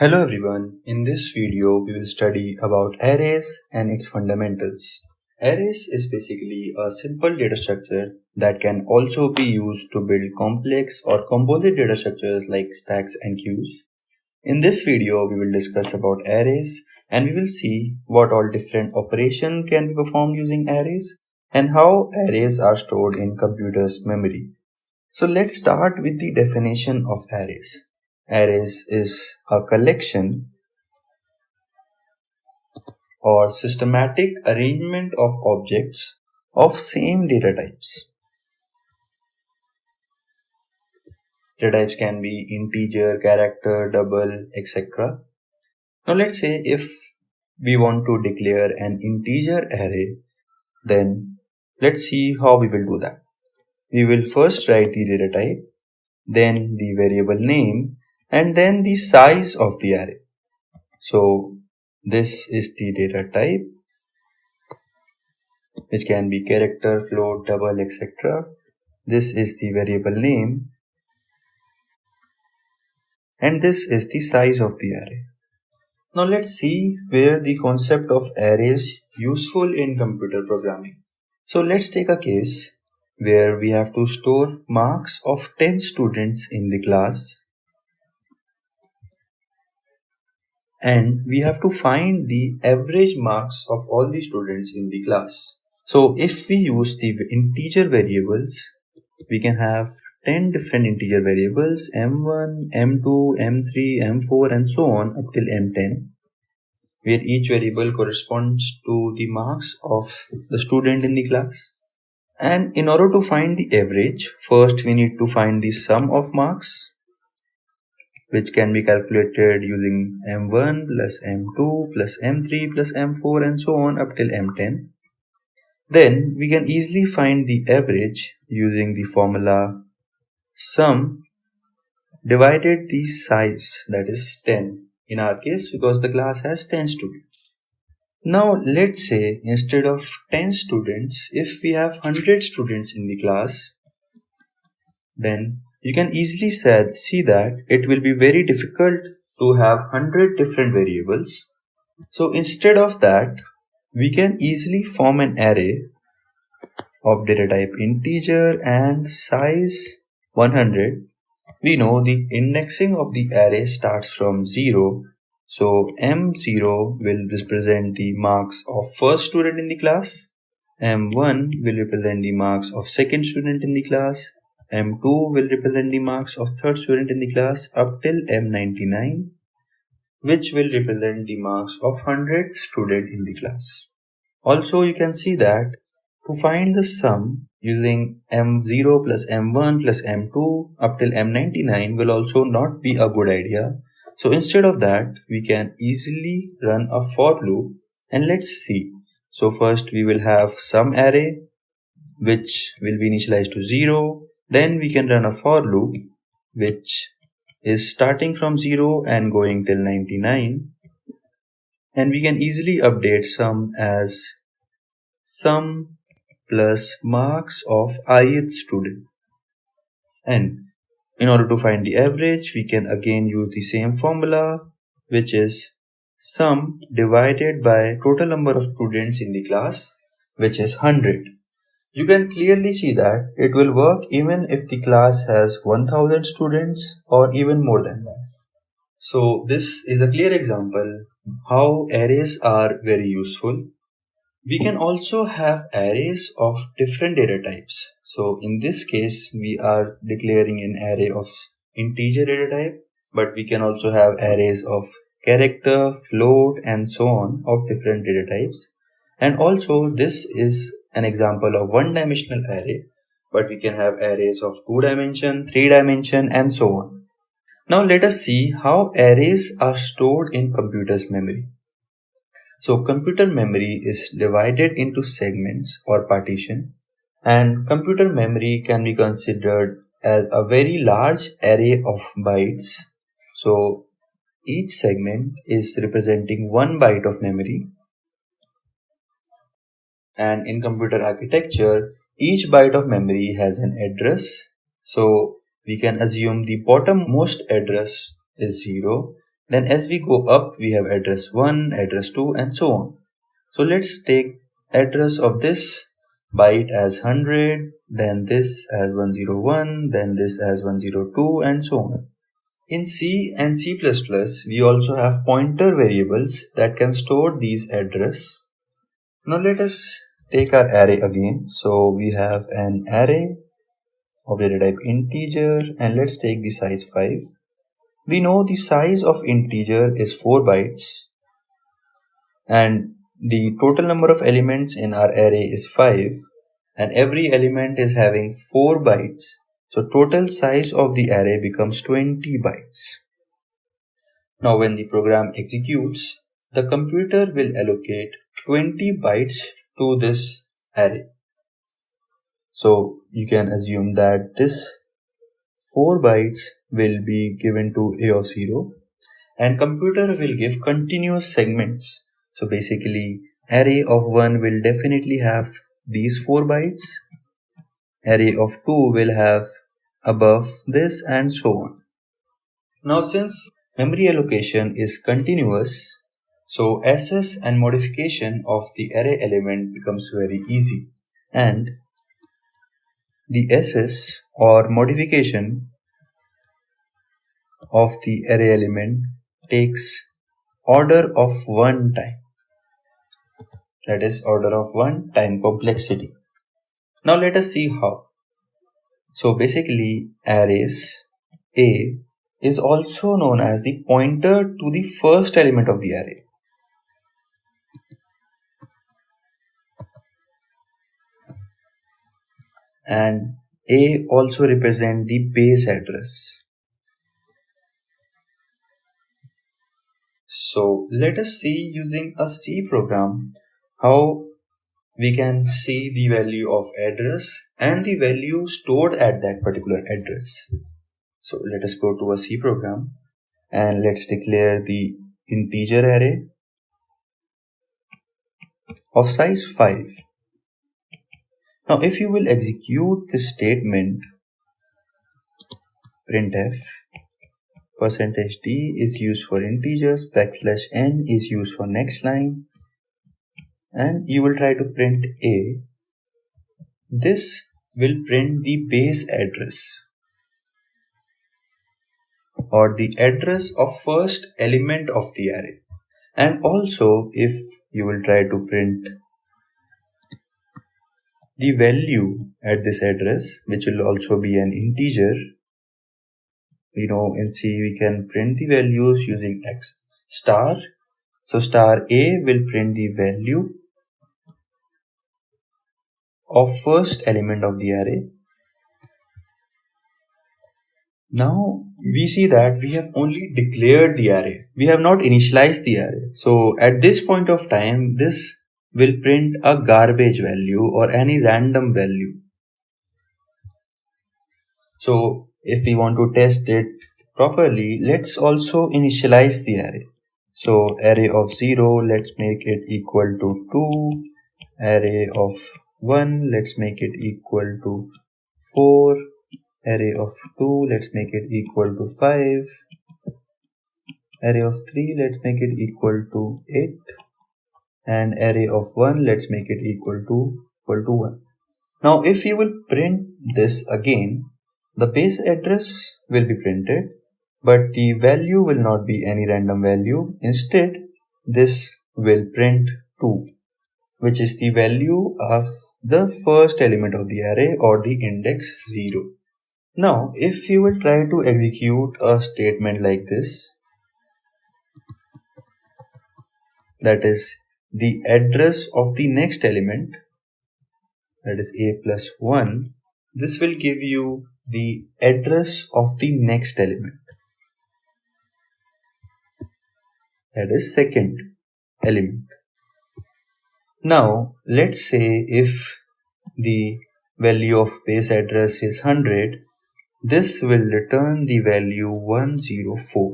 Hello everyone, in this video we will study about arrays and its fundamentals. Arrays is basically a simple data structure that can also be used to build complex or composite data structures like stacks and queues. In this video we will discuss about arrays and we will see what all different operations can be performed using arrays and how arrays are stored in computer's memory. So let's start with the definition of arrays. Arrays is a collection or systematic arrangement of objects of same data types. Data types can be integer, character, double, etc. Now let's say if we want to declare an integer array, then let's see how we will do that. We will first write the data type, then the variable name, and then the size of the array. So this is the data type, which can be character, float, double, etc. This is the variable name, and this is the size of the array. Now let's see where the concept of array is useful in computer programming. So let's take a case where we have to store marks of 10 students in the class, and we have to find the average marks of all the students in the class. So if we use the integer variables, we can have 10 different integer variables m1, m2, m3, m4 and so on up till m10, where each variable corresponds to the marks of the student in the class. And in order to find the average, first we need to find the sum of marks, which can be calculated using m1 plus m2 plus m3 plus m4 and so on up till m10. Then we can easily find the average using the formula sum divided the size, that is 10 in our case because the class has 10 students. Now let's say instead of 10 students, if we have 100 students in the class, then you can easily see that it will be very difficult to have 100 different variables. So instead of that, we can easily form an array of data type integer and size 100. We know the indexing of the array starts from 0. So m0 will represent the marks of first student in the class, m1 will represent the marks of second student in the class, m2 will represent the marks of third student in the class up till m99, which will represent the marks of 100th student in the class. Also, you can see that to find the sum using m0 plus m1 plus m2 up till m99 will also not be a good idea. So instead of that, we can easily run a for loop, and let's see. So first we will have sum array, which will be initialized to 0. Then we can run a for loop, which is starting from 0 and going till 99. And we can easily update sum as sum plus marks of ith student. And in order to find the average, we can again use the same formula, which is sum divided by total number of students in the class, which is 100. You can clearly see that it will work even if the class has 1000 students or even more than that. So this is a clear example how arrays are very useful. We can also have arrays of different data types. So in this case, we are declaring an array of integer data type, but we can also have arrays of character, float, and so on of different data types. And also this is an example of one-dimensional array, but we can have arrays of 2-dimension, 3-dimension, and so on. Now let us see how arrays are stored in computer's memory. So computer memory is divided into segments or partition, and computer memory can be considered as a very large array of bytes. So each segment is representing 1 byte of memory, and in computer architecture, each byte of memory has an address. So we can assume the bottommost address is 0 Then as we go up, we have address 1, address 2 and so on. So let's take address of this byte as 100, then this as 101, then this as 102 and so on. In C and C++, we also have pointer variables that can store these address. Now let us take our array again. So we have an array of data type integer and let's take the size 5. We know the size of integer is 4 bytes and the total number of elements in our array is 5 and every element is having 4 bytes. So total size of the array becomes 20 bytes. Now when the program executes, the computer will allocate 20 bytes to this array. So you can assume that this 4 bytes will be given to A of 0 and computer will give continuous segments. So basically array of 1 will definitely have these 4 bytes, array of 2 will have above this and so on. Now since memory allocation is continuous, so access and modification of the array element becomes very easy, and the access or modification of the array element takes order of 1 time. That is order of 1 time complexity. Now let us see how. So basically arrays A is also known as the pointer to the first element of the array. And A also represents the base address. So let us see using a C program how we can see the value of address and the value stored at that particular address. So let us go to a C program and let's declare the integer array of size 5. Now if you will execute this statement, printf %d is used for integers, \n is used for next line, and you will try to print A. This will print the base address or the address of first element of the array. And also if you will try to print the value at this address, which will also be an integer, in C we can print the values using x star. So star A will print the value of first element of the array. Now we see that we have only declared the array. We have not initialized the array. So at this point of time, this will print a garbage value or any random value. So if we want to test it properly, let's also initialize the array. So array of 0, let's make it equal to 2. Array of 1, let's make it equal to 4. Array of 2, let's make it equal to 5. Array of 3, let's make it equal to 8. And array of 1, let's make it equal to 1. Now if you will print this again, the base address will be printed, but the value will not be any random value. Instead, this will print 2, which is the value of the first element of the array or the index 0. Now, if you will try to execute a statement like this, that is the address of the next element, that is A plus 1, this will give you the address of the next element, that is second element. Now, let's say if the value of base address is 100, this will return the value 104.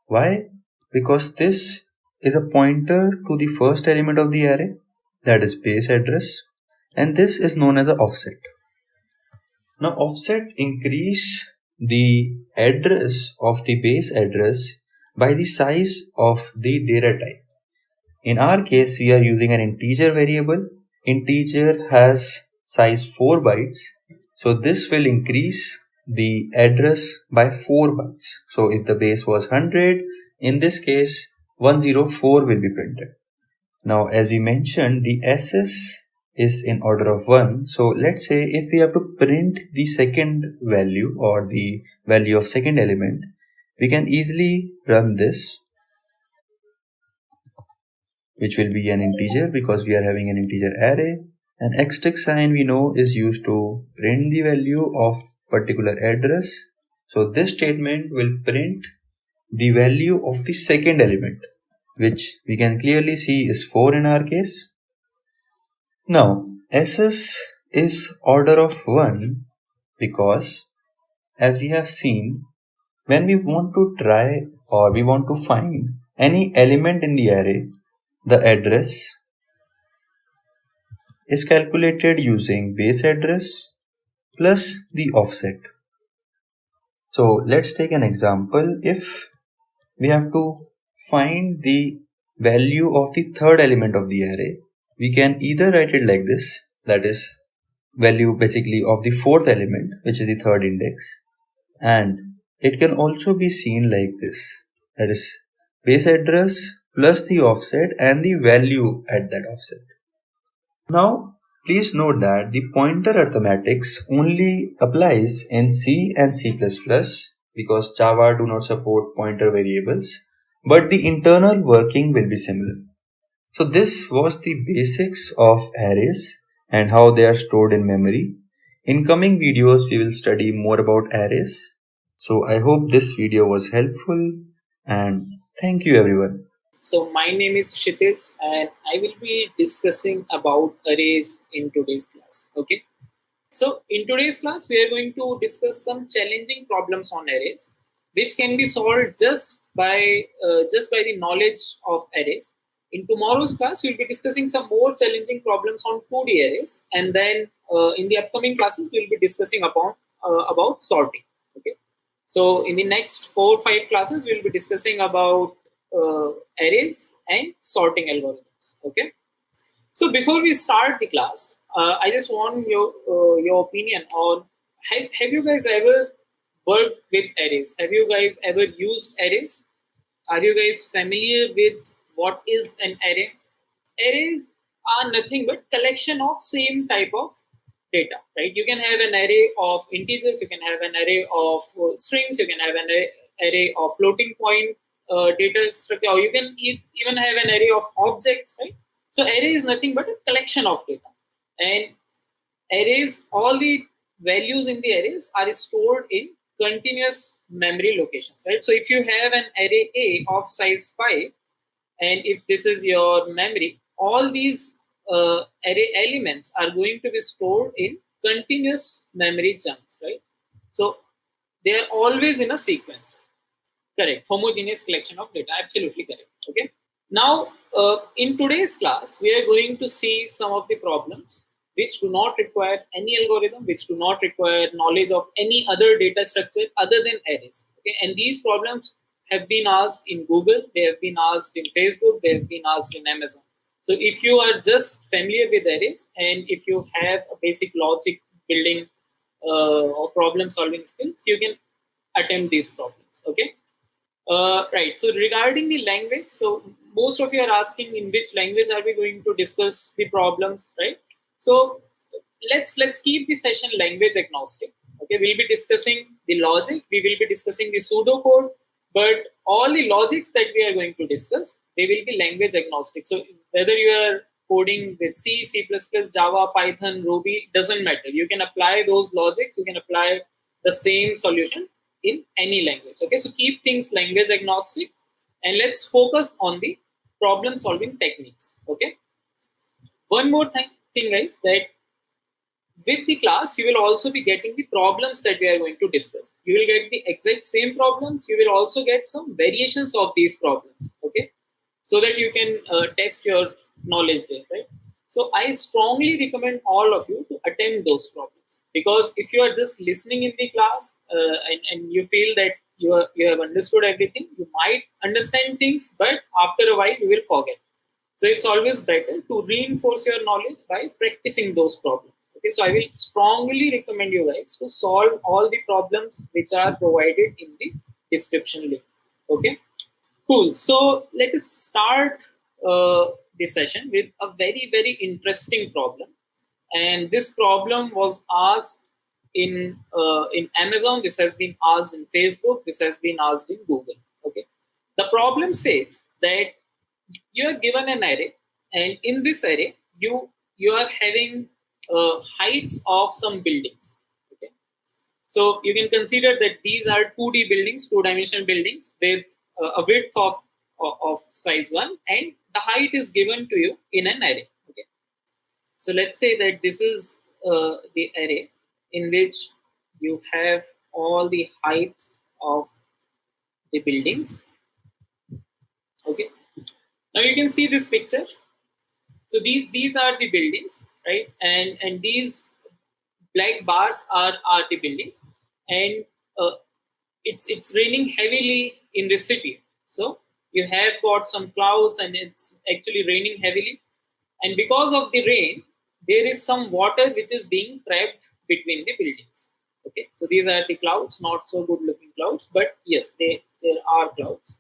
Why? Because this is a pointer to the first element of the array, that is base address, and this is known as an offset. Now offset increase the address of the base address by the size of the data type. In our case, we are using an integer variable. Integer has size 4 bytes. So this will increase the address by 4 bytes. So if the base was 100, in this case, 104 will be printed. Now, as we mentioned, the SS is in order of 1. So let's say if we have to print the second value or the value of second element, we can easily run this, which will be an integer because we are having an integer array. An asterisk sign we know is used to print the value of particular address. So this statement will print the value of the second element, which we can clearly see is 4 in our case. Now, SS is order of 1 because, as we have seen, when we want to try or we want to find any element in the array, the address is calculated using base address plus the offset. So let's take an example. If we have to find the value of the third element of the array, we can either write it like this, that is value basically of the fourth element, which is the third index, and it can also be seen like this, that is base address plus the offset and the value at that offset. Now please note that the pointer arithmetics only applies in C and C++ because Java do not support pointer variables, but the internal working will be similar. So this was the basics of arrays and how they are stored in memory. In coming videos, we will study more about arrays. So I hope this video was helpful and thank you everyone. So my name is Kshitij and I will be discussing about arrays in today's class. Okay. So in today's class, we are going to discuss some challenging problems on arrays, which can be solved just by the knowledge of arrays. In tomorrow's class, we'll be discussing some more challenging problems on 2D arrays, and then in the upcoming classes, we'll be discussing about sorting. Okay. So in the next 4 or 5 classes, we'll be discussing about arrays and sorting algorithms. Okay. So before we start the class, I just want your opinion on have you guys ever worked with arrays? Have you guys ever used arrays? Are you guys familiar with what is an array? Arrays are nothing but collection of same type of data, right? You can have an array of integers, you can have an array of strings, you can have an array of floating point data structure, or you can even have an array of objects, right? So array is nothing but a collection of data, and arrays, all the values in the arrays are stored in continuous memory locations, right? So if you have an array A of size 5, and if this is your memory, all these array elements are going to be stored in continuous memory chunks, right? So they are always in a sequence. Correct. Homogeneous collection of data. Absolutely correct. Okay. Now, in today's class, we are going to see some of the problems which do not require any algorithm, which do not require knowledge of any other data structure other than arrays. Okay. And these problems have been asked in Google, they have been asked in Facebook, they have been asked in Amazon. So if you are just familiar with arrays and if you have a basic logic building or problem solving skills, you can attempt these problems. Okay. Right. So regarding the language, so most of you are asking in which language are we going to discuss the problems, right? So let's keep the session language agnostic. Okay, we'll be discussing the logic, we will be discussing the pseudocode, but all the logics that we are going to discuss, they will be language agnostic. So whether you are coding with C, C++, Java, Python, Ruby, doesn't matter. You can apply those logics, you can apply the same solution in any language. Okay, so keep things language agnostic and let's focus on the problem solving techniques. Okay, one more thing guys, that with the class you will also be getting the problems that we are going to discuss. You will get the exact same problems, you will also get some variations of these problems. Okay, so that you can test your knowledge there, right? So I strongly recommend all of you to attempt those problems, because if you are just listening in the class and you feel that you have understood everything. You might understand things, but after a while you will forget. So it's always better to reinforce your knowledge by practicing those problems. Okay, so I will strongly recommend you guys to solve all the problems which are provided in the description link. Okay, cool. So let us start this session with a very interesting problem, and this problem was asked in Amazon. This has been asked in Facebook. This has been asked in Google. Okay, the problem says that you are given an array, and in this array you are having heights of some buildings. Okay, so you can consider that these are 2D buildings, two-dimensional buildings with a width of size 1, and the height is given to you in an array. Okay, so let's say that this is the array in which you have all the heights of the buildings. Okay, now you can see this picture. So these are the buildings, right? And these black bars are the buildings, and it's raining heavily in this city. So you have got some clouds, and it's actually raining heavily. And because of the rain, there is some water which is being trapped between the buildings. Okay, so these are the clouds, not so good looking clouds, but yes, there are clouds.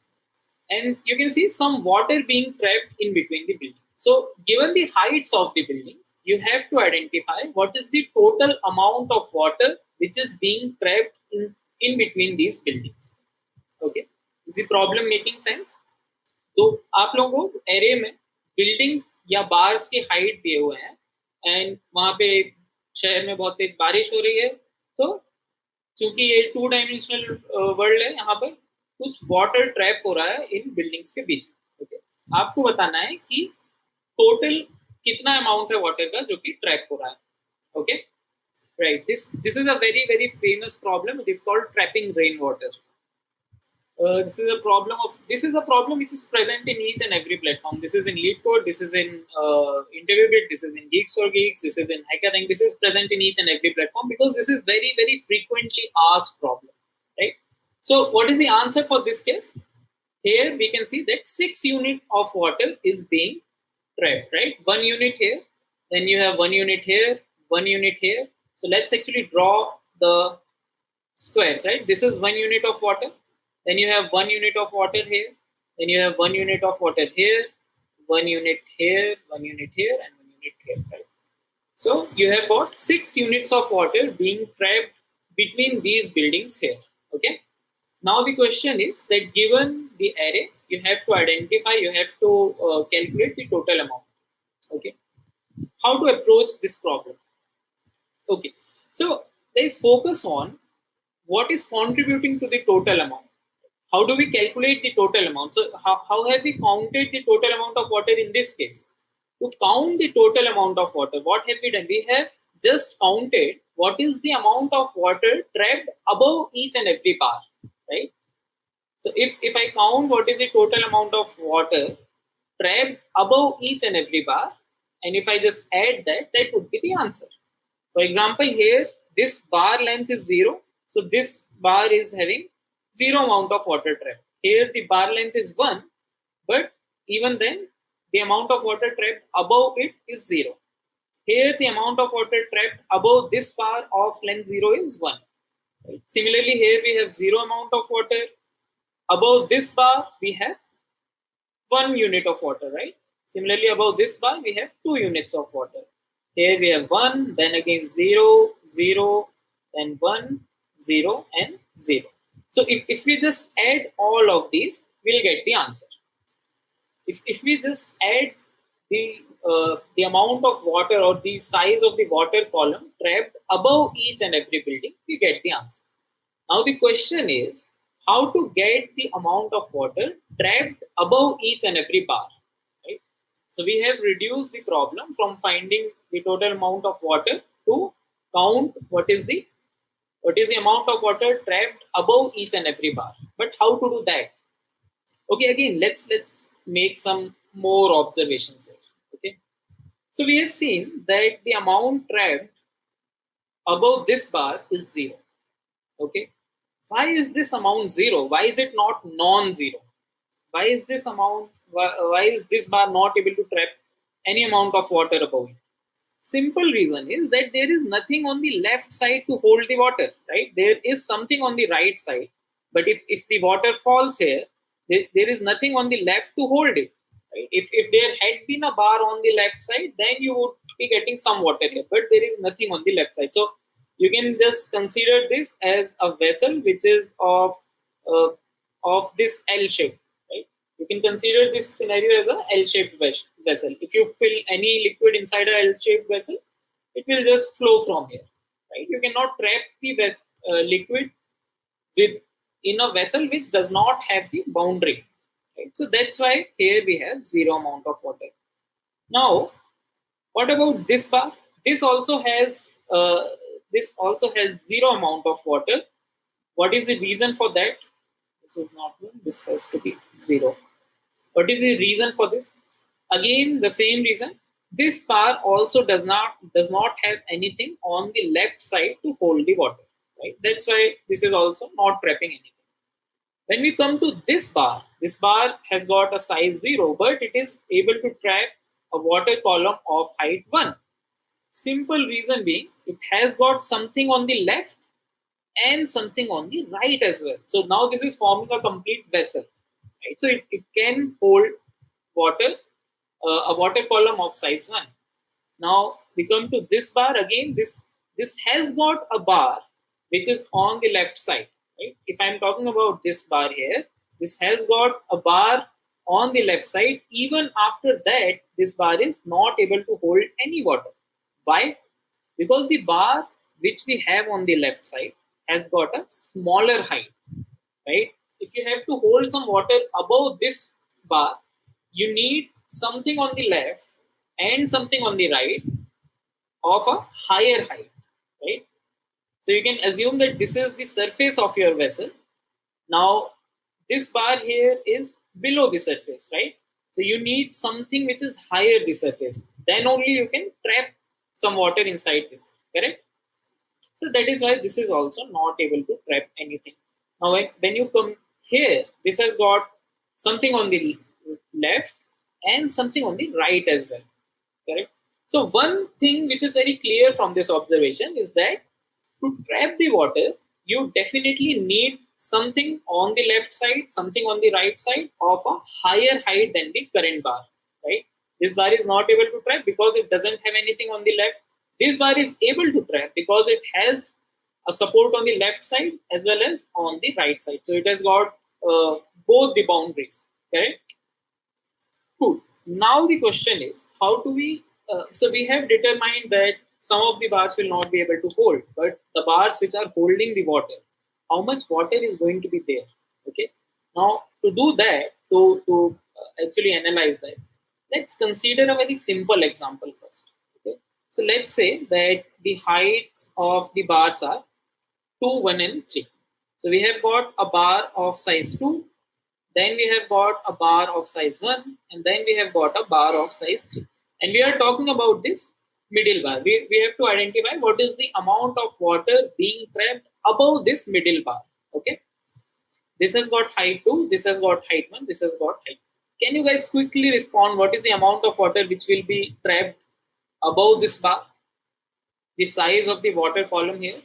And you can see some water being trapped in between the buildings. So given the heights of the buildings, you have to identify what is the total amount of water which is being trapped in between these buildings. Okay, is the problem making sense? तो आप लोगों को array में buildings या bars की height दिए हुए हैं, एंड वहां पे शहर में बहुत तेज बारिश हो रही है, तो चूंकि ये 2 डायमेंशनल वर्ल्ड है, यहाँ पर कुछ वाटर ट्रैप हो रहा है इन बिल्डिंग्स के बीच में. ओके, आपको बताना है कि टोटल कितना अमाउंट है वाटर का जो कि ट्रैप हो रहा है. Okay, right, this is a very famous problem. It is called trapping rain water. This is a problem which is present in each and every platform. This is in LeetCode, this is in InterviewBit, this is in Geeks for Geeks, this is in HackerRank. This is present in each and every platform because this is very frequently asked problem, right? So what is the answer for this case? Here we can see that 6 units of water is being trapped, right? 1 unit here, then you have 1 unit here, 1 unit here. So let's actually draw the squares, right? This is 1 unit of water. Then you have 1 unit of water here. Then you have 1 unit of water here, 1 unit here, 1 unit here, and 1 unit here, right? So you have got 6 units of water being trapped between these buildings here. Okay. Now the question is that given the array, you have to identify, you have to calculate the total amount. Okay. How to approach this problem? Okay. So there is focus on what is contributing to the total amount. How do we calculate the total amount? So how have we counted the total amount of water in this case? To count the total amount of water, what have we done? We have just counted what is the amount of water trapped above each and every bar, right? So if I count what is the total amount of water trapped above each and every bar, and if I just add that, that would be the answer. For example, here this bar length is 0, so this bar is having 0 amount of water trapped. Here the bar length is 1, but even then the amount of water trapped above it is 0. Here the amount of water trapped above this bar of length 0 is 1. Right? Similarly, here we have 0 amount of water. Above this bar we have 1 unit of water, right? Similarly, above this bar we have 2 units of water. Here we have 1, then again 0, 0, then 1, 0, and 0. So if we just add all of these, we'll get the answer. If we just add the amount of water or the size of the water column trapped above each and every building, we get the answer. Now the question is how to get the amount of water trapped above each and every bar, right? So we have reduced the problem from finding the total amount of water to count what is the amount of water trapped above each and every bar. But how to do that? Okay, again, let's make some more observations here. Okay, so we have seen that the amount trapped above this bar is 0. Okay, why is this amount 0? Why is it not non-zero? Why is this amount? Why is this bar not able to trap any amount of water above it? Simple reason is that there is nothing on the left side to hold the water, right? There is something on the right side, but if the water falls here, there is nothing on the left to hold it, right? If there had been a bar on the left side, then you would be getting some water here, but there is nothing on the left side. So you can just consider this as a vessel which is uh, of this L shape, right? You can consider this scenario as a L-shaped vessel. If you fill any liquid inside a L-shaped vessel, it will just flow from here, right? You cannot trap the liquid with in a vessel which does not have the boundary, right? So that's why here we have zero amount of water. Now, what about this bar? This also has zero amount of water. What is the reason for that? This is not one. This has to be zero. What is the reason for this? Again, the same reason. This bar also does not have anything on the left side to hold the water. Right? That's why this is also not trapping anything. When we come to this bar has got a size 0, but it is able to trap a water column of height 1. Simple reason being, it has got something on the left and something on the right as well. So now this is forming a complete vessel. Right? So it can hold water, a water column of size 1. Now we come to this bar again. This has got a bar which is on the left side. Right? If I'm talking about this bar here, this has got a bar on the left side. Even after that, this bar is not able to hold any water. Why? Because the bar which we have on the left side has got a smaller height. Right? If you have to hold some water above this bar, you need something on the left and something on the right of a higher height, right? So you can assume that this is the surface of your vessel. Now, this bar here is below the surface, right? So you need something which is higher the surface. Then only you can trap some water inside this, correct? So that is why this is also not able to trap anything. Now, when you come here, this has got something on the left and something on the right as well, correct? So one thing which is very clear from this observation is that to trap the water, you definitely need something on the left side, something on the right side of a higher height than the current bar, right? This bar is not able to trap because it doesn't have anything on the left. This bar is able to trap because it has a support on the left side as well as on the right side. So it has got both the boundaries, correct? Cool. Now the question is, how do we? So we have determined that some of the bars will not be able to hold, but the bars which are holding the water, how much water is going to be there? Okay. Now to do that, to actually analyze that, let's consider a very simple example first. Okay. So let's say that the heights of the bars are 2, 1, and 3. So we have got a bar of size 2, then we have got a bar of size 1, and then we have got a bar of size 3. And we are talking about this middle bar. We have to identify what is the amount of water being trapped above this middle bar. Okay. This has got height 2, this has got height 1, this has got height. Can you guys quickly respond? What is the amount of water which will be trapped above this bar? The size of the water column here.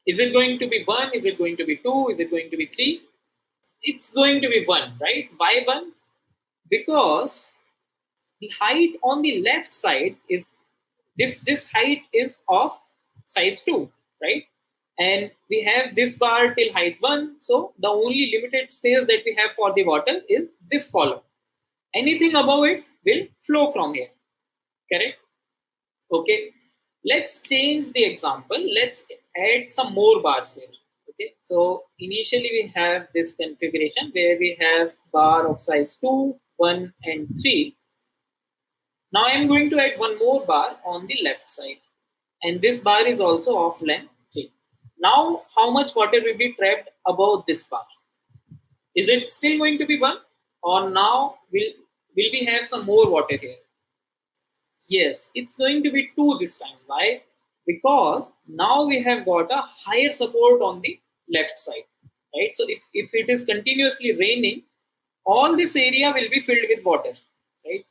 Is it going to be 1? Is it going to be 2? Is it going to be 3? It's going to be 1, right? Why 1? Because the height on the left side is this height is of size 2, right? And we have this bar till height 1. So the only limited space that we have for the water is this column. Anything above it will flow from here, correct? Okay. Let's change the example. Let's add some more bars here. Okay. So initially we have this configuration where we have bar of size 2, 1, and 3. Now I'm going to add one more bar on the left side. And this bar is also of length 3. Now how much water will be trapped above this bar? Is it still going to be 1? Or now will we have some more water here? Yes, it's going to be 2 this time. Why? because now we have got a higher support on the left side, right? So if it is continuously raining, all this area will be filled with water, right?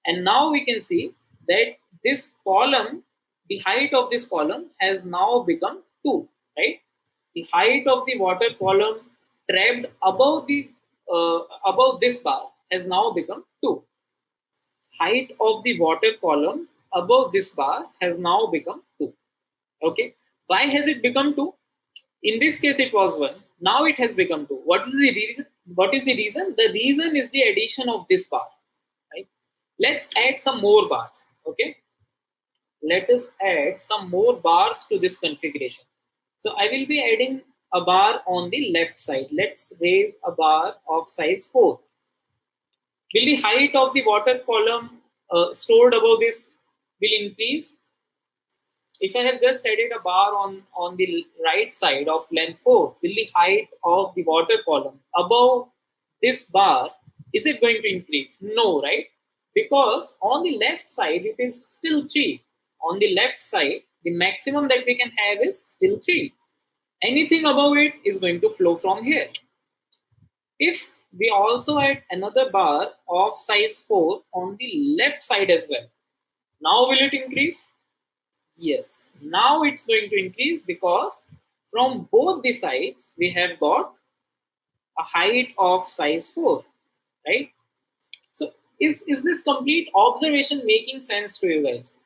And now we can see that this column, the height of this column has now become 2, right? The height of the water column trapped above this bar has now become 2. Height of the water column above this bar has now become 2. Okay. Why has it become 2? In this case, it was 1. Now it has become 2. What is the reason? What is the reason? The reason is the addition of this bar. Right? Let's add some more bars. Okay. Let us add some more bars to this configuration. So I will be adding a bar on the left side. Let's raise a bar of size 4. Will the height of the water column stored above this will increase? If I have just added a bar on the right side of length 4, will the height of the water column above this bar, is it going to increase? No, right? Because on the left side, it is still 3. On the left side, the maximum that we can have is still 3. Anything above it is going to flow from here. If we also add another bar of size 4 on the left side as well, now will it increase? Yes, now it's going to increase because from both the sides we have got a height of size 4, right? So is this complete observation making sense to you guys?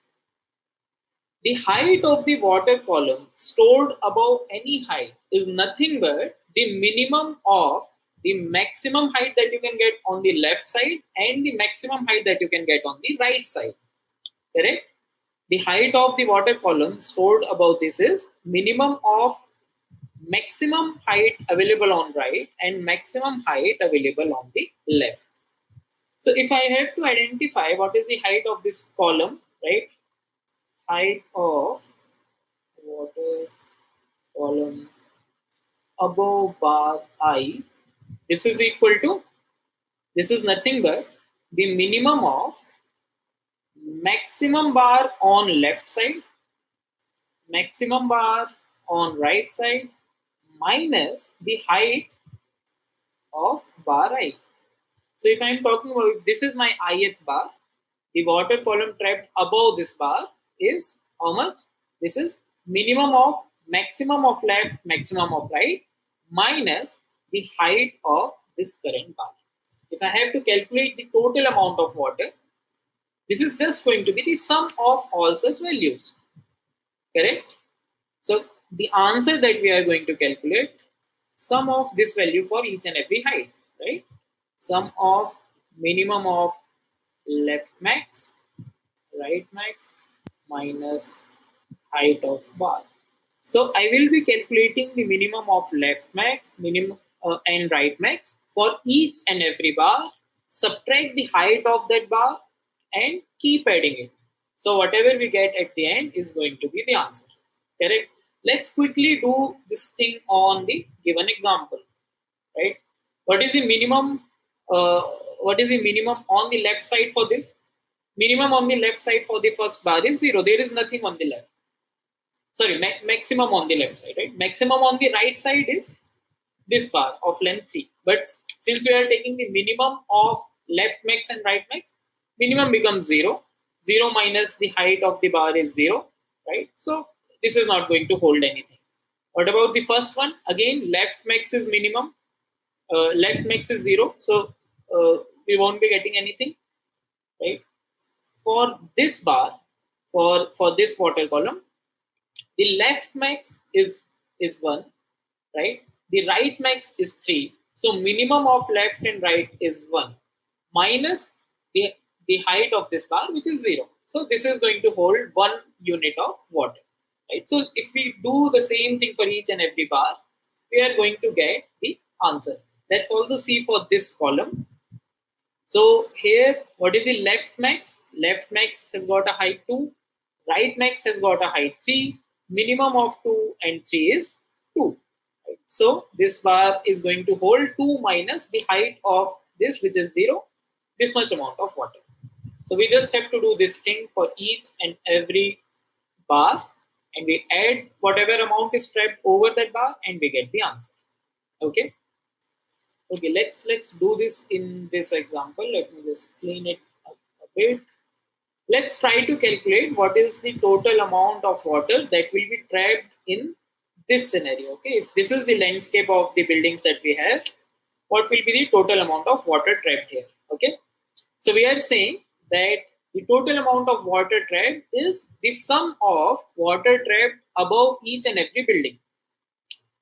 The height of the water column stored above any height is nothing but the minimum of the maximum height that you can get on the left side and the maximum height that you can get on the right side. Correct? The height of the water column stored above this is minimum of maximum height available on right and maximum height available on the left. So if I have to identify what is the height of this column, right? Height of water column above bar I, this is equal to, this is nothing but the minimum of maximum bar on left side, maximum bar on right side, minus the height of bar I. So if I am talking about, if this is my ith bar, the water column trapped above this bar is how much? This is minimum of maximum of left, maximum of right, minus the height of this current bar. If I have to calculate the total amount of water, this is just going to be the sum of all such values. Correct? So the answer that we are going to calculate, sum of this value for each and every height, right? Sum of minimum of left max, right max, minus height of bar. So I will be calculating the minimum of left max, minimum and right max for each and every bar, subtract the height of that bar and keep adding it. So whatever we get at the end is going to be the answer. Correct? Let's quickly do this thing on the given example. Right? What is the minimum? What is the minimum on the left side for this? Minimum on the left side for the first bar is 0. There is nothing on the left. Sorry, maximum on the left side, right? Maximum on the right side is this bar of length 3. But since we are taking the minimum of left max and right max, minimum becomes 0. 0 minus the height of the bar is 0, right? So this is not going to hold anything. What about the first one? Again, left max is minimum. Left max is 0. So we won't be getting anything, right? For this bar, for this water column, the left max is 1, right? The right max is 3. So minimum of left and right is 1 minus the height of this bar, which is 0. So this is going to hold 1 unit of water, right? So if we do the same thing for each and every bar, we are going to get the answer. Let's also see for this column. So here, what is the left max? Left max has got a height 2. Right max has got a height 3. Minimum of 2 and 3 is 2. Right? So this bar is going to hold 2 minus the height of this, which is 0, this much amount of water. So we just have to do this thing for each and every bar, and we add whatever amount is trapped over that bar, and we get the answer. Okay. Okay, let's do this in this example. Let me just clean it up a bit. Let's try to calculate what is the total amount of water that will be trapped in this scenario. Okay, if this is the landscape of the buildings that we have, what will be the total amount of water trapped here? Okay, so we are saying that the total amount of water trapped is the sum of water trapped above each and every building.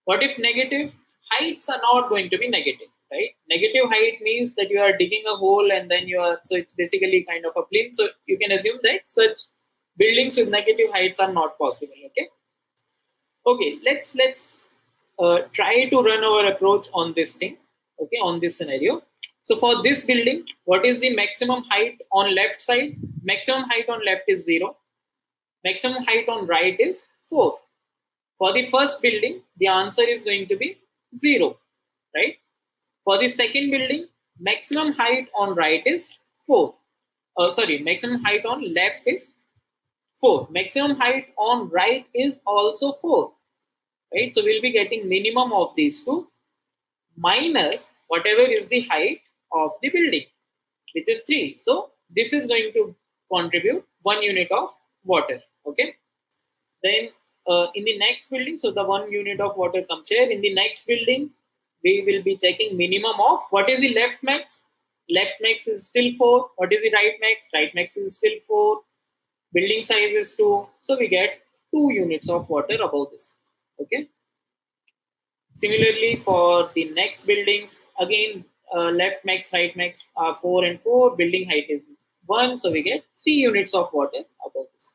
What if negative? Heights are not going to be negative, right? Negative height means that you are digging a hole and then you are, so it's basically kind of a plinth. So you can assume that such buildings with negative heights are not possible. Okay. Okay. Let's try to run our approach on this thing. Okay, on this scenario. So for this building, what is the maximum height on left side? Maximum height on left is 0. Maximum height on right is 4. For the first building, the answer is going to be 0, right? For the second building, maximum height on right is 4. Maximum height on left is 4. Maximum height on right is also 4, right? So we'll be getting minimum of these two minus whatever is the height of the building, which is 3. So this is going to contribute 1 unit of water, okay? Then in the next building, so the 1 unit of water comes here. In the next building, we will be checking minimum of what is the left max. Left max is still 4. What is the right max? Right max is still 4. Building size is 2. So we get 2 units of water above this. Okay. Similarly, for the next buildings, again, left max, right max are 4 and 4. Building height is 1. So we get 3 units of water above this.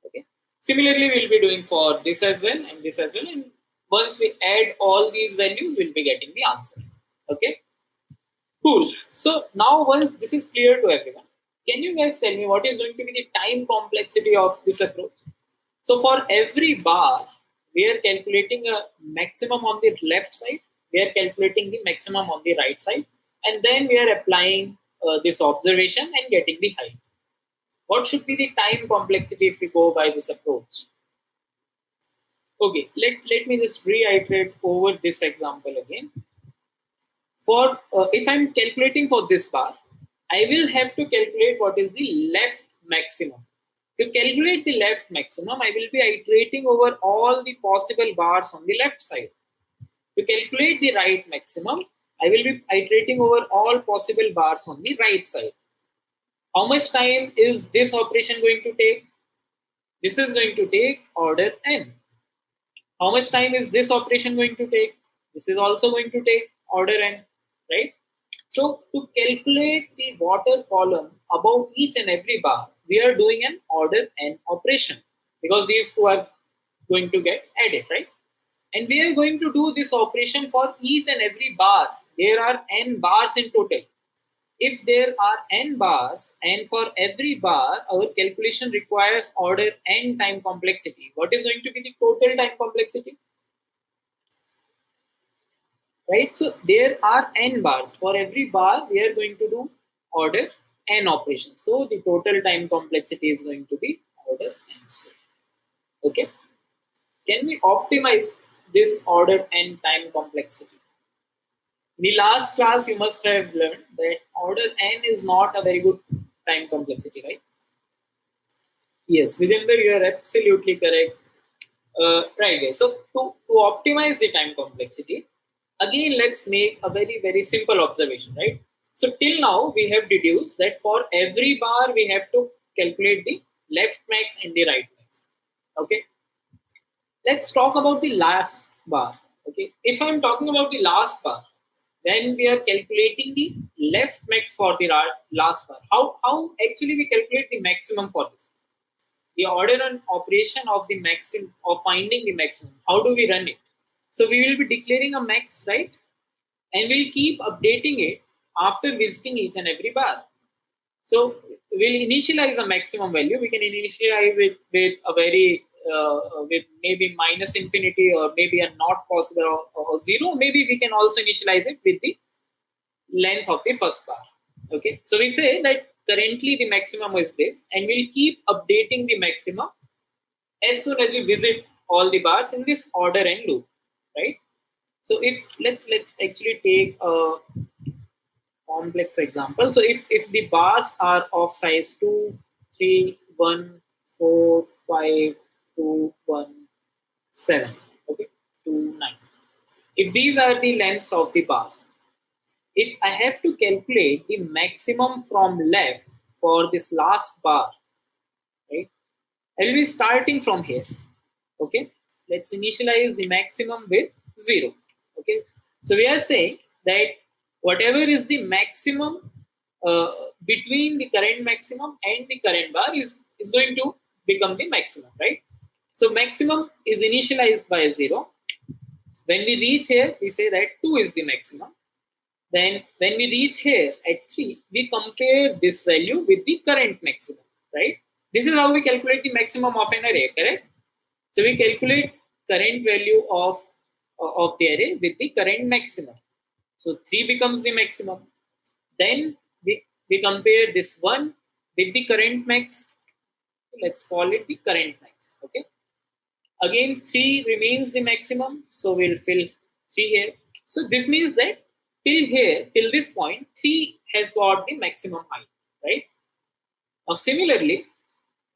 Okay. Similarly, we'll be doing for this as well and this as well. And once we add all these values, we'll be getting the answer. Okay. Cool. So now once this is clear to everyone, can you guys tell me what is going to be the time complexity of this approach? So for every bar, we are calculating a maximum on the left side. We are calculating the maximum on the right side. And then we are applying this observation and getting the height. What should be the time complexity if we go by this approach? Okay, let me just reiterate over this example again. For if I'm calculating for this bar, I will have to calculate what is the left maximum. To calculate the left maximum, I will be iterating over all the possible bars on the left side. To calculate the right maximum, I will be iterating over all possible bars on the right side. How much time is this operation going to take? This is going to take order n. How much time is this operation going to take? This is also going to take order n, right? So to calculate the water column above each and every bar, we are doing an order n operation because these two are going to get added, right? And we are going to do this operation for each and every bar. There are n bars in total. If there are n bars and for every bar, our calculation requires order n time complexity. What is going to be the total time complexity? Right? So there are n bars. For every bar, we are going to do order n operations. So the total time complexity is going to be order n squared. Okay. Can we optimize this order n time complexity? In the last class, you must have learned that order n is not a very good time complexity, right? Yes, Vijender, you are absolutely correct. Right, guys. So to optimize the time complexity, again, let's make a very, very simple observation, right? So till now, we have deduced that for every bar, we have to calculate the left max and the right max. Okay. Let's talk about the last bar. Okay. If I'm talking about the last bar, then we are calculating the left max for the last bar. How actually we calculate the maximum for this? The order and operation of the maximum, of finding the maximum. How do we run it? So we will be declaring a max, right? And we'll keep updating it after visiting each and every bar. So we'll initialize a maximum value. We can initialize it with a very with maybe minus infinity or maybe a not possible or 0. Maybe we can also initialize it with the length of the first bar. Okay, so we say that currently the maximum is this, and we'll keep updating the maximum as soon as we visit all the bars in this order and loop, right? So if let's actually take a complex example. So if the bars are of size 2, 3, 1, 4, 5, 2, 1, 7, okay, 2, 9. If these are the lengths of the bars, if I have to calculate the maximum from left for this last bar, right, I will be starting from here. Okay, let's initialize the maximum with 0. Okay, so we are saying that whatever is the maximum between the current maximum and the current bar is going to become the maximum, right? So maximum is initialized by 0. When we reach here, we say that 2 is the maximum. Then when we reach here at 3, we compare this value with the current maximum, right? This is how we calculate the maximum of an array, correct? So we calculate current value of the array with the current maximum. So 3 becomes the maximum. Then we compare this 1 with the current max. Let's call it the current max. Okay. Again, 3 remains the maximum. So we'll fill 3 here. So this means that till this point, 3 has got the maximum height, right? Now similarly,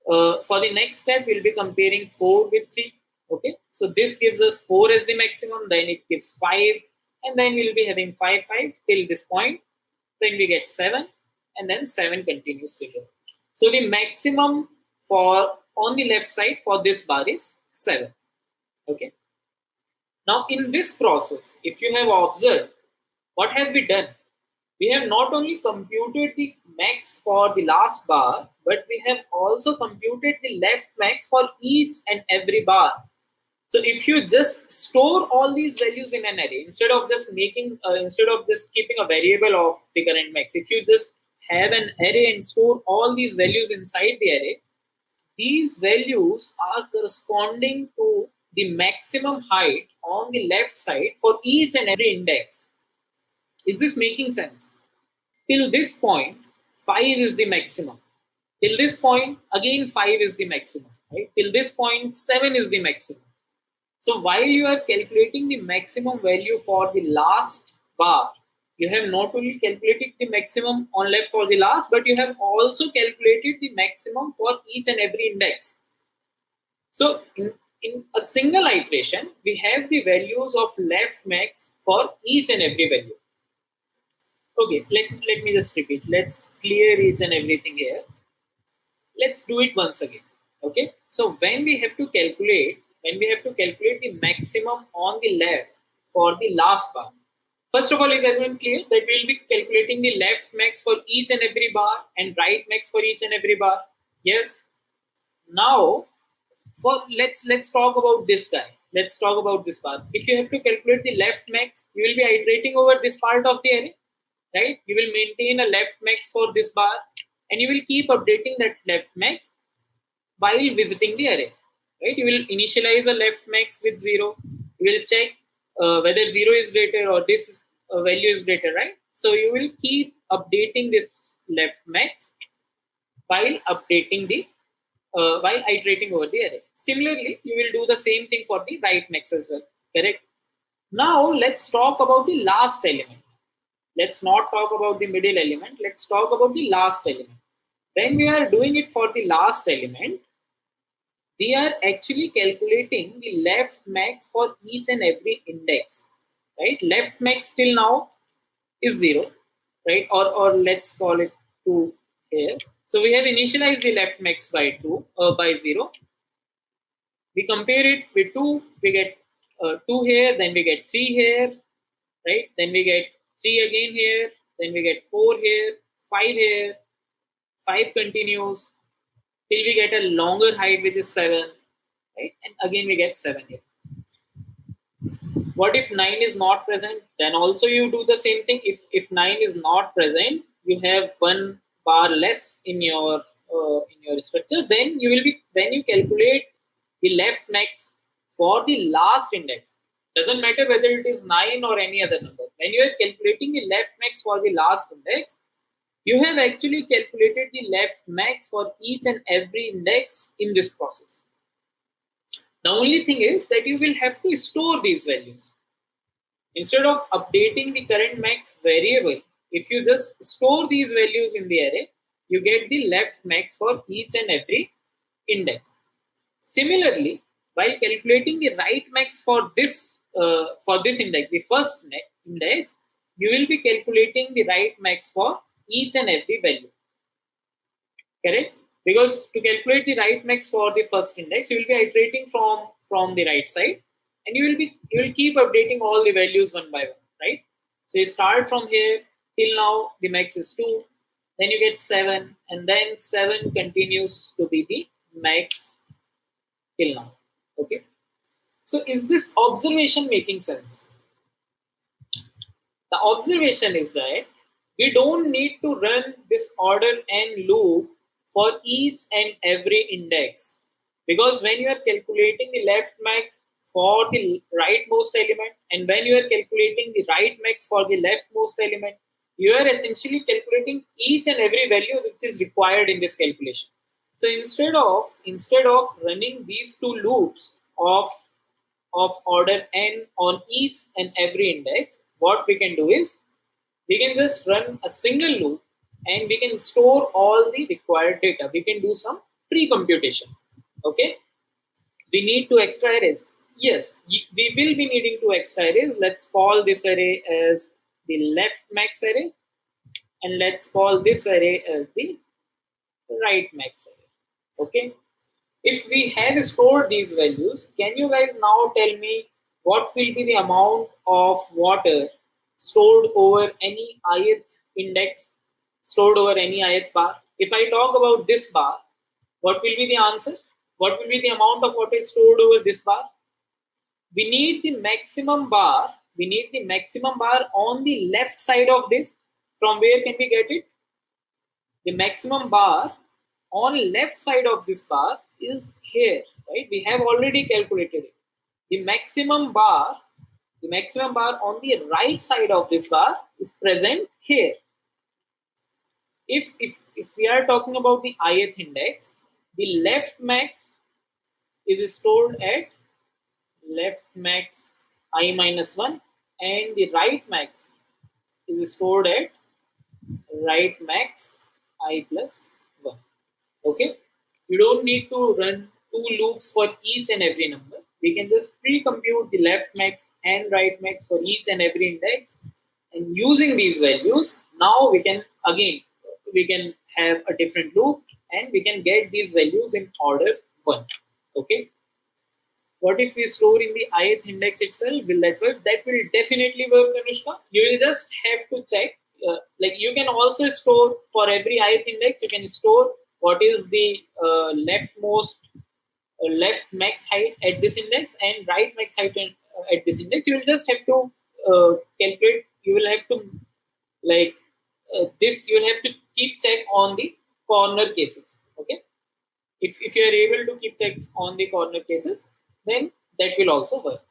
for the next step, we'll be comparing 4 with 3. Okay, so this gives us 4 as the maximum, then it gives 5, and then we'll be having 5, 5 till this point. Then we get 7, and then 7 continues to here. So the maximum for on the left side for this bar is 7. Okay. Now in this process, if you have observed, what have we done? We have not only computed the max for the last bar, but we have also computed the left max for each and every bar. So if you just store all these values in an array, instead of just keeping a variable of the current max, if you just have an array and store all these values inside the array, these values are corresponding to the maximum height on the left side for each and every index. Is this making sense? Till this point, 5 is the maximum. Till this point, again 5 is the maximum. Right? Till this point, 7 is the maximum. So while you are calculating the maximum value for the last bar, you have not only calculated the maximum on left for the last, but you have also calculated the maximum for each and every index. So in a single iteration, we have the values of left max for each and every value. Okay, let me just repeat. Let's clear each and everything here. Let's do it once again. Okay, so when we have to calculate the maximum on the left for the last bar, first of all, is everyone clear that we'll be calculating the left max for each and every bar and right max for each and every bar? Yes. Now let's talk about this guy. Let's talk about this bar. If you have to calculate the left max, you will be iterating over this part of the array, right? You will maintain a left max for this bar, and you will keep updating that left max while visiting the array, right? You will initialize a left max with 0. You will check whether 0 is greater or this value is greater, right? So you will keep updating this left max while updating the while iterating over the array. Similarly, you will do the same thing for the right max as well, correct? Now let's talk about the last element. Let's not talk about the middle element. Let's talk about the last element. When we are doing it for the last element, we are actually calculating the left max for each and every index, right? Left max till now is 0, right? Or let's call it 2 here. So we have initialized the left max by 0. We compare it with 2, we get 2 here, then we get 3 here, right? Then we get 3 again here, then we get 4 here, 5 here, 5 continues till we get a longer height which is 7, right? And again we get 7 here. What if 9 is not present? Then also you do the same thing. If 9 is not present, you have 1 bar less in your structure. Then you calculate the left max for the last index. Doesn't matter whether it is 9 or any other number. When you are calculating the left max for the last index, you have actually calculated the left max for each and every index in this process. The only thing is that you will have to store these values. Instead of updating the current max variable, if you just store these values in the array, you get the left max for each and every index. Similarly, while calculating the right max for this index, the first index, you will be calculating the right max for each and every value. Correct? Because to calculate the right max for the first index, you will be iterating from the right side, and you will keep updating all the values one by one, right? So you start from here till now the max is 2, then you get 7, and then 7 continues to be the max till now. Okay. So is this observation making sense? The observation is that we don't need to run this order n loop for each and every index, because when you are calculating the left max for the rightmost element and when you are calculating the right max for the leftmost element, you are essentially calculating each and every value which is required in this calculation. So instead of running these two loops of order n on each and every index, what we can do is we can just run a single loop and we can store all the required data. We can do some pre-computation. Okay, we need two extra arrays. Yes, we will be needing two extra arrays. Let's call this array as the left max array, and let's call this array as the right max array. Okay, if we have stored these values, can you guys now tell me what will be the amount of water stored over any ith index, stored over any ith bar? If I talk about this bar, what will be the answer? What will be the amount of water stored over this bar? We need the maximum bar. We need the maximum bar on the left side of this. From where can we get it? The maximum bar on left side of this bar is here, right? We have already calculated it. The maximum bar on the right side of this bar is present here. If we are talking about the ith index, the left max is stored at left max I minus 1, and the right max is stored at right max I plus 1. Okay, you don't need to run two loops for each and every number. We can just pre-compute the left max and right max for each and every index, and using these values, now we can have a different loop and we can get these values in order 1. Okay, what if we store in the ith index itself? Will that work? That will definitely work, Anushka. You will just have to check. Like you can also store for every ith index. You can store what is the left max height at this index and right max height at this index. You will just have to calculate. You will have to this. You will have to keep check on the corner cases. Okay, if you are able to keep checks on the corner cases, then that will also work.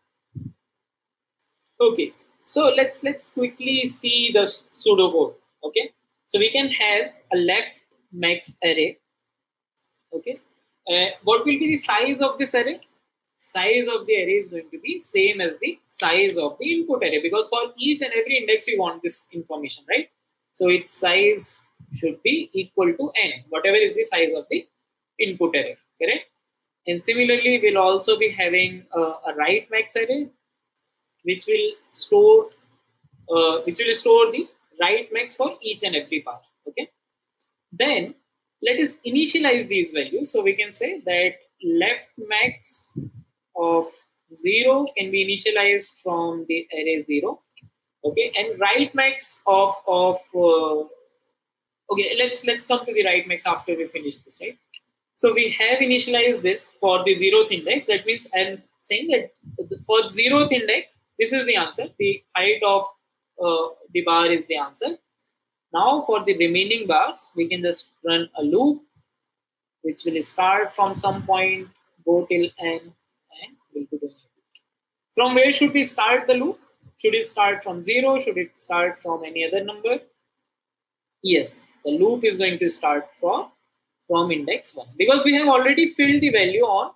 Okay, so let's quickly see the pseudocode. Okay, so we can have a left max array. Okay, what will be the size of this array? Size of the array is going to be same as the size of the input array, because for each and every index you want this information, right? So its size should be equal to n, whatever is the size of the input array, correct? And similarly, we'll also be having a right max array, which will store the right max for each and every bar. Okay. Then let us initialize these values. So we can say that left max of 0 can be initialized from the array 0. Okay, and right max of okay, let's come to the right max after we finish this, right? So we have initialized this for the 0th index. That means I'm saying that for 0th index, this is the answer. The height of the bar is the answer. Now for the remaining bars, we can just run a loop, which will start from some point, go till n, and we'll be doing it. From where should we start the loop? Should it start from 0? Should it start from any other number? Yes, the loop is going to start from index 1, because we have already filled the value on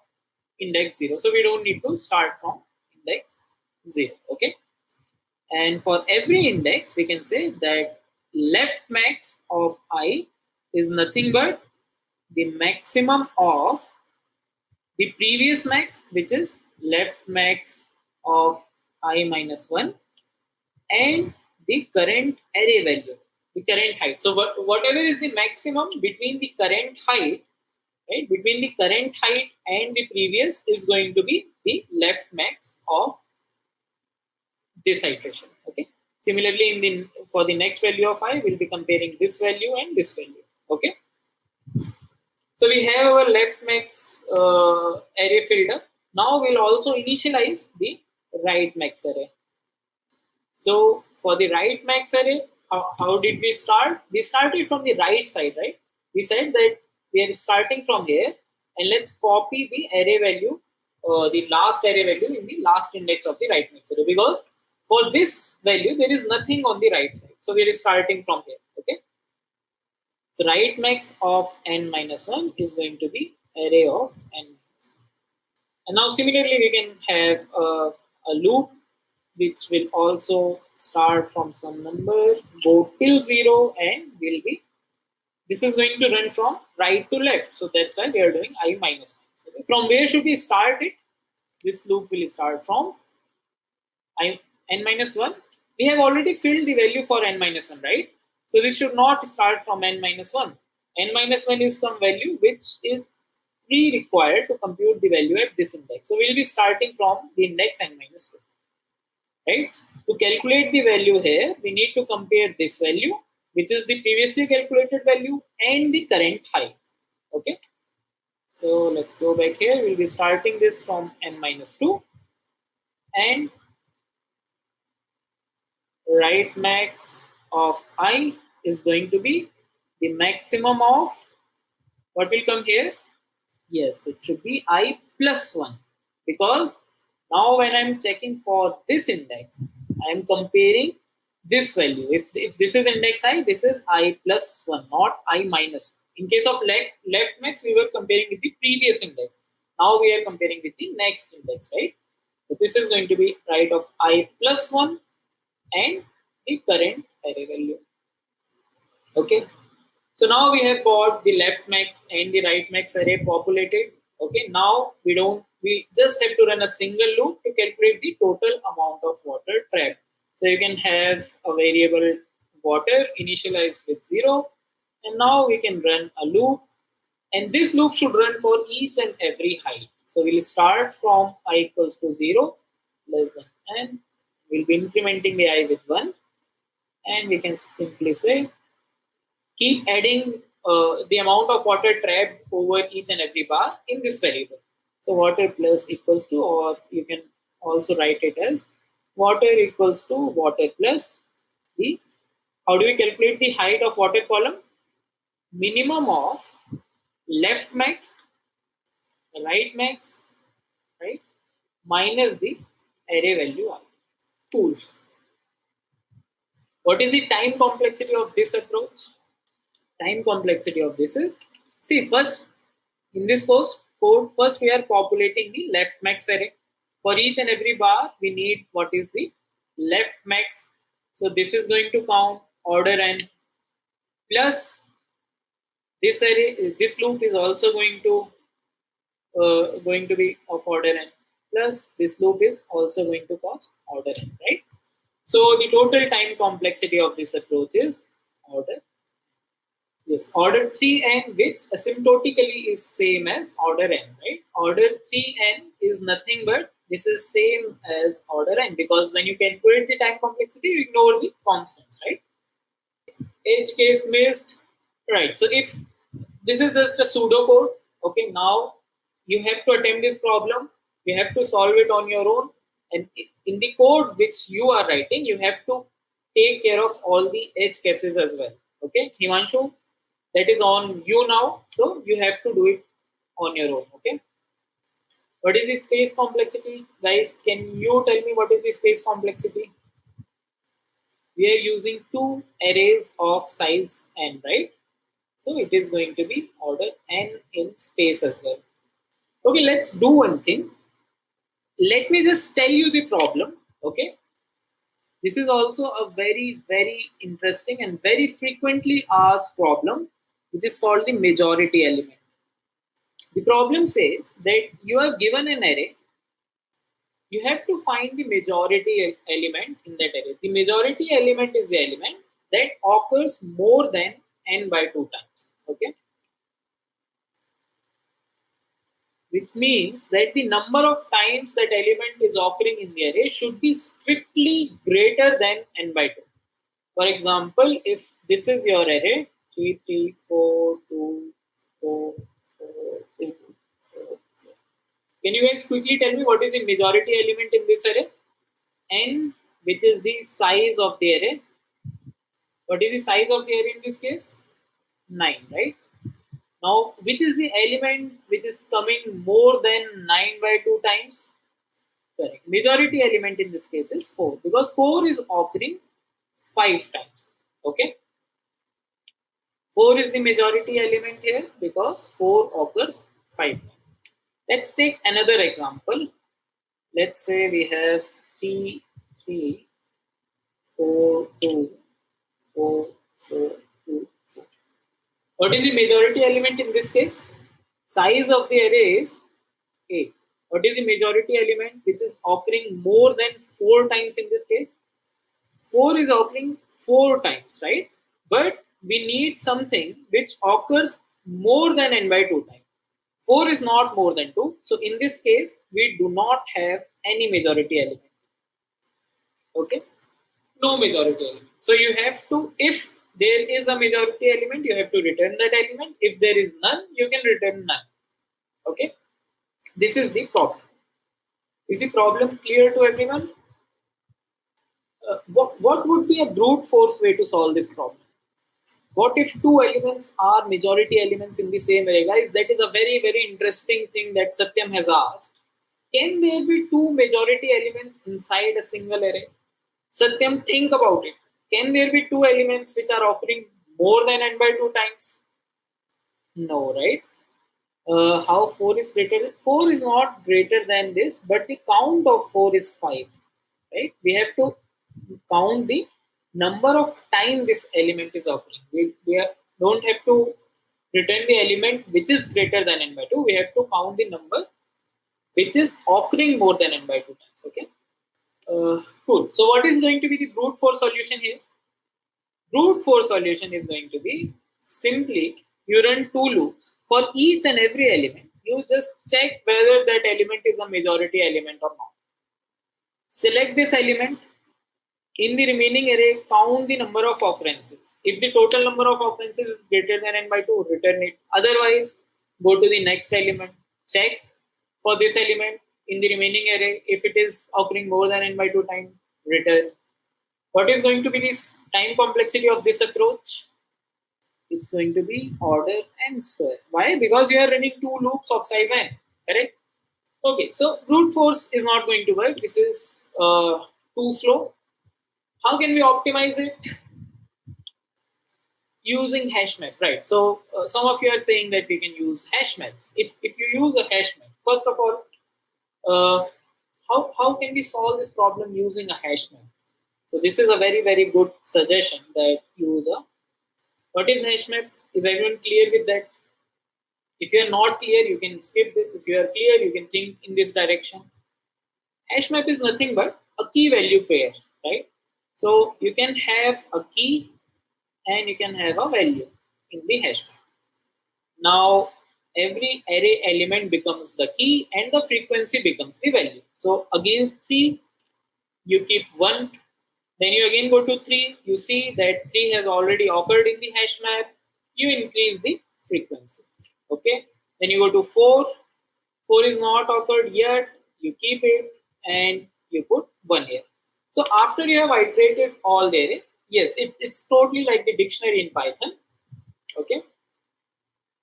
index 0. So we don't need to start from index 0. Okay. And for every index, we can say that left max of I is nothing but the maximum of the previous max, which is left max of I minus 1, and the current array value, the current height. So whatever is the maximum between the current height, right, between the current height and the previous is going to be the left max of this iteration. Okay. Similarly, for the next value of I, we'll be comparing this value and this value. Okay. So we have our left max array filled up. Now we'll also initialize the right max array. So for the right max array, how did we start? We started from the right side, right? We said that we are starting from here, and let's copy the array value, the last array value in the last index of the right max array, because for this value there is nothing on the right side. So we are starting from here. Okay. So right max of n minus 1 is going to be array of n minus 1. And now similarly we can have a loop which will also start from some number, go till 0, and will be, this is going to run from right to left. So that's why we are doing I minus 1. So from where should we start it? This loop will start from n minus 1. We have already filled the value for n minus 1, right? So this should not start from n minus 1. N minus 1 is some value which is pre-required to compute the value at this index. So we'll be starting from the index n minus 2. Right? To calculate the value here, we need to compare this value, which is the previously calculated value, and the current height. Okay. So let's go back here. We'll be starting this from n minus 2, and right max of I is going to be the maximum of what will come here? Yes, it should be I plus 1, because now when I'm checking for this index, I'm comparing this value. If this is index I, this is I plus 1, not I minus 1. In case of left max, we were comparing with the previous index. Now we are comparing with the next index, right? So this is going to be right of I plus 1 and the current array value. Okay. So now we have got the left max and the right max array populated. Okay, now we just have to run a single loop to calculate the total amount of water trapped. So you can have a variable water initialized with 0, and now we can run a loop, and this loop should run for each and every height. So we'll start from I equals to 0 less than n. We'll be incrementing the I with 1, and we can simply say keep adding the amount of water trapped over each and every bar in this variable. So water plus equals to, or you can also write it as water equals to water plus the, how do we calculate the height of water column? Minimum of left max, right max, right, minus the array value I. Cool. What is the time complexity of this approach? Time complexity of this is, see, first in this code, first we are populating the left max array. For each and every bar, we need what is the left max. So this is going to count order n, plus this array, this loop is also going to be of order n, plus this loop is also going to cost order n, right? So the total time complexity of this approach is order, yes, order 3n, which asymptotically is same as order n, right? Order 3n is nothing but this is same as order n, because when you calculate the time complexity, you ignore the constants, right? Edge case missed, right? So if this is just a pseudo code, okay, now you have to attempt this problem, you have to solve it on your own, and in the code which you are writing, you have to take care of all the edge cases as well. Okay, Himanshu, that is on you now, so you have to do it on your own. Okay, what is the space complexity, guys? Can you tell me what is the space complexity? We are using two arrays of size n, right? So it is going to be order n in space as well. Okay, let's do one thing. Let me just tell you the problem. Okay, this is also a very interesting and very frequently asked problem, which is called the majority element. The problem says that you are given an array. You have to find the majority element in that array. The majority element is the element that occurs more than n by 2 times. Okay, which means that the number of times that element is occurring in the array should be strictly greater than n by 2. For example, if this is your array 3, 3, 4, 2, 4, 4, 2, 4, 4. Can you guys quickly tell me what is the majority element in this array? N, which is the size of the array. What is the size of the array in this case? 9, right? Now, which is the element which is coming more than 9 by 2 times? Correct. Majority element in this case is 4 because 4 is occurring 5 times. Okay. 4 is the majority element here because 4 occurs 5 times. Let's take another example. Let's say we have 3, 3, 4, 2, 4, 4, 2, 4. What is the majority element in this case? Size of the array is 8. What is the majority element which is occurring more than 4 times in this case? 4 is occurring 4 times, right? But we need something which occurs more than n by 2 times. 4 is not more than 2. So in this case, we do not have any majority element. Okay? No majority element. So you have to, if there is a majority element, you have to return that element. If there is none, you can return none. Okay? This is the problem. Is the problem clear to everyone? What would be a brute force way to solve this problem? What if two elements are majority elements in the same array? Guys, that is a very interesting thing that Satyam has asked. Can there be two majority elements inside a single array? Satyam, think about it. Can there be two elements which are occurring more than n by 2 times? No, right? How 4 is greater? 4 is not greater than this, but the count of 4 is 5. Right? We have to count the number of times this element is occurring. We don't have to return the element which is greater than n by 2. We have to count the number which is occurring more than n by 2 times. Okay. Cool. So what is going to be the brute force solution here? Brute force solution is going to be simply you run two loops for each and every element. You just check whether that element is a majority element or not. Select this element. In the remaining array, count the number of occurrences. If the total number of occurrences is greater than n by 2, return it. Otherwise, go to the next element. Check for this element in the remaining array. If it is occurring more than n by 2 times, return. What is going to be this time complexity of this approach? It's going to be order n square. Why? Because you are running two loops of size n. Correct? Okay, so brute force is not going to work. This is too slow. How can we optimize it? Using hash map, right? So some of you are saying that we can use hash maps. If you use a hash map, first of all, how can we solve this problem using a hash map? So this is a very good suggestion that use a. What is hash map? Is everyone clear with that? If you are not clear, you can skip this. If you are clear, you can think in this direction. Hash map is nothing but a key value pair, right? So you can have a key and you can have a value in the hash map. Now every array element becomes the key and the frequency becomes the value. So against 3, you keep 1. Then you again go to 3. You see that 3 has already occurred in the hash map. You increase the frequency. Okay. Then you go to 4. 4 is not occurred yet. You keep it and you put 1 here. So after you have iterated all the array, yes, it's totally like the dictionary in Python. Okay.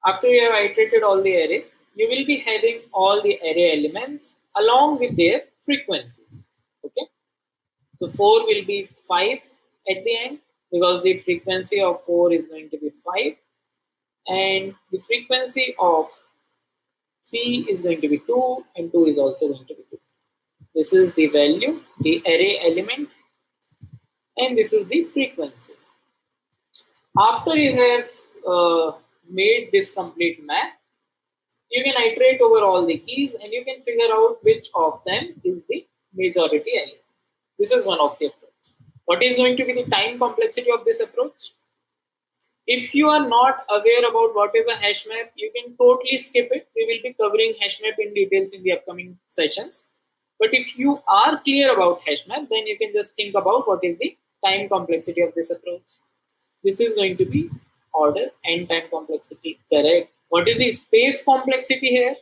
After you have iterated all the array, you will be having all the array elements along with their frequencies. Okay. So 4 will be 5 at the end because the frequency of 4 is going to be 5. And the frequency of P is going to be 2 and 2 is also going to be 2. This is the value, the array element, and this is the frequency. After you have made this complete map, you can iterate over all the keys and you can figure out which of them is the majority element. This is one of the approach. What is going to be the time complexity of this approach? If you are not aware about what is a hash map, you can totally skip it. We will be covering hash map in details in the upcoming sessions. But if you are clear about hash map, then you can just think about what is the time complexity of this approach. This is going to be order and time complexity, correct? What is the space complexity here?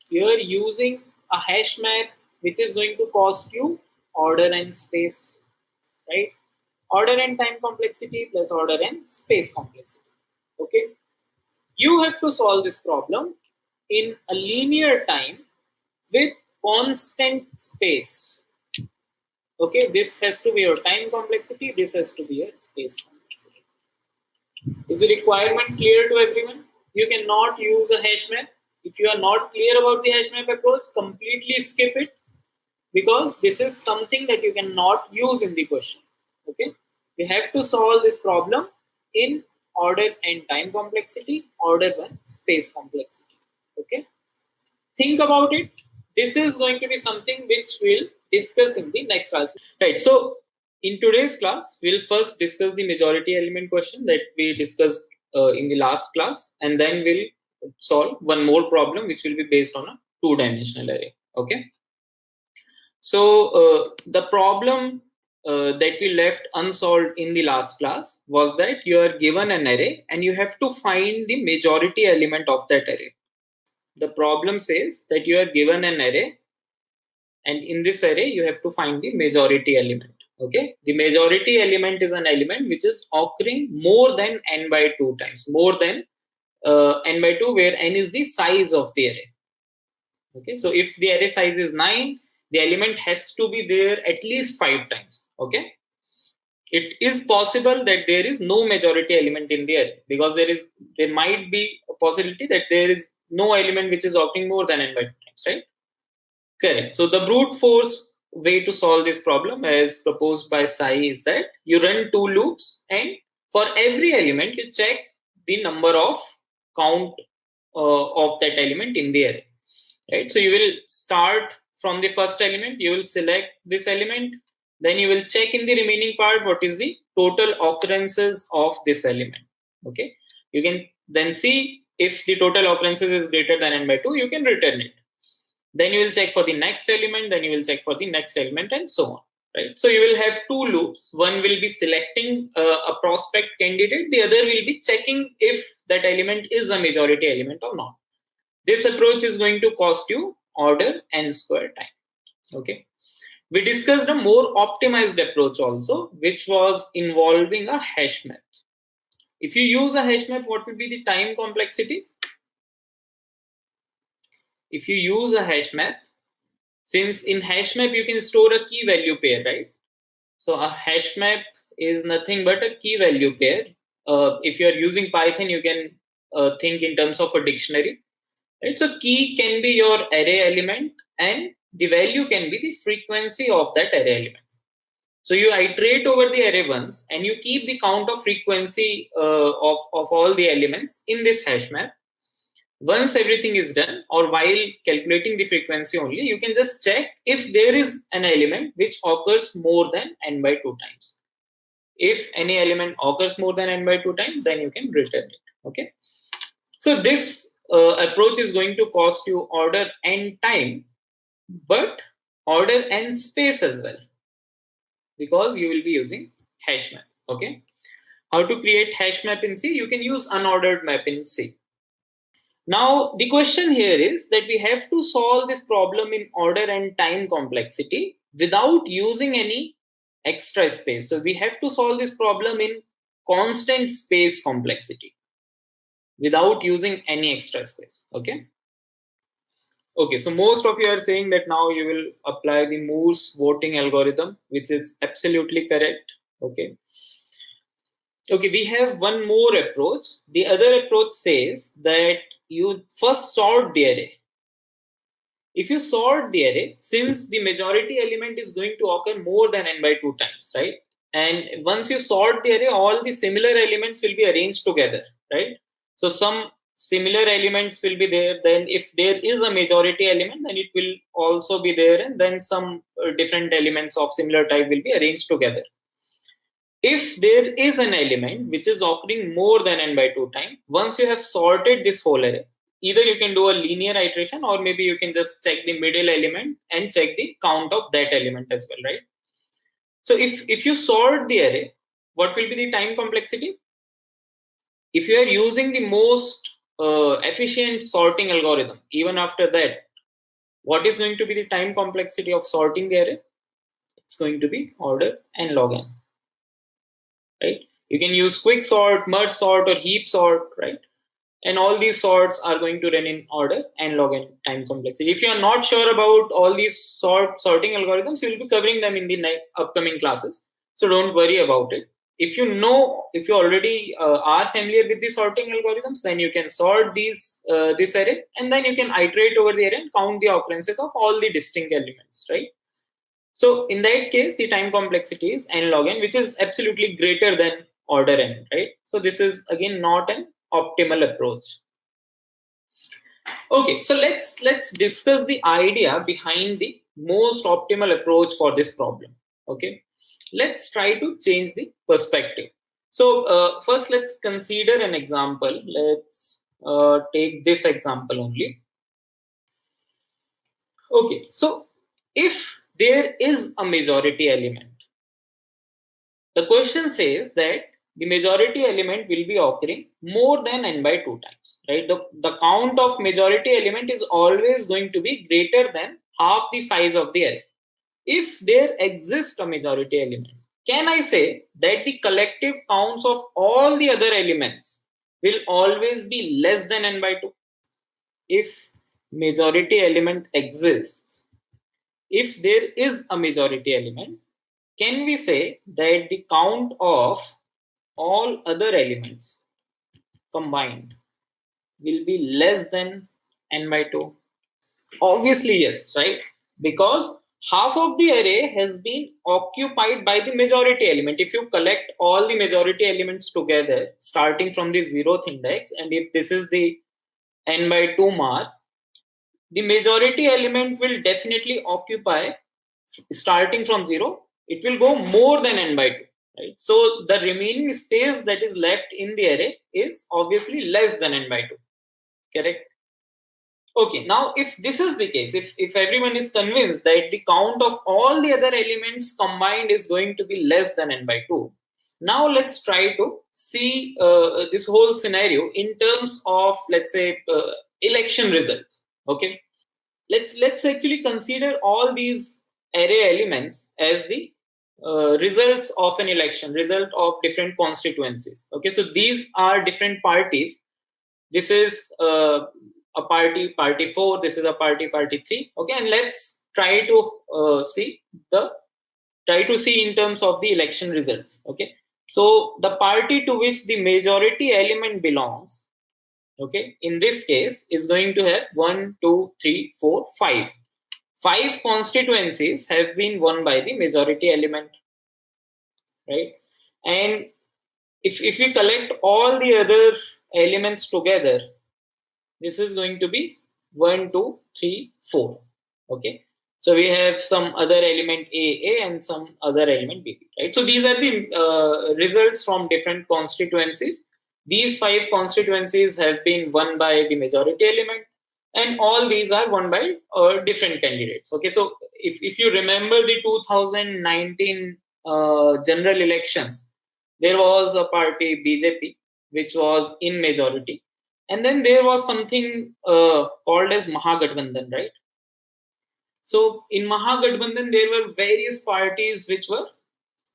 You are using a hash map which is going to cost you order and space, right? Order and time complexity plus order and space complexity. Okay, you have to solve this problem in a linear time with constant space. Okay, this has to be your time complexity, this has to be your space complexity. Is the requirement clear to everyone? You cannot use a hash map. If you are not clear about the hash map approach, completely skip it, because this is something that you cannot use in the question. Okay, you have to solve this problem in order and time complexity, order one space complexity. Okay, think about it. This is going to be something which we'll discuss in the next class. Right, so in today's class, we'll first discuss the majority element question that we discussed in the last class, and then we'll solve one more problem which will be based on a two-dimensional array. Okay, so the problem that we left unsolved in the last class was that you are given an array and you have to find the majority element of that array. The problem says that you are given an array, and in this array you have to find the majority element. Okay, the majority element is an element which is occurring more than n by 2 times, more than n by 2, where n is the size of the array. Okay, so if the array size is 9, the element has to be there at least 5 times. Okay, it is possible that there is no majority element in the array, because there might be a possibility that there is no element which is occurring more than n by 2 times, right? Correct. So the brute force way to solve this problem as proposed by Sai is that you run 2 loops, and for every element you check the number of count of that element in the array. Right, so you will start from the first element, you will select this element, then you will check in the remaining part what is the total occurrences of this element. Okay, you can then see if the total occurrences is greater than n by 2, you can return it. Then you will check for the next element, then you will check for the next element, and so on. Right, so you will have 2 loops. One will be selecting a prospect candidate, the other will be checking if that element is a majority element or not. This approach is going to cost you order n square time. Okay, we discussed a more optimized approach also, which was involving a hash map. If you use a hash map, what will be the time complexity? If you use a hash map, since in hash map you can store a key value pair, right? So a hash map is nothing but a key value pair. If you are using Python, you can think in terms of a dictionary. Right? So key can be your array element, and the value can be the frequency of that array element. So you iterate over the array once, and you keep the count of frequency of all the elements in this hash map. Once everything is done, or while calculating the frequency only, you can just check if there is an element which occurs more than n by 2 times. If any element occurs more than n by 2 times, then you can return it. Okay, so this approach is going to cost you order n time, but order n space as well, because you will be using hash map. Okay, how to create hash map in C? You can use unordered map in C. Now the question here is that we have to solve this problem in order and time complexity without using any extra space. So we have to solve this problem in constant space complexity without using any extra space. Okay, so most of you are saying that now you will apply the Moore's voting algorithm, which is absolutely correct. Okay, we have one more approach. The other approach says that you first sort the array. If you sort the array, since the majority element is going to occur more than n by 2 times, right? And once you sort the array, all the similar elements will be arranged together, right? So some similar elements will be there. Then if there is a majority element, then it will also be there. And then some different elements of similar type will be arranged together. If there is an element which is occurring more than n by 2 times, once you have sorted this whole array, either you can do a linear iteration or maybe you can just check the middle element and check the count of that element as well, right? So if you sort the array, what will be the time complexity? If you are using the most efficient sorting algorithm, even after that, what is going to be the time complexity of sorting the array? It's going to be order n log n. Right? You can use quick sort, merge sort, or heap sort, right? And all these sorts are going to run in order and log n time complexity. If you are not sure about all these sorting algorithms, we will be covering them in the upcoming classes. So don't worry about it. If you already are familiar with the sorting algorithms, then you can sort this array, and then you can iterate over the array and count the occurrences of all the distinct elements, right? So in that case, the time complexity is n log n, which is absolutely greater than order n, right? So this is again not an optimal approach. Okay, so let's discuss the idea behind the most optimal approach for this problem. Okay, let's try to change the perspective. So first, let's consider an example. Let's take this example only. Okay, so if there is a majority element, the question says that the majority element will be occurring more than n by 2 times, right? The count of majority element is always going to be greater than half the size of the array. If there exists a majority element, can I say that the collective counts of all the other elements will always be less than n by 2? If majority element exists, if there is a majority element, can we say that the count of all other elements combined will be less than n by 2? Obviously, yes, right? Because half of the array has been occupied by the majority element. If you collect all the majority elements together, starting from the 0th index, and if this is the n by 2 mark, the majority element will definitely occupy, starting from 0, it will go more than n by 2. Right? So the remaining space that is left in the array is obviously less than n by 2. Correct? Okay, now if this is the case, if everyone is convinced that the count of all the other elements combined is going to be less than n by 2, now let's try to see this whole scenario in terms of, let's say, election results. Okay, let's actually consider all these array elements as the results of an election, result of different constituencies. Okay, so these are different parties. This is a party 4, this is a party 3. Okay, and let's try to see in terms of the election results. Okay, so the party to which the majority element belongs, okay, in this case is going to have 1, 2, 3, 4, 5. 5 constituencies have been won by the majority element, right? And if we collect all the other elements together, this is going to be 1, 2, 3, 4. Okay, so we have some other element A and some other element B, right? So these are the results from different constituencies. These 5 constituencies have been won by the majority element, and all these are won by different candidates. Okay, so if you remember the 2019 general elections, there was a party BJP which was in majority, and then there was something called as Mahagathbandhan, right? So in Mahagathbandhan, there were various parties which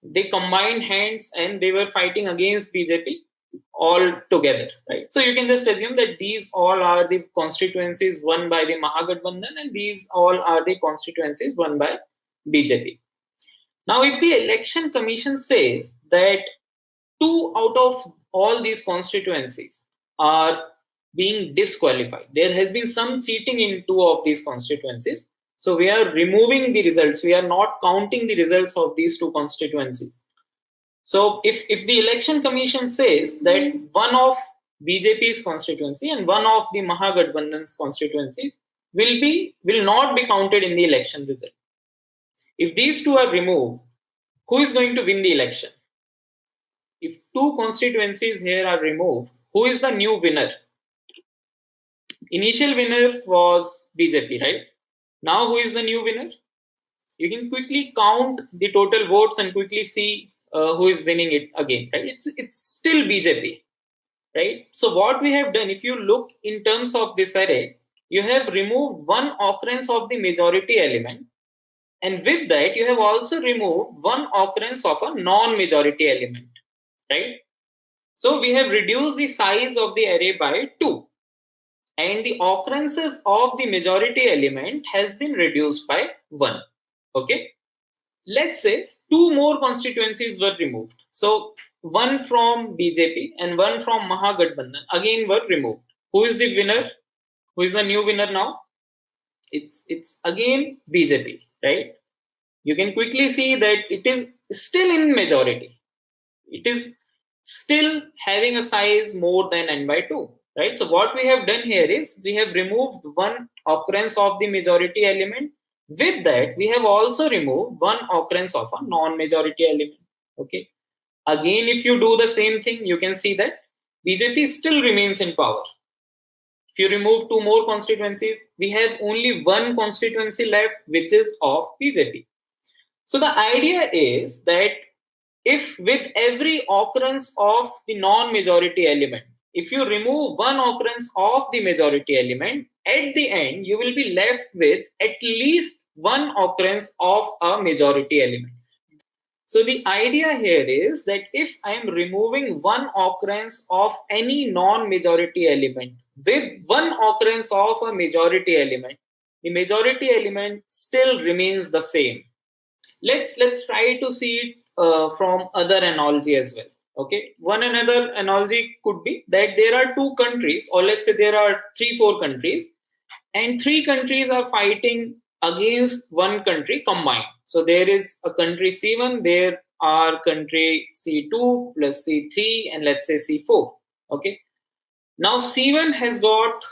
they combined hands and they were fighting against BJP all together, right? So you can just assume that these all are the constituencies won by the Mahagathbandhan, and these all are the constituencies won by BJP. Now, if the election commission says that 2 out of all these constituencies are being disqualified. There has been some cheating in two of these constituencies. So we are removing the results. We are not counting the results of these two constituencies. So if the election commission says that one of BJP's constituency and one of the Mahagathbandhan's constituencies will not be counted in the election result. If these two are removed, who is going to win the election? If two constituencies here are removed, who is the new winner? Initial winner was BJP, right? Now who is the new winner? You can quickly count the total votes and quickly see who is winning it again, right? It's still BJP, right? So what we have done, if you look in terms of this array, you have removed one occurrence of the majority element, and with that you have also removed one occurrence of a non-majority element, right? So we have reduced the size of the array by 2, and the occurrences of the majority element has been reduced by 1. Okay, let's say 2 more constituencies were removed. So one from BJP and one from Mahagathbandhan again were removed. Who is the winner? Who is the new winner now? It's again BJP, right? You can quickly see that it is still in majority. It is still having a size more than n by 2, right? So what we have done here is we have removed one occurrence of the majority element. With that, we have also removed one occurrence of a non-majority element. Okay. Again, if you do the same thing, you can see that BJP still remains in power. If you remove 2 more constituencies, we have only one constituency left, which is of BJP. So the idea is that if with every occurrence of the non-majority element, if you remove one occurrence of the majority element, at the end, you will be left with at least one occurrence of a majority element. So the idea here is that if I am removing one occurrence of any non-majority element with one occurrence of a majority element, the majority element still remains the same. Let's try to see it from other analogy as well. Okay, one another analogy could be that there are 2 countries, or let's say there are 3-4 countries, and 3 countries are fighting against one country combined. So there is a country C1, there are country C2 plus C3, and let's say C4. Okay, now C1 has got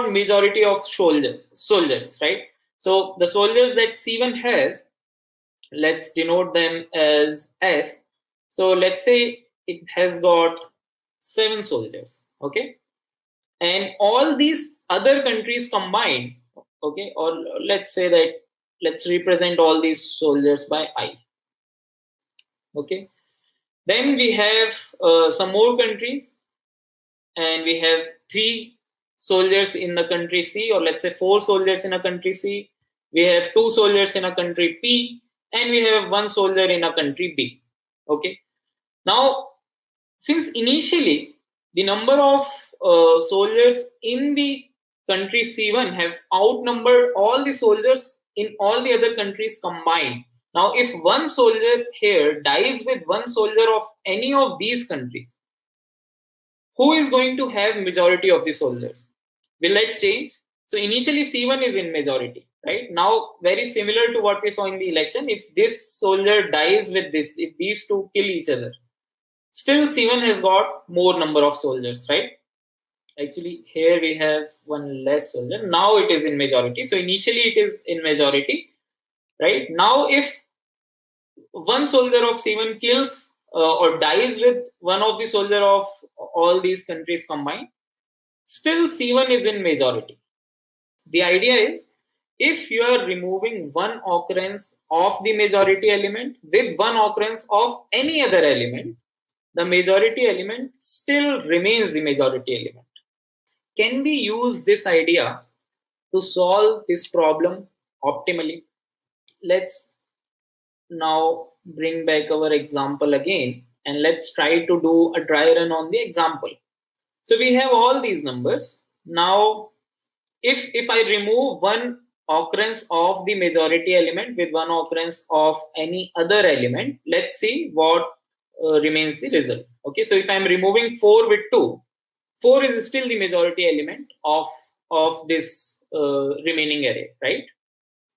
majority of soldiers, right? So the soldiers that C1 has, let's denote them as S. So let's say it has got 7 soldiers, okay? And all these other countries combined, okay, or let's say that, let's represent all these soldiers by I, okay? Then we have some more countries, and we have 3 soldiers in the country C, or let's say 4 soldiers in a country C. We have 2 soldiers in a country P, and we have 1 soldier in a country B. Okay. Now, since initially the number of soldiers in the country C1 have outnumbered all the soldiers in all the other countries combined. Now, if one soldier here dies with one soldier of any of these countries, who is going to have majority of the soldiers? Will that change? So initially C1 is in majority, right? Now, very similar to what we saw in the election, if this soldier dies with this, if these two kill each other, still C1 has got more number of soldiers, right? Actually, here we have one less soldier. Now it is in majority. So initially it is in majority, right? Now if one soldier of C1 kills or dies with one of the soldier of all these countries combined, still C1 is in majority. The idea is, if you are removing one occurrence of the majority element with one occurrence of any other element, the majority element still remains the majority element. Can we use this idea to solve this problem optimally? Let's now bring back our example again, and let's try to do a dry run on the example. So we have all these numbers. Now, if I remove one occurrence of the majority element with one occurrence of any other element, let's see what remains the result. Okay, so if I'm removing 4 with 2, 4 is still the majority element of this remaining array, right?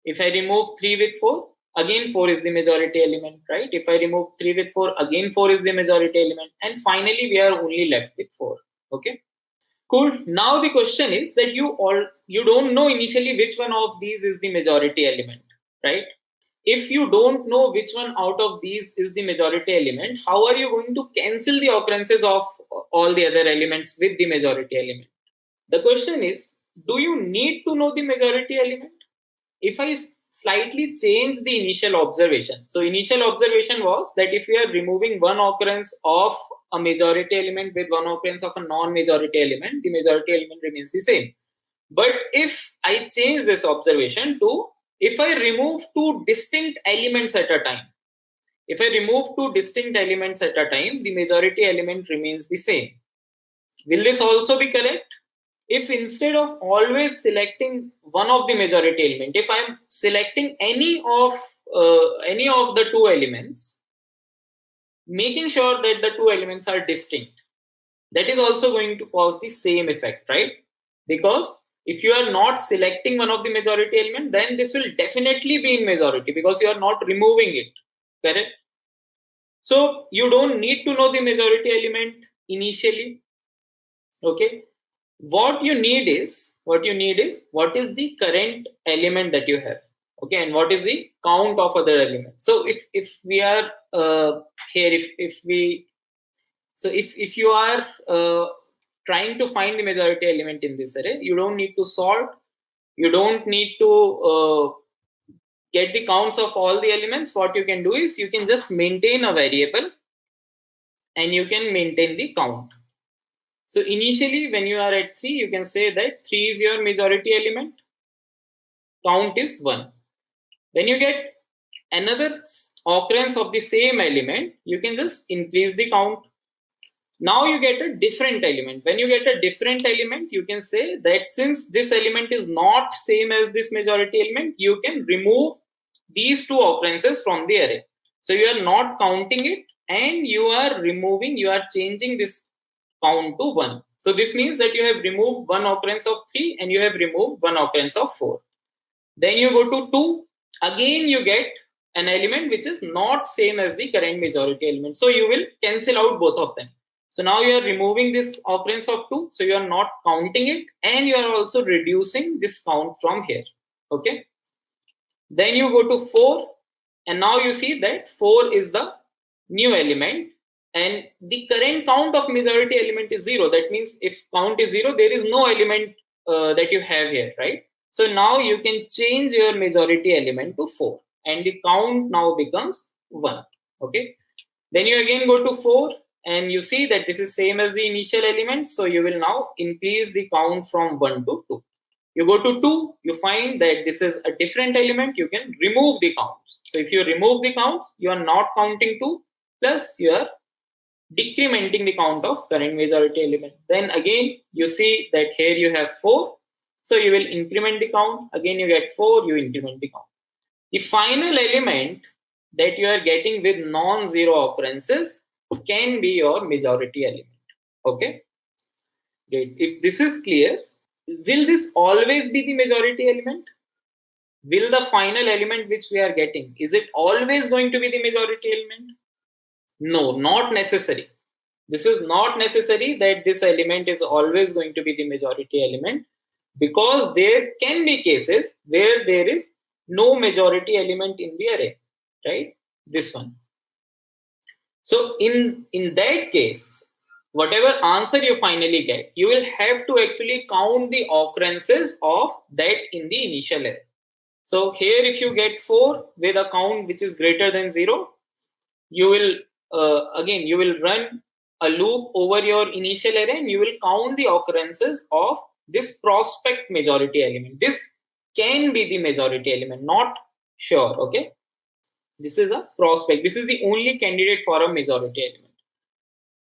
If I remove 3 with 4, again 4 is the majority element, right? If I remove 3 with 4, again 4 is the majority element, and finally we are only left with 4. Okay, cool. Now the question is that you don't know initially which one of these is the majority element, right? If you don't know which one out of these is the majority element, how are you going to cancel the occurrences of all the other elements with the majority element? The question is, do you need to know the majority element? If I slightly change the initial observation, so initial observation was that if we are removing one occurrence of a majority element with one occurrence of a non-majority element, the majority element remains the same. But if I change this observation to, if I remove two distinct elements at a time, if I remove two distinct elements at a time, the majority element remains the same. Will this also be correct? If instead of always selecting one of the majority element, if I'm selecting any of the two elements, making sure that the two elements are distinct, that is also going to cause the same effect, right? Because if you are not selecting one of the majority element, then this will definitely be in majority because you are not removing it, correct? So you don't need to know the majority element initially. Okay, what you need is what is the current element that you have. Okay, and what is the count of other elements. So if we are here, if we, so if you are trying to find the majority element in this array, you don't need to sort, you don't need to get the counts of all the elements. What you can do is you can just maintain a variable and you can maintain the count. So initially when you are at 3, you can say that 3 is your majority element, count is 1. When you get another occurrence of the same element, you can just increase the count. Now you get a different element. When you get a different element, you can say that since this element is not same as this majority element, you can remove these two occurrences from the array. So you are not counting it and you are removing, you are changing this count to 1. So this means that you have removed one occurrence of 3 and you have removed one occurrence of 4. Then you go to 2, again you get an element which is not same as the current majority element. So you will cancel out both of them. So now you are removing this occurrence of 2, so you are not counting it and you are also reducing this count from here. Okay. Then you go to 4 and now you see that 4 is the new element and the current count of majority element is 0. That means if count is 0, there is no element that you have here, right? So now you can change your majority element to 4 and the count now becomes 1. Okay. Then you again go to 4 and you see that this is same as the initial element. So you will now increase the count from 1 to 2. You go to 2, you find that this is a different element, you can remove the counts. So if you remove the counts, you are not counting 2, plus you are decrementing the count of current majority element. Then again, you see that here you have 4. So you will increment the count. Again, you get 4, you increment the count. The final element that you are getting with non-zero occurrences can be your majority element. Okay, great. If this is clear, will this always be the majority element? Will the final element which we are getting, is it always going to be the majority element? No, not necessary. This is not necessary that this element is always going to be the majority element, because there can be cases where there is no majority element in the array, right? This one. So in that case, whatever answer you finally get, you will have to actually count the occurrences of that in the initial array. So here if you get 4 with a count which is greater than 0, you will again you will run a loop over your initial array and you will count the occurrences of this prospect majority element. This can be the majority element, not sure. Okay, this is a prospect, this is the only candidate for a majority element.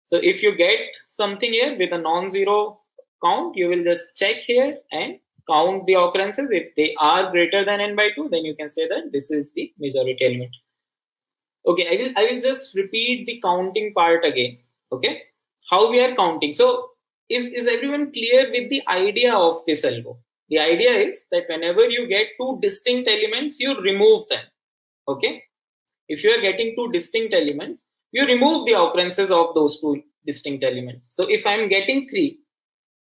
So if you get something here with a non-zero count, you will just check here and count the occurrences. If they are greater than n by 2, then you can say that this is the majority element. Okay, I will just repeat the counting part again. Okay, how we are counting. So is everyone clear with the idea of this algo? The idea is that whenever you get two distinct elements, you remove them. Okay, if you are getting two distinct elements, you remove the occurrences of those two distinct elements. So if I'm getting 3,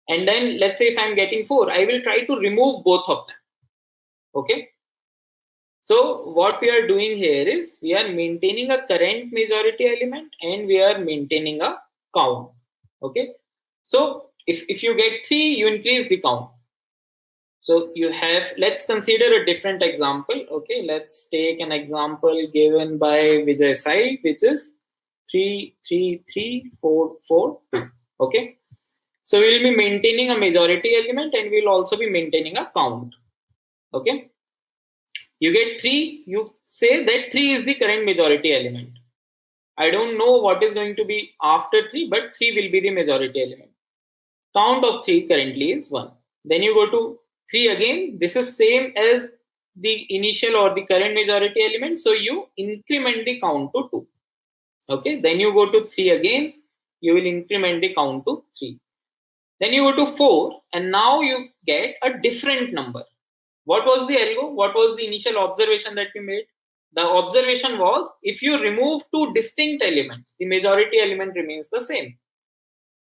and then let's say if I'm getting 4, I will try to remove both of them. Okay, so what we are doing here is we are maintaining a current majority element and we are maintaining a count. Okay, so if you get 3, you increase the count. So you have, let's consider a different example. Okay, let's take an example given by Vijay Sai, which is 3 3 3 4 4 2. Okay, so we'll be maintaining a majority element and we'll also be maintaining a count. Okay, you get 3, you say that 3 is the current majority element. I don't know what is going to be after 3, but 3 will be the majority element. Count of 3 currently is 1. Then you go to 3 again. This is same as the initial or the current majority element. So you increment the count to 2. Okay. Then you go to 3 again. You will increment the count to 3. Then you go to 4 and now you get a different number. What was the algo? What was the initial observation that we made? The observation was if you remove two distinct elements, the majority element remains the same.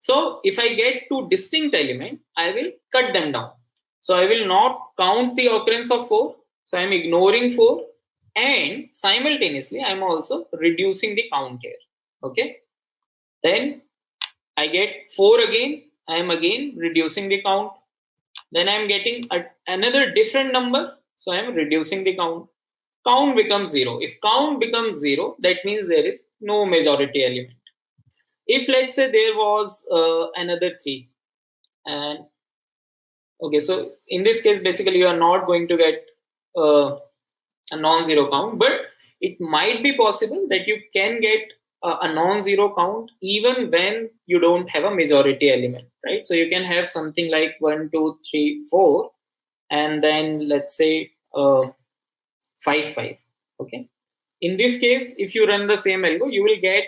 So if I get two distinct elements, I will cut them down. So I will not count the occurrence of 4. So I'm ignoring 4 and simultaneously I'm also reducing the count here. Okay. Then I get 4 again. I am again reducing the count. Then I'm getting another different number. So I'm reducing the count. Count becomes 0. If count becomes 0, that means there is no majority element. If let's say there was another 3 and okay, so in this case basically you are not going to get a non-zero count, but it might be possible that you can get a non-zero count even when you don't have a majority element, right? So you can have something like 1 2 3 4 and then let's say 5 5. Okay, in this case if you run the same algo, you will get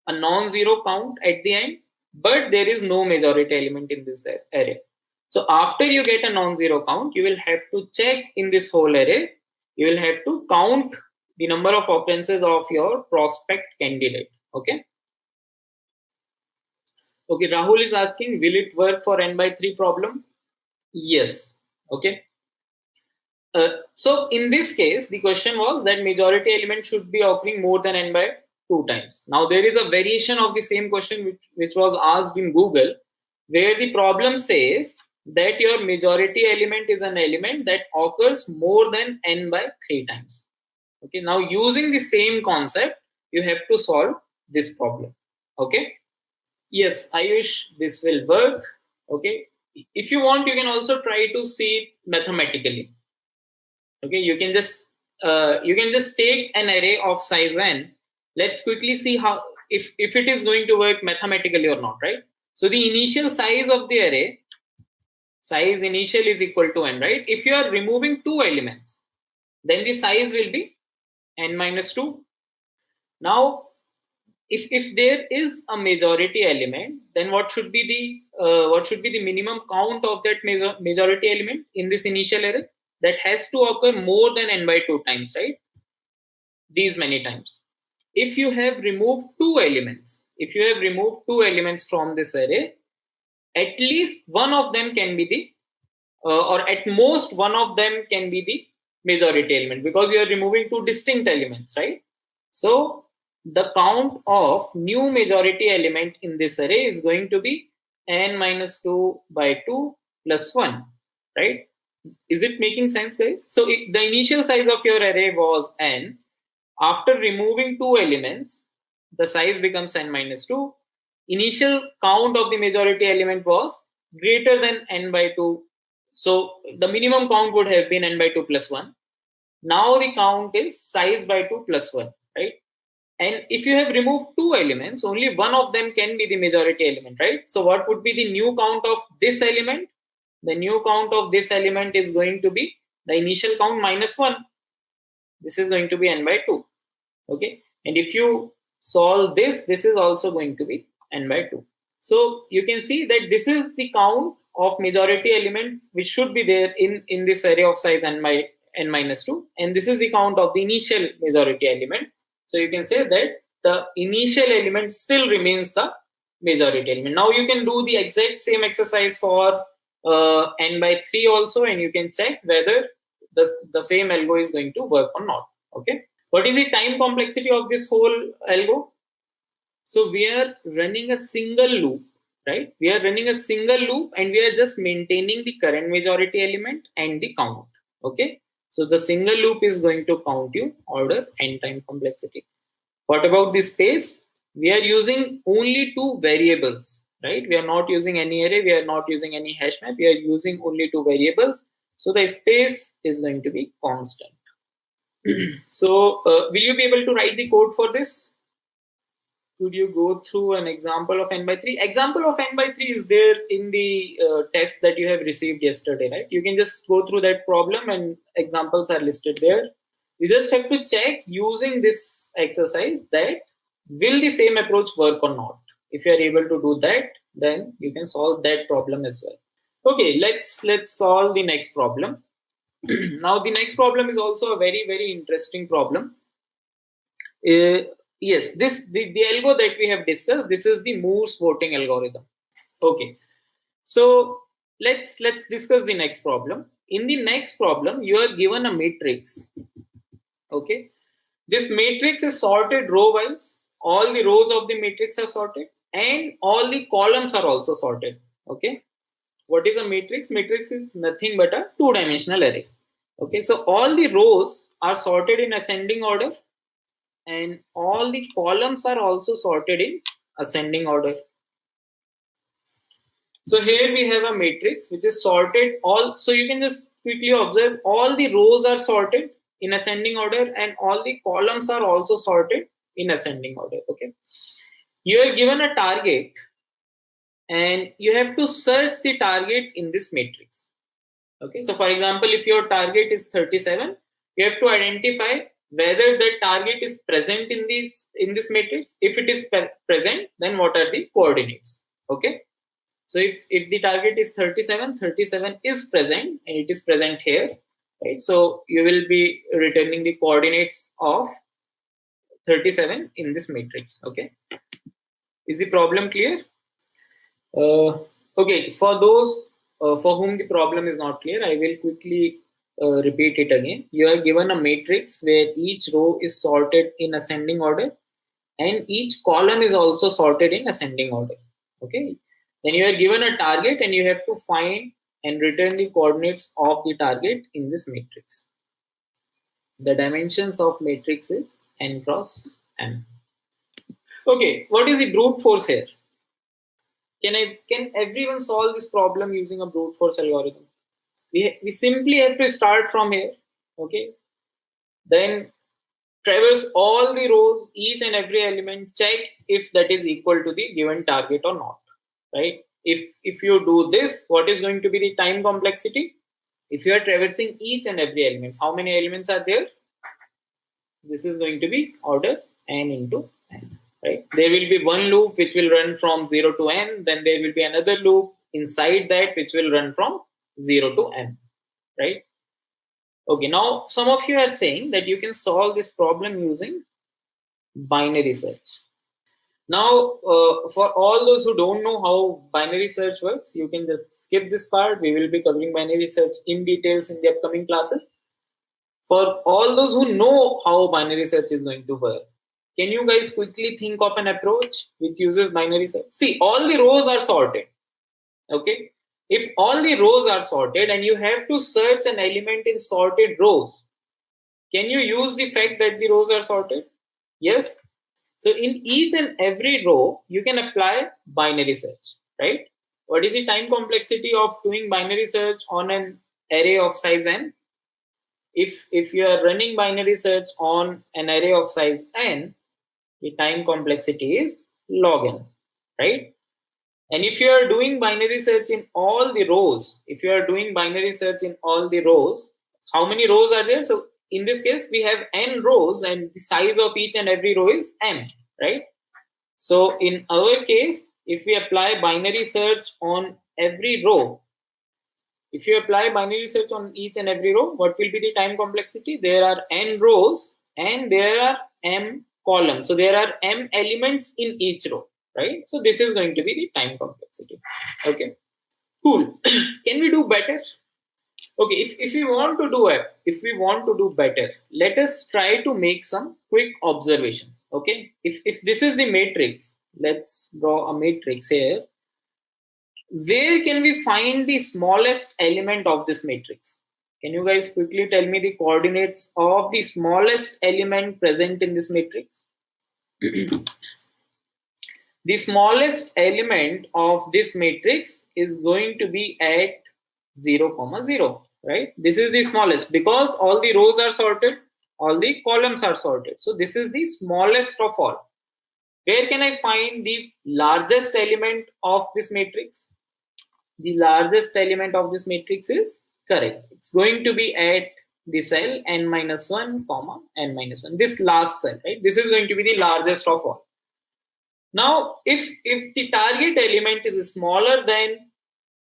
a non-zero count at the end, but there is no majority element in this array. So after you get a non-zero count, you will have to check in this whole array. You will have to count the number of occurrences of your prospect candidate. Okay. Okay, Rahul is asking, will it work for n by 3 problem? Yes. Okay. So in this case, the question was that majority element should be occurring more than n by 2 times. Now there is a variation of the same question which was asked in Google, where the problem says that your majority element is an element that occurs more than n by 3 times. Okay, now using the same concept, you have to solve this problem. Okay. Yes, Ayush, this will work. Okay. If you want, you can also try to see it mathematically. Okay, you can just take an array of size n. Let's quickly see how if it is going to work mathematically or not, right? So the initial size of the array, size initial is equal to n, right? If you are removing 2 elements, then the size will be n minus 2. Now, if there is a majority element, then what should be the minimum count of that majority element in this initial array? That has to occur more than n by 2 times, right? These many times. If you have removed 2 elements, from this array, at least one of them can be the or at most one of them can be the majority element, because you are removing 2 distinct elements, right? So the count of new majority element in this array is going to be n minus 2 by 2 plus 1, right? Is it making sense, guys? So the initial size of your array was n. After removing 2 elements, the size becomes n minus 2. Initial count of the majority element was greater than n by 2. So the minimum count would have been n by 2 plus 1. Now the count is size by 2 plus 1, right? And if you have removed 2 elements, only one of them can be the majority element, right? So what would be the new count of this element? The new count of this element is going to be the initial count minus 1. This is going to be n by 2. Okay. And if you solve this, this is also going to be n by 2. So you can see that this is the count of majority element which should be there in this array of size n by n minus 2, and this is the count of the initial majority element. So you can say that the initial element still remains the majority element. Now you can do the exact same exercise for n by 3 also, and you can check whether the same algo is going to work or not. Okay, what is the time complexity of this whole algo? So we are running a single loop, right? We are running a single loop and we are just maintaining the current majority element and the count. Okay, so the single loop is going to count you order n time complexity. What about the space? We are using only two variables, right? We are not using any array, we are not using any hash map, we are using only two variables. So the space is going to be constant. So will you be able to write the code for this? Could you go through an example of n by 3? Example of n by 3 is there in the test that you have received yesterday, right? You can just go through that problem and examples are listed there. You just have to check using this exercise that will the same approach work or not. If you are able to do that, then you can solve that problem as well. Okay, let's solve the next problem. Now the next problem is also a very interesting problem. Yes, the algo that we have discussed, this is the Moore's voting algorithm. Okay, so let's discuss the next problem. In the next problem, you are given a matrix. Okay, this matrix is sorted row wise. All the rows of the matrix are sorted and all the columns are also sorted. Okay, what is a matrix? Matrix is nothing but a two-dimensional array. Okay, so all the rows are sorted in ascending order and all the columns are also sorted in ascending order. So here we have a matrix which is sorted all. So you can just quickly observe all the rows are sorted in ascending order and all the columns are also sorted in ascending order. Okay, you are given a target and you have to search the target in this matrix. Okay, so for example, if your target is 37, you have to identify whether the target is present in this matrix. If it is present, then what are the coordinates? Okay, so if the target is 37, 37 is present and it is present here, right? So you will be returning the coordinates of 37 in this matrix. Okay, is the problem clear? Okay, for those for whom the problem is not clear, I will quickly repeat it again. You are given a matrix where each row is sorted in ascending order and each column is also sorted in ascending order. Okay, then you are given a target and you have to find and return the coordinates of the target in this matrix. The dimensions of matrix is n cross m. Okay, what is the brute force here? Can everyone solve this problem using a brute force algorithm? We simply have to start from here. Okay, then traverse all the rows, each and every element, check if that is equal to the given target or not, right? If you do this, what is going to be the time complexity? If you are traversing each and every element, how many elements are there? This is going to be order n into n, right? There will be one loop which will run from 0 to n, then there will be another loop inside that which will run from 0 to n, right? Okay, now some of you are saying that you can solve this problem using binary search. Now, for all those who don't know how binary search works, you can just skip this part. We will be covering binary search in details in the upcoming classes. For all those who know how binary search is going to work, can you guys quickly think of an approach which uses binary search? See, all the rows are sorted. Okay, if all the rows are sorted and you have to search an element in sorted rows, can you use the fact that the rows are sorted? Yes. So in each and every row, you can apply binary search, right? What is the time complexity of doing binary search on an array of size n? If you are running binary search on an array of size n, the time complexity is log n, right? And if you are doing binary search in all the rows, how many rows are there? So in this case, we have n rows and the size of each and every row is m, right? So in our case, if we apply binary search on every row, if you apply binary search on each and every row, what will be the time complexity? There are n rows and there are m columns. So there are m elements in each row, right? So this is going to be the time complexity. Okay, cool. Can we do better? Okay, if we want to do it, if we want to do better, let us try to make some quick observations. Okay, if this is the matrix, let's draw a matrix here. Where can we find the smallest element of this matrix? Can you guys quickly tell me the coordinates of the smallest element present in this matrix? The smallest element of this matrix is going to be at 0, 0, right? This is the smallest because all the rows are sorted, all the columns are sorted. So this is the smallest of all. Where can I find the largest element of this matrix? The largest element of this matrix is correct. It's going to be at the cell n-1, n-1. This last cell, right? This is going to be the largest of all. Now, if the target element is smaller than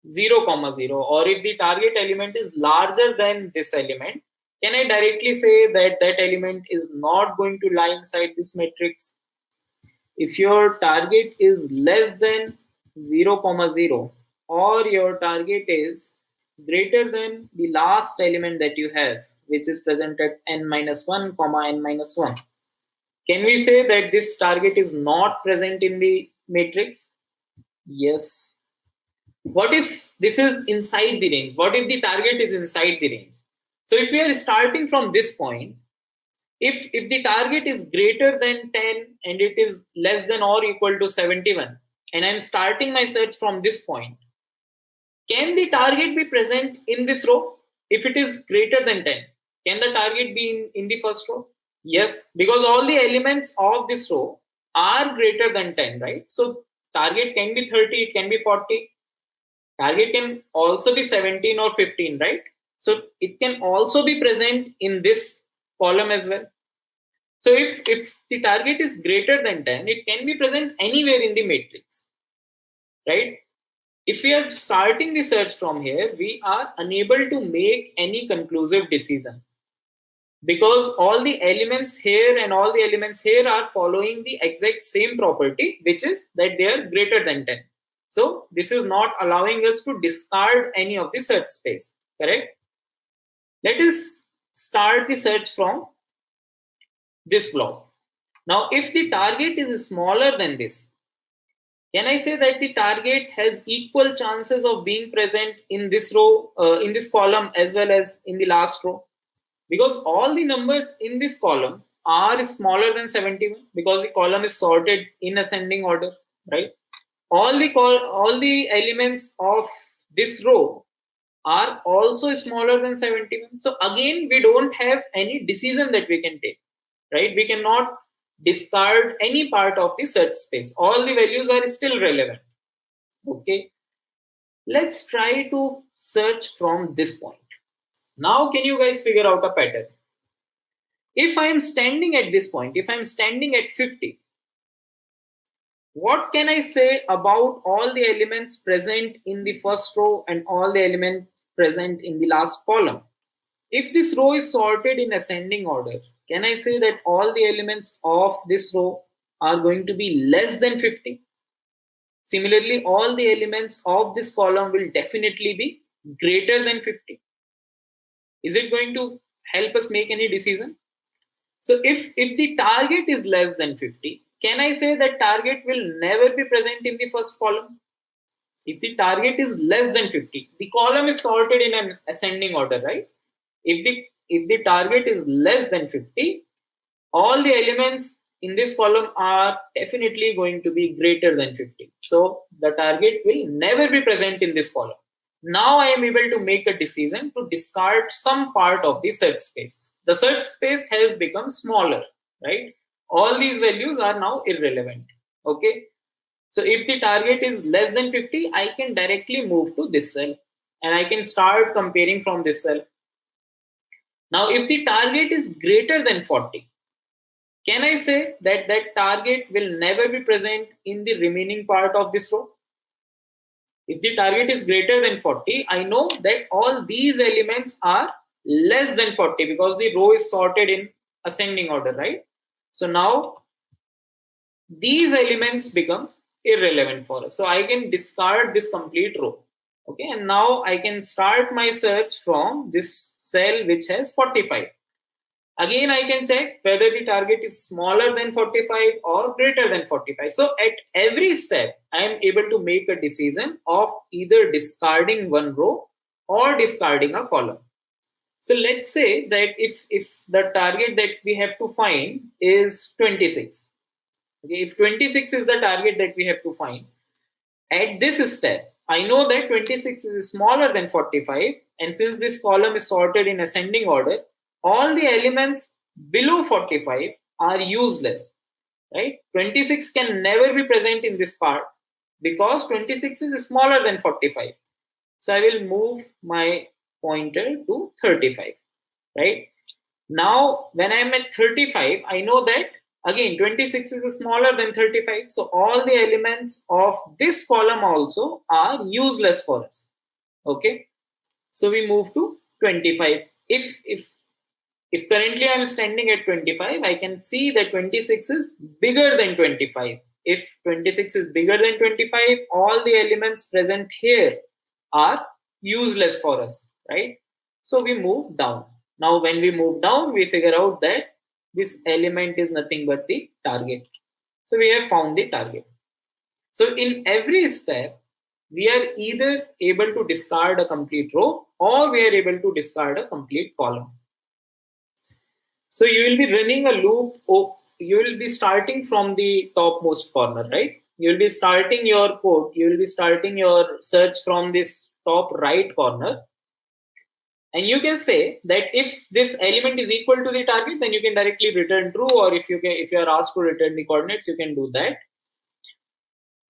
0, 0, or if the target element is larger than this element, can I directly say that that element is not going to lie inside this matrix? If your target is less than 0, 0, or your target is greater than the last element that you have, which is present at n-1, n-1, can we say that this target is not present in the matrix? Yes. What if this is inside the range? What if the target is inside the range? So if we are starting from this point, if the target is greater than 10 and it is less than or equal to 71, and I'm starting my search from this point, can the target be present in this row? If it is greater than 10, can the target be in the first row? Yes, because all the elements of this row are greater than 10, right? So target can be 30, it can be 40. Target can also be 17 or 15, right? So it can also be present in this column as well. So if the target is greater than 10, it can be present anywhere in the matrix, right? If we are starting the search from here, we are unable to make any conclusive decision because all the elements here and all the elements here are following the exact same property, which is that they are greater than 10. So this is not allowing us to discard any of the search space, correct? Let us start the search from this block. Now, if the target is smaller than this, can I say that the target has equal chances of being present in this row, in this column, as well as in the last row? Because all the numbers in this column are smaller than 71 because the column is sorted in ascending order, right? All the elements of this row are also smaller than 71. So again, we don't have any decision that we can take, right? We cannot discard any part of the search space. All the values are still relevant. Okay, let's try to search from this point. Now, can you guys figure out a pattern? If I'm standing at this point, if I'm standing at 50, what can I say about all the elements present in the first row and all the elements present in the last column? If this row is sorted in ascending order, can I say that all the elements of this row are going to be less than 50? Similarly, all the elements of this column will definitely be greater than 50. Is it going to help us make any decision? So if the target is less than 50, can I say that target will never be present in the first column? If the target is less than 50, the column is sorted in an ascending order, right? If the target is less than 50, all the elements in this column are definitely going to be greater than 50. So the target will never be present in this column. Now I am able to make a decision to discard some part of the search space. The search space has become smaller, right? All these values are now irrelevant. Okay. So if the target is less than 50, I can directly move to this cell and I can start comparing from this cell. Now, if the target is greater than 40, can I say that that target will never be present in the remaining part of this row? If the target is greater than 40, I know that all these elements are less than 40 because the row is sorted in ascending order, right? So now these elements become irrelevant for us. So I can discard this complete row. Okay, and now I can start my search from this cell which has 45. Again, I can check whether the target is smaller than 45 or greater than 45. So at every step, I am able to make a decision of either discarding one row or discarding a column. So let's say that if the target that we have to find is 26. Okay, if 26 is the target that we have to find, at this step, I know that 26 is smaller than 45, and since this column is sorted in ascending order, all the elements below 45 are useless, right? 26 can never be present in this part because 26 is smaller than 45. So I will move my pointer to 35, right? Now, when I'm at 35, I know that again 26 is smaller than 35. So all the elements of this column also are useless for us. Okay. So we move to 25. If currently I'm standing at 25, I can see that 26 is bigger than 25. If 26 is bigger than 25, all the elements present here are useless for us, right? So we move down. Now, when we move down, we figure out that this element is nothing but the target. So we have found the target. So in every step, we are either able to discard a complete row or we are able to discard a complete column. So you will be running a loop. You will be starting from the topmost corner, right? You will be starting your code. You will be starting your search from this top right corner. And you can say that if this element is equal to the target, then you can directly return true. Or if you are asked to return the coordinates, you can do that.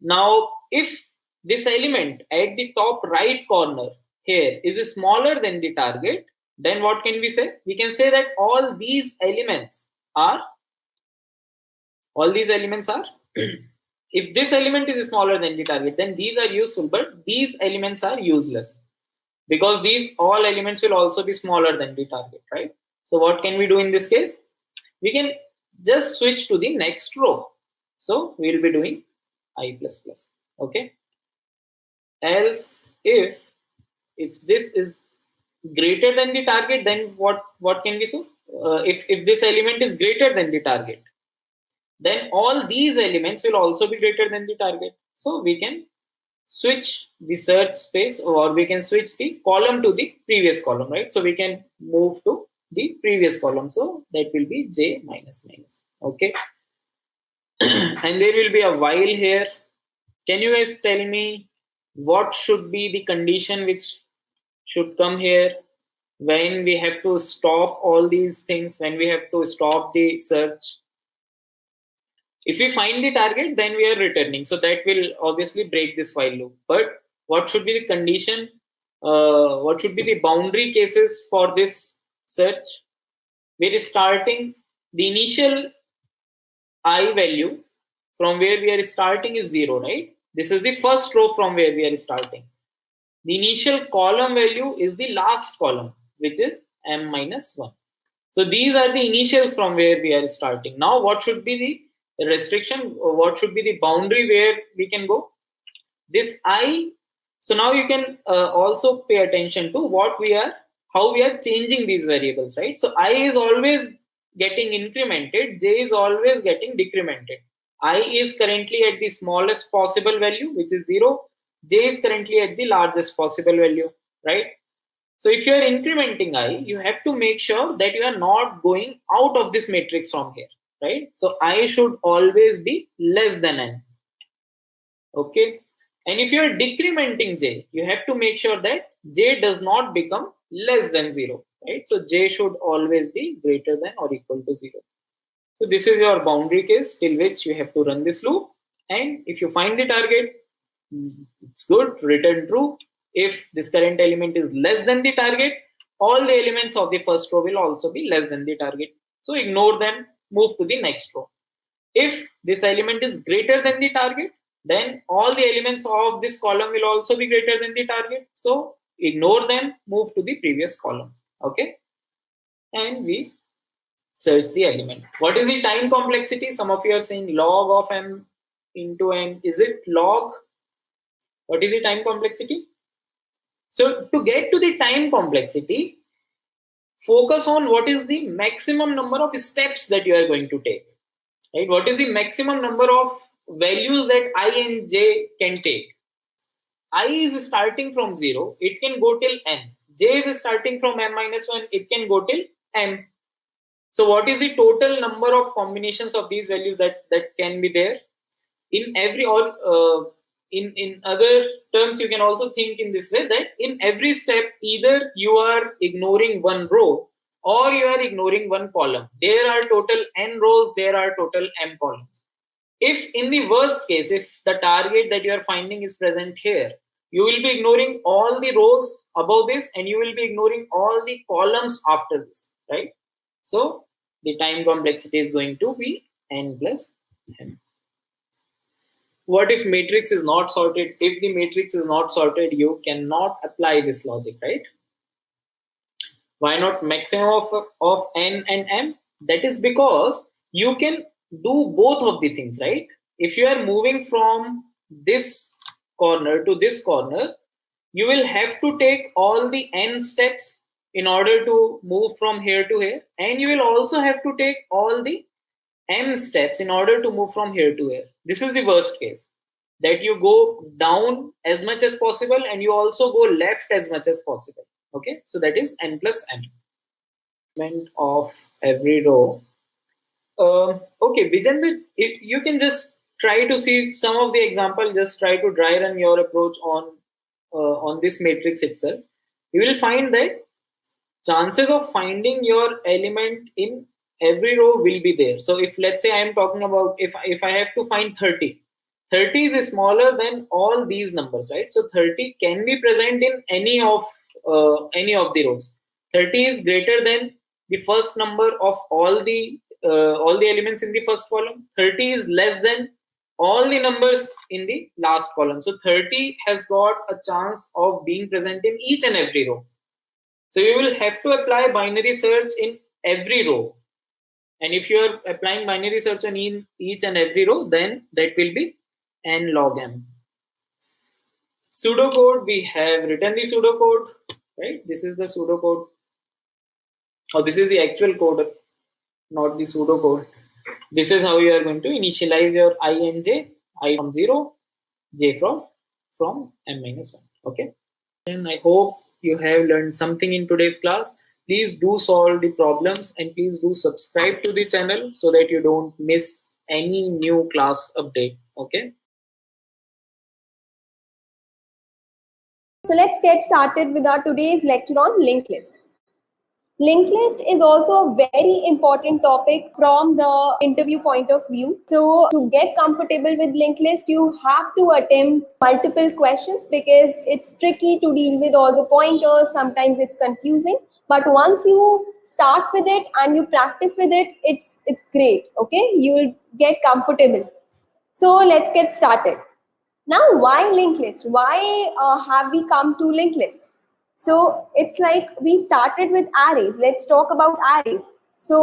Now, if this element at the top right corner here is smaller than the target, then what can we say? We can say that all these elements are if this element is smaller than the target, then these are useful, but these elements are useless because these all elements will also be smaller than the target, right? So what can we do in this case? We can just switch to the next row. So we will be doing I++. Okay. Else, if this is greater than the target, then what can we do? If this element is greater than the target, then all these elements will also be greater than the target. So we can switch the search space or we can switch the column to the previous column, right? So we can move to the previous column. So that will be J minus minus. Okay. And there will be a while here. Can you guys tell me what should be the condition which should come here when we have to stop all these things, when we have to stop the search? If we find the target, then we are returning. So that will obviously break this while loop. But what should be the condition? What should be the boundary cases for this search? We're starting the initial I value from where we are starting is 0, right? This is the first row from where we are starting. The initial column value is the last column, which is m minus 1. So these are the initials from where we are starting. Now, what should be the restriction? Or what should be the boundary where we can go? This I. So now you can also pay attention to how we are changing these variables, right? So I is always getting incremented, j is always getting decremented. I is currently at the smallest possible value, which is 0. J is currently at the largest possible value, right? So if you are incrementing I, you have to make sure that you are not going out of this matrix from here, right? So I should always be less than n. Okay. And if you are decrementing j, you have to make sure that j does not become less than 0, right? So j should always be greater than or equal to 0. So this is your boundary case till which you have to run this loop. And if you find the target, it's good, return true. If this current element is less than the target, all the elements of the first row will also be less than the target. So ignore them, move to the next row. If this element is greater than the target, then all the elements of this column will also be greater than the target. So ignore them, move to the previous column. Okay. And we search the element. What is the time complexity? Some of you are saying log of m into n. Is it log? What is the time complexity? So to get to the time complexity, focus on what is the maximum number of steps that you are going to take. Right? What is the maximum number of values that I and j can take? I is starting from 0, it can go till n. J is starting from m minus 1, it can go till m. So what is the total number of combinations of these values that can be there? In every in other terms, you can also think in this way, that in every step, either you are ignoring one row or you are ignoring one column. There are total n rows, there are total m columns. If in the worst case, if the target that you are finding is present here, you will be ignoring all the rows above this and you will be ignoring all the columns after this, right? So the time complexity is going to be n plus m. What if matrix is not sorted? If the matrix is not sorted, you cannot apply this logic, right? Why not maximum of n and m? That is because you can do both of the things, right? If you are moving from this corner to this corner, you will have to take all the n steps in order to move from here to here, and you will also have to take all the m steps in order to move from here to here. This is the worst case, that you go down as much as possible and you also go left as much as possible. Okay, so that is n plus m of every row. Okay, Vijay, if you can just try to see some of the example, just try to dry run your approach on this matrix itself. You will find that chances of finding your element in every row will be there. So if, let's say, I am talking about, if I have to find 30 is smaller than all these numbers, right? So 30 can be present in any of the rows. 30 is greater than the first number of all the elements in the first column. 30 is less than all the numbers in the last column. So 30 has got a chance of being present in each and every row. So you will have to apply binary search in every row. And if you are applying binary search on each and every row, then that will be n log m. Pseudocode, we have written the pseudocode, right? This is the pseudocode. Or this is the actual code, not the pseudocode. This is how you are going to initialize your I and j, I from 0, j from m minus 1. Okay. And I hope you have learned something in today's class. Please do solve the problems and please do subscribe to the channel so that you don't miss any new class update. Okay. So let's get started with our today's lecture on linked list. Linked list is also a very important topic from the interview point of view. So to get comfortable with linked list, you have to attempt multiple questions because it's tricky to deal with all the pointers. Sometimes it's confusing, but once you start with it and you practice with it, it's great. Okay, you will get comfortable. So let's get started. Now, why linked list? Why have we come to linked list? So it's like we started with arrays. Let's talk about arrays. So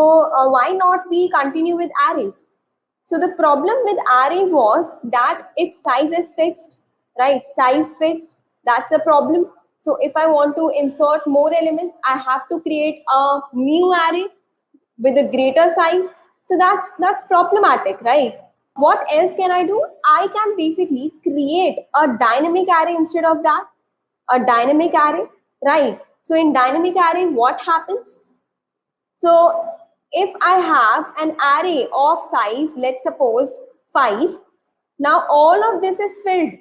why not we continue with arrays? So the problem with arrays was that its size is fixed, right? Size fixed, that's a problem. So if I want to insert more elements, I have to create a new array with a greater size. So that's problematic, right? What else can I do? I can basically create a dynamic array instead of that. A dynamic array, right? So in dynamic array, what happens? So if I have an array of size, let's suppose 5, now all of this is filled.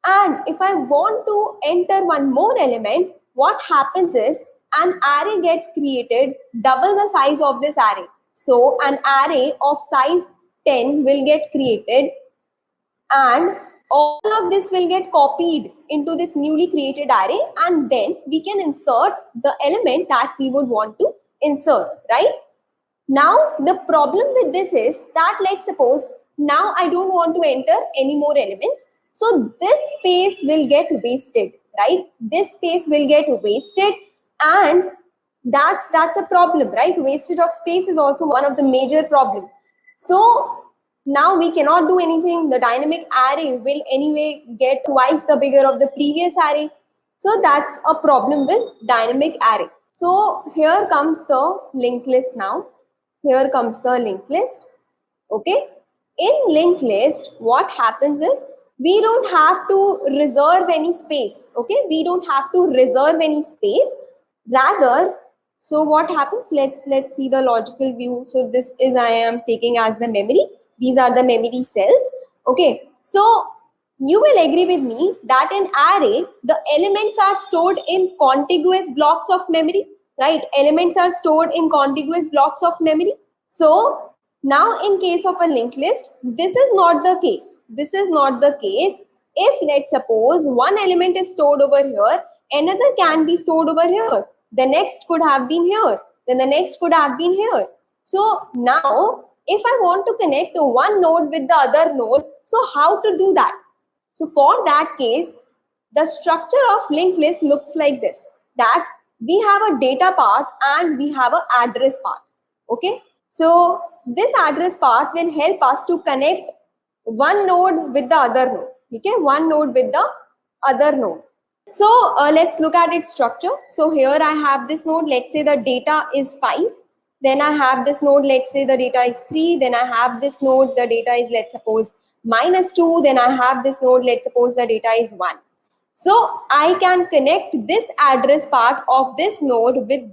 And if I want to enter one more element, what happens is an array gets created double the size of this array. So an array of size 10 will get created, and all of this will get copied into this newly created array, and then we can insert the element that we would want to insert, right? Now, the problem with this is that, let's suppose now I don't want to enter any more elements. So this space will get wasted, right? This space will get wasted, and that's a problem, right? Wastage of space is also one of the major problem. So now we cannot do anything. The dynamic array will anyway get twice the bigger of the previous array. So that's a problem with dynamic array. So here comes the linked list now. Here comes the linked list. Okay. In linked list, what happens is we don't have to reserve any space. Okay. We don't have to reserve any space. Rather, so what happens? Let's see the logical view. So this is I am taking as the memory. These are the memory cells. Okay. So you will agree with me that in array, the elements are stored in contiguous blocks of memory, right? Elements are stored in contiguous blocks of memory. So now in case of a linked list, this is not the case. This is not the case. If let's suppose one element is stored over here, another can be stored over here. The next could have been here. Then the next could have been here. So now if I want to connect to one node with the other node, so how to do that? So for that case, the structure of linked list looks like this, that we have a data part and we have an address part. Okay. So this address part will help us to connect one node with the other node. Okay. One node with the other node. So let's look at its structure. So here I have this node. Let's say the data is 5. Then I have this node. Let's say the data is 3. Then I have this node. The data is, let's suppose, -2. Then I have this node. Let's suppose the data is 1. So I can connect this address part of this node with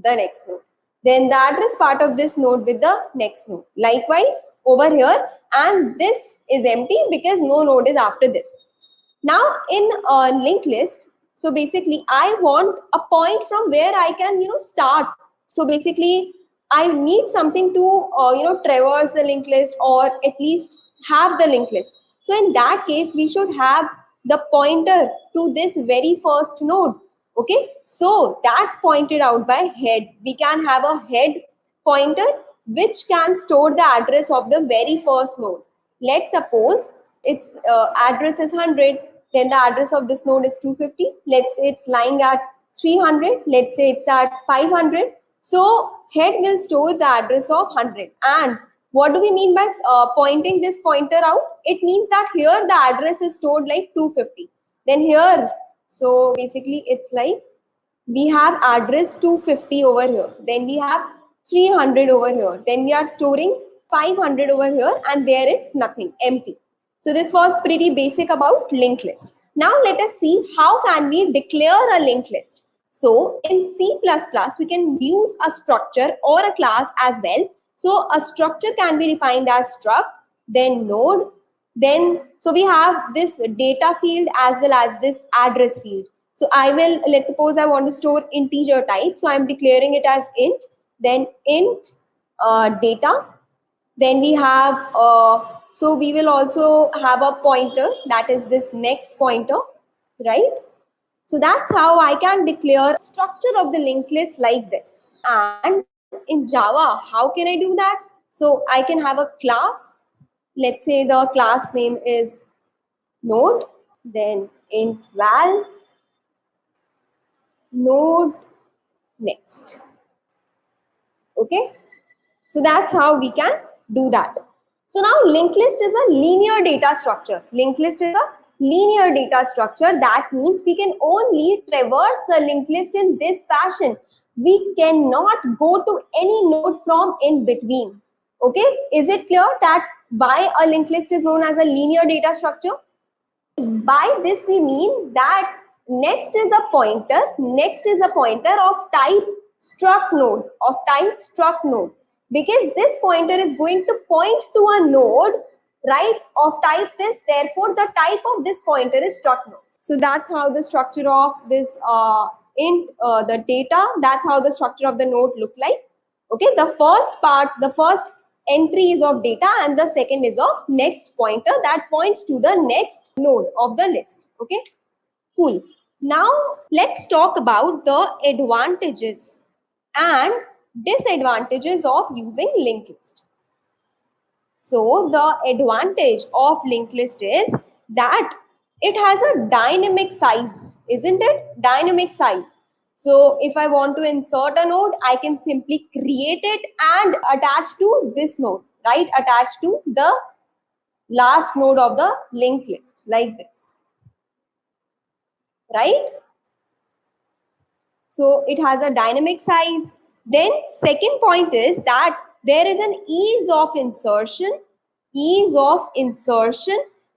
the next node. Then the address part of this node with the next node. Likewise over here, and this is empty because no node is after this. Now in a linked list, so basically I want a point from where I can start. So basically I need something to traverse the linked list, or at least have the linked list. So in that case we should have the pointer to this very first node. Okay, so that's pointed out by head. We can have a head pointer which can store the address of the very first node. Let's suppose its address is 100. Then the address of this node is 250. Let's say it's lying at 300. Let's say it's at 500. So head will store the address of 100. And what do we mean by pointing this pointer out? It means that here the address is stored like 250. Then here, so basically it's like we have address 250 over here. Then we have 300 over here. Then we are storing 500 over here, and there it's nothing, empty. So this was pretty basic about linked list. Now let us see how can we declare a linked list. So in C++, we can use a structure or a class as well. So a structure can be defined as struct, then node, then so we have this data field as well as this address field. So I will, let's suppose I want to store integer type. So I'm declaring it as int, then int data. Then we have, so we will also have a pointer, that is this next pointer, right? So that's how I can declare structure of the linked list like this. And in Java, how can I do that? So I can have a class. Let's say the class name is node, then int val node next. Okay, so that's how we can do that. So now linked list is a linear data structure. Linked list is a linear data structure. That means we can only traverse the linked list in this fashion. We cannot go to any node from in between. Okay, is it clear that why a linked list is known as a linear data structure? By this we mean that next is a pointer of type struct node, because this pointer is going to point to a node, right, of type this. Therefore the type of this pointer is struct node. So that's how the structure of this the data, that's how the structure of the node look like. Okay, the first entries of data, and the second is of next pointer that points to the next node of the list. Okay, cool. Now let's talk about the advantages and disadvantages of using linked list. So the advantage of linked list is that it has a dynamic size, isn't it? Dynamic size. So if I want to insert a node, I can simply create it and attach to this node, right? Attach to the last node of the linked list like this, right? So it has a dynamic size. Then second point is that there is an ease of insertion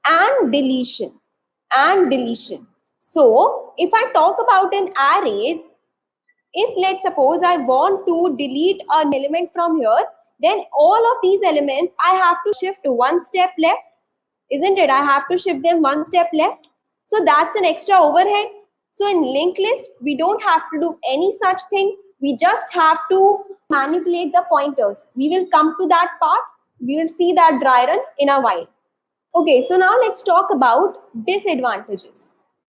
and deletion So if I talk about an arrays, if let's suppose I want to delete an element from here, then all of these elements I have to shift one step left, isn't it? I have to shift them one step left. So that's an extra overhead. So in linked list, we don't have to do any such thing. We just have to manipulate the pointers. We will come to that part. We will see that dry run in a while. Okay, so now let's talk about disadvantages.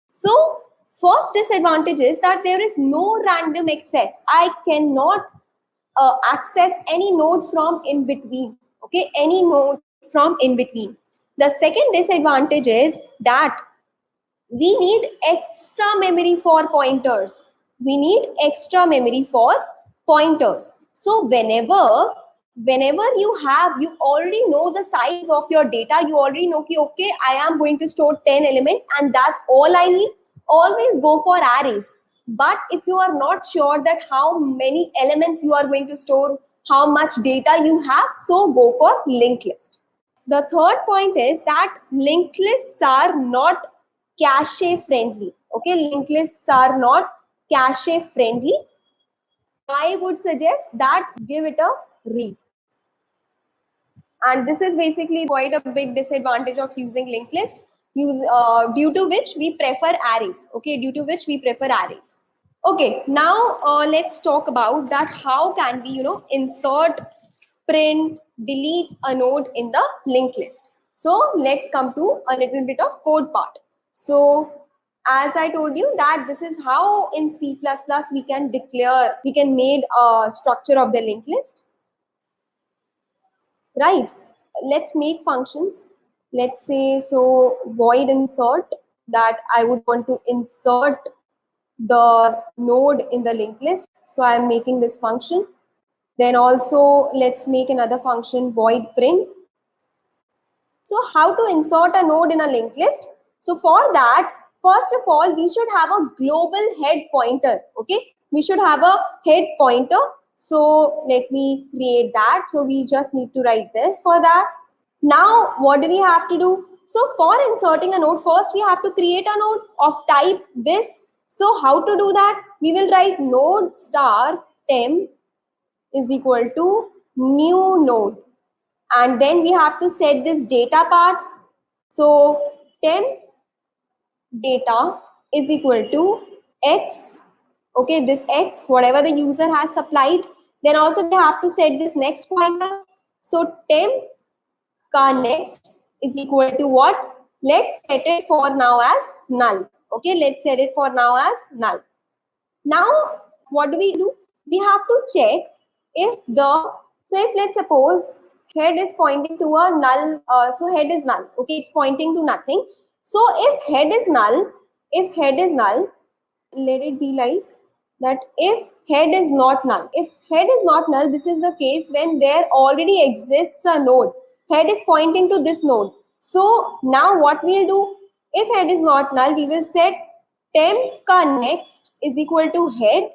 So first disadvantage is that there is no random access. I cannot access any node from in between. Okay, any node from in between. The second disadvantage is that we need extra memory for pointers. We need extra memory for pointers. So whenever you already know the size of your data, you already know, okay, I am going to store 10 elements and that's all I need, always go for arrays. But if you are not sure that how many elements you are going to store, how much data you have, so go for linked list. The third point is that linked lists are not cache friendly. Okay, linked lists are not cache friendly. I would suggest that give it a read. And this is basically quite a big disadvantage of using linked list, due to which we prefer arrays. Okay, due to which we prefer arrays. Okay, now let's talk about that how can we insert, print, delete a node in the linked list. So let's come to a little bit of code part. So as I told you that this is how in C++ we can make a structure of the linked list. Right, let's make functions. Let's say, so void insert, that I would want to insert the node in the linked list. So I'm making this function. Then also let's make another function, void print. So how to insert a node in a linked list? So for that, first of all, we should have a global head pointer. Okay, we should have a head pointer. So let me create that. So we just need to write this for that. Now what do we have to do? So for inserting a node, first we have to create a node of type this. So how to do that? We will write node star temp is equal to new node, and then we have to set this data part. So temp data is equal to x. Okay, this x, whatever the user has supplied. Then also we have to set this next pointer. So temp ka next is equal to what? Let's set it for now as null. Okay, let's set it for now as null. Now what do? We have to check if if let's suppose head is pointing to a null, so head is null. Okay, it's pointing to nothing. So if head is null, let it be like that. If head is not null, this is the case when there already exists a node. Head is pointing to this node. So now what we'll do, if head is not null, we will set temp ka next is equal to head,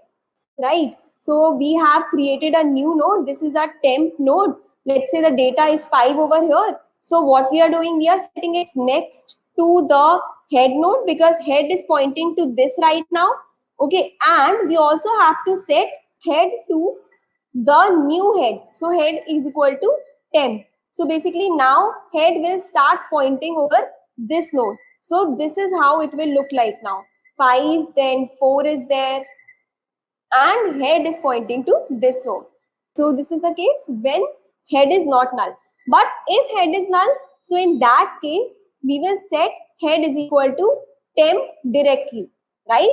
right? So we have created a new node. This is a temp node. Let's say the data is 5 over here. So what we are doing, we are setting it next to the head node because head is pointing to this right now. Okay, and we also have to set head to the new head. So head is equal to temp. So basically now head will start pointing over this node. So this is how it will look like now. 5, then 4 is there, and head is pointing to this node. So this is the case when head is not null. But if head is null, so in that case, we will set head is equal to temp directly, right?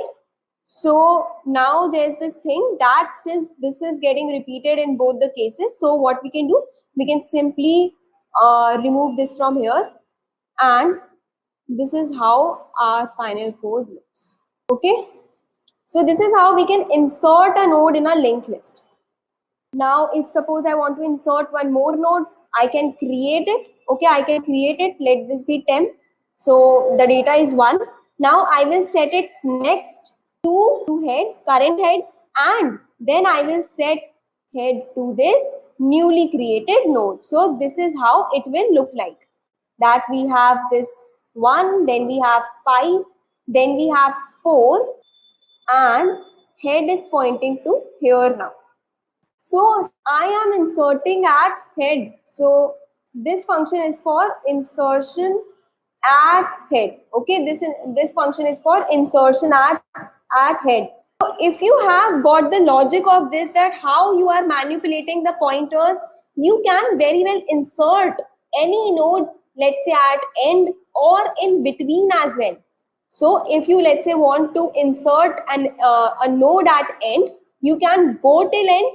So now there's this thing that since this is getting repeated in both the cases, so what we can do, we can simply remove this from here, and this is how our final code looks. Okay, so this is how we can insert a node in a linked list. Now, if suppose I want to insert one more node, I can create it. Okay, I can create it. Let this be temp. So the data is 1. Now I will set its next to head, current head, and then I will set head to this newly created node. So this is how it will look like. That we have this 1, then we have 5, then we have 4, and head is pointing to here now. So I am inserting at head. So this function is for insertion at head. Okay, this function is for insertion at head. So if you have got the logic of this, that how you are manipulating the pointers, you can very well insert any node, let's say at end or in between as well. So if you, let's say, want to insert a node at end, you can go till end.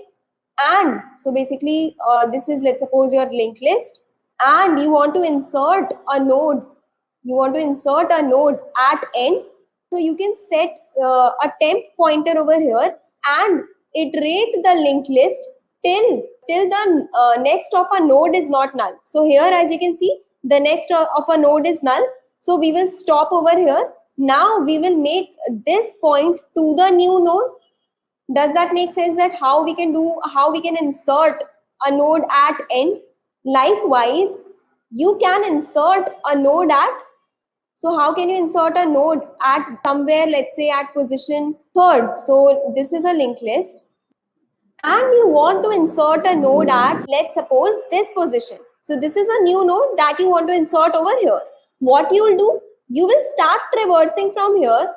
And so basically this is, let's suppose, your linked list, and you want to insert a node, at end. So you can set a temp pointer over here and iterate the linked list till the next of a node is not null. So here, as you can see, the next of a node is null. So we will stop over here. Now we will make this point to the new node. Does that make sense? That how we can insert a node at end? Likewise, you can insert a node at, so how can you insert a node at somewhere, let's say at position 3rd? So this is a linked list, and you want to insert a node at, let's suppose, this position. So this is a new node that you want to insert over here. What you will do, you will start traversing from here.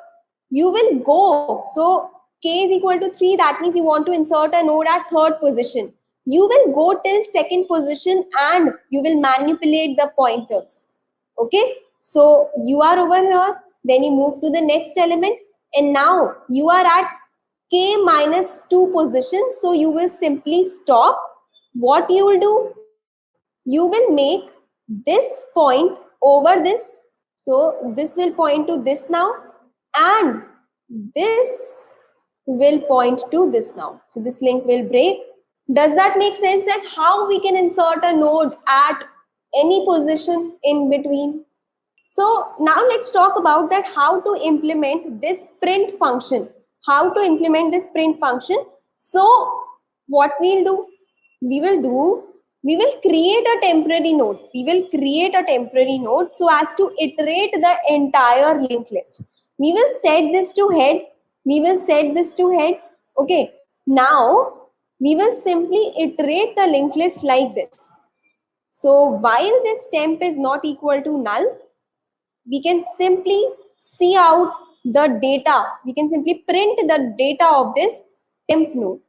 You will go, so k is equal to 3, that means you want to insert a node at 3rd position. You will go till 2nd position and you will manipulate the pointers. Okay, so you are over here, then you move to the next element, and now you are at k minus 2 position. So you will simply stop. What you will do, you will make this point over this. So this will point to this now, and this will point to this now. So this link will break. Does that make sense? That how we can insert a node at any position in between? So now let's talk about that how to implement this print function. So what we'll do, we will create a temporary node. So as to iterate the entire linked list. We will set this to head. Okay. Now we will simply iterate the linked list like this. So while this temp is not equal to null, we can simply see out the data. We can simply print the data of this temp node.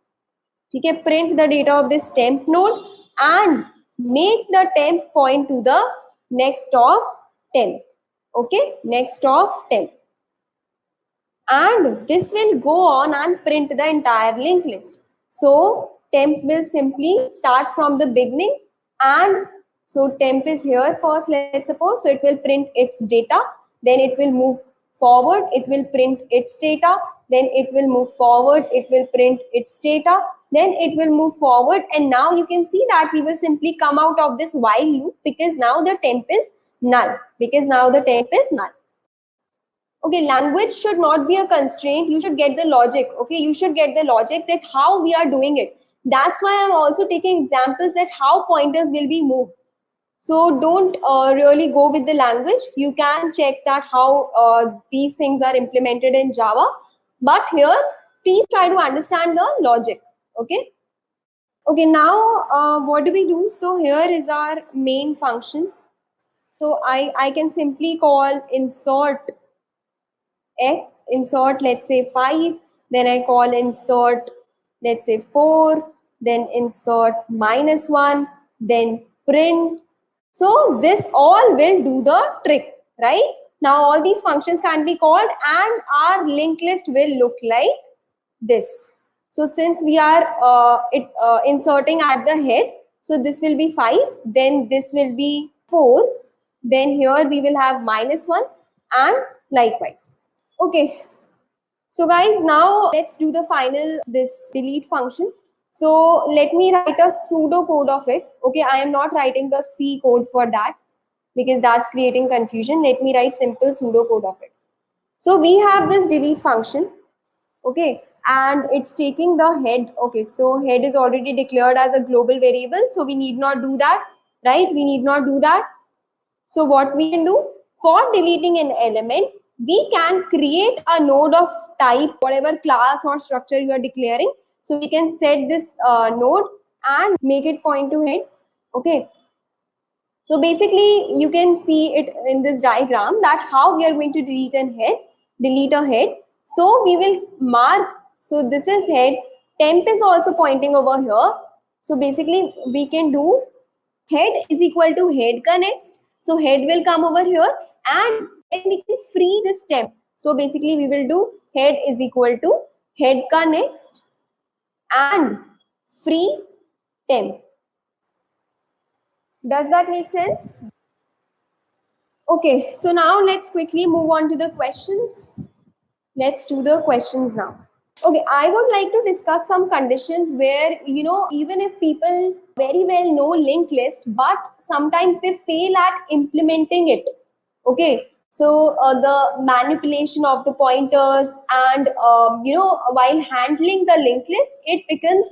Okay, print the data of this temp node and make the temp point to the next of temp. Okay, next of temp. And this will go on and print the entire linked list. So temp will simply start from the beginning, and so temp is here first, let's suppose. So it will print its data, then it will move forward, it will print its data, then it will move forward, it will print its data, then it will move forward. And now you can see that we will simply come out of this while loop, because now the temp is null. Okay, language should not be a constraint. You should get the logic. Okay, you should get the logic that how we are doing it. That's why I'm also taking examples that how pointers will be moved. So don't really go with the language. You can check that how these things are implemented in Java. But here, please try to understand the logic. Okay. Okay, now what do we do? So here is our main function. So I can simply call insert x, insert, let's say 5, then I call insert, let's say 4, then insert -1, then print. So this all will do the trick, right? Now all these functions can be called and our linked list will look like this. So since we are inserting at the head, so this will be 5, then this will be 4, then here we will have -1 and likewise. Okay, so guys, now let's do the final, this delete function. So let me write a pseudo code of it. Okay, I am not writing the C code for that because that's creating confusion. Let me write simple pseudo code of it. So we have this delete function, okay, and it's taking the head. Okay, so head is already declared as a global variable, so we need not do that, right? We need not do that. So what we can do for deleting an element, we can create a node of type, whatever class or structure you are declaring. So we can set this node and make it point to head. Okay. So basically, you can see it in this diagram that how we are going to delete a head. So we will mark. So this is head. Temp is also pointing over here. So basically, we can do head is equal to head ka next. So head will come over here and then we can free this temp. So basically, we will do head is equal to head ka next and free temp. Does that make sense? Okay, so now let's quickly move on to the questions. Let's do the questions now. Okay, I would like to discuss some conditions where, even if people very well know linked list, but sometimes they fail at implementing it. Okay, so the manipulation of the pointers and, while handling the linked list, it becomes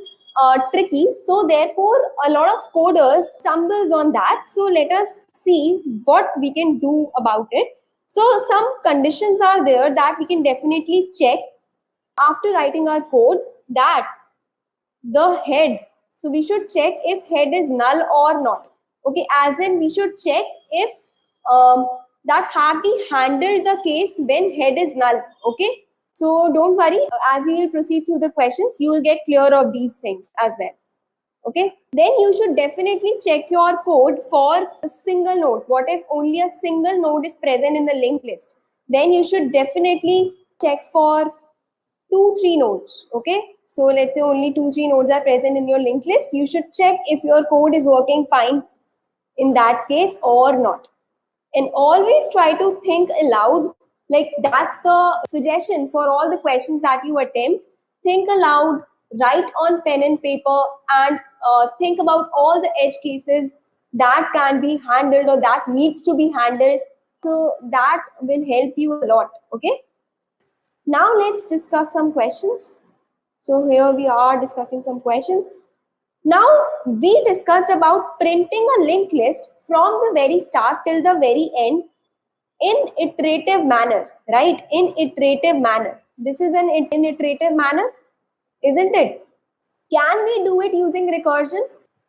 tricky. So therefore, a lot of coders stumbles on that. So let us see what we can do about it. So some conditions are there that we can definitely check after writing our code, that the head, so we should check if head is null or not. Okay, as in we should check if that have we handled the case when head is null. Okay, so don't worry, as we will proceed through the questions, you will get clear of these things as well. Okay, then you should definitely check your code for a single node. What if only a single node is present in the linked list? Then you should definitely check for 2 3 nodes. Okay, so let's say only 2 3 nodes are present in your linked list. You should check if your code is working fine in that case or not, and always try to think aloud. Like, that's the suggestion for all the questions that you attempt. Think aloud, write on pen and paper, and think about all the edge cases that can be handled or that needs to be handled. So that will help you a lot. Okay, now let's discuss some questions. So here we are discussing some questions. Now we discussed about printing a linked list from the very start till the very end in iterative manner, right? In iterative manner. This is an iterative manner, isn't it? Can we do it using recursion?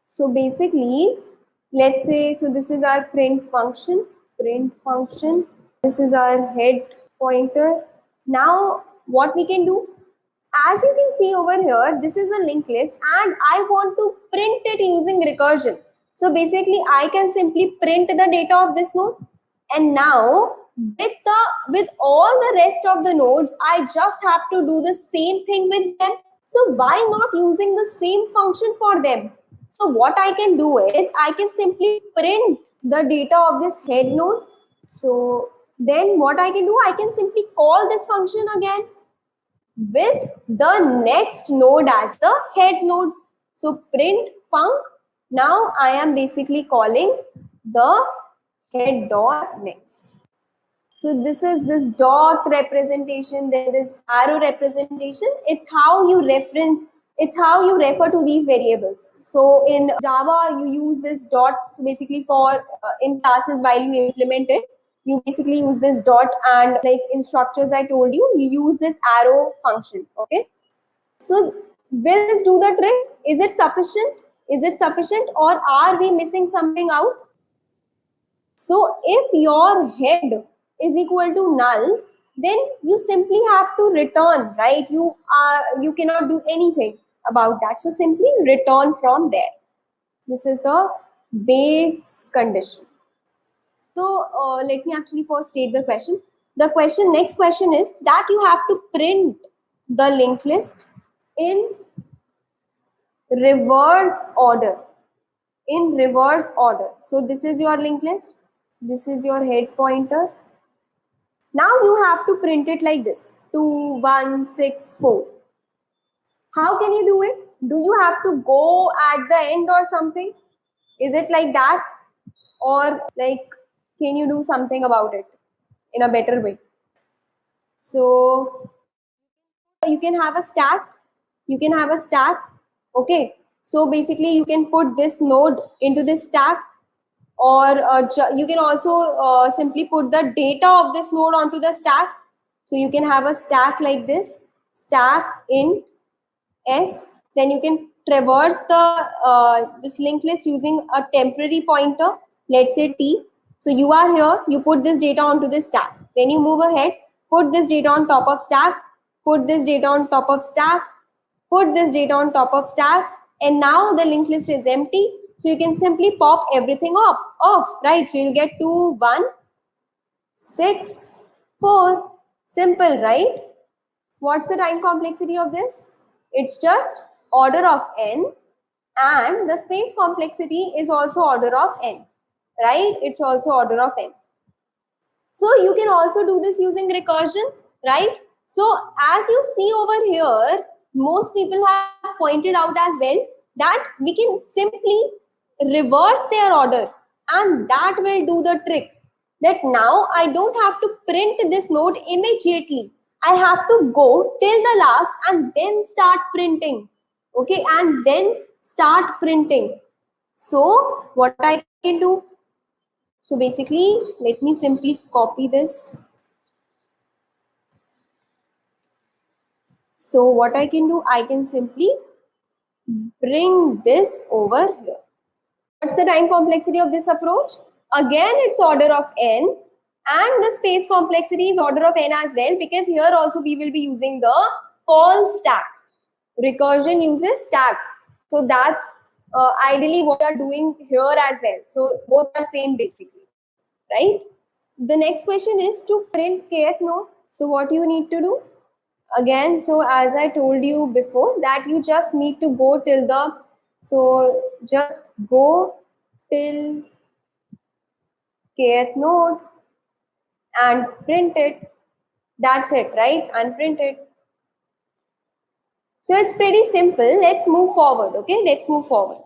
So basically, let's say, so this is our print function. This is our head pointer. Now what we can do, as you can see over here, this is a linked list and I want to print it using recursion. So basically I can simply print the data of this node, and now with all the rest of the nodes, I just have to do the same thing with them. So why not using the same function for them? So what I can do is I can simply print the data of this head node. So then what I can do, I can simply call this function again with the next node as the head node. So print func. Now I am basically calling the head dot next. So this is this dot representation, then this arrow representation. It's how you reference, it's how you refer to these variables. So in Java, you use this dot. So basically for in classes while you implement it, you basically use this dot, and like in structures I told you, you use this arrow function. Okay. So will this do the trick? Is it sufficient? Is it sufficient, or are we missing something out? So if your head is equal to null, then you simply have to return, right? You cannot do anything about that. So simply return from there. This is the base condition. So let me actually first state the question. The next question is that you have to print the linked list in reverse order. In reverse order. So this is your linked list. This is your head pointer. Now you have to print it like this: 2, 1, 6, 4. How can you do it? Do you have to go at the end or something? Is it like that? Or like, can you do something about it in a better way? So you can have a stack. You can have a stack. Okay. So basically you can put this node into this stack, or you can also simply put the data of this node onto the stack. So you can have a stack like this, stack in S. Then you can traverse the this linked list using a temporary pointer, let's say T. So you are here, you put this data onto this stack. Then you move ahead, put this data on top of stack, put this data on top of stack, put this data on top of stack, and now the linked list is empty. So you can simply pop everything off, right? So you'll get 2, 1, 6, 4. Simple, right? What's the time complexity of this? It's just order of n, and the space complexity is also order of n, right? It's also order of n. So you can also do this using recursion, right? So as you see over here, most people have pointed out as well that we can simply reverse their order, and that will do the trick. That now I don't have to print this node immediately. I have to go till the last and then start printing. Okay, and then start printing. So what I can do? So basically, let me simply copy this. So what I can do, I can simply bring this over here. What's the time complexity of this approach? Again, it's order of n, and the space complexity is order of n as well, because here also we will be using the call stack. Recursion uses stack. So that's ideally what we are doing here as well. So both are same basically, right? The next question is to print kth node. So what you need to do? Again, so as I told you before, that you just need to go till the, so just go till kth node and print it. That's it, right? And print it. So it's pretty simple. Let's move forward. Okay, let's move forward.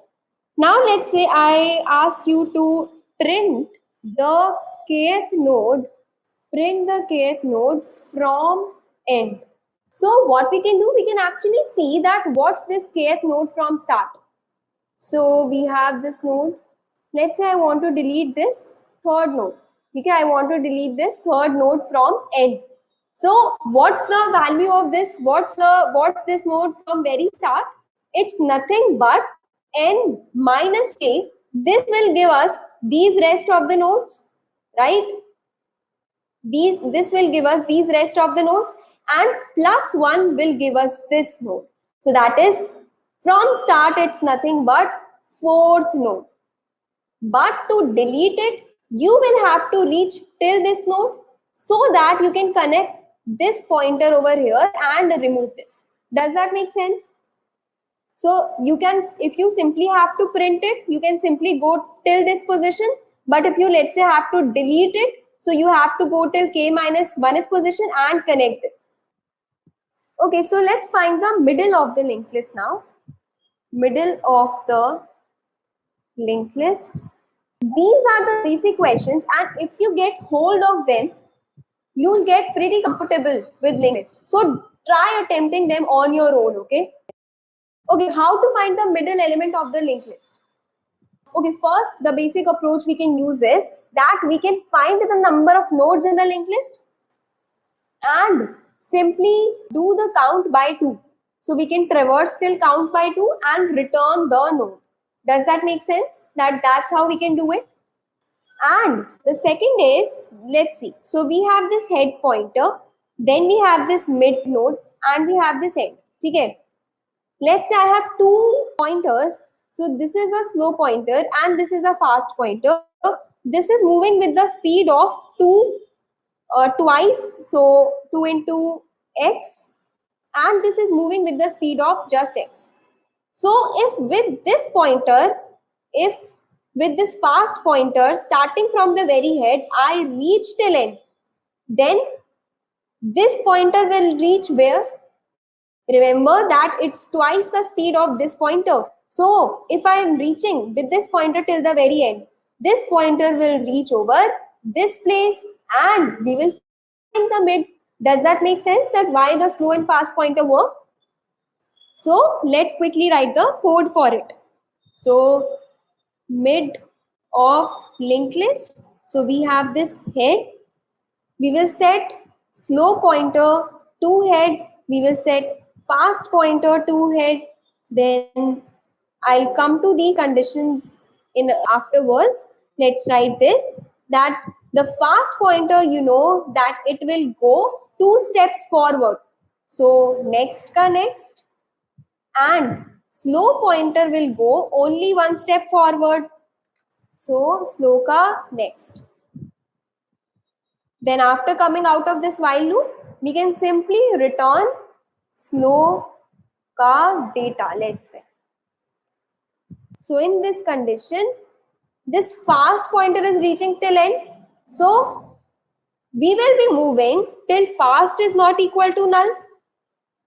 Now let's say I ask you to print the kth node, from end. So what we can do, we can actually see that what's this kth node from start. So we have this node. Let's say I want to delete this third node. Okay, I want to delete this third node from end. So what's the value of this? What's this node from very start? It's nothing but n minus k. This will give us these rest of the nodes, right? This will give us these rest of the nodes, and plus 1 will give us this node. So that is, from start it's nothing but fourth node. But to delete it, you will have to reach till this node, so that you can connect this pointer over here and remove this. Does that make sense? So you can, if you simply have to print it, you can simply go till this position. But if you, let's say, have to delete it, so you have to go till k minus 1th position and connect this. Okay, so let's find the middle of the linked list now. Middle of the linked list. These are the basic questions, and if you get hold of them, you'll get pretty comfortable with linked list. So try attempting them on your own, okay? Okay, how to find the middle element of the linked list? Okay, first, the basic approach we can use is that we can find the number of nodes in the linked list and simply do the count by 2. So we can traverse till count by 2 and return the node. Does that make sense? That's how we can do it. And the second is, let's see. So we have this head pointer, then we have this mid node, and we have this end. Okay. Let's say I have 2 pointers. So this is a slow pointer and this is a fast pointer. This is moving with the speed of 2 twice, so 2 into x, and this is moving with the speed of just x. So if with this pointer, if with this fast pointer starting from the very head, I reach till end, then this pointer will reach where? Remember that it's twice the speed of this pointer. So if I am reaching with this pointer till the very end, this pointer will reach over this place and we will find the mid. Does that make sense that why the slow and fast pointer work? So let's quickly write the code for it. So mid of linked list. So we have this head. We will set slow pointer to head. We will set fast pointer to head. Then I'll come to these conditions in afterwards. Let's write this, that the fast pointer, you know that it will go 2 steps forward. So next ka next, and slow pointer will go only 1 step forward. So slow ka next. Then after coming out of this while loop, we can simply return slow ka data, let's say. So in this condition, this fast pointer is reaching till end. So we will be moving till fast is not equal to null.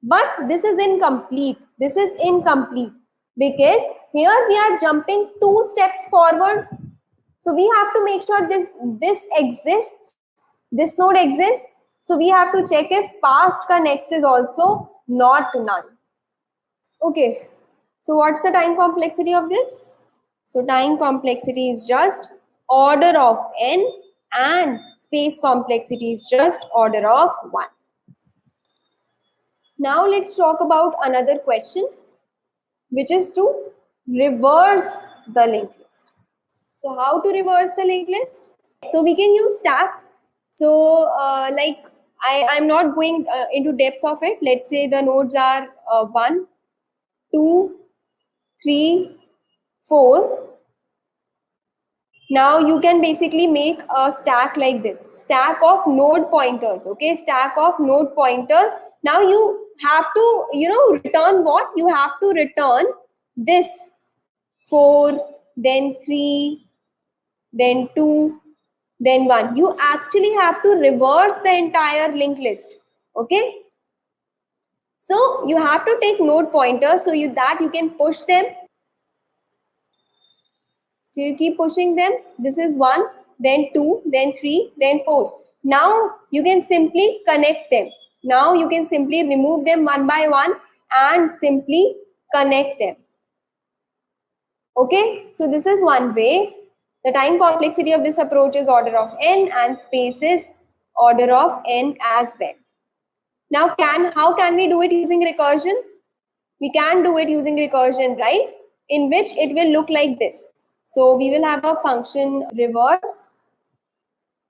But this is incomplete. This is incomplete because here we are jumping 2 steps forward. So we have to make sure this exists. This node exists. So we have to check if fast ka next is also not null. Okay. So what's the time complexity of this? So time complexity is just order of n and space complexity is just order of 1. Now let's talk about another question, which is to reverse the linked list. So how to reverse the linked list? So we can use stack. So I'm not going into depth of it. Let's say the nodes are 1, 2, 3, 4. Now you can basically make a stack like this, stack of node pointers. Okay, stack of node pointers. Now you have to, return what? You have to return this 4, then 3, then 2, then 1. You actually have to reverse the entire linked list. Okay. So you have to take node pointers so you can push them. So you keep pushing them. This is 1, then 2, then 3, then 4. Now you can simply connect them. Now you can simply remove them one by one and simply connect them. Okay, so this is one way. The time complexity of this approach is order of n and space is order of n as well. Now how can we do it using recursion? We can do it using recursion, right? In which it will look like this. So we will have a function reverse,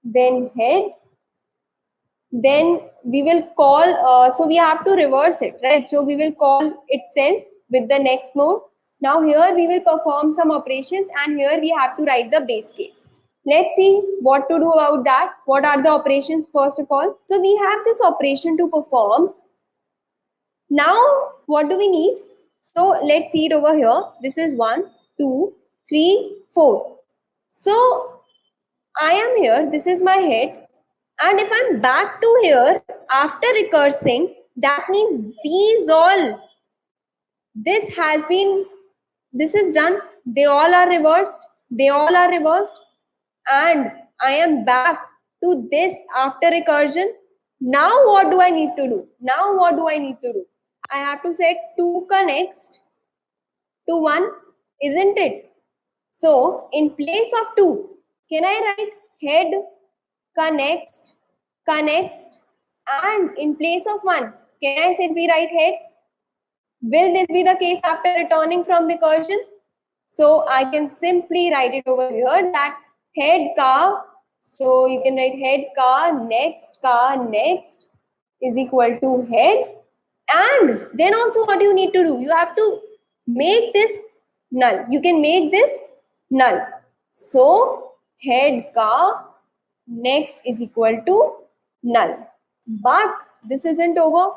then head, then we will call, so we have to reverse it, right? So we will call itself with the next node. Now here we will perform some operations and here we have to write the base case. Let's see what to do about that. What are the operations first of all? So we have this operation to perform. Now what do we need? So let's see it over here. This is 1, 2, 3, 4. So I am here, this is my head, and if I'm back to here after recursing, that means this is done, they all are reversed, and I am back to this after recursion. Now what do I need to do? I have to set 2 ka next to 1, isn't it? So in place of 2, can I write head ka next, and in place of 1, can I simply write head? Will this be the case after returning from recursion? So I can simply write it over here that head ka, so you can write head ka next is equal to head. And then also what you need to do, you have to make this null. You can make this null. So head ka next is equal to null. But this isn't over,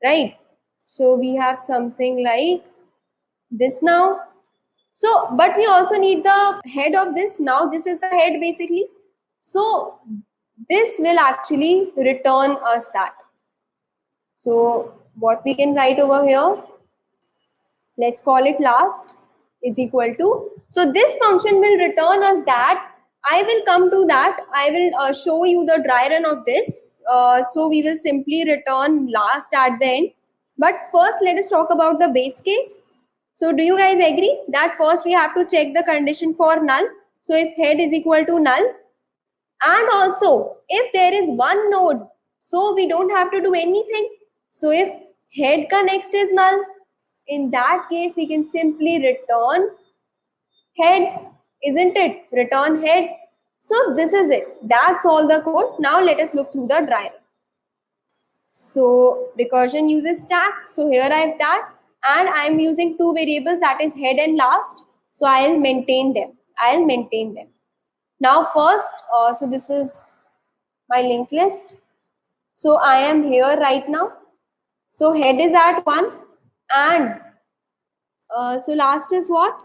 right? So we have something like this now. So but we also need the head of this. Now this is the head basically. So this will actually return us that. So what we can write over here, let's call it last is equal to, so this function will return us that. I will come to that. I will show you the dry run of this. So we will simply return last at the end. But first let us talk about the base case. So do you guys agree that first we have to check the condition for null? So if head is equal to null, and also if there is one node, so we don't have to do anything. So if head ka next is null, in that case we can simply return head, isn't it? Return head. So this is it. That's all the code. Now let us look through the driver. So recursion uses stack. So here I have that, and I am using two variables, that is head and last. So I'll maintain them. Now first, so this is my linked list. So I am here right now. So head is at 1, and so last is what?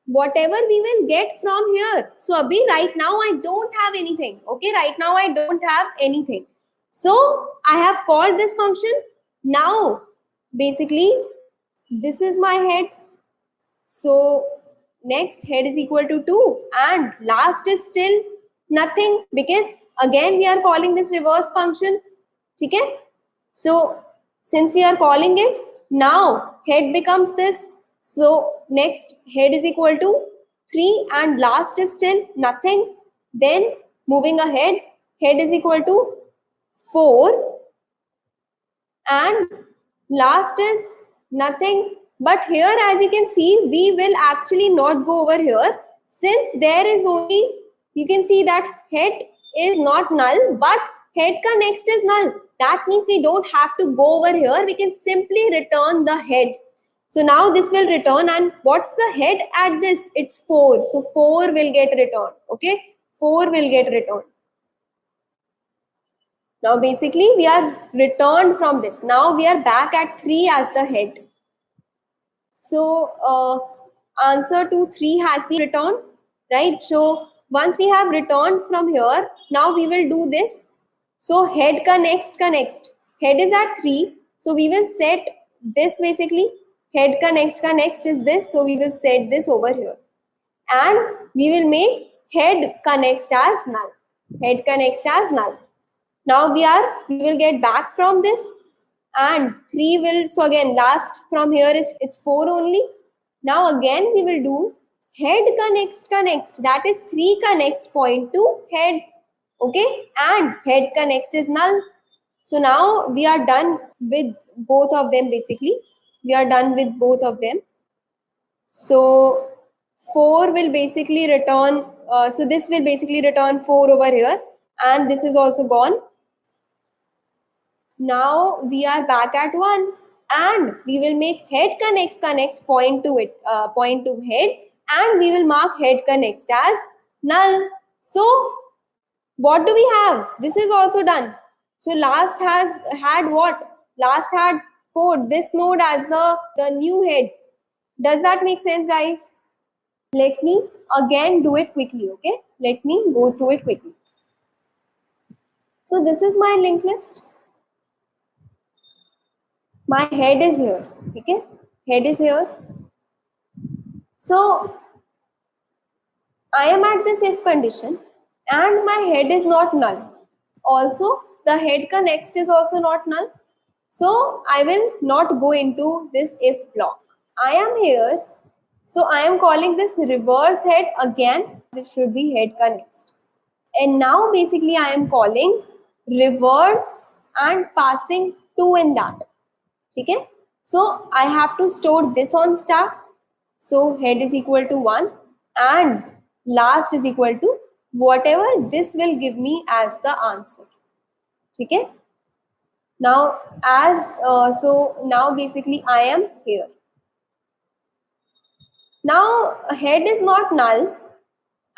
Whatever we will get from here. So abhi right now I don't have anything. Okay, right now I don't have anything. So I have called this function. Now basically this is my head. So next head is equal to 2, and last is still nothing, because again we are calling this reverse function. Okay, so since we are calling it, now head becomes this. So next head is equal to 3, and last is still nothing. Then moving ahead, head is equal to 4, and last is nothing. But here as you can see, we will actually not go over here, since there is only, you can see that head is not null, but head ka next is null. That means we don't have to go over here, we can simply return the head. So now this will return, and what's the head at this? It's 4. So 4 will get returned. Okay, 4 will get returned. Now basically we are returned from this. Now we are back at 3 as the head. So answer to 3 has been returned, right? So once we have returned from here, now we will do this. So head ka next head is at 3, so we will set this basically. Head ka next is this, so we will set this over here, and we will make head ka next as null. Head ka next as null. Now we will get back from this, and 3 will, so again last from here is, it's 4 only. Now again we will do head ka next, that is 3 ka next point to head. Okay, and head ka next is null. So now we are done with both of them. Basically we are done with both of them. So 4 will basically return, so this will basically return 4 over here, and this is also gone. Now we are back at 1, and we will make head ka next point to it, point to head, and we will mark head ka next as null. So what do we have? This is also done. So last has had what? Last had 4, this node as the new head. Does that make sense, guys? Let me again do it quickly. Okay, let me go through it quickly. So this is my linked list. My head is here. Okay, head is here. So I am at this if condition, and my head is not null. Also the head ka next is also not null. So I will not go into this if block. I am here, so I am calling this reverse head again. This should be head ka next, and now basically I am calling reverse and passing 2 in that. Okay, so I have to store this on stack. So head is equal to 1, and last is equal to whatever this will give me as the answer. Okay, now as so now basically I am here. Now head is not null,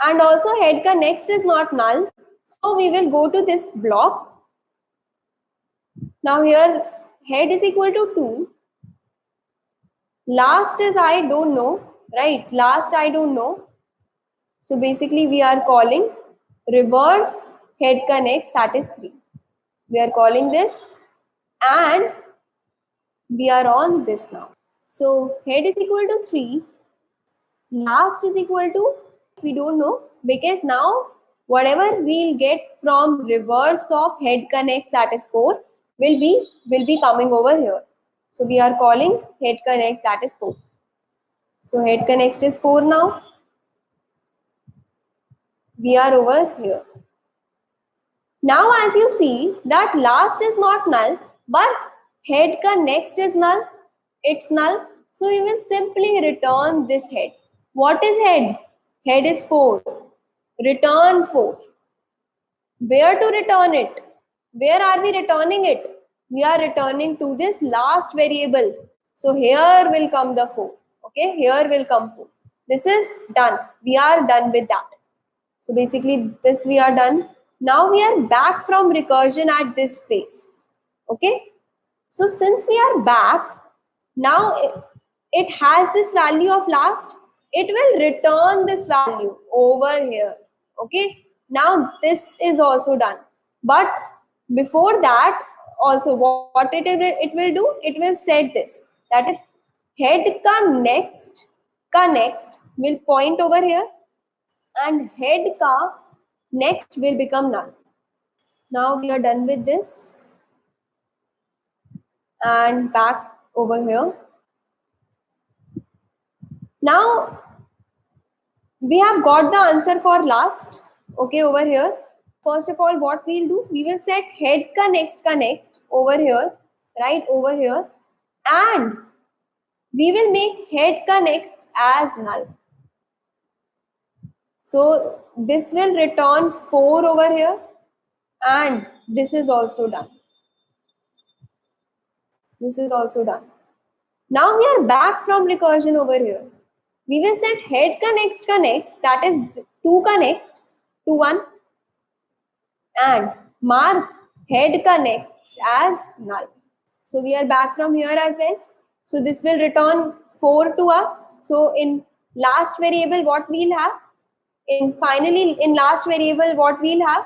and also head ka next is not null. So we will go to this block. Now here head is equal to 2. Last is I don't know, right? Last I don't know. So basically we are calling reverse head ka next, that is 3. We are calling this, and we are on this now. So head is equal to 3. Last is equal to, we don't know, because now whatever we'll get from reverse of head connects, that is 4, will be coming over here. So we are calling head connects, that is 4. So head connects is 4 now. We are over here. Now as you see that last is not null, but head ka next is null. It's null. So we will simply return this head. What is head? Head is 4. Return 4. Where to return it? Where are we returning it? We are returning to this last variable. So here will come the 4. Okay, here will come 4. This is done. We are done with that. So basically this we are done. Now we are back from recursion at this place. Okay. So since we are back, now it has this value of last. It will return this value over here. Okay. Now this is also done. But before that, also what it will do, it will set this. That is head ka next will point over here, and head ka next will become null. Now we are done with this, and back over here. Now we have got the answer for last. Okay, over here. First of all, what we'll do, we will set head ka next over here, right over here, and we will make head ka next as null. So this will return 4 over here, and this is also done. This is also done. Now we are back from recursion over here. We will set head ka next, that is 2 ka next to 1, and mark head ka next as null. So we are back from here as well. So this will return 4 to us. So in last variable what we'll have, in last variable what we'll have,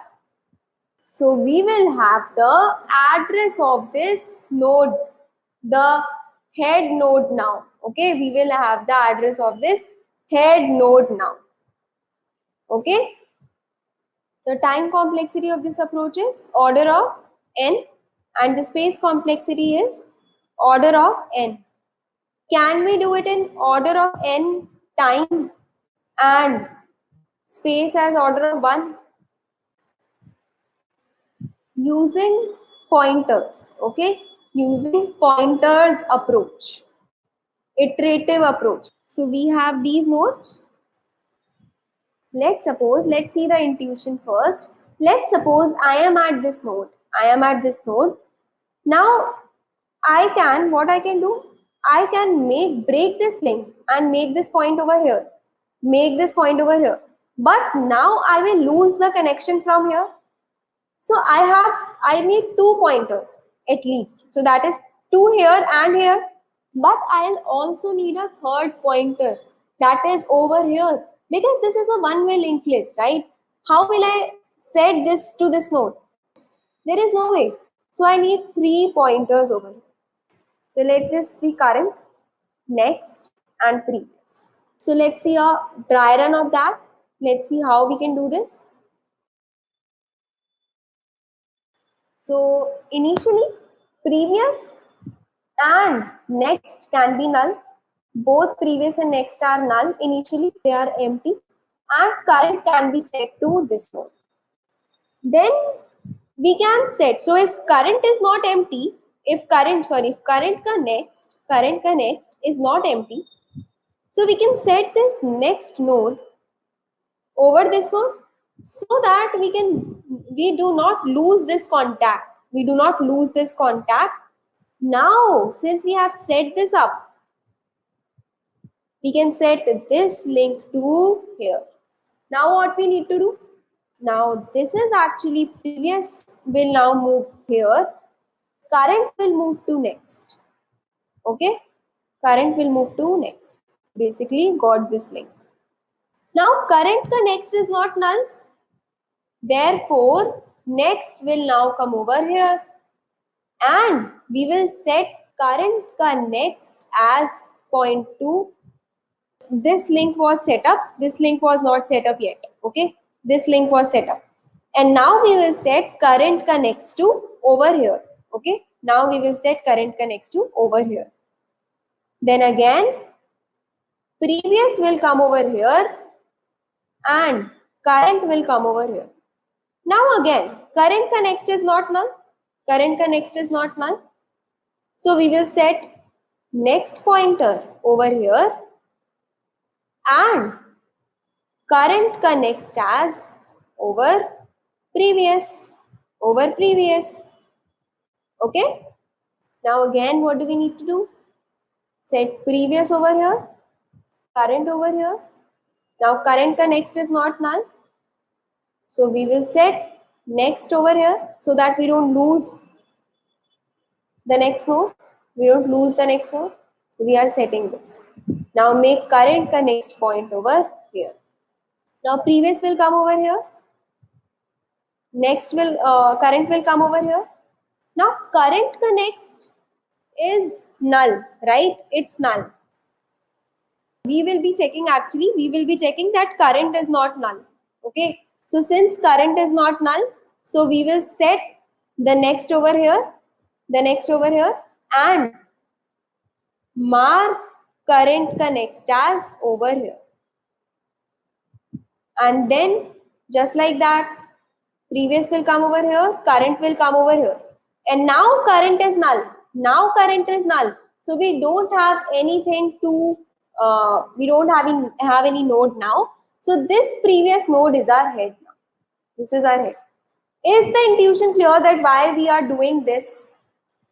so we will have the address of this node, the head node now. Okay, we will have the address of this head node now. Okay, the time complexity of this approach is order of n, and the space complexity is order of n. Can we do it in order of n time and space as order of 1? Using pointers, okay, using pointers approach, iterative approach. So we have these nodes. Let's see the intuition first. Let's suppose I am at this node. Now what I can do, I can break this link and make this point over here, but now I will lose the connection from here. So I need 2 pointers at least. So that is 2 here and here. But I'll also need a third pointer, that is over here, because this is a one-way linked list, right? How will I set this to this node? There is no way. So I need 3 pointers over here. So let this be current, next, and previous. So let's see a dry run of that. Let's see how we can do this. So initially, previous and next can be null. Both previous and next are null. Initially, they are empty, and current can be set to this node. Then we can set. So if current is not empty, if current connects is not empty, so we can set this next node over this node, so that we do not lose this contact. Now, since we have set this up, We can set this link to here. Now what we need to do? Now this is actually previous will now move here. Current will move to next. Okay? Current will move to next. Basically got this link. Now current ka next is not null. Therefore, next will now come over here. And we will set current ka next as point to. This link was set up. This link was not set up yet. Okay. This link was set up. And now we will set current ka next to over here. Okay. Now we will set current ka next to over here. Then again, previous will come over here and current will come over here. Now again, current ka next is not null. Current ka next is not null. So we will set next pointer over here and current ka next as over previous. Over previous. Okay. Now again, what do we need to do? Set previous over here, current over here. Now current ka next is not null. So we will set next over here so that we don't lose the next node. We don't lose the next node. So we are setting this. Now make current ka next point over here. Now previous will come over here. Next will current will come over here. Now current ka next is null, right? It's null. We will be checking that current is not null. Okay. So since current is not null, so we will set the next over here, and mark current ka next as over here. And then just like that, previous will come over here, current will come over here. And now current is null. Now current is null. So we don't have anything to, we don't have any node now. So this previous node is our head now. This is our head. Is the intuition clear that why we are doing this?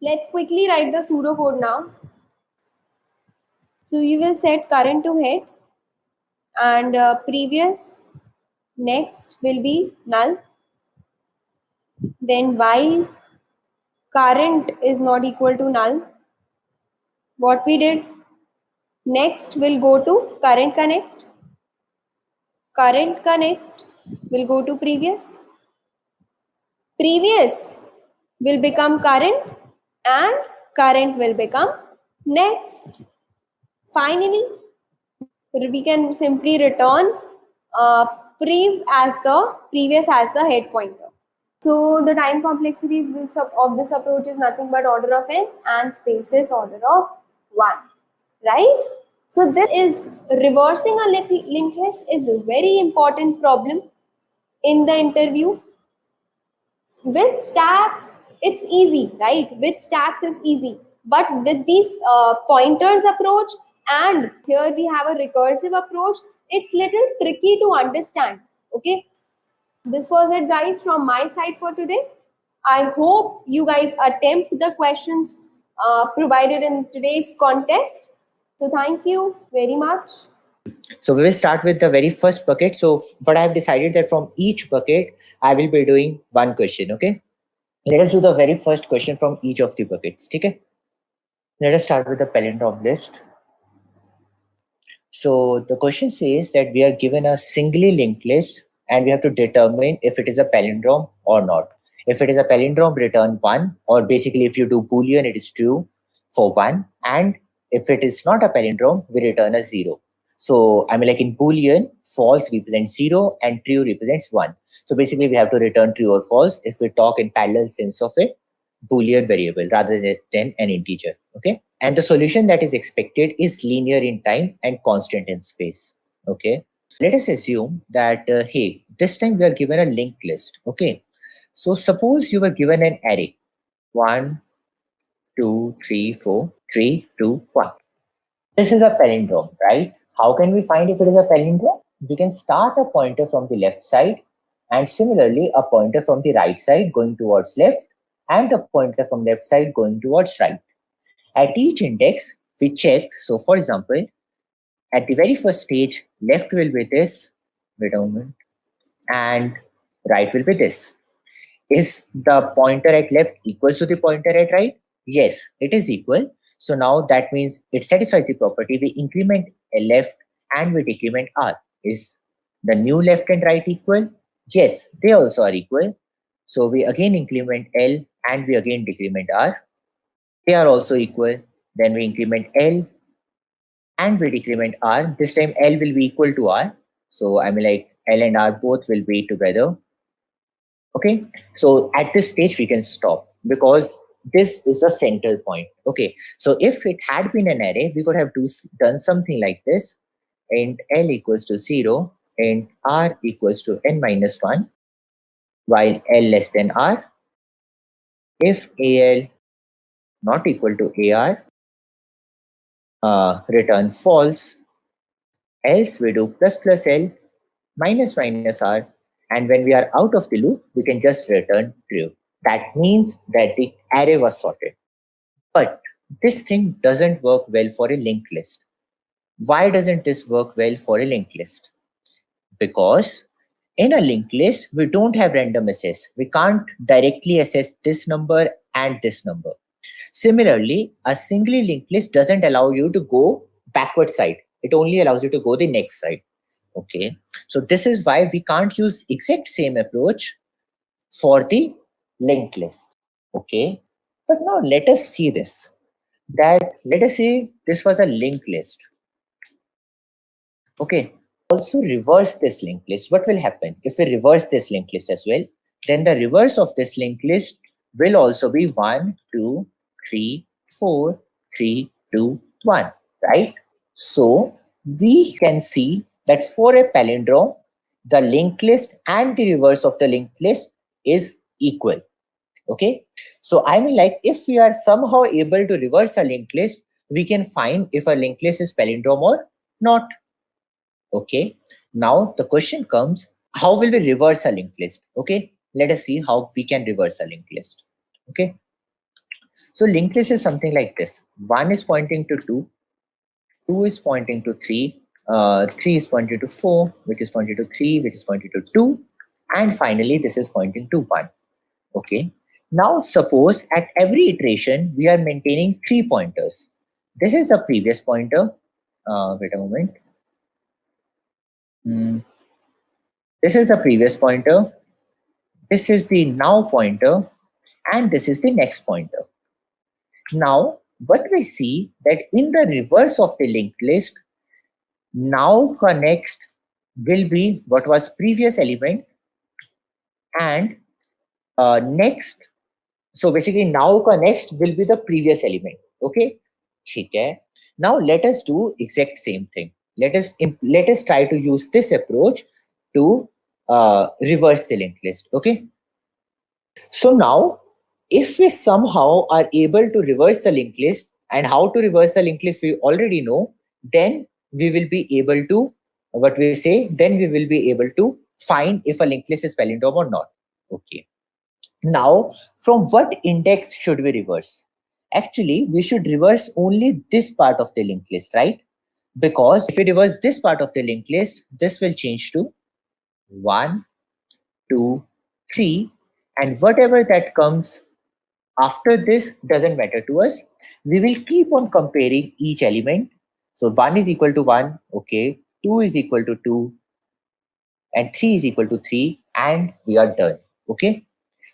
Let's quickly write the pseudocode now. So we will set current to head and previous next will be null. Then while current is not equal to null, what we did? Next will go to current ka next. Current ka next will go to previous. Previous will become current and current will become next. Finally, we can simply return previous as the head pointer. So the time complexity of this approach is nothing but order of n and spaces order of 1, right? So this is reversing a linked list is a very important problem in the interview. With stacks, it's easy, right? With stacks is easy. But with these pointers approach, and here we have a recursive approach, it's little tricky to understand. Okay. This was it, guys, from my side for today. I hope you guys attempt the questions provided in today's contest. So thank you very much. So we will start with the very first bucket. So what I have decided that from each bucket, I will be doing one question. Okay. Let us do the very first question from each of the buckets. Okay. Let us start with the palindrome list. So the question says that we are given a singly linked list and we have to determine if it is a palindrome or not. If it is a palindrome, return 1, or basically if you do Boolean, it is true for 1. And if it is not a palindrome, we return a 0. So I mean, like in Boolean, false represents 0 and true represents 1. So basically we have to return true or false if we talk in parallel sense of a Boolean variable rather than an integer. Okay. And the solution that is expected is linear in time and constant in space. Okay. Let us assume that, hey, this time we are given a linked list. Okay. So suppose you were given an array 1, 2, 3, 4, 3, 2, 1. This is a palindrome, right? How can we find if it is a palindrome? We can start a pointer from the left side and similarly a pointer from the right side going towards left and a pointer from left side going towards right. At each index, we check. So for example, At the very first stage, left will be this, wait a moment, and right will be this. Is the pointer at left equals to the pointer at right? Yes, it is equal. So now that means it satisfies the property. We increment a left and we decrement r. Is the new left and right equal? Yes, they also are equal. So we again increment L and we again decrement R. They are also equal. Then we increment L and we decrement R. This time L will be equal to R. So I mean like L and R both will be together. Okay. So at this stage we can stop because this is a central point. Okay. So if it had been an array, we could have done something like this. Int L equals to 0 and R equals to n minus 1 while L less than R. If AL not equal to AR, return false, else we do plus plus L minus minus R, and when we are out of the loop, we can just return true. That means that the array was sorted. But this thing doesn't work well for a linked list. Why doesn't this work well for a linked list? Because in a linked list, we don't have random access. We can't directly access this number and this number. Similarly, a singly linked list doesn't allow you to go backward side. It only allows you to go the next side. Okay, so this is why we can't use exact same approach for the linked list. Okay, but now let us see this. Let us say this was a linked list. Okay, also reverse this linked list. What will happen if we reverse this linked list as well? Then the reverse of this linked list will also be 1, 2, 3, 4, 3, 2, 1, right? So we can see that for a palindrome, the linked list and the reverse of the linked list is equal. Okay, so I mean like if we are somehow able to reverse a linked list, we can find if a linked list is palindrome or not. Okay, now the question comes, how will we reverse a linked list? Okay, let us see how we can reverse a linked list. Okay, so linked list is something like this. 1 is pointing to 2, 2 is pointing to 3, 3 is pointing to 4, which is pointing to 3, which is pointing to 2, and finally this is pointing to 1. Okay, now suppose at every iteration we are maintaining 3 pointers. This is the previous pointer. Wait a moment. This is the previous pointer. This is the now pointer, and this is the next pointer. Now, what we see that in the reverse of the linked list, now next will be what was previous element, and next. So basically, now next will be the previous element. Okay, okay. Now let us do exact same thing. Let us try to use this approach to reverse the linked list. Okay. So now, if we somehow are able to reverse the linked list, and how to reverse the linked list we already know, then we will be able to, what we say, then we will be able to find if a linked list is palindrome or not. Okay. Now, from what index should we reverse? Actually, we should reverse only this part of the linked list, right? Because if we reverse this part of the linked list, this will change to 1, 2, 3, and whatever that comes after this doesn't matter to us. We will keep on comparing each element. So 1 is equal to 1, okay, 2 is equal to 2, and 3 is equal to 3, and we are done. Okay.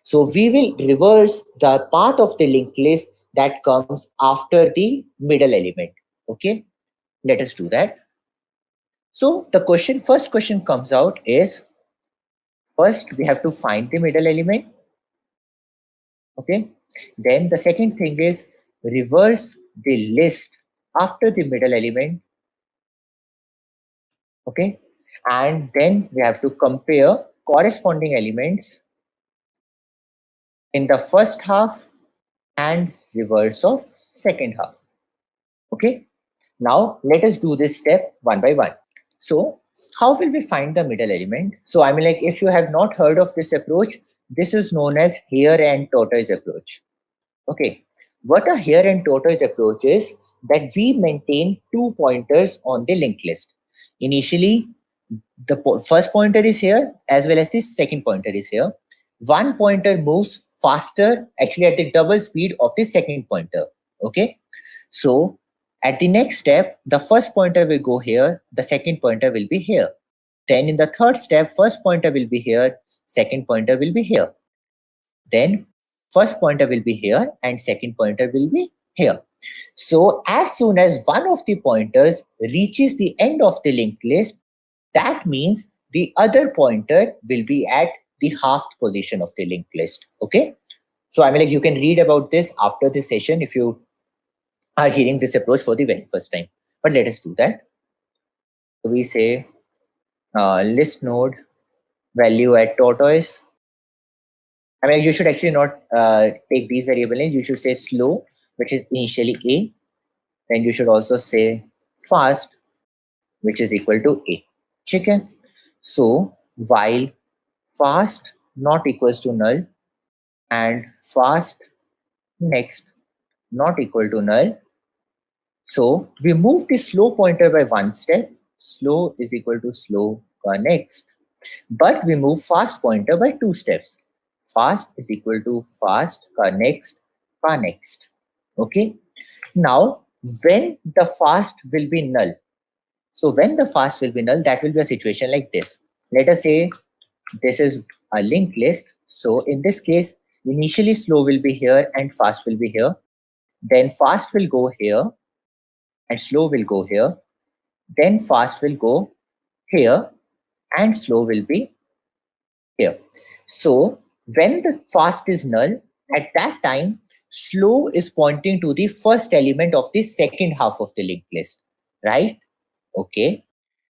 So we will reverse the part of the linked list that comes after the middle element. Okay, let us do that. So the first question comes out is, first we have to find the middle element. Okay, then the second thing is reverse the list after the middle element. Okay, and then we have to compare corresponding elements in the first half and reverse of second half. Okay, now let us do this step one by one. So how will we find the middle element? So I mean like if you have not heard of this approach, this is known as hare and tortoise approach. Okay, what a hare and tortoise approach is, that we maintain 2 pointers on the linked list. Initially, the first pointer is here as well as the second pointer is here. One pointer moves faster, actually at the double speed of the second pointer. Okay, so at the next step, the first pointer will go here, the second pointer will be here. Then in the third step, first pointer will be here, second pointer will be here. Then first pointer will be here and second pointer will be here. So as soon as one of the pointers reaches the end of the linked list, that means the other pointer will be at the halved position of the linked list. Okay. So I mean, like, you can read about this after this session if you are hearing this approach for the very first time. But let us do that. So we say list node value at tortoise. I mean, you should actually not take these variable names. You should say slow, which is initially A. Then you should also say fast, which is equal to A. Okay. So while fast not equals to null and fast next not equal to null, so we move the slow pointer by one step. Slow is equal to slow next. But we move fast pointer by two steps. Fast is equal to fast next next. Okay. Now, when the fast will be null, so when the fast will be null, that will be a situation like this. Let us say this is a linked list. So in this case, initially slow will be here and fast will be here. Then fast will go here and slow will go here. Then fast will go here and slow will be here. So when the fast is null, at that time, slow is pointing to the first element of the second half of the linked list, right? Okay.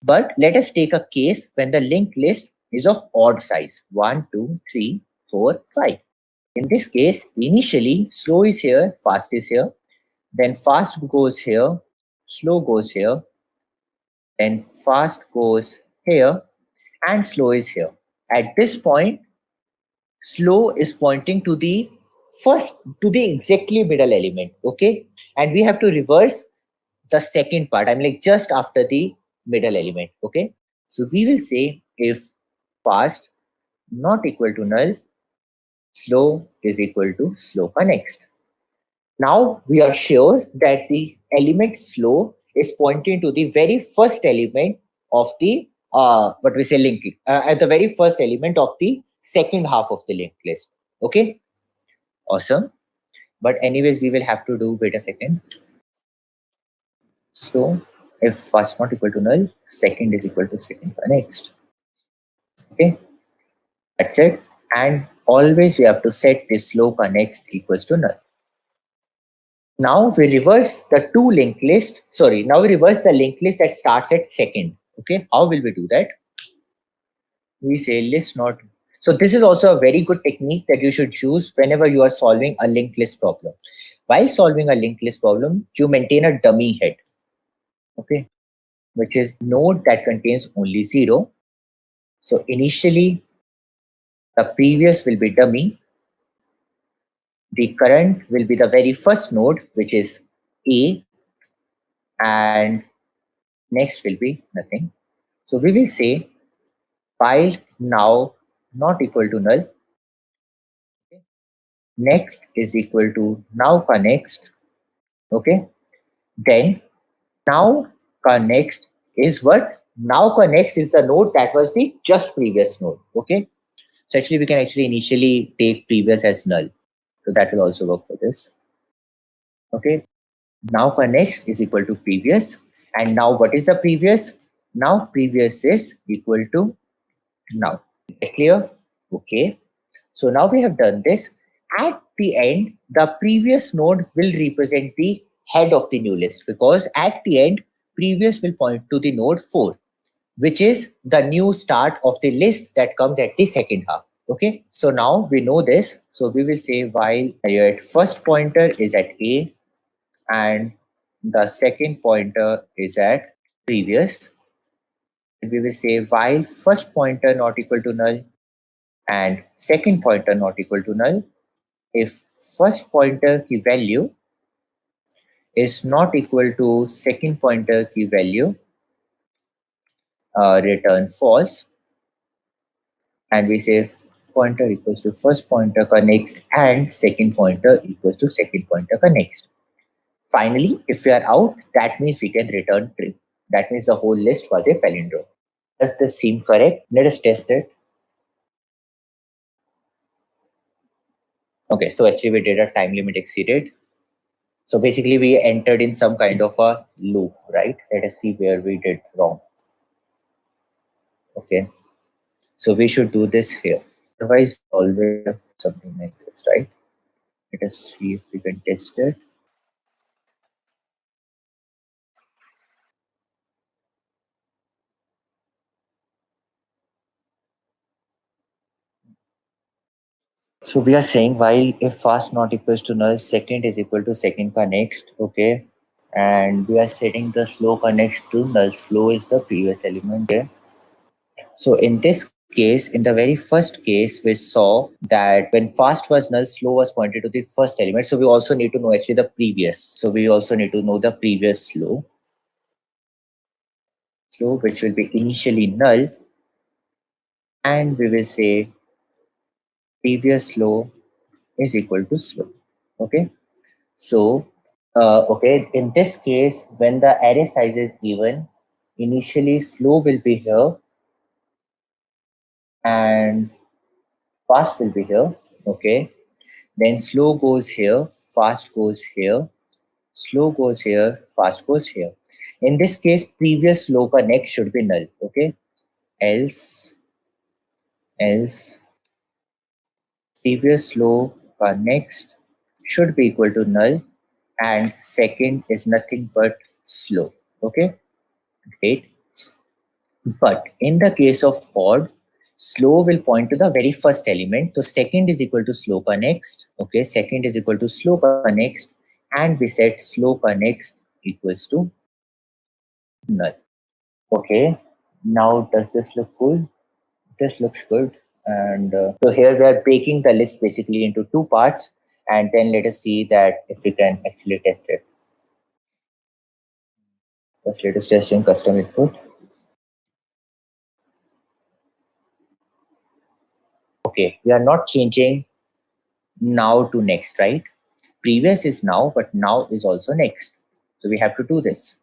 But let us take a case when the linked list is of odd size, 1, 2, 3, 4, 5. In this case, initially slow is here, fast is here, then fast goes here, slow goes here, then fast goes here, and slow is here. At this point, slow is pointing to the exactly middle element. Okay. And we have to reverse the second part. I'm like just after the middle element. Okay. So we will say if fast not equal to null, slow is equal to slow next. Now we are sure that the element slow is pointing to the very first element of the what we say linked at the very first element of the second half of the linked list. Okay, awesome. But anyways, we will have to do wait a second. So if first not equal to null, second is equal to second next. Okay, that's it. And always we have to set this slope next equals to null. Now we reverse the two linked list. Sorry, now we reverse the linked list that starts at second. Okay, how will we do that? We say list not. So this is also a very good technique that you should use whenever you are solving a linked list problem. While solving a linked list problem, you maintain a dummy head. Okay, which is node that contains only 0. So initially, the previous will be dummy. The current will be the very first node, which is A, and next will be nothing. So we will say while now not equal to null, okay, next is equal to now next. Okay, then now next is what? Now next is the node that was the just previous node. Okay, so actually we can actually initially take previous as null. So that will also work for this. Okay, now next is equal to previous. And now what is the previous? Now previous is equal to now. Clear? Okay. So now we have done this. At the end, the previous node will represent the head of the new list, because at the end, previous will point to the node 4, which is the new start of the list that comes at the second half. Okay, so now we know this. So we will say while your first pointer is at A and the second pointer is at previous, we will say while first pointer not equal to null and second pointer not equal to null, if first pointer की value is not equal to second pointer key value, return false, and we say pointer equals to first pointer ka next and second pointer equals to second pointer ka next. Finally, if we are out, that means we can return true. That means the whole list was a palindrome. Does this seem correct? Let us test it. Okay, so actually we did a time limit exceeded. So basically we entered in some kind of a loop, right? Let us see where we did wrong. Okay, so we should do this here. Otherwise, always something like this, right? Let us see if we can test it. So we are saying while if fast not equals to null, second is equal to second ka next, okay? And we are setting the slow ka next to null. Slow is the previous element here. So in this case, in the very first case, we saw that when fast was null, slow was pointed to the first element. So we also need to know actually the previous. So we also need to know the previous slow, which will be initially null. And we will say previous slow is equal to slow. Okay. So, okay, in this case, when the array size is even, initially slow will be here and fast will be here. Okay. Then slow goes here, fast goes here, slow goes here, fast goes here. In this case, previous slow ka next should be null. Okay. Else previous slow ka next should be equal to null and second is nothing but slow. Okay. Great. But in the case of odd, slow will point to the very first element. So second is equal to slow ka next. Okay, second is equal to slow ka next. And we set slow ka next equals to null. Okay, now does this look cool? This looks good. And so here we are breaking the list basically into two parts. And then let us see that if we can actually test it. First, let us test in custom input. Okay, we are not changing now to next, right? Previous is now, but now is also next. So we have to do this.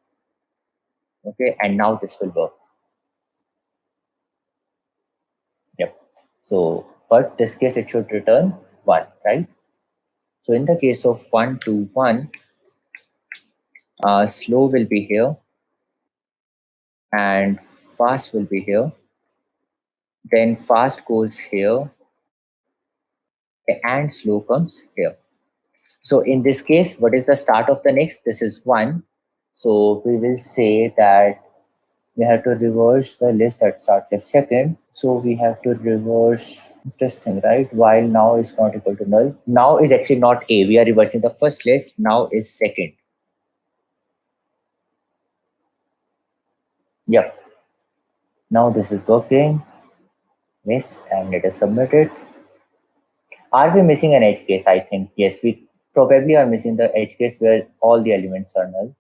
Okay, and now this will work. Yep. So, but this case it should return 1, right? So in the case of 1 to 1, slow will be here and fast will be here. Then fast goes here and slow comes here. So in this case, what is the start of the next? This is 1. So we will say that we have to reverse the list that starts at second. So we have to reverse this thing, right? While now is not equal to null. Now is actually not A. We are reversing the first list. Now is second. Yep. Now this is working. Yes, and let us submit it. Are we missing an edge case? I think yes, we probably are missing the edge case where all the elements are null.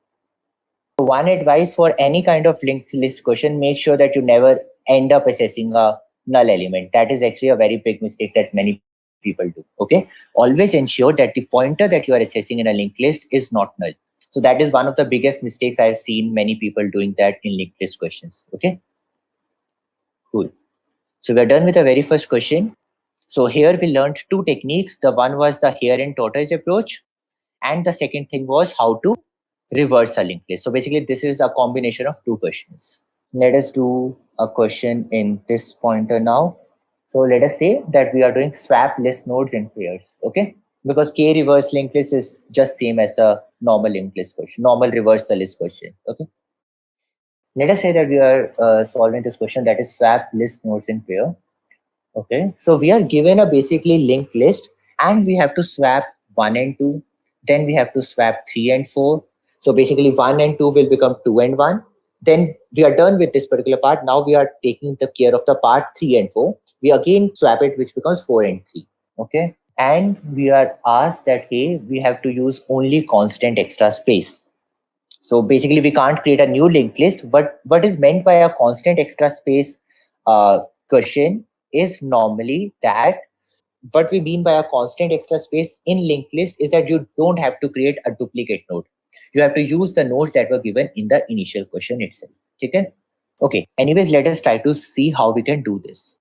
One advice for any kind of linked list question, make sure that you never end up assessing a null element. That is actually a very big mistake that many people do. Okay. Always ensure that the pointer that you are assessing in a linked list is not null. So that is one of the biggest mistakes I've seen many people doing that in linked list questions. Okay. Cool. So we're done with the very first question. So here we learned two techniques. The one was the hare and tortoise approach. And the second thing was how to reverse a linked list. So basically this is a combination of two questions. Let us do a question in this pointer now. So let us say that we are doing swap list nodes in pairs, okay? Because K reverse linked list is just same as the normal linked list question, normal reverse the list question, okay? Let us say that we are solving this question that is swap list nodes in pair. Okay, so we are given a basically linked list and we have to swap 1 and 2. Then we have to swap 3 and 4. So basically 1 and 2 will become 2 and 1. Then we are done with this particular part. Now we are taking the care of the part 3 and 4. We again swap it, which becomes 4 and 3. Okay, and we are asked that, hey, we have to use only constant extra space. So basically, we can't create a new linked list. But what is meant by a constant extra space question is normally that what we mean by a constant extra space in linked list is that you don't have to create a duplicate node. You have to use the nodes that were given in the initial question itself. Okay. Okay. Anyways, let us try to see how we can do this.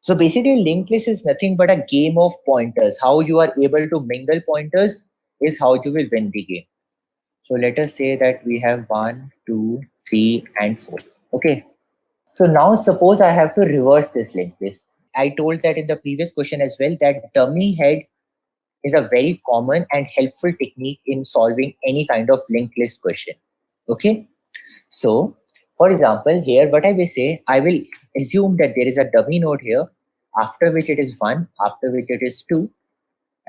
So basically, linked list is nothing but a game of pointers. How you are able to mingle pointers is how you will win the game. So let us say that we have 1, 2, 3, and 4. Okay. So now suppose I have to reverse this linked list. I told that in the previous question as well that dummy head is a very common and helpful technique in solving any kind of linked list question. Okay. So for example, here what I will say, I will assume that there is a dummy node here, after which it is 1, after which it is 2,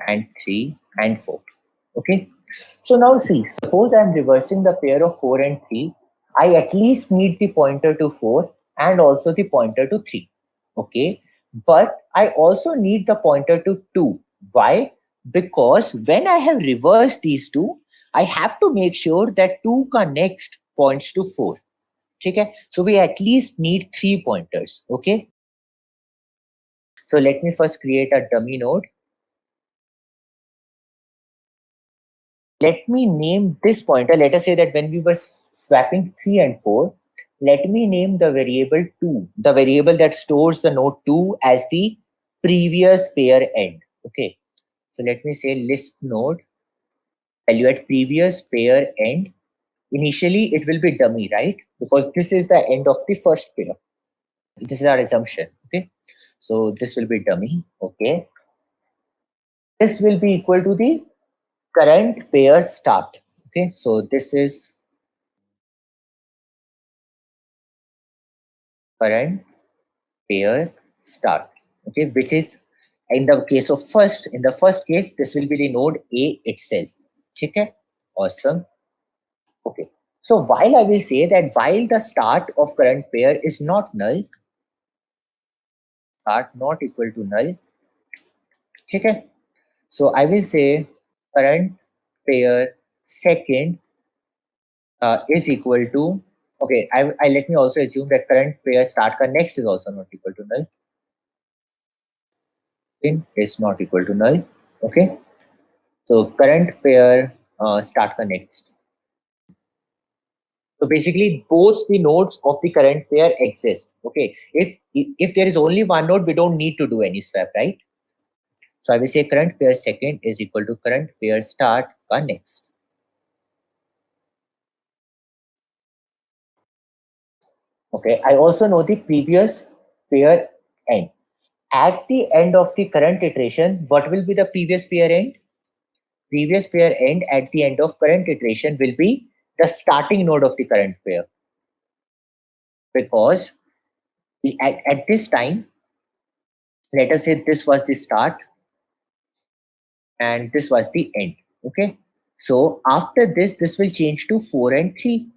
and 3, and 4. Okay. So now see, suppose I'm reversing the pair of 4 and 3, I at least need the pointer to 4 and also the pointer to 3. Okay. But I also need the pointer to 2. Why? Because when I have reversed these two, I have to make sure that 2 ka next points to 4. Okay. So we at least need 3 pointers. Okay. So let me first create a dummy node. Let me name this pointer. Let us say that when we were swapping 3 and 4, let me name the variable 2, the variable that stores the node 2 as the previous pair end. Okay. So let me say list node value at previous pair end. Initially, it will be dummy, right? Because this is the end of the first pair. This is our assumption. Okay. So this will be dummy. Okay. This will be equal to the current pair start. Okay. So this is current pair start. Okay. Which is in the case of in the first case, this will be the node A itself. Okay. Awesome. Okay. So while I will say that while the start of current pair is not null, start not equal to null. Okay. So I will say current pair second is equal to, okay, I let me also assume that current pair start ka next is also not equal to null. Is not equal to null. Okay. So current pair start ka next. So basically both the nodes of the current pair exist. Okay. If there is only one node, we don't need to do any swap, right? So I will say current pair second is equal to current pair start ka next. Okay. I also know the previous pair end. At the end of the current iteration, what will be the previous pair end? Previous pair end at the end of current iteration will be the starting node of the current pair. Because at this time, let us say this was the start and this was the end. Okay. So after this, this will change to 4 and 3.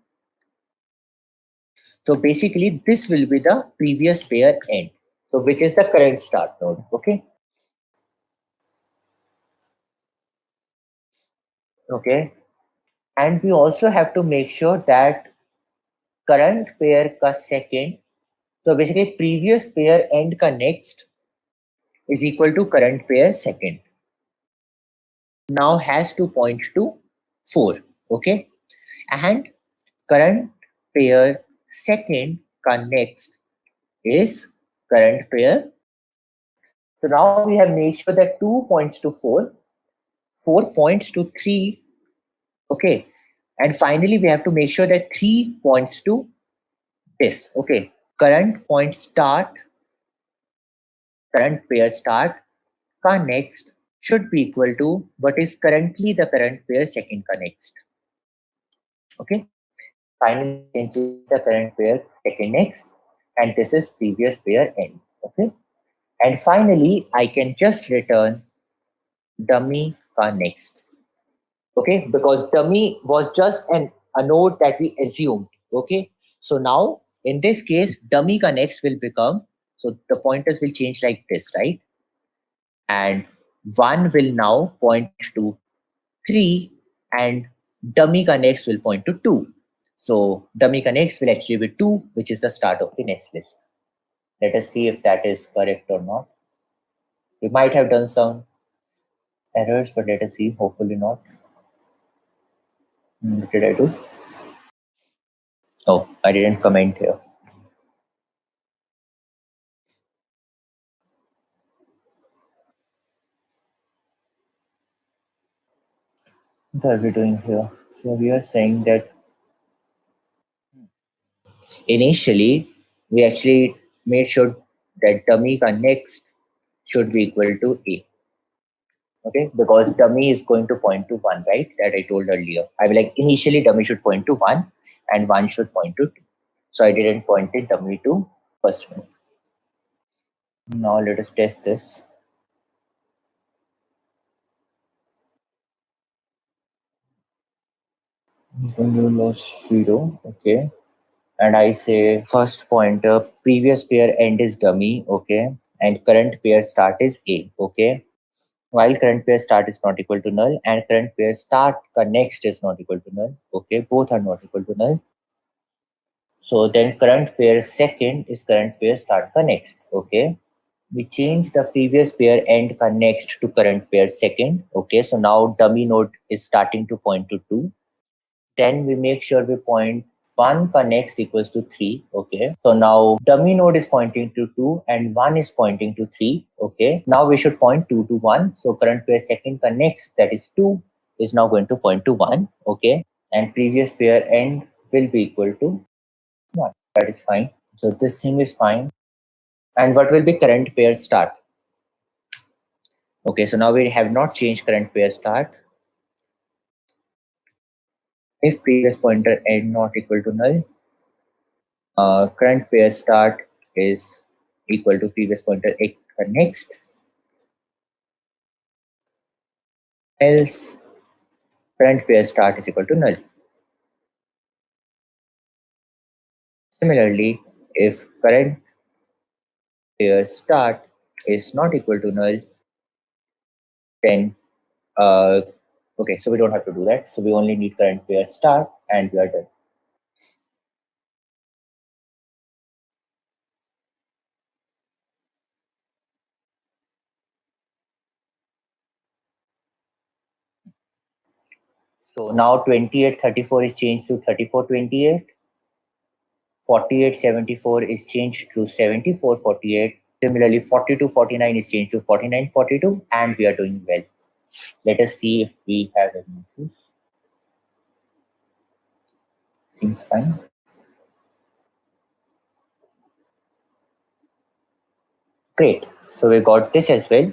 So basically, this will be the previous pair end. So which is the current start node. Okay. Okay. And we also have to make sure that current pair ka second, so basically previous pair end ka next is equal to current pair second. Now has to point to 4. Okay. And current pair second ka next is current pair. So now we have made sure that 2 points to 4, 4 points to 3. Okay. And finally, we have to make sure that 3 points to this. Okay. Current point start, current pair start ka next should be equal to what is currently the current pair second ka next. Okay. Finally, change the current pair second next, and this is previous pair end. Okay. And finally, I can just return dummy ka next. Okay, because dummy was just a node that we assumed. Okay. So now in this case, dummy ka next will become, so the pointers will change like this, right? And 1 will now point to 3 and dummy connects will point to 2. So dummy connects will actually be 2, which is the start of the next list. Let us see if that is correct or not. We might have done some errors, but let us see. Hopefully not. What did I do? Oh, I didn't comment here. What are we doing here? So we are saying that initially we actually made sure that dummy connects should be equal to A. Okay, because dummy is going to point to 1, right? That I told earlier. I will like initially dummy should point to 1 and 1 should point to 2. So I didn't point it dummy to first one. Now let us test this. You lost 0, okay. And I say first pointer, previous pair end is dummy, okay, and current pair start is A, okay. While current pair start is not equal to null and current pair start next is not equal to null, okay, both are not equal to null. So then current pair second is current pair start next, okay. We change the previous pair end next to current pair second, okay. So now dummy node is starting to point to 2. Then we make sure we point 1 connects equals to 3. Okay. So now dummy node is pointing to 2 and 1 is pointing to 3. Okay. Now we should point 2 to 1. So current pair second connects, that is 2, is now going to point to 1. Okay. And previous pair end will be equal to 1. That is fine. So this thing is fine. And what will be current pair start? Okay. So now we have not changed current pair start. If previous pointer end not equal to null, current pair start is equal to previous pointer x next, else current pair start is equal to null. Similarly, if current pair start is not equal to null, then okay, so we don't have to do that. So we only need current pair start and we are done. So now 2834 is changed to 3428. 4874 is changed to 7448. Similarly, 4249 is changed to 4942, and we are doing well. Let us see if we have any issues. Seems fine. Great. So we got this as well.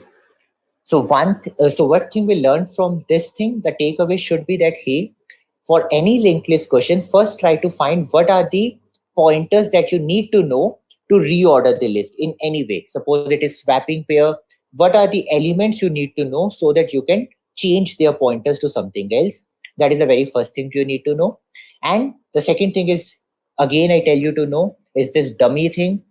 So what thing we learned from this thing, the takeaway should be that, hey, for any linked list question, first try to find what are the pointers that you need to know to reorder the list in any way. Suppose it is swapping pair, what are the elements you need to know so that you can change their pointers to something else? That is the very first thing you need to know. And the second thing is, again, I tell you to know, is this dummy thing.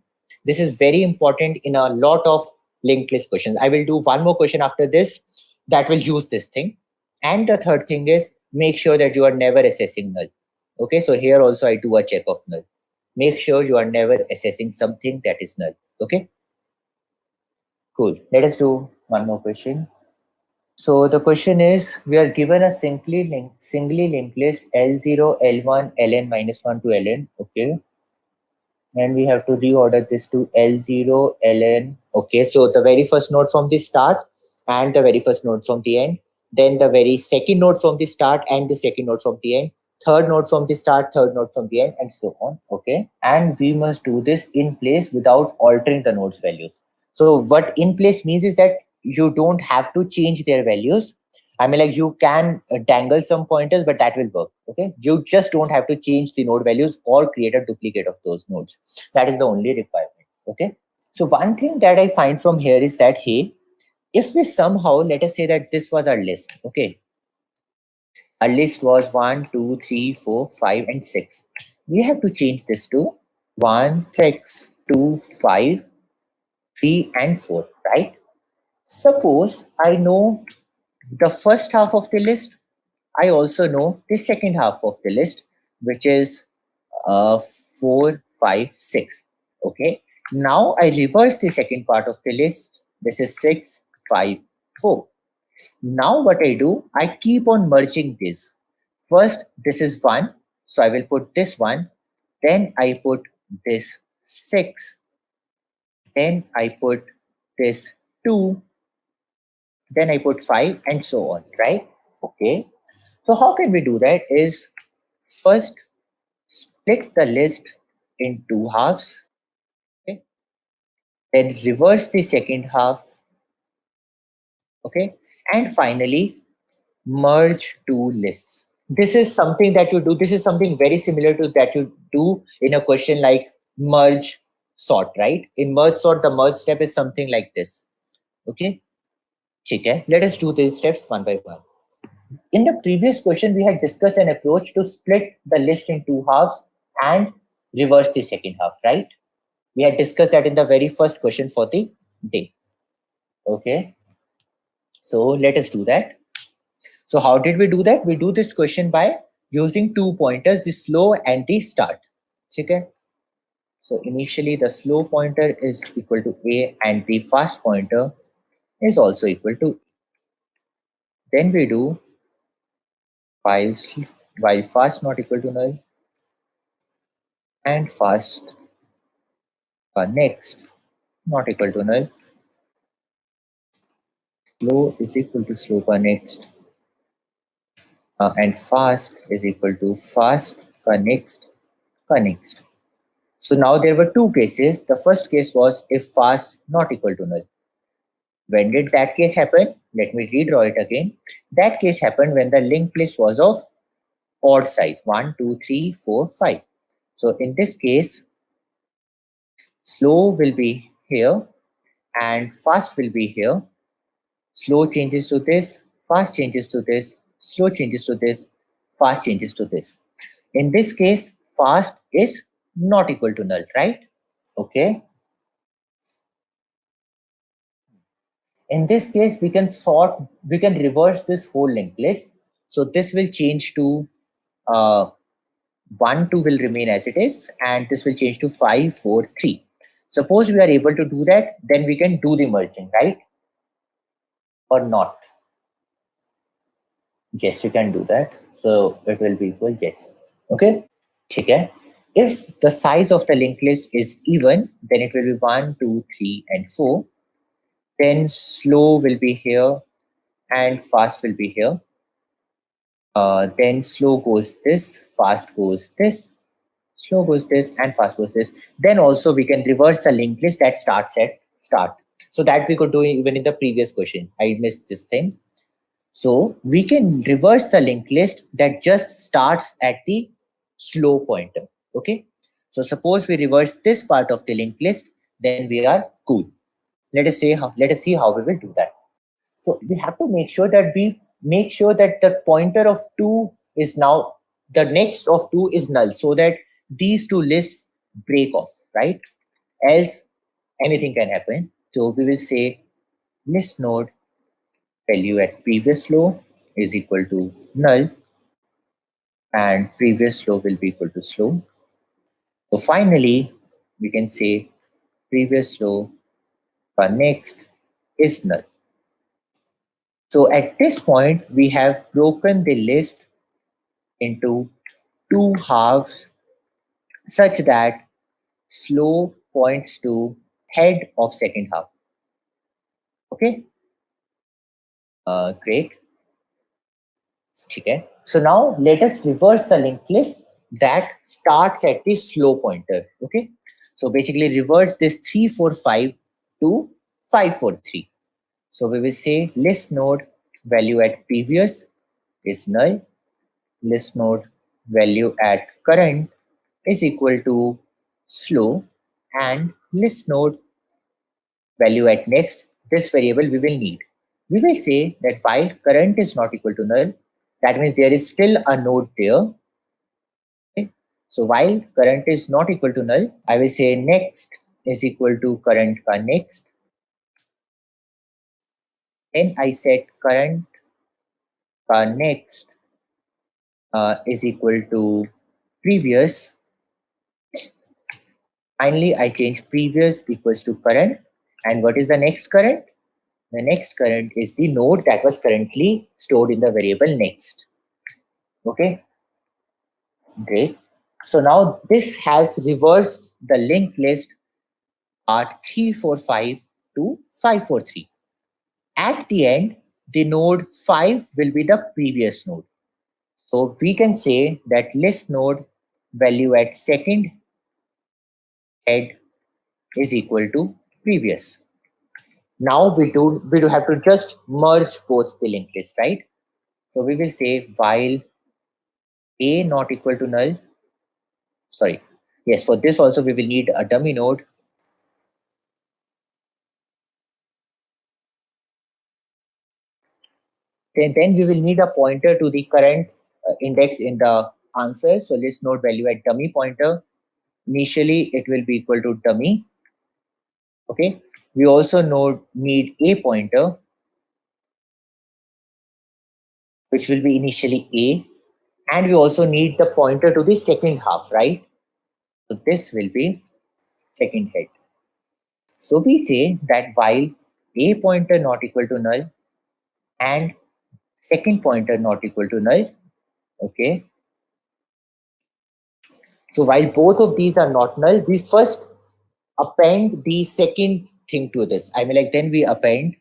This is very important in a lot of linked list questions. I will do one more question after this that will use this thing. And the third thing is, make sure that you are never assessing null. Okay, so here also I do a check of null. Make sure you are never assessing something that is null. Okay, cool. Let us do one more question. So the question is, we are given a singly linked list L0, L1, Ln minus 1 to Ln. Okay, and we have to reorder this to L0, Ln. Okay, so the very first node from the start and the very first node from the end, then the very second node from the start and the second node from the end, third node from the start, third node from the end, and so on. Okay, and we must do this in place without altering the nodes values. So what in place means is that you don't have to change their values. I mean, like, you can dangle some pointers, but that will work. Okay, you just don't have to change the node values or create a duplicate of those nodes. That is the only requirement. Okay, so one thing that I find from here is that, hey, if we somehow, let us say that this was our list. Okay, our list was 1, 2, 3, 4, 5, and 6. We have to change this to 1, 6, 2, 5, 3, and 4, right? Suppose I know the first half of the list. I also know the second half of the list, which is 4, 5, 6. Okay. Now I reverse the second part of the list. This is 6, 5, 4. Now what I do, I keep on merging this. First, this is 1. So I will put this one. Then I put this 6. Then I put this 2. Then I put 5 and so on, right? Okay. So how can we do that is first split the list in two halves, okay? Then reverse the second half, okay? And finally merge two lists. This is something that you do. This is something very similar to that you do in a question like merge sort, right? In merge sort, the merge step is something like this, okay? Okay, let us do these steps one by one. In the previous question, we had discussed an approach to split the list in two halves and reverse the second half, right? We had discussed that in the very first question for the day. Okay, so let us do that. So how did we do that? We do this question by using two pointers, the slow and the start. Okay, so initially the slow pointer is equal to A and the fast pointer is also equal to. Then we do while fast not equal to null and fast next not equal to null. Slow is equal to slow next and fast is equal to fast next next. So now there were two cases. The first case was if fast not equal to null. When did that case happen? Let me redraw it again. That case happened when the linked list was of odd size 1, 2, 3, 4, 5. So in this case, slow will be here and fast will be here. Slow changes to this, fast changes to this, slow changes to this, fast changes to this. In this case, fast is not equal to null, right? Okay. In this case, we can reverse this whole linked list. So this will change to 1, 2 will remain as it is, and this will change to 5, 4, 3. Suppose we are able to do that, then we can do the merging, right? Or not? Yes, you can do that. So it will be equal, yes. Okay. Okay. If the size of the linked list is even, then it will be 1, 2, 3, and 4. Then slow will be here and fast will be here. Then slow goes this, fast goes this, slow goes this, and fast goes this. Then also we can reverse the linked list that starts at start. So that we could do even in the previous question. I missed this thing. So we can reverse the linked list that just starts at the slow pointer. Okay. So suppose we reverse this part of the linked list, then we are cool. Let us see how we will do that. So we have to make sure that the pointer of 2 is now the next of 2 is null, so that these two lists break off, right? Else anything can happen. So we will say list node value at previous slow is equal to null and previous slow will be equal to slow. So finally, we can say previous slow for next is null. So at this point, we have broken the list into two halves such that slow points to head of second half. Okay. Great. Okay. So now let us reverse the linked list that starts at the slow pointer. Okay. So basically reverse this 3, 4, 5 to 5, 4, 3. So we will say list node value at previous is null. List node value at current is equal to slow, and list node value at next, this variable we will need. We will say that while current is not equal to null, that means there is still a node there. Okay. So while current is not equal to null, I will say next is equal to current ka next. Then I set current next is equal to previous. Finally, I change previous equals to current. And what is the next current? The next current is the node that was currently stored in the variable next. Okay, great. So now this has reversed the linked list part 345 to 543. At the end, the node 5 will be the previous node. So we can say that list node value at second head is equal to previous. Now we do have to just merge both the linked list, right? So we will say while a not equal to null. Sorry. Yes, for this also we will need a dummy node. Then we will need a pointer to the current index in the answer. So list node value at dummy pointer. Initially, it will be equal to dummy. Okay. We also need a pointer, which will be initially a. And we also need the pointer to the second half, right? So this will be second head. So we say that while a pointer not equal to null and second pointer not equal to null, okay. So while both of these are not null, we first append the second thing to this. I mean, like then we append,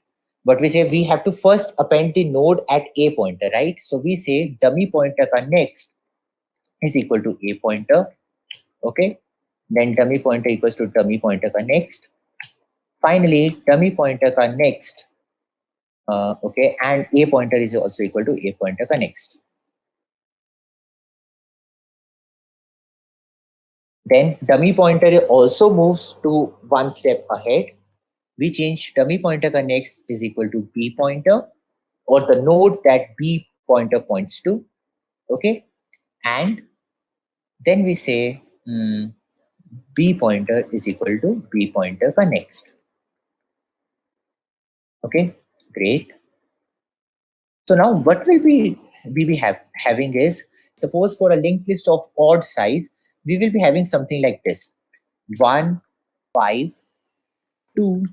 but we say we have to first append the node at a pointer, right? So we say dummy pointer ka next is equal to a pointer, okay. Then dummy pointer equals to dummy pointer ka next. Finally, dummy pointer ka next, okay, and a pointer is also equal to a pointer ka next. Then dummy pointer also moves to one step ahead. We change dummy pointer ka next is equal to b pointer, or the node that b pointer points to, okay. And then we say b pointer is equal to b pointer ka next. Okay, great. So now what will we be having is, suppose for a linked list of odd size, we will be having something like this: 1, 5, 2,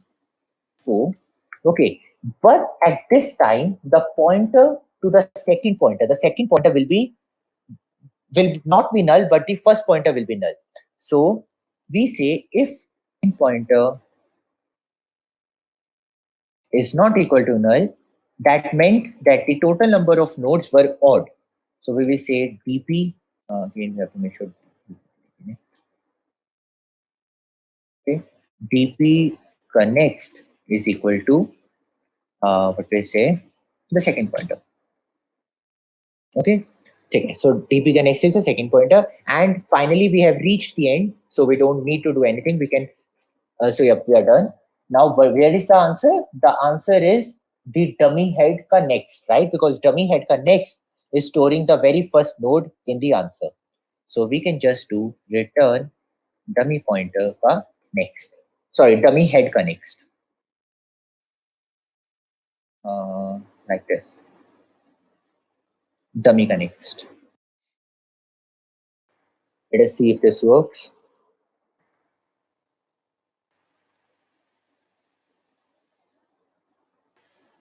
4. Okay, but at this time, the pointer to the second pointer will not be null, but the first pointer will be null. So we say if pointer is not equal to null, that meant that the total number of nodes were odd. So we will say dp, again we have to make sure, okay, dp next is equal to what we say, the second pointer. Okay, so dp next is the second pointer, and finally we have reached the end, so we don't need to do anything. We can so yeah, we are done. Now where is the answer? The answer is the dummy head ka next, right? Because dummy head ka next is storing the very first node in the answer. So we can just do return dummy pointer ka next. Sorry, dummy head ka next. Like this. Dummy ka next. Let us see if this works.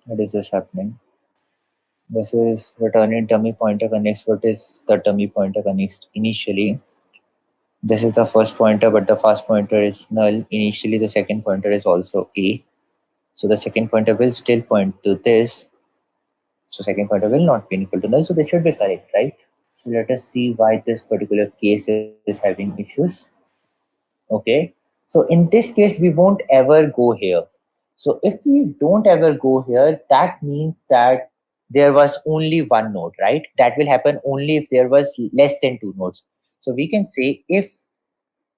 What is this happening? This is returning dummy pointer ka next. What is the dummy pointer ka next? Initially, this is the first pointer, but the first pointer is null. Initially, the second pointer is also a. So the second pointer will still point to this. So second pointer will not be equal to null. So this should be correct, right? So let us see why this particular case is having issues. Okay. So in this case, we won't ever go here. So if we don't ever go here, that means that there was only one node, right? That will happen only if there was less than 2 nodes. So we can say if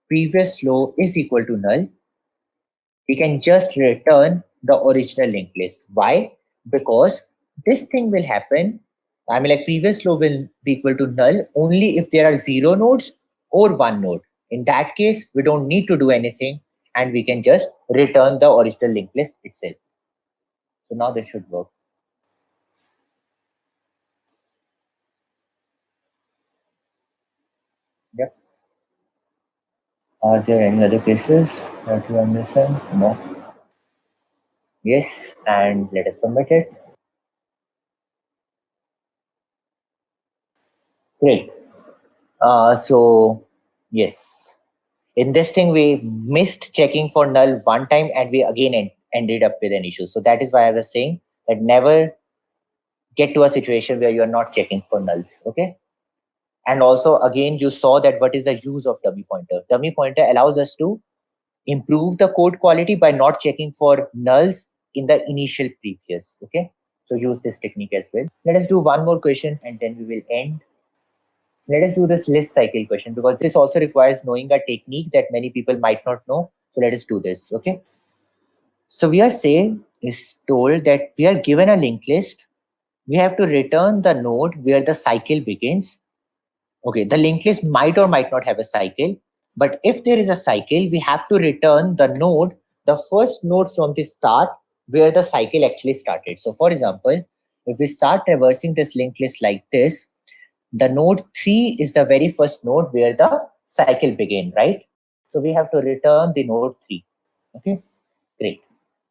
previous low is equal to null, we can just return the original linked list. Why? Because this thing will happen. I mean, like previous low will be equal to null only if there are 0 nodes or 1 node. In that case, we don't need to do anything, and we can just return the original linked list itself. So now this should work. Yep. Are there any other cases that you are missing? No. Yes, and let us submit it. Great. So yes, in this thing we missed checking for null one time and we again ended up with an issue. So that is why I was saying that never get to a situation where you are not checking for nulls. Okay. And also again, you saw that what is the use of dummy pointer. Dummy pointer allows us to improve the code quality by not checking for nulls in the initial previous. Okay. So use this technique as well. Let us do one more question and then we will end. Let us do this list cycle question because this also requires knowing a technique that many people might not know. So let us do this. Okay. So we are saying is told that we are given a linked list. We have to return the node where the cycle begins. Okay, the linked list might or might not have a cycle, but if there is a cycle, we have to return the node, the first node from the start where the cycle actually started. So for example, if we start traversing this linked list like this, the node 3 is the very first node where the cycle began, right? So we have to return the node 3. Okay, great.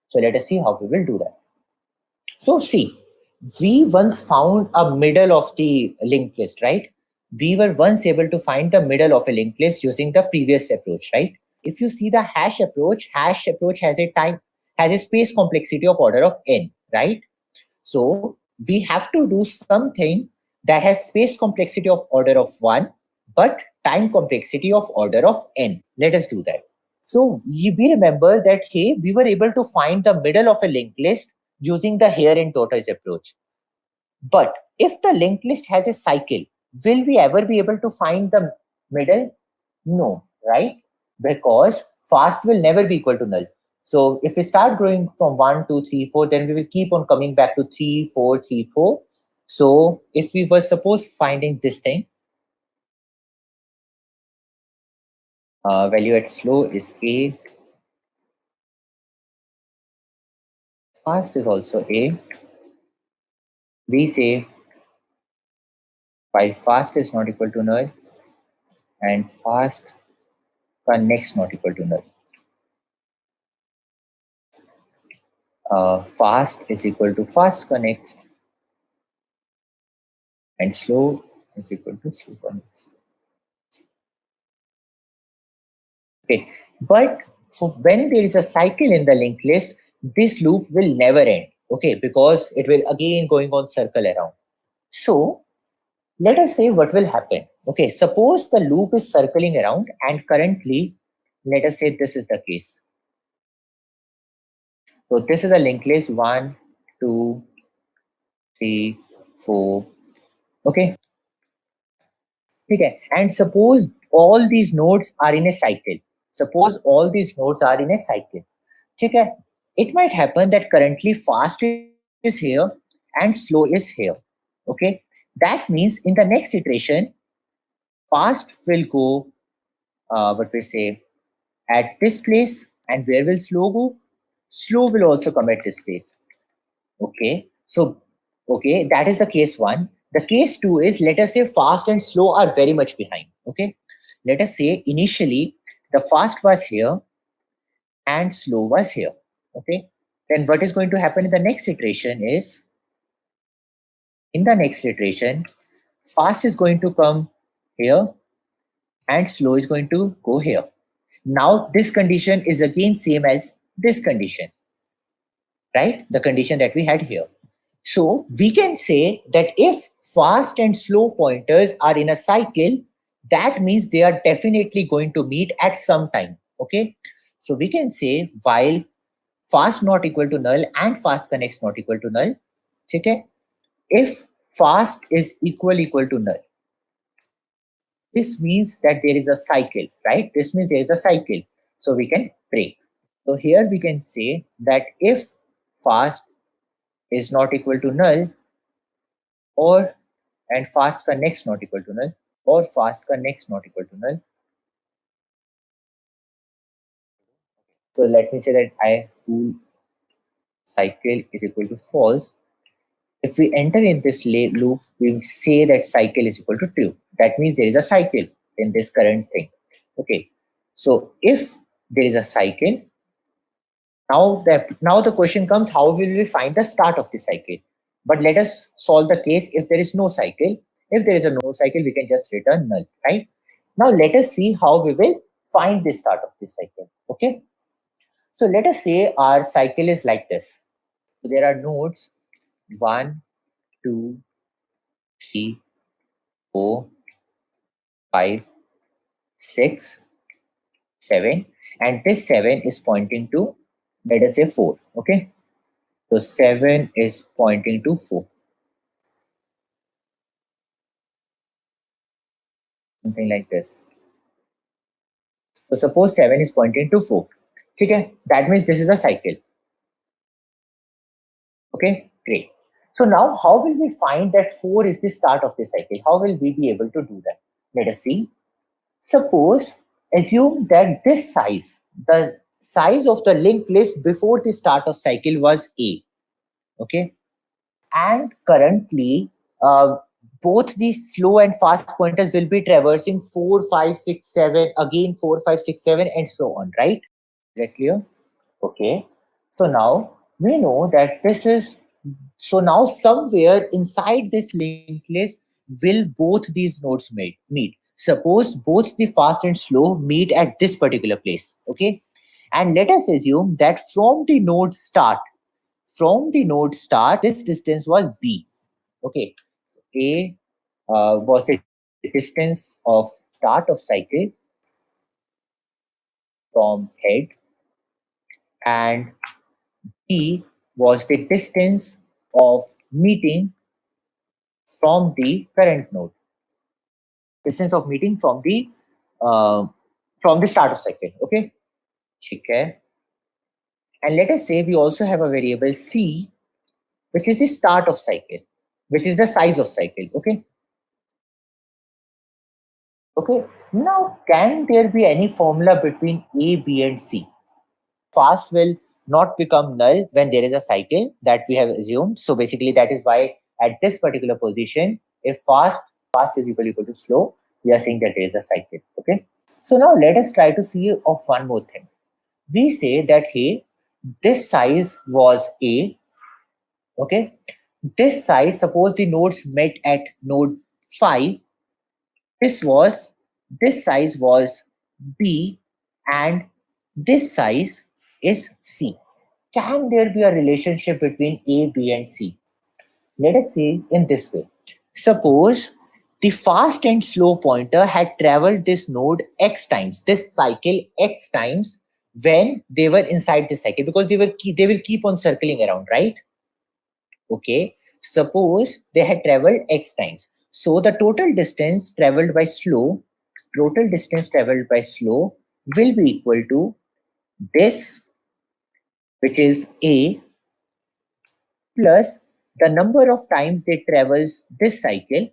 So let us see how we will do that. So see, we once found a middle of the linked list, right? We were once able to find the middle of a linked list using the previous approach, right? If you see the hash approach has a space complexity of order of n, right? So we have to do something that has space complexity of order of 1, but time complexity of order of n. Let us do that. So we remember that, hey, we were able to find the middle of a linked list using the hare and tortoise approach. But if the linked list has a cycle, will we ever be able to find the middle? No, right? Because fast will never be equal to null. So if we start growing from 1, 2, 3, 4, then we will keep on coming back to 3, 4, 3, 4. So if we were suppose finding this thing, value at slow is A, fast is also A. We say while fast is not equal to null and fast connects not equal to null. Fast is equal to fast connects and slow is equal to slow connects. Okay, but when there is a cycle in the linked list, this loop will never end. Okay, because it will again going on circle around. So let us say what will happen. Okay, suppose the loop is circling around and currently, let us say this is the case. So this is a linked list 1, 2, 3, 4. Okay. Okay. And suppose all these nodes are in a cycle. Suppose all these nodes are in a cycle. Okay. It might happen that currently fast is here and slow is here. Okay. That means in the next iteration, fast will go, what we say, at this place, and where will slow go? Slow will also come at this place. Okay. So, okay, that is the case 1. The case 2 is, let us say fast and slow are very much behind. Okay. Let us say initially the fast was here and slow was here. Okay. Then what is going to happen in the next iteration is, in the next iteration, fast is going to come here and slow is going to go here. Now this condition is again same as this condition, right? The condition that we had here. So we can say that if fast and slow pointers are in a cycle, that means they are definitely going to meet at some time. Okay. So we can say while fast not equal to null and fast connects not equal to null, okay, if fast is equal to null, this means that there is a cycle, right? This means there is a cycle. So we can break. So here we can say that if fast is not equal to null, or and fast connects not equal to null, or fast connects not equal to null. So let me say that I pull cycle is equal to false. If we enter in this loop, we say that cycle is equal to true. That means there is a cycle in this current thing. Okay. So if there is a cycle, now the question comes, how will we find the start of the cycle? But let us solve the case if there is no cycle. If there is a no cycle, we can just return null, right? Now let us see how we will find the start of the cycle. Okay. So let us say our cycle is like this. So there are nodes 1, 2, 3, 4, 5, 6, 7, and this 7 is pointing to, let us say, 4. Okay. So 7 is pointing to 4. Something like this. So suppose 7 is pointing to 4. Okay, that means this is a cycle. Okay, great. So now how will we find that 4 is the start of the cycle? How will we be able to do that? Let us see. Suppose, assume that this size, the size of the linked list before the start of cycle was A. Okay, and currently both the slow and fast pointers will be traversing 4, 5, 6, 7, again 4, 5, 6, 7, and so on, right? Is that clear? Okay. So now we know that this is, so now somewhere inside this linked list will both these nodes meet. Suppose both the fast and slow meet at this particular place. Okay. And let us assume that from the node start, this distance was B. Okay. So A was the distance of start of cycle from head, and B was the distance of meeting from the current node. Distance of meeting from the start of cycle. Okay. Okay. And let us say we also have a variable C, which is the start of cycle, which is the size of cycle. Okay. Okay. Now, can there be any formula between A, B, and C? Fast will not become null when there is a cycle that we have assumed. So basically, that is why at this particular position, if fast is equal to slow, we are saying that there is a cycle. Okay. So now let us try to see of one more thing. We say that, hey, this size was A. Okay. This size, suppose the nodes met at node 5. This size was B, and this size is C. Can there be a relationship between A, B, and C? Let us see in this way. Suppose the fast and slow pointer had traveled this node X times, this cycle X times, when they were inside the cycle, because they will keep on circling around, right? Okay. Suppose they had traveled X times. So the total distance traveled by slow will be equal to this, which is A, plus the number of times they travels this cycle.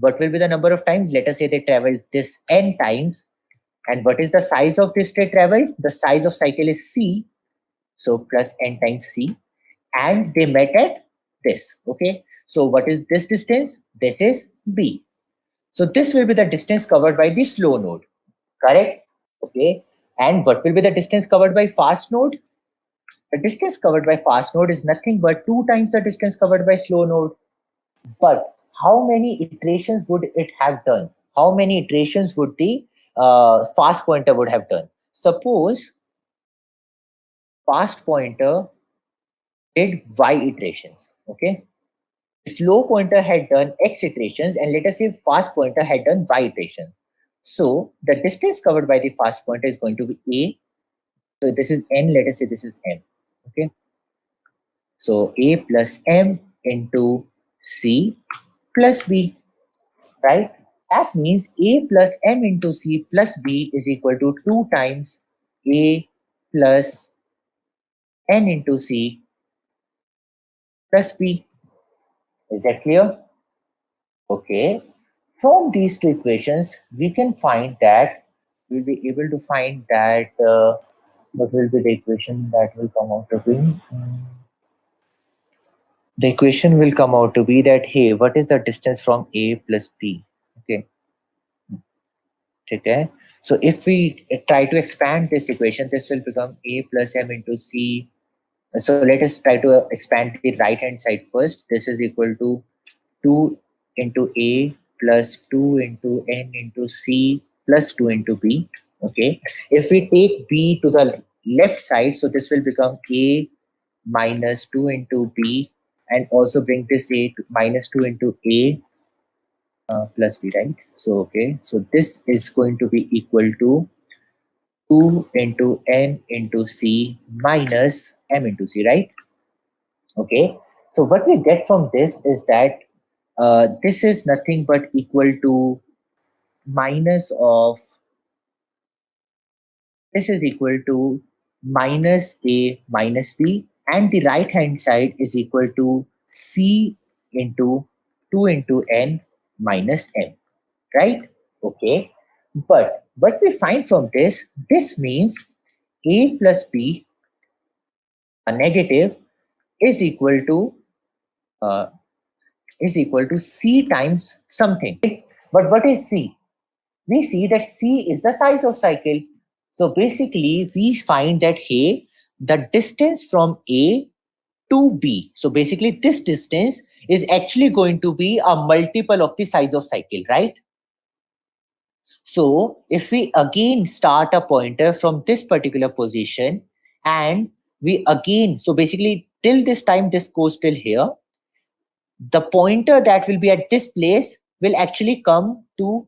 What will be the number of times? Let us say they traveled this n times. And what is the size of this they traveled? The size of cycle is C. So plus n times C. And they met at this. Okay. So what is this distance? This is B. So this will be the distance covered by the slow node. Correct? Okay. And what will be the distance covered by fast node? The distance covered by fast node is nothing but 2 times the distance covered by slow node. But how many iterations would it have done? How many iterations would the fast pointer would have done? Suppose fast pointer did y iterations. Okay. Slow pointer had done x iterations, and let us say fast pointer had done y iterations. So the distance covered by the fast pointer is going to be A. So this is n, let us say this is m. Okay. So A plus m into C plus B, right? That means A plus m into C plus B is equal to 2 times A plus n into C plus B. Is that clear? Okay. From these two equations, we can find that we'll be able to find that what will be the equation that will come out of being? the equation will come out to be that, hey, what is the distance from A plus B? Okay. Okay. So if we try to expand this equation, this will become A plus M into C. So let us try to expand the right hand side first. This is equal to 2 into A plus 2 into N into C plus 2 into B. Okay. If we take B to the left side, so this will become A minus 2 into B, and also bring this A to minus 2 into A plus B, right? So, okay. So this is going to be equal to 2 into N into C minus M into C, right? Okay. So what we get from this is that this is nothing but equal to minus of, this is equal to minus A minus B, and the right hand side is equal to C into 2 into N minus M, right? Okay. But what we find from this, this means A plus B, a negative, is equal to uh, C times something. But what is C? We see that C is the size of cycle. So basically, we find that, hey, the distance from A to B. So basically, this distance is actually going to be a multiple of the size of cycle, right? So if we again start a pointer from this particular position, and we again, so basically till this time, this goes till here, the pointer that will be at this place will actually come to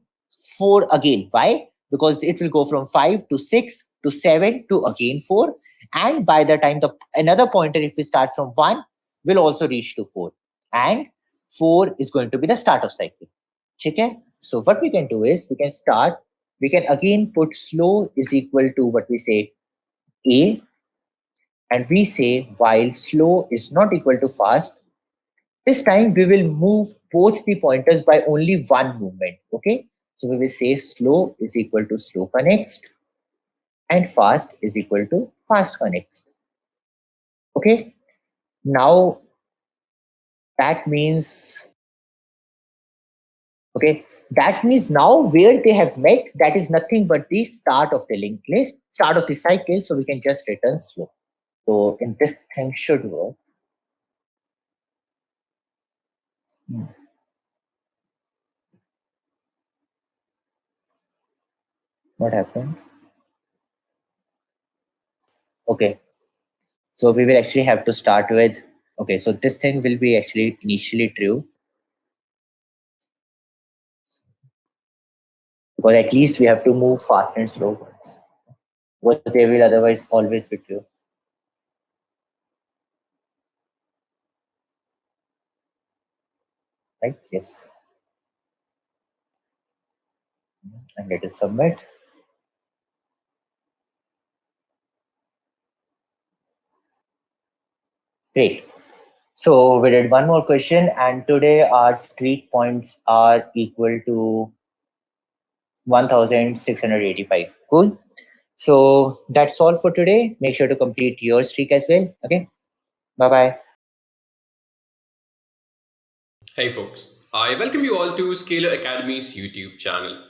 4 again. Why? Because it will go from 5 to 6 to 7 to again 4. And by the time the another pointer, if we start from 1, will also reach to 4. And 4 is going to be the start of cycle. Okay? So what we can do is we can again put slow is equal to what we say A, and we say while slow is not equal to fast, this time we will move both the pointers by only one movement. Okay. So we will say slow is equal to slow connects and fast is equal to fast connects. Okay. Now that means, okay, that means now where they have met, that is nothing but the start of the linked list, start of the cycle. So we can just return slow. So in this thing should work. What happened? Okay. So we will actually have to start with, okay, so this thing will be actually initially true, because at least we have to move fast and slow ones. What they will otherwise always be true. Right? Yes. And let us submit. Great. So we did one more question, and today our streak points are equal to 1685. Cool. So that's all for today. Make sure to complete your streak as well. Okay. Bye bye. Hey folks, I welcome you all to Scalar Academy's YouTube channel.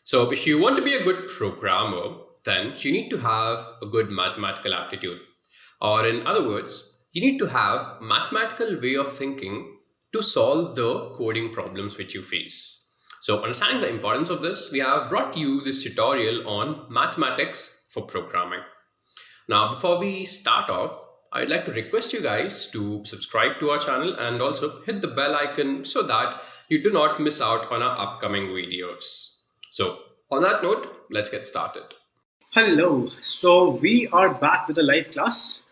So, if you want to be a good programmer, then you need to have a good mathematical aptitude. Or, in other words, you need to have mathematical way of thinking to solve the coding problems which you face. So, understanding the importance of this, we have brought you this tutorial on mathematics for programming. Now, before we start off, I'd like to request you guys to subscribe to our channel and also hit the bell icon so that you do not miss out on our upcoming videos. So, on that note, let's get started. Hello, so we are back with a live class.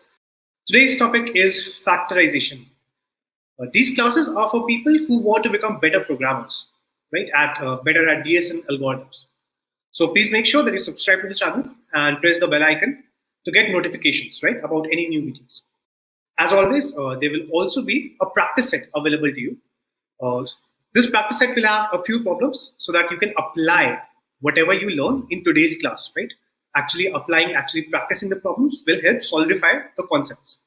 Today's topic is factorization. These classes are for people who want to become better programmers, right? Better at DSN algorithms. So please make sure that you subscribe to the channel and press the bell icon to get notifications, right, about any new videos. As always, there will also be a practice set available to you. This practice set will have a few problems so that you can apply whatever you learn in today's class, right? Actually practicing the problems will help solidify the concepts.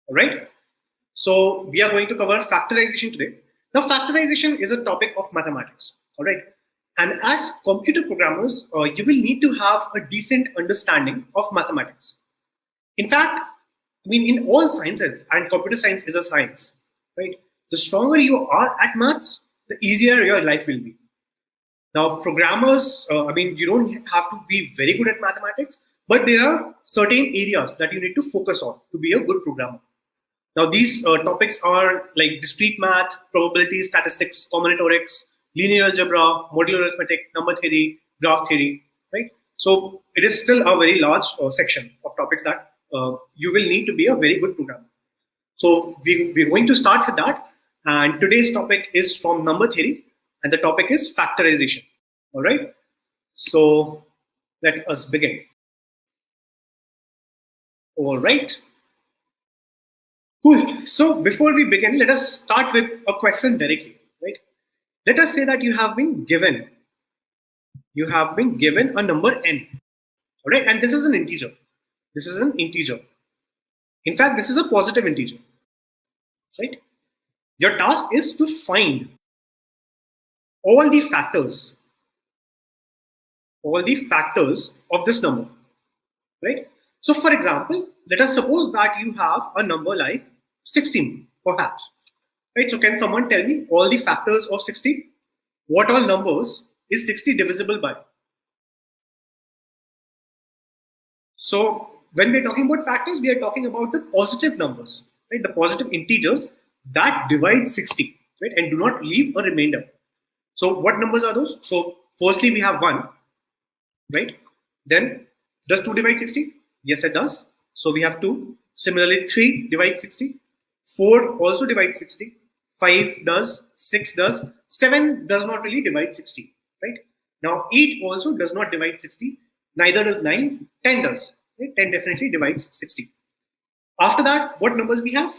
All right. So we are going to cover factorization today. Now, factorization is a topic of mathematics, all right? And as computer programmers, you will need to have a decent understanding of mathematics. In fact, I mean, in all sciences, and computer science is a science, right? The stronger you are at maths, the easier your life will be. Now, programmers, I mean, you don't have to be very good at mathematics, but there are certain areas that you need to focus on to be a good programmer. Now, these topics are like discrete math, probability, statistics, combinatorics, linear algebra, modular arithmetic, number theory, graph theory, right? So it is still a very large section of topics that you will need to be a very good programmer. So we're going to start with that. And today's topic is from number theory, and the topic is factorization. All right. So let us begin. All right. Cool. So before we begin, let us start with a question directly, right? Let us say that you have been given a number n, all right? And this is an integer. This is an integer. In fact, this is a positive integer, right? Your task is to find all the factors of this number, right? So for example, let us suppose that you have a number like 16, perhaps, right? So can someone tell me all the factors of 60? What all numbers is 60 divisible by? So when we're talking about factors, we are talking about the positive numbers, right? The positive integers that divide 60, right? And do not leave a remainder. So what numbers are those? So firstly, we have 1, right? Then does 2 divide 60? Yes, it does. So we have 2. Similarly, 3 divides 60. 4 also divides 60. 5 does. 6 does. 7 does not really divide 60, right? Now 8 also does not divide 60. Neither does 9. 10 does. Right? 10 definitely divides 60. After that, what numbers we have?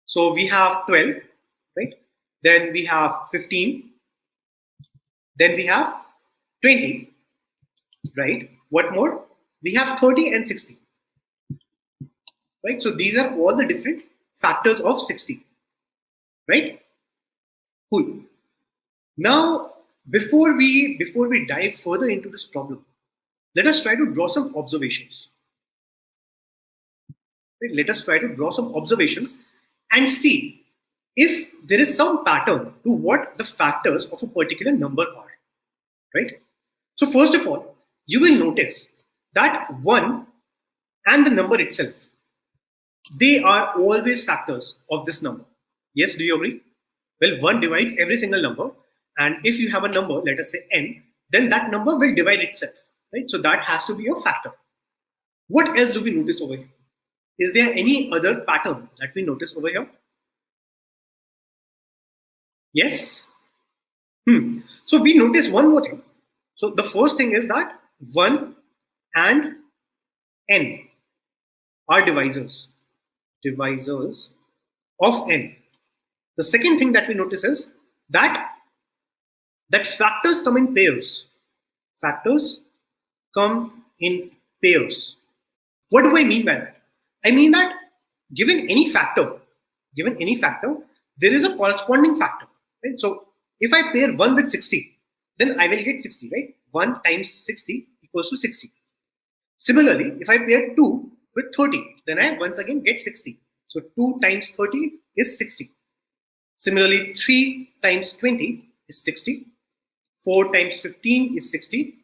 So we have 12, right? Then we have 15. Then we have 20, right? What more? We have 30 and 60, right? So these are all the different factors of 60, right? Cool. Now, before we dive further into this problem, let us try to draw some observations. Right? Let us try to draw some observations and see if there is some pattern to what the factors of a particular number are, right? So first of all, you will notice that 1 and the number itself, they are always factors of this number. Yes, do you agree? Well, 1 divides every single number, and if you have a number, let us say n, then that number will divide itself, right? So that has to be a factor. What else do we notice over here? Is there any other pattern that we notice over here? Yes? So we notice one more thing. So the first thing is that 1 and n are divisors of n. The second thing that we notice is that factors come in pairs. Factors come in pairs. What do I mean by that? I mean that given any factor, there is a corresponding factor, right? So if I pair 1 with 60, then I will get 60, right? 1 times 60 equals to 60. Similarly, if I pair 2 with 30, then I once again get 60. So 2 times 30 is 60. Similarly, 3 times 20 is 60. 4 times 15 is 60.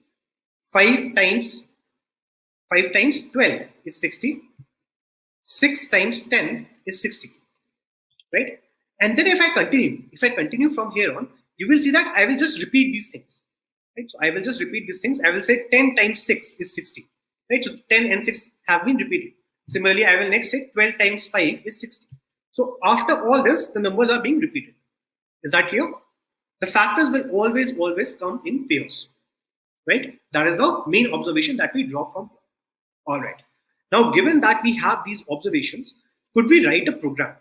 5 times 12 is 60. 6 times 10 is 60, right? And then if I continue from here on, you will see that I will just repeat these things, right? So I will just repeat these things. I will say 10 times 6 is 60, right? So 10 and 6 have been repeated. Similarly, I will next say 12 times 5 is 60. So after all this, the numbers are being repeated. Is that clear? The factors will always come in pairs, right? That is the main observation that we draw from. All right. Now, given that we have these observations, could we write a program?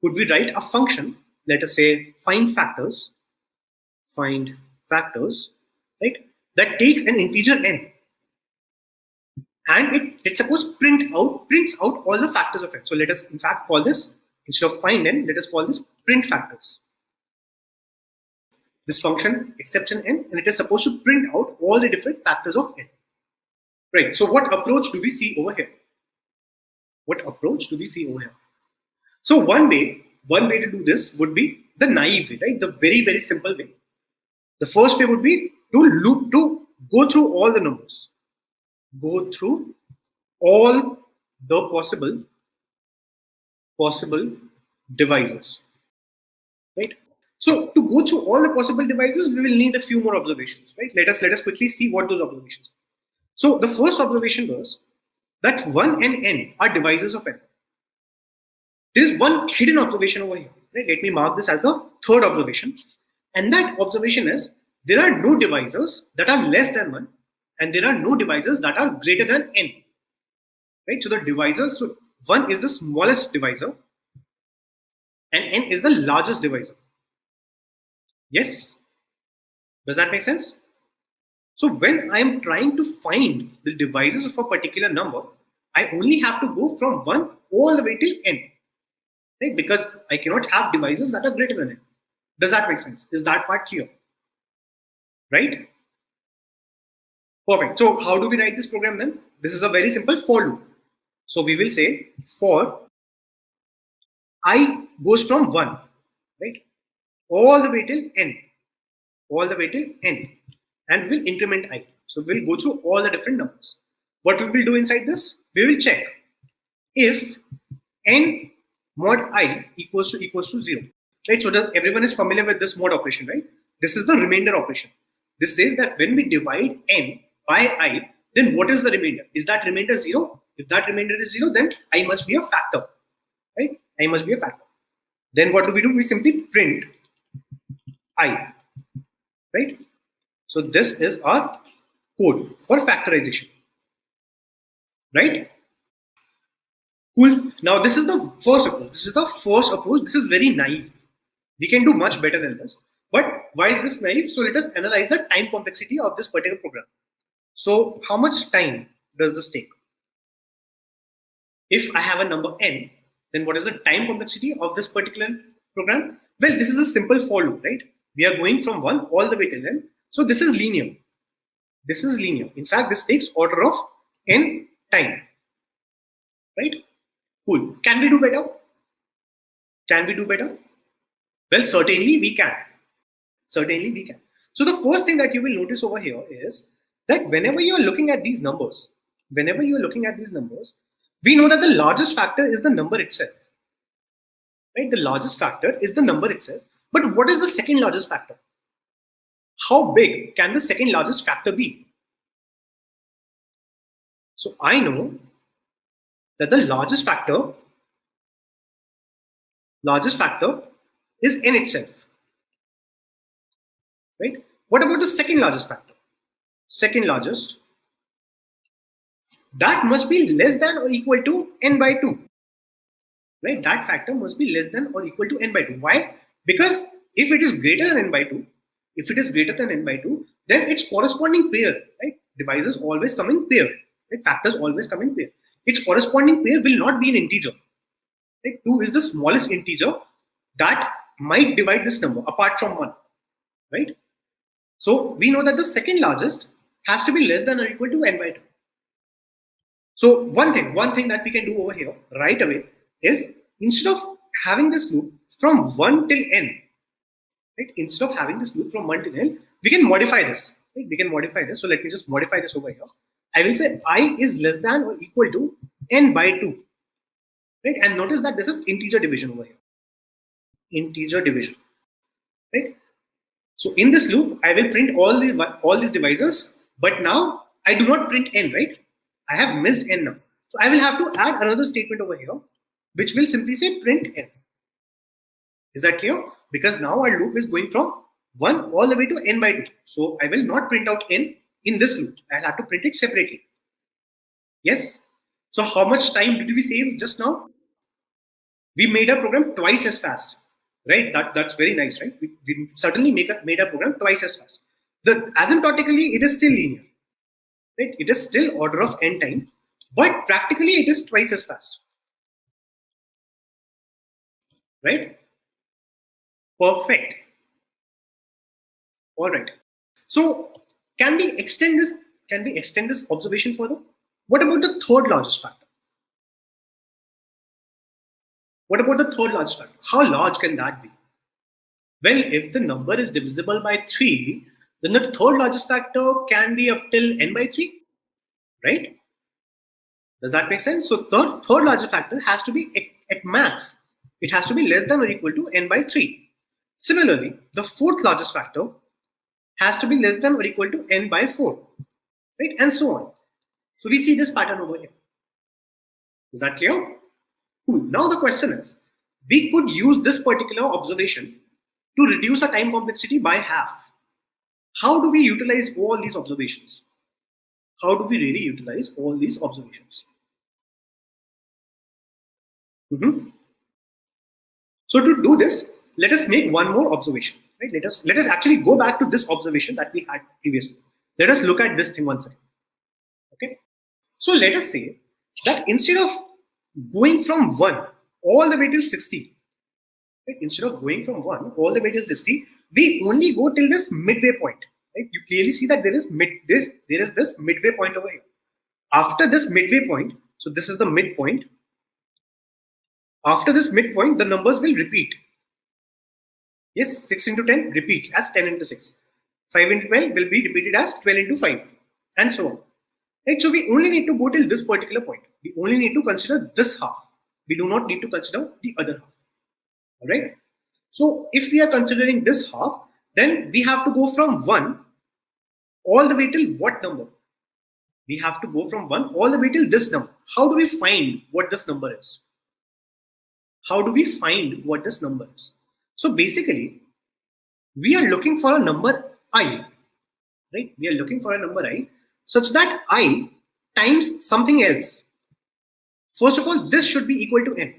Could we write a function, let us say find factors, right? That takes an integer n, and let's suppose prints out all the factors of it. So let us in fact call this Instead of find n, let us call this print factors. This function accepts an n, and it is supposed to print out all the different factors of n. Right. So what approach do we see over here? What approach do we see over here? So one way to do this would be the naive way, right? The very, very simple way. The first way would be to go through all the numbers. Go through all the possible devices. Right? So to go through all the possible devices, we will need a few more observations. Right? Let us quickly see what those observations are. So the first observation was that 1 and n are devices of n. There is one hidden observation over here. Right? Let me mark this as the third observation. And that observation is there are no devices that are less than 1, and there are no devices that are greater than n. Right? So the divisors, so 1 is the smallest divisor, and n is the largest divisor. Yes? Does that make sense? So when I am trying to find the divisors of a particular number, I only have to go from 1 all the way till n. Right? Because I cannot have divisors that are greater than n. Does that make sense? Is that part clear? Right? Perfect. So how do we write this program then? This is a very simple for loop. So we will say for I goes from 1, right, all the way till n, and we'll increment I. So we'll go through all the different numbers. What we will do inside this? We will check if n mod I equals to 0. Right? So everyone is familiar with this mod operation, right? This is the remainder operation. This says that when we divide n by I, then what is the remainder? Is that remainder 0? If that remainder is 0, then I must be a factor. Right? I must be a factor. Then what do? We simply print I. Right? So this is our code for factorization. Right? Cool. Now this is the first approach. This is very naive. We can do much better than this. But why is this naive? So let us analyze the time complexity of this particular program. So how much time does this take? If I have a number n, then what is the time complexity of this particular program? Well, this is a simple for loop, right? We are going from 1 all the way till n. So this is linear. This is linear. In fact, this takes order of n time. Right? Cool. Can we do better? Can we do better? Well, certainly we can. Certainly we can. So the first thing that you will notice over here is that whenever you are looking at these numbers, we know that the largest factor is the number itself. Right? The largest factor is the number itself. But what is the second largest factor? How big can the second largest factor be? So I know that the largest factor is n itself. Right? What about the second largest factor? Second largest, that must be less than or equal to n by 2. Right? That factor must be less than or equal to n by 2. Why? Because if it is greater than n by 2, then its corresponding pair, right? Divisors always come in pair. Right? Factors always come in pair. Its corresponding pair will not be an integer. Right? 2 is the smallest integer that might divide this number apart from 1. Right? So we know that the second largest has to be less than or equal to n by 2. So one thing that we can do over here right away is instead of having this loop from 1 till n, right? Instead of having this loop from 1 till n, we can modify this. Right? We can modify this. So let me just modify this over here. I will say I is less than or equal to n by 2. Right? And notice that this is integer division over here. Integer division. Right? So in this loop, I will print all these divisors, but now I do not print n, right? I have missed n now. So I will have to add another statement over here, which will simply say print n. Is that clear? Because now our loop is going from 1 all the way to n by 2. So I will not print out n in this loop. I'll have to print it separately. Yes? So how much time did we save just now? We made a program twice as fast. Right? That's very nice, right? We certainly made a program twice as fast. Asymptotically, it is still linear. Right? It is still order of n time, but practically it is twice as fast. right? Perfect. All right. So can we extend this? Can we extend this observation further? What about the third largest factor? What about the third largest factor? How large can that be? Well, if the number is divisible by 3, then the third largest factor can be up till n by 3, right? Does that make sense? So third largest factor has to be at max. It has to be less than or equal to n by 3. Similarly, the fourth largest factor has to be less than or equal to n by 4, right? And so on. So we see this pattern over here. Is that clear? Cool. Now the question is, we could use this particular observation to reduce our time complexity by half. How do we utilize all these observations? How do we really utilize all these observations? So to do this, let us make one more observation. Right? Let us actually go back to this observation that we had previously. Let us look at this thing once again. Okay. So let us say that instead of going from 1 all the way till 60, right? Instead of going from 1 all the way till 60, we only go till this midway point. Right? You clearly see that there is this midway point over here. After this midway point, so this is the midpoint. After this midpoint, the numbers will repeat. Yes, 6 into 10 repeats as 10 into 6. 5 into 12 will be repeated as 12 into 5, and so on. Right? So we only need to go till this particular point. We only need to consider this half. We do not need to consider the other half. All right. So if we are considering this half, then we have to go from 1 all the way till what number? We have to go from 1 all the way till this number. How do we find what this number is? How do we find what this number is? So basically, we are looking for a number I, right? We are looking for a number I such that I times something else. First of all, this should be equal to n,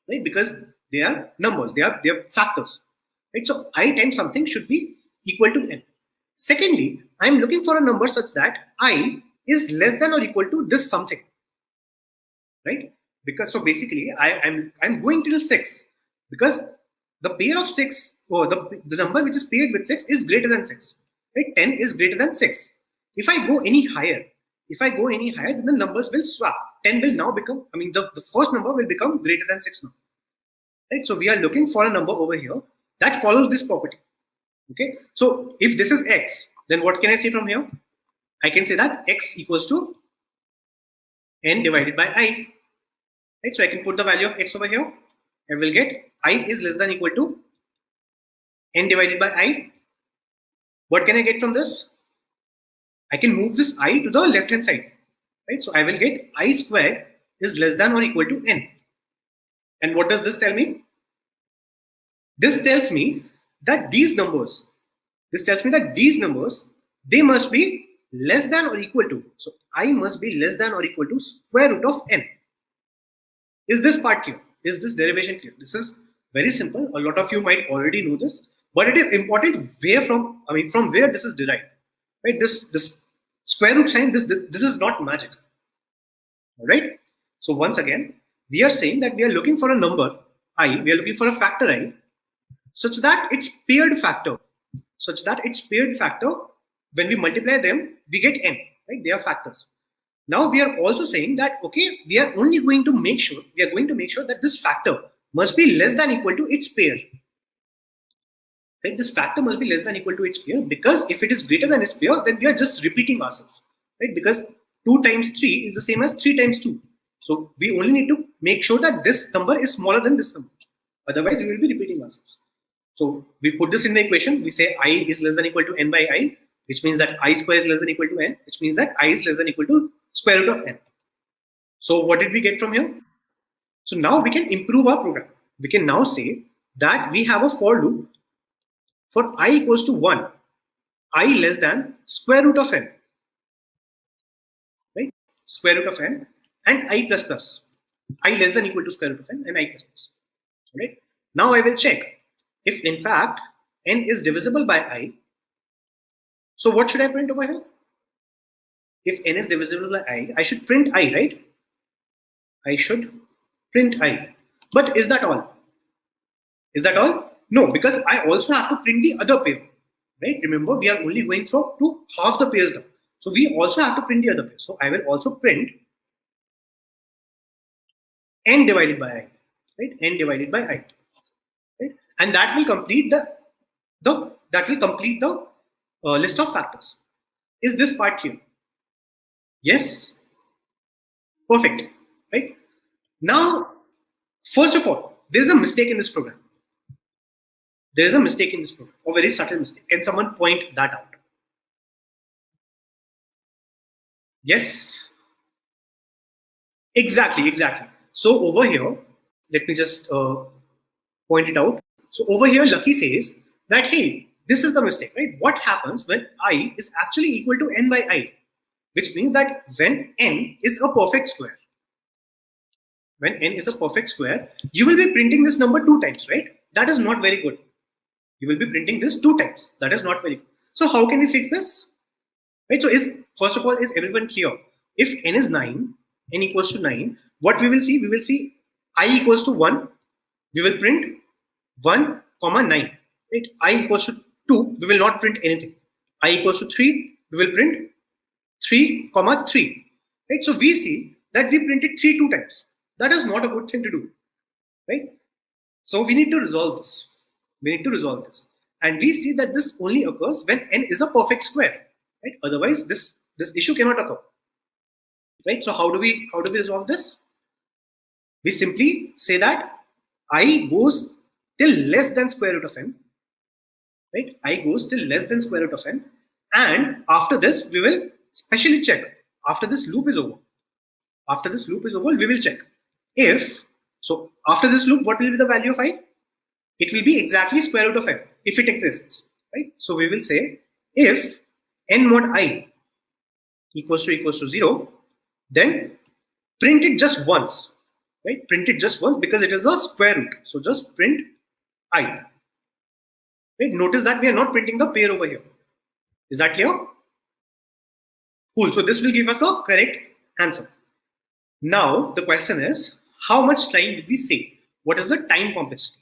right? Because they are numbers, they are factors, right? So I times something should be equal to n. Secondly, I am looking for a number such that I is less than or equal to this something, right? Because so basically, I'm going till 6 because the pair of 6 or the number which is paired with 6 is greater than 6, right? 10 is greater than 6. If I go any higher, then the numbers will swap. 10 will now become, the first number will become greater than 6 now, right? So we are looking for a number over here that follows this property. Okay, so if this is x, then what can I say from here? I can say that x equals to n divided by I. Right, so I can put the value of x over here. I will get I is less than equal to n divided by I. What can I get from this? I can move this I to the left hand side. Right, so I will get I squared is less than or equal to n. And what does this tell me? This tells me that these numbers, they must be less than or equal to. So I must be less than or equal to square root of n. Is this part clear? Is this derivation clear? This is very simple. A lot of you might already know this, but it is important from where this is derived. Right? This square root sign, this is not magic. All right. So once again, we are saying that we are looking for a number I, we are looking for a factor I, such that its paired factor, when we multiply them, we get n. Right? They are factors. Now we are also saying that okay, we are going to make sure that this factor must be less than equal to its pair. Right? This factor must be less than equal to its pair, because if it is greater than its pair, then we are just repeating ourselves. Right? Because 2 times 3 is the same as 3 times 2. So we only need to make sure that this number is smaller than this number. Otherwise, we will be repeating ourselves. So we put this in the equation. We say I is less than equal to n by I, which means that I square is less than equal to n, which means that I is less than equal to square root of n. So what did we get from here? So now we can improve our program. We can now say that we have a for loop for I equals to 1, I less than square root of n, right? Square root of n and I plus plus. I less than equal to square root of n and I plus plus. Right? Now I will check if in fact n is divisible by I. So what should I print over here? If n is divisible by I should print I, right? I should print I. But is that all? Is that all? No, because I also have to print the other pair, right? Remember, we are only going to half the pairs now. So we also have to print the other pair. So I will also print n divided by I, right? N divided by I, right? And that will complete the list of factors. Is this part clear? Yes. Perfect. Right. Now, first of all, there is a mistake in this program. There is a mistake in this program, a very subtle mistake. Can someone point that out? Yes. Exactly. So over here, let me just point it out. So over here, Lucky says that, hey, this is the mistake, right? What happens when I is actually equal to n by I? Which means that when n is a perfect square, you will be printing this number 2 times, right? That is not very good. You will be printing this 2 times. That is not very good. So how can we fix this? Right. So first of all, is everyone clear? If n is 9, n equals to 9, what we will see? We will see I equals to 1. We will print 1, 9. Right? I equals to 2. We will not print anything. I equals to 3. We will print 3, 3. Right? So we see that we printed 3 2 times. That is not a good thing to do. Right? So we need to resolve this. And we see that this only occurs when n is a perfect square. Right? Otherwise, this issue cannot occur. Right? So how do we resolve this? We simply say that I goes till less than square root of n. Right? I goes till less than square root of n. And after this, we will specially check. After this loop is over, we will check. So after this loop, what will be the value of I? It will be exactly square root of n, if it exists. Right? So we will say, if n mod I equals to 0, then print it just once. Right? Print it just once because it is a square root. So just print I. Right? Notice that we are not printing the pair over here. Is that clear? Cool. So this will give us the correct answer. Now the question is, how much time did we save? What is the time complexity?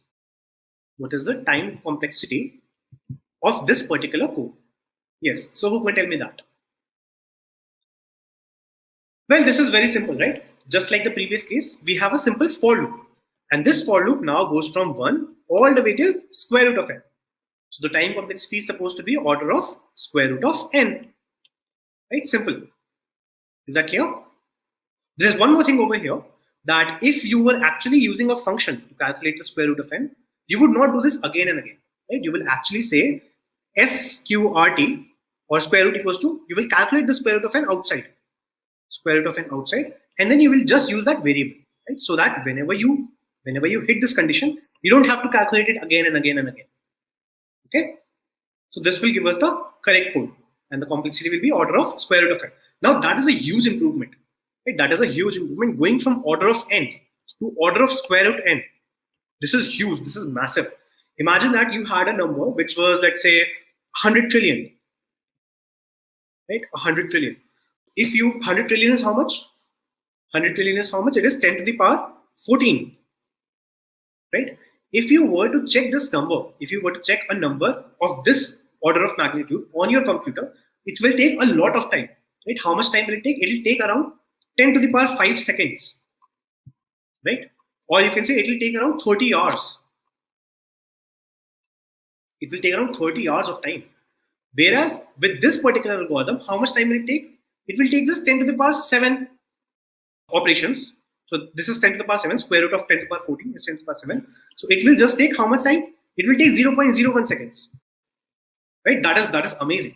Of this particular code? Yes. So who can tell me that? Well, this is very simple, right? Just like the previous case, we have a simple for loop. And this for loop now goes from 1 all the way till square root of n. So the time complexity is supposed to be order of square root of n. Right? Simple. Is that clear? There is one more thing over here, that if you were actually using a function to calculate the square root of n, you would not do this again and again. Right? You will actually say sqrt or square root equals to, you will calculate the square root of n outside. And then you will just use that variable. Right? So that whenever you hit this condition, you don't have to calculate it again and again and again. Okay? So this will give us the correct code. And the complexity will be order of square root of n. Now that is a huge improvement. Right? That is a huge improvement, going from order of n to order of square root n. This is huge. This is massive. Imagine that you had a number which was, let's say, 100 trillion. Right? 100 trillion. 100 trillion is how much? 100 trillion is how much? It is 10 to the power 14. Right? If you were to check this number, if you were to check a number of this order of magnitude on your computer, it will take a lot of time. Right? How much time will it take? It will take around 10 to the power 5 seconds. Right? Or you can say it will take around 30 hours. It will take around 30 hours of time. Whereas with this particular algorithm, how much time will it take? It will take just 10 to the power 7 operations. So this is 10 to the power 7, square root of 10 to the power 14 is 10 to the power 7. So it will just take how much time? It will take 0.01 seconds. Right? That is amazing.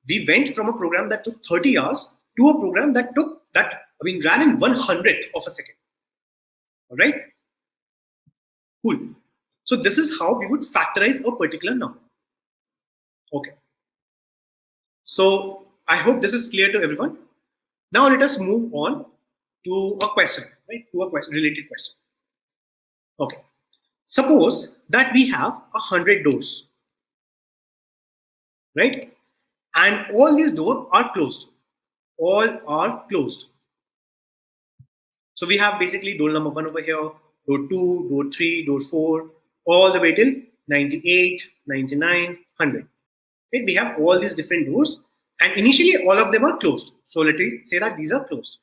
We went from a program that took 30 hours to a program that ran in 100th of a second. All right? Cool. So this is how we would factorize a particular number. Okay. So I hope this is clear to everyone. Now let us move on to a question, right? To a related question. Okay. Suppose that we have 100 doors, right? And all these doors are closed. All are closed. So we have basically door number 1 over here, door 2, door 3, door 4, all the way till 98, 99, 100. Right? We have all these different doors, and initially all of them are closed. So let me say that these are closed.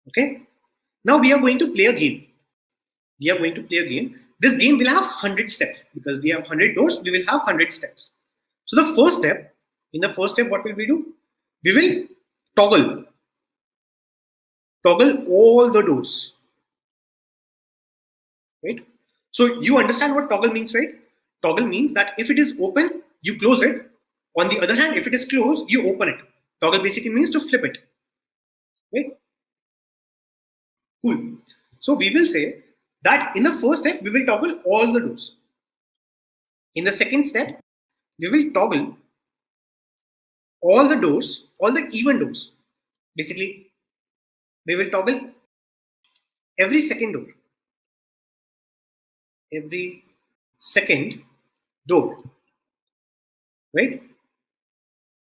Okay. Now we are going to play a game. We are going to play a game. This game will have 100 steps because we have 100 doors. We will have 100 steps. So the first step, in the first step, what will we do? We will toggle all the doors. Right? So you understand what toggle means, right? Toggle means that if it is open, you close it. On the other hand, if it is closed, you open it. Toggle basically means to flip it. Right? Cool. So we will say that in the first step, we will toggle all the doors. In the second step, we will toggle all the doors, all the even doors. Basically, we will toggle every second door. Every second door. Right?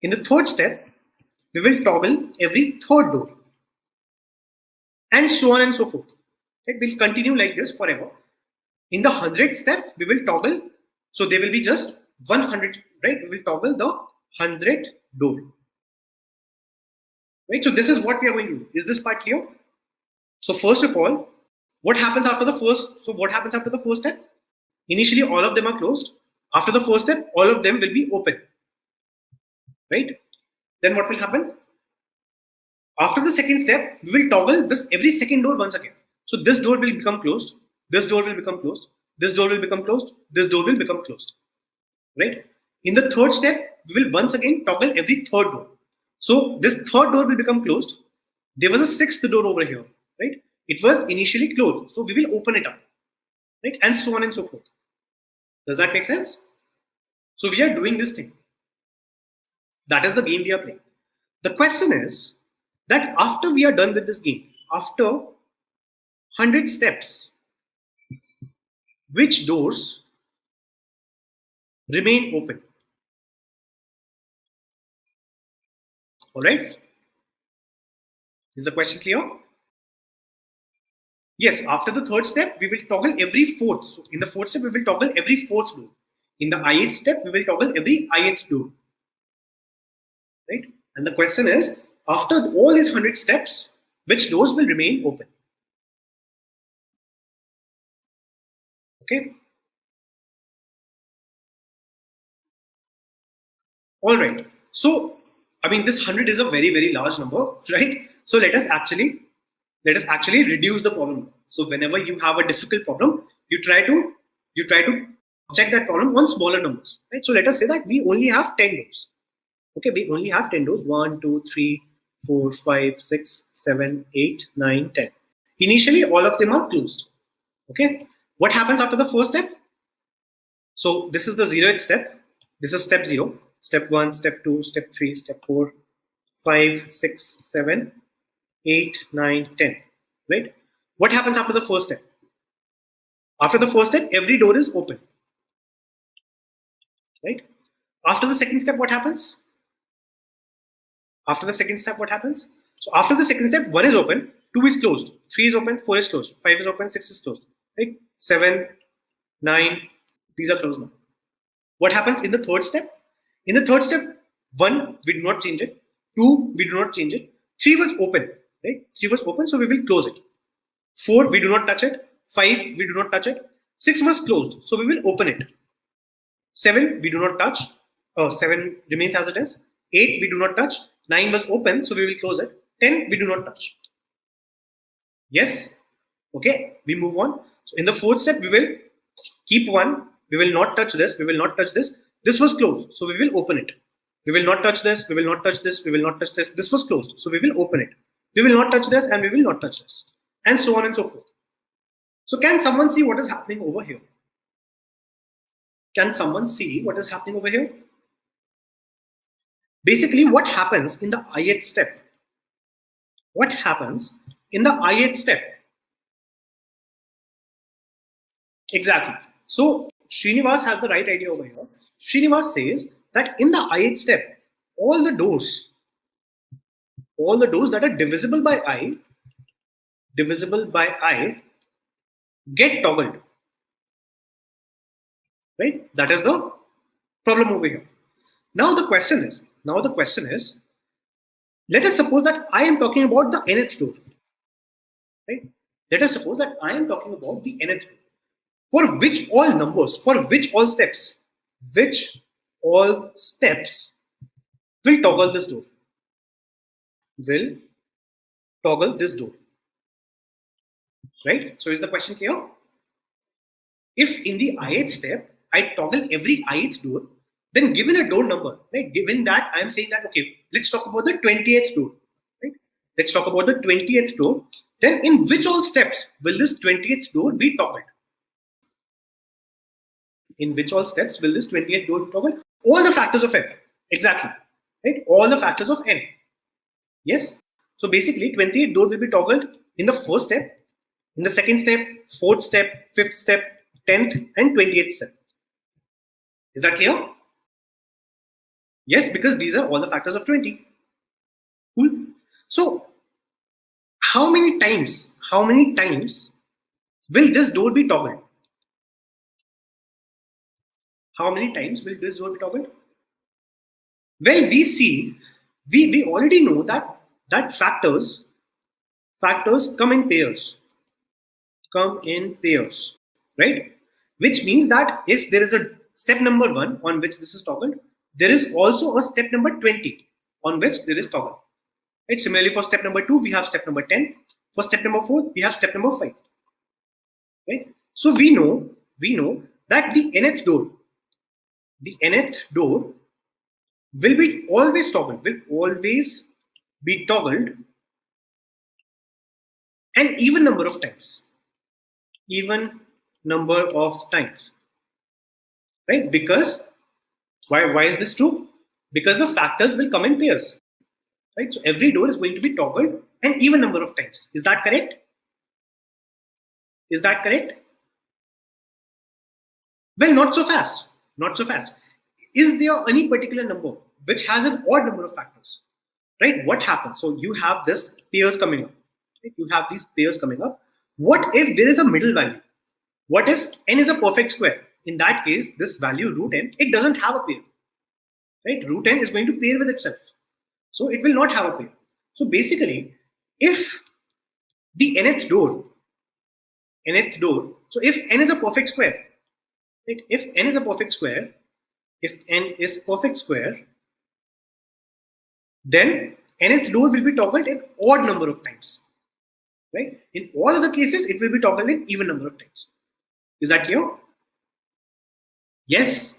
In the third step, we will toggle every third door. And so on and so forth. It will continue like this forever. In the 100th step, we will toggle. So there will be just 100, right? We will toggle the 100th door. Right? So this is what we are going to do. Is this part clear? So first of all, what happens after the first? So what happens after the first step? Initially, all of them are closed. After the first step, all of them will be open. Right? Then what will happen? After the second step, we will toggle this every second door once again. So this door will become closed. This door will become closed. This door will become closed. This door will become closed. Right? In the third step, we will once again toggle every third door. So this third door will become closed. There was a sixth door over here. Right? It was initially closed. So we will open it up. Right? And so on and so forth. Does that make sense? So we are doing this thing. That is the game we are playing. The question is that after we are done with this game, after 100 steps, which doors remain open? All right. Is the question clear? Yes, after the third step, we will toggle every fourth. So in the fourth step, we will toggle every fourth door. In the ith step, we will toggle every ith door. Right? And the question is, after all these 100 steps, which doors will remain open? Okay. All right. So, I mean, this 100 is a very, very large number, right? So let us actually reduce the problem. So whenever you have a difficult problem, you try to check that problem on smaller numbers, right? So let us say that we only have 10 doors. Okay, we only have 10 doors. 1, 2, 3, 4, 5, 6, 7, 8, 9, 10. Initially, all of them are closed. Okay, what happens after the first step? So this is the 0th step. This is step 0. Step 1, step 2, step 3, step 4, 5, 6, 7, 8, 9, 10. Right? What happens after the first step? After the first step, every door is open. Right? After the second step, what happens? After the second step, what happens? So after the second step, 1 is open, 2 is closed, 3 is open, 4 is closed, 5 is open, 6 is closed. Right? 7, 9, these are closed now. What happens in the third step? In the third step, 1, we do not change it. 2, we do not change it. 3 was open, right? 3 was open, so we will close it. 4, we do not touch it. 5, we do not touch it. 6 was closed, so we will open it. 7, we do not touch. 7 remains as it is. 8, we do not touch. 9 was open, so we will close it. 10, we do not touch. Yes? Okay, we move on. So in the fourth step, we will keep 1. We will not touch this. We will not touch this. This was closed, so we will open it. We will not touch this. We will not touch this. We will not touch this. This was closed, so we will open it. We will not touch this, and we will not touch this. And so on and so forth. So can someone see what is happening over here? Can someone see what is happening over here? Basically, what happens in the ith step? What happens in the ith step? Exactly. So Srinivas has the right idea over here. Srinivas says that in the ith step, all the doors that are divisible by I get toggled. Right? That is the problem over here. Now the question is, let us suppose that I am talking about the nth door. Right? Let us suppose that I am talking about the nth door. For which all numbers, for which all steps will toggle this door? Will toggle this door. Right? So is the question clear? If in the ith step I toggle every ith door, then given a door number, right? Given that I am saying that, okay, let's talk about the 20th door. Right? Let's talk about the 20th door. Then in which all steps will this 20th door be toggled? In which all steps will this 20th door be toggled? All the factors of n. Exactly. Right? All the factors of n. Yes. So basically 20th door will be toggled in the first step, in the second step, fourth step, fifth step, 10th and 20th step. Is that clear? Yes, because these are all the factors of 20. Cool. So how many times will this door be toggled? How many times will this door be toggled? Well, we already know that factors come in pairs. Right? Which means that if there is a step number 1 on which this is toggled, there is also a step number 20 on which there is toggle. Right? Similarly, for step number 2, we have step number 10. For step number 4, we have step number 5. Right? So we know that the nth door will be always toggled, an even number of times. Right? Because why is this true? Because the factors will come in pairs. Right? So every door is going to be toggled an even number of times. Is that correct? Well, not so fast. Is there any particular number which has an odd number of factors? Right? What happens? So you have this pairs coming up. Right? You have these pairs coming up. What if there is a middle value? What if n is a perfect square? In that case, this value root n, it doesn't have a pair. Right? Root n is going to pair with itself. So it will not have a pair. So basically, if the nth door, so if n is a perfect square, right? If n is perfect square, then nth door will be toggled an odd number of times. Right? In all other cases, it will be toggled an even number of times. Is that clear? Yes.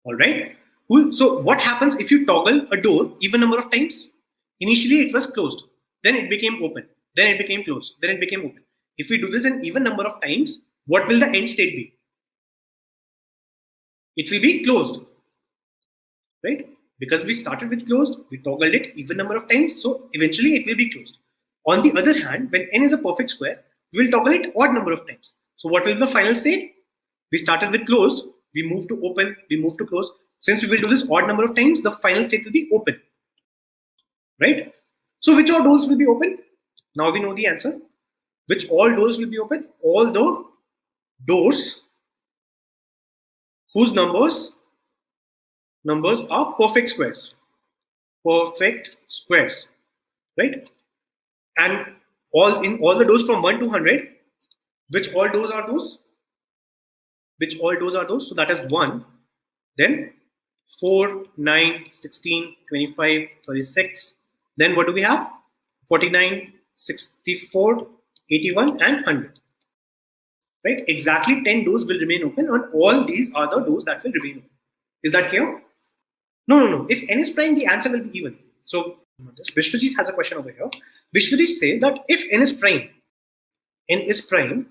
All right. Cool. So what happens if you toggle a door even number of times? Initially, it was closed. Then it became open. Then it became closed. Then it became open. If we do this an even number of times, what will the end state be? It will be closed. Right? Because we started with closed, we toggled it even number of times. So eventually it will be closed. On the other hand, when n is a perfect square, we will toggle it odd number of times. So what will be the final state? We started with closed, we move to open, we move to close. Since we will do this odd number of times, the final state will be open. Right? So which all doors will be open? Now we know the answer. Which all doors will be open? All the doors whose numbers are perfect squares. Right? And in all the doors from 1 to 100, which all doors are those? So that is 1, then 4, 9, 16, 25, 36. Then what do we have? 49, 64, 81 and 100. Right? Exactly 10 doors will remain open, and all these are the doors that will remain open. Is that clear? No. If n is prime, the answer will be even. So Vishwajit has a question over here. Vishwajit says that if n is prime,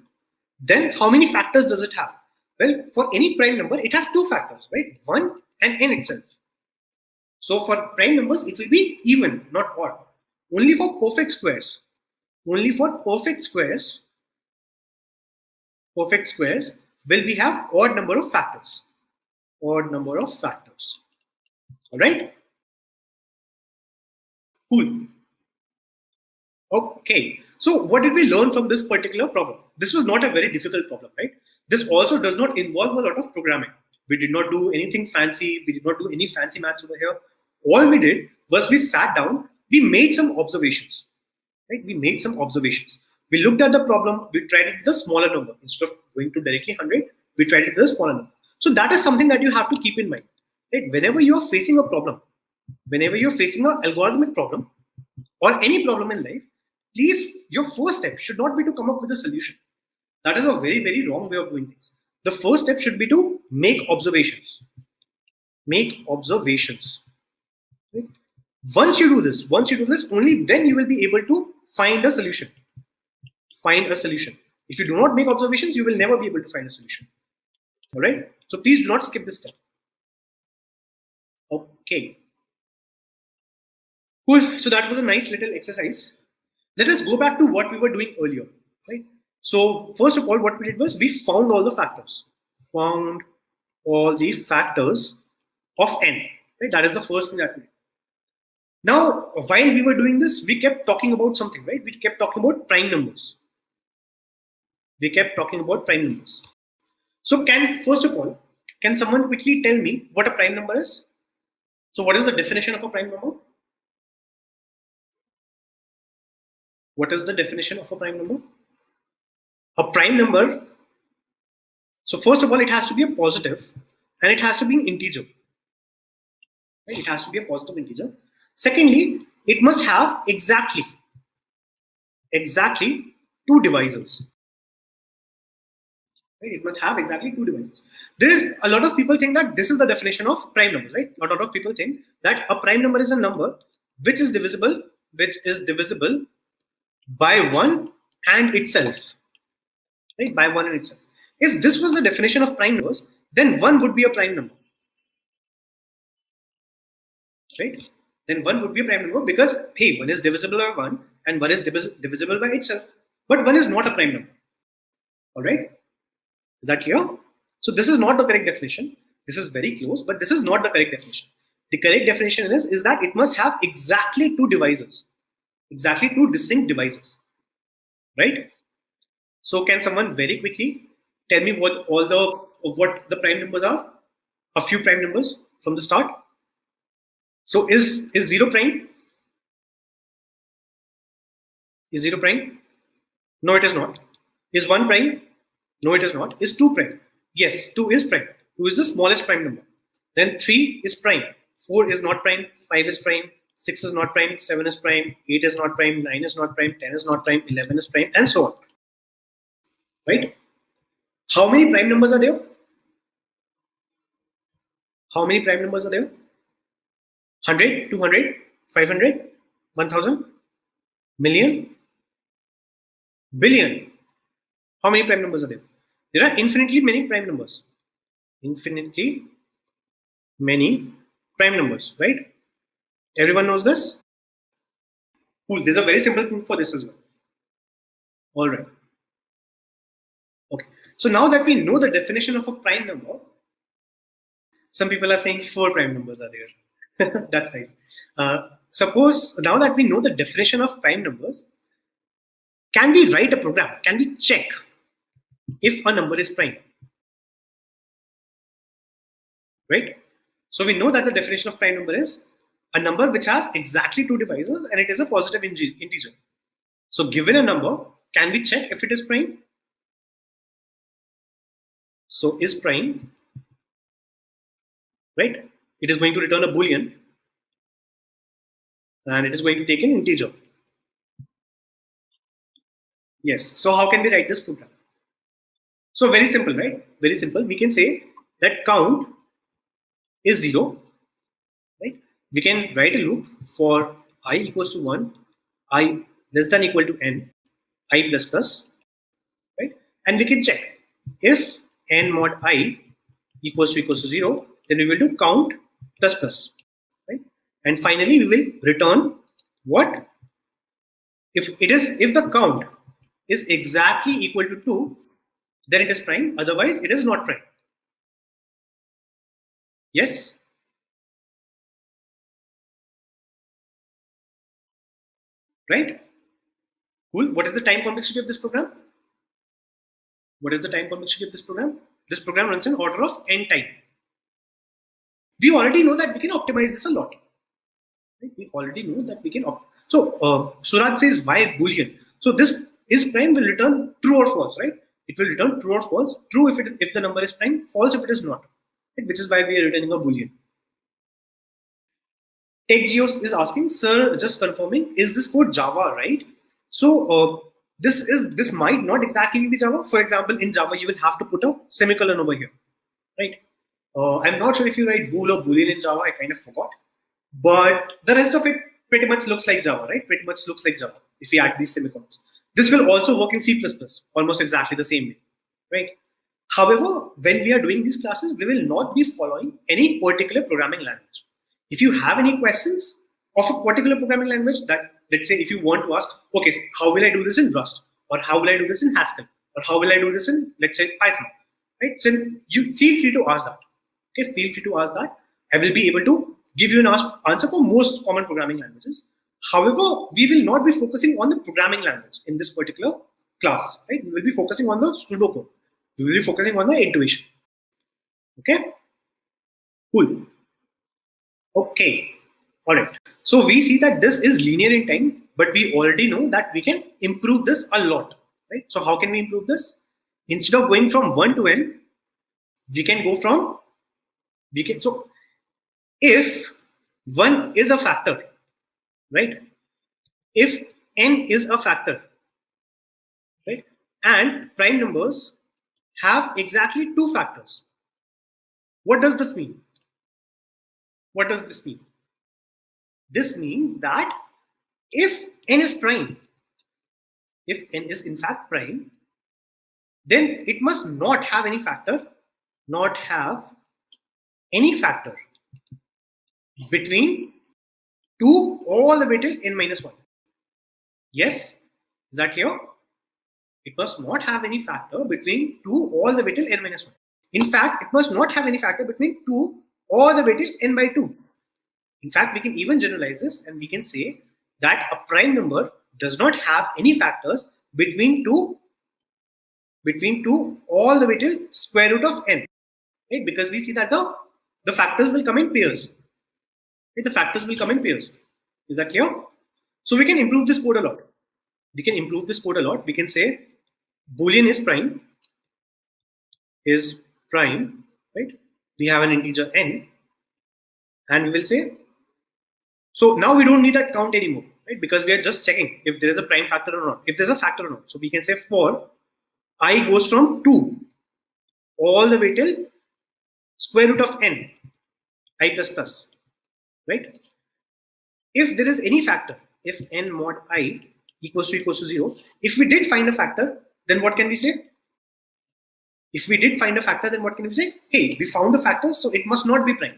then how many factors does it have? Well, for any prime number, it has 2 factors, right? 1 and n itself. So for prime numbers, it will be even, not odd. Only for perfect squares, will we have odd number of factors. All right? Cool. Okay. So what did we learn from this particular problem? this was not a very difficult problem, right? This also does not involve a lot of programming. We did not do anything fancy. We did not do any fancy maths over here. All we did was we sat down, we made some observations, right? We made some observations. We looked at the problem, we tried it with a smaller number. Instead of going to directly 100, we tried it with a smaller number. So that is something that you have to keep in mind, right? Whenever you're facing a problem, whenever you're facing an algorithmic problem or any problem in life, please, your first step should not be to come up with a solution. That is a very, very wrong way of doing things. The first step should be to make observations. Make observations. Right? Once you do this, only then you will be able to find a solution. Find a solution. If you do not make observations, you will never be able to find a solution. All right. So please do not skip this step. Okay. Cool. So that was a nice little exercise. Let us go back to what we were doing earlier. Right. So first of all, what we did was we found all the factors. Found all the factors of n. Right. That is the first thing that we did. Now, while we were doing this, we kept talking about something, right? We kept talking about prime numbers. We kept talking about prime numbers. So first of all, can someone quickly tell me what a prime number is? So what is the definition of a prime number? What is the definition of a prime number? A prime number, so first of all, it has to be a positive and it has to be an integer. Right? It has to be a positive integer. Secondly, it must have exactly 2 divisors. Right? It must have exactly 2 divisors. There is a lot of people think that this is the definition of prime numbers, right? A lot of people think that a prime number is a number which is divisible by 1 and itself. Right? By 1 and itself. If this was the definition of prime numbers, then 1 would be a prime number. Right? Then 1 would be a prime number because, hey, 1 is divisible by 1 and 1 is divisible by itself. But 1 is not a prime number. All right? Is that clear? So this is not the correct definition. This is very close, but this is not the correct definition. The correct definition is that it must have exactly 2 divisors. Exactly 2 distinct divisors. Right? So can someone very quickly tell me what the prime numbers are? A few prime numbers from the start. So is 0 prime? Is 0 prime? No, it is not. Is 1 prime? No, it is not. Is 2 prime? Yes, 2 is prime. 2 is the smallest prime number. Then 3 is prime. 4 is not prime. 5 is prime. 6 is not prime. 7 is prime. 8 is not prime. 9 is not prime. 10 is not prime. 11 is prime, and so on. Right? How many prime numbers are there? How many prime numbers are there? 100, 200, 500, 1000, million, billion. How many prime numbers are there? There are infinitely many prime numbers. Infinitely many prime numbers, right? Everyone knows this? Cool. There's a very simple proof for this as well. All right. Okay. So now that we know the definition of a prime number, some people are saying 4 prime numbers are there. That's nice. Suppose now that we know the definition of prime numbers, can we write a program? Can we check if a number is prime? Right? So we know that the definition of prime number is a number which has exactly 2 divisors and it is a positive integer. So given a number, can we check if it is prime? So is prime, right? It is going to return a boolean and it is going to take an integer. Yes. So how can we write this program? So very simple, right? Very simple. We can say that count is 0, right? We can write a loop for I equals to 1, I less than equal to n, I plus plus, right? And we can check if n mod I equals to 0, then we will do count plus plus, right? And finally we will return what? If the count is exactly equal to 2, then it is prime, otherwise it is not prime. Yes? Right? Cool. What is the time complexity of this program? What is the time complexity of this program? This program runs in order of n time. We already know that we can optimize this a lot. Right? We already know that we can. So Suraj says why Boolean? So this is prime will return true or false, right? It will return true or false. True if the number is prime, false if it is not. Right? Which is why we are returning a Boolean. TechGeos is asking, sir, just confirming, is this code Java, right? So this might not exactly be Java. For example, in Java, you will have to put a semicolon over here, right? I'm not sure if you write bool or boolean in Java. I kind of forgot, but the rest of it pretty much looks like Java, right? Pretty much looks like Java if we add these semicolons. This will also work in C++, almost exactly the same way, right? However, when we are doing these classes, we will not be following any particular programming language. If you have any questions of a particular programming language, that let's say if you want to ask, okay, so how will I do this in Rust, or how will I do this in Haskell, or how will I do this in, let's say, Python, right? So you feel free to ask that. Okay, feel free to ask that. I will be able to give you an answer for most common programming languages. However, we will not be focusing on the programming language in this particular class, right? We will be focusing on the pseudocode. We will be focusing on the intuition. Okay, cool. Okay, all right. So we see that this is linear in time, but we already know that we can improve this a lot, right? So how can we improve this? Instead of going from 1 to n, we can go from, so if 1 is a factor, right? If n is a factor, right? And prime numbers have exactly 2 factors. What does this mean? What does this mean? This means that if n is prime, if n is in fact prime, then it must not have any factor, between 2 all the way till n minus 1. Yes, is that clear? It must not have any factor between 2 all the way till n minus 1. In fact, it must not have any factor between 2 all the way till n by 2. In fact, we can even generalize this and we can say that a prime number does not have any factors between 2 all the way till square root of n, right? Because we see that the factors will come in pairs. Right? The factors will come in pairs. Is that clear? So we can improve this code a lot. We can say Boolean is prime, right? We have an integer n, and we will say, so now we don't need that count anymore, right? Because we are just checking if there is a prime factor or not, if there's a factor or not. So we can say for I goes from 2 all the way till square root of n, I plus plus, right? If there is any factor, if n mod I equals to 0, if we did find a factor, then what can we say? If we did find a factor, then what can we say? Hey, we found a factor, so it must not be prime.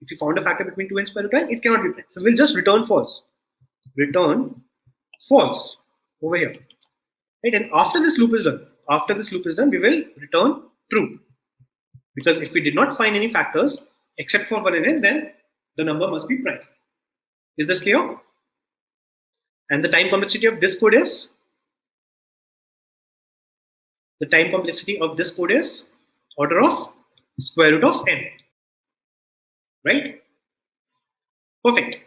If you found a factor between 2 and square root of n, it cannot be prime. So we'll just return false. Return false over here. Right? And after this loop is done, we will return true. Because if we did not find any factors except for 1 and n, then the number must be prime. Is this clear? And the time complexity of this code is? The time complexity of this code is order of square root of n. Right? Perfect.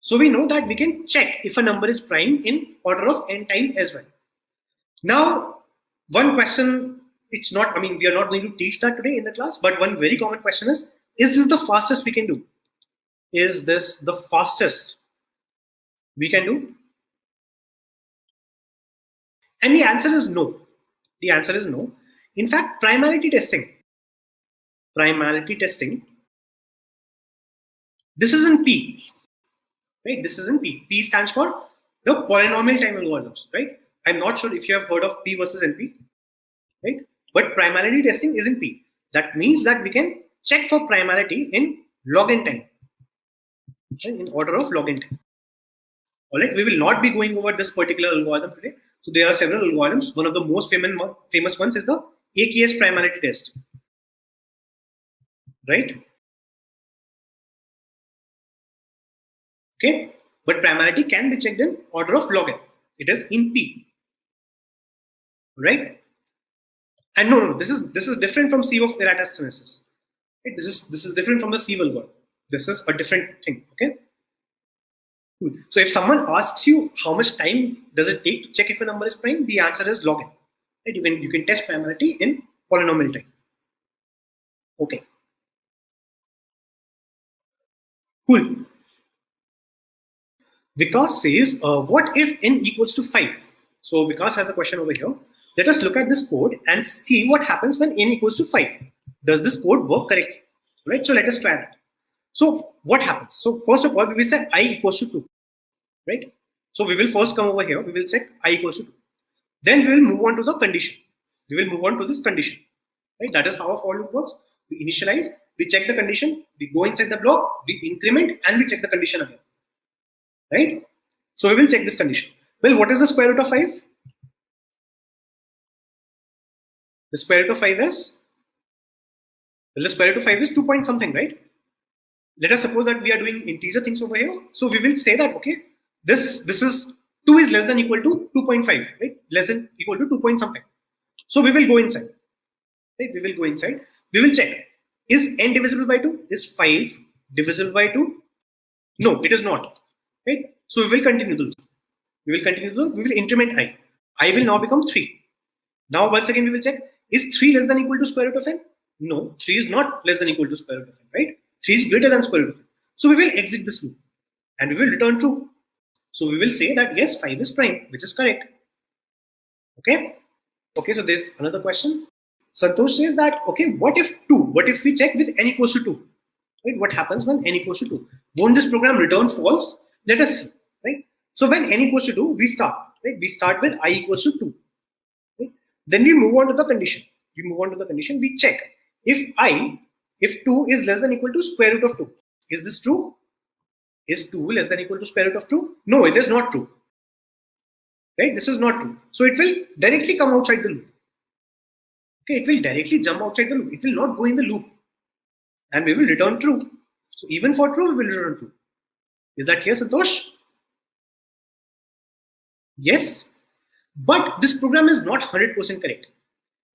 So we know that we can check if a number is prime in order of n time as well. Now, one question, we are not going to teach that today in the class, but one very common question is this the fastest we can do? Is this the fastest we can do? And the answer is no. The answer is no. In fact, primality testing, this is in P, right? This is in P. P stands for the polynomial time algorithms, right? I'm not sure if you have heard of P versus NP, right? But primality testing is in P. That means that we can check for primality in log n time, right? In order of log n time. All right, we will not be going over this particular algorithm today. So there are several algorithms. One of the most famous ones is the AKS primality test, right? Okay, but primality can be checked in order of log n. It is in P, right? And no, this is different from sieve of Eratosthenes. Okay? This is different from the sieve algorithm. This is a different thing. Okay. So if someone asks you how much time does it take to check if a number is prime, the answer is log n. Right? You can test primality in polynomial time. Okay. Cool. Vikas says, what if n equals to 5? So Vikas has a question over here. Let us look at this code and see what happens when n equals to 5. Does this code work correctly? Right. So let us try that. So what happens? So first of all, we will say I equals to 2. Right. So we will first come over here. We will check I equals to 2. Then we will move on to the condition. We will move on to this condition. Right. That is how a for loop works. We initialize, we check the condition, we go inside the block, we increment, and we check the condition again. Right. So we will check this condition. Well, what is the square root of 5? The square root of 5 is, well, the square root of 5 is 2 point something, right? Let us suppose that we are doing integer things over here. So we will say that, okay, this is 2 is less than equal to 2.5, right? Less than equal to 2 point something. So we will go inside, right? We will go inside. We will check, is n divisible by 2? Is 5 divisible by 2? No, it is not, right? So we will continue the loop. We will increment I. I will now become 3. Now once again we will check, is 3 less than equal to square root of n? No, 3 is not less than equal to square root of n, right? 3 is greater than square root of n. So we will exit this loop and we will return true. So we will say that yes, 5 is prime, which is correct. Okay. Okay, so there's another question. Santosh says that, okay, what if 2? What if we check with n equals to 2? Right? What happens when n equals to 2? Won't this program return false? Let us see. Right? So when n equals to 2, we start. Right? We start with I equals to 2. Right? Then we move on to the condition. We check if 2 is less than equal to square root of 2. Is this true? Is 2 less than equal to square root of 2? No, it is not true. Right? This is not true. So it will directly come outside the loop. Okay, it will directly jump outside the loop. It will not go in the loop. And we will return true. So even for true, we will return true. Is that clear, Santosh? Yes. But this program is not 100% correct.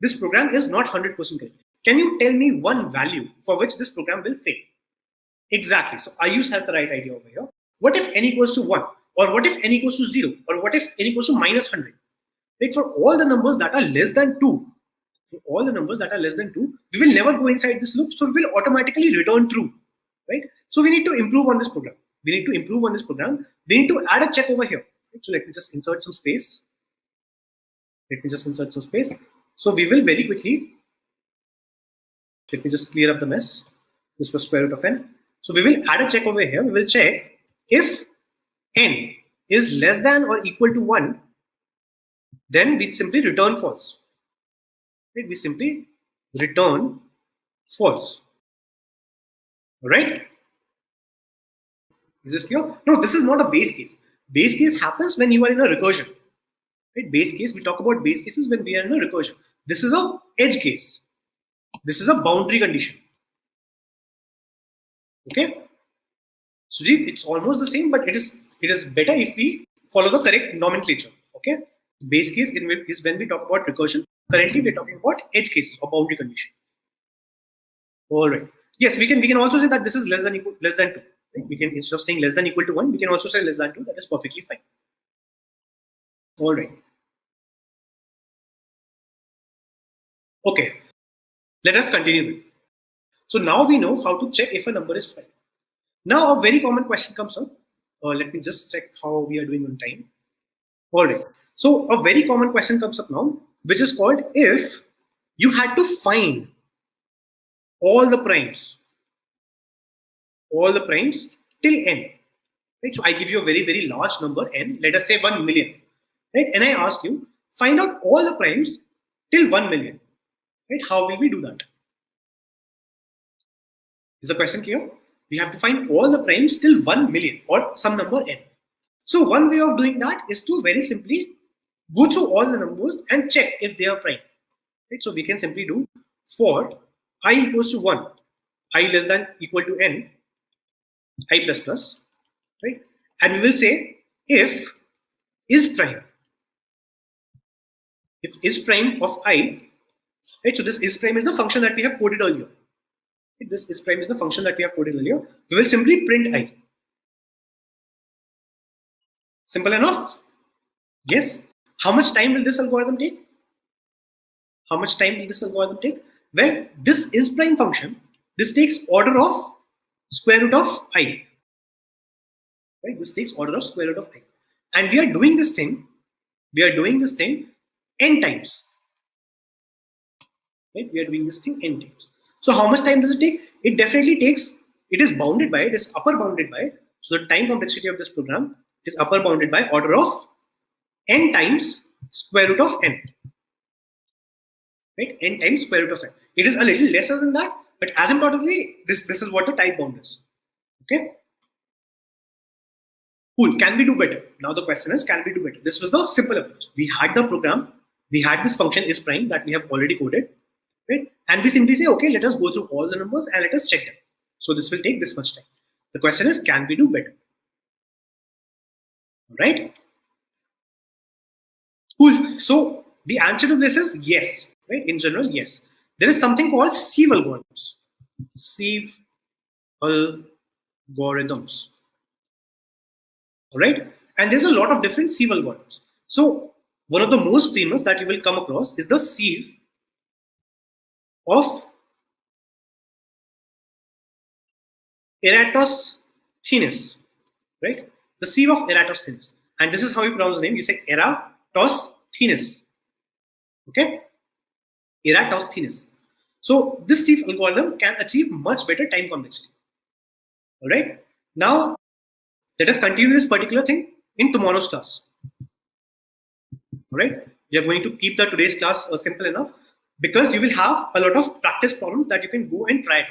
This program is not 100% correct. Can you tell me one value for which this program will fail? Exactly. So Ayush has the right idea over here. What if n equals to 1? Or what if n equals to 0? Or what if n equals to minus 100? Right? For all the numbers that are less than 2, we will never go inside this loop. So we will automatically return true. Right? So we need to improve on this program. We need to add a check over here. Right? So let me just insert some space. So we will very quickly, let me just clear up the mess. This was square root of n. So we will add a check over here. We will check if n is less than or equal to 1, then we simply return false. Right? We simply return false. Right? Is this clear? No, this is not a base case. Base case happens when you are in a recursion. Right? Base case, we talk about base cases when we are in a recursion. This is a edge case. This is a boundary condition. Okay? So it's almost the same, but it is better if we follow the correct nomenclature. Okay? Base case is when we talk about recursion. Currently, we're talking about edge cases or boundary condition. All right. Yes, we can also say that this is less than 2. Right? We can, instead of saying less than equal to 1, we can also say less than 2. That is perfectly fine. All right. Okay. Let us continue. So now we know how to check if a number is prime. Now a very common question comes up. Let me just check how we are doing on time. All right. So a very common question comes up now, which is called if you had to find all the primes till n. Right? So I give you a very, very large number n, let us say 1 million. Right? And I ask you, find out all the primes till 1 million. Right? How will we do that? Is the question clear? We have to find all the primes till 1 million or some number n. So one way of doing that is to very simply go through all the numbers and check if they are prime. Right? So we can simply do for I equals to 1, I less than equal to n, I plus plus, right? And we will say if is prime of I Right? So this is prime is the function that we have coded earlier. Right? This is prime is the function that we have coded earlier. We will simply print I. Simple enough? Yes. How much time will this algorithm take? How much time will this algorithm take? Well, this is prime function. This takes order of square root of I. Right? This takes order of square root of I. And we are doing this thing n times. Right? We are doing this thing n times. So how much time does it take? It definitely takes, it is bounded by, it is upper bounded by, so the time complexity of this program is upper bounded by order of n times square root of n. Right? N times square root of n. It is a little lesser than that, but as importantly, this is what the type bound is. Okay? Cool. Can we do better? Now the question is, can we do better? This was the simple approach. We had the program, we had this function is prime that we have already coded, right? And we simply say, okay, let us go through all the numbers and let us check them. So this will take this much time. The question is, can we do better? All right? Cool. So the answer to this is yes, right? In general, yes. There is something called sieve algorithms. Sieve algorithms. All right? And there's a lot of different sieve algorithms. So one of the most famous that you will come across is the sieve of Eratosthenes, right? The sieve of Eratosthenes. And this is how you pronounce the name. You say Eratosthenes. Okay? Eratosthenes. So this sieve algorithm can achieve much better time complexity. All right? Now, let us continue this particular thing in tomorrow's class. All right? We are going to keep the today's class simple enough because you will have a lot of practice problems that you can go and try.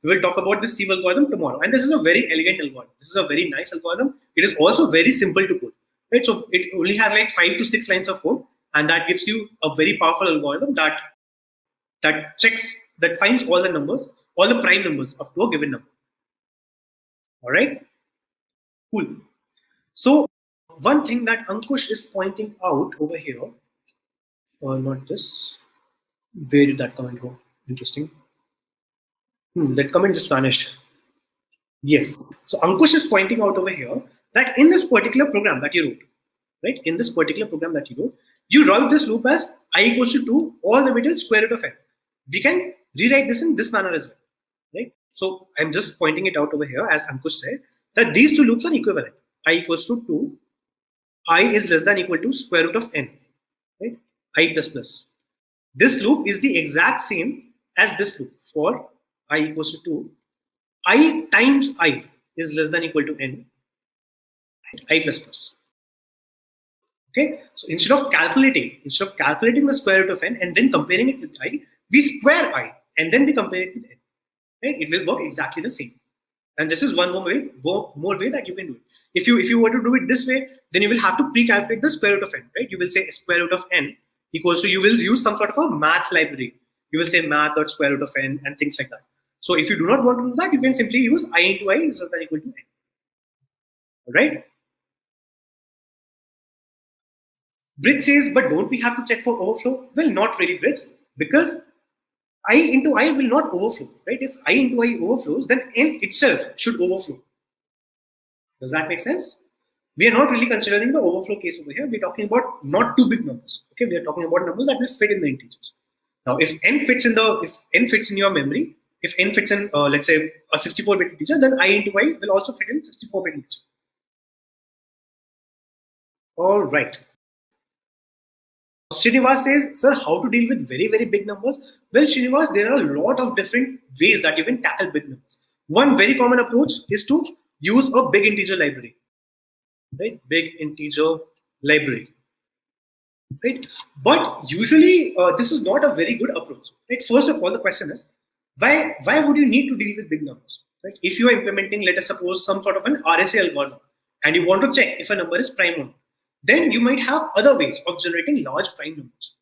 We will talk about this sieve algorithm tomorrow. And this is a very elegant algorithm. This is a very nice algorithm. It is also very simple to code. Right? So it only has like 5 to 6 lines of code, and that gives you a very powerful algorithm that checks, that finds all the numbers, all the prime numbers of a given number. All right? Cool. So one thing that Ankush is pointing out over here, or not this, where did that comment go? Interesting. That comment just vanished. Yes. So Ankush is pointing out over here that in this particular program that you wrote, right? In this particular program that you wrote this loop as I equals to 2 all the way till square root of n. We can rewrite this in this manner as well, right? So I'm just pointing it out over here, as Ankush said, that these two loops are equivalent. I equals to 2, I is less than equal to square root of n, right? I plus plus. This loop is the exact same as this loop for I equals to 2. I times I is less than equal to n, I plus plus. Okay, so instead of calculating the square root of n and then comparing it with I, we square I and then we compare it with n. Right? It will work exactly the same. And this is one more way that you can do it. If you were to do it this way, then you will have to pre-calculate the square root of n. Right? You will say square root of n equals to, you will use some sort of a math library. You will say math.square root of n and things like that. So if you do not want to do that, you can simply use I into I is less than equal to n. All right? Bridge says, but don't we have to check for overflow? Well, not really, Bridge, because I into I will not overflow, right? If I into I overflows, then n itself should overflow. Does that make sense? We are not really considering the overflow case over here. We're talking about not too big numbers. Okay, we are talking about numbers that will fit in the integers. Now, if n fits in your memory, if n fits in, let's say, a 64-bit integer, then I into I will also fit in 64-bit integer. All right. Srinivas says, sir, how to deal with very, very big numbers? Well, Srinivas, there are a lot of different ways that you can tackle big numbers. One very common approach is to use a big integer library, right? Big integer library, right? But usually this is not a very good approach, right? First of all, the question is, why would you need to deal with big numbers? Right? If you are implementing, let us suppose, some sort of an RSA algorithm, and you want to check if a number is prime or not, then you might have other ways of generating large prime numbers.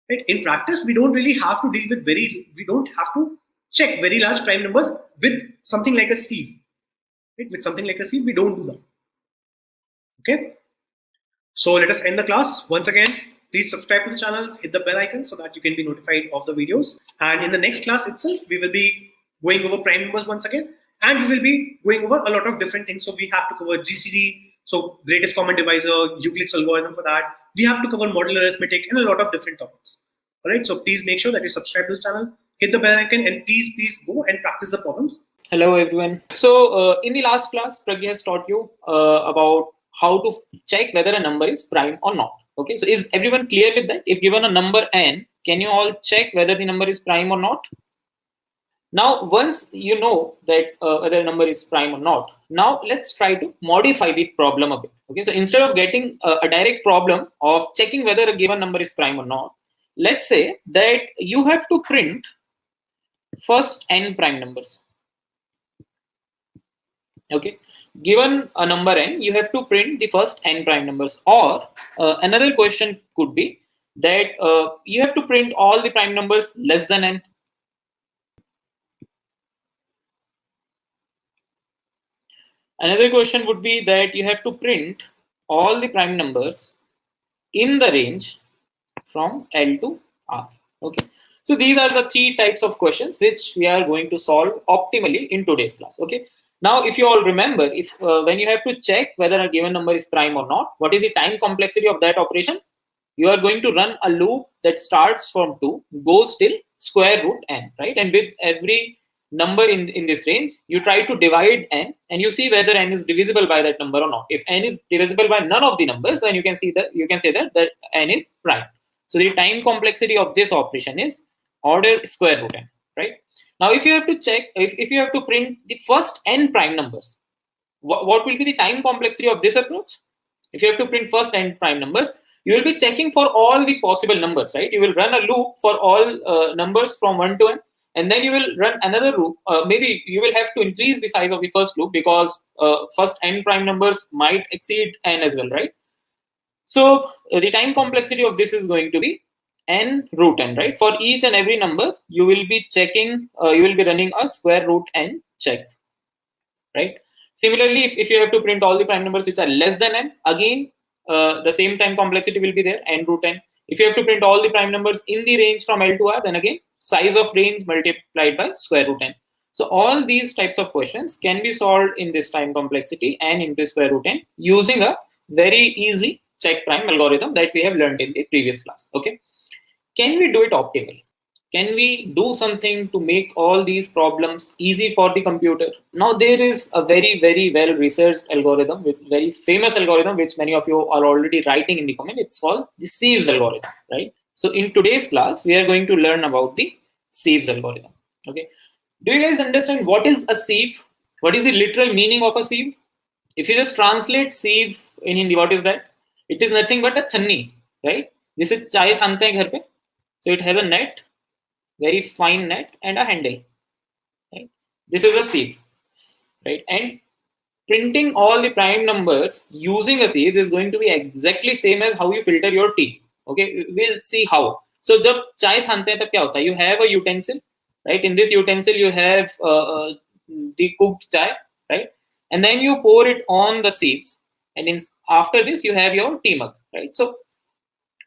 Right? In practice, we don't really have to deal with we don't have to check very large prime numbers with something like a sieve. Right? With something like a sieve, we don't do that. Okay. So let us end the class once again. Please subscribe to the channel, hit the bell icon so that you can be notified of the videos. And in the next class itself, we will be going over prime numbers once again, and we will be going over a lot of different things. So we have to cover GCD, so greatest common divisor, Euclid's algorithm for that. We have to cover model arithmetic and a lot of different topics. All right, so please make sure that you subscribe to the channel, hit the bell icon, and please go and practice the problems. Hello everyone. So in the last class, Pragya has taught you about how to check whether a number is prime or not. Okay, so is everyone clear with that? If given a number n, can you all check whether the number is prime or not? Now, once you know that whether a number is prime or not, now let's try to modify the problem a bit. Okay, so instead of getting a direct problem of checking whether a given number is prime or not, let's say that you have to print first n prime numbers. Okay, given a number n, you have to print the first n prime numbers. Or another question could be that you have to print all the prime numbers less than n. Another question would be that you have to print all the prime numbers in the range from L to R. Okay, so these are the three types of questions which we are going to solve optimally in today's class. Okay. Now, if you all remember, if when you have to check whether a given number is prime or not, what is the time complexity of that operation? You are going to run a loop that starts from 2, goes till square root n, right? And with every number in this range, you try to divide n, and you see whether n is divisible by that number or not. If n is divisible by none of the numbers, then you can say that n is prime. So the time complexity of this operation is order square root n, right? Now, if you have to check, if you have to print the first n prime numbers, what will be the time complexity of this approach? If you have to print first n prime numbers, you will be checking for all the possible numbers, right? You will run a loop for all numbers from 1 to n, and then you will run another loop. Maybe you will have to increase the size of the first loop because first n prime numbers might exceed n as well, right? So the time complexity of this is going to be n root n, right? For each and every number, you will be checking, you will be running a square root n check, right? Similarly, if you have to print all the prime numbers which are less than n, again, the same time complexity will be there, n root n. If you have to print all the prime numbers in the range from L to R, then again, size of range multiplied by square root n. So all these types of questions can be solved in this time complexity n into square root n using a very easy check prime algorithm that we have learned in the previous class. Okay. Can we do it optimally? Can we do something to make all these problems easy for the computer? Now, there is a very, very well researched algorithm, with very famous algorithm, which many of you are already writing in the comment. It's called the Sieves algorithm, right? So in today's class, we are going to learn about the Sieves algorithm. Okay. Do you guys understand what is a sieve? What is the literal meaning of a sieve? If you just translate sieve in Hindi, what is that? It is nothing but a channi, right? This is chai sante hai ghar pe. So it has a net, very fine net, and a handle. Right? This is a sieve, right? And printing all the prime numbers using a sieve is going to be exactly same as how you filter your tea. Okay, we'll see how. So जब चाय छानते हैं तब क्या होता है? You have a utensil, right? In this utensil you have the cooked chai, right? And then you pour it on the sieves, and after this you have your tea mug, right? So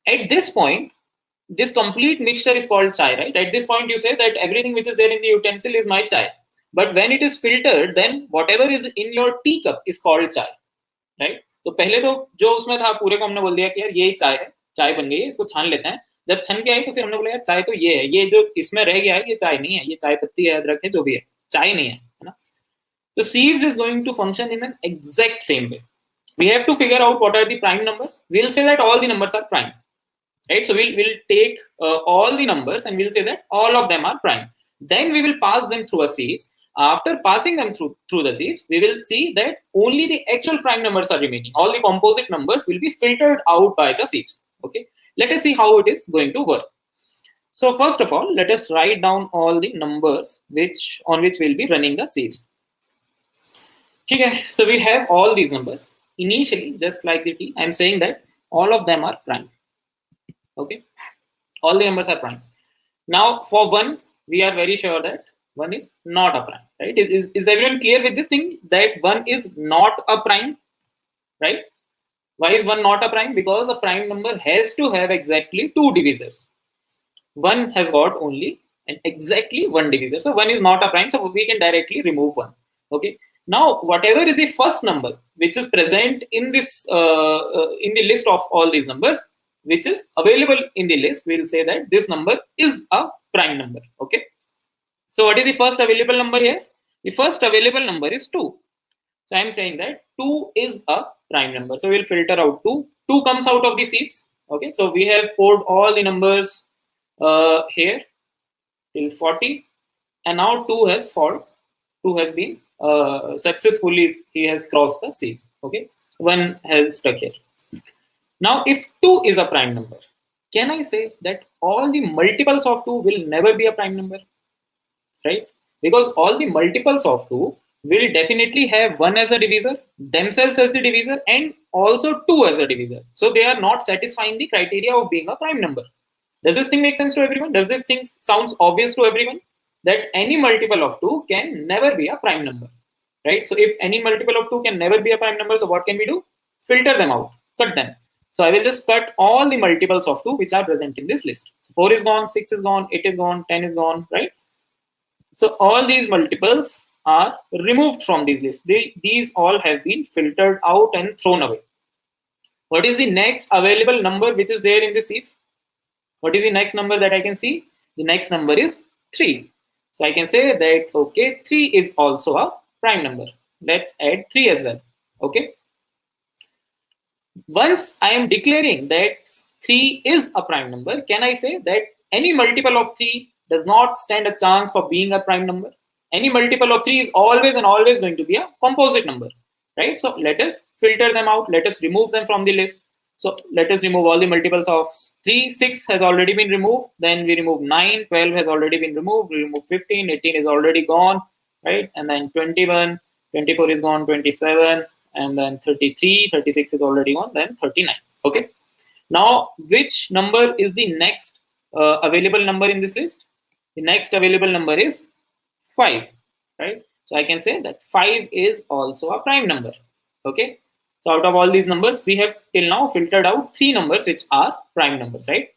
at this point, this complete mixture is called chai, right? At this point, you say that everything which is there in the utensil is my chai. But when it is filtered, then whatever is in your teacup is called chai, right? तो पहले तो जो उसमें था पूरे को हमने बोल दिया कि यार ये चाय है, चाय बन गई है, इसको छान लेते हैं. जब छन के आई तो फिर हमने बोला यार चाय तो ये है, ये जो इसमें रह गया है ये चाय नहीं है, ये चाय पत्ती है, अदरक है, जो भी है, चाय नहीं है ना? So sieves is going to function in an exact same way. We have to figure out what are the prime numbers. We'll say that all the numbers are prime. Right, so we'll take all the numbers and we'll say that all of them are prime. Then we will pass them through a sieves. After passing them through the sieves, we will see that only the actual prime numbers are remaining. All the composite numbers will be filtered out by the sieves. Okay, let us see how it is going to work. So first of all, let us write down all the numbers on which we'll be running the sieves. Okay, so we have all these numbers. Initially, just like the T, I'm saying that all of them are prime. Okay, all the numbers are prime. Now for 1, we are very sure that 1 is not a prime, right? Is everyone clear with this thing that 1 is not a prime, right? Why is 1 not a prime? Because a prime number has to have exactly 2 divisors. 1 has got only and exactly 1 divisor. So 1 is not a prime, so we can directly remove 1. Okay. Now, whatever is the first number which is present in this in the list of all these numbers, which is available in the list, we'll say that this number is a prime number. Okay. So what is the first available number here? The first available number is 2. So I'm saying that 2 is a prime number. So we'll filter out 2. 2 comes out of the seeds. Okay. So we have poured all the numbers here till 40, and now 2 has fallen. 2 has been successfully, he has crossed the seeds. Okay. 1 has stuck here. Now, if 2 is a prime number, can I say that all the multiples of 2 will never be a prime number? Right? Because all the multiples of 2 will definitely have 1 as a divisor, themselves as the divisor, and also 2 as a divisor. So they are not satisfying the criteria of being a prime number. Does this thing make sense to everyone? Does this thing sounds obvious to everyone? That any multiple of 2 can never be a prime number. Right? So if any multiple of 2 can never be a prime number, so what can we do? Filter them out, cut them. So I will just cut all the multiples of 2 which are present in this list. So 4 is gone, 6 is gone, 8 is gone, 10 is gone, right? So all these multiples are removed from this list. These all have been filtered out and thrown away. What is the next available number which is there in the seeds? What is the next number that I can see? The next number is 3. So I can say that, okay, 3 is also a prime number. Let's add 3 as well. Okay. Once I am declaring that 3 is a prime number, can I say that any multiple of 3 does not stand a chance for being a prime number? Any multiple of 3 is always and always going to be a composite number, right? So let us filter them out. Let us remove them from the list. So let us remove all the multiples of 3. 6 has already been removed. Then we remove 9. 12 has already been removed. We remove 15. 18 is already gone, right? And then 21. 24 is gone. 27. And then 33. 36 is already gone. Then 39. Okay. Now, which number is the next available number in this list? The next available number is 5, right? So I can say that 5 is also a prime number. Okay. So out of all these numbers, we have till now filtered out 3 numbers which are prime numbers, right?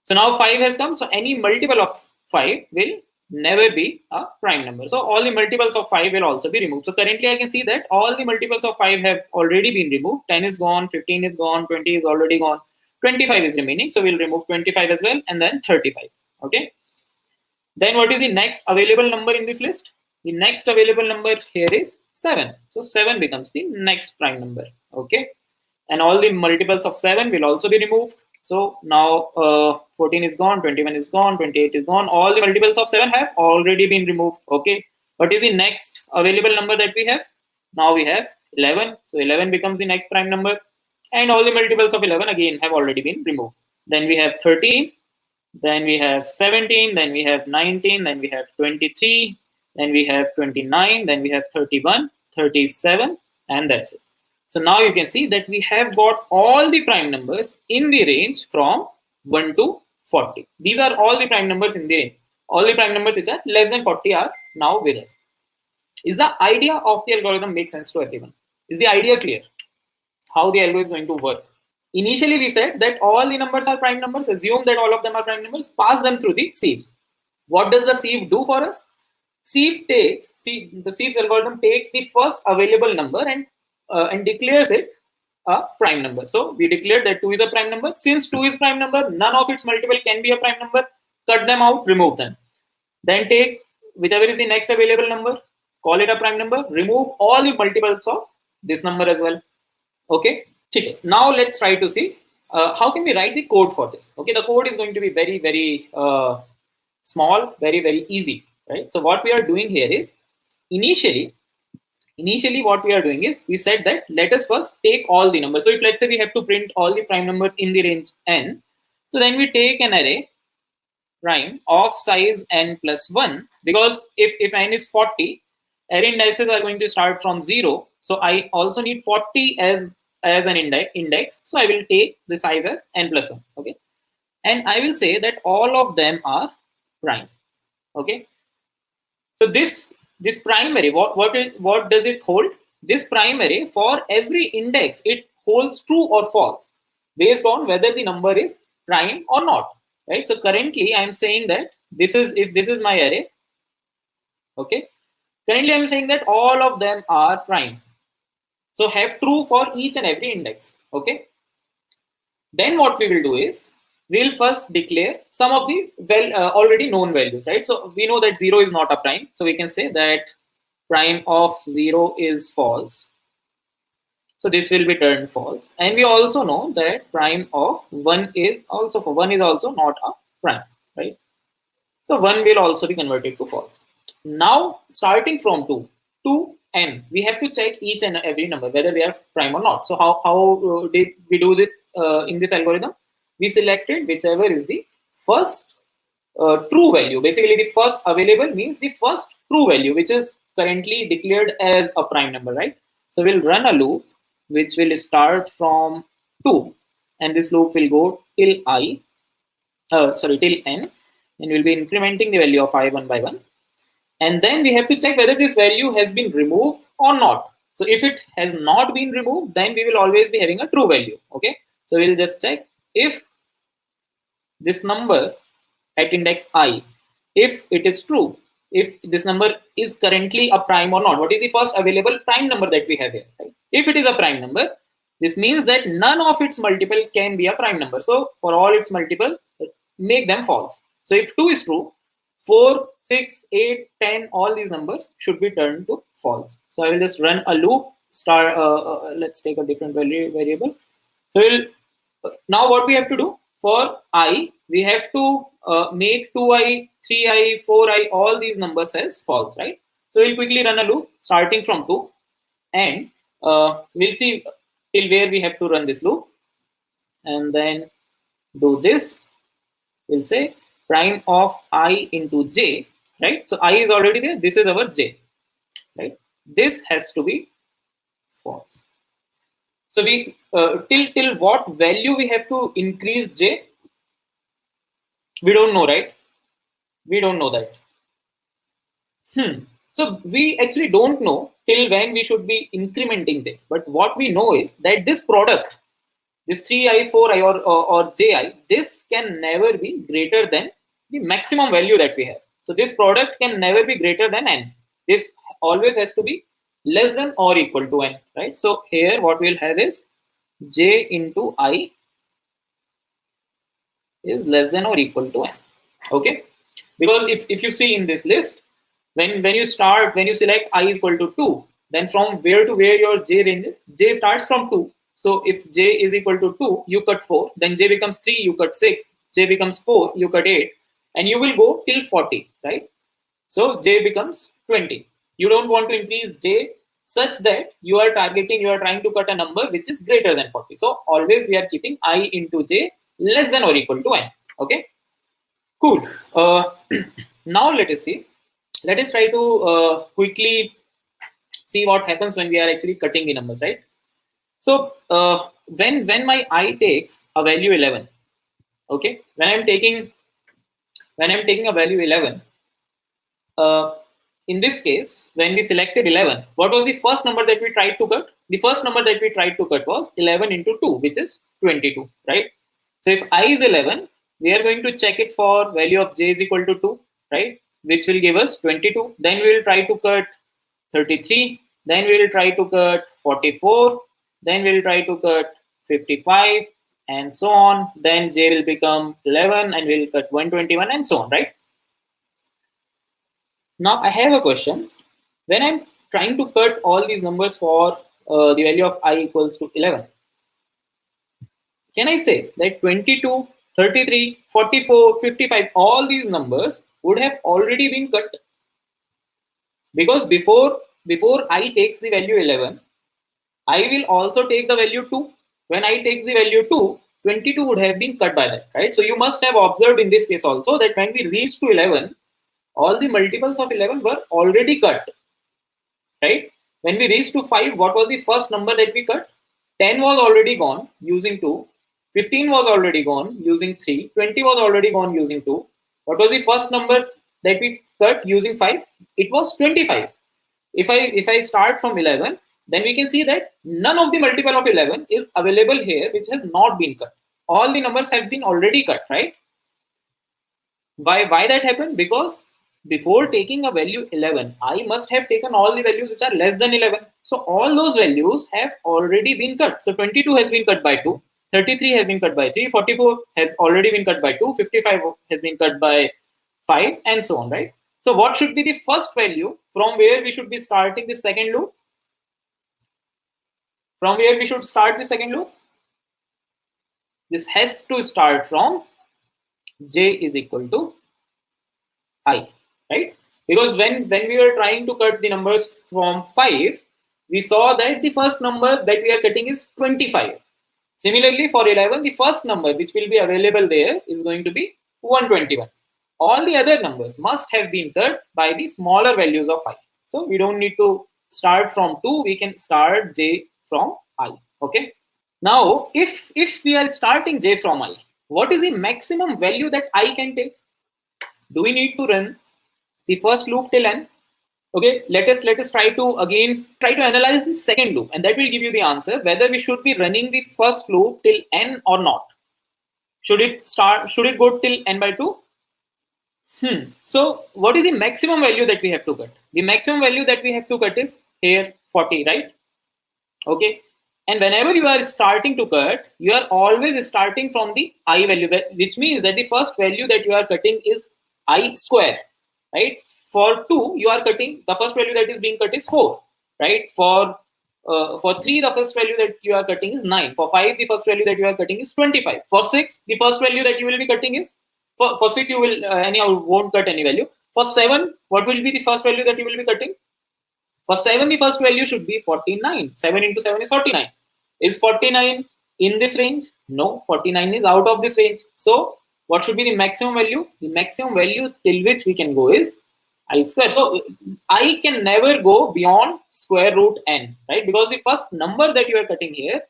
So now 5 has come. So any multiple of 5 will never be a prime number. So all the multiples of 5 will also be removed. So currently I can see that all the multiples of 5 have already been removed. 10 is gone, 15 is gone, 20 is already gone, 25 is remaining. So we'll remove 25 as well, and then 35. Okay. Then what is the next available number in this list? The next available number here is 7. So 7 becomes the next prime number. Okay. And all the multiples of 7 will also be removed. So now 14 is gone, 21 is gone, 28 is gone. All the multiples of 7 have already been removed. Okay. What is the next available number that we have? Now we have 11. So 11 becomes the next prime number. And all the multiples of 11 again have already been removed. Then we have 13. Then we have 17. Then we have 19. Then we have 23. Then we have 29. Then we have 31, 37. And that's it. So now you can see that we have got all the prime numbers in the range from 1 to 40. These are all the prime numbers in the range. All the prime numbers which are less than 40 are now with us. Is the idea of the algorithm make sense to everyone? Is the idea clear? How the algorithm is going to work? Initially, we said that all the numbers are prime numbers. Assume that all of them are prime numbers. Pass them through the sieves. What does the sieve do for us? The sieves algorithm takes the first available number and declares it a prime number. So we declared that 2 is a prime number. Since 2 is prime number, none of its multiple can be a prime number. Cut them out, remove them. Then take whichever is the next available number, call it a prime number, remove all the multiples of this number as well. Okay. Now let's try to see how can we write the code for this. Okay, the code is going to be very, very small, very, very easy, right? So what we are doing here is initially what we are doing is we said that let us first take all the numbers. So if let's say we have to print all the prime numbers in the range n, so then we take an array prime of size n plus 1, because if n is 40, array indices are going to start from 0. So I also need 40 as an index. So I will take the size as n plus 1. Okay. And I will say that all of them are prime. Okay. So this prime array, what does it hold? This prime array, for every index, it holds true or false based on whether the number is prime or not, right? So currently I'm saying that if this is my array, okay, currently I'm saying that all of them are prime. So have true for each and every index, okay? Then what we will do is we'll first declare some of the already known values, right? So we know that 0 is not a prime, so we can say that prime of 0 is false. So this will be turned false. And we also know that prime of 1 is also not a prime, right? So 1 will also be converted to false. Now starting from 2 to n, we have to check each and every number whether they are prime or not. So how did we do this in this algorithm? We selected whichever is the first true value. Basically the first available means the first true value, which is currently declared as a prime number, right? So we'll run a loop which will start from 2, and this loop will go till till n, and we'll be incrementing the value of I one by one. And then we have to check whether this value has been removed or not. So if it has not been removed, then we will always be having a true value, okay? So we'll just check if this number at index I, if it is true, if this number is currently a prime or not. What is the first available prime number that we have here, right? If it is a prime number, this means that none of its multiple can be a prime number. So for all its multiple, make them false. So if 2 is true, 4, 6, 8, 10, all these numbers should be turned to false. So I will just run a loop. Let's take a different variable. So now what we have to do for I, we have to make 2i, 3i, 4i, all these numbers as false, right? So we'll quickly run a loop starting from 2, and we'll see till where we have to run this loop, and then do this. We'll say prime of I into j, right? So I is already there. This is our j, right? This has to be false. So we till what value we have to increase j? We don't know, right? We don't know that. So we actually don't know till when we should be incrementing j. But what we know is that this product, this 3i, 4i or ji, this can never be greater than the maximum value that we have. So this product can never be greater than n. This always has to be less than or equal to n, right? So here what we'll have is j into I is less than or equal to n, okay? Because if you see in this list, when you select I is equal to 2, then from where to where your j ranges, j starts from 2. So if j is equal to 2, you cut 4, then j becomes 3, you cut 6, j becomes 4, you cut 8, and you will go till 40, right? So j becomes 20. You don't want to increase j such that you are trying to cut a number which is greater than 40. So always we are keeping I into j less than or equal to n, okay? Cool. Now let us see. Let us try to quickly see what happens when we are actually cutting the numbers, right? So when my I takes a value 11, okay, when I'm taking a value 11, in this case, when we selected 11, what was the first number that we tried to cut? The first number that we tried to cut was 11 into 2, which is 22, right? So if I is 11, we are going to check it for value of j is equal to 2, right? Which will give us 22. Then we will try to cut 33. Then we will try to cut 44. Then we will try to cut 55, and so on. Then j will become 11, and we'll cut 121, and so on, right? Now I have a question. When I'm trying to cut all these numbers for the value of I equals to 11, can I say that 22, 33, 44, 55, all these numbers would have already been cut? Because before I takes the value 11, I will also take the value 2. When I takes the value 2, 22 would have been cut by that, right? So you must have observed in this case also that when we reached to 11, all the multiples of 11 were already cut, right? When we reached to 5, what was the first number that we cut? 10 was already gone using 2. 15 was already gone using 3. 20 was already gone using 2. What was the first number that we cut using 5? It was 25. If I start from 11, then we can see that none of the multiple of 11 is available here, which has not been cut. All the numbers have been already cut, right? Why that happened? Because before taking a value 11, I must have taken all the values which are less than 11. So all those values have already been cut. So 22 has been cut by 2, 33 has been cut by 3, 44 has already been cut by 2, 55 has been cut by 5, and so on, right? So what should be the first value from where we should be starting the second loop? From where we should start the second loop? This has to start from j is equal to I, right? Because when we were trying to cut the numbers from 5, we saw that the first number that we are cutting is 25. Similarly, for 11, the first number which will be available there is going to be 121. All the other numbers must have been cut by the smaller values of I. So we don't need to start from 2, we can start j from I, okay? Now, if we are starting j from I, what is the maximum value that I can take? Do we need to run the first loop till n? Okay, let us try to analyze the second loop, and that will give you the answer whether we should be running the first loop till n or not. Should it go till n by 2? So what is the maximum value that we have to cut? The maximum value that we have to cut is here 40, right? Okay. And whenever you are starting to cut, you are always starting from the I value, which means that the first value that you are cutting is I square, right? For 2, you are cutting, the first value that is being cut is 4, right? For 3, the first value that you are cutting is 9. For 5, the first value that you are cutting is 25. For 6, the first value that you will be cutting is, for 6, you will anyhow won't cut any value. For 7, what will be the first value that you will be cutting? For 7, the first value should be 49. 7 into 7 is 49. Is 49 in this range? No, 49 is out of this range. So what should be the maximum value? The maximum value till which we can go is I square. So I can never go beyond square root n, right? Because the first number that you are cutting here,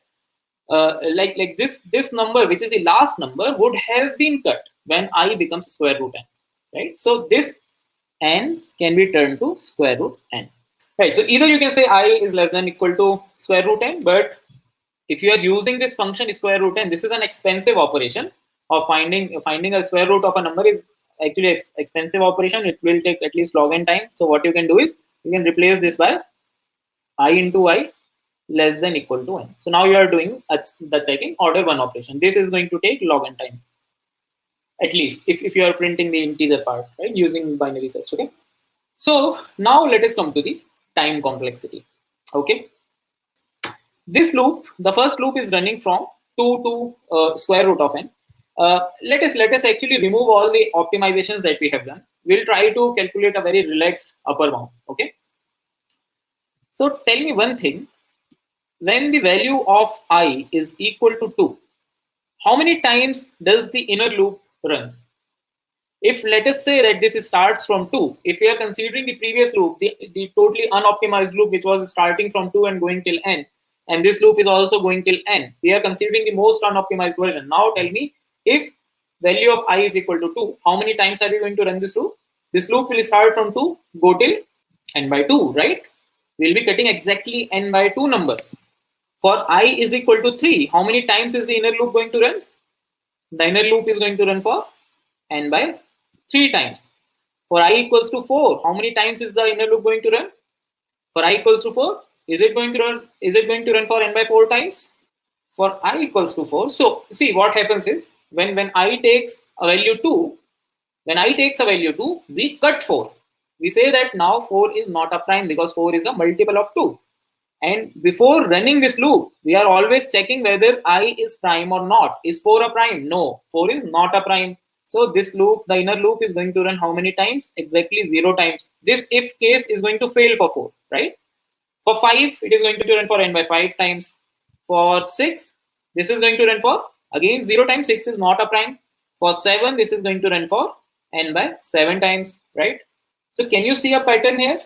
like this number, which is the last number, would have been cut when I becomes square root n, right? So this n can be turned to square root n, right? So either you can say I is less than equal to square root n, but if you are using this function square root n, this is an expensive operation of finding a square root of a number is actually an expensive operation. It will take at least log n time. So what you can do is you can replace this by I into I less than equal to n. So now you are doing the checking order 1 operation. This is going to take log n time, at least if you are printing the integer part, right, using binary search. Okay. So now let us come to the time complexity. Okay. This loop, the first loop is running from 2 to square root of n. Let us actually remove all the optimizations that we have done. We'll try to calculate a very relaxed upper bound. Okay. So tell me one thing. When the value of I is equal to 2, how many times does the inner loop run? If let us say that this starts from 2, if we are considering the previous loop, the totally unoptimized loop, which was starting from 2 and going till n, and this loop is also going till n, we are considering the most unoptimized version. Now tell me, if value of I is equal to 2, how many times are we going to run this loop? This loop will start from 2, go till n by 2, right? We'll be cutting exactly n by 2 numbers. For I is equal to 3, how many times is the inner loop going to run? The inner loop is going to run for n by 3 times. For I equals to 4, how many times is the inner loop going to run? For I equals to 4, is it going to run for n by 4 times? For I equals to 4. So see what happens is when I takes a value 2, we cut 4. We say that now 4 is not a prime because 4 is a multiple of 2. And before running this loop, we are always checking whether I is prime or not. Is 4 a prime? No, 4 is not a prime. So this loop, the inner loop, is going to run how many times? Exactly 0 times. This if case is going to fail for 4, right? For 5, it is going to run for n by 5 times. For 6, this is going to run for, again, 0 times. 6 is not a prime. For 7, this is going to run for n by 7 times, right? So can you see a pattern here?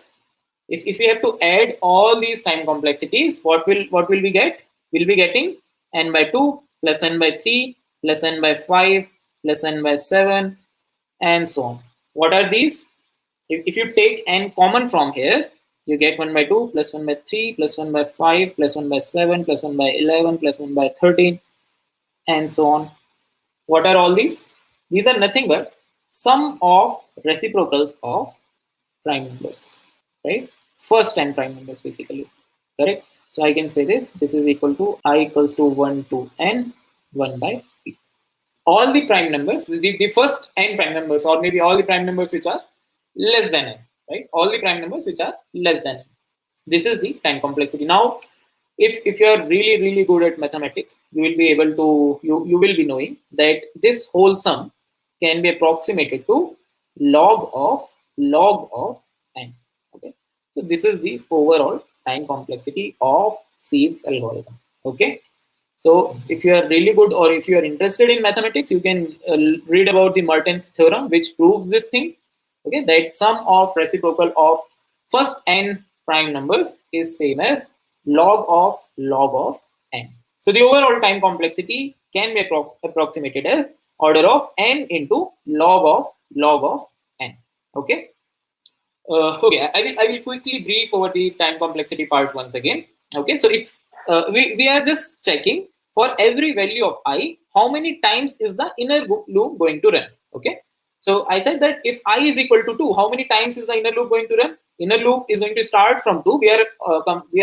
If we have to add all these time complexities, what will we get? We'll be getting n by 2 plus n by 3 plus n by 5 plus n by 7 and so on. What are these? If you take n common from here, You get 1 by 2 plus 1 by 3 plus 1 by 5 plus 1 by 7 plus 1 by 11 plus 1 by 13 and so on. What are all these? These are nothing but sum of reciprocals of prime numbers, right? First 10 prime numbers basically, correct? So I can say this is equal to I equals to 1 to n 1 by p. All the prime numbers, the first n prime numbers, or maybe all the prime numbers which are less than n, right? All the prime numbers which are less than n. This is the time complexity. Now, if you are really good at mathematics, you will be able to you will be knowing that this whole sum can be approximated to log of n. Okay, so this is the overall time complexity of Siev's algorithm. Okay, so if you are really good, or if you are interested in mathematics, you can read about the Merton's theorem, which proves this thing. Okay, that sum of reciprocal of first n prime numbers is same as log of n. So the overall time complexity can be approximated as order of n into log of n. Okay. Okay, I will quickly brief over the time complexity part once again. Okay, so if we are just checking for every value of I, how many times is the inner loop going to run? Okay, so I said that if I is equal to 2, how many times is the inner loop going to run? Inner loop is going to start from 2. We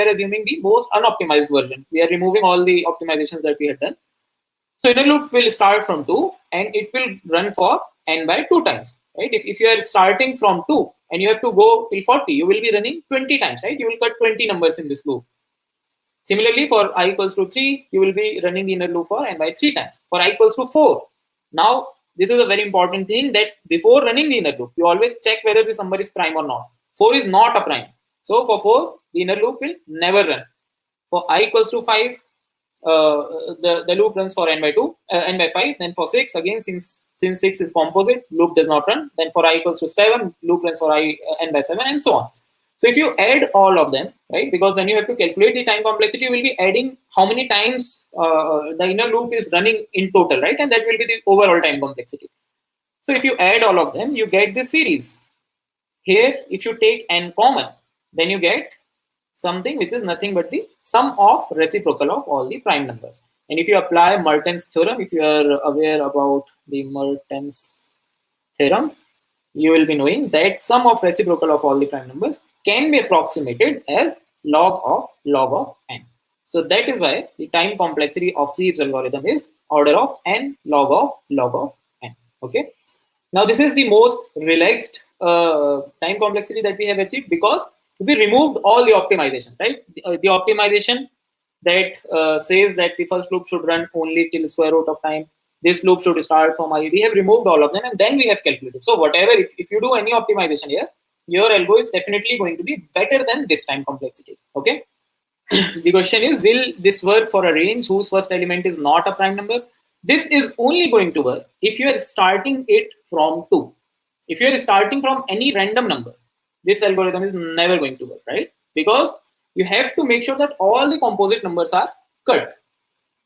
are assuming the most unoptimized version. We are removing all the optimizations that we had done. So inner loop will start from 2 and it will run for n by 2 times, right? If you are starting from 2 and you have to go till 40, you will be running 20 times, right? You will cut 20 numbers in this loop. Similarly, for I equals to 3, you will be running the inner loop for n by 3 times. For I equals to 4, now this is a very important thing, that before running the inner loop, you always check whether this number is prime or not. 4 is not a prime. So for 4, the inner loop will never run. For I equals to 5, the loop runs for n by 2, n by 5. Then for 6, again, since 6 is composite, loop does not run. Then for I equals to 7, loop runs for n by 7, and so on. So if you add all of them, right, because when you have to calculate the time complexity, you will be adding how many times the inner loop is running in total, right? And that will be the overall time complexity. So if you add all of them, you get this series. Here, if you take n common, then you get something which is nothing but the sum of reciprocal of all the prime numbers. And if you apply Merton's theorem, if you are aware about the Merton's theorem, you will be knowing that sum of reciprocal of all the prime numbers can be approximated as log of n. So that is why the time complexity of Siev's algorithm is order of n log of n. Okay. Now this is the most relaxed time complexity that we have achieved, because we removed all the optimizations, right? The optimization that says that the first loop should run only till square root of time. This loop should start from I. We have removed all of them, and then we have calculated. So whatever, if you do any optimization here, your algo is definitely going to be better than this time complexity. Okay. The question is, will this work for a range whose first element is not a prime number? This is only going to work if you are starting it from 2. If you are starting from any random number, this algorithm is never going to work, right? Because you have to make sure that all the composite numbers are cut.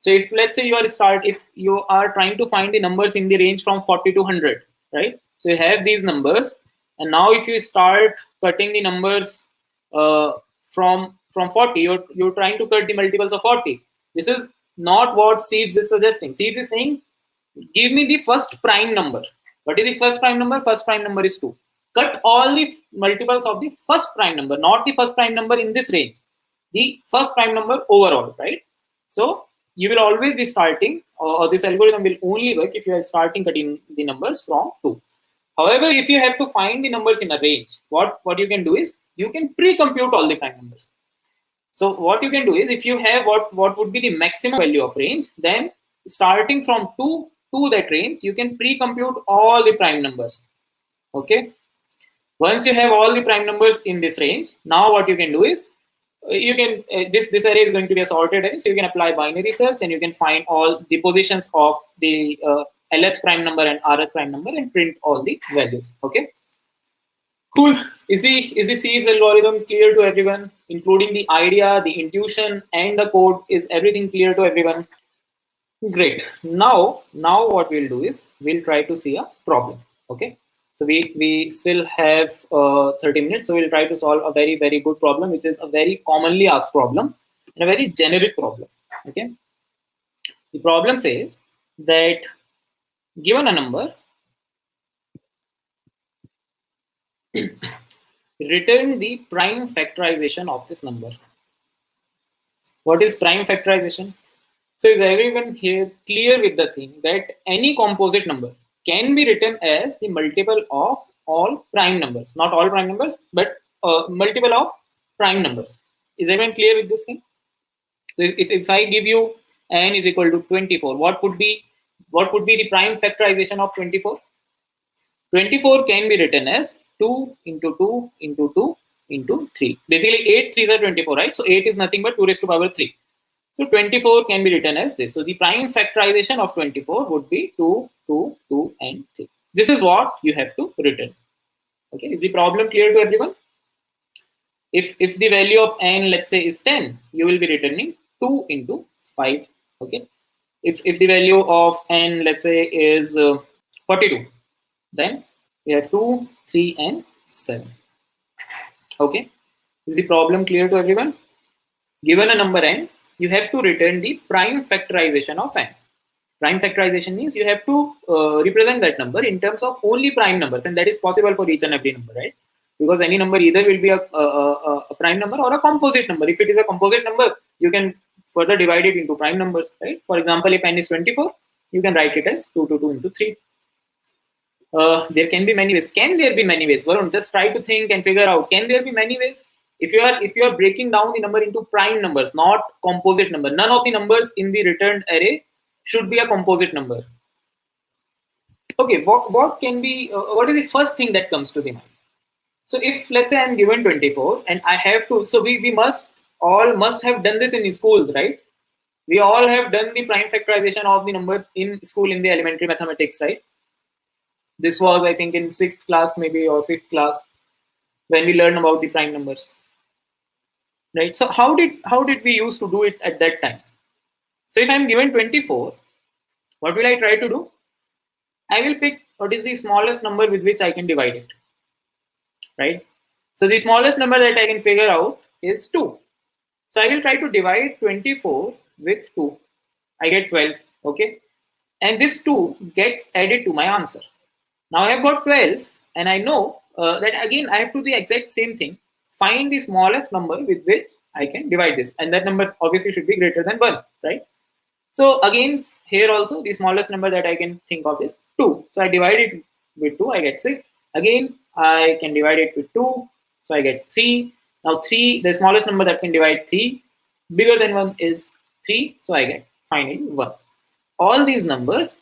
So if, let's say, if you are trying to find the numbers in the range from 40 to 100, right? So you have these numbers, and now if you start cutting the numbers from 40, you're trying to cut the multiples of 40. This is not what Siev's is suggesting. Siev's is saying, give me the first prime number. What is the first prime number? First prime number is 2. Cut all the multiples of the first prime number, not the first prime number in this range, the first prime number overall, right? So you will always be starting, or this algorithm will only work if you are starting cutting the numbers from 2. However, if you have to find the numbers in a range, what you can do is you can pre-compute all the prime numbers. So what you can do is, if you have what would be the maximum value of range, then starting from 2 to that range, you can pre-compute all the prime numbers. Okay. Once you have all the prime numbers in this range, now what you can do is, you can this array is going to be a sorted array, so you can apply binary search and you can find all the positions of the lth prime number and rth prime number and print all the values. Okay, cool. Is the Siev's algorithm clear to everyone, including the idea, the intuition, and the code? Is everything clear to everyone? Great. Now what we'll do is we'll try to see a problem. Okay. So we still have 30 minutes. So we'll try to solve a very, very good problem, which is a very commonly asked problem and a very generic problem. Okay. The problem says that given a number, return the prime factorization of this number. What is prime factorization? So is everyone here clear with the thing that any composite number can be written as the multiple of all prime numbers? Not all prime numbers, but multiple of prime numbers. Is everyone clear with this thing? So if I give you n is equal to 24, what would be the prime factorization of 24? 24 can be written as 2 into 2 into 2 into 3. Basically 8 3s are 24, right? So 8 is nothing but 2 raised to power 3. So 24 can be written as this. So the prime factorization of 24 would be 2, 2, 2 and 3. This is what you have to return. Okay, is the problem clear to everyone? If the value of n, let's say, is 10, you will be returning 2 into 5. Okay. If the value of n, let's say, is 42, then we have 2, 3 and 7. Okay. Is the problem clear to everyone? Given a number n, you have to return the prime factorization of n. Prime factorization means you have to represent that number in terms of only prime numbers, and that is possible for each and every number, right? Because any number either will be a prime number or a composite number. If it is a composite number, you can further divide it into prime numbers, right? For example, if n is 24, you can write it as 2 to 2 into 3. There can be many ways. Can there be many ways? Varun, just try to think and figure out. Can there be many ways? If you are breaking down the number into prime numbers, not composite number, none of the numbers in the returned array should be a composite number. Okay, what can be? What is the first thing that comes to the mind? So if, let's say, I'm given 24 and I have to, so we must have done this in schools, right? We all have done the prime factorization of the number in school in the elementary mathematics, right? This was, I think, in 6th class maybe or 5th class when we learned about the prime numbers, right? So how did we used to do it at that time? So if I'm given 24, what will I try to do? I will pick what is the smallest number with which I can divide it, right? So the smallest number that I can figure out is 2. So I will try to divide 24 with 2. I get 12, okay? And this 2 gets added to my answer. Now I have got 12, and I know that again I have to do the exact same thing. Find the smallest number with which I can divide this. And that number obviously should be greater than 1, right? So again, here also the smallest number that I can think of is 2. So I divide it with 2, I get 6. Again, I can divide it with 2, so I get 3. Now 3, the smallest number that can divide 3, bigger than 1 is 3, so I get finally 1. All these numbers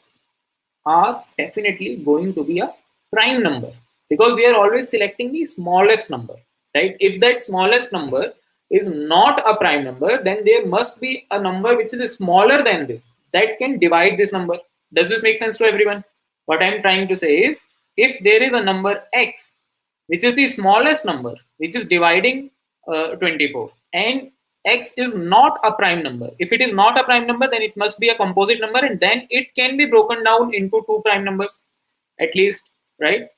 are definitely going to be a prime number because we are always selecting the smallest number, right? If that smallest number is not a prime number, then there must be a number which is smaller than this that can divide this number. Does this make sense to everyone? What I'm trying to say is, if there is a number x, which is the smallest number, which is dividing 24, and x is not a prime number. If it is not a prime number, then it must be a composite number, and then it can be broken down into 2 prime numbers, at least, right?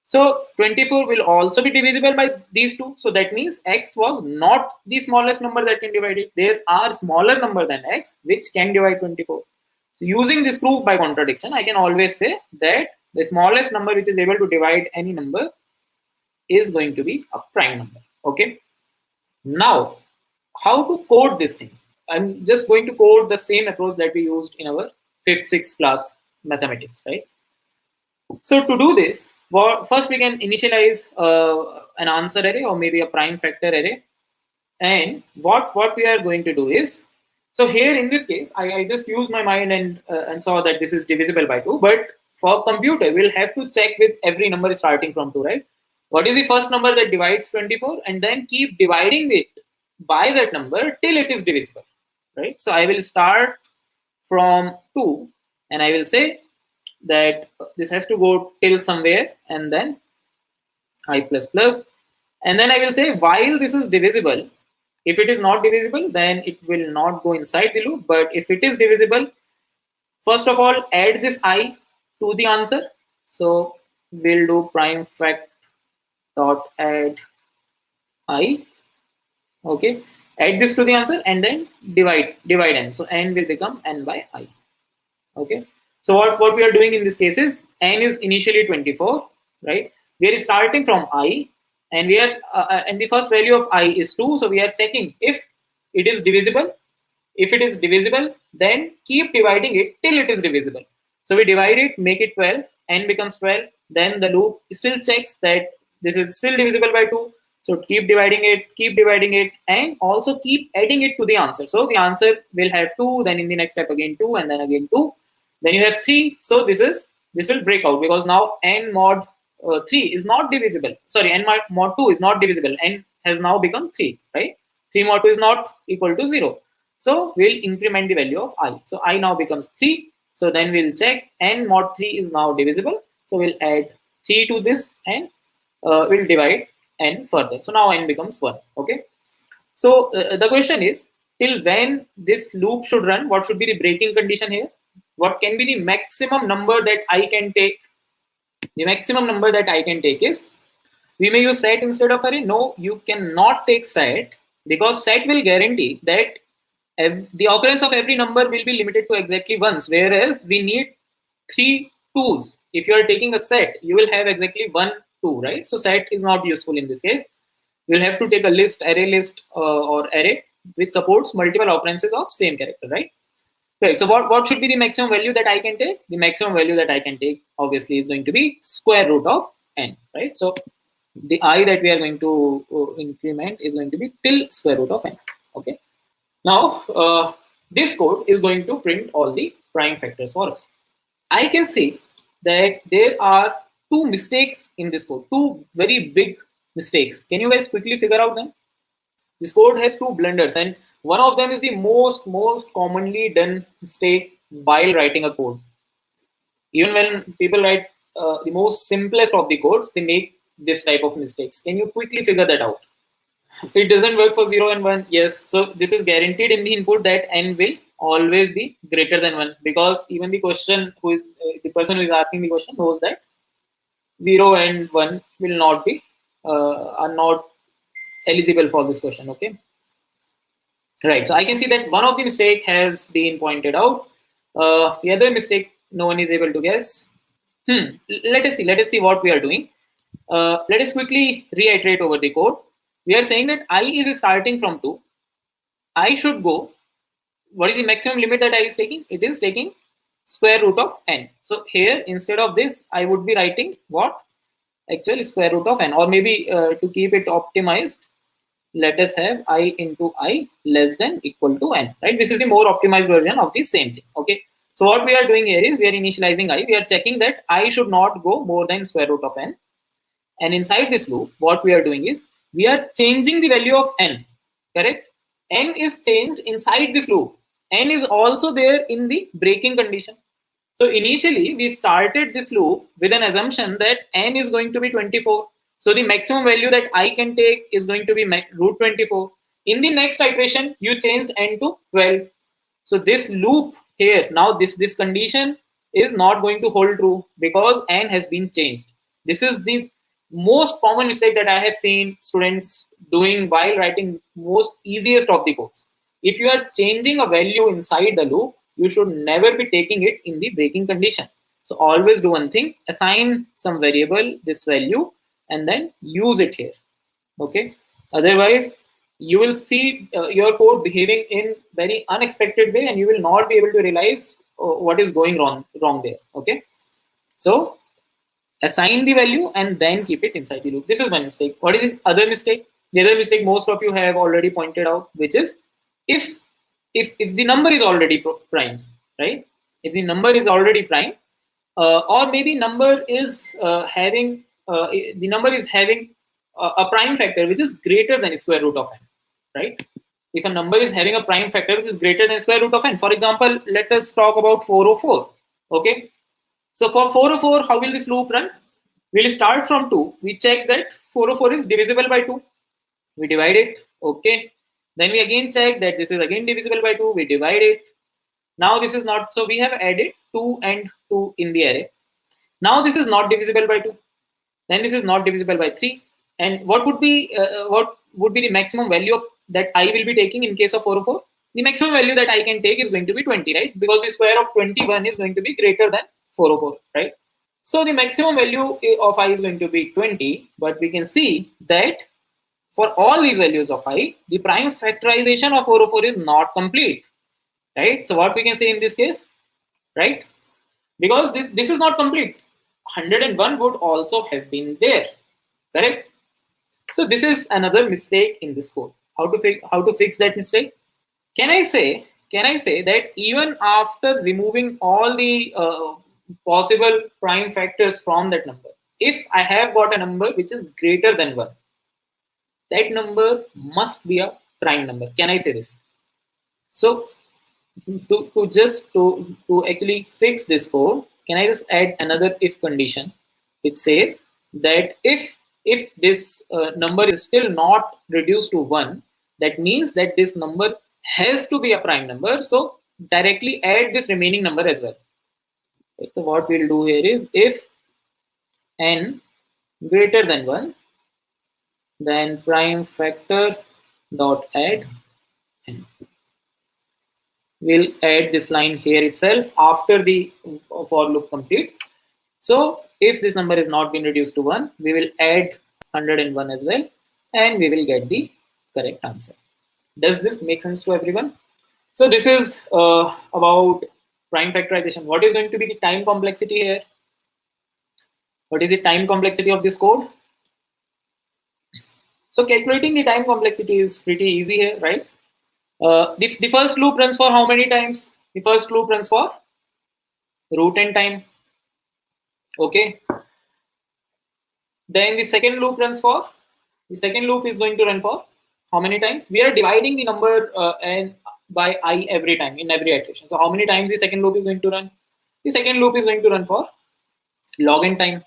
So 24 will also be divisible by these 2. So that means x was not the smallest number that can divide it. There are smaller number than x which can divide 24. So using this proof by contradiction, I can always say that the smallest number which is able to divide any number is going to be a prime number. Okay. Now, how to code this thing? I'm just going to code the same approach that we used in our 5th, 6th class mathematics, right? So to do this, first we can initialize an answer array or maybe a prime factor array. And what we are going to do is, so here in this case, I just used my mind and saw that this is divisible by 2. But for computer, we'll have to check with every number starting from 2, right? What is the first number that divides 24? And then keep dividing it by that number till it is divisible, right? So I will start from 2 and I will say that this has to go till somewhere and then I plus plus. And then I will say while this is divisible, if it is not divisible, then it will not go inside the loop. But if it is divisible, first of all, add this I to the answer. So we'll do prime fact dot add I. Okay, add this to the answer and then divide n. So n will become n by I. Okay, so what we are doing in this case is n is initially 24, right? We are starting from I, and we are and the first value of I is 2. So we are checking if it is divisible. If it is divisible, then keep dividing it till it is divisible. So we divide it, make it 12, n becomes 12. Then the loop still checks that this is still divisible by 2. So keep dividing it, and also keep adding it to the answer. So the answer will have 2, then in the next step again 2, and then again 2. Then you have 3. So this will break out because now n mod 3 is not divisible. Sorry, n mod 2 is not divisible. N has now become 3, right? 3 mod 2 is not equal to 0. So we'll increment the value of I. So I now becomes 3. So then we'll check n mod 3 is now divisible. So we'll add 3 to this and we'll divide n further. So now n becomes 1. Okay. So the question is, till when this loop should run? What should be the breaking condition here? What can be the maximum number that I can take? The maximum number that I can take is, we may use set instead of array. No, you cannot take set, because set will guarantee that the occurrence of every number will be limited to exactly once, whereas we need 3 twos. If you are taking a set, you will have exactly 1 2, right? So set is not useful in this case. You'll have to take a list, array list, or array which supports multiple occurrences of same character, right? Okay, so what should be the maximum value that I can take? The maximum value that I can take obviously is going to be square root of n, right? So the I that we are going to increment is going to be till square root of n. Okay. Now this code is going to print all the prime factors for us. I can see that there are 2 mistakes in this code, 2 very big mistakes. Can you guys quickly figure out them? This code has 2 blunders, and one of them is the most commonly done mistake while writing a code. Even when people write the most simplest of the codes, they make this type of mistakes. Can you quickly figure that out? It doesn't work for 0 and 1. Yes, so this is guaranteed in the input that n will always be greater than 1, because even the question who is the person who is asking the question knows that 0 and 1 will not be are not eligible for this question. Okay, right. So I can see that one of the mistake has been pointed out. The other mistake no one is able to guess. Let us see what we are doing. Let us quickly reiterate over the code. We are saying that I is starting from 2. I should go. What is the maximum limit that I is taking? It is taking square root of n. So here, instead of this, I would be writing what? Actually square root of n, or maybe to keep it optimized, let us have I into I less than equal to n, right? This is the more optimized version of the same thing. Okay. So what we are doing here is we are initializing I. We are checking that I should not go more than square root of n. And inside this loop, what we are doing is we are changing the value of n, correct? N is changed inside this loop. N is also there in the breaking condition. So initially we started this loop with an assumption that n is going to be 24. So the maximum value that I can take is going to be root 24. In the next iteration, you changed n to 12. So this loop here, now this condition is not going to hold true because n has been changed. This is the most common mistake that I have seen students doing while writing most easiest of the codes. If you are changing a value inside the loop, you should never be taking it in the breaking condition. So always do one thing, assign some variable this value and then use it here. Okay. Otherwise, you will see your code behaving in very unexpected way and you will not be able to realize what is going wrong there. Okay. So assign the value and then keep it inside the loop. This is one mistake. What is the other mistake? The other mistake most of you have already pointed out, which is if the number is already prime, right? If the number is already prime, or maybe number is having a prime factor which is greater than square root of n, right? If a number is having a prime factor which is greater than square root of n, for example, let us talk about 404. Okay, so for 404, how will this loop run? We'll start from 2. We check that 404 is divisible by 2. We divide it. Okay. Then we again check that this is again divisible by 2. We divide it. Now this is not. So we have added 2 and 2 in the array. Now this is not divisible by 2. then this is not divisible by 3. And what would be the maximum value of that I will be taking in case of 404? The maximum value that I can take is going to be 20, right? Because the square of 21 is going to be greater than 404, right? So the maximum value of I is going to be 20, but we can see that for all these values of I, the prime factorization of 404 is not complete, right? So what we can say in this case, right? Because this is not complete. 101 would also have been there, correct? So this is another mistake in this code. How to fix that mistake? Can I say that even after removing all the possible prime factors from that number, if I have got a number which is greater than 1, that number must be a prime number? Can I say this? So to actually fix this code, can I just add another if condition? It says that if this number is still not reduced to 1, that means that this number has to be a prime number. So directly add this remaining number as well. So what we'll do here is, if n greater than 1, then prime factor dot add n. We'll add this line here itself after the for loop completes. So if this number is not been reduced to 1, we will add 101 as well, and we will get the correct answer. Does this make sense to everyone? So this is about prime factorization. What is going to be the time complexity here? What is the time complexity of this code? So calculating the time complexity is pretty easy here, right? The first loop runs for how many times? The first loop runs for root n time. Okay. Then the second loop runs for, the second loop is going to run for how many times? We are dividing the number n by I every time in every iteration. So how many times the second loop is going to run? The second loop is going to run for log n time.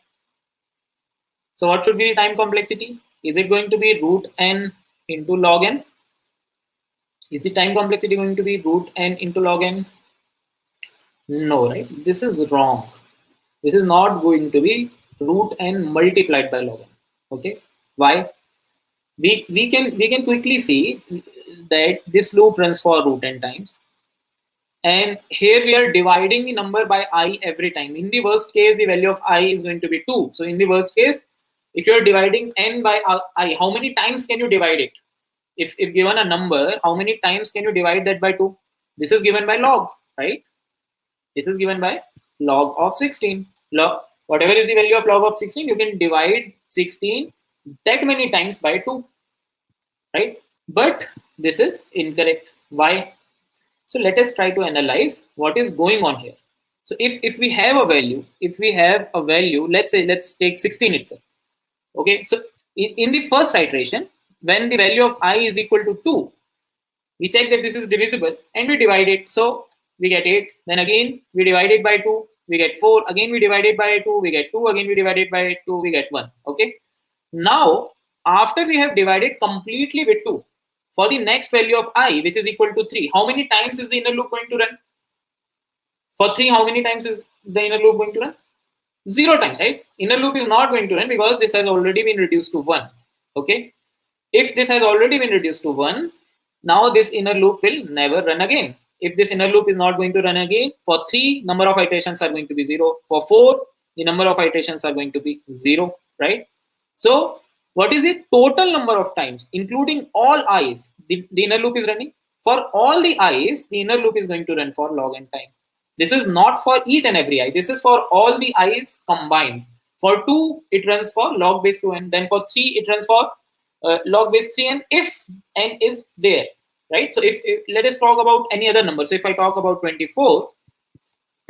So what should be the time complexity? Is it going to be root n into log n? Is the time complexity going to be root n into log n? No, right? This is wrong. This is not going to be root n multiplied by log n. Okay, why? We can quickly see that this loop runs for root n times, and here we are dividing the number by I every time. In the worst case, the value of I is going to be 2. So in the worst case, if you are dividing n by I, how many times can you divide it? If given a number, how many times can you divide that by 2? This is given by log, right? This is given by log of 16. Log, whatever is the value of log of 16, you can divide 16 that many times by 2, right? But this is incorrect. Why? So let us try to analyze what is going on here. So if we have a value, let's take 16 itself. Okay, so in the first iteration, when the value of I is equal to 2, we check that this is divisible and we divide it. So we get 8. Then again we divide it by 2, we get 4. Again we divide it by 2, we get 2. Again we divide it by 2, we get 1. Okay. Now after we have divided completely with 2, for the next value of I, which is equal to 3, how many times is the inner loop going to run? For 3, how many times is the inner loop going to run? 0 times, right? Inner loop is not going to run because this has already been reduced to 1. Okay. If this has already been reduced to 1, now this inner loop will never run again. If this inner loop is not going to run again, for 3, number of iterations are going to be 0. For 4, the number of iterations are going to be 0, right? So what is the total number of times, including all i's, the inner loop is running? For all the i's, the inner loop is going to run for log n time. This is not for each and every I. This is for all the i's combined. For 2, it runs for log base 2n. Then for 3, it runs for log base 3n if n is there, right? So if let us talk about any other number. So if I talk about 24,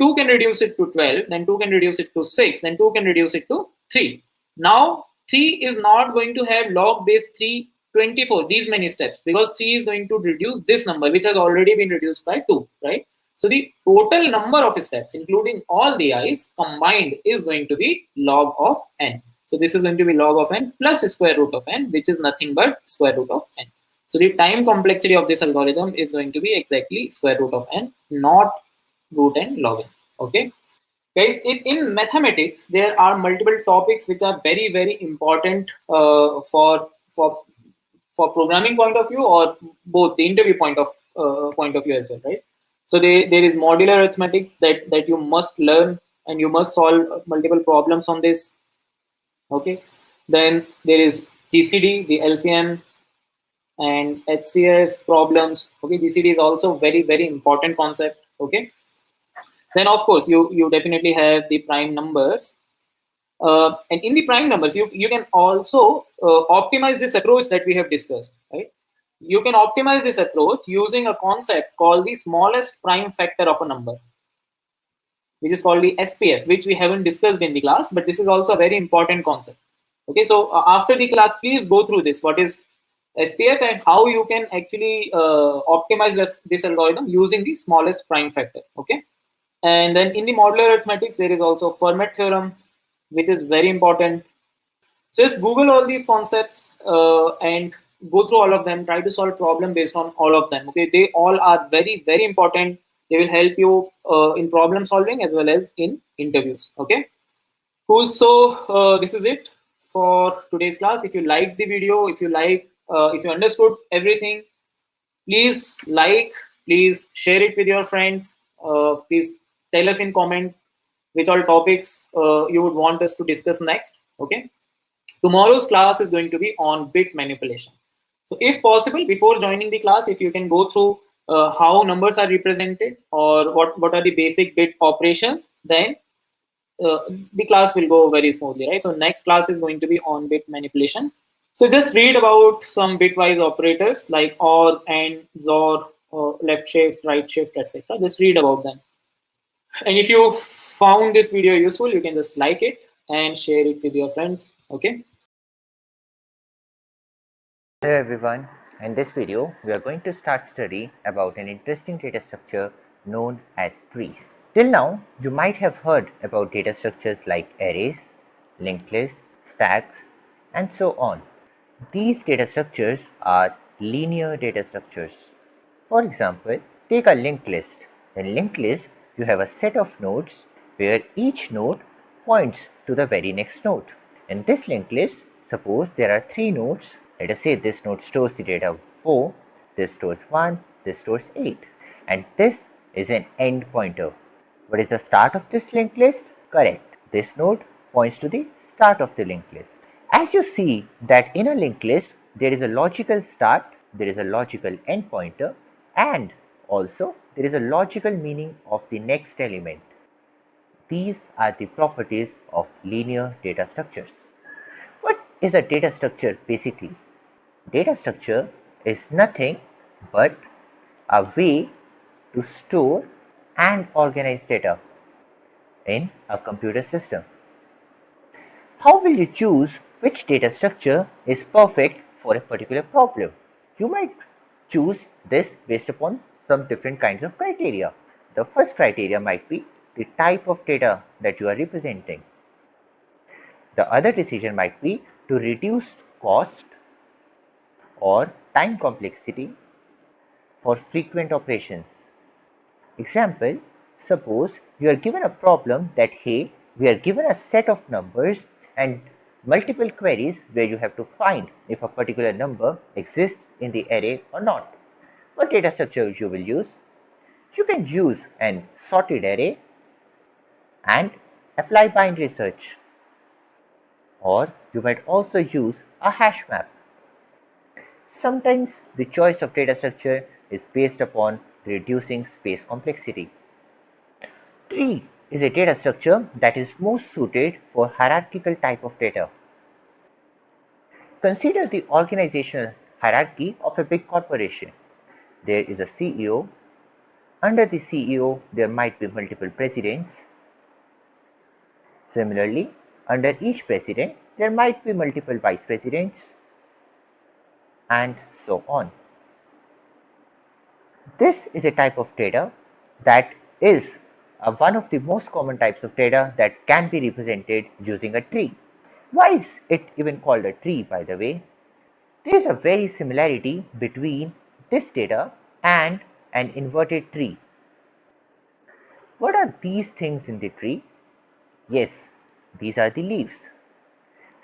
2 can reduce it to 12, then 2 can reduce it to 6, then 2 can reduce it to 3. Now 3 is not going to have log base 3 24, these many steps, because 3 is going to reduce this number, which has already been reduced by 2, right? So the total number of steps, including all the i's combined, is going to be log of n. So this is going to be log of n plus square root of n, which is nothing but square root of n. So the time complexity of this algorithm is going to be exactly square root of n, not root n log n. Okay. Guys, in mathematics, there are multiple topics which are very, very important for for programming point of view, or both the interview point of view as well, right? So there is modular arithmetic that you must learn, and you must solve multiple problems on this. Okay, then there is GCD, the LCM and HCF problems. Okay, GCD is also very, very important concept. Okay, then of course you definitely have the prime numbers. And in the prime numbers, you can also optimize this approach that we have discussed, right? You can optimize this approach using a concept called the smallest prime factor of a number, which is called the SPF, which we haven't discussed in the class, but this is also a very important concept. Okay, so after the class, please go through this. What is SPF and how you can actually optimize this algorithm using the smallest prime factor. Okay, and then in the modular arithmetics, there is also Fermat theorem, which is very important. So just Google all these concepts and go through all of them. Try to solve problem based on all of them. Okay, they all are very, very important. They will help you in problem solving as well as in interviews. Okay, cool. So this is it for today's class. If you liked the video, if you understood everything, please like, please share it with your friends. Please tell us in comment which all topics you would want us to discuss next. Okay. Tomorrow's class is going to be on bit manipulation. So if possible, before joining the class, if you can go through how numbers are represented or what are the basic bit operations, then the class will go very smoothly, right? So next class is going to be on bit manipulation. So just read about some bitwise operators like OR, AND, XOR, left shift, right shift, etc. Just read about them. And if you found this video useful, you can just like it and share it with your friends. Okay. Hello everyone, in this video we are going to start study about an interesting data structure known as trees. Till now you might have heard about data structures like arrays, linked lists, stacks and so on. These data structures are linear data structures. For example, take a linked list. In linked list you have a set of nodes where each node points to the very next node. In this linked list, suppose there are 3 nodes. Let us say this node stores the data 4, this stores 1, this stores 8, and this is an end pointer. What is the start of this linked list? Correct. This node points to the start of the linked list. As you see that in a linked list, there is a logical start, there is a logical end pointer, and also there is a logical meaning of the next element. These are the properties of linear data structures. What is a data structure basically? Data structure is nothing but a way to store and organize data in a computer system. How will you choose which data structure is perfect for a particular problem? You might choose this based upon some different kinds of criteria. The first criteria might be the type of data that you are representing. The other decision might be to reduce cost or time complexity for frequent operations. Example, suppose you are given a problem that hey, we are given a set of numbers and multiple queries where you have to find if a particular number exists in the array or not. What data structure you will use? You can use an sorted array and apply binary search, or you might also use a hash map. Sometimes the choice of data structure is based upon reducing space complexity. Tree is a data structure that is most suited for hierarchical type of data. Consider the organizational hierarchy of a big corporation. There is a CEO. Under the CEO, there might be multiple presidents. Similarly, under each president, there might be multiple vice presidents, and so on. This is a type of data that is one of the most common types of data that can be represented using a tree. Why is it even called a tree, by the way? There is a very similarity between this data and an inverted tree. What are these things in the tree? Yes, these are the leaves.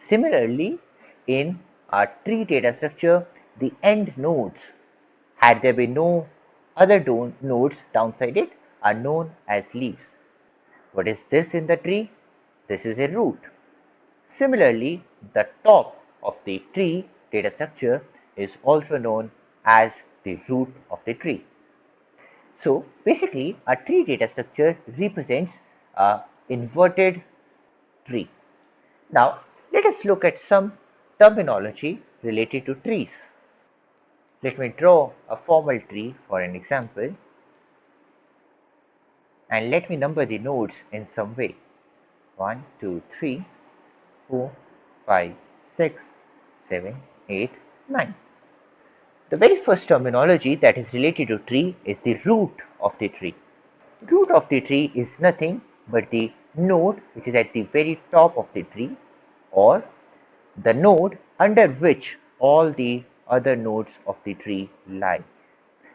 Similarly, in our tree data structure, the end nodes, had there been no other nodes downside it, are known as leaves. What is this in the tree? This is a root. Similarly, the top of the tree data structure is also known as the root of the tree. So basically, a tree data structure represents a inverted tree. Now, let us look at some terminology related to trees. Let me draw a formal tree for an example, and let me number the nodes in some way. 1, 2, 3, 4, 5, 6, 7, 8, 9. The very first terminology that is related to tree is the root of the tree. Root of the tree is nothing but the node which is at the very top of the tree, or the node under which all the other nodes of the tree lie.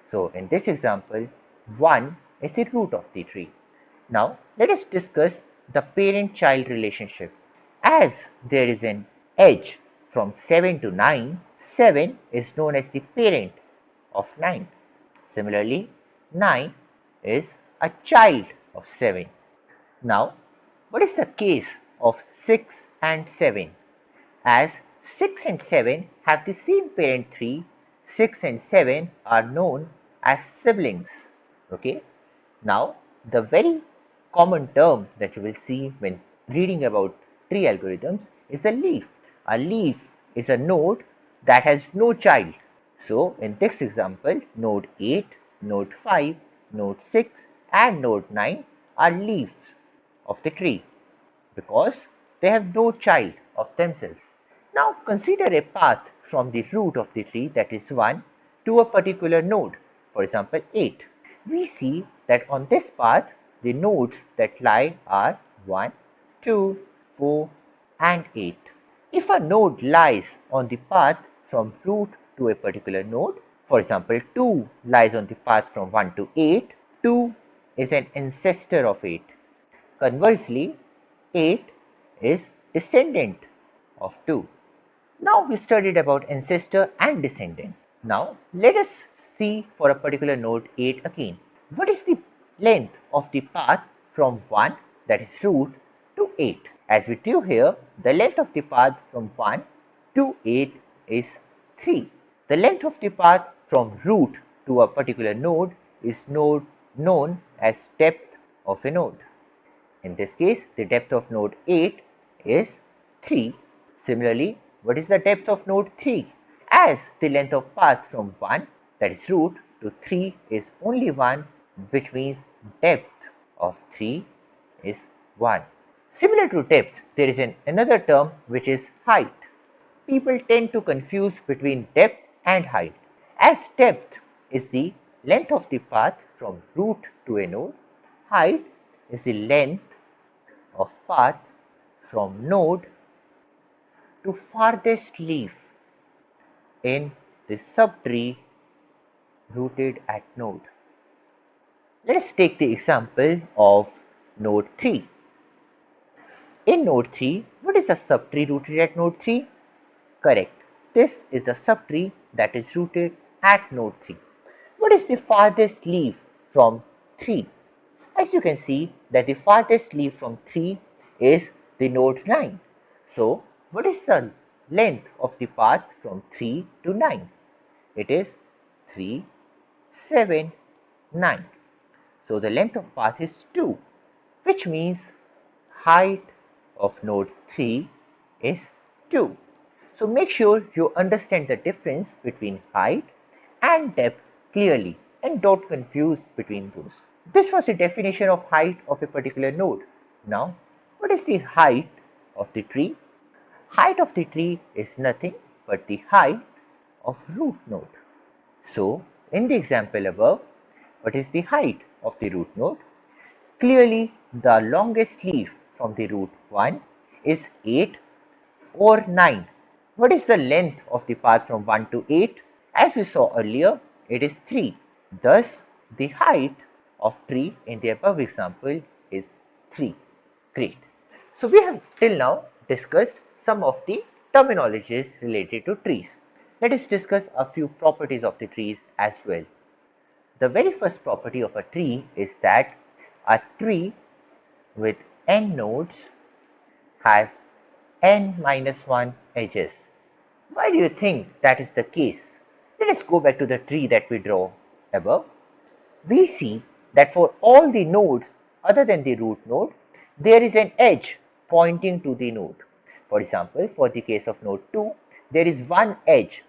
So in this example, 1 is the root of the tree. Now let us discuss the parent-child relationship. As there is an edge from 7 to 9, 7 is known as the parent of 9. Similarly, 9 is a child of 7. Now, what is the case of 6 and 7? As 6 and 7 have the same parent tree, 6 and 7 are known as siblings. Okay. Now, the very common term that you will see when reading about tree algorithms is a leaf. A leaf is a node that has no child. So, in this example, node 8, node 5, node 6 and node 9 are leaves of the tree because they have no child of themselves. Now consider a path from the root of the tree, that is 1, to a particular node, for example 8. We see that on this path the nodes that lie are 1, 2, 4 and 8. If a node lies on the path from root to a particular node, for example 2 lies on the path from 1 to 8, 2 is an ancestor of 8. Conversely, 8 is descendant of 2. Now we studied about ancestor and descendant. Now let us see for a particular node 8 again. What is the length of the path from 1, that is root, to 8? As we do here, the length of the path from 1 to 8 is 3. The length of the path from root to a particular node is known as depth of a node. In this case, the depth of node 8 is 3. Similarly, what is the depth of node 3? As the length of path from 1, that is root, to 3 is only 1, which means depth of 3 is 1. Similar to depth, there is another term which is height. People tend to confuse between depth and height. As depth is the length of the path from root to a node, height is the length of path from node to farthest leaf in the subtree rooted at node. Let us take the example of node 3. In node 3, what is the subtree rooted at node 3? Correct. This is the subtree that is rooted at node 3. What is the farthest leaf from 3? As you can see that the farthest leaf from 3 is the node 9. So, what is the length of the path from 3 to 9? It is 3, 7, 9. So, the length of path is 2, which means height of node 3 is 2. So, make sure you understand the difference between height and depth clearly and don't confuse between those. This was the definition of height of a particular node. Now, what is the height of the tree? Height of the tree is nothing but the height of root node. So, in the example above, what is the height of the root node? Clearly, the longest leaf from the root 1 is 8 or 9. What is the length of the path from 1 to 8? As we saw earlier, it is 3. Thus, the height of tree in the above example is 3. Great. So we have till now discussed some of the terminologies related to trees. Let us discuss a few properties of the trees as well. The very first property of a tree is that a tree with n nodes has n minus 1 edges. Why do you think that is the case? Let us go back to the tree that we draw above. We see that for all the nodes other than the root node, there is an edge pointing to the node. For example, for the case of node 2, there is one edge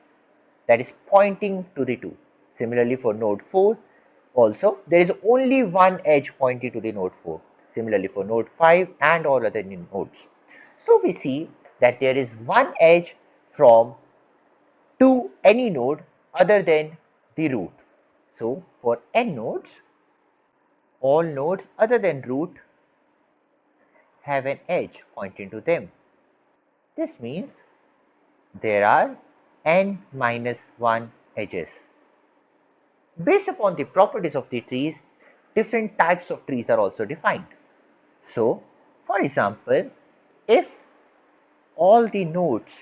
that is pointing to the 2. Similarly, for node 4, also there is only one edge pointing to the node 4. Similarly, for node 5 and all other nodes. So we see that there is one edge from to any node other than the root. So for n nodes, all nodes other than root have an edge pointing to them. This means there are n minus 1 edges. Based upon the properties of the trees, different types of trees are also defined. So, for example, if all the nodes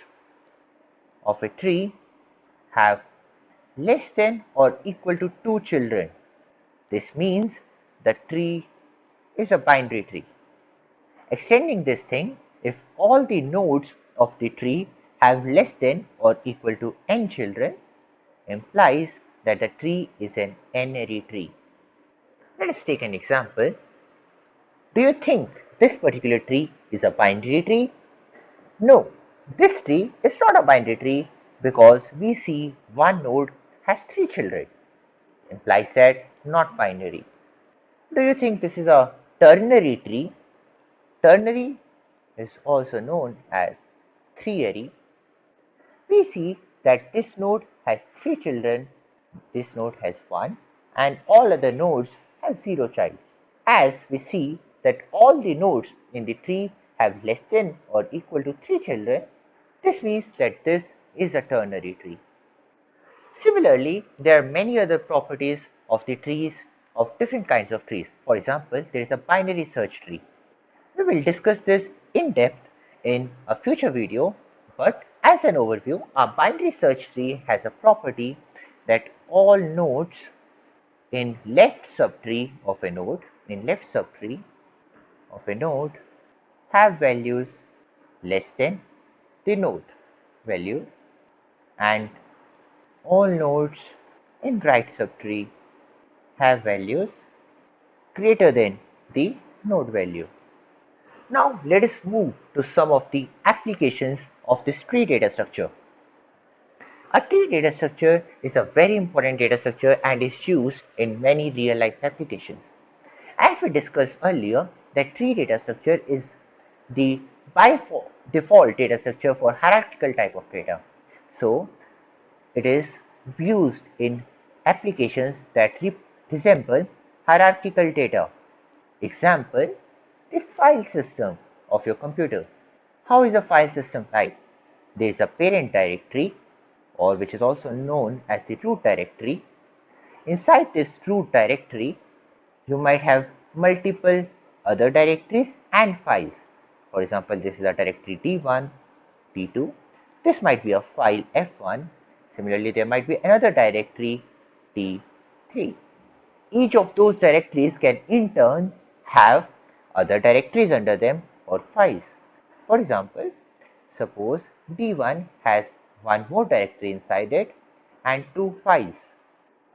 of a tree have less than or equal to 2 children, this means the tree is a binary tree. Extending this thing, if all the nodes of the tree have less than or equal to n children, implies that the tree is an n-ary tree. Let us take an example. Do you think this particular tree is a binary tree? No, this tree is not a binary tree because we see one node has 3 children. Implies that not binary. Do you think this is a ternary tree? Ternary is also known as 3-ary. We see that this node has 3 children, this node has 1, and all other nodes have 0 childs. As we see that all the nodes in the tree have less than or equal to 3 children, this means that this is a ternary tree. Similarly, there are many other properties of the trees of different kinds of trees. For example, there is a binary search tree. We will discuss this in depth in a future video, but as an overview, a binary search tree has a property that all nodes in left subtree of a node have values less than the node value, and all nodes in right subtree have values greater than the node value. Now let us move to some of the applications of this tree data structure. A tree data structure is a very important data structure and is used in many real life applications. As we discussed earlier, that tree data structure is the by default data structure for hierarchical type of data. So it is used in applications that resemble hierarchical data. Example, the file system of your computer. How is a file system type? There is a parent directory, or which is also known as the root directory. Inside this root directory, you might have multiple other directories and files. For example, this is a directory D1, D2. This might be a file F1. Similarly, there might be another directory D3. Each of those directories can in turn have other directories under them or files. For example, suppose D1 has one more directory inside it and 2 files.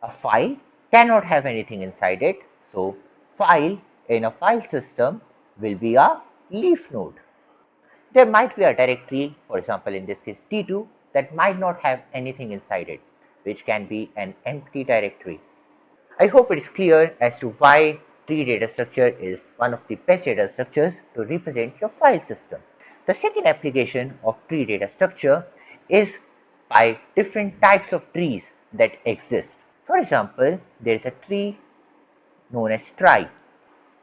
A file cannot have anything inside it, so file in a file system will be a leaf node. There might be a directory, for example in this case D2, that might not have anything inside it, which can be an empty directory. I hope it is clear as to why tree data structure is one of the best data structures to represent your file system. The second application of tree data structure is by different types of trees that exist. For example, there is a tree known as trie.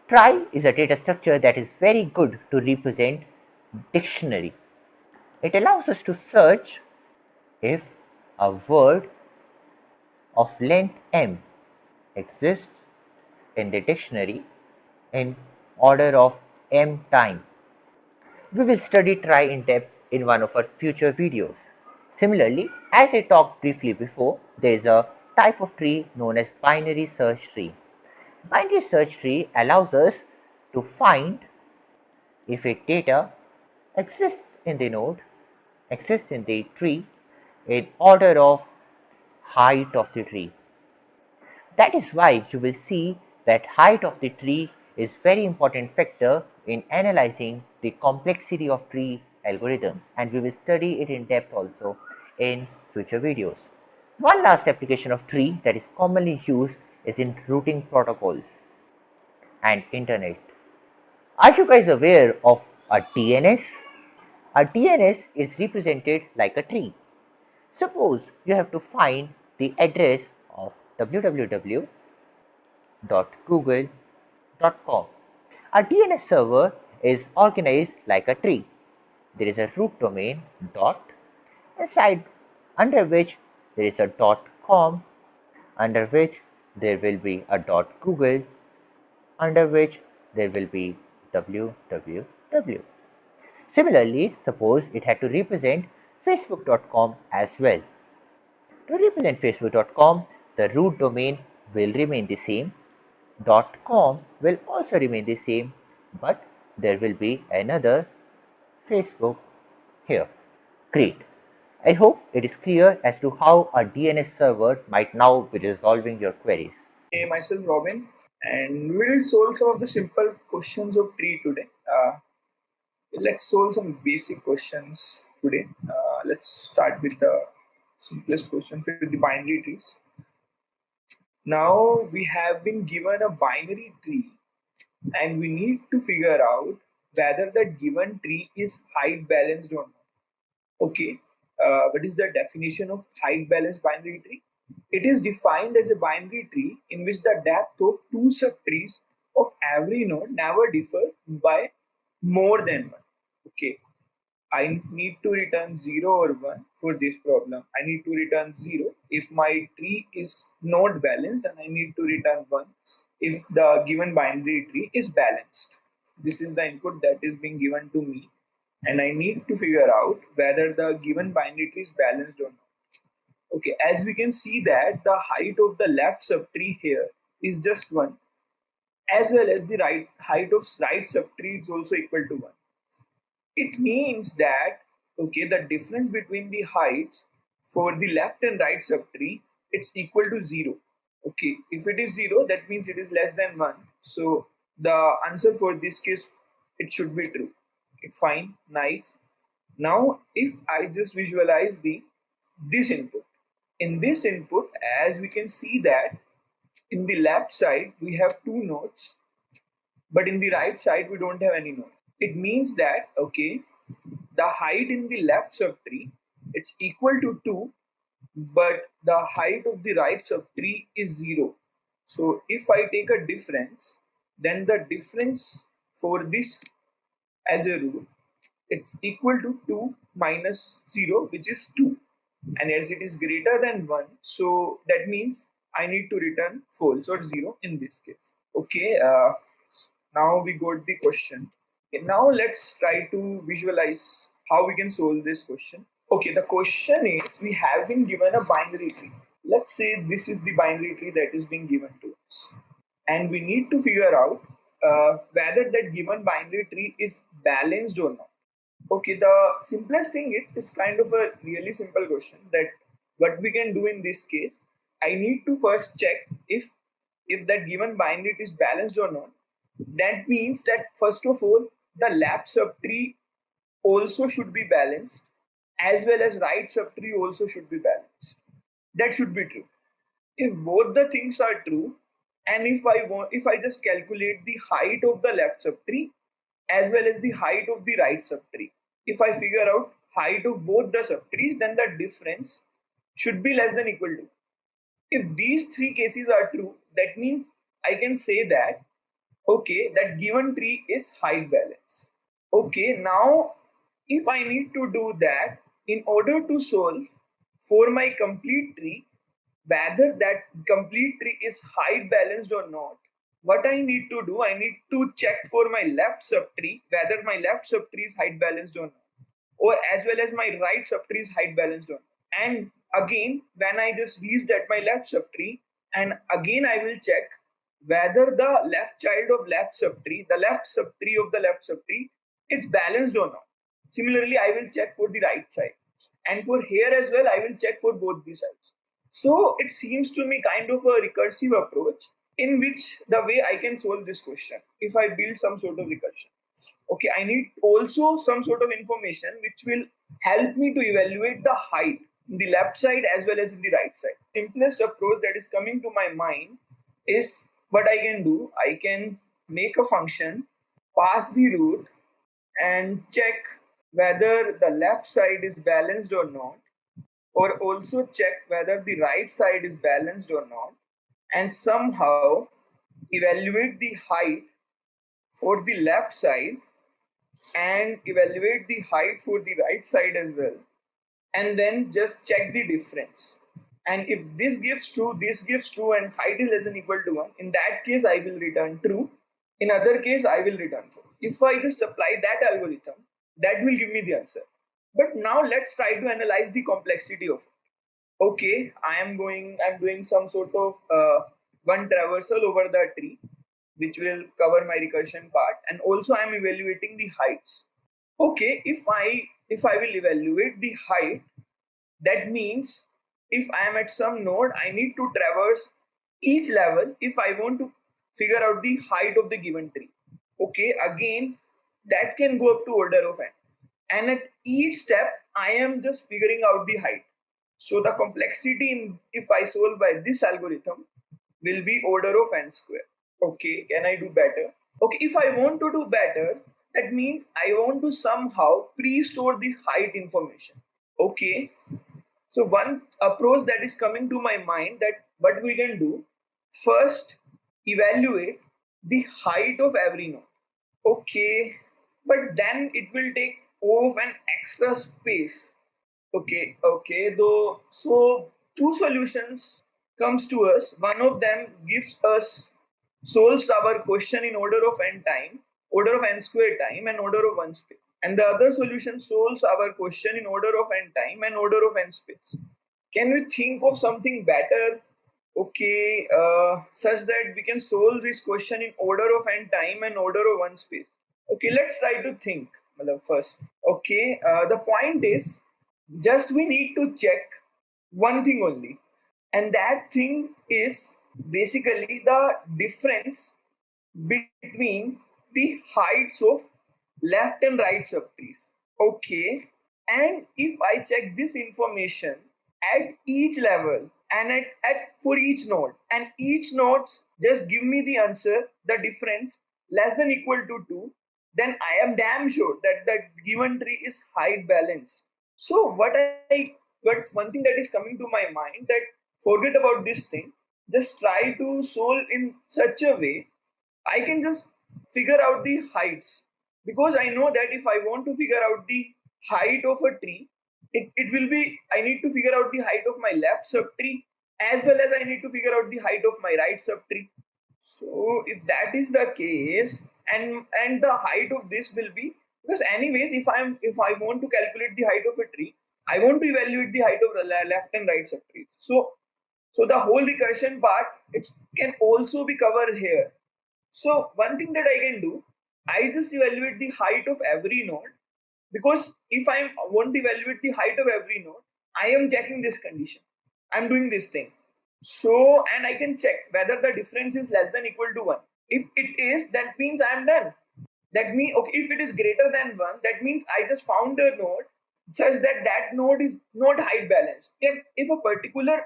Trie is a data structure that is very good to represent dictionary. It allows us to search if a word of length m exists in the dictionary in order of m time. We will study trie in depth in one of our future videos. Similarly, as I talked briefly before, there is a type of tree known as binary search tree. Binary search tree allows us to find if a data exists in the node, exists in the tree in order of height of the tree. That is why you will see that height of the tree is very important factor in analyzing the complexity of tree algorithms, and we will study it in depth also in future videos. One last application of tree that is commonly used is in routing protocols and internet. Are you guys aware of a DNS? A DNS is represented like a tree. Suppose you have to find the address of www.google.com. A DNS server is organized like a tree. There is a root domain dot inside under which there is a .com, under which there will be a .google, under which there will be www. Similarly, suppose it had to represent facebook.com as well. To represent facebook.com, the root domain will remain the same, .com will also remain the same, but there will be another Facebook here. Great. I hope it is clear as to how a DNS server might now be resolving your queries. Myself Robin, and we'll solve some of the simple questions of tree today. Let's solve some basic questions today. Let's start with the simplest question with the binary trees. Now we have been given a binary tree and we need to figure out whether that given tree is height balanced or not. Okay, what is the definition of height balanced binary tree? It is defined as a binary tree in which the depth of two subtrees of every node never differ by more than one. Okay, I need to return 0 or 1 for this problem. I need to return 0 if my tree is not balanced, and I need to return 1 if the given binary tree is balanced. This is the input that is being given to me, and I need to figure out whether the given binary tree is balanced or not. Okay, as we can see that the height of the left subtree here is just 1, as well as the height of right subtree is also equal to 1. It means that, okay, the difference between the heights for the left and right subtree, it's equal to 0. Okay, if it is 0, that means it is less than 1. So the answer for this case, it should be true. Okay, fine, nice. Now if I just visualize this input, in this input, as we can see that in the left side we have 2 nodes, but in the right side we don't have any node. It means that, okay, the height in the left subtree, it's equal to 2, but the height of the right subtree is 0. So if I take a difference, then the difference for this as a rule, it's equal to 2 minus 0, which is 2. And as it is greater than 1, so that means I need to return false or 0 in this case. Okay, now we got the question. Okay, now let's try to visualize how we can solve this question. Okay, the question is, we have been given a binary tree. Let's say this is the binary tree that is being given to us, and we need to figure out whether that given binary tree is balanced or not. Okay, the simplest thing is kind of a really simple question, that what we can do in this case, I need to first check if that given binary is balanced or not. That means that first of all, the left subtree also should be balanced, as well as right subtree also should be balanced. That should be true. If both the things are true, and if I just calculate the height of the left subtree as well as the height of the right subtree, if I figure out height of both the subtrees, then the difference should be less than equal to. If these 3 cases are true, that means I can say that, okay, that given tree is height balanced. Okay, now if I need to do that, in order to solve for my complete tree, whether that complete tree is height balanced or not, what I need to do, I need to check for my left subtree whether my left subtree is height balanced or not, or as well as my right subtree is height balanced or not. And again, when I just reached at my left subtree, and again I will check whether the left child of left subtree, the left subtree of the left subtree, is balanced or not. Similarly, I will check for the right side, and for here as well, I will check for both the sides. So it seems to me kind of a recursive approach in which the way I can solve this question if I build some sort of recursion. Okay, I need also some sort of information which will help me to evaluate the height in the left side as well as in the right side. Simplest approach that is coming to my mind is what I can do. I can make a function, pass the root, and check whether the left side is balanced or not, or also check whether the right side is balanced or not, and somehow evaluate the height for the left side and evaluate the height for the right side as well, and then just check the difference. And if this gives true, and height is less than equal to 1, in that case I will return true. In other case, I will return false. If I just apply that algorithm, that will give me the answer. But now let's try to analyze the complexity of it. Okay, I'm doing some sort of one traversal over the tree, which will cover my recursion part, and also I'm evaluating the heights. Okay, if I will evaluate the height, that means if I am at some node, I need to traverse each level if I want to figure out the height of the given tree. Okay, again, that can go up to order of n. And at each step, I am just figuring out the height. So the complexity in, if I solve by this algorithm, will be order of n square. Okay, can I do better? Okay, if I want to do better, that means I want to somehow pre-store the height information. Okay, so one approach that is coming to my mind, that what we can do, first evaluate the height of every node. Okay, but then it will take off an extra space. Okay, though, so two solutions comes to us. One of them gives us, solves our question in order of n time, order of n square time, and order of 1 space. And the other solution solves our question in order of n time and order of n space. Can we think of something better? Okay, such that we can solve this question in order of n time and order of 1 space. Okay, let's try to think first. Okay, the point is, just we need to check one thing only, and that thing is basically the difference between the heights of left and right subtrees. Okay, and if I check this information at each level and at for each node, and each nodes just give me the answer, the difference less than equal to 2, then I am damn sure that that given tree is height balanced. So but one thing that is coming to my mind, that forget about this thing, just try to solve in such a way I can just figure out the heights, because I know that if I want to figure out the height of a tree, it will be, I need to figure out the height of my left subtree as well as I need to figure out the height of my right subtree. So if that is the case, and the height of this will be, because anyways, if I want to calculate the height of a tree, I want to evaluate the height of the left and right subtrees. So the whole recursion part, it can also be covered here. So one thing that I can do, I just evaluate the height of every node, because if I want to evaluate the height of every node, I am checking this condition. I'm doing this thing. So, and I can check whether the difference is less than equal to 1. If it is, that means I'm done. That means, okay, if it is greater than 1, that means I just found a node such that that node is not height balanced. If a particular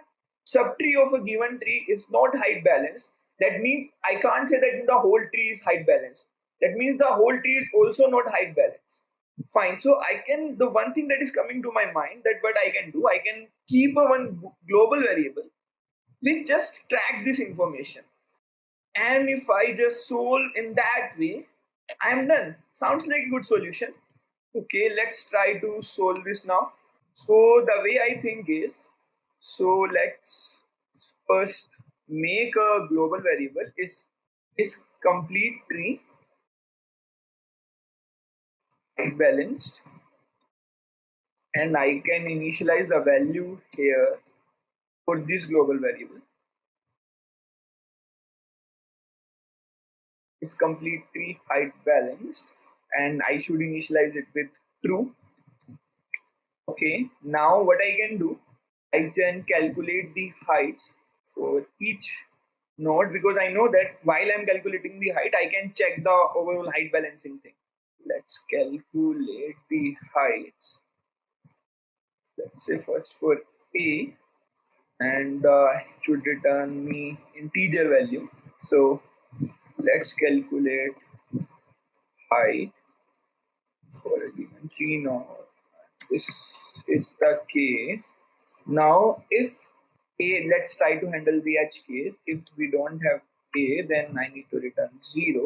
subtree of a given tree is not height balanced, that means I can't say that the whole tree is height balanced. That means the whole tree is also not height balanced. Fine. So I can, the one thing that is coming to my mind, that what I can do, I can keep a one global variable which just track this information. And if I just solve in that way, I am done. Sounds like a good solution. Okay, let's try to solve this now. So the way I think is, so let's first make a global variable is is complete tree balanced, and I can initialize the value here for this global variable. It's complete tree height balanced, and I should initialize it with true. Okay, now what I can do, I can calculate the heights for each node, because I know that while I'm calculating the height, I can check the overall height balancing thing. Let's calculate the heights. Let's say first for A, and it should return me integer value. So let's calculate height for a given tree node. This is the case. Now, if A, let's try to handle the edge case. If we don't have A, then I need to return 0.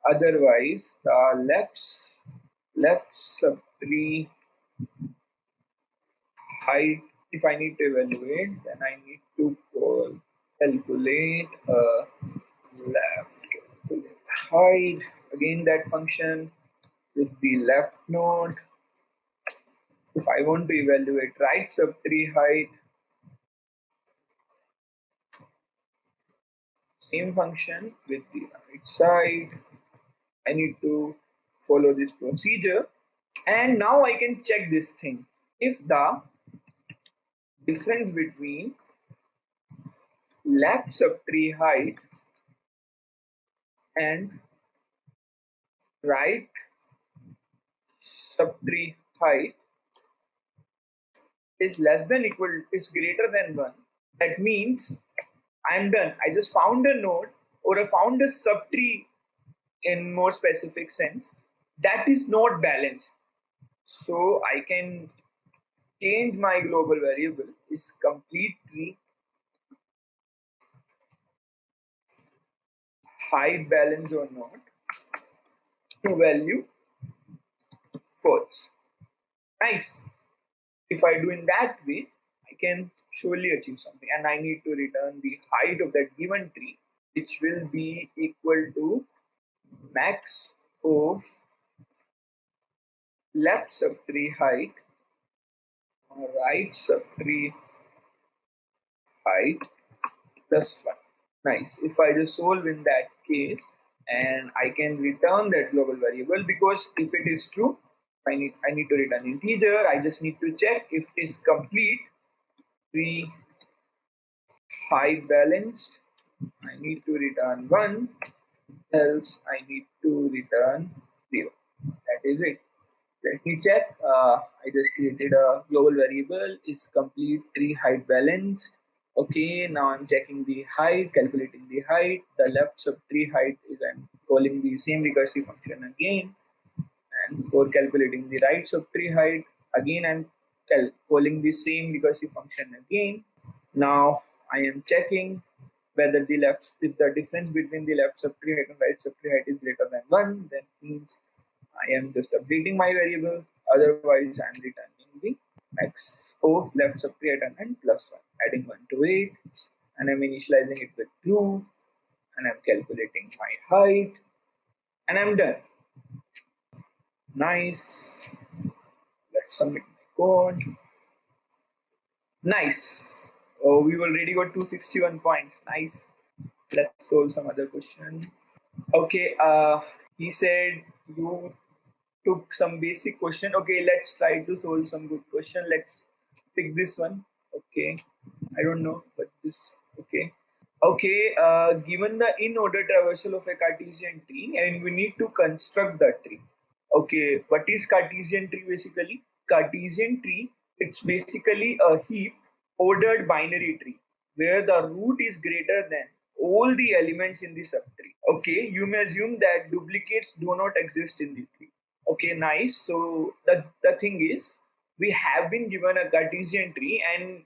Otherwise, the left subtree height, if I need to evaluate, then I need to calculate left calculate height. Again, that function with the left node. If I want to evaluate right subtree height, same function with the right side. I need to follow this procedure, and now I can check this thing. If the difference between left subtree height and right subtree height is less than equal, is greater than 1, that means I'm done. I just found a node, or I found a subtree in more specific sense, that is not balanced. So I can change my global variable is complete tree height balance or not to value false. Nice. If I do in that way, I can surely achieve something, and I need to return the height of that given tree, which will be equal to max of left subtree height or right subtree height plus 1. Nice. If I just solve in that case, and I can return that global variable, because if it is true, I need to return integer. I just need to check if it's complete tree height balanced. I need to return 1, else I need to return 0. That is it. Let me check. I just created a global variable is complete tree height balanced. Okay, now I'm checking the height, calculating the height. The left subtree height is, I'm calling the same recursive function again. And for calculating the right subtree height, again I'm calling the same recursive function again. Now I am checking whether if the difference between the left subtree height and right subtree height is greater than 1, then means I am just updating my variable. Otherwise, I am returning the max of left subtree height and plus 1, adding 1 to it, and I'm initializing it with true, and I'm calculating my height, and I'm done. Nice. Let's submit my code. Nice. Oh, we already got 261 points. Nice. Let's solve some other question. Okay. He said you took some basic question. Okay, let's try to solve some good question. Let's pick this one. Okay, I don't know, but this. Okay. Given the in-order traversal of a Cartesian tree, and we need to construct the tree. Okay, what is Cartesian tree basically? Cartesian tree, it's basically a heap ordered binary tree where the root is greater than all the elements in the subtree. Okay, you may assume that duplicates do not exist in the tree. Okay, nice. So the thing is, we have been given a Cartesian tree, and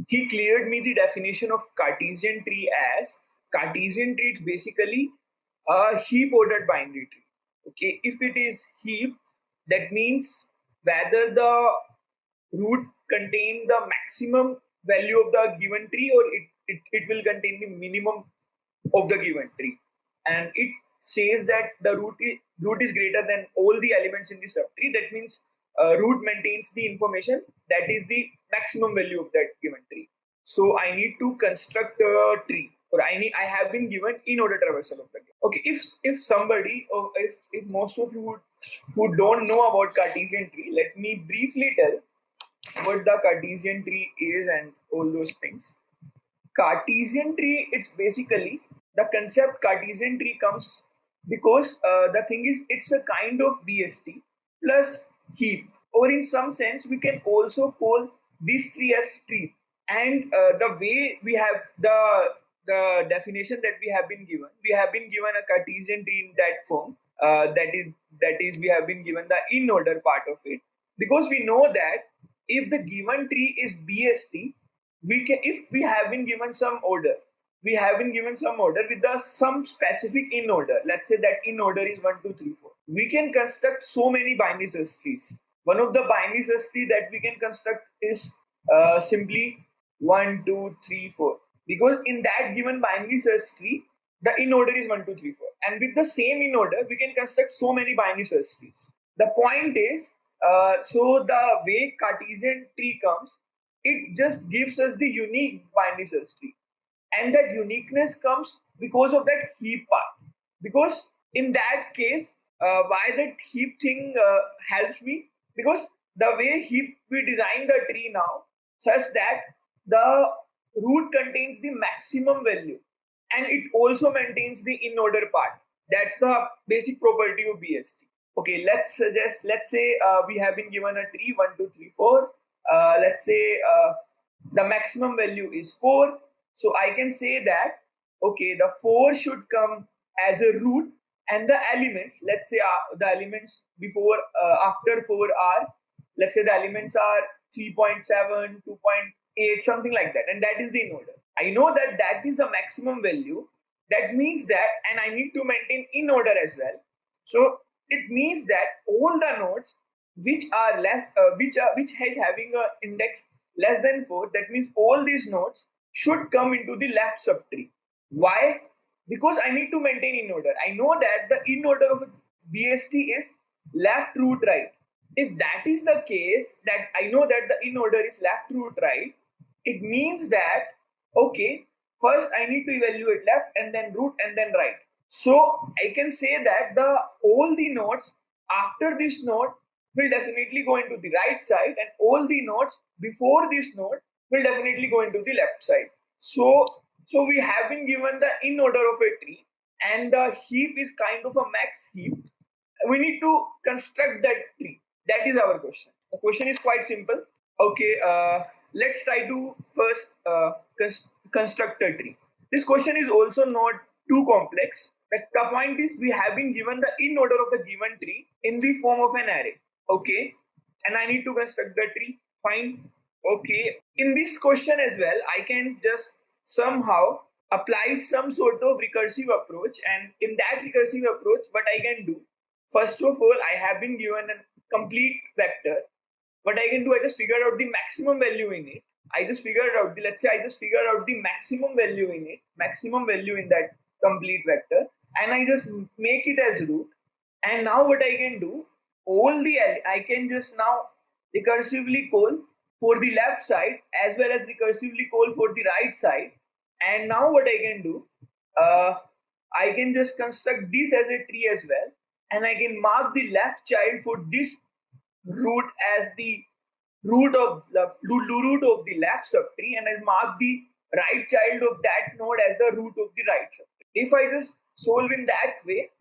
he cleared me the definition of Cartesian tree as Cartesian tree is basically a heap ordered binary tree. Okay, if it is heap, that means whether the root contain the maximum value of the given tree, or it will contain the minimum of the given tree. and it says that the root is greater than all the elements in the subtree. That means root maintains the information that is the maximum value of that given tree. So I need to construct a tree, or I have been given in-order traversal of the tree. Okay, if somebody, or if most of you who don't know about Cartesian tree, let me briefly tell what the Cartesian tree is and all those things. Cartesian tree, it's basically the concept Cartesian tree comes because the thing is it's a kind of BST plus heap, or in some sense we can also call this tree as tree. And the way we have the definition that we have been given a Cartesian tree in that form. That is we have been given the in order part of it, because we know that if the given tree is BST, we can, if we have been given some order, with some specific in order. Let's say that in order is 1 2 3 4. We can construct so many binary search trees. One of the binary search tree that we can construct is simply 1 2 3 4, because in that given binary search tree the in order is 1 2 3 4, and with the same in order we can construct so many binary search trees. The point is, so the way Cartesian tree comes, it just gives us the unique binary search tree, and that uniqueness comes because of that heap part. Because in that case, why that heap thing helps me, because the way heap we design the tree now, such that the root contains the maximum value and it also maintains the in order part. That's the basic property of BST. Okay, let's say we have been given a tree 1 2 3 4. Let's say the maximum value is 4. So I can say that, okay, the 4 should come as a root, and the elements, let's say the elements before, after 4 are, let's say the elements are 3.7, 2.8, something like that. And that is the in order. I know that that is the maximum value. That means that, and I need to maintain in order as well. So it means that all the nodes which are less, which has having a index less than 4, that means all these nodes should come into the left subtree. Why? Because I need to maintain in order. I know that the in order of BST is left root right. If that is the case, that I know that the in order is left root right, it means that, okay, first I need to evaluate left and then root and then right. So I can say that all the nodes after this node will definitely go into the right side, and all the nodes before this node will definitely go into the left side. So we have been given the in order of a tree, and the heap is kind of a max heap. We need to construct that tree. That is our question. The question is quite simple. Okay, let's try to first construct a tree. This question is also not too complex. The point is, we have been given the in order of the given tree in the form of an array. Okay, and I need to construct the tree. Fine. Okay, in this question as well, I can just somehow apply some sort of recursive approach, and in that recursive approach, what I can do, first of all, I have been given a complete vector. What I can do, I just figure out the maximum value in it. Let's say I just figured out the maximum value in it, maximum value in that complete vector, and I just make it as root. And now what I can do, I can just now recursively call for the left side as well as recursively call for the right side. And now what I can do, I can just construct this as a tree as well, and I can mark the left child for this root as the root of the left subtree, and I'll mark the right child of that node as the root of the right subtree. If I just solve in that way,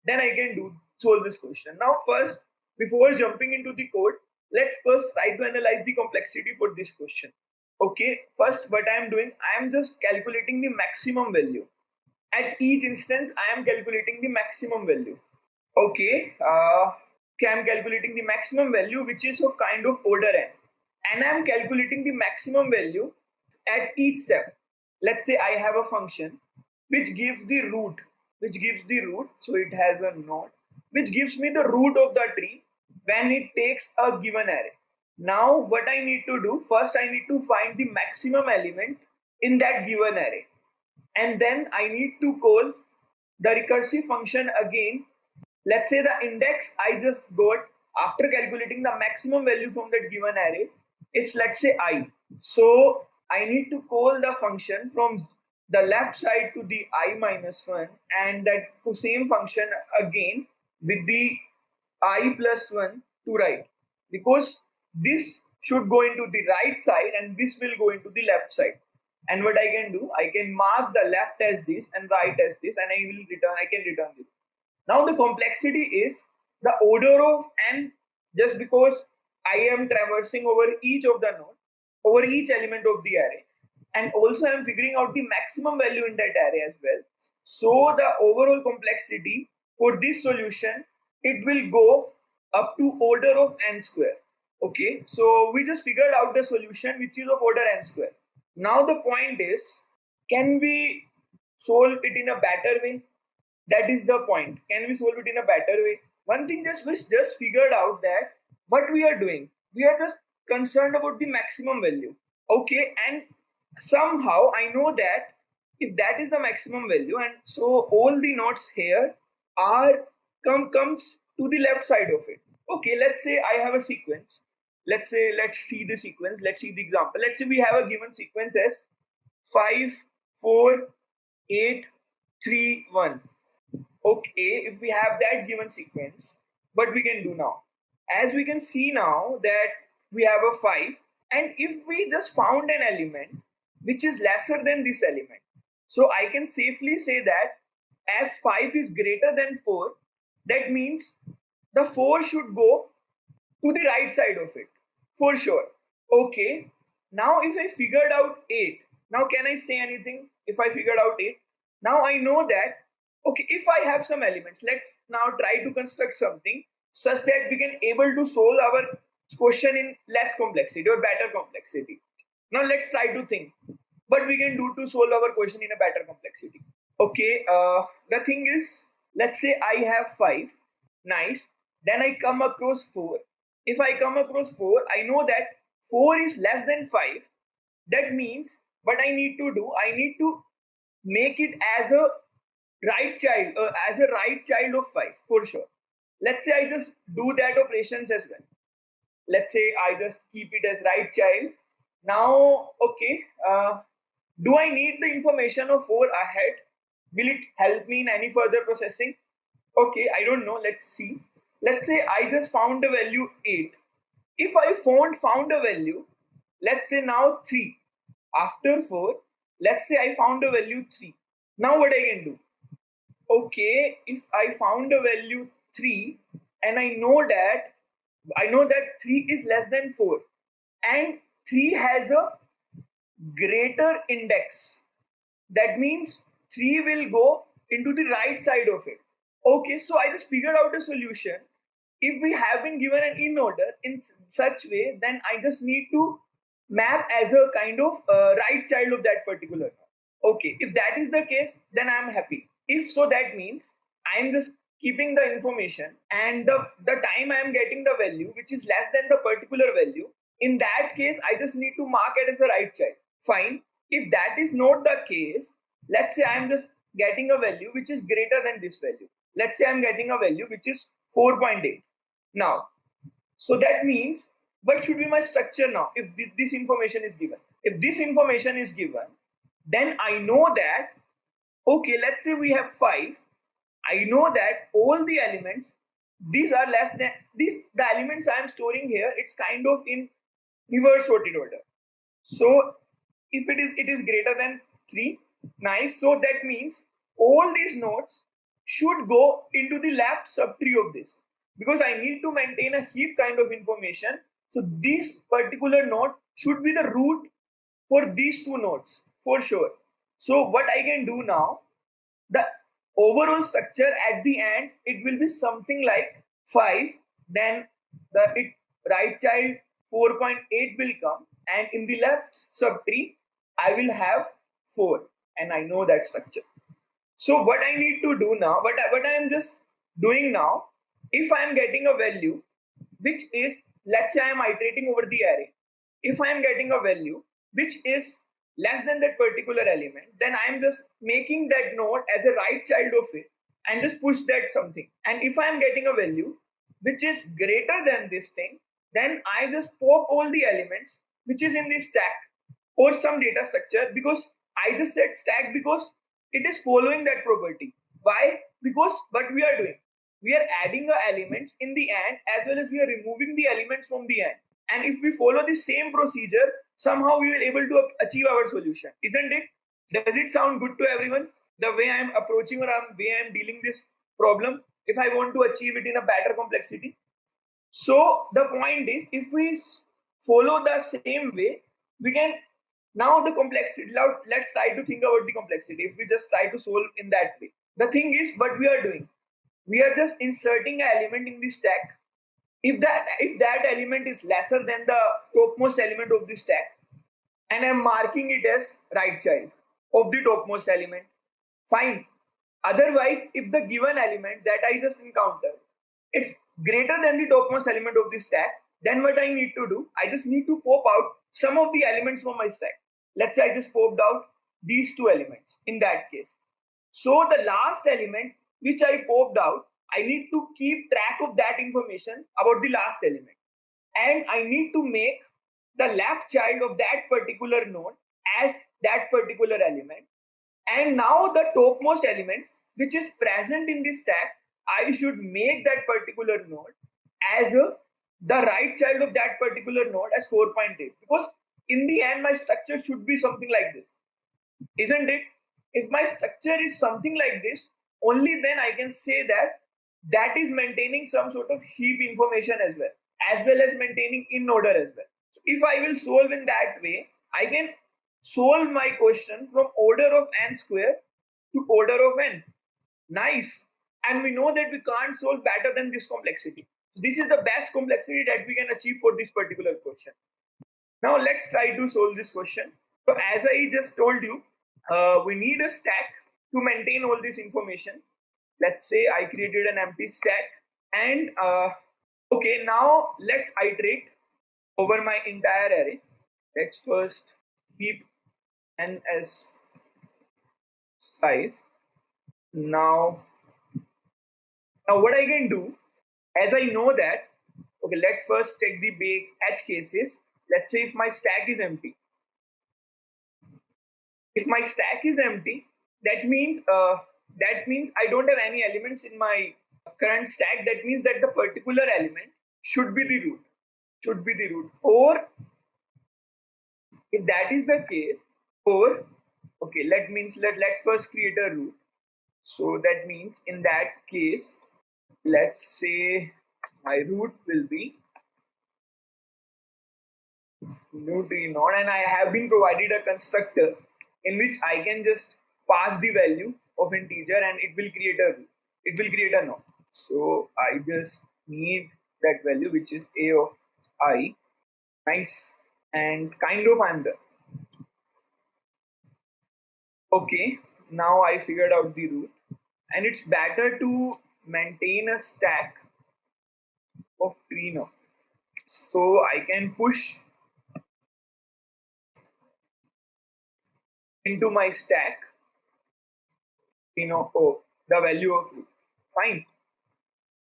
then I can solve this question. Now first, before jumping into the code, let's first try to analyze the complexity for this question. Okay, first what I am doing, I am just calculating the maximum value. At each instance, I am calculating the maximum value. Okay, I'm calculating the maximum value, which is of kind of order n, and I am calculating the maximum value at each step. Let's say I have a function which gives the root, so it has a node which gives me the root of the tree when it takes a given array. Now what I need to do, first I need to find the maximum element in that given array, and then I need to call the recursive function again, let's say the index I just got after calculating the maximum value from that given array, it's let's say I. So I need to call the function from the left side to the I minus 1 and that same function again with the I plus 1 to right, because this should go into the right side and this will go into the left side. And what I can do, I can mark the left as this and right as this, and I can return this. Now the complexity is the order of n, just because I am traversing over each of the node, over each element of the array, and also I'm figuring out the maximum value in that array as well. So the overall complexity for this solution, it will go up to order of n square. Okay, so we just figured out the solution which is of order n square. Now the point is, can we solve it in a better way? That is the point. Can we solve it in a better way? One thing we just figured out that what we are doing, we are just concerned about the maximum value. Okay, and somehow I know that if that is the maximum value, and so all the nodes here are comes to the left side of it. Okay, let's say I have a sequence. Let's see the sequence. Let's see the example. Let's say we have a given sequence as 5, 4, 8, 3, 1. Okay, if we have that given sequence, what we can do now? As we can see now that we have a 5, and if we just found an element which is lesser than this element, so I can safely say that as 5 is greater than 4, that means the 4 should go to the right side of it, for sure. Okay, now if I figured out 8, now can I say anything if I figured out 8? Now I know that, okay, if I have some elements, let's now try to construct something such that we can able to solve our question in less complexity or better complexity. Now let's try to think what we can do to solve our question in a better complexity. Okay, the thing is, let's say I have 5, nice, then I come across 4. If I come across 4, I know that 4 is less than 5. That means what I need to do, I need to make it as a right child, of 5, for sure. Let's say I just do that operations as well. Let's say I just keep it as right child. Now, okay, do I need the information of 4 ahead? Will it help me in any further processing? Okay, I don't know. Let's see. Let's say I just found a value 8. If I found a value, let's say now 3. After 4, let's say I found a value 3. Now what I can do? Okay, if I found a value 3 and I know that 3 is less than 4 and 3 has a greater index, that means 3 will go into the right side of it. Okay, so I just figured out a solution. If we have been given an in order in such way, then I just need to map as a kind of right child of that particular node. Okay, if that is the case, then I'm happy. If so, that means I'm just keeping the information, and the time I'm getting the value which is less than the particular value, in that case I just need to mark it as a right child. Fine. If that is not the case, let's say I'm just getting a value which is greater than this value. Let's say I'm getting a value which is 4.8. Now, so that means what should be my structure now if this information is given? If this information is given, then I know that, okay, let's say we have 5. I know that all the elements, these are less than these. The elements I am storing here, it's kind of in reverse sorted order. So if it is greater than 3, nice. So that means all these nodes should go into the left subtree of this, because I need to maintain a heap kind of information. So this particular node should be the root for these two nodes, for sure. So what I can do now, the overall structure at the end, it will be something like 5, then right child 4.8 will come, and in the left subtree I will have 4, and I know that structure. So what I need to do now, what I am just doing now, if I am getting a value which is, let's say I am iterating over the array, if I am getting a value which is less than that particular element, then I'm just making that node as a right child of it and just push that something. And if I'm getting a value which is greater than this thing, then I just pop all the elements which is in this stack or some data structure, because I just said stack because it is following that property. Why? Because what we are doing, we are adding the elements in the end as well as we are removing the elements from the end. And if we follow the same procedure, somehow we will able to achieve our solution, isn't it? Does it sound good to everyone? The way I'm approaching or the way I'm dealing this problem, if I want to achieve it in a better complexity. So the point is, if we follow the same way, we can now the complexity. Let's try to think about the complexity. If we just try to solve in that way, the thing is, what we are doing, we are just inserting an element in the stack. If that element is lesser than the topmost element of the stack, and I'm marking it as right child of the topmost element, fine. Otherwise, if the given element that I just encountered, it's greater than the topmost element of the stack, then what I need to do, I just need to pop out some of the elements from my stack. Let's say I just popped out these two elements in that case. So the last element which I popped out, I need to keep track of that information about the last element. And I need to make the left child of that particular node as that particular element. And now the topmost element which is present in this stack, I should make that particular node as the right child of that particular node as 4.8. Because in the end, my structure should be something like this, isn't it? If my structure is something like this, only then I can say that that is maintaining some sort of heap information as well as maintaining in order as well. So if I will solve in that way, I can solve my question from order of n square to order of n. Nice. And we know that we can't solve better than this complexity. This is the best complexity that we can achieve for this particular question. Now let's try to solve this question. So as I just told you, we need a stack to maintain all this information. Let's say I created an empty stack, and okay, now let's iterate over my entire array. Let's first keep n as size. Now what I can do, as I know that, okay, let's first check the big edge cases. Let's say if my stack is empty. If my stack is empty, that means I don't have any elements in my current stack. That means that the particular element should be the root. Or if that is the case, or okay, let's first create a root. So that means in that case, let's say my root will be new tree node, and I have been provided a constructor in which I can just pass the value of integer and it will create a root. It will create a node. So I just need that value which is a of I. Nice. And kind of I'm there. Okay, now I figured out the root, and it's better to maintain a stack of tree node. So I can push into my stack, the value of root. Fine.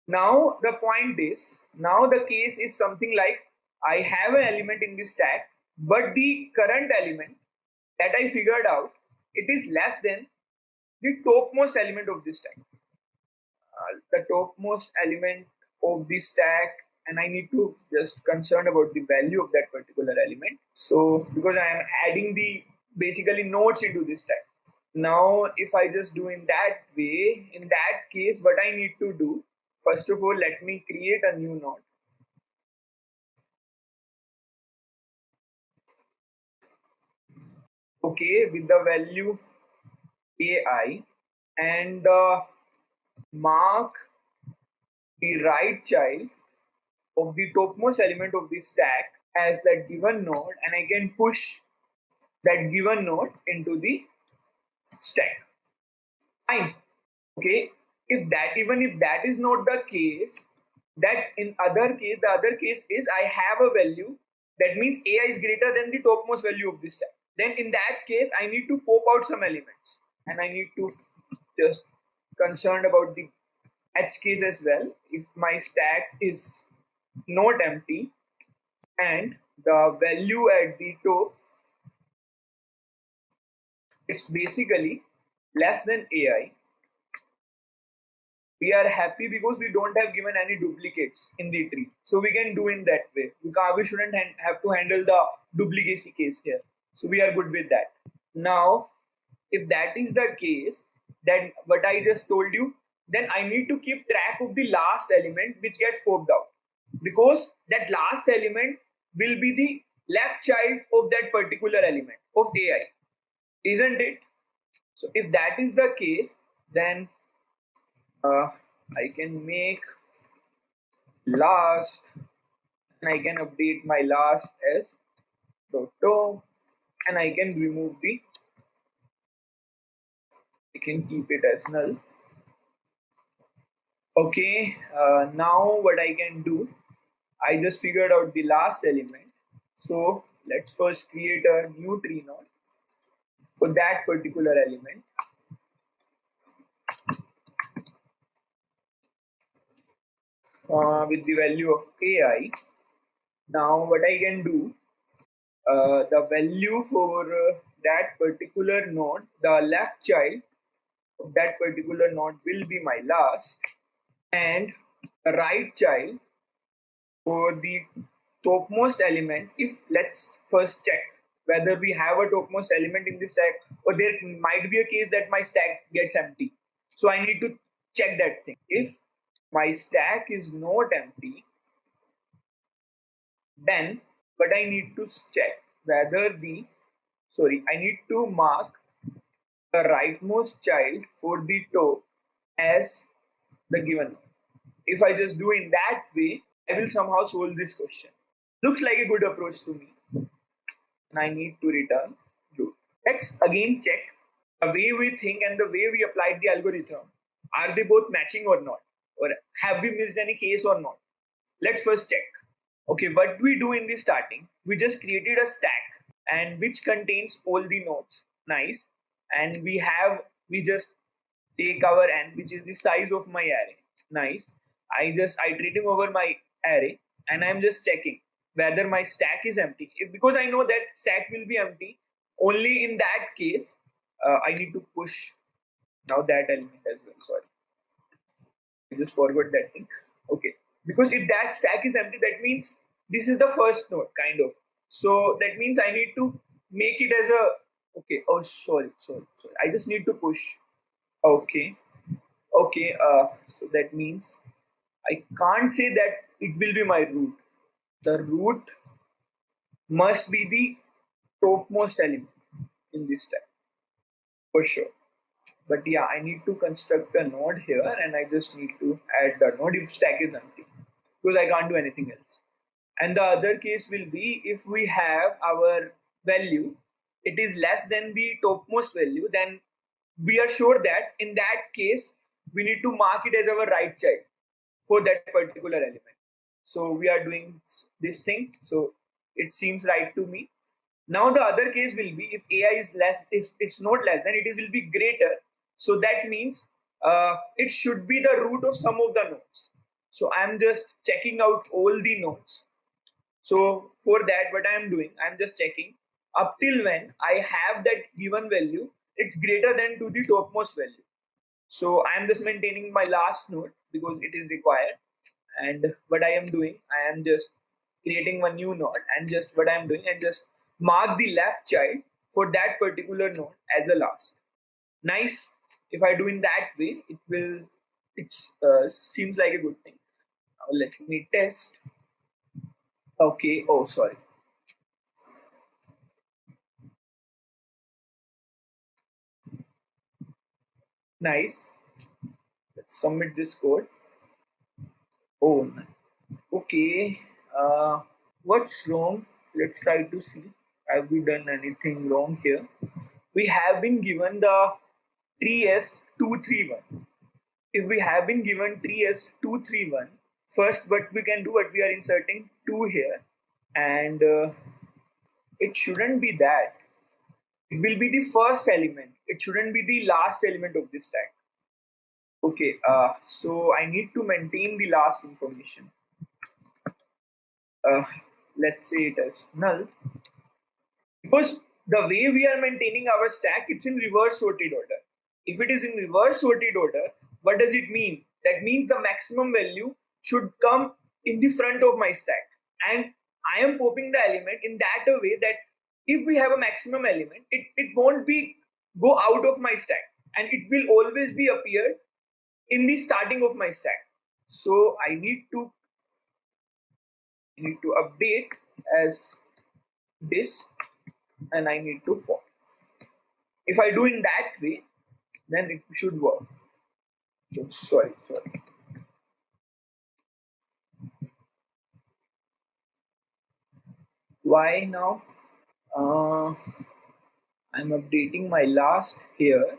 Now the point is, now the case is something like I have an element in the stack, but the current element that I figured out, it is less than the topmost element of the stack. The topmost element of the stack, and I need to just concern about the value of that particular element. So because I am adding the basically nodes into this stack. Now if I just do in that way, in that case, what I need to do, first of all, let me create a new node. Okay, with the value AI, and mark the right child of the topmost element of the stack as that given node, and I can push that given node into the stack. Fine. Okay, even if that is not the case, that in other case, the other case is I have a value, that means AI is greater than the topmost value of the stack. then in that case I need to pop out some elements, and I need to just concerned about the edge case as well. If my stack is not empty and the value at the top, it's basically less than AI, we are happy because we don't have given any duplicates in the tree. So we can do in that way. We shouldn't have to handle the duplicacy case here. So we are good with that. Now, if that is the case, then what I just told you, then I need to keep track of the last element which gets popped out, because that last element will be the left child of that particular element of AI, isn't it? So if that is the case, then I can make last, and I can update my last as Toto, and I can remove I can keep it as null. Okay, now what I can do, I just figured out the last element. So let's first create a new tree node for that particular element. With the value of AI. Now what I can do, the value for that particular node, the left child of that particular node will be my last, and the right child for the topmost element. If let's first check whether we have a topmost element in the stack, or there might be a case that my stack gets empty. So I need to check that thing. If my stack is not empty, then but I need to check whether I need to mark the rightmost child for the top as the given one. If I just do in that way, I will somehow solve this question. Looks like a good approach to me. And I need to return true. Let's again check the way we think and the way we applied the algorithm. Are they both matching or not? Or have we missed any case or not? Let's first check. Okay, what we do in the starting, we just created a stack and which contains all the nodes. Nice. And we just take our n, which is the size of my array. Nice. I iterating over my array, and I'm just checking whether my stack is empty. Because I know that stack will be empty, only in that case, I need to push now that element as well. Sorry, I just forgot that thing. Okay, because if that stack is empty, that means this is the first node, kind of. So that means I need to make it as a okay. Oh, sorry. I just need to push. Okay. So that means I can't say that it will be my root. The root must be the topmost element in this stack for sure. But yeah, I need to construct a node here, and I just need to add the node if stack is empty, because I can't do anything else. And the other case will be if we have our value, it is less than the topmost value, then we are sure that in that case, we need to mark it as our right child for that particular element. So we are doing this thing. So it seems right to me. Now the other case will be if AI is less, if it's not less, then it will be greater. So that means it should be the root of some of the nodes. So I'm just checking out all the nodes. So for that, what I'm doing, I'm just checking up till when I have that given value, it's greater than to the topmost value. So I'm just maintaining my last node because it is required. And what I am doing, I am just creating one new node, and just what I'm doing, and just mark the left child for that particular node as a last. Nice. If I do in that way, it seems like a good thing. Now let me test. Okay. Oh, sorry. Nice. Let's submit this code. Oh, okay. What's wrong? Let's try to see. Have we done anything wrong here? We have been given the tree as 231. If we have been given tree as 231, first what we can do, what we are inserting 2 here, and it shouldn't be that. It will be the first element. It shouldn't be the last element of this stack. Okay, so I need to maintain the last information. Let's say it as null. Because the way we are maintaining our stack, it's in reverse sorted order. If it is in reverse sorted order, what does it mean? That means the maximum value should come in the front of my stack. And I am popping the element in that a way that if we have a maximum element, it won't be go out of my stack, and it will always be appear in the starting of my stack. So I need to update as this, and I need to pop. If I do in that way, then it should work. So, sorry. Why now? I'm updating my last here.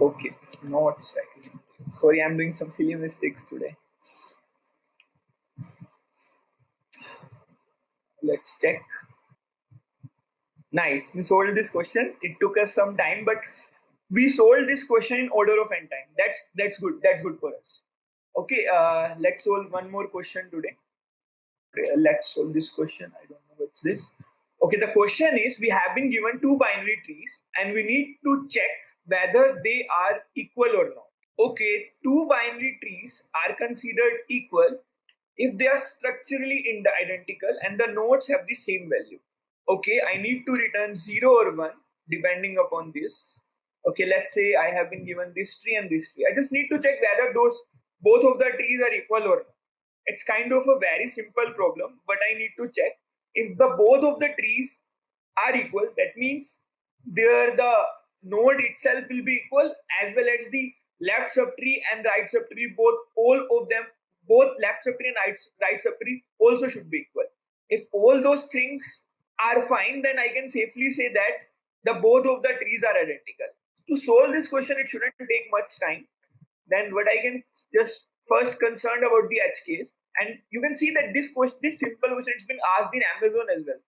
Okay, it's not stacking. Sorry, I'm doing some silly mistakes today. Let's check. Nice, we solved this question. It took us some time, but we solved this question in order of n time. That's good. That's good for us. Okay, let's solve one more question today. Let's solve this question. I don't know what's this. Okay, the question is, we have been given two binary trees and we need to check whether they are equal or not. Okay, two binary trees are considered equal if they are structurally identical and the nodes have the same value. Okay, I need to return 0 or 1 depending upon this. Okay, let's say I have been given this tree and this tree. I just need to check whether both of the trees are equal or not. It's kind of a very simple problem, but I need to check if the both of the trees are equal. That means the node itself will be equal, as well as the left subtree and right subtree, both left subtree and right subtree also should be equal. If all those things are fine, then I can safely say that the both of the trees are identical. To solve this question, it shouldn't take much time. Then what I can just first concerned about the edge case, and you can see that this simple question, it's been asked in Amazon as well.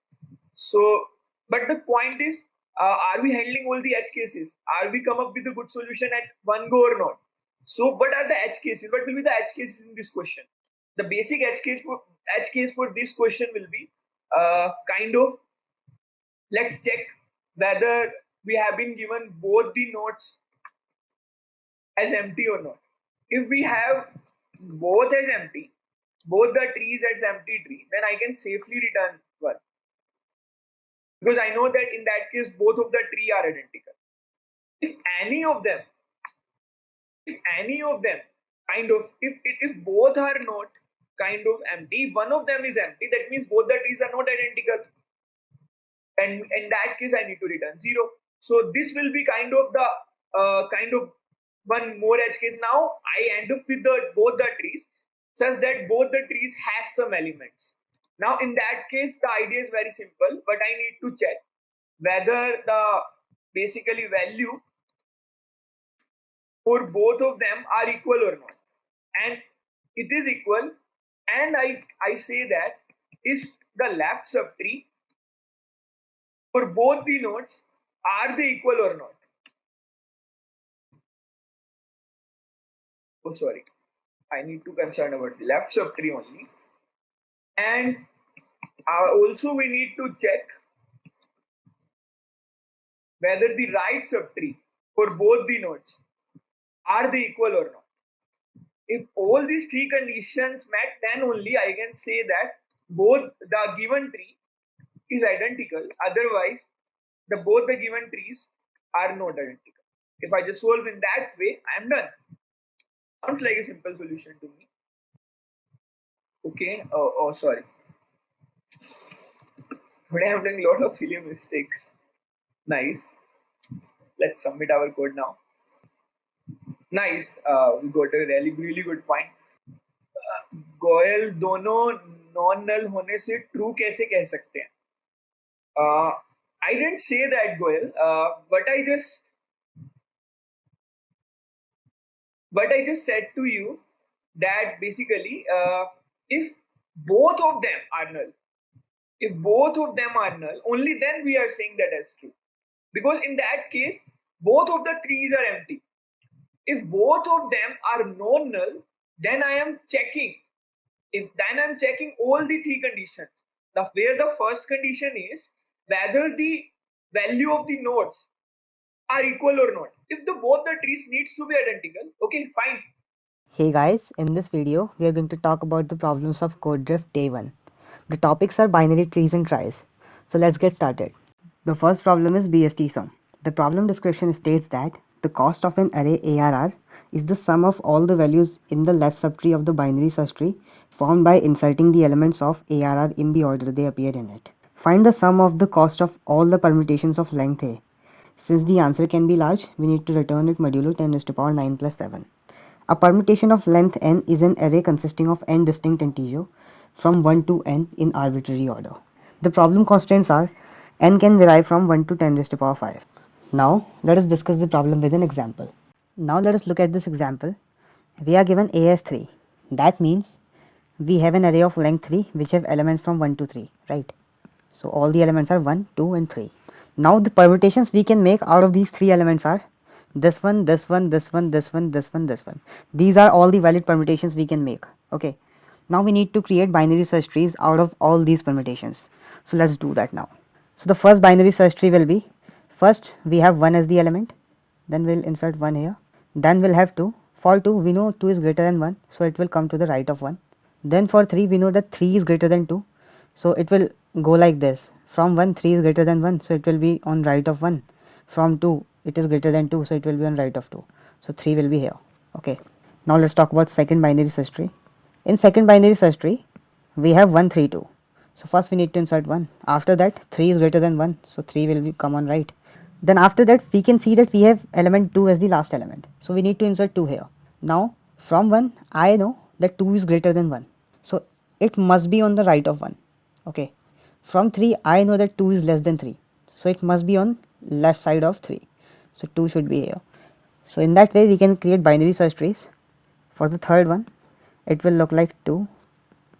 So, but the point is, are we handling all the edge cases? Are we come up with a good solution at one go or not? So, what are the edge cases? What will be the edge cases in this question? The basic edge case for this question will be kind of, let's check whether we have been given both the nodes as empty or not. If we have both as empty, both the trees as empty tree, then I can safely return 1. Because I know that in that case, both of the tree are identical. If any of them if both are not kind of empty, one of them is empty, that means both the trees are not identical. And in that case, I need to return 0. So this will be kind of one more edge case. Now I end up with both the trees such that both the trees has some elements. Now in that case, the idea is very simple, but I need to check whether the basically value for both of them are equal or not. And it is equal, and I say that is the left subtree for both the nodes, are they equal or not? Oh, sorry. I need to concern about the left subtree only. And also we need to check whether the right subtree for both the nodes, are they equal or not. If all these three conditions met, then only I can say that both the given tree is identical. Otherwise, both the given trees are not identical. If I just solve in that way, I am done. Sounds like a simple solution to me. Okay. Oh, sorry. Today I'm doing a lot of silly mistakes. Nice. Let's submit our code now. Nice. We got a really good point. Goyal दोनों non null होने से true कैसे कह सकते हैं? I didn't say that, Goel. But I just said to you that basically, if both of them are null, only then we are saying that as true. because in that case, both of the trees are empty. If both of them are non-null, then I am checking. Then I'm checking all the three conditions. Where the first condition is whether the value of the nodes are equal or not. If both the trees needs to be identical, okay, fine. Hey guys, in this video, we are going to talk about the problems of code drift day 1. The topics are binary trees and tries. So let's get started. The first problem is BST sum. The problem description states that the cost of an array ARR is the sum of all the values in the left subtree of the binary search tree formed by inserting the elements of ARR in the order they appear in it. Find the sum of the cost of all the permutations of length A. Since the answer can be large, we need to return it modulo 10 raised to power 9 plus 7. A permutation of length n is an array consisting of n distinct integers from 1 to n in arbitrary order. The problem constraints are n can vary from 1 to 10 raised to power 5. Now let us discuss the problem with an example. Now let us look at this example. We are given a as 3. That means we have an array of length 3 which have elements from 1 to 3, right? So all the elements are 1, 2 and 3. Now the permutations we can make out of these 3 elements are this one, this one, this one, this one, this one, this one. These are all the valid permutations we can make. Okay. Now we need to create binary search trees out of all these permutations. So let's do that now. So the first binary search tree will be, first we have 1 as the element, then we'll insert 1 here, then we'll have 2. For 2 we know 2 is greater than 1, so it will come to the right of 1. Then for 3 we know that 3 is greater than 2, so it will go like this. From 1 3 is greater than 1, so it will be on right of 1. From 2 it is greater than 2, so it will be on right of 2. So 3 will be here. Okay. Now let's talk about second binary search tree. In second binary search tree, we have 1 3 2. So first we need to insert 1. After that 3 is greater than 1, so 3 will come on right. Then after that we can see that we have element 2 as the last element, so we need to insert 2 here. Now from 1 I know that 2 is greater than 1, so it must be on the right of 1. Okay. From 3 I know that 2 is less than 3, so it must be on left side of 3, so 2 should be here. So in that way we can create binary search trees. For the third one it will look like 2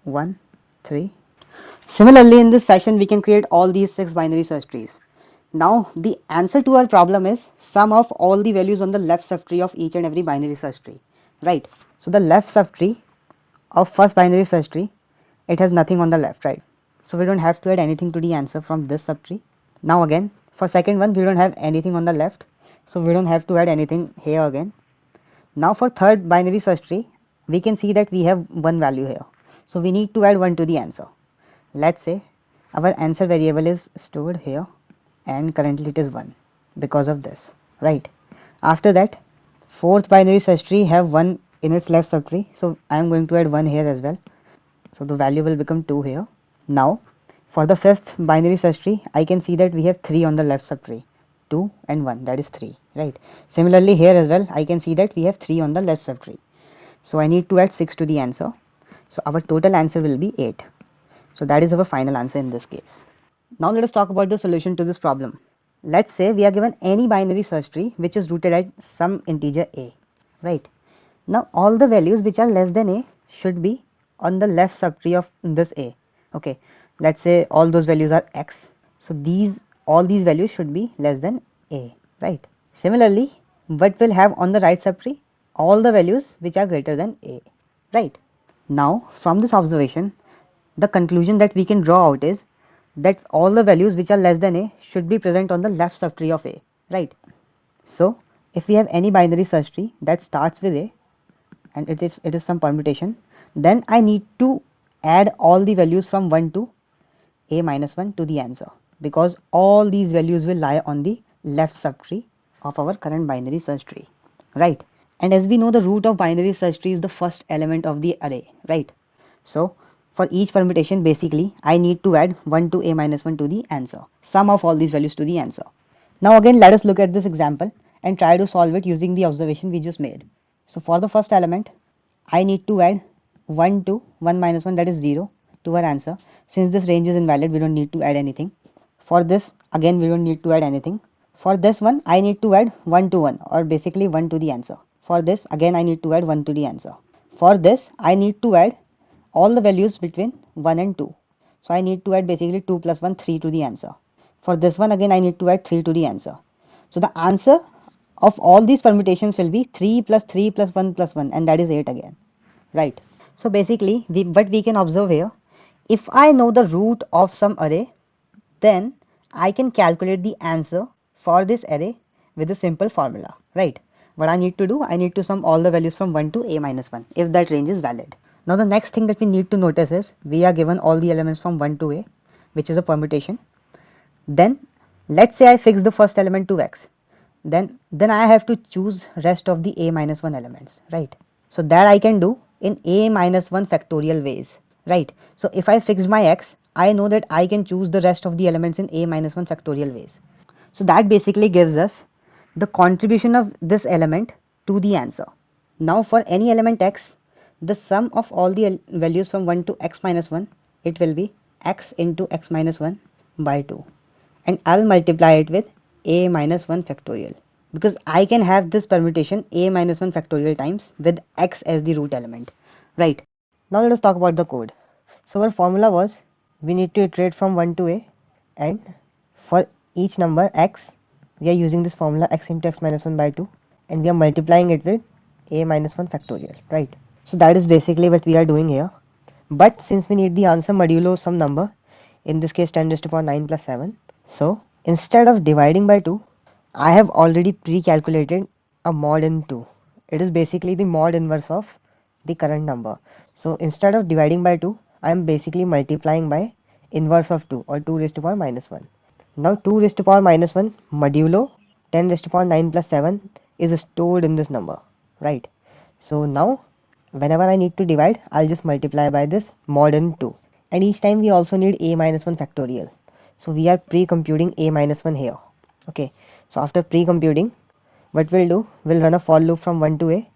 1 3. Similarly in this fashion we can create all these 6 binary search trees. Now the answer to our problem is sum of all the values on the left subtree of each and every binary search tree, right? So the left subtree of first binary search tree, it has nothing on the left, right? So we don't have to add anything to the answer from this subtree. Now again for second one we don't have anything on the left, so we don't have to add anything here again. Now for third binary search tree we can see that we have one value here, so we need to add 1 to the answer. Let's say our answer variable is stored here and currently it is 1 because of this, right? After that fourth binary search tree have 1 in its left subtree, so I am going to add 1 here as well, so the value will become 2 here. Now for the fifth binary search tree I can see that we have 3 on the left subtree, 2 and 1, that is 3, right? Similarly here as well I can see that we have 3 on the left subtree, so I need to add 6 to the answer, so our total answer will be 8. So that is our final answer in this case. Now let us talk about the solution to this problem. Let's say we are given any binary search tree which is rooted at some integer a, right? Now all the values which are less than a should be on the left subtree of this a. Okay, let's say all those values are x, so all these values should be less than a, right? Similarly what will have on the right subtree? All the values which are greater than a, right? Now from this observation the conclusion that we can draw out is that all the values which are less than a should be present on the left subtree of a, right? So if we have any binary search tree that starts with a and it is some permutation, then I need to add all the values from 1 to a minus 1 to the answer, because all these values will lie on the left subtree of our current binary search tree, right? And as we know, the root of binary search tree is the first element of the array, right? So for each permutation basically I need to add 1 to a minus 1 to the answer, sum of all these values to the answer. Now again let us look at this example and try to solve it using the observation we just made. So for the first element I need to add 1 to 1 minus 1, that is 0, to our answer. Since this range is invalid we don't need to add anything. For this again we don't need to add anything. For this one I need to add 1 to 1, or basically 1 to the answer. For this again I need to add 1 to the answer. For this I need to add all the values between 1 and 2. So I need to add basically 2 plus 1, 3 to the answer. For this one again I need to add 3 to the answer. So the answer of all these permutations will be 3 plus 3 plus 1 plus 1, and that is 8 again, right? So basically what we can observe here, if I know the root of some array, then I can calculate the answer for this array with a simple formula, right? What I need to do, I need to sum all the values from 1 to a minus 1 if that range is valid. Now the next thing that we need to notice is we are given all the elements from 1 to a, which is a permutation. Then let's say I fix the first element to x, then I have to choose rest of the a minus 1 elements, right? So that I can do in a minus 1 factorial ways, right? So if I fix my x, I know that I can choose the rest of the elements in a minus 1 factorial ways. So that basically gives us the contribution of this element to the answer. Now for any element x, the sum of all the values from 1 to x minus 1, it will be x into x minus 1 by 2, and I'll multiply it with a minus 1 factorial, because I can have this permutation a minus 1 factorial times with x as the root element, right? Now let us talk about the code. So our formula was we need to iterate from 1 to a, and for each number x we are using this formula x into x minus 1 by 2, and we are multiplying it with a minus 1 factorial, right? So that is basically what we are doing here. But since we need the answer modulo some number, in this case 10 raised to power 9 plus 7, so instead of dividing by 2, I have already pre-calculated a mod in 2. It is basically the mod inverse of the current number. So instead of dividing by 2, I am basically multiplying by inverse of 2, or 2 raised to power minus 1. Now 2 raised to power minus 1 modulo 10 raised to power 9 plus 7 is stored in this number, right? So now whenever I need to divide, I'll just multiply by this mod in 2. And each time we also need a minus 1 factorial. So we are pre-computing a minus 1 here. Okay, so after pre-computing, what we'll do, we'll run a for loop from 1 to a,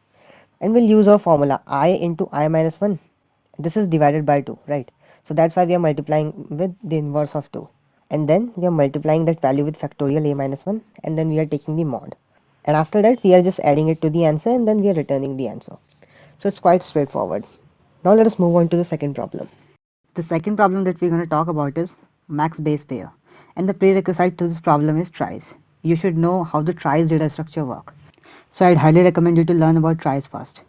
and we'll use our formula I into I minus 1. This is divided by 2, right? So that's why we are multiplying with the inverse of 2, and then we are multiplying that value with factorial a minus 1, and then we are taking the mod, and after that we are just adding it to the answer, and then we are returning the answer. So it's quite straightforward. Now let us move on to the second problem. The second problem that we're going to talk about is max base pair, and the prerequisite to this problem is tries. You should know how the tries data structure work. So I'd highly recommend you to learn about tries first.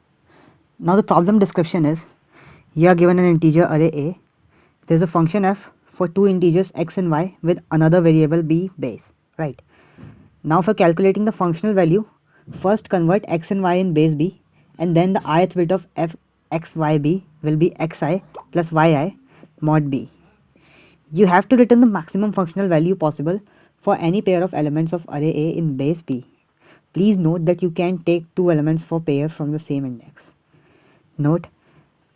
Now the problem description is, you are given an integer array a. There's a function f for two integers x and y with another variable b base, right? Now for calculating the functional value, first convert x and y in base b, and then the ith bit of f x y b will be xi plus yi mod b. You have to return the maximum functional value possible for any pair of elements of array A in base B. Please note that you can take two elements for pair from the same index. Note,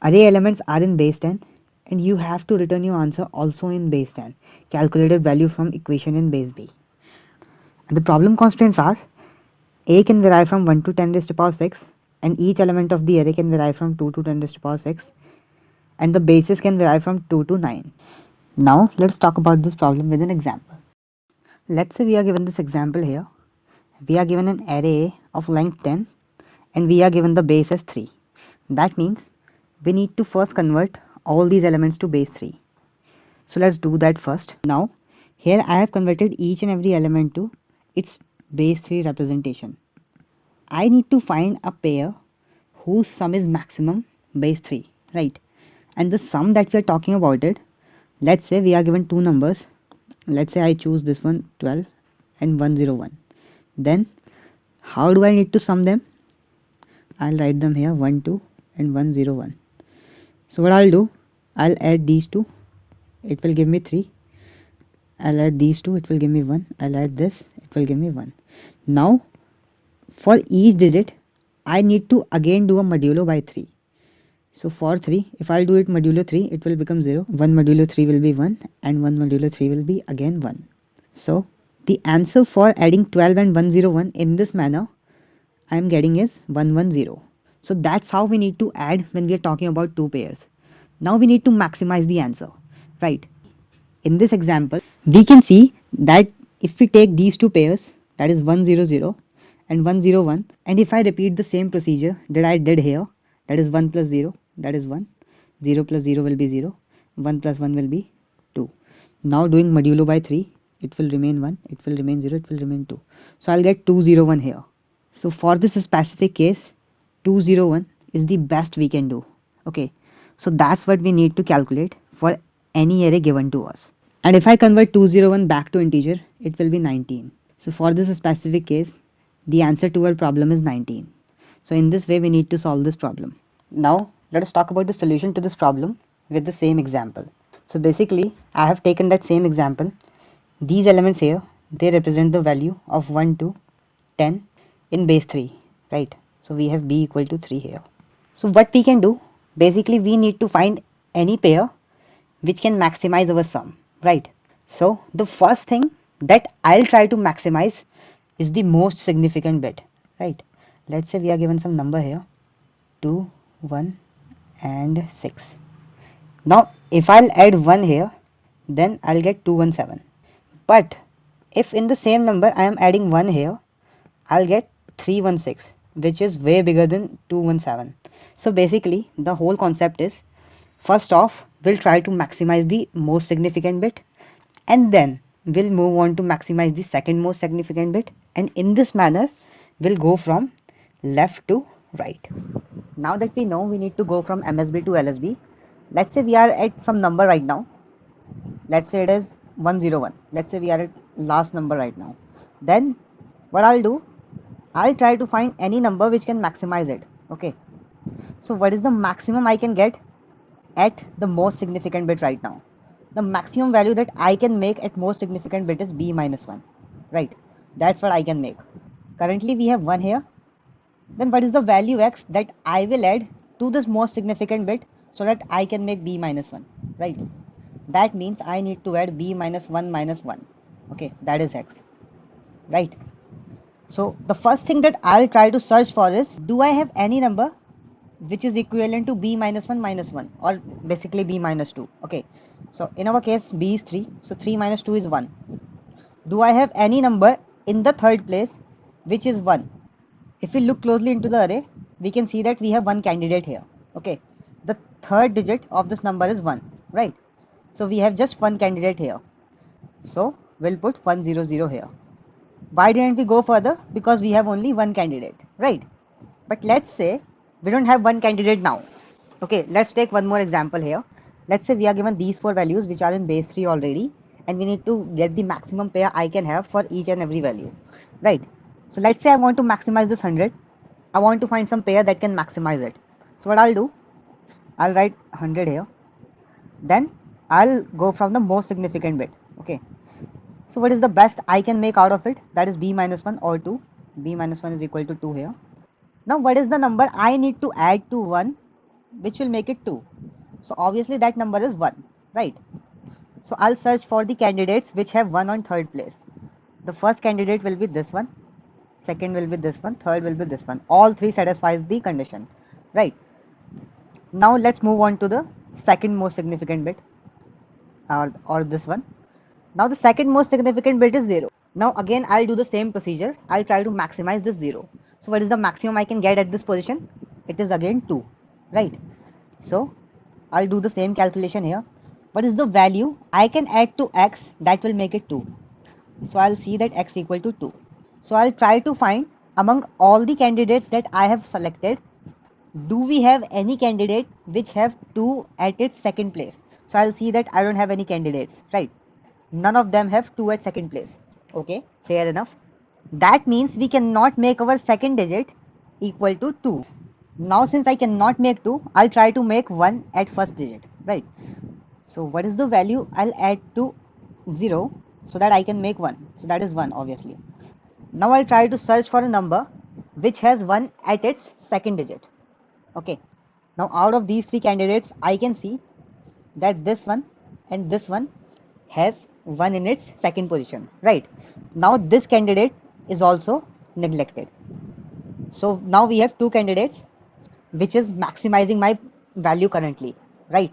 array elements are in base 10, and you have to return your answer also in base 10, calculated value from equation in base B. And the problem constraints are, A can vary from 1 to 10 raised to power 6, and each element of the array can vary from 2 to 10 raised to power 6, and the bases can vary from 2 to 9. Now let's talk about this problem with an example. Let's say we are given this example here. We are given an array of length 10, and we are given the base as 3. That means we need to first convert all these elements to base 3. So let's do that first. Now here I have converted each and every element to its base 3 representation. I need to find a pair whose sum is maximum base 3, right? And the sum that we are talking about it, let's say we are given two numbers. Let's say I choose this one 12 and 101. Then how do I need to sum them? I'll write them here 1 2 and 101. So what I'll do, I'll add these two, it will give me 3. I'll add these two, it will give me 1. I'll add this, it will give me 1. Now for each digit I need to again do a modulo by 3. So for 3, if I'll do it modulo 3, it will become 0. 1 modulo 3 will be 1, and 1 modulo 3 will be again 1. So the answer for adding 12 and 101 in this manner I am getting is 110. So that's how we need to add when we are talking about two pairs. Now we need to maximize the answer, right? In this example, we can see that if we take these two pairs, that is 100 and 101, and if I repeat the same procedure that I did here, that is 1 plus 0, that is 1, 0 plus 0 will be 0, 1 plus 1 will be 2. Now doing modulo by 3, it will remain 1, it will remain 0, it will remain 2. So I'll get 201 here. So for this specific case, 201 is the best we can do. Okay, so that's what we need to calculate for any array given to us. And if I convert 201 back to integer, it will be 19. So for this specific case, the answer to our problem is 19. So in this way, we need to solve this problem. Now let us talk about the solution to this problem with the same example. So basically, I have taken that same example. These elements here, they represent the value of 1 to 10 in base 3, right? So we have b equal to 3 here. So what we can do, basically we need to find any pair which can maximize our sum, right? So the first thing that I'll try to maximize is the most significant bit, right? Let's say we are given some number here, 2, 1 and 6. Now if I'll add 1 here, then I'll get 217. But if in the same number I am adding 1 here, I'll get 316, which is way bigger than 217. So basically the whole concept is, first off we'll try to maximize the most significant bit, and then we'll move on to maximize the second most significant bit, and in this manner we'll go from left to right. Now that we know we need to go from MSB to LSB, let's say we are at some number right now. Let's say it is 101. Let's say we are at last number right now. Then what I'll do, I'll try to find any number which can maximize it. Okay, so what is the maximum I can get at the most significant bit right now? The maximum value that I can make at most significant bit is b minus 1, right? That's what I can make. Currently we have 1 here. Then what is the value x that I will add to this most significant bit so that I can make b minus 1, right? That means I need to add b minus 1 minus 1. Okay, that is x, right? So the first thing that I'll try to search for is, do I have any number which is equivalent to b minus 1 minus 1, or basically b minus 2. Okay, so in our case b is 3, so 3 minus 2 is 1. Do I have any number in the third place which is 1? If we look closely into the array, we can see that we have one candidate here. Okay, the third digit of this number is 1, right? So we have just one candidate here, so we'll put 100 here. Why didn't we go further? Because we have only one candidate, right? But let's say we don't have one candidate now. Okay, let's take one more example here. Let's say we are given these 4 values which are in base 3 already, and we need to get the maximum pair I can have for each and every value, right? So let's say I want to maximize this 100. I want to find some pair that can maximize it. So what I'll do, I'll write 100 here. Then I'll go from the most significant bit. Okay, so what is the best I can make out of it? That is b minus 1 or 2. b minus 1 is equal to 2 here. Now what is the number I need to add to 1 which will make it 2? So obviously that number is 1, right? So I'll search for the candidates which have 1 on third place. The first candidate will be this one, second will be this one, third will be this one. All three satisfies the condition, right? Now let's move on to the second most significant bit, or this one. Now the second most significant bit is 0. Now again I'll do the same procedure. I'll try to maximize this 0. So what is the maximum I can get at this position? It is again 2, right? So I'll do the same calculation here. What is the value I can add to x that will make it 2? So I'll see that x equal to 2. So I'll try to find among all the candidates that I have selected, do we have any candidate which have 2 at its second place? So I'll see that I don't have any candidates, right? None of them have 2 at second place. Okay, fair enough. That means we cannot make our second digit equal to 2. Now since I cannot make 2, I'll try to make 1 at first digit, right? So what is the value I'll add to 0 so that I can make 1? So that is 1 obviously. Now I'll try to search for a number which has 1 at its second digit. Okay, now out of these 3 candidates I can see that this one and this one has 1 in its second position, right? Now this candidate is also neglected. So now we have 2 candidates which is maximizing my value currently, right?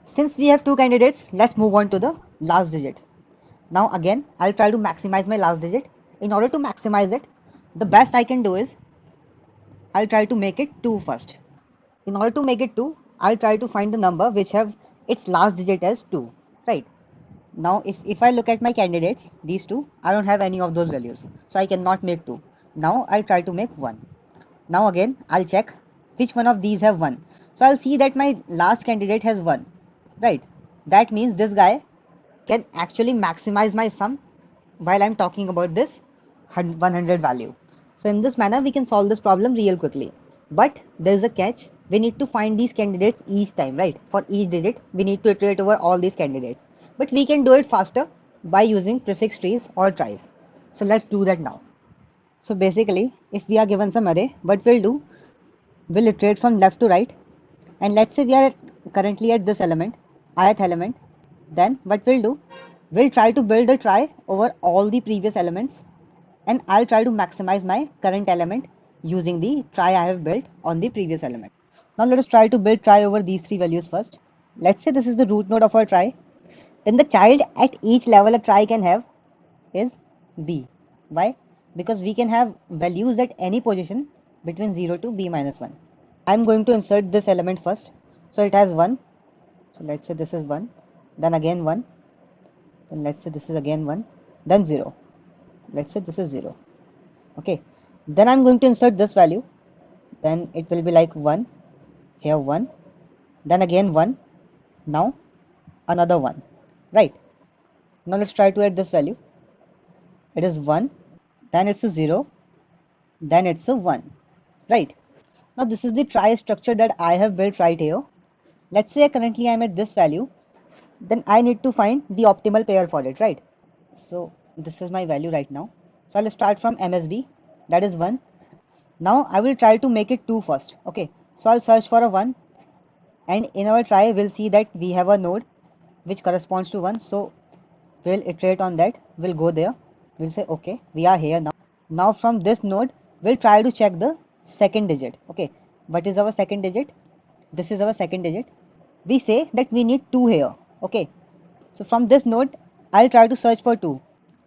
Since we have 2 candidates, let's move on to the last digit. Now again I'll try to maximize my last digit. In order to maximize it, the best I can do is I'll try to make it 2 first. In order to make it 2, I'll try to find the number which have its last digit as 2, right? Now if I look at my candidates, these two, I don't have any of those values, so I cannot make 2. Now I'll try to make 1. Now again I'll check which one of these have 1. So I'll see that my last candidate has 1, right? That means this guy can actually maximize my sum while I'm talking about this 100 value. So in this manner we can solve this problem real quickly. But there is a catch. We need to find these candidates each time, right? For each digit we need to iterate over all these candidates. But we can do it faster by using prefix trees or tries. So let's do that now. So basically, if we are given some array, what we'll do, we'll iterate from left to right, and let's say we are currently at this element, ith element. Then what we'll do, we'll try to build a try over all the previous elements, and I'll try to maximize my current element using the try I have built on the previous element. Now let us try to build try over these 3 values first. Let's say this is the root node of our try. Then the child at each level a try can have is b. Why? Because we can have values at any position between 0 to b minus 1. I'm going to insert this element first. So it has 1. So let's say this is 1. Then again 1. Then let's say this is again 1. Then 0. Let's say this is 0. Okay. Then I'm going to insert this value. Then it will be like 1. Here 1. Then again 1. Now another 1. Right. Now let's try to add this value. It is 1. Then it's a 0. Then it's a 1. Right. Now this is the try structure that I have built right here. Let's say currently I'm at this value. Then I need to find the optimal pair for it, right? So this is my value right now. So I'll start from MSB, that is 1. Now I will try to make it 2 first. Okay, so I'll search for a 1, and in our try we'll see that we have a node which corresponds to 1. So we'll iterate on that. We'll go there. We'll say okay, we are here now. Now from this node we'll try to check the second digit. Okay, what is our second digit? This is our second digit. We say that we need 2 here. Okay, so from this node I'll try to search for 2,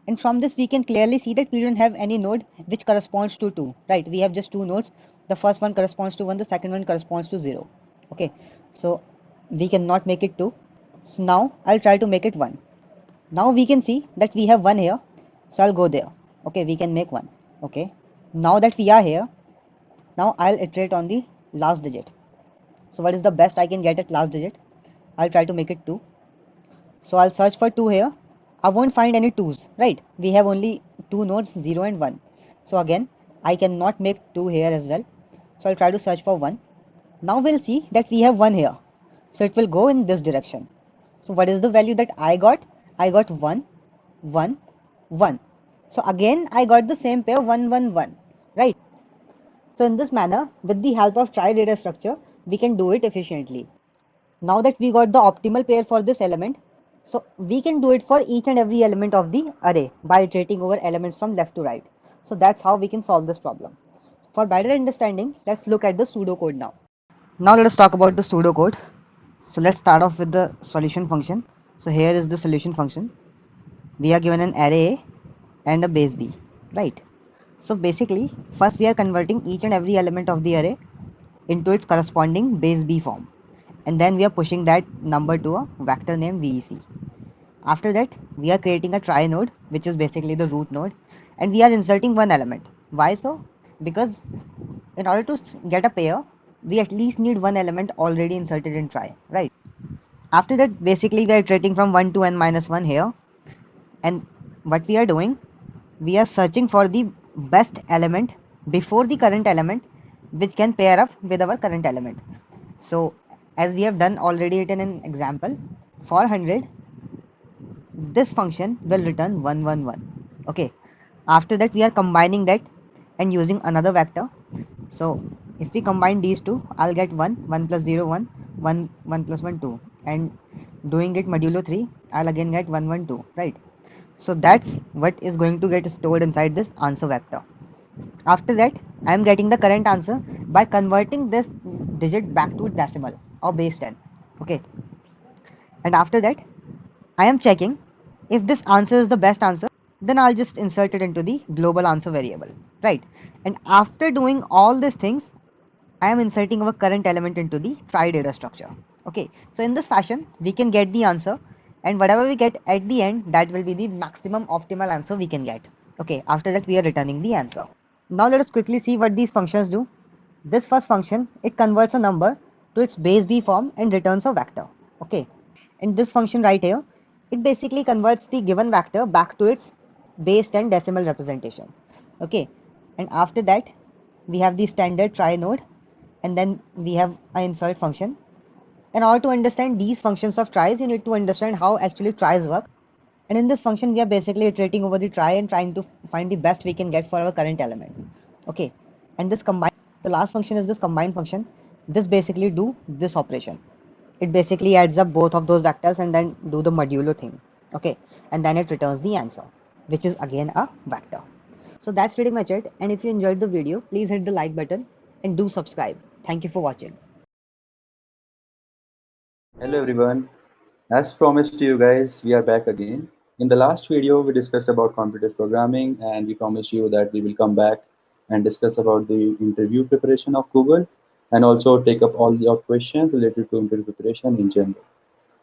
and from this we can clearly see that we don't have any node which corresponds to 2, right? We have just 2 nodes. The first one corresponds to 1, the second one corresponds to 0. Okay, so we cannot make it 2. So now I'll try to make it 1. Now we can see that we have 1 here, so I'll go there. Okay, we can make 1. Okay, now that we are here, now I'll iterate on the last digit. So what is the best I can get at last digit? I'll try to make it 2. So I'll search for 2 here. I won't find any 2's, right? We have only 2 nodes, 0 and 1. So again, I cannot make 2 here as well. So I'll try to search for 1. Now we'll see that we have 1 here. So it will go in this direction. So what is the value that I got? I got 1, 1, 1. So again, I got the same pair 1, 1, 1, right? So in this manner, with the help of try data structure, we can do it efficiently. Now that we got the optimal pair for this element, so we can do it for each and every element of the array by iterating over elements from left to right. So that's how we can solve this problem. For better understanding, let's look at the pseudocode now. Now let us talk about the pseudocode. So let's start off with the solution function. So here is the solution function. We are given an array A and a base B, right? So basically, first we are converting each and every element of the array into its corresponding base B form, and then we are pushing that number to a vector named VEC. After that, we are creating a try node, which is basically the root node, and we are inserting one element. Why so? Because in order to get a pair, we at least need one element already inserted in try, right? After that, basically we are iterating from 1 to n minus 1 here, and what we are doing, we are searching for the best element before the current element which can pair up with our current element. So as we have done already it in an example, for 100 this function will return 111. Okay, after that we are combining that and using another vector. So if we combine these two, I'll get 1, 1 plus 0, 1, 1, 1 plus 1, 2, and doing it modulo 3, I'll again get 1, 1, 2, right? So that's what is going to get stored inside this answer vector. After that, I am getting the current answer by converting this digit back to decimal or base 10. Okay, and after that I am checking if this answer is the best answer, then I'll just insert it into the global answer variable, right? And after doing all these things, I am inserting our current element into the try data structure. Okay, so in this fashion we can get the answer and whatever we get at the end, that will be the maximum optimal answer we can get. Okay, after that we are returning the answer. Now let us quickly see what these functions do. This first function, it converts a number to its base b form and returns a vector. Okay, and this function right here, it basically converts the given vector back to its base 10 decimal representation. Okay, and after that we have the standard try node, and then we have an insert function. In order to understand these functions of tries, you need to understand how actually tries work. And in this function, we are basically iterating over the try and trying to find the best we can get for our current element. Okay, and this combine, the last function is this combine function. This basically do this operation. It basically adds up both of those vectors and then do the modulo thing. Okay, and then it returns the answer, which is again a vector. So that's pretty much it. And if you enjoyed the video, please hit the like button and do subscribe. Thank you for watching. Hello everyone. As promised to you guys, we are back again. In the last video, we discussed about competitive programming, and we promised you that we will come back and discuss about the interview preparation of Google, and also take up all your questions related to interview preparation in general.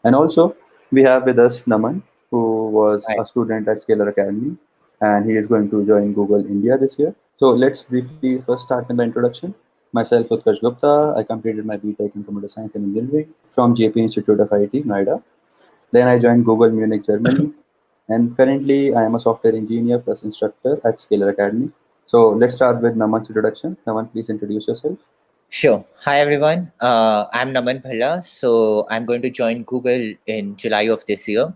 And also, we have with us Naman, who was Right. a student at Scalar Academy, and he is going to join Google India this year. So let's briefly first start in the introduction. Myself, Utkarsh Gupta. I completed my BTech in Computer Science and Engineering from JP Institute of IT, Noida. Then I joined Google Munich, Germany, and currently I am a software engineer plus instructor at Scalar Academy. So let's start with Naman's introduction. Naman, please introduce yourself. Sure. Hi, everyone. I'm Naman Bhalla. So I'm going to join Google in July of this year.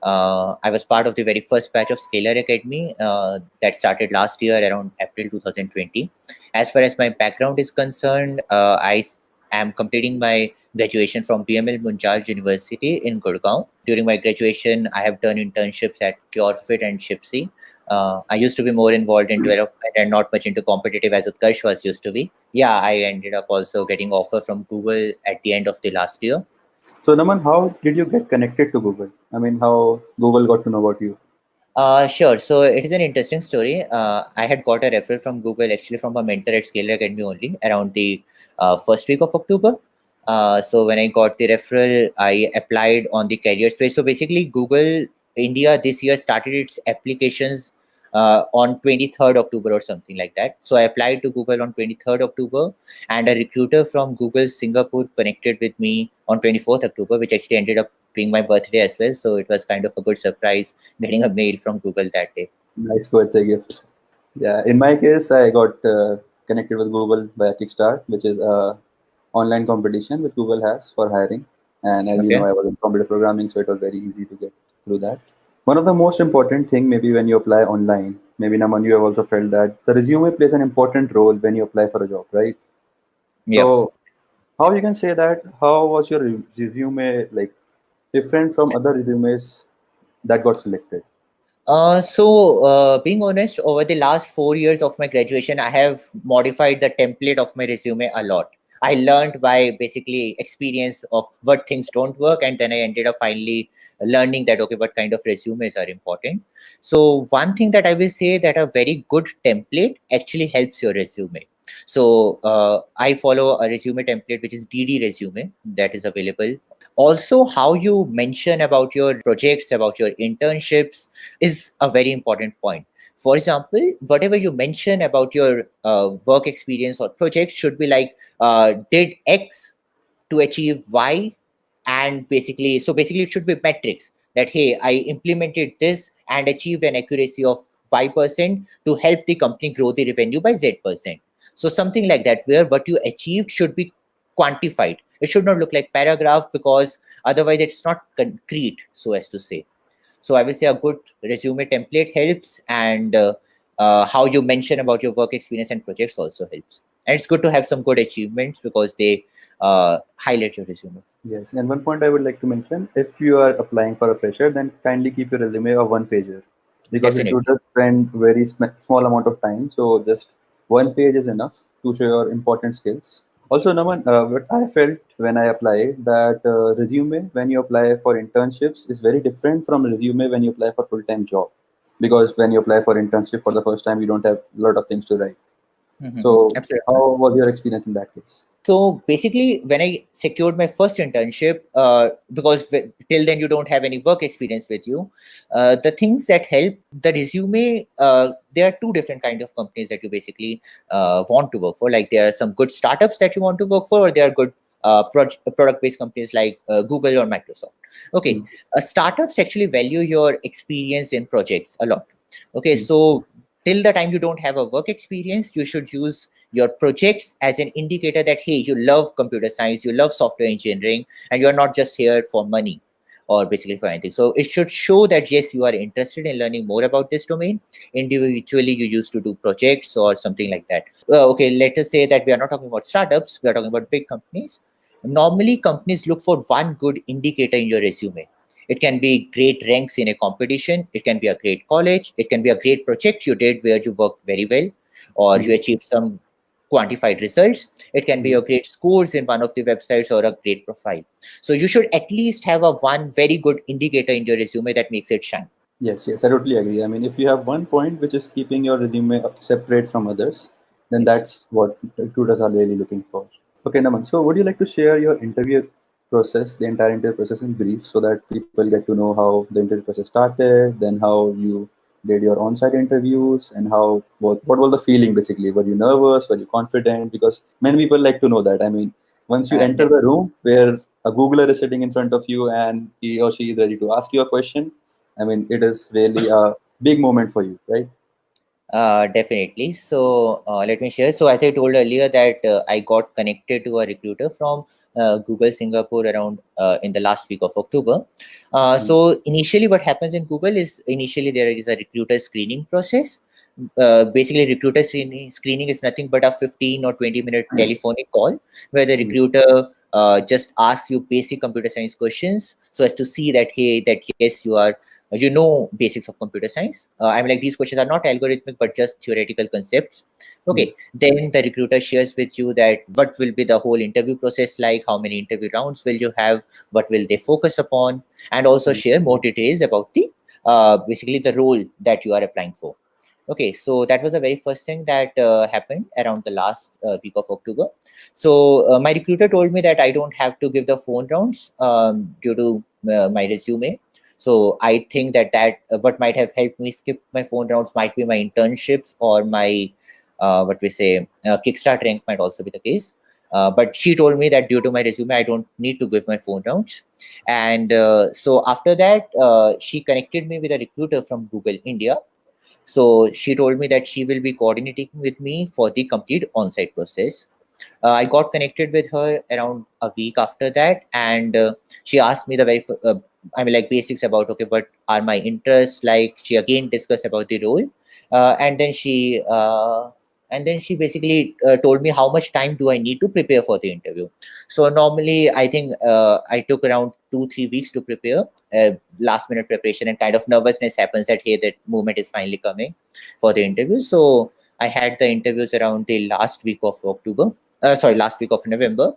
I was part of the very first batch of Scalar Academy that started last year around April 2020. As far as my background is concerned, am completing my graduation from BML Munjal University in Gurgaon. During my graduation, I have done internships at PureFit and Shipsy. I used to be more involved in development and not much into competitive as Utkarsh was used to be. Yeah, I ended up also getting offer from Google at the end of the last year. So Naman, how did you get connected to Google? I mean, how Google got to know about you? Sure. So it is an interesting story. I had got a referral from Google, actually from a mentor at Scalar Academy only around the first week of October. So when I got the referral, I applied on the career space. So basically, Google India this year started its applications on 23rd October or something like that. So I applied to Google on 23rd October, and a recruiter from Google Singapore connected with me on 24th October, which actually ended up being my birthday as well. So it was kind of a good surprise getting a mail from Google that day. Nice birthday gift. Yeah, in my case, I got connected with Google by Kickstart, which is a online competition which Google has for hiring. And as you know, Okay. I was in computer programming, so it was very easy to get through that. One of the most important thing, maybe when you apply online, maybe Naman, you have also felt that the resume plays an important role when you apply for a job, right? Yep. So how you can say that? How was your resume like different from other resumes that got selected? Being honest, over the last 4 years of my graduation, I have modified the template of my resume a lot. I learned by basically experience of what things don't work, and then I ended up finally learning that okay, what kind of resumes are important. So one thing that I will say that a very good template actually helps your resume. So I follow a resume template which is DD resume that is available. Also, how you mention about your projects, about your internships is a very important point. For example, whatever you mention about your work experience or project should be like, did X to achieve Y, and basically it should be metrics that hey, I implemented this and achieved an accuracy of Y% to help the company grow the revenue by Z%. So something like that, where what you achieved should be quantified. It should not look like paragraph, because otherwise it's not concrete, so as to say. So I will say a good resume template helps, and how you mention about your work experience and projects also helps. And it's good to have some good achievements because they highlight your resume. Yes, and one point I would like to mention, if you are applying for a fresher, then kindly keep your resume a one pager, because it will Definitely. just spend very small amount of time. So just one page is enough to show your important skills. Also, Naman, what I felt when I applied that resume when you apply for internships is very different from resume when you apply for full-time job, because when you apply for internship for the first time, you don't have a lot of things to write. So Absolutely. how was your experience in that case? So basically, when I secured my first internship, because till then you don't have any work experience with you, the things that help the resume, there are two different kind of companies that you basically want to work for. Like there are some good startups that you want to work for, or there are good product-based companies like Google or Microsoft. Okay, Mm. startups actually value your experience in projects a lot. Okay, Mm. so till the time you don't have a work experience, you should use your projects as an indicator that hey, you love computer science, you love software engineering, and you're not just here for money or basically for anything. So it should show that yes, you are interested in learning more about this domain. Individually you used to do projects or something like that. Okay, let us say that we are not talking about startups, we are talking about big companies. Normally companies look for one good indicator in your resume. It can be great ranks in a competition, it can be a great college, it can be a great project you did where you worked very well, or you Mm. achieved some quantified results. It can be Mm. your great scores in one of the websites or a great profile. So you should at least have a one very good indicator in your resume that makes it shine. Yes, yes, I totally agree. I mean, if you have one point which is keeping your resume separate from others, then Yes. that's what recruiters are really looking for. Okay, Naman. So, would you like to share your interview process, the entire interview process in brief, so that people get to know how the interview process started, then how you did your on-site interviews, and how what was the feeling basically? Were you nervous? Were you confident? Because many people like to know that. I mean, once you enter the room where a Googler is sitting in front of you and he or she is ready to ask you a question, I mean, it is really a big moment for you, right? Definitely. So let me share. So as I told earlier that I got connected to a recruiter from Google Singapore around in the last week of October. Mm. So initially what happens in Google is initially there is a recruiter screening process. Basically recruiter screening is nothing but a 15 or 20-minute telephonic call where the Mm. recruiter just asks you basic computer science questions so as to see that hey, that yes, you are you know basics of computer science. I mean, like these questions are not algorithmic but just theoretical concepts. Mm. Okay, then the recruiter shares with you that what will be the whole interview process like, how many interview rounds will you have, what will they focus upon, and also Mm. share more details about the basically the role that you are applying for. Okay, so that was the very first thing that happened around the last week of October. So my recruiter told me that I don't have to give the phone rounds due to my resume. So I think that what might have helped me skip my phone rounds might be my internships or my what we say Kickstart rank might also be the case. But she told me that due to my resume, I don't need to give my phone rounds. And so after that, she connected me with a recruiter from Google India. So she told me that she will be coordinating with me for the complete on-site process. I got connected with her around a week after that, and she asked me the I mean, like basics about okay, what are my interests? Like she again discussed about the role, and then she basically told me how much time do I need to prepare for the interview. So normally, I think I took around 2-3 weeks to prepare. Last minute preparation and kind of nervousness happens that hey, that moment is finally coming for the interview. So I had the interviews around the last week of October. Last week of November.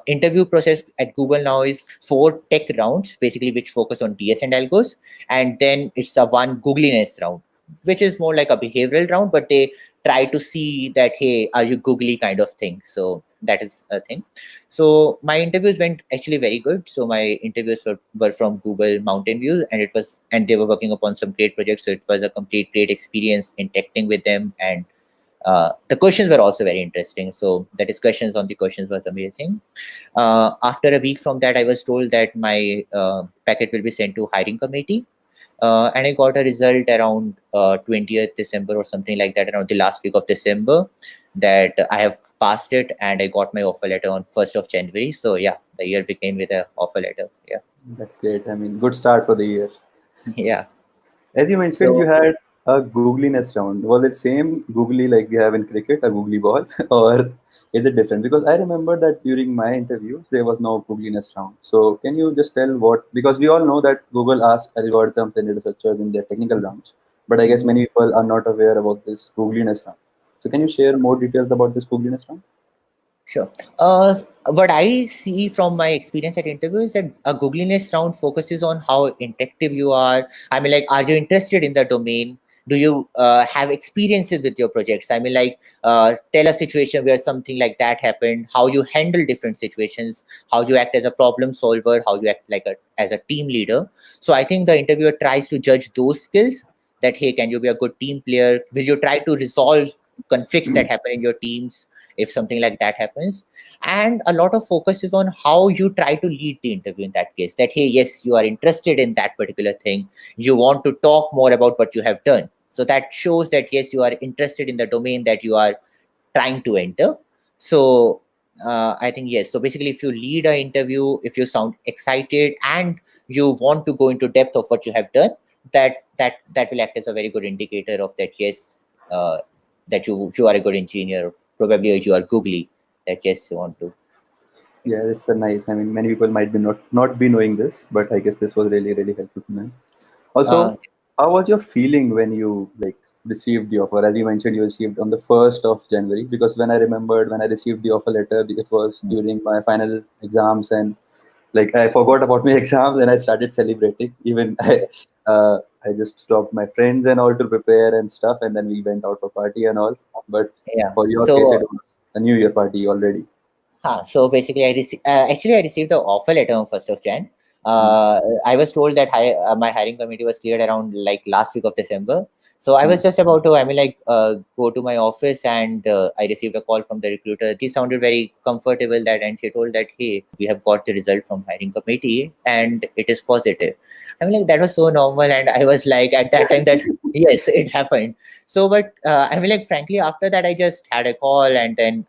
Interview process at Google now is 4 tech rounds, basically, which focus on DS and algos, and then it's a one googliness round, which is more like a behavioral round, but they try to see that hey, are you googly kind of thing. So that is a thing. So my interviews went actually very good. So my interviews were from Google Mountain View, and they were working upon some great projects. So it was a complete great experience interacting with them, and the questions were also very interesting. So the discussions on the questions was amazing. After a week from that, I was told that my packet will be sent to hiring committee. And I got a result around 20th December or something like that, around the last week of December, that I have passed it, and I got my offer letter on 1st of January. So yeah, the year began with an offer letter. Yeah. That's great. I mean, good start for the year. Yeah. As you mentioned, you So had a googliness round. Was it same googly like we have in cricket, a googly ball, or is it different? Because I remember that during my interviews there was no googliness round. So can you just tell what? Because we all know that Google asks algorithms and researchers in their technical rounds, but I guess many people are not aware about this googliness round. So can you share more details about this googliness round? sure. What I see from my experience at interview is that a googliness round focuses on how interactive you are. I mean, like, are you interested in the domain? Do you have experiences with your projects? I mean, like, tell a situation where something like that happened, how you handle different situations, how you act as a problem solver, how you act like as a team leader. So I think the interviewer tries to judge those skills, that, hey, can you be a good team player? Will you try to resolve conflicts that happen in your teams if something like that happens? And a lot of focus is on how you try to lead the interview in that case, that, hey, yes, you are interested in that particular thing, you want to talk more about what you have done. So that shows that, yes, you are interested in the domain that you are trying to enter. So I think, yes, so basically, if you lead an interview, if you sound excited and you want to go into depth of what you have done, that will act as a very good indicator of that, yes, that you are a good engineer, probably you are googly, that, yes, you want to. Yeah, it's a nice. I mean, many people might be not be knowing this, but I guess this was really helpful to them. uh, Also, how was your feeling when you like received the offer? As you mentioned, you received on the 1st of January. Because when I remembered when I received the offer letter, it was during my final exams, and like I forgot about my exams and I started celebrating. Even I just stopped my friends and all to prepare and stuff, and then we went out for party and all. But yeah, for your case, it so was a New Year party already. So basically, I received the offer letter on 1st of Jan. Mm. I was told that my hiring committee was cleared around like last week of December. So I was just about to, I mean, like, go to my office, and I received a call from the recruiter. She sounded very comfortable, that, and she told that, hey, we have got the result from hiring committee and it is positive. I mean, like, that was so normal, and I was like, at that time, that yes, it happened. So, but I mean, like, frankly, after that, I just had a call, and then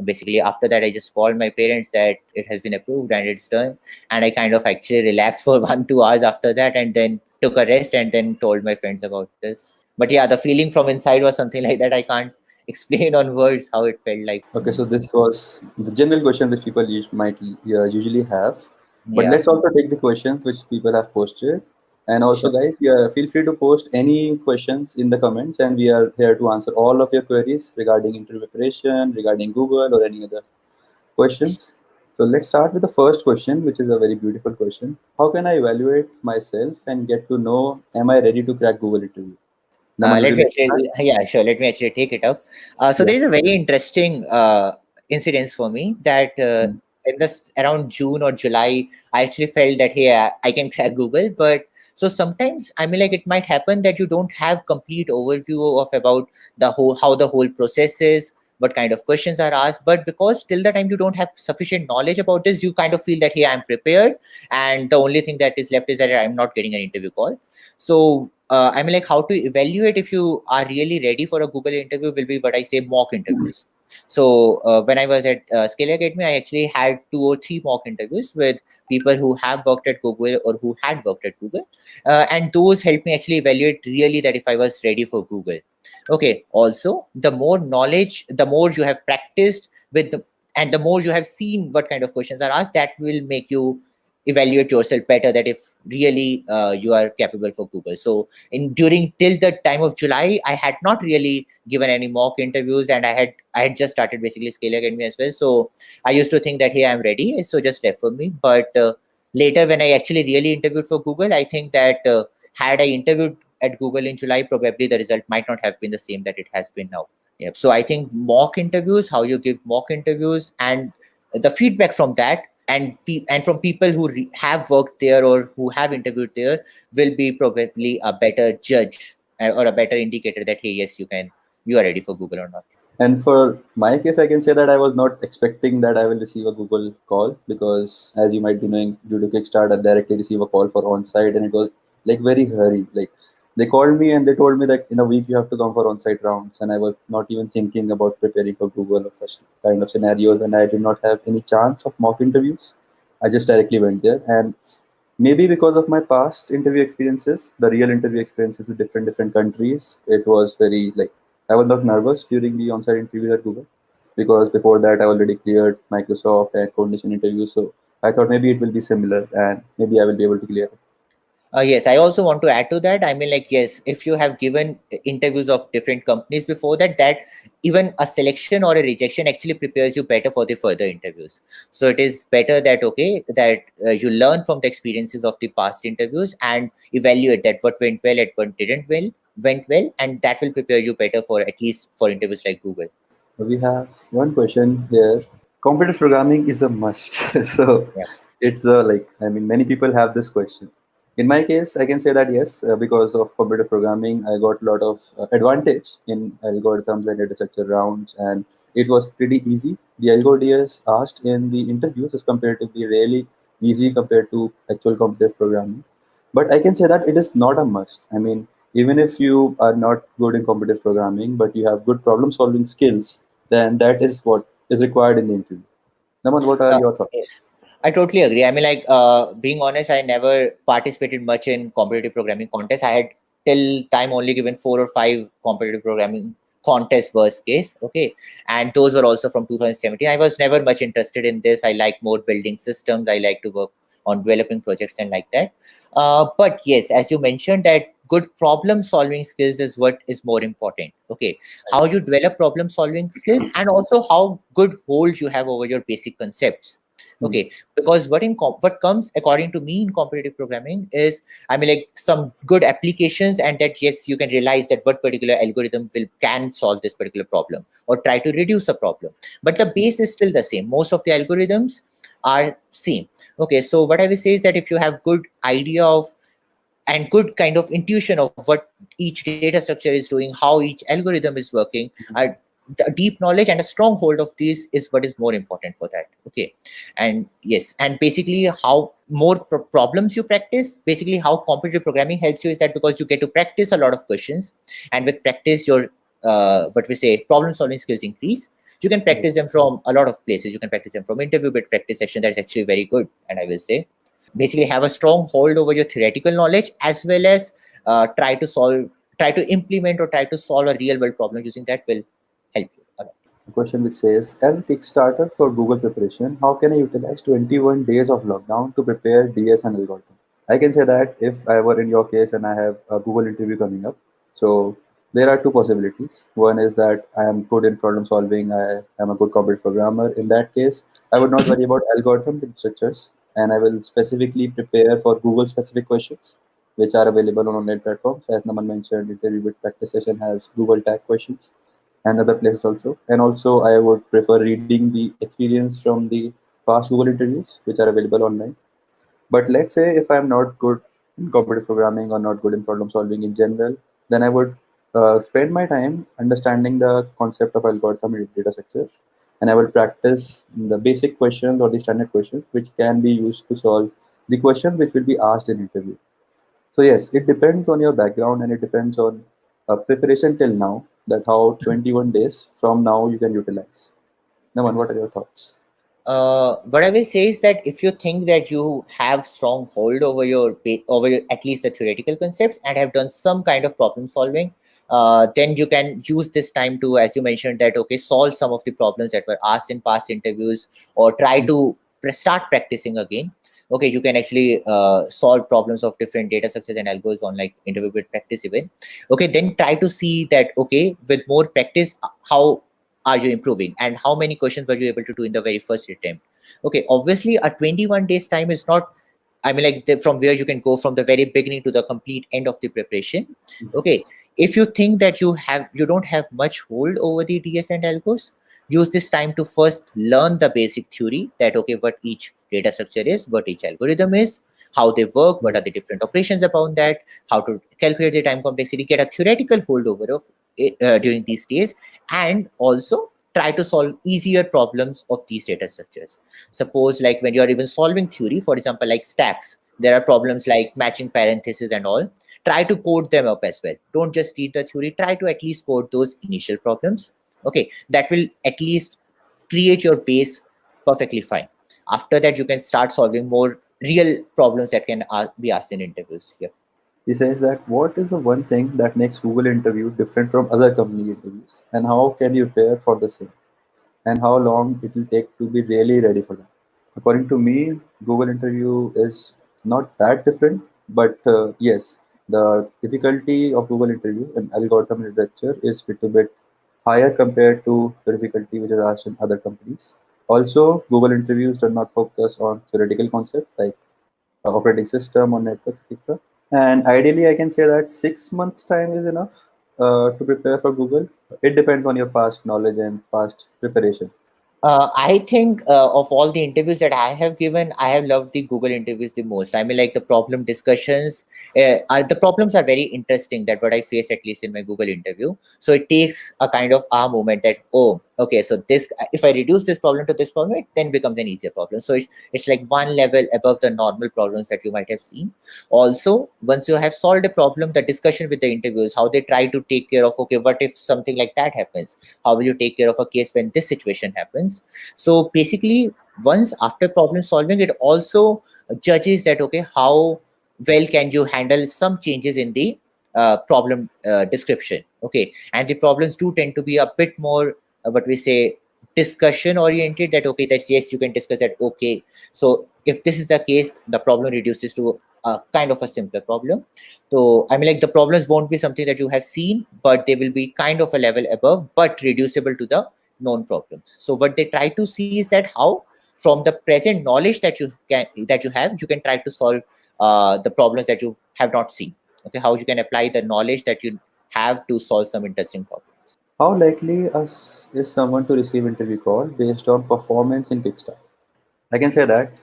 basically, after that, I just called my parents that it has been approved and it's done, and I kind of actually relaxed for 1 2 hours after that, and then took a rest, and then told my friends about this. But yeah, the feeling from inside was something like that. I can't explain on words how it felt like. Okay, so this was the general question which people might usually have. But Yeah, let's also take the questions which people have posted. And also, sure. guys, feel free to post any questions in the comments, and we are here to answer all of your queries regarding interview preparation, regarding Google, or any other questions. So let's start with the first question, which is a very beautiful question. How can I evaluate myself and get to know am I ready to crack Google interview? Naman, would Let you me like to start? actually, yeah, sure. Let me actually take it up. So Yeah. there is a very interesting incident for me that Mm. in this around June or July, I actually felt that, hey, I can crack Google. But so sometimes, I mean, like, it might happen that you don't have complete overview of about the whole, how the whole process is, what kind of questions are asked. But because till the time you don't have sufficient knowledge about this, you kind of feel that, hey, I'm prepared, and the only thing that is left is that I'm not getting an interview call. So I mean, like, how to evaluate if you are really ready for a Google interview will be what I say, mock interviews. So when I was at Scale Academy, I actually had 2 or 3 mock interviews with people who have worked at Google or who had worked at Google, and those helped me actually evaluate really that if I was ready for Google. Okay. Also, the more knowledge, the more you have practiced with and the more you have seen what kind of questions are asked, that will make you evaluate yourself better, that if really you are capable for Google. So in during till the time of July, I had not really given any mock interviews, and I had just started basically Scale Academy as well. So I used to think that, hey, I'm ready, so just refer me. But later, when I actually really interviewed for Google, I think that had I interviewed at Google in July, probably the result might not have been the same that it has been now. Yep. So I think mock interviews, how you give mock interviews, and the feedback from that, and from people who have worked there or who have interviewed there, will be probably a better judge, or a better indicator that, hey, yes, you are ready for Google or not. And for my case, I can say that I was not expecting that I will receive a Google call because, as you might be knowing, due to Kickstarter, I directly receive a call for on-site, and it was like very hurried. Like they called me and they told me that in a week you have to come for on-site rounds, and I was not even thinking about preparing for Google or such kind of scenarios, and I did not have any chance of mock interviews. I just directly went there, and maybe because of my past interview experiences, the real interview experiences with different countries, it was very like I was not nervous during the on-site interview at Google because before that I already cleared Microsoft and coordination interviews. So I thought maybe it will be similar and maybe I will be able to clear it. Yes, I also want to add to that. I mean, like, yes, if you have given interviews of different companies before that, that even a selection or a rejection actually prepares you better for the further interviews. So it is better that, okay, that you learn from the experiences of the past interviews and evaluate that what went well and what didn't well, went well, and that will prepare you better for at least for interviews like Google. We have one question here. Computer programming is a must. So Yeah. it's like, I mean, many people have this question. In my case, I can say that yes, because of computer programming, I got a lot of advantage in algorithms and data structure rounds, and it was pretty easy. The algorithms asked in the interviews is comparatively really easy compared to actual computer programming. But I can say that it is not a must. I mean, even if you are not good in computer programming, but you have good problem solving skills, then that is what is required in the interview. Naman, what are Uh, your thoughts? yes, I totally agree. I mean, like, being honest, I never participated much in competitive programming contests. I had till time only given 4 or 5 competitive programming contests, worst case. Okay. And those were also from 2017. I was never much interested in this. I like more building systems. I like to work on developing projects and like that. But yes, as you mentioned, that good problem solving skills is what is more important. Okay. How you develop problem solving skills, and also how good hold you have over your basic concepts. Hmm. Okay, because what comes according to me in competitive programming is, I mean, like, some good applications, and that yes, you can realize that what particular algorithm can solve this particular problem or try to reduce a problem, but the base is still the same. Most of the algorithms are same. Okay, so what I will say is that if you have good idea of and good kind of intuition of what each data structure is doing, how each algorithm is working, the deep knowledge and a strong hold of these is what is more important for that. Okay, and yes, and basically how more problems you practice, basically how competitive programming helps you is that because you get to practice a lot of questions, and with practice your what we say problem solving skills increase. You can practice them from a lot of places. You can practice them from interview bit practice section. That is actually very good, and I will say basically have a strong hold over your theoretical knowledge, as well as try to implement or try to solve a real world problem using that will help you a lot. A question which says, as a Kickstarter for Google preparation, how can I utilize 21 days of lockdown to prepare DS and algorithm? I can say that if I were in your case and I have a Google interview coming up, so there are two possibilities. One is that I am good in problem solving, I am a good computer programmer. In that case, I would not worry about algorithms and structures, and I will specifically prepare for Google specific questions, which are available on online platforms. As Naman mentioned, interview with practice session has Google tag questions and other places also. And also, I would prefer reading the experience from the past Google interviews, which are available online. But let's say if I'm not good in computer programming or not good in problem solving in general, then I would spend my time understanding the concept of algorithm and data structure, and I will practice the basic questions or the standard questions which can be used to solve the questions which will be asked in interview. So yes, it depends on your background and it depends on preparation till now. That how 21 days from now you can utilize. Naman, what are your thoughts? What I will say is that if you think that you have strong hold over at least the theoretical concepts and have done some kind of problem solving, then you can use this time to, as you mentioned, that okay, solve some of the problems that were asked in past interviews, or try to start practicing again. Okay, you can actually solve problems of different data structures and algos on like interview with practice even. Okay, then try to see that okay, with more practice, how are you improving and how many questions were you able to do in the very first attempt. Okay, obviously a 21 days time is not, I mean, like, from where you can go from the very beginning to the complete end of the preparation. Okay, if you think that you don't have much hold over the DS and algos, use this time to first learn the basic theory, that okay, what each data structure is, what each algorithm is, how they work, what are the different operations about that, how to calculate the time complexity, get a theoretical hold over of it during these days, and also try to solve easier problems of these data structures. Suppose like when you are even solving theory, for example, like stacks, there are problems like matching parentheses and all. Try to code them up as well. Don't just read the theory. Try to at least code those initial problems. Okay, that will at least create your base perfectly fine. After that, you can start solving more real problems that can be asked in interviews. Yeah. He says that what is the one thing that makes Google interview different from other company interviews, and how can you prepare for the same, and how long it will take to be really ready for that. According to me, Google interview is not that different, but yes, the difficulty of Google interview and algorithm literature is little bit higher compared to the difficulty which is asked in other companies. Also, Google interviews do not focus on theoretical concepts like operating system or networks, etc. And ideally, I can say that 6 months time is enough to prepare for Google. It depends on your past knowledge and past preparation. I think of all the interviews that I have given, I have loved the Google interviews the most. I mean, like the problem discussions, the problems are very interesting. That what I face at least in my Google interview. So it takes a kind of aha moment that, oh, okay, so this, if I reduce this problem to this problem, it then becomes an easier problem. So it's like one level above the normal problems that you might have seen. Also, once you have solved a problem, the discussion with the interviewers, how they try to take care of, okay, what if something like that happens? How will you take care of a case when this situation happens? So basically, once after problem solving, it also judges that, okay, how well can you handle some changes in the problem description. Okay, and the problems do tend to be a bit more what we say discussion oriented, that okay, that's yes, you can discuss that. Okay, so if this is the case, the problem reduces to a kind of a simpler problem. So I mean, like the problems won't be something that you have seen, but they will be kind of a level above, but reducible to the known problems. So what they try to see is that how from the present knowledge that you have, you can try to solve the problems that you have not seen. Okay, how you can apply the knowledge that you have to solve some interesting problem. How likely is someone to receive interview call based on performance in Kickstart? I can say that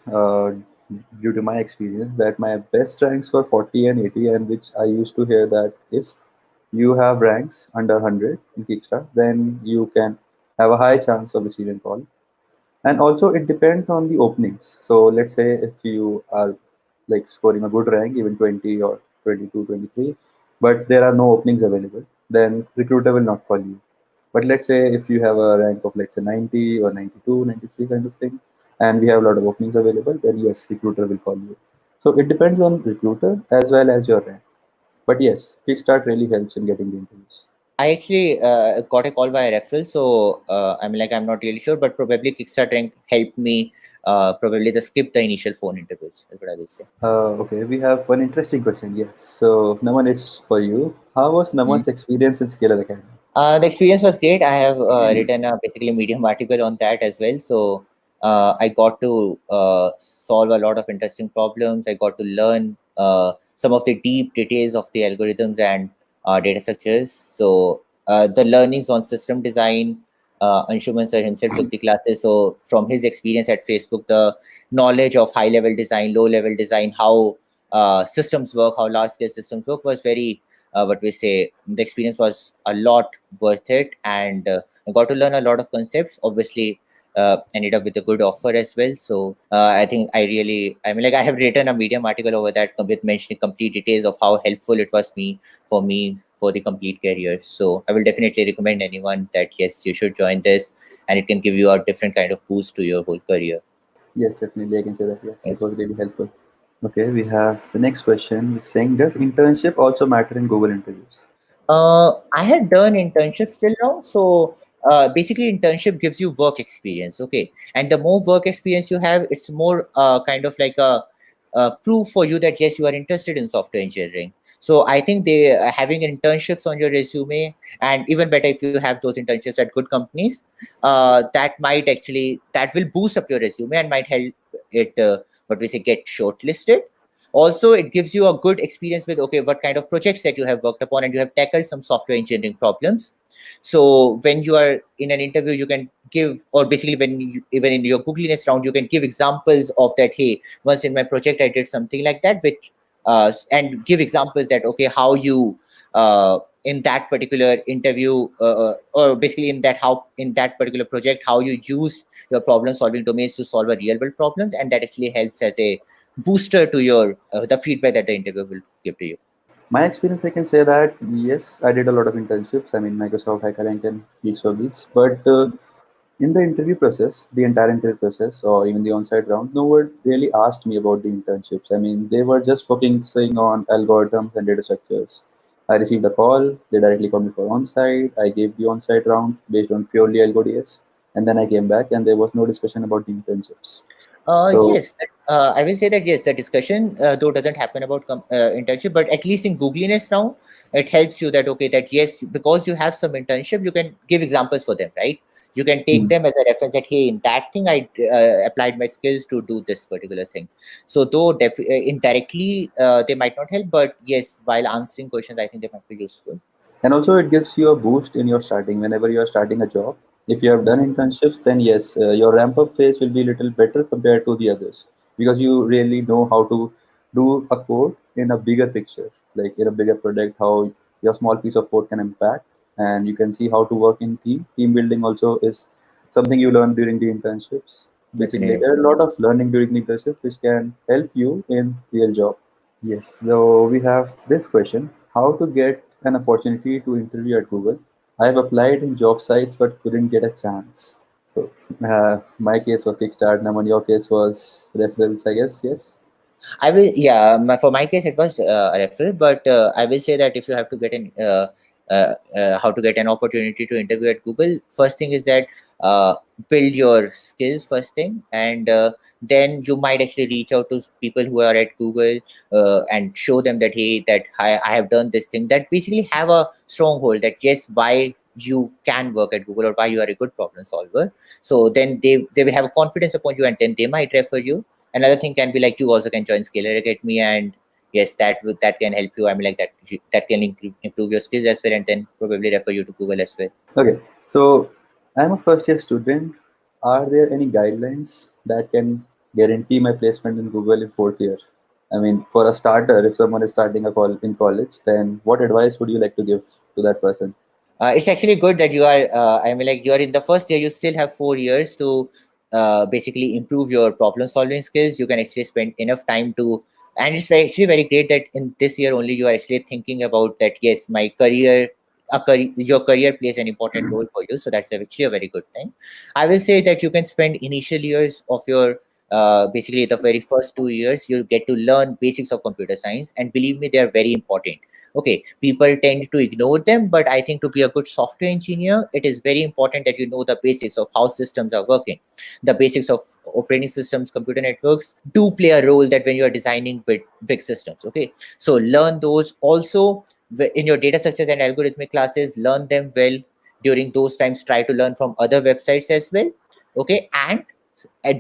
due to my experience that my best ranks were 40 and 80, and which I used to hear that if you have ranks under 100 in Kickstart, then you can have a high chance of receiving call. And also it depends on the openings. So let's say if you are like scoring a good rank, even 20 or 22, 23, but there are no openings available, then recruiter will not call you. But let's say if you have a rank of let's say 90 or 92, 93 kind of thing, and we have a lot of openings available, then yes, recruiter will call you. So it depends on recruiter as well as your rank. But yes, Kickstart really helps in getting the interviews. I actually got a call by a referral, so I mean, like I'm not really sure, but probably Kickstart rank helped me probably to skip the initial phone interviews. That's what I will say. Okay, we have one interesting question. Yes. So, Naman, it's for you. How was Naman's experience in Scalar Academy? The experience was great. I have written a basically Medium article on that as well. So I got to solve a lot of interesting problems. I got to learn some of the deep details of the algorithms and data structures. So the learnings on system design, Anshuman sir himself took the classes. So from his experience at Facebook, the knowledge of high level design, low level design, how systems work, how large scale systems work was very what we say, the experience was a lot worth it, and I got to learn a lot of concepts. Obviously ended up with a good offer as well. So I think I mean, like I have written a Medium article over that with mentioning complete details of how helpful it was me for the complete career. So I will definitely recommend anyone that yes, you should join this, and it can give you a different kind of boost to your whole career. Yes, definitely. I can say that. Yes, it Yes. was really helpful. Okay, we have the next question. It's saying, does internship also matter in Google interviews? I had done internships till now. So basically, internship gives you work experience. Okay, and the more work experience you have, it's more kind of like a proof for you that yes, you are interested in software engineering. So I think they having internships on your resume, and even better if you have those internships at good companies, that will boost up your resume and might help it what we say get shortlisted. Also it gives you a good experience with okay, what kind of projects that you have worked upon, and you have tackled some software engineering problems. So when you are in an interview, you can give, or basically when you, even in your googliness round, you can give examples of that. Hey, once in my project I did something like that, which and give examples that okay, how you in that particular interview or basically in that how in that particular project, how you used your problem solving domains to solve a real world problems, and that actually helps as a booster to your the feedback that the interviewer will give to you. My experience, I can say that yes, I did a lot of internships. I mean, Microsoft, HackerRank, and Geeks for Geeks. But in the interview process, the entire interview process, or even the on-site round, no one really asked me about the internships. I mean, they were just focusing on algorithms and data structures. I received a call. They directly called me for on-site. I gave the on-site round based on purely AlgoDS, and then I came back, and there was no discussion about the internships. So Yes, I will say that yes, the discussion though doesn't happen about internship, but at least in googliness now, it helps you that okay, that yes, because you have some internship, you can give examples for them, right? You can take them as a reference that, hey, in that thing I applied my skills to do this particular thing. So though indirectly they might not help, but yes, while answering questions, I think they might be useful. And also it gives you a boost in your starting whenever you are starting a job. If you have done internships, then yes, your ramp up phase will be a little better compared to the others, because you really know how to do a code in a bigger picture, like in a bigger product, how your small piece of code can impact. And you can see how to work in team building also is something you learn during the internships. Basically Definitely. there are a lot of learning during the internship which can help you in real job. Yes, so we have this question: how to get an opportunity to interview at Google? I have applied in job sites but couldn't get a chance. So, my case was Kickstart, Naman, your case was referrals, I guess, yes? I will, yeah. For my case, it was a referral, but I will say that if you have to get an how to get an opportunity to interview at Google, first thing is that uh, build your skills first thing, and then you might actually reach out to people who are at Google and show them that, hey, that I have done this thing, that basically have a stronghold that yes, why you can work at Google or why you are a good problem solver. So then they will have a confidence upon you, and then they might refer you. Another thing can be like you also can join Scalar Academy, and yes, that can help you. I mean, like that can improve your skills as well, and then probably refer you to Google as well. Okay, so I'm a first year student. Are there any guidelines that can guarantee my placement in Google in fourth year? I mean, for a starter, if someone is starting in college, then what advice would you like to give to that person? It's actually good that you are. I mean, like you are in the first year. You still have 4 years to basically improve your problem solving skills. You can actually spend enough time to, and it's actually very great that in this year only you are actually thinking about that. Yes, my career, your career plays an important role for you. So that's actually a very good thing. I will say that you can spend initial years of your basically the very first 2 years. You'll get to learn basics of computer science, and believe me, they are very important. Okay, people tend to ignore them, but I think to be a good software engineer, it is very important that you know the basics of how systems are working. The basics of operating systems, computer networks do play a role that when you are designing big systems. Okay, so learn those also in your data structures and algorithmic classes. Learn them well. During those times, try to learn from other websites as well. Okay, and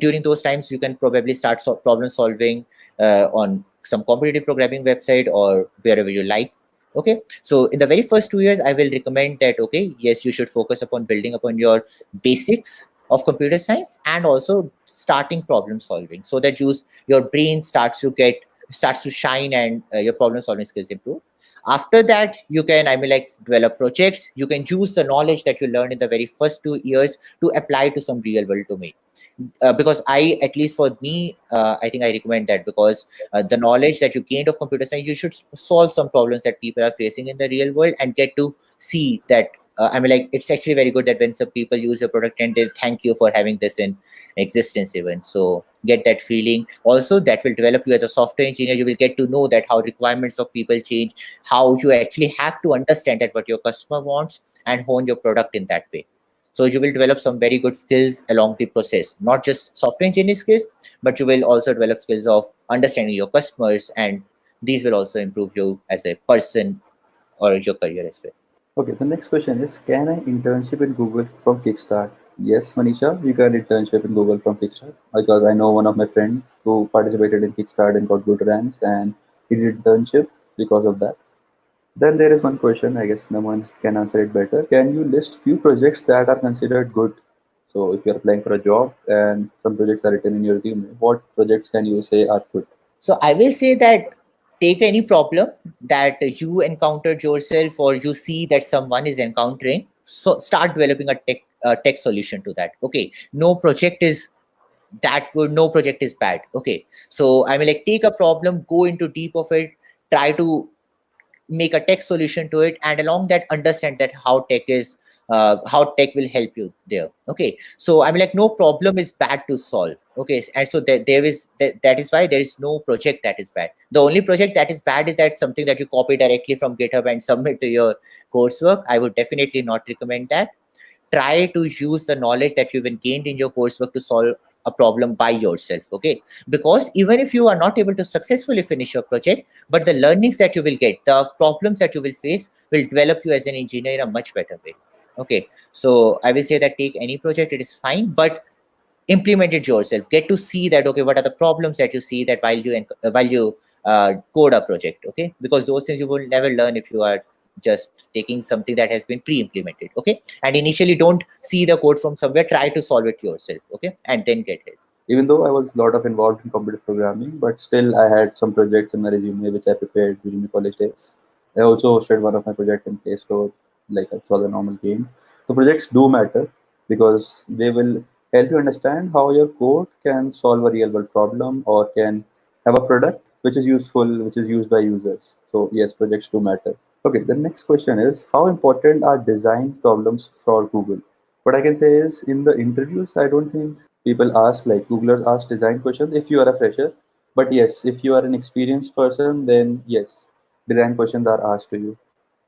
during those times you can probably start problem solving on some competitive programming website or wherever you like. Okay, so in the very first 2 years I will recommend that, okay, yes, you should focus upon building upon your basics of computer science and also starting problem solving, so that your brain starts to shine, and your problem solving skills improve. After that, you can, I mean, like, develop projects. You can use the knowledge that you learned in the very first 2 years to apply to some real world domain. Because I, at least for me, I think I recommend that, because the knowledge that you gained of computer science, you should solve some problems that people are facing in the real world and get to see that. I mean, like, it's actually very good that when some people use your product and they thank you for having this in existence even. So get that feeling. Also, that will develop you as a software engineer. You will get to know that how requirements of people change, how you actually have to understand that what your customer wants and hone your product in that way. So you will develop some very good skills along the process, not just software engineering skills, but you will also develop skills of understanding your customers, and these will also improve you as a person or your career as well. Okay, the next question is: can I internship in Google from Kickstart? Yes, Manisha, you can internship in Google from Kickstart, because I know one of my friends who participated in Kickstart and got good ranks, and he did internship because of that. Then there is one question, I guess no one can answer it better. Can you list few projects that are considered good? So if you're applying for a job and some projects are written in your resume, what projects can you say are good? So I will say that take any problem that you encountered yourself or you see that someone is encountering. So start developing a tech solution to that. Okay, no project is that good, no project is bad. Okay, so I mean, like, take a problem, go into deep of it, try to make a tech solution to it, and along that understand that how tech will help you there. Okay, so I mean, like, no problem is bad to solve. Okay, and so that is why there is no project that is bad. The only project that is bad is that something that you copy directly from GitHub and submit to your coursework. I would definitely not recommend that. Try to use the knowledge that you've gained in your coursework to solve a problem by yourself. Okay, because even if you are not able to successfully finish your project, but the learnings that you will get, the problems that you will face, will develop you as an engineer in a much better way. Okay, so I will say that take any project, it is fine, but implement it yourself. Get to see that, okay, what are the problems that you see that while you code a project, okay? Because those things you will never learn if you are just taking something that has been pre-implemented, okay? And initially don't see the code from somewhere, try to solve it yourself, okay? And then get it. Even though I was a lot of involved in computer programming, but still I had some projects in my resume which I prepared during my college days. I also hosted one of my projects in Play Store, like for the normal game. So projects do matter because they will help you understand how your code can solve a real world problem or can have a product which is useful, which is used by users. So yes, projects do matter. Okay, the next question is how important are design problems for Google? What I can say is in the interviews, I don't think people ask like Googlers ask design questions if you are a fresher. But yes, if you are an experienced person, then yes, design questions are asked to you.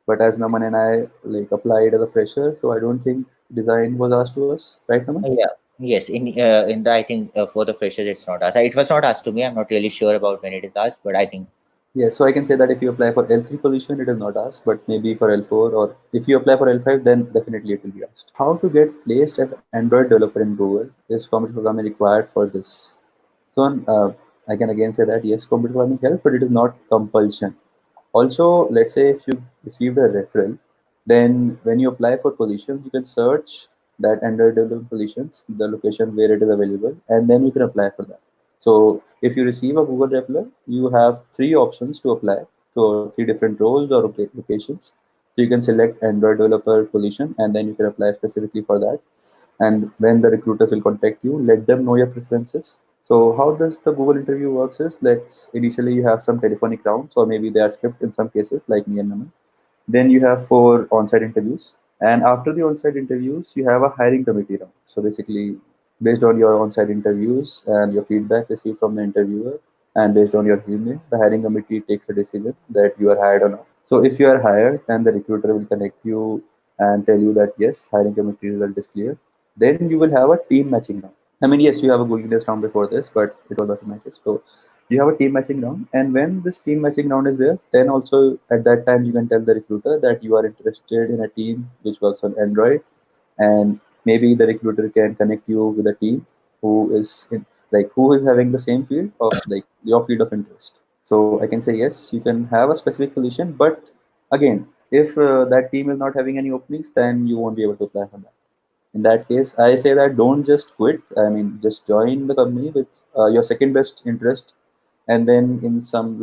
But as Naman and I like applied as a fresher, so I don't think design was asked to us, right, Naman? Yeah. Yes, in the, I think for the fresher it's not asked. It was not asked to me. I'm not really sure about when it is asked, but I think Yes, so I can say that if you apply for L3 position, it is not asked, but maybe for L4 or if you apply for L5, then definitely it will be asked. How to get placed as Android developer in Google? Is computer programming required for this? So I can again say that yes, computer programming helps, but it is not compulsion. Also, let's say if you received a referral, then when you apply for positions, you can search that under development positions, the location where it is available, and then you can apply for that. So if you receive a Google referral, you have three options to apply for three different roles or locations. So you can select Android developer position, and then you can apply specifically for that. And when the recruiters will contact you, let them know your preferences. So how does the Google interview works is let's initially you have some telephonic rounds or maybe they are skipped in some cases like me and Naman. Then you have four on-site interviews, and after the on-site interviews, you have a hiring committee round. So basically, based on your on-site interviews and your feedback received from the interviewer, and based on your resume, the hiring committee takes a decision that you are hired or not. So if you are hired, then the recruiter will connect you and tell you that yes, hiring committee result is clear. Then you will have a team matching round. I mean, yes, you have a Google Test round before this, but it was not matches. So you have a team matching round, and when this team matching round is there, then also at that time you can tell the recruiter that you are interested in a team which works on Android, and maybe the recruiter can connect you with a team who is in, like who is having the same field of like your field of interest. So I can say yes, you can have a specific position, but again, if that team is not having any openings, then you won't be able to apply for that. In that case, I say that don't just quit. I mean, just join the company with your second best interest, and then in some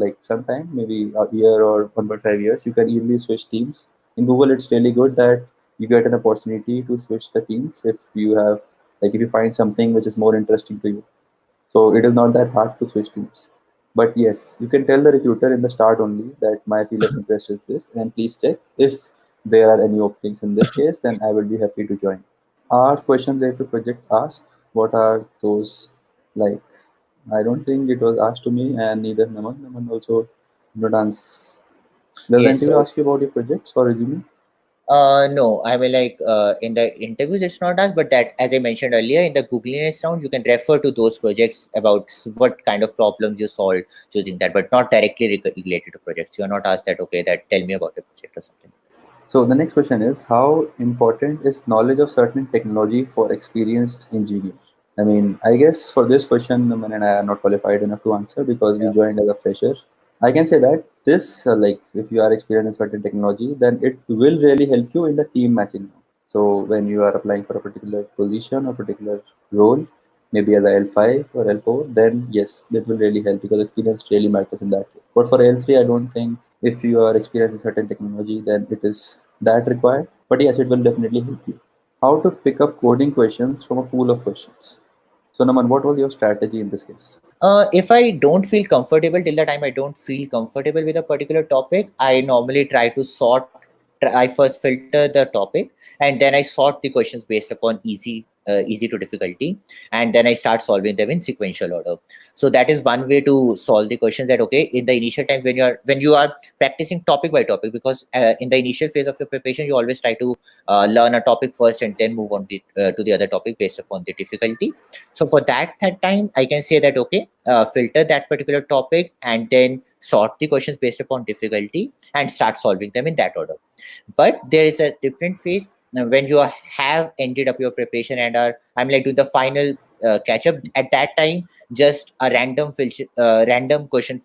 time, maybe a year or 1.5 years, you can easily switch teams. In Google, it's really good that you get an opportunity to switch the teams if you have if you find something which is more interesting to you. So it is not that hard to switch teams. But yes, you can tell the recruiter in the start only that my field of interest is this, and please check if there are any openings in this case, then I will be happy to join. Are questions related to project asked? What are those like? I don't think it was asked to me, and neither Naman. Naman also not answer. Does the yes. interview So ask you about your projects or resume? no, I mean like in the interviews it's not asked, but that as I mentioned earlier in the Googliness round, you can refer to those projects about what kind of problems you solved choosing that, but not directly related to projects. You are not asked that, okay, that tell me about the project or something. So the next question is how important is knowledge of certain technology for experienced engineers? I mean, I guess for this question, Naman and I are not qualified enough to answer because we Yeah. joined as a fresher. I can say that this, if you are experienced in certain technology, then it will really help you in the team matching. So when you are applying for a particular position or particular role, maybe as a L5 or L4, then yes, that will really help because experience really matters in that case. But for L3, I don't think if you are experienced in certain technology, then it is that required. But yes, it will definitely help you. How to pick up coding questions from a pool of questions. So Naman, what was your strategy in this case? If I don't feel comfortable till the time I don't feel comfortable with a particular topic, I normally try to sort. I first filter the topic, and then I sort the questions based upon easy to difficulty, and then I start solving them in sequential order. So that is one way to solve the questions. That okay, in the initial time when you are practicing topic by topic, because in the initial phase of your preparation, you always try to learn a topic first and then move on to the other topic based upon the difficulty. So for that time, I can say that okay, filter that particular topic and then sort the questions based upon difficulty and start solving them in that order. But there is a different phase when you have ended up your preparation and are like doing the final catch up, at that time just a random question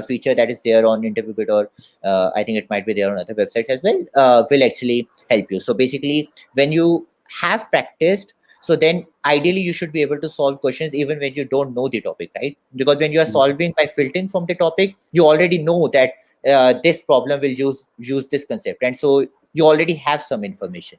feature that is there on interview bit, or I think it might be there on other websites as well, will actually help you. So basically when you have practiced, so then ideally you should be able to solve questions even when you don't know the topic, right? Because when you are solving by filtering from the topic, you already know that this problem will use this concept, and so you already have some information,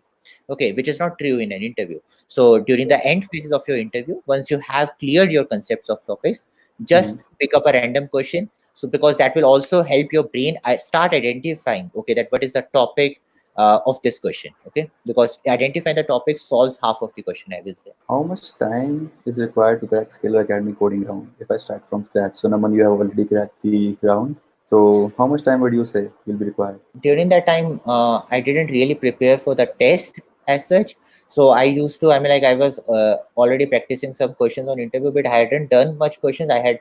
okay, which is not true in an interview. So during the end phases of your interview, once you have cleared your concepts of topics, just pick up a random question. So because that will also help your brain start identifying, okay, that what is the topic of this question, okay, because identifying the topic solves half of the question, I will say. How much time is required to crack Scalar Academy coding round if I start from scratch? So, Naman, you have already cracked the round. So, how much time would you say will be required? During that time, I didn't really prepare for the test as such. So I used to, I was already practicing some questions on interview bit. I hadn't done much questions. I had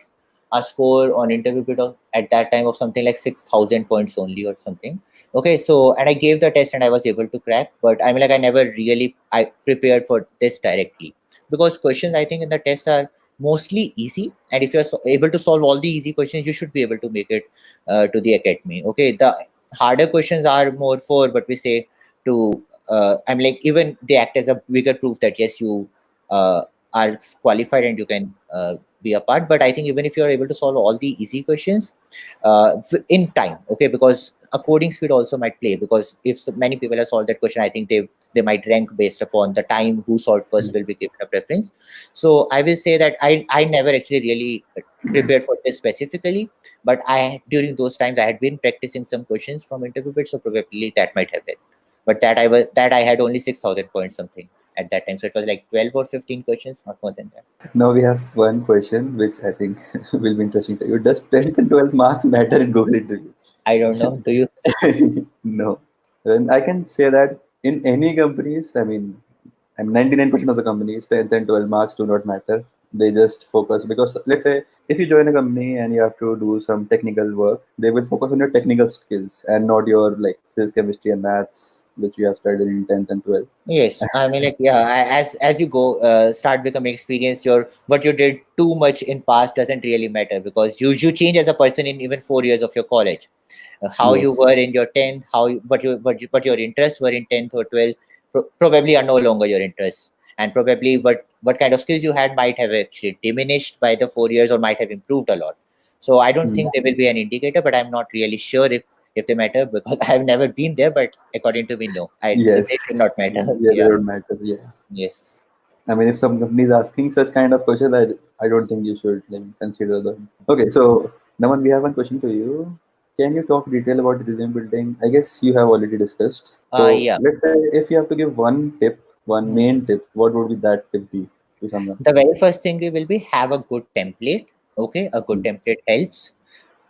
a score on interview bit of, at that time, of something like 6,000 points only or something. Okay, so and I gave the test and I was able to crack. But I never really I prepared for this directly, because questions I think in the test are mostly easy, and if you're able to solve all the easy questions, you should be able to make it to the academy. Okay, the harder questions are more for what we say to even they act as a bigger proof that yes, you are qualified and you can be a part. But I think even if you're able to solve all the easy questions in time, okay, because a coding speed also might play, because if many people have solved that question, I think they might rank based upon the time who solved first will be given a preference. So I will say that I never actually really prepared for this specifically, but I during those times I had been practicing some questions from interview bit, so probably that might have been. But that I had only 6,000 points something at that time, so it was like 12 or 15 questions, not more than that. Now we have one question which I think will be interesting to you. Does 10th and 12th marks matter in Google interviews? I don't know. Do you? No. And I can say that in any companies, I'm 99% of the companies, 10th and 12 marks do not matter. They just focus because let's say if you join a company and you have to do some technical work, they will focus on your technical skills and not your like physics, chemistry, and maths which you have studied in 10th and 12th. Yes, as you go start becoming experienced, your what you did too much in past doesn't really matter, because you change as a person in even 4 years of your college. How you Yes. were in your 10th, what your interests were in 10th or 12th, probably are no longer your interests, and probably what kind of skills you had might have actually diminished by the 4 years or might have improved a lot. So I don't Mm. think they will be an indicator, but I'm not really sure if they matter, because I've never been there. But according to me, no, Yes. they should not matter. Yeah, they Yeah. don't matter. Yeah. Yes. If some company is asking such kind of questions, I don't think you should like consider them. Okay, so Naman, we have one question to you. Can you talk detail about resume building? I guess you have already discussed. So Yeah. let's say if you have to give one tip, one Hmm. main tip, what would be that tip be to someone? The very first thing will be have a good template. Okay, a good Mm. template helps.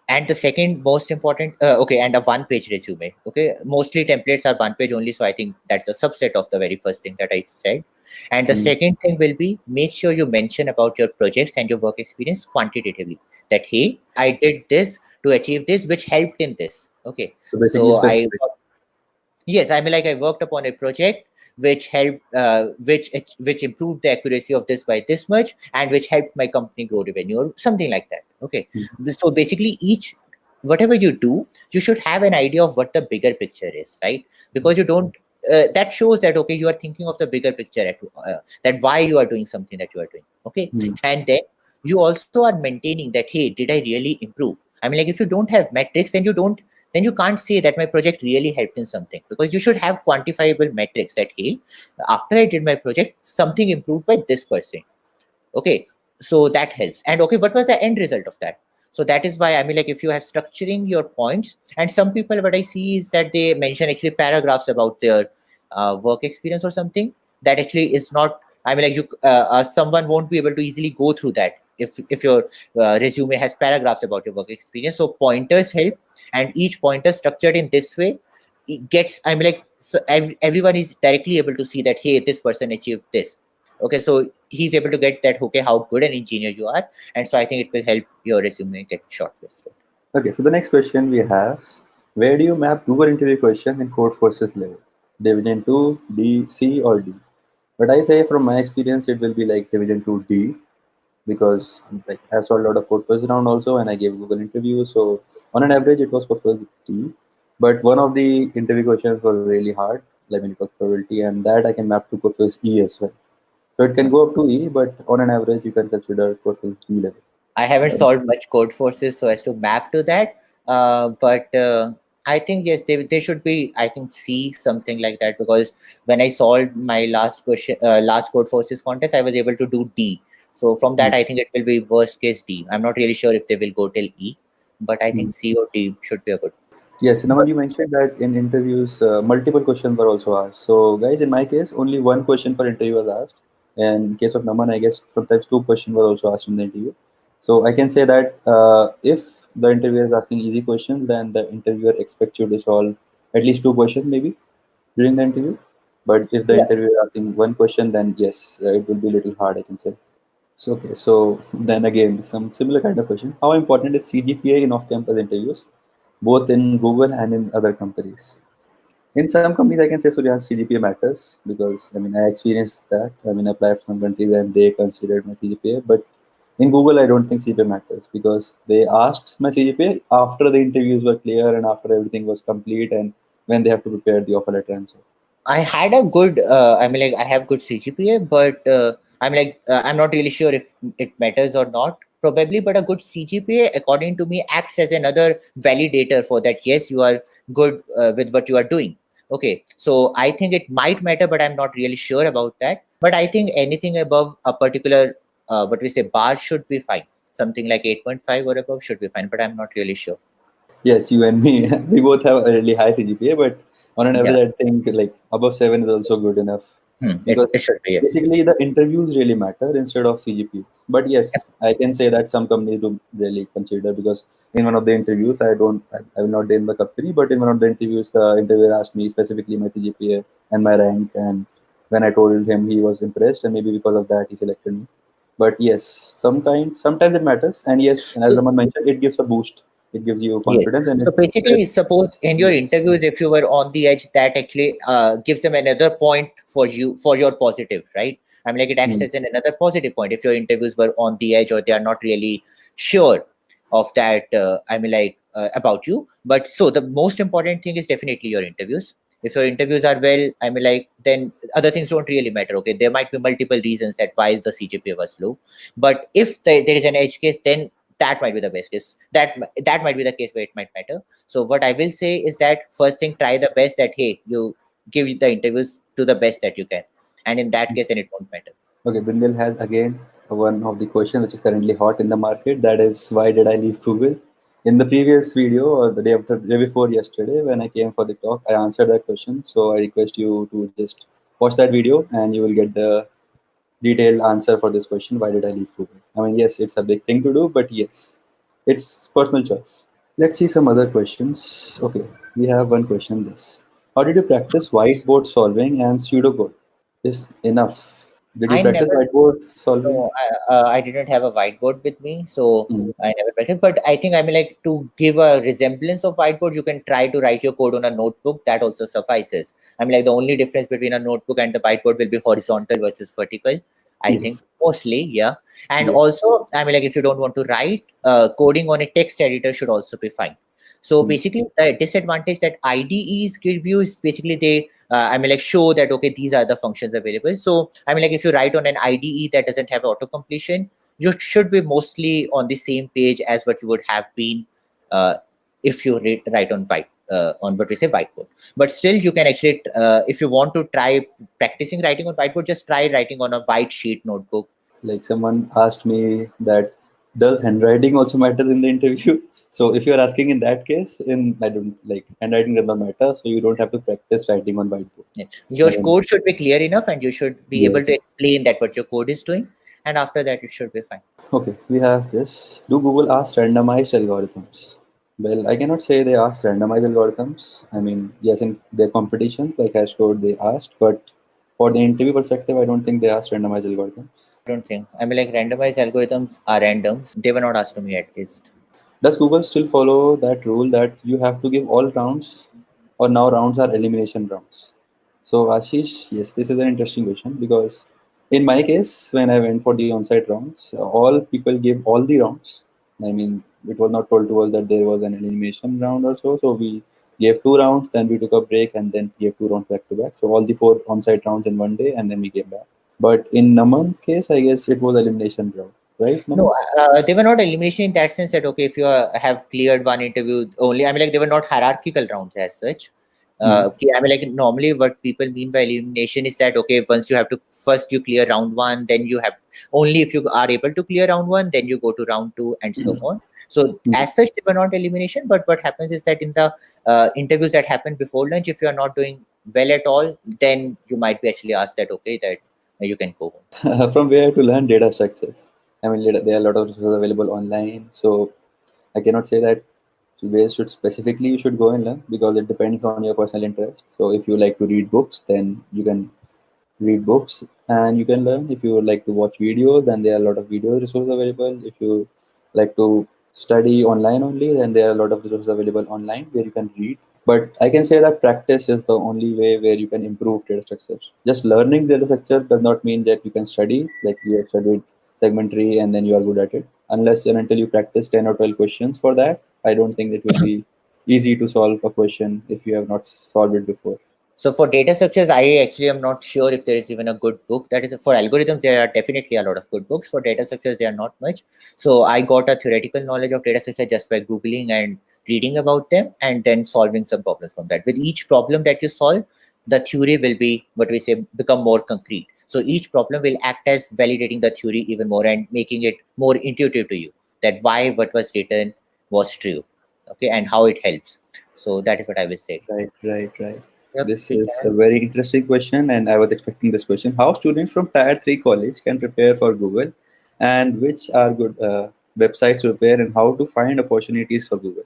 And the second most important, okay, and a one page resume. Okay, mostly templates are one page only, so I think that's a subset of the very first thing that I said. And the Mm. second thing will be make sure you mention about your projects and your work experience quantitatively, that hey, I did this to achieve this, which helped in this. Okay, So basically so specific. yes, I worked upon a project which helped, which improved the accuracy of this by this much, and which helped my company grow revenue or something like that. Okay, Mm. so basically each whatever you do, you should have an idea of what the bigger picture is, right? Because you don't. That shows that okay, you are thinking of the bigger picture that why you are doing something that you are doing. Okay, Mm. and then you also are maintaining that hey, did I really improve? If you don't have metrics, then you can't say that my project really helped in something, because you should have quantifiable metrics that hey, after I did my project, something improved by this percent. Okay, so that helps. And okay, what was the end result of that? So that is why if you have structuring your points, and some people what I see is that they mention actually paragraphs about their work experience or something, that actually is not, you someone won't be able to easily go through that if your resume has paragraphs about your work experience. So pointers help, and each pointer structured in this way, it gets everyone is directly able to see that hey, this person achieved this. Okay, so he's able to get that okay, how good an engineer you are, and so I think it will help your resume get shortlisted. Okay, so the next question we have: where do you map Google interview question in code forces level? Division 2, D, C, or D. But I say from my experience, it will be like Division 2, D, because like I saw a lot of code first round also, and I gave Google interview. So on an average, it was code first D. But one of the interview questions was really hard, like when it was probability, and that I can map to code first E as well. So it can go up to E, but on an average, you can consider code first D level. I haven't solved much code forces so as to map to that. But I think yes, they should be. I think C something like that, because when I solved my last code forces contest, I was able to do D. So from that, I think it will be worst case D. I'm not really sure if they will go till E, but I think C or D should be a good. Yes, Naman, you mentioned that in interviews, multiple questions were also asked. So, guys, in my case, only one question per interview was asked. And in case of Naman, I guess sometimes two questions were also asked in the interview. So, I can say that if the interviewer is asking easy questions, then the interviewer expects you to solve at least two questions maybe during the interview. But if the Yeah. interviewer is asking one question, then yes, it will be a little hard, I can say. So, okay, so then again, some similar kind of question. How important is CGPA in off-campus interviews, both in Google and in other companies? In some companies, I can say Surya's CGPA matters because I mean I experienced that. I mean I applied for some countries and they considered my CGPA, but in Google I don't think CGPA matters because they asked my CGPA after the interviews were clear and after everything was complete and when they have to prepare the offer letter and so. I had a good, I mean, like, I have good CGPA, but I'm not really sure if it matters or not, probably. But a good CGPA, according to me, acts as another validator for that. Yes, you are good with what you are doing. Okay, so I think it might matter, but I'm not really sure about that. But I think anything above a particular, what we say, bar should be fine. Something like 8.5 or above should be fine, but I'm not really sure. Yes, you and me, we both have a really high CGPA, but on an Yeah, average, I think like above 7 is also good enough it because should be. Yeah. basically the interviews really matter instead of CGPAs. But yes, I can say that some companies do really consider because in one of the interviews, I will not name the company, but in one of the interviews, the interviewer asked me specifically my CGPA and my rank, and when I told him, he was impressed, and maybe because of that, he selected me. But yes, sometimes it matters, and yes, and as So Raman mentioned, it gives a boost. It gives you yes. confidence, and So it basically, suppose in your yes, interviews, if you were on the edge, that actually gives them another point for you for your positive, right? I mean, like, it acts mm, as another positive point if your interviews were on the edge or they are not really sure of that. I mean, like, about you. But so the most important thing is definitely your interviews. If your interviews are well, I mean, like, then other things don't really matter. Okay, there might be multiple reasons that why the CGPA was low, but if there is an edge case, then that might be the best case. That might be the case where it might matter. So what I will say is that first thing, try the best, that hey, you give the interviews to the best that you can, and in that case then it won't matter. okay. Bindil has again one of the questions which is currently hot in the market. That is, why did I leave Google? In the previous video or the day before yesterday, when I came for the talk, I answered that question. So I request you to just watch that video, and you will get the detailed answer for this question. Why did I leave Google? I mean, yes, it's a big thing to do, but yes, it's personal choice. Let's see some other questions. Okay, we have one question. This: how did you practice whiteboard solving and pseudocode? Is enough. Did you I practice never whiteboard solving? No, I didn't have a whiteboard with me, so Mm, I never practiced. But I think, I mean, like, to give a resemblance of whiteboard, you can try to write your code on a notebook. That also suffices. I mean, like, the only difference between a notebook and the whiteboard will be horizontal versus vertical. I think yes. mostly, yeah. And Yes. also, I mean, like, if you don't want to write, coding on a text editor should also be fine. So Mm, basically, the disadvantage that IDEs give you is basically they I mean, like, show that okay, these are the functions available. So I mean, like, if you write on an IDE that doesn't have auto completion, you should be mostly on the same page as what you would have been uh, if you write on on what we say whiteboard. But still, you can actually, if you want to try practicing writing on whiteboard, just try writing on a white sheet notebook. like someone asked me that does handwriting also matter in the interview? So if you're asking in that case, in I don't like handwriting does not matter, so you don't have to practice writing on whiteboard. Yeah. I Your mean, code should be clear enough, and you should be able to yes. explain that what your code is doing, and after that, it should be fine. Okay, we have this. Do Google ask randomized algorithms? Well, I cannot say they ask randomized algorithms. I mean, yes, in their competitions like Hashcode, they asked, but for the interview perspective, I don't think they asked randomized algorithms. I don't think. I mean, like, randomized algorithms are random. They were not asked to me at least. Does Google still follow that rule that you have to give all rounds, or now rounds are elimination rounds? So Ashish, yes, this is an interesting question because in my case, when I went for the on-site rounds, all people gave all the rounds. I mean, it was not told to us that there was an elimination round or so. So we gave 2 rounds, then we took a break, and then gave 2 rounds back to back. So all the 4 on-site rounds in one day, and then we came back. But in Naman's case, I guess it was elimination round, right, No, Naman? they were not elimination in that sense that okay, if you have cleared one interview only, I mean, like they were not hierarchical rounds as such. Hmm. Okay, I mean, like normally what people mean by elimination is that okay, once you have to first you clear round one, then you have only if you are able to clear round one, then you go to round two and so on. So Hmm. as such, they were not elimination. But what happens is that in the interviews that happen before lunch, if you are not doing well at all, then you might be actually asked that okay, that you can go home. From where to learn data structures? I mean, there are a lot of resources available online, so I cannot say that where specifically you should go and learn because it depends on your personal interest. So if you like to read books, then you can read books and you can learn. If you would like to watch videos, then there are a lot of video resources available. If you like to study online only, then there are a lot of resources available online where you can read. But I can say that practice is the only way where you can improve data structures. Just learning data structure does not mean that you can study, like you have studied segmentary and then you are good at it. Unless and until you practice 10 or 12 questions for that, I don't think it will be easy to solve a question if you have not solved it before. So for data structures, I actually am not sure if there is even a good book. That is for algorithms, there are definitely a lot of good books. For data structures, there are not much. So I got a theoretical knowledge of data structure just by Googling and reading about them and then solving some problems from that. With each problem that you solve, the theory will be what we say become more concrete. So each problem will act as validating the theory even more and making it more intuitive to you that why what was written was true. Okay, and how it helps. So that is what I will say. Right, right, right. Yep, This is a very interesting question, and I was expecting this question. How students from Tier 3 college can prepare for Google, and which are good websites to prepare, and how to find opportunities for Google?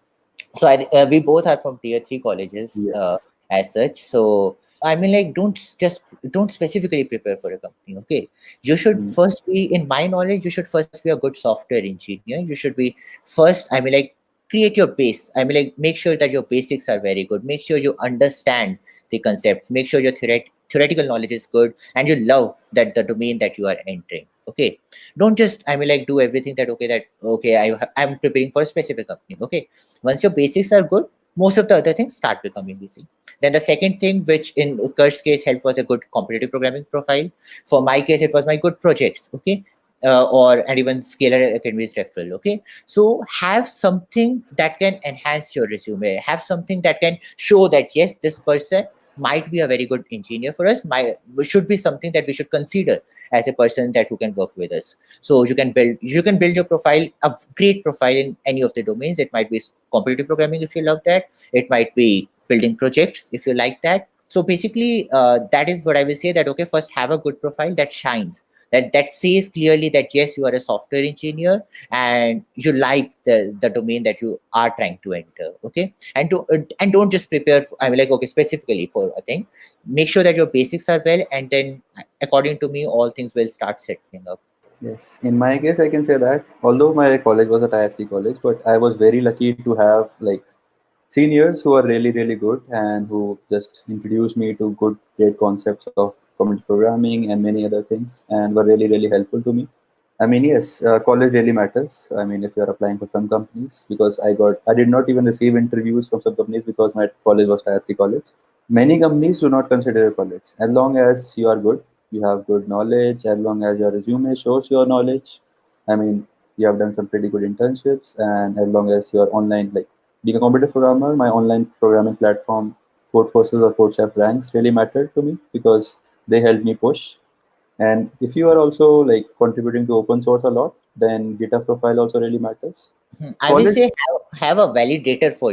so we both are from tier 3 colleges Yes. as such. So I mean, like don't specifically prepare for a company. Okay, you should Mm. first be, in my knowledge, you should first be a good software engineer. You should be first, I mean, like create your base. I mean, like make sure that your basics are very good. Make sure you understand the concepts. Make sure your theoretical knowledge is good and you love that the domain that you are entering. Okay, don't just, I mean, like do everything that okay, I'm preparing for a specific company. Okay, once your basics are good, most of the other things start becoming easy. Then the second thing, which in Utkarsh's case helped, was a good competitive programming profile. For my case, it was my good projects. Okay, or and even Scalar Academy's referral. Okay, so have something that can enhance your resume. Have something that can show that yes, this person might be a very good engineer for us. Should be something that we should consider as a person that who can work with us. So you can build your profile, a great profile in any of the domains. It might be competitive programming if you love that. It might be building projects if you like that. So basically, that is what I will say, that okay, first have a good profile that shines, that says clearly that yes, you are a software engineer and you like the domain that you are trying to enter. Okay, and don't just prepare for, I mean, like okay, specifically for a thing. Make sure that your basics are well, and then according to me, all things will start settling up. Yes. In my case, I can say that although my college was a Tier 3 college, but I was very lucky to have like seniors who are really, really good and who just introduced me to good, great concepts of community programming and many other things and were really, really helpful to me. I mean, yes, college really matters. I mean, if you're applying for some companies, because I did not even receive interviews from some companies because my college was Tier 3 college. Many companies do not consider your college. As long as you are good, you have good knowledge, as long as your resume shows your knowledge. I mean, you have done some pretty good internships, and as long as you're online, like being a computer programmer, my online programming platform, Codeforces or CodeChef ranks really mattered to me because they helped me push. And if you are also like contributing to open source a lot, then GitHub profile also really matters. I will College, say have a validator for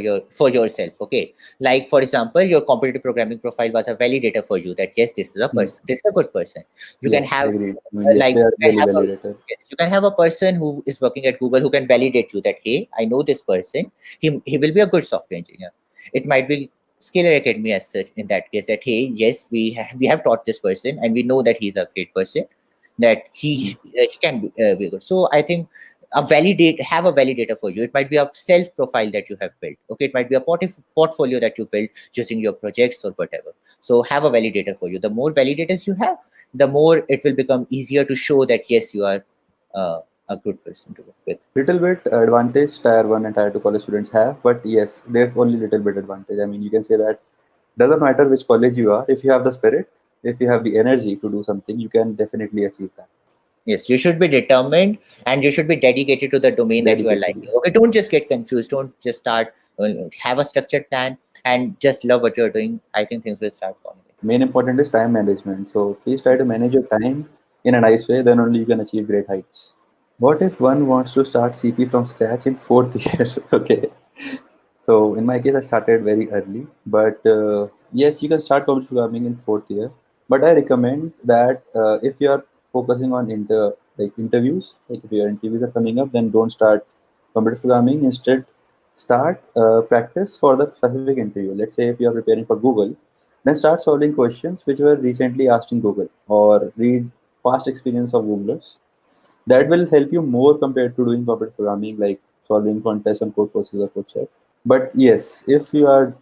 yourself. Okay, like for example, your competitive programming profile was a validator for you that yes, this is a hmm, person, this is a good person. You can yes, have agreed. I mean, yes, like they are you can really have a, validated. yes, you can have a person who is working at Google who can validate you that hey, I know this person. He will be a good software engineer. It might be Scalar Academy as such in that case, that hey, yes, we have taught this person and we know that he's a great person, that he can be good. So I think have a validator for you. It might be a self profile that you have built. Okay, it might be a portfolio that you built using your projects or whatever. So have a validator for you. The more validators you have, the more it will become easier to show that yes, you are a good person to work with. Little bit advantage tier 1 and tier 2 college students have, but yes, there's only little bit advantage. I mean, you can say that doesn't matter which college you are, if you have the spirit, if you have the energy to do something, you can definitely achieve that. Yes, you should be determined and you should be dedicated to the domain that you are liking. Okay, don't just get confused. Don't just start, have a structured plan and just love what you're doing. I think things will start falling. Main important is time management. So please try to manage your time in a nice way, then only you can achieve great heights. What if one wants to start CP from scratch in fourth year? Okay. So in my case, I started very early, but yes, you can start computer programming in fourth year. But I recommend that if you are focusing on interviews, like if your interviews are coming up, then don't start computer programming. Instead, start practice for the specific interview. Let's say if you are preparing for Google, then start solving questions which were recently asked in Google, or read past experience of Googlers. That will help you more compared to doing computer programming, like solving contests on code forces or code chef. But yes, if you are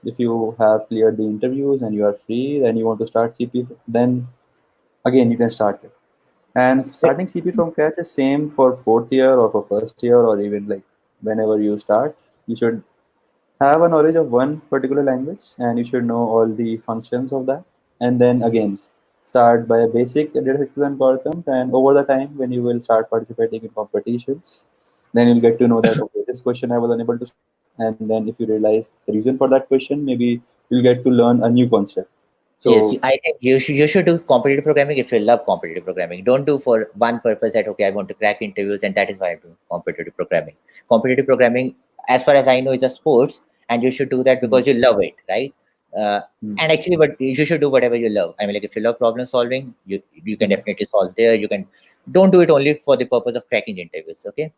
if you have cleared the interviews and you are free and you want to start CP, then again you can start it. And starting CP from scratch is same for fourth year or for first year, or even like whenever you start, you should have a knowledge of one particular language and you should know all the functions of that. And then again, start by a basic data structures and algorithms, and over the time when you will start participating in competitions, then you'll get to know that okay, this question I was unable to solve. And then if you realize the reason for that question, maybe you'll get to learn a new concept. Yes, So I think you should do competitive programming if you love competitive programming. Don't do for one purpose that okay, I want to crack interviews and that is why I'm doing competitive programming. Competitive programming, as far as I know, is a sports, and you should do that because you love it, right? And actually, but you should do whatever you love. I mean, like if you love problem solving, you can definitely solve there. You can don't do it only for the purpose of cracking interviews, okay?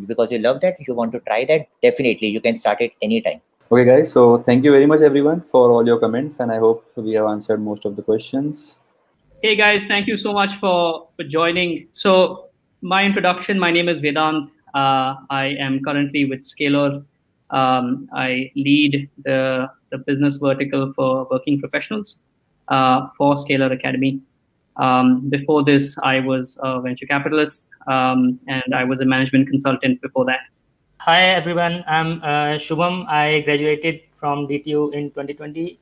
Because you love that, you want to try that. Definitely, you can start it anytime. okay, guys. So thank you very much, everyone, for all your comments, and I hope we have answered most of the questions. Hey guys, thank you so much for joining. So my introduction, my name is Vedant. I am currently with Scalar. I lead the business vertical for working professionals for Scalar Academy. Before this, I was a venture capitalist and I was a management consultant before that. Hi everyone, I'm Shubham. I graduated from DTU in 2020,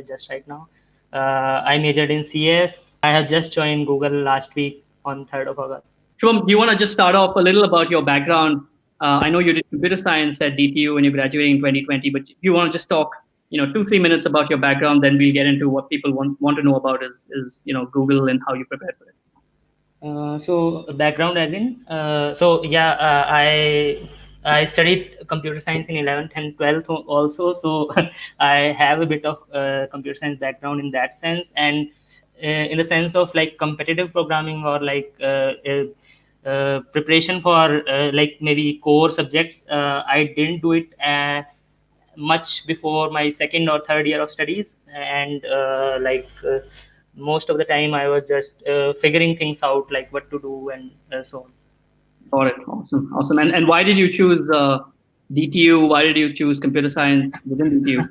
just right now. I majored in CS. I have just joined Google last week on 3rd of August. Shubham, do you want to just start off a little about your background? I know you did computer science at DTU when you graduated in 2020, but if you want to just talk, 2-3 minutes about your background, then we'll get into what people want to know about is Google and how you prepared for it. So background as in, I studied computer science in 11th and 12th also. So I have a bit of computer science background in that sense, and in the sense of like competitive programming or like preparation for like maybe core subjects. I didn't do it much before my second or third year of studies, and most of the time I was just figuring things out, like what to do and so on. Got it. Awesome. And why did you choose DTU? Why did you choose computer science within DTU?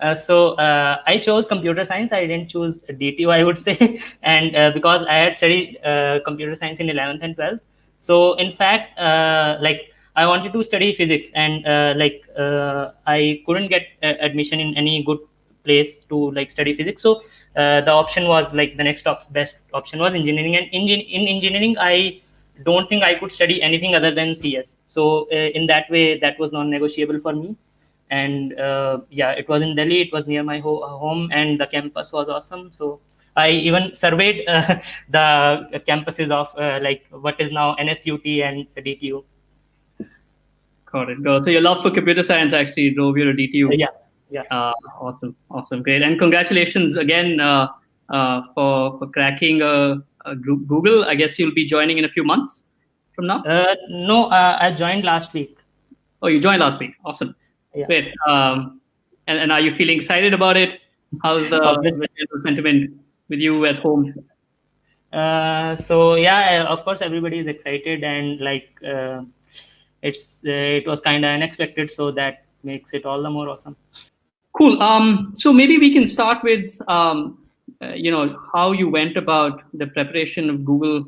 I chose computer science. I didn't choose DTU, I would say, and because I had studied computer science in 11th and 12th. So in fact, I wanted to study physics, and I couldn't get admission in any good place to like study physics. So the option was like the next best option was engineering, and in engineering I don't think I could study anything other than CS. So in that way, that was non-negotiable for me. And it was in Delhi. It was near my home, and the campus was awesome. So I even surveyed the campuses of like what is now NSUT and DTU. Got it. So your love for computer science actually drove you to DTU. Yeah. Awesome, great, and congratulations again for cracking Google. I guess you'll be joining in a few months from now. No, I joined last week. Oh, you joined last week. Awesome. Yeah. Great. And are you feeling excited about it? How's the general sentiment with you at home? So yeah, of course, everybody is excited, and like it was kind of unexpected, so that makes it all the more awesome. Cool. So maybe we can start with how you went about the preparation of Google,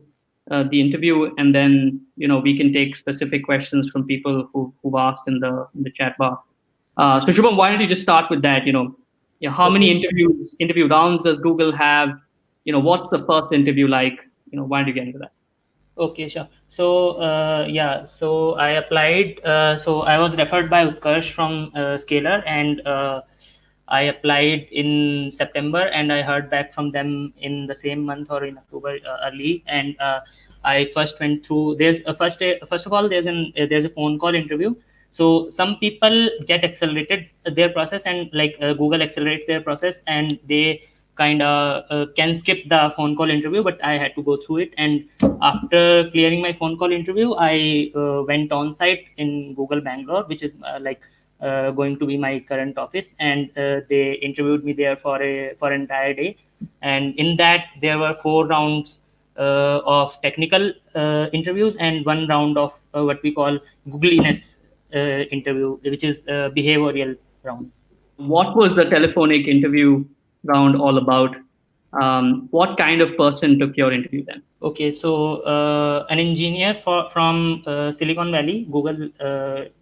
the interview, and then we can take specific questions from people who've asked in the chat bar. So Shubham, why don't you just start with that? Yeah, how many interview rounds does Google have? What's the first interview like? Why don't you get into that? Okay, sure. So yeah, so I applied. So I was referred by Utkarsh from Scalar, and I applied in September, and I heard back from them in the same month or in October early. And I first went through. There's a first of all, there's a phone call interview. So some people get accelerated their process, and like Google accelerates their process, and they kind of can skip the phone call interview, but I had to go through it. And after clearing my phone call interview, I went on site in Google Bangalore, which is going to be my current office, and they interviewed me there for an entire day. And in that there were 4 rounds of technical interviews and 1 round of what we call googliness interview, which is behavioral round. What was the telephonic interview round all about? What kind of person took your interview then? Okay, so an engineer from Silicon Valley, Google,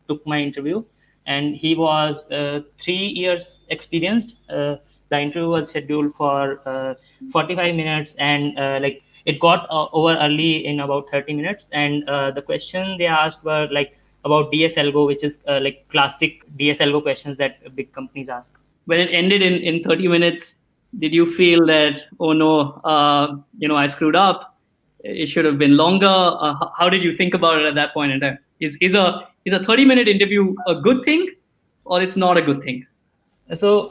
took my interview, and he was 3 years experienced. The interview was scheduled for 45 minutes, and like it got over early in about 30 minutes. And the question they asked were like about DSLGO, which is like classic DSLGO questions that big companies ask. When it ended in 30 minutes, did you feel that, oh no, I screwed up? It should have been longer. How did you think about it at that point in time? Is a 30-minute interview a good thing, or it's not a good thing? So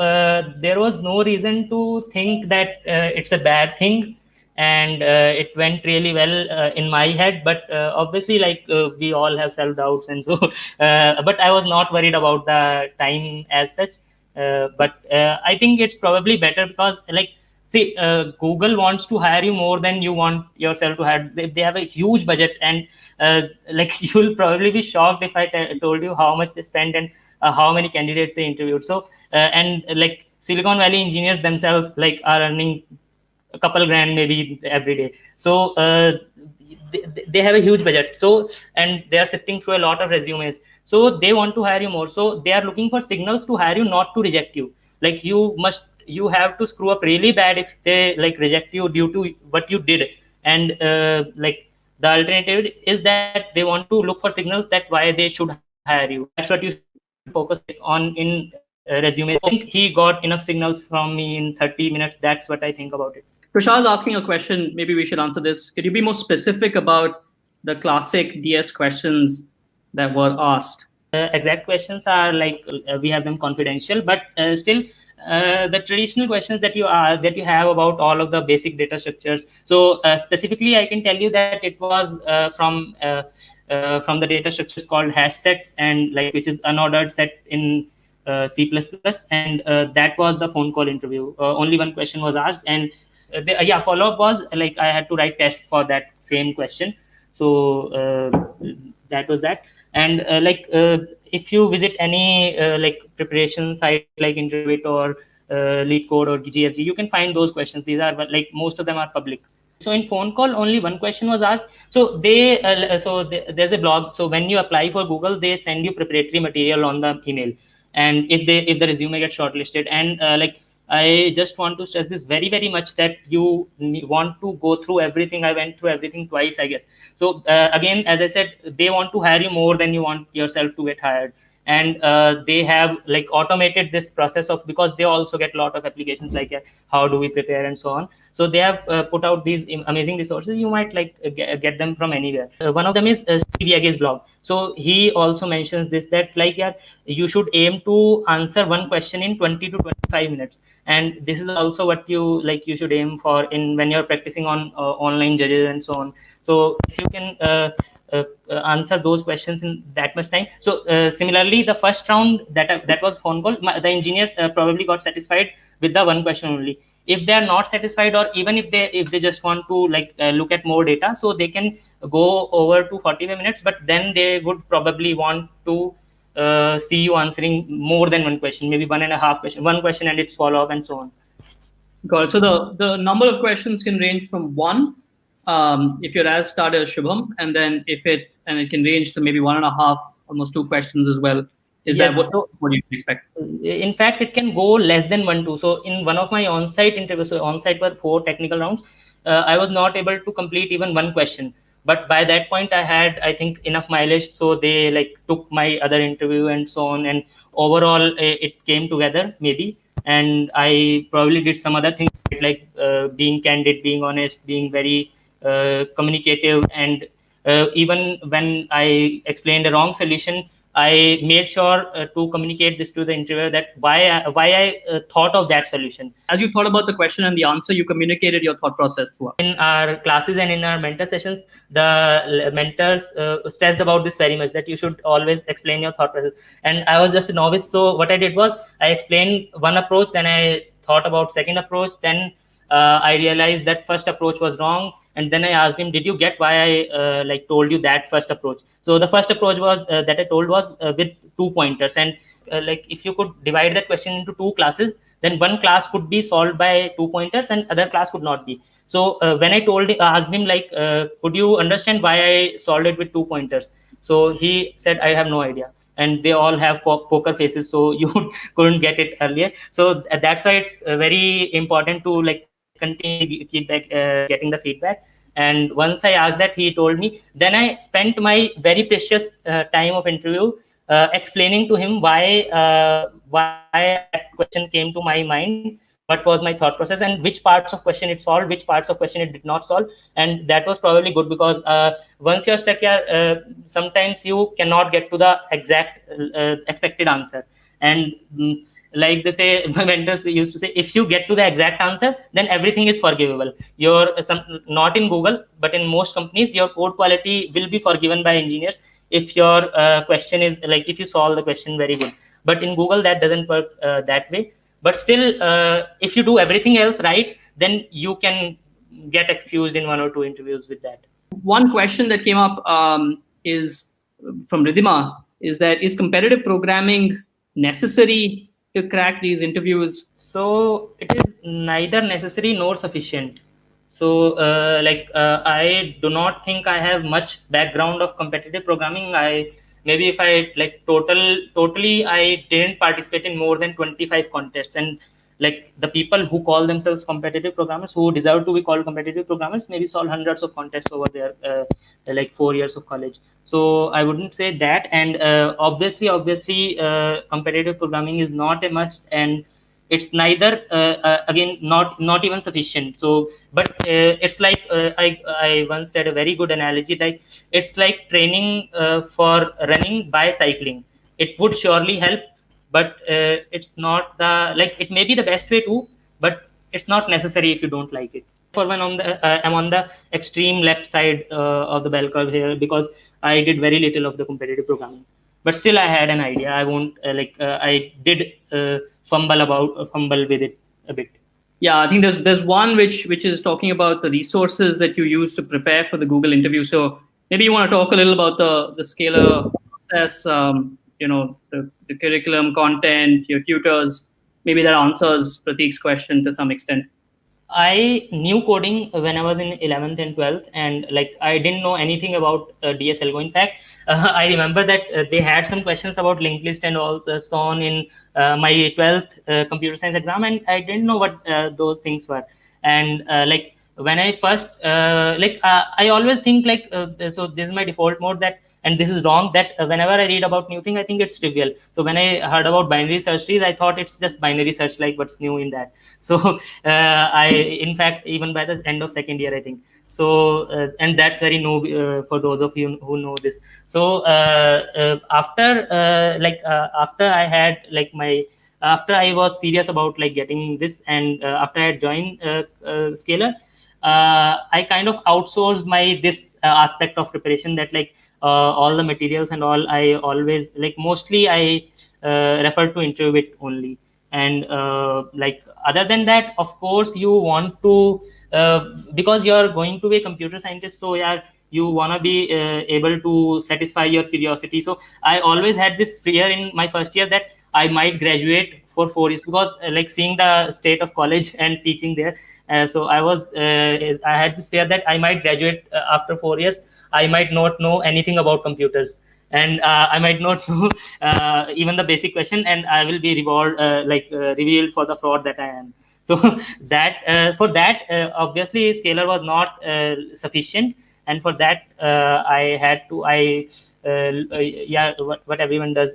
there was no reason to think that it's a bad thing, and it went really well in my head. But obviously, like we all have self doubts, and so but I was not worried about the time as such. But I think it's probably better because like see, Google wants to hire you more than you want yourself to hire. They have a huge budget, and like you'll probably be shocked if I told you how much they spend and how many candidates they interviewed. So and like Silicon Valley engineers themselves like are earning a couple grand maybe every day. So they have a huge budget. So and they are sifting through a lot of resumes. So they want to hire you more. So they are looking for signals to hire you, not to reject you. Like you have to screw up really bad if they like reject you due to what you did. And like the alternative is that they want to look for signals that why they should hire you. That's what you should focus on in resume. I think he got enough signals from me in 30 minutes. That's what I think about it. Prashad is asking a question. Maybe we should answer this. Could you be more specific about the classic DS questions that were asked? Exact questions are like we have them confidential, but still the traditional questions that you have about all of the basic data structures. So specifically, I can tell you that it was from the data structures called hash sets, and like which is unordered set in C++, and that was the phone call interview. Only one question was asked, and yeah, follow up was like I had to write tests for that same question. So that was that. And if you visit any like preparation site like Intervit or Lead Code or GFG, you can find those questions. These are like most of them are public. So in phone call, only one question was asked. So there's a blog. So when you apply for Google, they send you preparatory material on the email, and if the resume gets shortlisted, and like I just want to stress this very, very much that you want to go through everything. I went through everything twice, I guess. So again, as I said, they want to hire you more than you want yourself to get hired. And they have like automated this process of, because they also get a lot of applications like how do we prepare and so on. So they have put out these amazing resources. You might like get them from anywhere. One of them is Steve Yeage's blog. So he also mentions this, that like you should aim to answer one question in 20 to 25 minutes. And this is also what you should aim for in when you're practicing on online judges and so on. So if you can answer those questions in that much time. So similarly, the first round that was phone call, the engineers probably got satisfied with the one question only. if they are not satisfied, or even if they just want to look at more data, so they can go over to 45 minutes, but then they would probably want to see you answering more than one question, maybe one and a half question, one question and its follow up, and so on. Got it. So the number of questions can range from one, if your ad started as Shubham, and then it can range to maybe 1.5, almost 2 questions as well. Is Yes, that so what you can expect? in fact, it can go less than 1 2. So in one of my on-site interviews, so on-site were 4 technical rounds, I was not able to complete even one question, but by that point I had, I think, enough mileage, so they took my other interview and so on, and overall it came together maybe. And I probably did some other things, being candid, being honest, being very communicative, and even when I explained a wrong solution, I made sure to communicate this to the interviewer, that why I thought of that solution. As you thought about the question and the answer, you communicated your thought process throughout. In our classes and in our mentor sessions, the mentors stressed about this very much, that you should always explain your thought process. And I was just a novice, so what I did was I explained one approach, then I thought about second approach, then I realized that first approach was wrong, and then I asked him, did you get why I told you that first approach? So the first approach was that I told was with 2 pointers, and if you could divide that question into 2 classes, then one class could be solved by 2 pointers and other class could not be. So when I asked him, could you understand why I solved it with 2 pointers? So he said, I have no idea. And they all have poker faces, so you couldn't get it earlier. So that's why it's very important to continue getting the feedback. And once I asked that, he told me. Then I spent my very precious time of interview explaining to him why that question came to my mind, what was my thought process, and which parts of question it solved, which parts of question it did not solve. And that was probably good, because once you're stuck here, sometimes you cannot get to the exact expected answer. And like they say, my mentors used to say, if you get to the exact answer, then everything is forgivable. Not in Google, but in most companies, your code quality will be forgiven by engineers if your question is if you solve the question very good. But in Google, that doesn't work that way. But still, if you do everything else right, then you can get excused in 1 or 2 interviews with that. One question that came up is from Ridhima, is that is competitive programming necessary to crack these interviews? So it is neither necessary nor sufficient. So I do not think I have much background of competitive programming. Maybe if I totally I didn't participate in more than 25 contests, and the people who call themselves competitive programmers, who deserve to be called competitive programmers, maybe solve hundreds of contests over their 4 years of college. So I wouldn't say that. And obviously competitive programming is not a must, and it's neither again not even sufficient. So but it's I once read a very good analogy, it's like training for running by cycling. It would surely help, but it's not it may be the best way too, but it's not necessary if you don't like it. For when I'm on the extreme left side of the bell curve here, because I did very little of the competitive programming, but still I had an idea. I won't I did fumble with it a bit. Yeah, I think there's one which is talking about the resources that you use to prepare for the Google interview. So maybe you want to talk a little about the Scalar process, the curriculum content, your tutors. Maybe that answers Prateek's question to some extent. I knew coding when I was in 11th and 12th, and I didn't know anything about DSLGO. In fact, I remember that they had some questions about linked list and all so on in my 12th computer science exam, and I didn't know what those things were. And when I first I always think so this is my default mode, that, and this is wrong, that whenever I read about new thing, I think it's trivial. So when I heard about binary search trees, I thought it's just binary search, what's new in that. So I, in fact, even by the end of second year, I think. So and that's very new for those of you who know this. So after I had after I was serious about getting this, and after I had joined Scalar, I kind of outsourced my this aspect of preparation, that all the materials and all, I always mostly I refer to interview it only. And like other than that, of course, you want to because you're going to be a computer scientist, so yeah, you want to be able to satisfy your curiosity. So I always had this fear in my first year that I might graduate for 4 years, because like seeing the state of college and teaching there, so I had this fear that I might graduate after 4 years. I might not know anything about computers, and I might not know even the basic question, and I will be revealed for the fraud that I am. So that for that obviously scalar was not sufficient, and for that I had to yeah, what everyone does,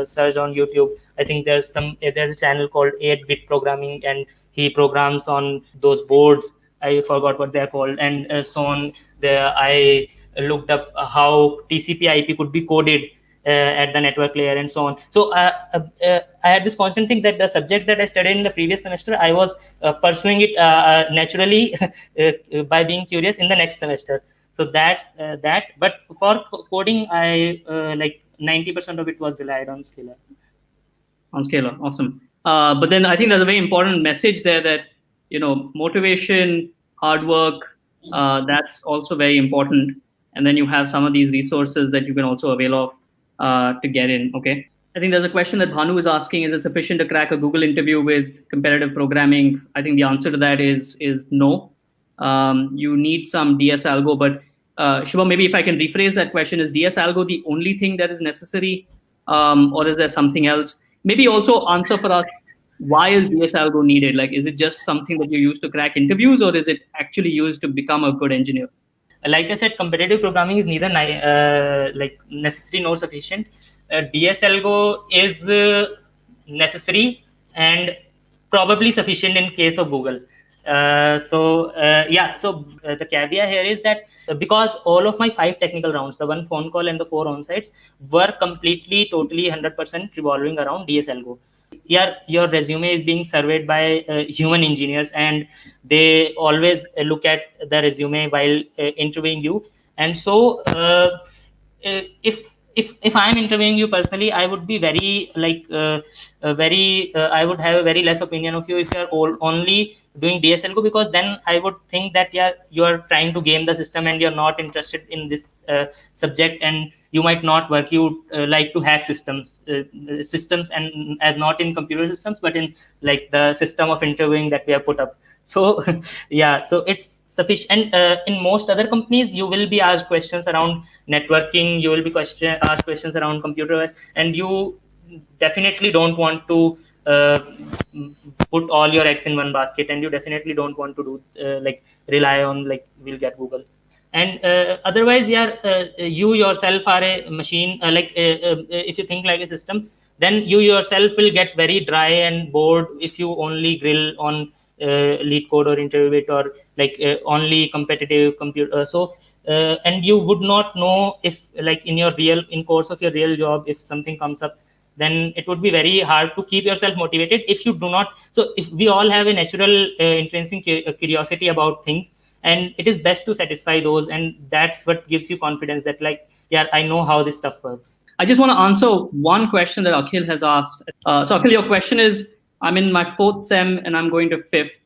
search on YouTube. I think there's a channel called 8-bit programming, and he programs on those boards. I forgot what they're called, and so on. There I looked up how TCP/IP could be coded at the network layer, and so on. So I had this constant thing that the subject that I studied in the previous semester, I was pursuing it naturally by being curious in the next semester. So that's that. But for coding, I like 90% of it was relied on Scalar. On Scalar, awesome. But then I think there's a very important message there that, motivation, hard work, that's also very important. And then you have some of these resources that you can also avail of to get in. Okay. I think there's a question that Bhanu is asking: is it sufficient to crack a Google interview with competitive programming? I think the answer to that is no. You need some DS algo, but Shubham, maybe if I can rephrase that question: is DS algo the only thing that is necessary, or is there something else? Maybe also answer for us, why is DS algo needed? Like, is it just something that you use to crack interviews, or is it actually used to become a good engineer? Like I said, competitive programming is neither like necessary nor sufficient. DS algo is necessary and probably sufficient in case of Google. The caveat here is that because all of my 5 technical rounds, the 1 phone call and the 4 on-sites, were completely, totally 100% revolving around DS algo. Yeah, your resume is being surveyed by human engineers, and they always look at the resume while interviewing you. And so if I'm interviewing you personally, I would be very I would have a very less opinion of you if you're only doing DSLGO, because then I would think that you're trying to game the system and you're not interested in this subject, and you might not work. You like to hack systems, and as not in computer systems, but in like the system of interviewing that we have put up. So yeah, so it's sufficient. And in most other companies, you will be asked questions around networking, you will be asked questions around computer OS, and you definitely don't want to put all your eggs in one basket, and you definitely don't want to do rely on we'll get Google. And otherwise, you yourself are a machine. If you think like a system, then you yourself will get very dry and bored if you only grill on lead code or interview it, or only competitive computer. And you would not know if in course of your real job, if something comes up, then it would be very hard to keep yourself motivated if you do not. So if we all have a natural intrinsic curiosity about things, and it is best to satisfy those, and that's what gives you confidence that I know how this stuff works. I just want to answer one question that Akhil has asked. So Akhil, your question is, I'm in my 4th sem and I'm going to 5th,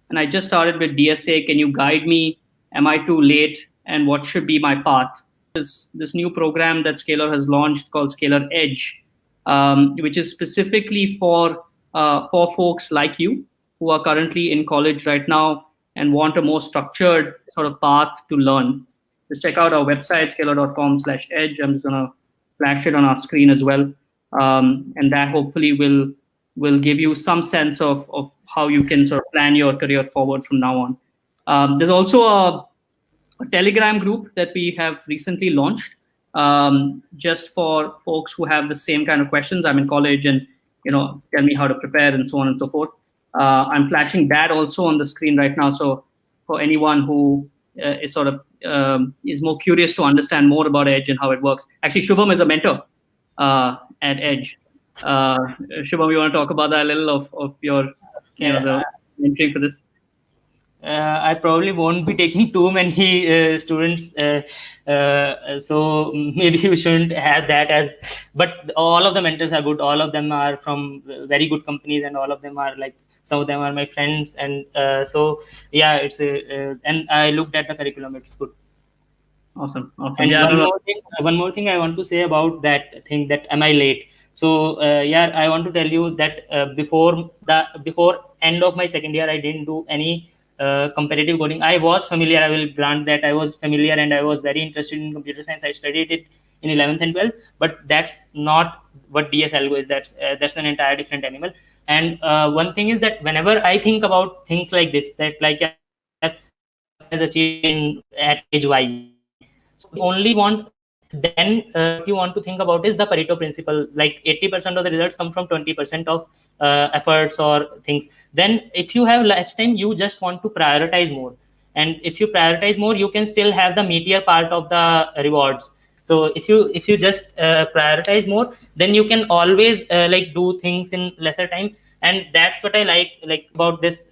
and I just started with DSA. Can you guide me? Am I too late? And what should be my path? This new program that Scalar has launched called Scalar Edge, which is specifically for folks like you who are currently in college right now and want a more structured sort of path to learn. Just check out our website, scalar.com/edge. I'm just going to flash it on our screen as well. And that hopefully will give you some sense of how you can sort of plan your career forward from now on. There's also a Telegram group that we have recently launched, just for folks who have the same kind of questions. I'm in college, and tell me how to prepare, and so on and so forth. I'm flashing that also on the screen right now. So for anyone who is sort of is more curious to understand more about Edge and how it works. Actually, Shubham is a mentor at Edge. Shubham, you want to talk about that a little of your the mentoring for this? I probably won't be taking too many students, so maybe you shouldn't have that as. But all of the mentors are good. All of them are from very good companies, and all of them are like, some of them are my friends, and so yeah, it's a. And I looked at the curriculum; it's good. Awesome. And Yeah, no, no. one more thing I want to say about that thing, that am I late? So yeah, I want to tell you that before end of my second year, I didn't do any competitive coding. I was familiar. I will grant that I was familiar, and I was very interested in computer science. I studied it in 11th and 12th, but that's not what DS algo is. That's an entire different animal. And one thing is that whenever I think about things like this, that like, yeah, what has achieved in at age Y, so if you only want, then what you want to think about is the Pareto principle. Like 80% of the results come from 20% of efforts or things. Then if you have less time, you just want to prioritize more. And if you prioritize more, you can still have the meatier part of the rewards. So if you just prioritize more, then you can always like do things in lesser time. And that's what I like about this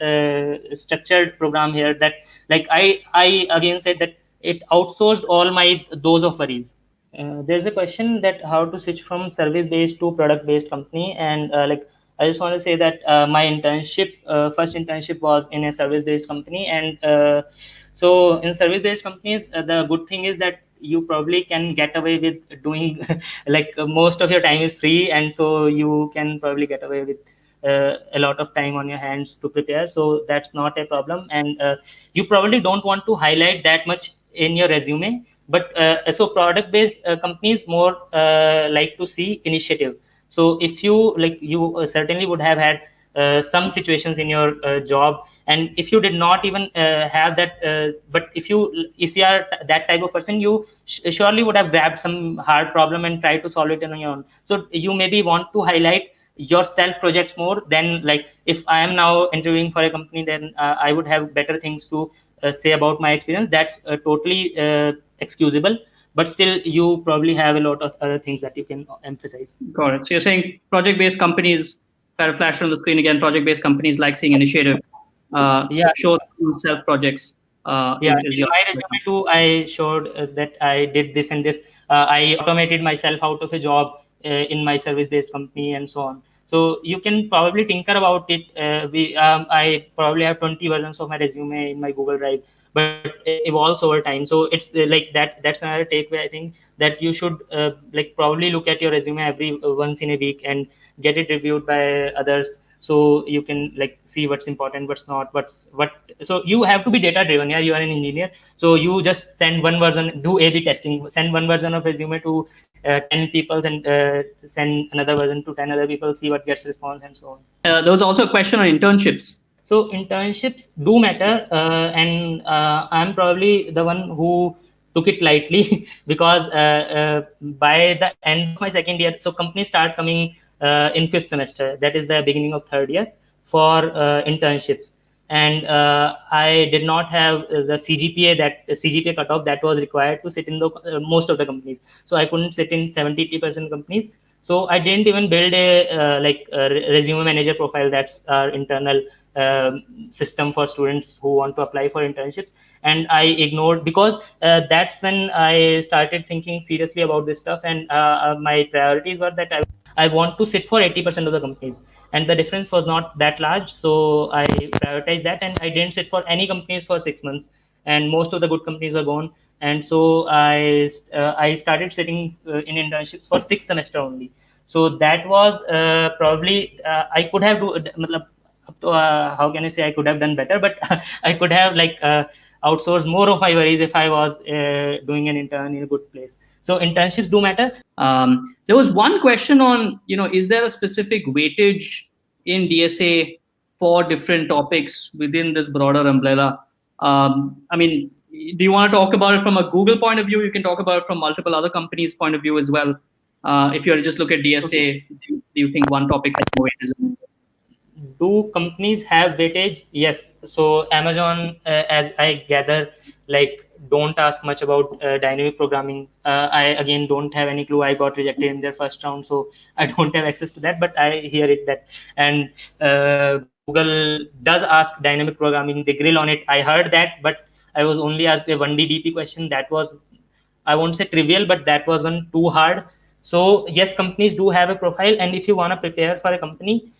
structured program here, that like I again said that it outsourced all my dose of worries. There's a question that how to switch from service based to product based company, and like I just want to say that my first internship was in a service based company. And so in service based companies, the good thing is that you probably can get away with doing like most of your time is free, and so you can probably get away with a lot of time on your hands to prepare, so that's not a problem. And you probably don't want to highlight that much in your resume. But so product based companies more like to see initiative. So if you like, you certainly would have had some situations in your job, and if you did not even have that, but if you are that type of person, you surely would have grabbed some hard problem and try to solve it on your own. So you maybe want to highlight your self projects more than, like, if I am now interviewing for a company, then I would have better things to say about my experience. That's totally excusable, but still you probably have a lot of other things that you can emphasize. Got it. So you're saying project-based companies, kind of flash on the screen again, project-based companies like seeing initiative, Yeah, show self projects. yeah, Is in your my resume too, I showed that I did this and this. I automated myself out of a job in my service based company, and so on. So you can probably tinker about it. I probably have 20 versions of my resume in my Google Drive, but it evolves over time. So it's like that's another takeaway. I think that you should like probably look at your resume every once in a week and get it reviewed by others, so you can like see what's important, what's not, what. So you have to be data driven. Yeah, you are an engineer, so you just send one version, do A/B testing, send one version of resume to 10 people, and send another version to 10 other people, see what gets response, and so on. There was also a question on internships. So internships do matter, and I'm probably the one who took it lightly because by the end of my second year, so companies start coming in fifth semester. That is the beginning of third year for internships, and I did not have the CGPA cutoff that was required to sit in the most of the companies. So I couldn't sit in 70-80% companies. So I didn't even build a like a resume manager profile. That's our internal system for students who want to apply for internships. And I ignored, because that's when I started thinking seriously about this stuff. And my priorities were that I want to sit for 80% of the companies, and the difference was not that large. So I prioritized that, and I didn't sit for any companies for 6 months, and most of the good companies were gone. And so I started sitting in internships for 6 semester only. So that was probably I could have how can I say, I could have done better, but I could have like outsourced more of my worries if I was doing an intern in a good place. So internships do matter. There was one question on, is there a specific weightage in DSA for different topics within this broader umbrella? I mean, do you want to talk about it from a Google point of view? You can talk about it from multiple other companies' point of view as well. If you were to just look at DSA, Okay. do you think one topic has more weightage? Do companies have weightage? Yes. So Amazon, as I gather, like, don't ask much about dynamic programming. I again don't have any clue. I got rejected in their first round, so I don't have access to that. But I hear it that, and Google does ask dynamic programming. They grill on it. I heard that, but I was only asked a 1D DP question. That was, I won't say trivial, but that wasn't too hard. So yes, companies do have a profile, and if you want to prepare for a company,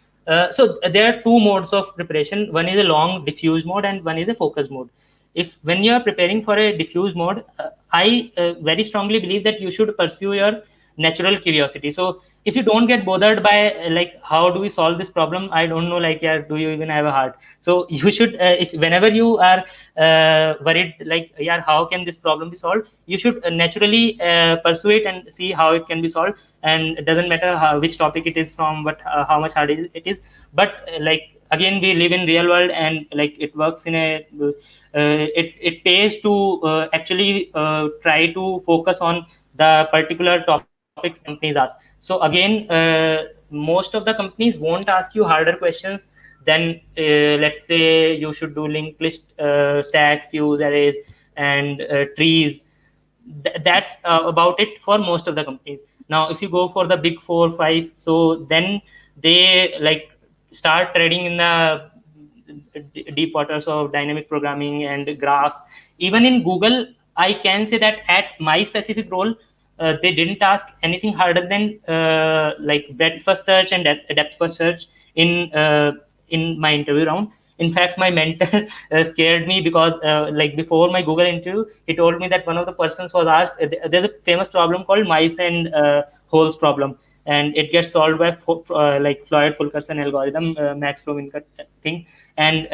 so there are two modes of preparation. One is a long diffuse mode, and one is a focus mode. If when you are preparing for a diffuse mode, I very strongly believe that you should pursue your natural curiosity. So if you don't get bothered by like how do we solve this problem, I don't know, like, yeah, do you even have a heart? So you should, if whenever you are worried, like, yeah, how can this problem be solved, you should naturally pursue it and see how it can be solved. And it doesn't matter which topic it is from, but how much hard it is. But like, again, we live in real world, and like it works in a it pays to actually try to focus on the particular topics companies ask. So again, most of the companies won't ask you harder questions than, let's say, you should do linked list, stacks, queues, arrays, and trees. That's about it for most of the companies. Now if you go for the big 4 5, so then they like start trading in the deep waters of dynamic programming and graphs. Even in Google, I can say that at my specific role, they didn't ask anything harder than like breadth first search and depth first search in my interview round. In fact, my mentor scared me because like before my Google interview, he told me that one of the persons was asked, there's a famous problem called mice and holes problem, and it gets solved by like Floyd Fulkerson algorithm, Max Flow-Minkert thing. And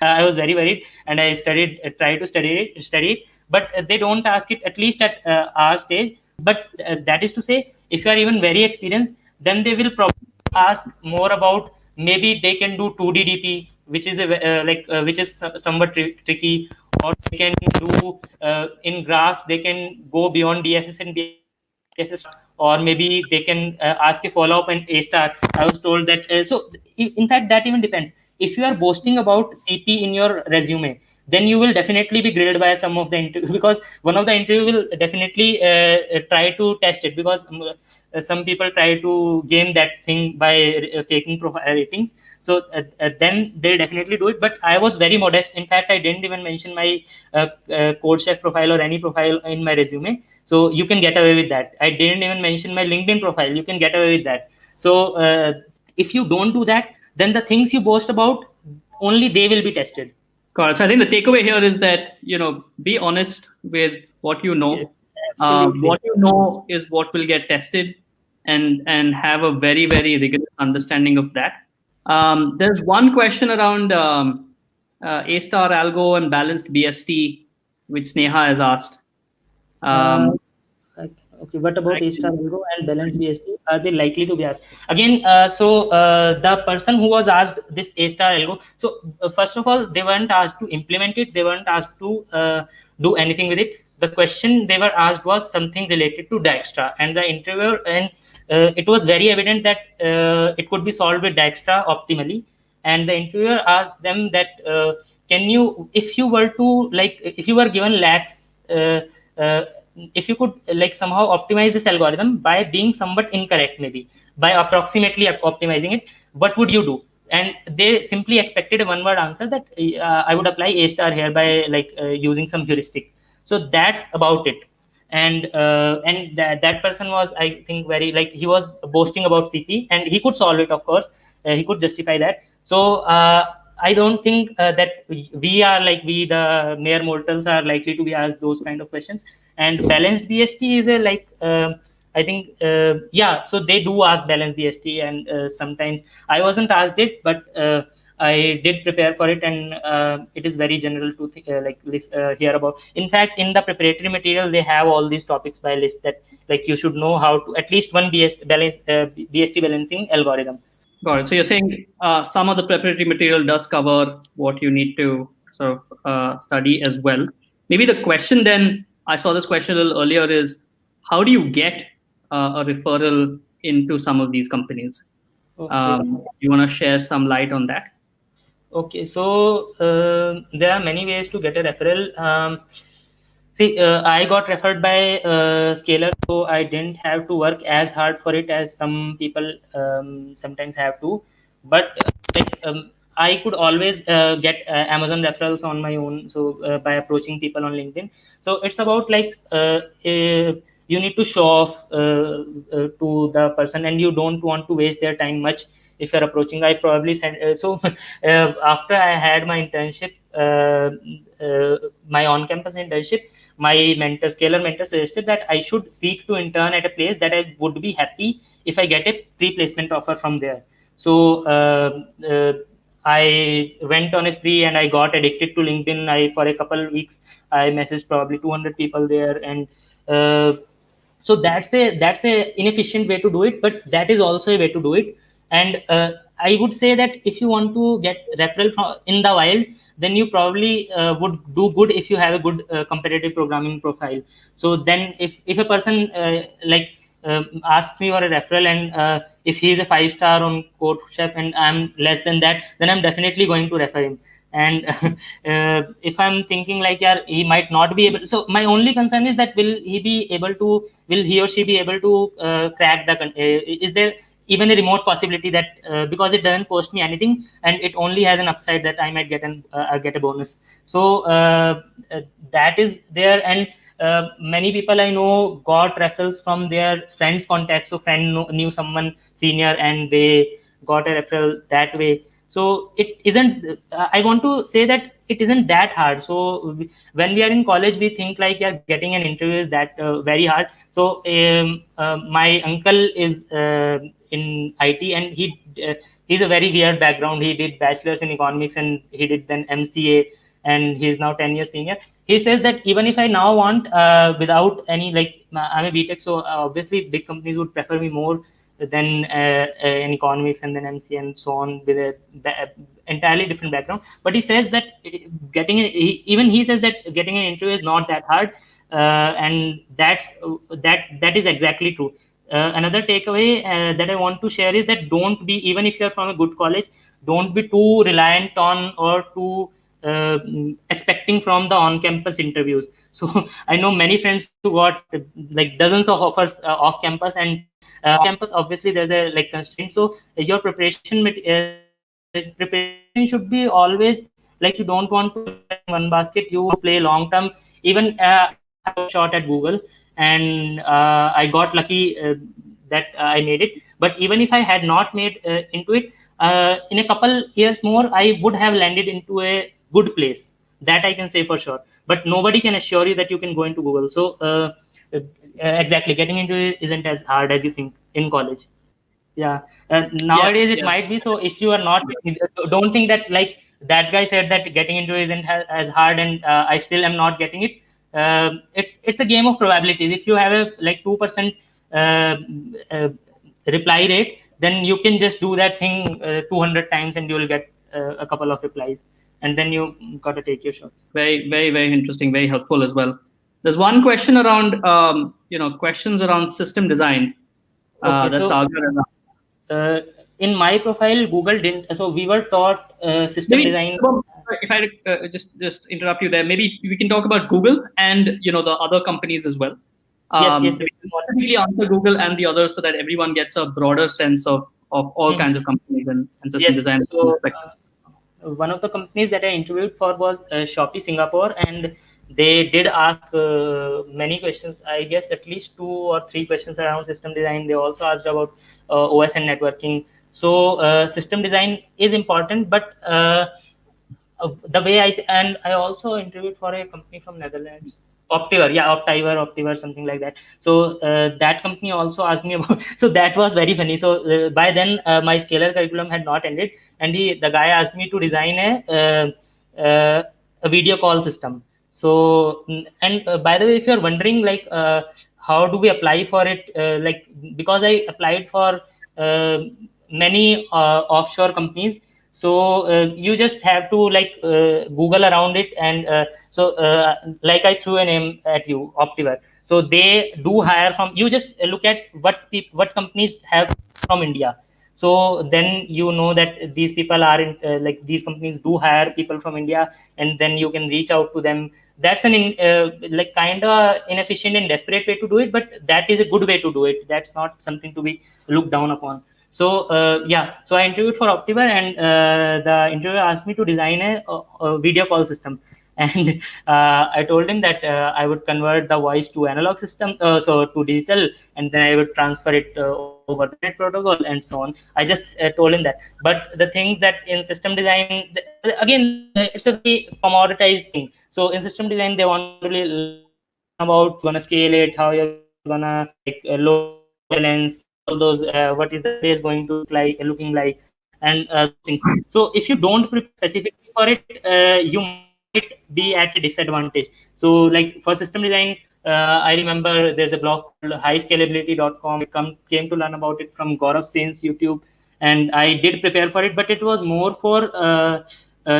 I was very worried, and I tried to study it, but they don't ask it, at least at our stage. But that is to say, if you are even very experienced, then they will probably ask more about, maybe they can do 2D DP, which is which is somewhat tricky, or they can do in graphs, they can go beyond DFS and BFS, or maybe they can ask a follow up and A star. I was told that. So in fact, that even depends. If you are boasting about CP in your resume, then you will definitely be graded by some of the interview, because one of the interview will definitely try to test it, because some people try to game that thing by faking profile ratings. So then they'll definitely do it. But I was very modest. In fact, I didn't even mention my code chef profile or any profile in my resume, so you can get away with that. I didn't even mention my LinkedIn profile, you can get away with that. So if you don't do that, then the things you boast about, only they will be tested. Got it. So I think the takeaway here is that, be honest with what you know. Yes, absolutely. What you know is what will get tested, and have a very, very rigorous understanding of that. There's one question around A star algo and balanced BST, which Sneha has asked. Okay, what about A star algo and balance BST? Are they likely to be asked again? So the person who was asked this A star algo, so first of all, they weren't asked to implement it. They weren't asked to do anything with it. The question they were asked was something related to Dijkstra, and the interviewer, and it was very evident that it could be solved with Dijkstra optimally. And the interviewer asked them that, can you, if you were to, like, if you were given lakhs, uh, if you could like somehow optimize this algorithm by being somewhat incorrect, maybe by approximately optimizing it, what would you do? And they simply expected a one word answer that I would apply A star here by like using some heuristic. So that's about it. And that person was, I think, very, like, he was boasting about CP, and he could solve it, of course. He could justify that. So I don't think that we are like, we the mere mortals are likely to be asked those kind of questions. And balanced BST is a like I think yeah, so they do ask balanced BST, and sometimes I wasn't asked it, but I did prepare for it, and it is very general to hear about. In fact, in the preparatory material, they have all these topics by list, that like you should know how to at least one BST balancing algorithm. Got it. So you're saying some of the preparatory material does cover what you need to sort of study as well. Maybe the question then, I saw this question a little earlier, is how do you get a referral into some of these companies? Okay. You want to share some light on that? Okay, so there are many ways to get a referral. See, I got referred by Scalar, so I didn't have to work as hard for it as some people sometimes have to. But I could always get Amazon referrals on my own. So by approaching people on LinkedIn. So it's about like you need to show off to the person, and you don't want to waste their time much if you're approaching. I probably send after I had my internship, my on-campus internship, my mentor, scalar mentor, suggested that I should seek to intern at a place that I would be happy if I get a pre-placement offer from there. So I went on a spree and I got addicted to LinkedIn. I for a couple of weeks I messaged probably 200 people there, and uh, so that's a inefficient way to do it, but that is also a way to do it. And I would say that if you want to get referral from in the wild, then you probably would do good if you have a good competitive programming profile. So then if a person asks me for a referral, and if he is a 5 star on code chef and I'm less than that, then I'm definitely going to refer him. And if I'm thinking like, yeah, he might not be able, so my only concern is that will he or she be able to crack the is there even a remote possibility that because it doesn't cost me anything and it only has an upside that I might get a bonus. So that is there. And many people I know got referrals from their friends contacts. So knew someone senior and they got a referral that way. So it isn't I want to say that it isn't that hard. So when we are in college, we think like, yeah, getting an interview is that very hard. So my uncle is in IT, and he's a very weird background. He did bachelor's in economics and he did then MCA, and he's now 10 years senior. He says that even if I now want without any, like, I'm a BTech, so obviously big companies would prefer me more than in economics and then MC and so on, with a entirely different background. But he says that even he says that getting an interview is not that hard, and that is exactly true. Another takeaway that I want to share is that don't be, even if you're from a good college, don't be too reliant on or too expecting from the on-campus interviews. So I know many friends who got like dozens of offers off campus, and campus obviously there's a like constraint. So your preparation should be always like, you don't want to put in one basket. You play long term. Even I have a shot at Google, and I got lucky that I made it. But even if I had not made into it, in a couple years more, I would have landed into a good place. That I can say for sure. But nobody can assure you that you can go into Google. So exactly, getting into it isn't as hard as you think in college. Yeah. Nowadays it might be. So if you are not, don't think that like that guy said that getting into it isn't as hard, and I still am not getting it. It's a game of probabilities. If you have a like 2% uh, uh, reply rate, then you can just do that thing 200 times and you will get a couple of replies, and then you got to take your shots. Very, very, very interesting, very helpful as well. There's one question around, questions around system design. Okay, That's so Agar and in my profile, Google didn't. So we were taught system maybe, design. if I just interrupt you there, maybe we can talk about Google and the other companies as well. Yes, We can specifically answer Google and the others so that everyone gets a broader sense of all kinds of companies and system Yes. design. So one of the companies that I interviewed for was Shopee Singapore, and they did ask many questions. I guess at least 2 or 3 questions around system design. They also asked about OS and networking. So system design is important, but the way and I also interviewed for a company from Netherlands, Optiver, something like that. So that company also asked me about. So that was very funny. So by then my scalar curriculum had not ended, and the guy asked me to design a video call system. So and by the way, if you're wondering like how do we apply for it, like because I applied for uh, many offshore companies. So you just have to like Google around it, and like I threw a name at you, Optiver. So they do hire from, you just look at what companies have from India. So then you know that these people are in like these companies do hire people from India, and then you can reach out to them. That's like kind of inefficient and desperate way to do it, but that is a good way to do it. That's not something to be looked down upon. So yeah, so I interviewed for Optiver, and the interviewer asked me to design a video call system. And I told him that I would convert the voice to analog system, so to digital, and then I would transfer it over the internet protocol and so on. I just told him that. But the things that in system design, again, it's a very commoditized thing. So in system design, they want to learn about gonna scale it, how you're gonna like load balance, all those, what is the database going to looking like, and those things. So if you don't prepare specifically for it, you might be at a disadvantage. So like for system design, I remember there's a blog called highscalability.com. I came to learn about it from Gaurav Sen's YouTube, and I did prepare for it, but it was more for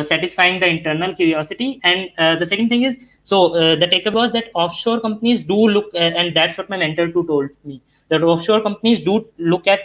satisfying the internal curiosity. And the second thing is, so the takeaway was that offshore companies do look, and that's what my mentor too told me, that offshore companies do look at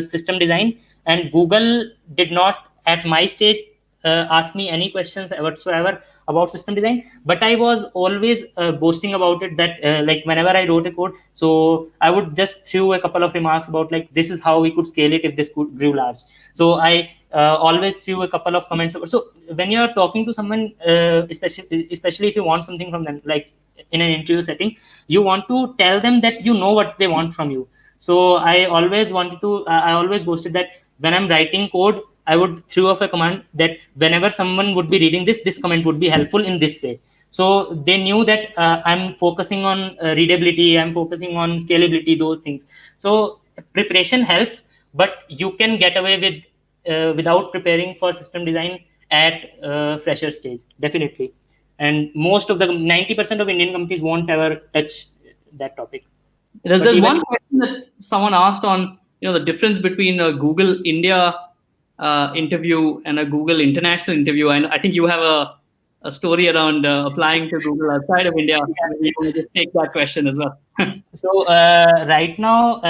system design, and Google did not at my stage ask me any questions whatsoever about system design. But I was always boasting about it, that like whenever I wrote a code, so I would just throw a couple of remarks about like this is how we could scale it if this could grew large. So I always threw a couple of comments. So when you're talking to someone, especially if you want something from them, like in an interview setting, you want to tell them that you know what they want from you. So I always boasted that when I'm writing code, I would throw off a command that whenever someone would be reading this comment would be helpful in this way. So they knew that I'm focusing on readability, I'm focusing on scalability, those things. So preparation helps, but you can get away with without preparing for system design at fresher stage, definitely. And most of the 90% of Indian companies won't ever touch that topic. There's one question that someone asked on, the difference between a Google India interview and a Google international interview. And I think you have a story around applying to Google outside of India. Maybe you want to just take that question as well. So right now,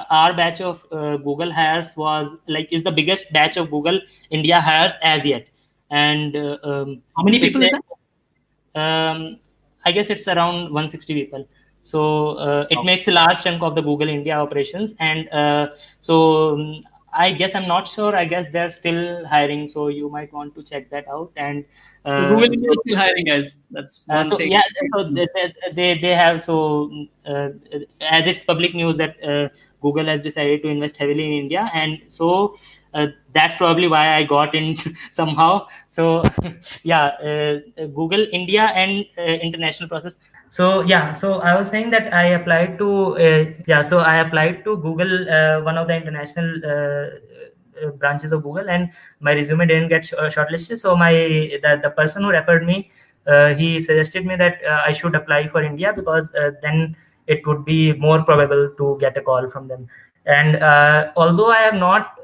our batch of Google hires is the biggest batch of Google India hires as yet. And how many people is that? I guess it's around 160 people. So it makes a large chunk of the Google India operations. And I guess I'm not sure. I guess they're still hiring, so you might want to check that out. And Google India is still hiring, guys. That's one so thing. yeah, so they have, so as it's public news that Google has decided to invest heavily in India, and so that's probably why I got in somehow. So yeah, Google India and international process. So yeah, so I was saying that I applied to Google, one of the international branches of Google, and my resume didn't get shortlisted. So the person who referred me, he suggested me that I should apply for India, because then it would be more probable to get a call from them. And although I have not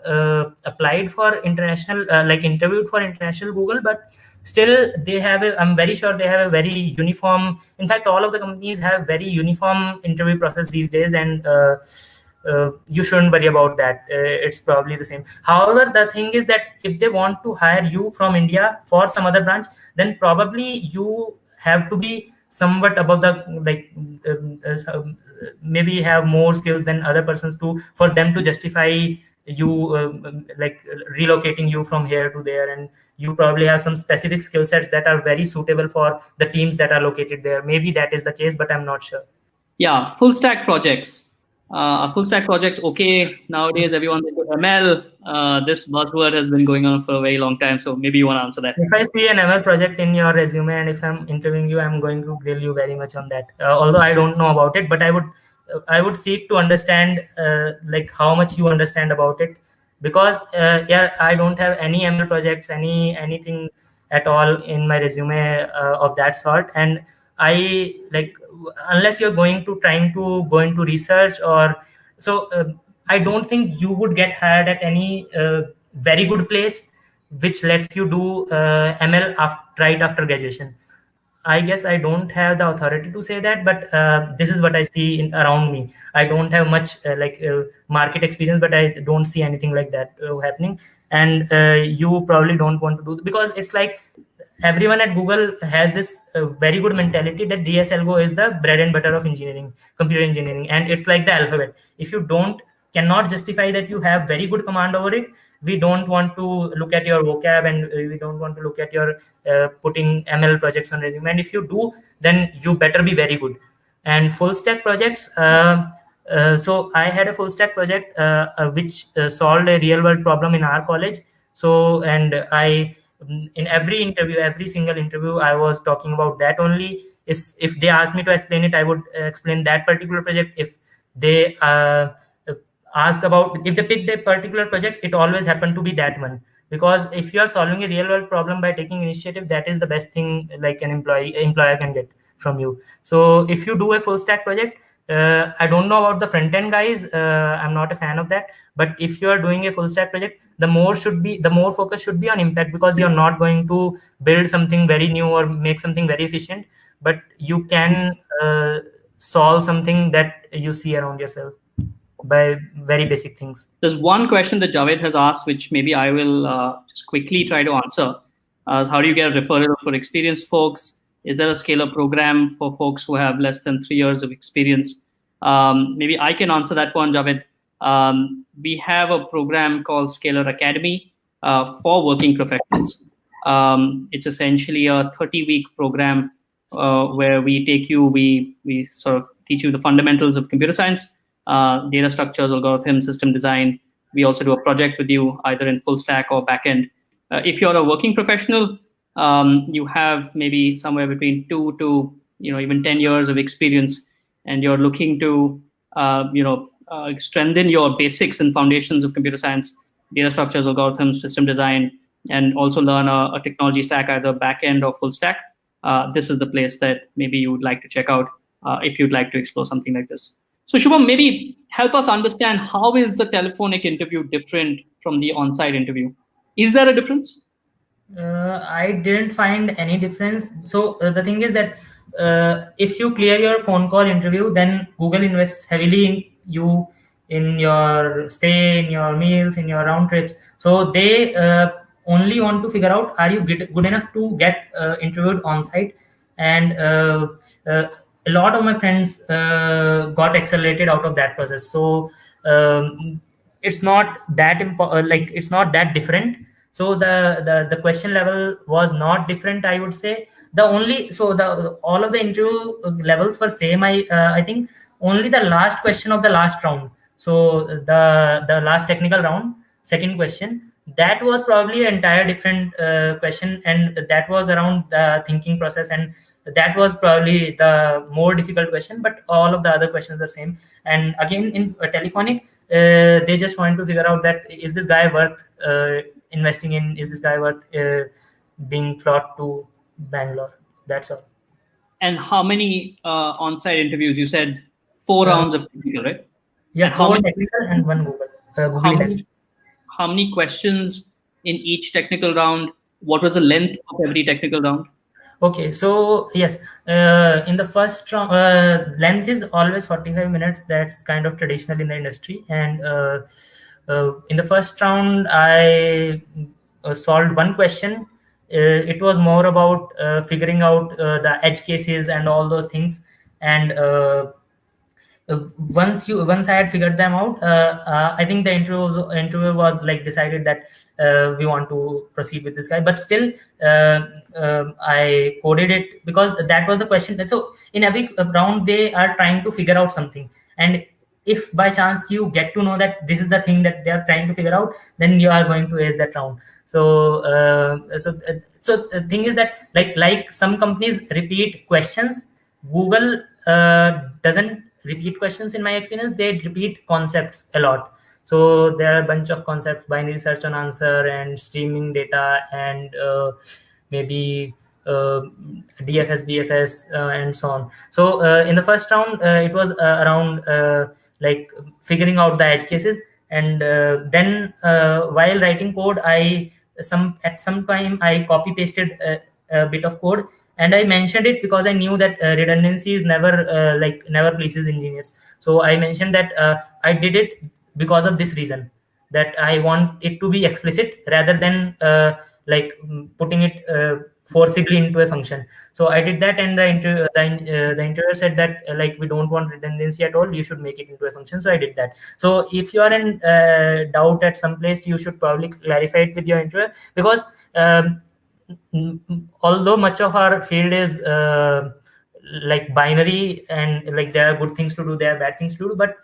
applied for international, interviewed for international Google, but still I'm very sure they have a very uniform, in fact all of the companies have very uniform interview process these days. And you shouldn't worry about that. It's probably the same. However, the thing is that if they want to hire you from India for some other branch, then probably you have to be somewhat above the, maybe have more skills than other persons to, for them to justify you relocating you from here to there. And you probably have some specific skill sets that are very suitable for the teams that are located there. Maybe that is the case, but I'm not sure. Yeah, full stack projects. Full stack projects, okay, nowadays everyone's into ML. This buzzword has been going on for a very long time, so maybe you want to answer that. If I see an ML project in your resume, and if I'm interviewing you, I'm going to grill you very much on that. Although I don't know about it, but I would seek to understand how much you understand about it, because I don't have any ML projects, anything at all in my resume of that sort. And I unless you're trying to go into research, or so I don't think you would get hired at any very good place which lets you do ML right after graduation. I guess I don't have the authority to say that, but this is what I see around me. I don't have much market experience, but I don't see anything like that happening. And you probably don't want to do, because it's like everyone at Google has this very good mentality that DS Algo is the bread and butter of engineering, computer engineering, and it's like the alphabet. If you don't cannot justify that you have very good command over it. We don't want to look at your vocab, and we don't want to look at your putting ML projects on resume. And if you do, then you better be very good. And full stack projects, so I had a full stack project which solved a real world problem in our college. So, and I, in every interview, every single interview, I was talking about that only. If they asked me to explain it, I would explain that particular project. If they ask about, if they picked a particular project, it always happened to be that one. Because if you are solving a real world problem by taking initiative, that is the best thing like an employer can get from you. So if you do a full stack project, I don't know about the front end guys, I'm not a fan of that. But if you are doing a full stack project, the more focus should be on impact, because you're not going to build something very new or make something very efficient, but you can solve something that you see around yourself by very basic things. There's one question that Javed has asked, which maybe I will just quickly try to answer. How do you get a referral for experienced folks? Is there a scalar program for folks who have less than 3 years of experience? Maybe I can answer that one, Javed. We have a program called Scalar Academy for working professionals. It's essentially a 30-week program where we take you, we sort of teach you the fundamentals of computer science, data structures, algorithms, system design. We also do a project with you, either in full stack or backend. If you're a working professional, you have maybe somewhere between 2 to even 10 years of experience, and you're looking to strengthen your basics and foundations of computer science, data structures, algorithms, system design, and also learn a technology stack, either backend or full stack. This is the place that maybe you would like to check out if you'd like to explore something like this. So Shubham, maybe help us understand, how is the telephonic interview different from the on-site interview? Is there a difference? I didn't find any difference. So the thing is that if you clear your phone call interview, then Google invests heavily in you, in your stay, in your meals, in your round trips. So they only want to figure out, are you good enough to get interviewed on site? And a lot of my friends got accelerated out of that process. So it's not that like it's not that different. So the question level was not different, I would say. The only, so the all of the interview levels were same. I think only the last question of the last round, so the last technical round, second question, that was probably an entire different question, and that was around the thinking process, and that was probably the more difficult question. But all of the other questions are same. And again, in telephonic, they just want to figure out that, is this guy worth investing in? Is this guy worth being flown to Bangalore? That's all. And how many on-site interviews? You said 4 rounds of technical, right? Yeah, and 4 technical and 1 Google. How many questions in each technical round? What was the length of every technical round? Okay, so yes, in the first round, length is always 45 minutes. That's kind of traditional in the industry. And in the first round, I solved one question. It was more about figuring out the edge cases and all those things. And once I had figured them out, I think the interview was like decided that we want to proceed with this guy. But still, I coded it, because that was the question. So in every round, they are trying to figure out something, and if by chance you get to know that this is the thing that they are trying to figure out, then you are going to ace that round. So so the thing is that, like some companies repeat questions, Google doesn't repeat questions. In my experience, they repeat concepts a lot. So there are a bunch of concepts: binary search on answer, and streaming data, and maybe DFS, BFS, and so on. So in the first round, it was around like figuring out the edge cases. And then while writing code, at some time I copy pasted a bit of code, and I mentioned it because I knew that redundancy is never pleases engineers. So I mentioned that I did it because of this reason, that I want it to be explicit rather than putting it forcibly into a function. So I did that, and the interviewer said that like, we don't want redundancy at all, you should make it into a function. So I did that. So if you are in doubt at some place, you should probably clarify it with your interviewer, because although much of our field is like binary, and like there are good things to do, there are bad things to do, but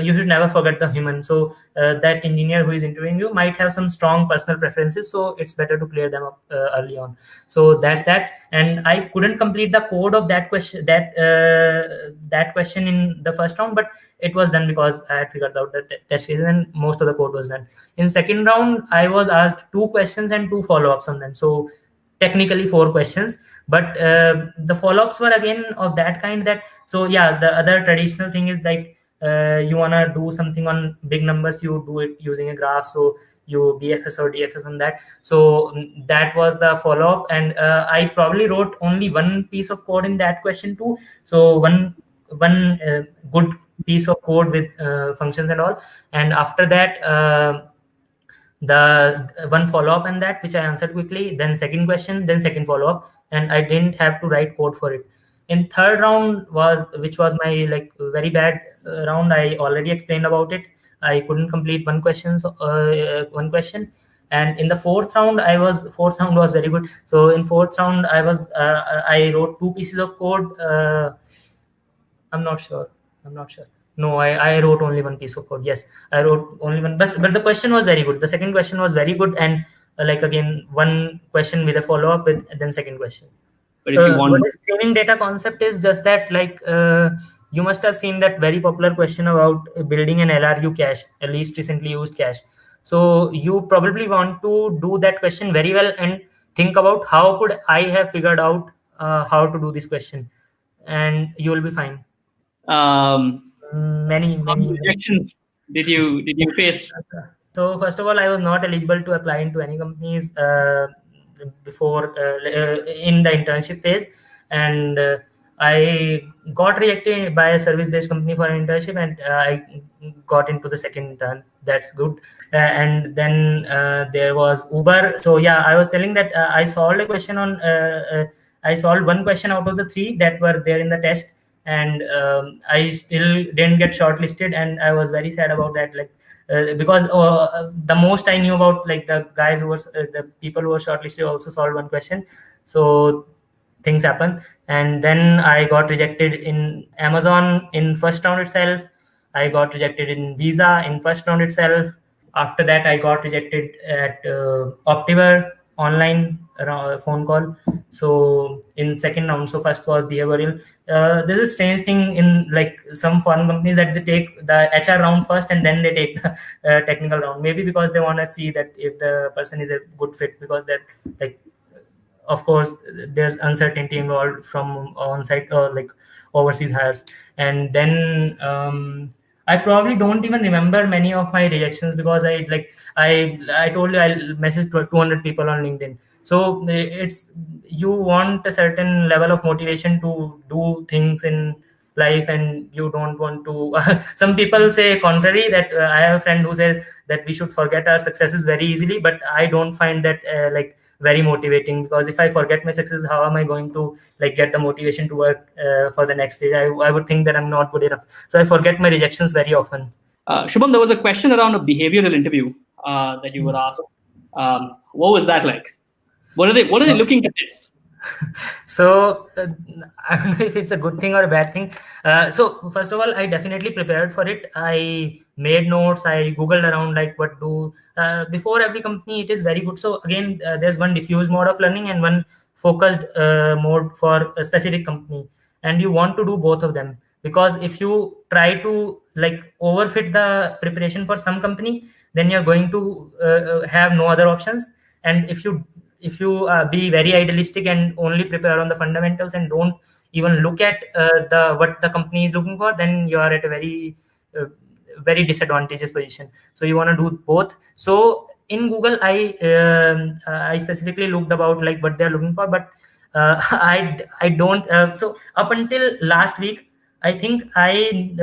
you should never forget the human. So that engineer who is interviewing you might have some strong personal preferences, so it's better to clear them up early on. So that's that. And I couldn't complete the code of that question, that question in the first round, but it was done because I had figured out the test cases, and most of the code was done. In second round, I was asked 2 questions and 2 follow-ups on them, so technically 4 questions. But the follow-ups were again of that kind that, so yeah, the other traditional thing is like, you want to do something on big numbers, you do it using a graph, so you BFS or DFS on that. So that was the follow-up, and I probably wrote only one piece of code in that question too. So one good piece of code with functions and all. And after that, the one follow-up and that, which I answered quickly, then second question, then second follow-up, and I didn't have to write code for it. In third round was, which was my like very bad round, I already explained about it. I couldn't complete one question. And in the fourth round was very good. So in fourth round, I wrote 2 pieces of code. I'm not sure. I'm not sure. No, I wrote only one piece of code. Yes, I wrote only one. But the question was very good. The second question was very good, and like again, one question with a follow up with then second question. But if you want, What is training data concept is just that, like, you must have seen that very popular question about building an LRU cache, a least recently used cache. So you probably want to do that question very well and think about how could I have figured out how to do this question, and you will be fine. um, Many, how many many, many. rejections did you face? So first of all, I was not eligible to apply into any companies before in the internship phase, and I got rejected by a service-based company for an internship, and I got into the second intern. That's good. And then there was Uber. So yeah, I was telling that I solved a question on. I solved one question out of the 3 that were there in the test, and I still didn't get shortlisted, and I was very sad about that. Like, because the most I knew about, like, the guys who were the people who were shortlisted also solved one question. So things happen. And then I got rejected in Amazon in first round itself. I got rejected in Visa in first round itself. After that, I got rejected at Optiver online phone call. So in second round, so first was behavioral. There's a strange thing in like some foreign companies that they take the HR round first and then they take the technical round. Maybe because they want to see that if the person is a good fit, because that, like, of course there's uncertainty involved from on-site or like overseas hires. And then I probably don't even remember many of my rejections, because I told you I messaged 200 people on LinkedIn. So it's, you want a certain level of motivation to do things in life, and you don't want to some people say contrary, that I have a friend who says that we should forget our successes very easily, but I don't find that like very motivating, because if I forget my success, how am I going to like get the motivation to work for the next stage? I would think that I'm not good enough, so I forget my rejections very often. Shubham, there was a question around a behavioral interview that you were asked. What was that like? What are they looking to test? So I don't know if it's a good thing or a bad thing. So first of all, I definitely prepared for it. I made notes, I googled around like what do before every company. It is very good. So again, there's one diffuse mode of learning and one focused mode for a specific company, and you want to do both of them, because if you try to like overfit the preparation for some company, then you're going to have no other options. And if you be very idealistic and only prepare on the fundamentals and don't even look at the what the company is looking for, then you are at a uh, very disadvantageous position. So you want to do both. So in Google, I specifically looked about like what they're looking for, but I don't. So up until last week, I think I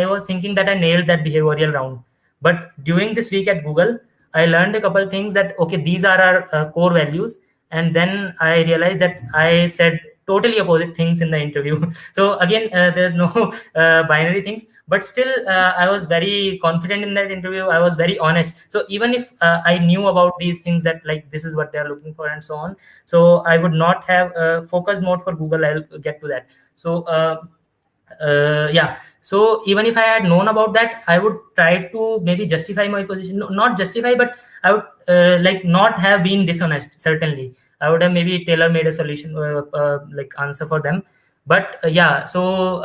was thinking that I nailed that behavioral round. But during this week at Google, I learned a couple things that okay, these are our core values, and then I realized that I said totally opposite things in the interview. So again, there are no binary things, but still I was very confident in that interview. I was very honest. So even if I knew about these things, that like this is what they are looking for and so on, so I would not have focus mode for Google. I'll get to that. So yeah, so even if I had known about that, I would try to maybe justify my position. No, not justify, but I would like not have been dishonest. Certainly I would have maybe tailor made a solution, like answer for them. But yeah, so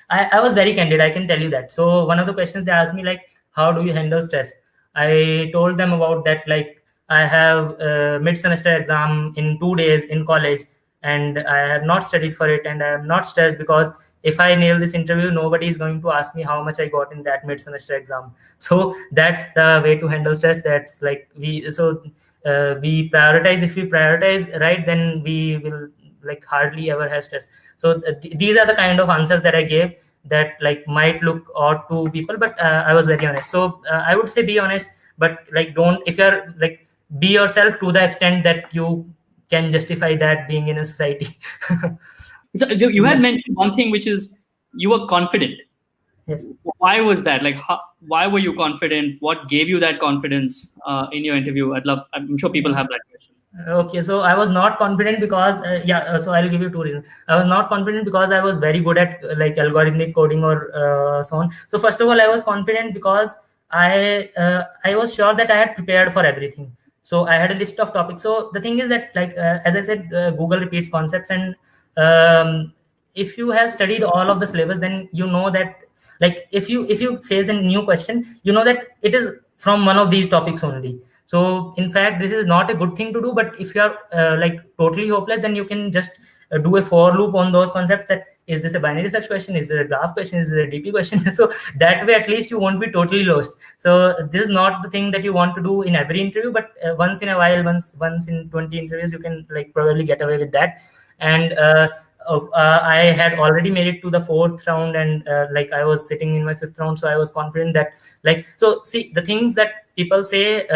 I was very candid, I can tell you that. So one of the questions they asked me, like, how do you handle stress? I told them about that, like I have a mid semester exam in 2 days in college, and I have not studied for it, and I am not stressed because if I nail this interview, nobody is going to ask me how much I got in that mid semester exam. So that's the way to handle stress. That's like we prioritize. If we prioritize right, then we will like hardly ever have stress. So these are the kind of answers that I gave, that like might look odd to people, but I was very honest. So I would say be honest, but like don't, if you're like, be yourself to the extent that you can justify that being in a society. So you had mentioned one thing, which is you were confident. Yes. Why was that? Like, why were you confident? What gave you that confidence in your interview? I'm sure people have that question. Okay, so I was not confident because so I'll give you two reasons. I was not confident because I was very good at like algorithmic coding or so on. So first of all, I was confident because I was sure that I had prepared for everything. So I had a list of topics. So the thing is that, like as I said, Google repeats concepts, and if you have studied all of the syllabus, then you know that, like if you face a new question, you know that it is from one of these topics only. So in fact, this is not a good thing to do. But if you are like totally hopeless, then you can just do a for loop on those concepts, that is this a binary search question, is there a graph question, is there a DP question. So that way at least you won't be totally lost. So this is not the thing that you want to do in every interview, but once in a while, once in 20 interviews, you can like probably get away with that. And I had already made it to the fourth round, and like I was sitting in my fifth round, so I was confident that, like, so see, the things that people say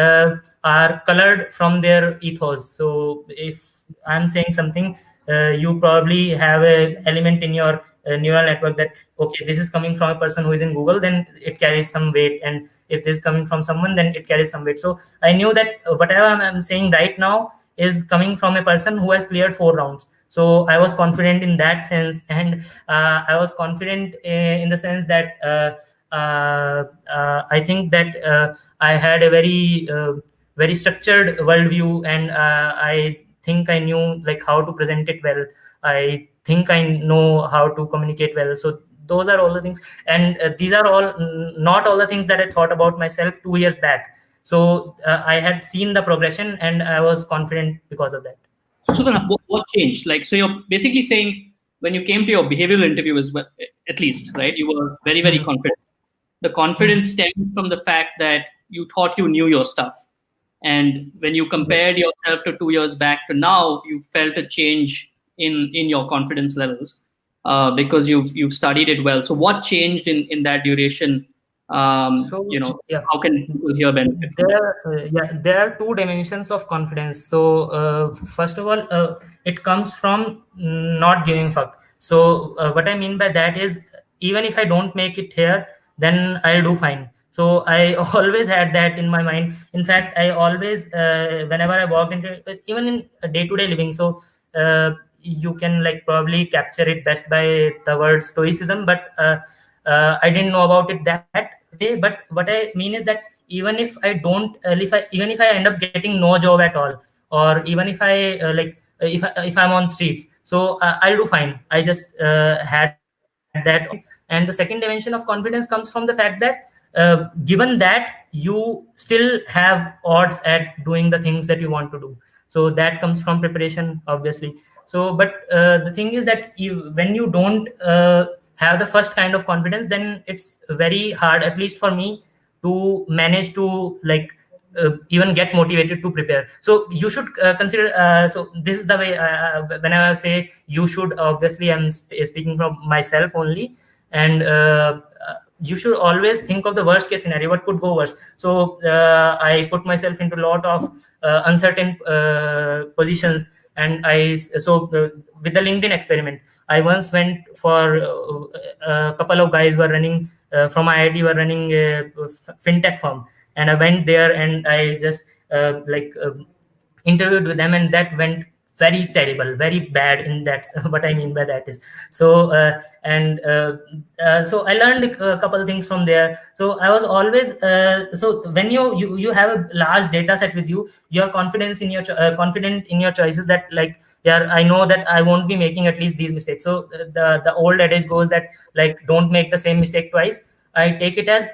are colored from their ethos. So if I'm saying something, you probably have a element in your neural network that, okay, this is coming from a person who is in Google, then it carries some weight, and if this is coming from someone, then it carries some weight. So I knew that whatever I'm saying right now is coming from a person who has cleared 4 rounds. So I was confident in that sense. And I was confident in the sense that I think that I had a very structured worldview, and I think I knew like how to present it well. I think I know how to communicate well. So those are all the things, and these are all not all the things that I thought about myself 2 years back. So I had seen the progression, and I was confident because of that. So then, what changed? Like, so you're basically saying when you came to your behavioral interview as well, at least, right? You were very, very confident. The confidence stemmed from the fact that you thought you knew your stuff, and when you compared yourself to 2 years back to now, you felt a change in your confidence levels because you've studied it well. So what changed in that duration? So yeah, how can people here benefit from that? there are two dimensions of confidence. So first of all, it comes from not giving fuck. So what I mean by that is, even if I don't make it here, then I'll do fine. So I always had that in my mind. In fact, I always whenever I walk into, even in day-to-day living, so you can like probably capture it best by the word stoicism. But I didn't know about it that way. But what I mean is that even if I don't even if I end up getting no job at all, or even if I if I'm on streets, so I'll do fine. I just had that. And the second dimension of confidence comes from the fact that given that, you still have odds at doing the things that you want to do. So that comes from preparation, obviously. So but the thing is that when you don't have the first kind of confidence, then it's very hard, at least for me, to manage to like even get motivated to prepare. So you should consider, so this is the way, whenever I say you should, obviously I'm speaking from myself only. And you should always think of the worst case scenario, what could go worse. So I put myself into a lot of uncertain positions, and with the LinkedIn experiment, I once went for a couple of guys were running from IIT, were running a fintech firm, and I went there and I just interviewed with them, and that went very terrible, very bad. In that, what I mean by that is, so I learned a couple of things from there. So I was always so when you have a large data set with you, you're confident in your choices, that like, yeah, I know that I won't be making at least these mistakes. So the old adage goes that, like, don't make the same mistake twice. I take it as,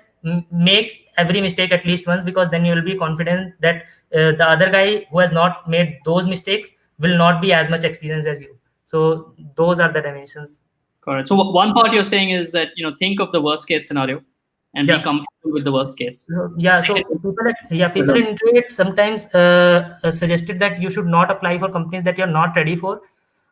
make every mistake at least once, because then you will be confident that the other guy who has not made those mistakes will not be as much experienced as you. So those are the dimensions. Correct. So one part you're saying is that, think of the worst case scenario and be comfortable with the worst case. So people in it sometimes suggested that you should not apply for companies that you're not ready for.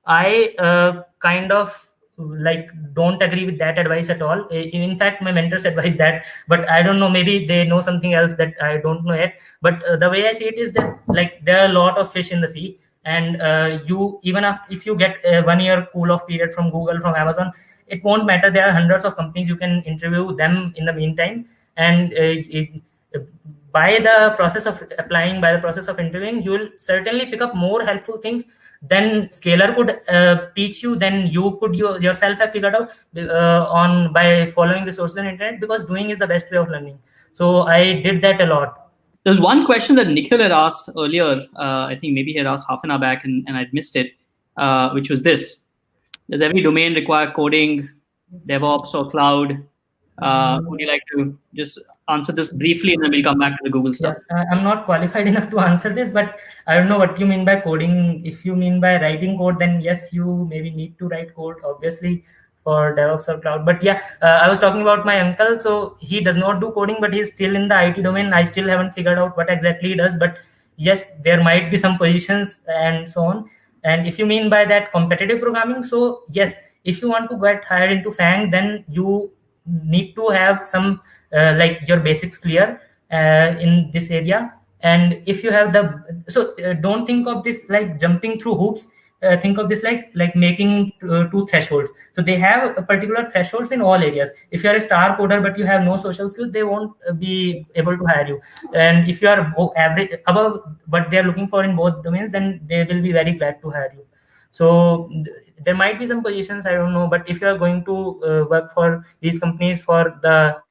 I kind of like don't agree with that advice at all. In fact, my mentors advise that, but I don't know, maybe they know something else that I don't know yet. But the way I see it is that, like, there are a lot of fish in the sea, and you, even if you get a 1 year cool off period from Google, from Amazon, it won't matter. There are hundreds of companies, you can interview them in the meantime, and by the process of applying, by the process of interviewing, you will certainly pick up more helpful things than Scalar could teach you, then you could yourself have figured out on by following resources on internet, because doing is the best way of learning. So I did that a lot. There's one question that Nikhil had asked earlier. I think maybe he had asked half an hour back, and I'd missed it, which was this: does every domain require coding, DevOps, or cloud? Would you like to just answer this briefly, and then we'll come back to the Google stuff? Yeah, I'm not qualified enough to answer this, but I don't know what you mean by coding. If you mean by writing code, then yes, you maybe need to write code, obviously, for DevOps or cloud. But yeah, I was talking about my uncle. So he does not do coding, but he's still in the IT domain. I still haven't figured out what exactly he does, but yes, there might be some positions and so on. And if you mean by that competitive programming, so yes, if you want to get hired into FANG, then you need to have some like your basics clear in this area. And if you have don't think of this like jumping through hoops. Think of this like making two thresholds. So they have a particular thresholds in all areas. If you are a star coder but you have no social skills, they won't be able to hire you. And if you are average above what they are looking for in both domains, then they will be very glad to hire you. So there might be some positions, I don't know, but if you are going to work for these companies for the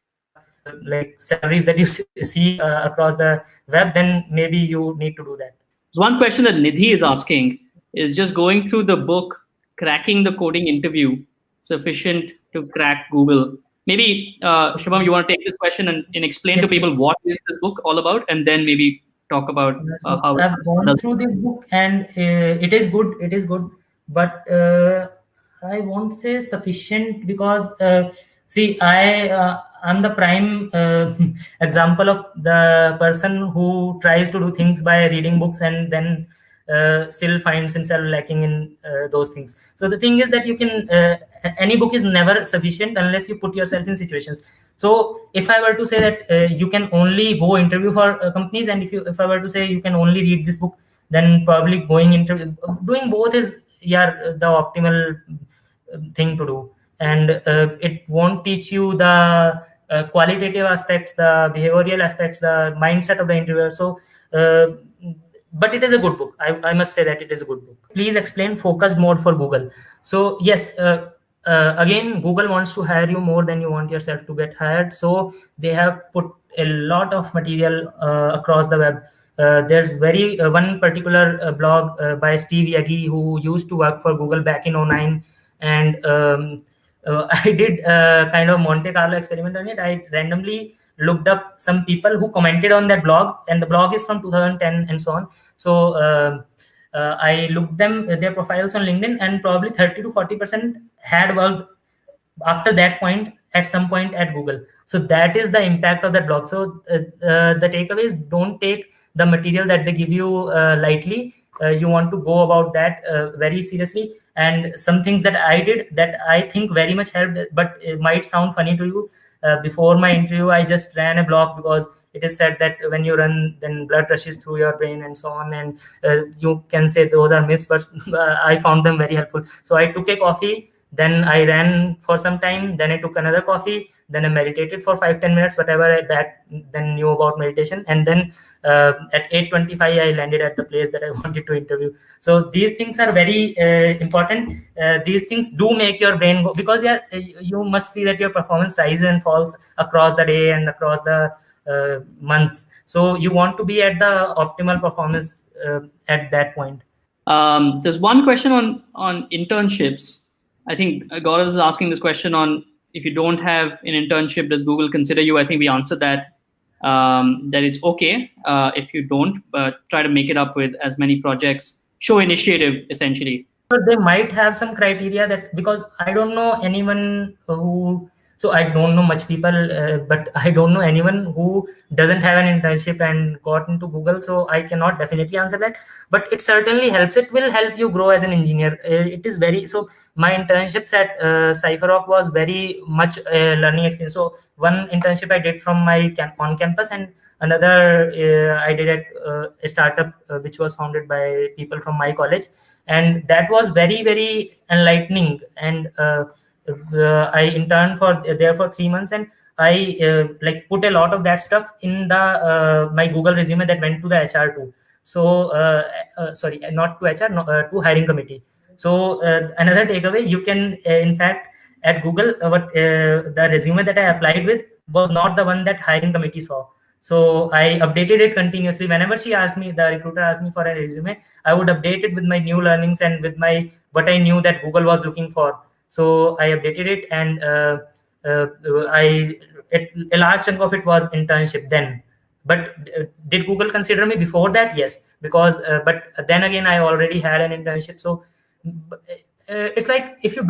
like salaries that you see across the web, then maybe you need to do that. So one question that Nidhi is asking is, just going through the book Cracking the Coding Interview sufficient to crack Google? Maybe Shubham, you want to take this question and explain to people what is this book all about, and then maybe talk about how I've gone through this book, and it is good, but I won't say sufficient, because see, I'm the prime example of the person who tries to do things by reading books and then still finds himself lacking in those things. So the thing is that you can any book is never sufficient unless you put yourself in situations. So if I were to say that you can only go interview for companies, and if I were to say you can only read this book, then probably doing both is the optimal thing to do. And it won't teach you the qualitative aspects, the behavioral aspects, the mindset of the interviewer. So but it is a good book. I must say that it is a good book. Please explain focused mode for Google. So yes, again, Google wants to hire you more than you want yourself to get hired. So they have put a lot of material across the web. There's one particular blog by Steve Yagi, who used to work for Google back in 2009. And I did kind of Monte Carlo experiment on it. I randomly looked up some people who commented on that blog, and the blog is from 2010 and so on. So I looked their profiles on LinkedIn, and probably 30 to 40% had worked after that point at some point at Google. So that is the impact of that blog. So the takeaway is, don't take the material that they give you lightly. You want to go about that very seriously. And some things that I did that I think very much helped, but it might sound funny to you. before my interview I just ran a blog, because it is said that when you run, then blood rushes through your brain and so on, and you can say those are myths, but I found them very helpful. So I took a coffee, then I ran for some time, then I took another coffee, then I meditated for 5-10 minutes, whatever I back then knew about meditation, and then at 8:25 I landed at the place that I wanted to interview. So these things are very important. These things do make your brain go, because yeah, you must see that your performance rises and falls across the day and across the months. So you want to be at the optimal performance at that point. There's one question on internships. I think Gaurav is asking this question on, if you don't have an internship, does Google consider you? I think we answered that, that it's okay if you don't, but try to make it up with as many projects. Show initiative, essentially. But they might have some criteria, that because I don't know anyone who, so I don't know much people, but I don't know anyone who doesn't have an internship and got into Google, so I cannot definitely answer that. But it certainly helps. It will help you grow as an engineer. It is very, so my internships at CypherRock was very much a learning experience. So one internship I did from my on campus, and another I did at a startup which was founded by people from my college, and that was very very enlightening. And I interned for there for 3 months, and I like put a lot of that stuff in the my Google resume that went to the HR too. So sorry, not to HR, no, to hiring committee. So another takeaway, you can in fact at Google, the resume that I applied with was not the one that hiring committee saw. So I updated it continuously. Whenever she asked me, the recruiter asked me for a resume, I would update it with my new learnings and with my what I knew that Google was looking for. So I updated it, and uh, a large chunk of it was internship then. But did Google consider me before that? Yes, because but then again I already had an internship. So it's like, if you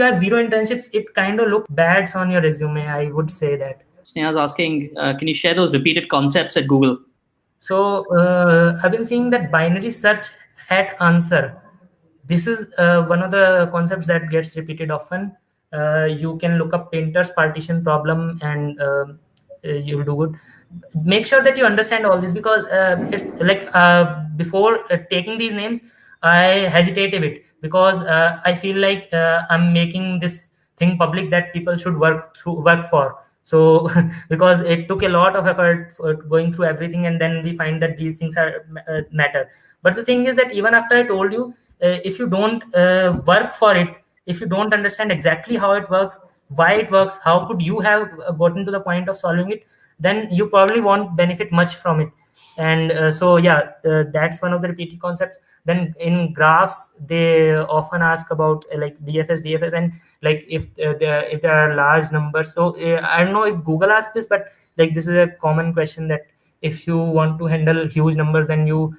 have zero internships, it kind of look bad on your resume, I would say that. Sneha's asking, can you share those repeated concepts at Google? So I've been seeing that binary search at answer. This is one of the concepts that gets repeated often. You can look up painter's partition problem, and you'll do good. Make sure that you understand all this, because it's like before taking these names, I hesitate a bit, because I feel like I'm making this thing public that people should work for. So because it took a lot of effort for going through everything, and then we find that these things are matter. But the thing is that even after I told you, if you don't work for it, if you don't understand exactly how it works, why it works, how could you have gotten to the point of solving it, then you probably won't benefit much from it. And so yeah, that's one of the repeated concepts. Then in graphs, they often ask about like DFS, and like if there are large numbers. So I don't know if Google asks this, but like this is a common question, that if you want to handle huge numbers, then you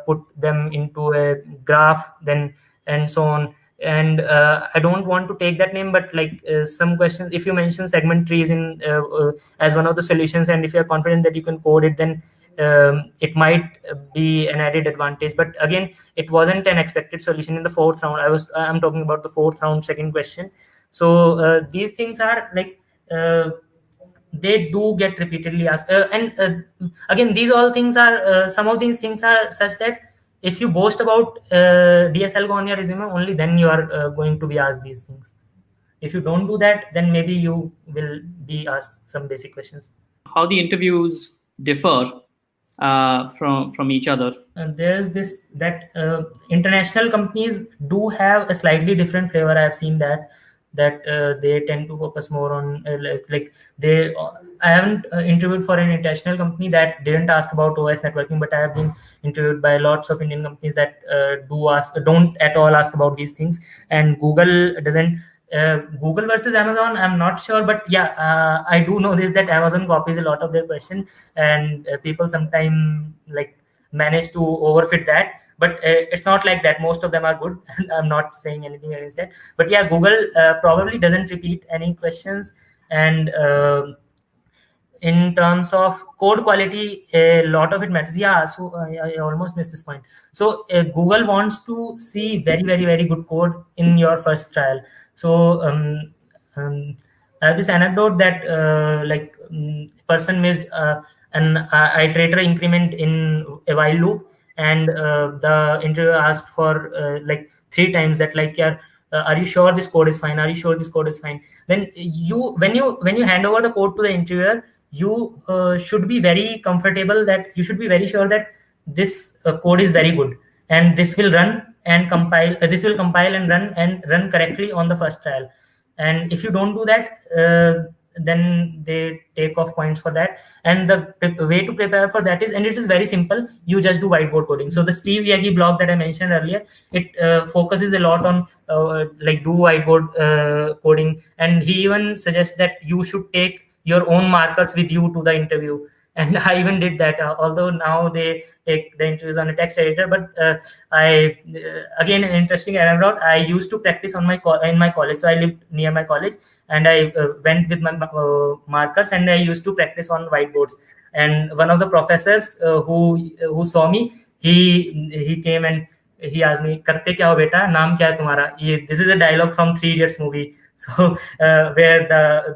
put them into a graph, then and so on. And I don't want to take that name, but like some questions, if you mention segment trees in as one of the solutions, and if you're confident that you can code it, then it might be an added advantage. But again, it wasn't an expected solution in the fourth round. I'm talking about the fourth round, second question. So these things are like they do get repeatedly asked. And again, these all things are some of these things are such that if you boast about DSL on your resume, only then you are going to be asked these things. If you don't do that, then maybe you will be asked some basic questions. How the interviews differ from each other? And there's this that international companies do have a slightly different flavor. I have seen that they tend to focus more on like they. I haven't interviewed for an international company that didn't ask about OS networking, but I have been interviewed by lots of Indian companies that don't at all ask about these things. And Google doesn't. Google versus Amazon, I'm not sure, but yeah, I do know this, that Amazon copies a lot of their question, and people sometimes like manage to overfit that. But it's not like that. Most of them are good. I'm not saying anything against that. But yeah, Google probably doesn't repeat any questions. And in terms of code quality, a lot of it matters. Yeah, so I almost missed this point. So Google wants to see very very very good code in your first trial. So I have this anecdote that person missed an iterator increment in a while loop, and the interviewer asked for like 3 times that, like, yeah, are you sure this code is fine? Are you sure this code is fine? Then when you hand over the code to the interviewer, you should be very comfortable, that you should be very sure that this code is very good, and this will run and compile. This will compile and run correctly on the first trial. And if you don't do that, then they take off points for that. And the way to prepare for that is, and it is very simple, you just do whiteboard coding. So the Steve Yagi blog that I mentioned earlier, it focuses a lot on like do whiteboard coding, and he even suggests that you should take your own markers with you to the interview. And I even did that, although now they take the interviews on a text editor. But I again, an interesting anecdote, I used to practice on in my college. So I lived near my college, and I went with my markers, and I used to practice on whiteboards. And one of the professors who saw me, he came and he asked me, "करते क्या हो बेटा? नाम क्या है तुम्हारा?" This is a dialogue from Three Idiots movie. So where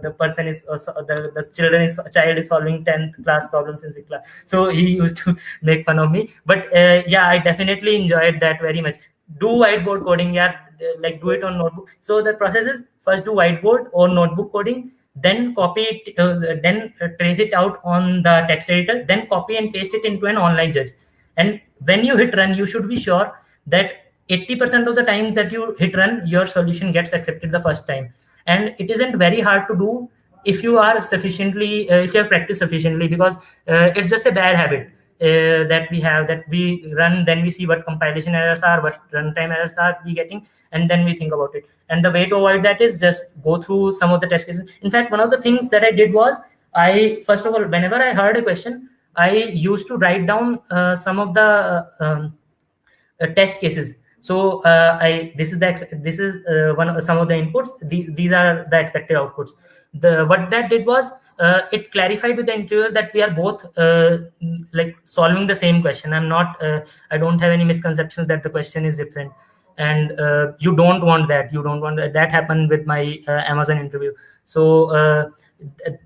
the person is the child is solving 10th class problems in 6th class. So he used to make fun of me. But yeah, I definitely enjoyed that very much. Do whiteboard coding, yeah, like do it on notebook. So the process is, first do whiteboard or notebook coding, then copy it, then trace it out on the text editor, then copy and paste it into an online judge. And when you hit run, you should be sure that 80% of the times that you hit run, your solution gets accepted the first time. And it isn't very hard to do if you are sufficiently if you have practiced sufficiently, because it's just a bad habit that we have, that we run, then we see what compilation errors are, what runtime errors are we getting, and then we think about it. And the way to avoid that is just go through some of the test cases. In fact, one of the things that I did was, I first of all, whenever I heard a question, I used to write down some of the test cases. So I this is one of some of the inputs. These are the expected outputs. What that did was, it clarified with the interviewer that we are both like solving the same question. I don't have any misconceptions that the question is different. And you don't want that. You don't want that. That happened with my Amazon interview. So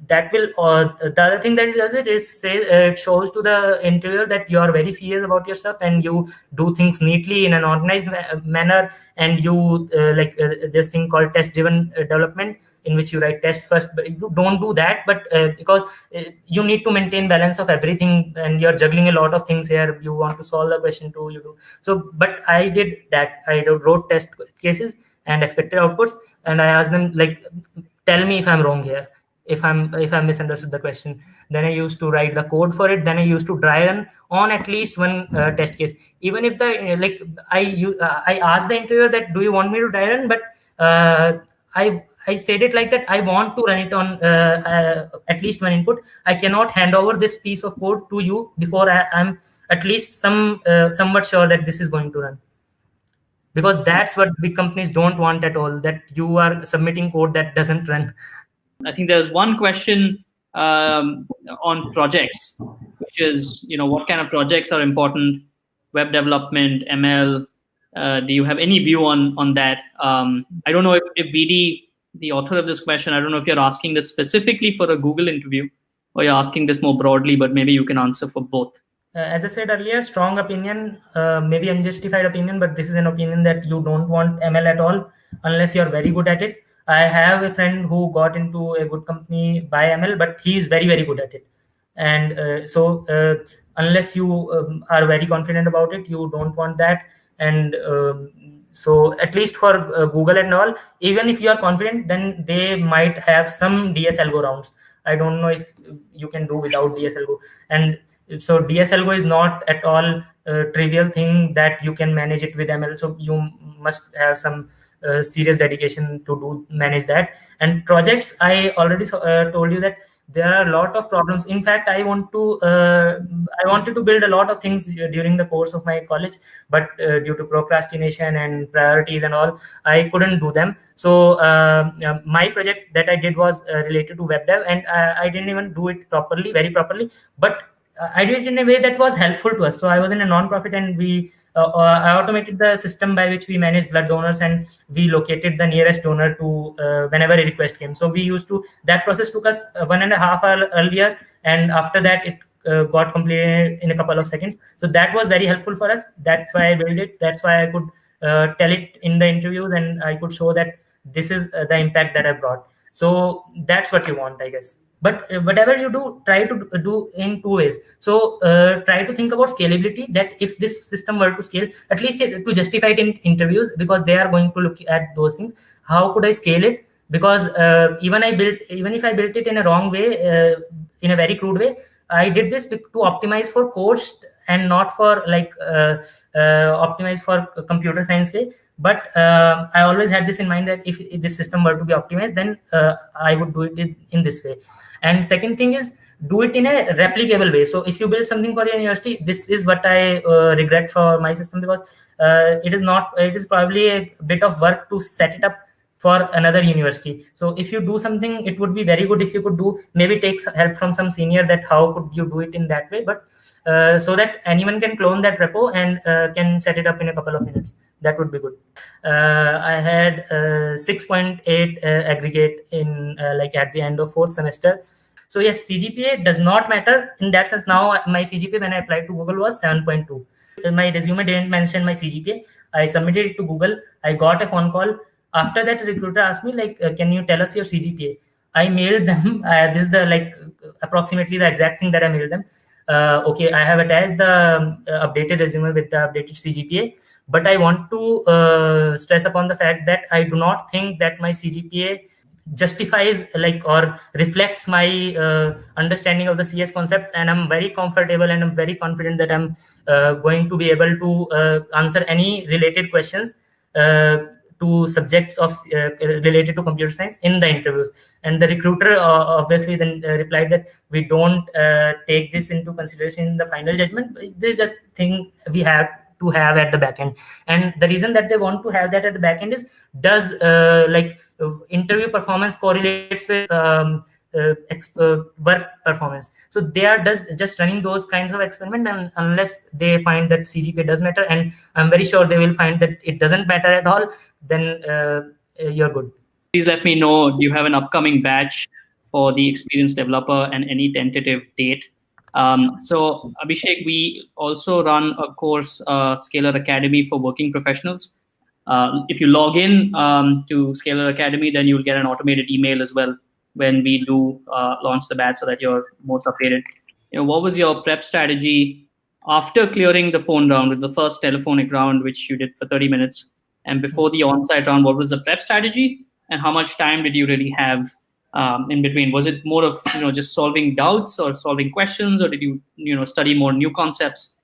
that will the other thing that it does, it shows to the interviewer that you are very serious about your stuff, and you do things neatly in an organized manner. And you this thing called test driven development, in which you write tests first. But you don't do that, but because you need to maintain balance of everything, and you're juggling a lot of things here. You want to solve the question too, you do. So but I did that. I wrote test cases and expected outputs, and I asked them, like, tell me if I'm wrong here, if I misunderstood the question. Then I used to write the code for it. Then I used to dry run on at least one test case. Even if the I asked the interviewer that, do you want me to dry run? But I said it like that, I want to run it on at least one input. I cannot hand over this piece of code to you before I'm at least somewhat sure that this is going to run. Because that's what big companies don't want at all, that you are submitting code that doesn't run. I think there's one question on projects, which is, what kind of projects are important? Web development, ML. Do you have any view on that? I don't know if VD, the author of this question, I don't know if you're asking this specifically for a Google interview, or you're asking this more broadly, but maybe you can answer for both. As I said earlier, strong opinion, maybe unjustified opinion, but this is an opinion that you don't want ML at all unless you're very good at it. I have a friend who got into a good company by ML, but he is very, very good at it. And so unless you are very confident about it, you don't want that. And so at least for Google and all, even if you are confident, then they might have some DS algo rounds. I don't know if you can do without DS algo. And so DS algo is not at all a trivial thing that you can manage it with ML. So you must have some serious dedication to manage that. And projects, I already told you that there are a lot of problems. In fact, I wanted to build a lot of things during the course of my college, but due to procrastination and priorities and all, I couldn't do them. So my project that I did was related to web dev, and I didn't even do it very properly, but I did it in a way that was helpful to us. So I was in a non-profit, and we I automated the system by which we managed blood donors, and we located the nearest donor to whenever a request came. So we used to, that process took us 1.5 hours earlier, and after that it got completed in a couple of seconds. So that was very helpful for us. That's why I built it. That's why I could tell it in the interviews, and I could show that this is the impact that I brought. So that's what you want, I guess. But whatever you do, try to do in two ways. So try to think about scalability, that if this system were to scale, at least to justify it in interviews, because they are going to look at those things. How could I scale it? Because even if I built it in a wrong way, in a very crude way, I did this to optimize for course and not for optimize for computer science way. But I always had this in mind, that if this system were to be optimized, then I would do it in this way. And second thing is, do it in a replicable way. So if you build something for your university, this is what I regret for my system, because it is probably a bit of work to set it up for another university. So if you do something, it would be very good if you could do, maybe take help from some senior, that how could you do it in that way. But so that anyone can clone that repo and can set it up in a couple of minutes. That would be good. I had 6.8 aggregate in like at the end of fourth semester. So yes, CGPA does not matter in that sense. Now my CGPA when I applied to Google was 7.2. My resume didn't mention my CGPA. I submitted it to Google. I got a phone call. After that, recruiter asked me like, can you tell us your CGPA? I mailed them. This is the approximately the exact thing that I mailed them. Okay, I have attached the updated resume with the updated CGPA, but I want to stress upon the fact that I do not think that my CGPA justifies or reflects my understanding of the CS concept, and I'm very comfortable and I'm very confident that I'm going to be able to answer any related questions to subjects of related to computer science in the interviews. And the recruiter obviously then replied that we don't take this into consideration in the final judgment. This is just thing we have to have at the back end. And the reason that they want to have that at the back end is, does interview performance correlates with work performance. So they are just running those kinds of experiment, and unless they find that CGPA does matter, and I'm very sure they will find that it doesn't matter at all, then you're good. Please let me know, do you have an upcoming batch for the experienced developer and any tentative date? So Abhishek, we also run a course, Scalar Academy for working professionals. If you log in to Scalar Academy, then you'll get an automated email as well when we do launch the batch, so that you're most updated. What was your prep strategy after clearing the phone round with the first telephonic round, which you did for 30 minutes, and before the on-site round? What was the prep strategy, and how much time did you really have in between? Was it more of just solving doubts or solving questions, or did you study more new concepts?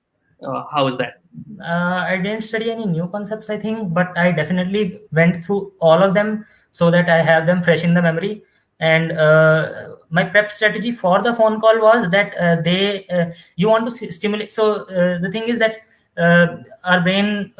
How was that? I didn't study any new concepts, I think, but I definitely went through all of them so that I have them fresh in the memory. And my prep strategy for the phone call was that you want to stimulate. So the thing is that our brain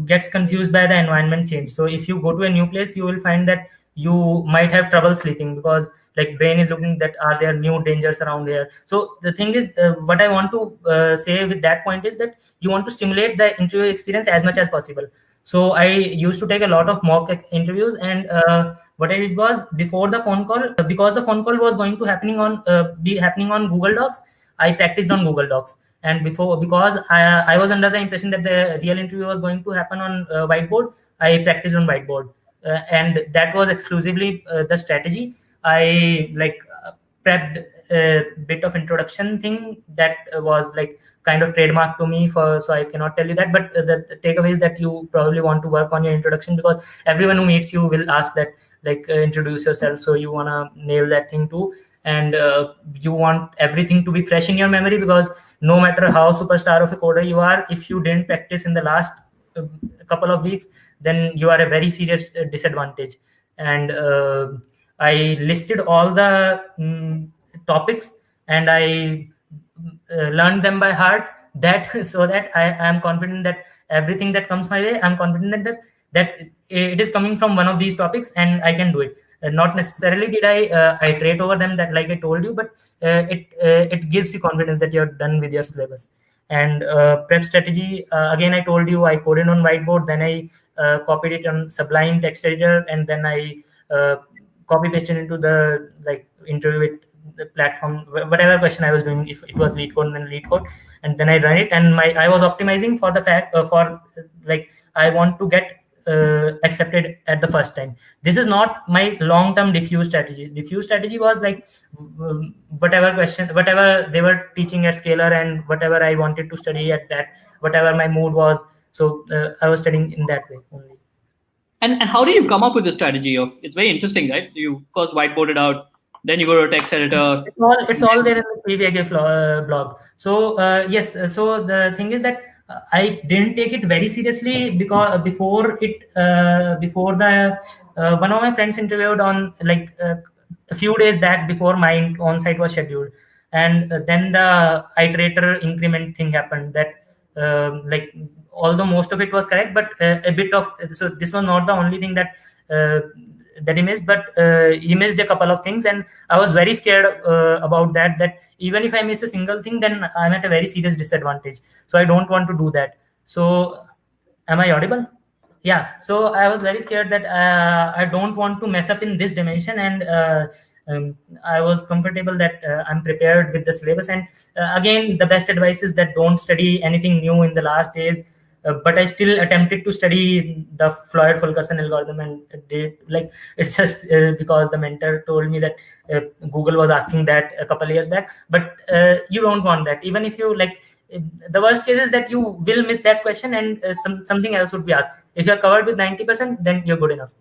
gets confused by the environment change. So if you go to a new place, you will find that you might have trouble sleeping, because brain is looking that are there new dangers around here. So the thing is, what I want to say with that point is that you want to stimulate the interview experience as much as possible. So I used to take a lot of mock interviews, and what I did was, before the phone call, because the phone call was going to be happening on Google Docs, I practiced on Google Docs. And because I was under the impression that the real interview was going to happen on whiteboard, I practiced on whiteboard. And that was exclusively the strategy. I prepped a bit of introduction thing that was kind of trademark to me, so I cannot tell you that. But the takeaway is that you probably want to work on your introduction, because everyone who meets you will ask that introduce yourself. So you want to nail that thing too. And you want everything to be fresh in your memory, because no matter how superstar of a coder you are, if you didn't practice in the last couple of weeks, then you are a very serious disadvantage. And I listed all the topics, and I learned them by heart, that so that I am confident that everything that comes my way, I'm confident that it is coming from one of these topics, and I can do it. Not necessarily did I iterate over them that like I told you, but it gives you confidence that you're done with your syllabus. And prep strategy, again, I told you I coded on whiteboard, then I copied it on Sublime text editor, and then I copy pasted into the like interview with the platform, whatever question I was doing. If it was lead code, then lead code, and then I run it. And I was optimizing for the fact for like I want to get accepted at the first time. This is not my long term diffuse strategy. Diffuse strategy was like whatever question, whatever they were teaching at Scalar, and whatever I wanted to study at that, whatever my mood was. So I was studying in that way only. And how did you come up with the strategy of? It's very interesting, right? You first whiteboarded out, then you go to a text editor. It's all there in the PVAK blog. So yes, so the thing is that I didn't take it very seriously because before the one of my friends interviewed on like a few days back before my on-site was scheduled, and then the iterator increment thing happened. That like although most of it was correct, but a bit of, so this was not the only thing that that he missed, but he missed a couple of things, and I was very scared about that. That even if I miss a single thing, then I'm at a very serious disadvantage. So I don't want to do that. So, am I audible? Yeah. So I was very scared that I don't want to mess up in this dimension, and I was comfortable that I'm prepared with the syllabus. And again, the best advice is that don't study anything new in the last days. But I still attempted to study the Floyd-Fulkerson algorithm, and like it's just because the mentor told me that Google was asking that a couple years back. But you don't want that. Even if you like, the worst case is that you will miss that question, and something else would be asked. If you're covered with 90%, then you're good enough.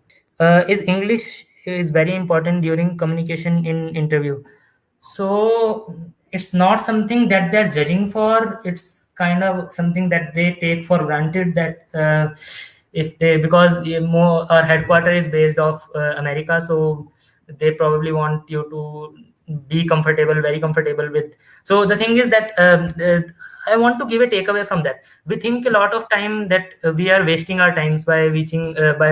Is English is very important during communication in interview. So it's not something that they're judging for. It's kind of something that they take for granted, that if they, because more our headquarter is based off America, so they probably want you to be comfortable, very comfortable with. So the thing is that I want to give a takeaway from that. We think a lot of time that we are wasting our times by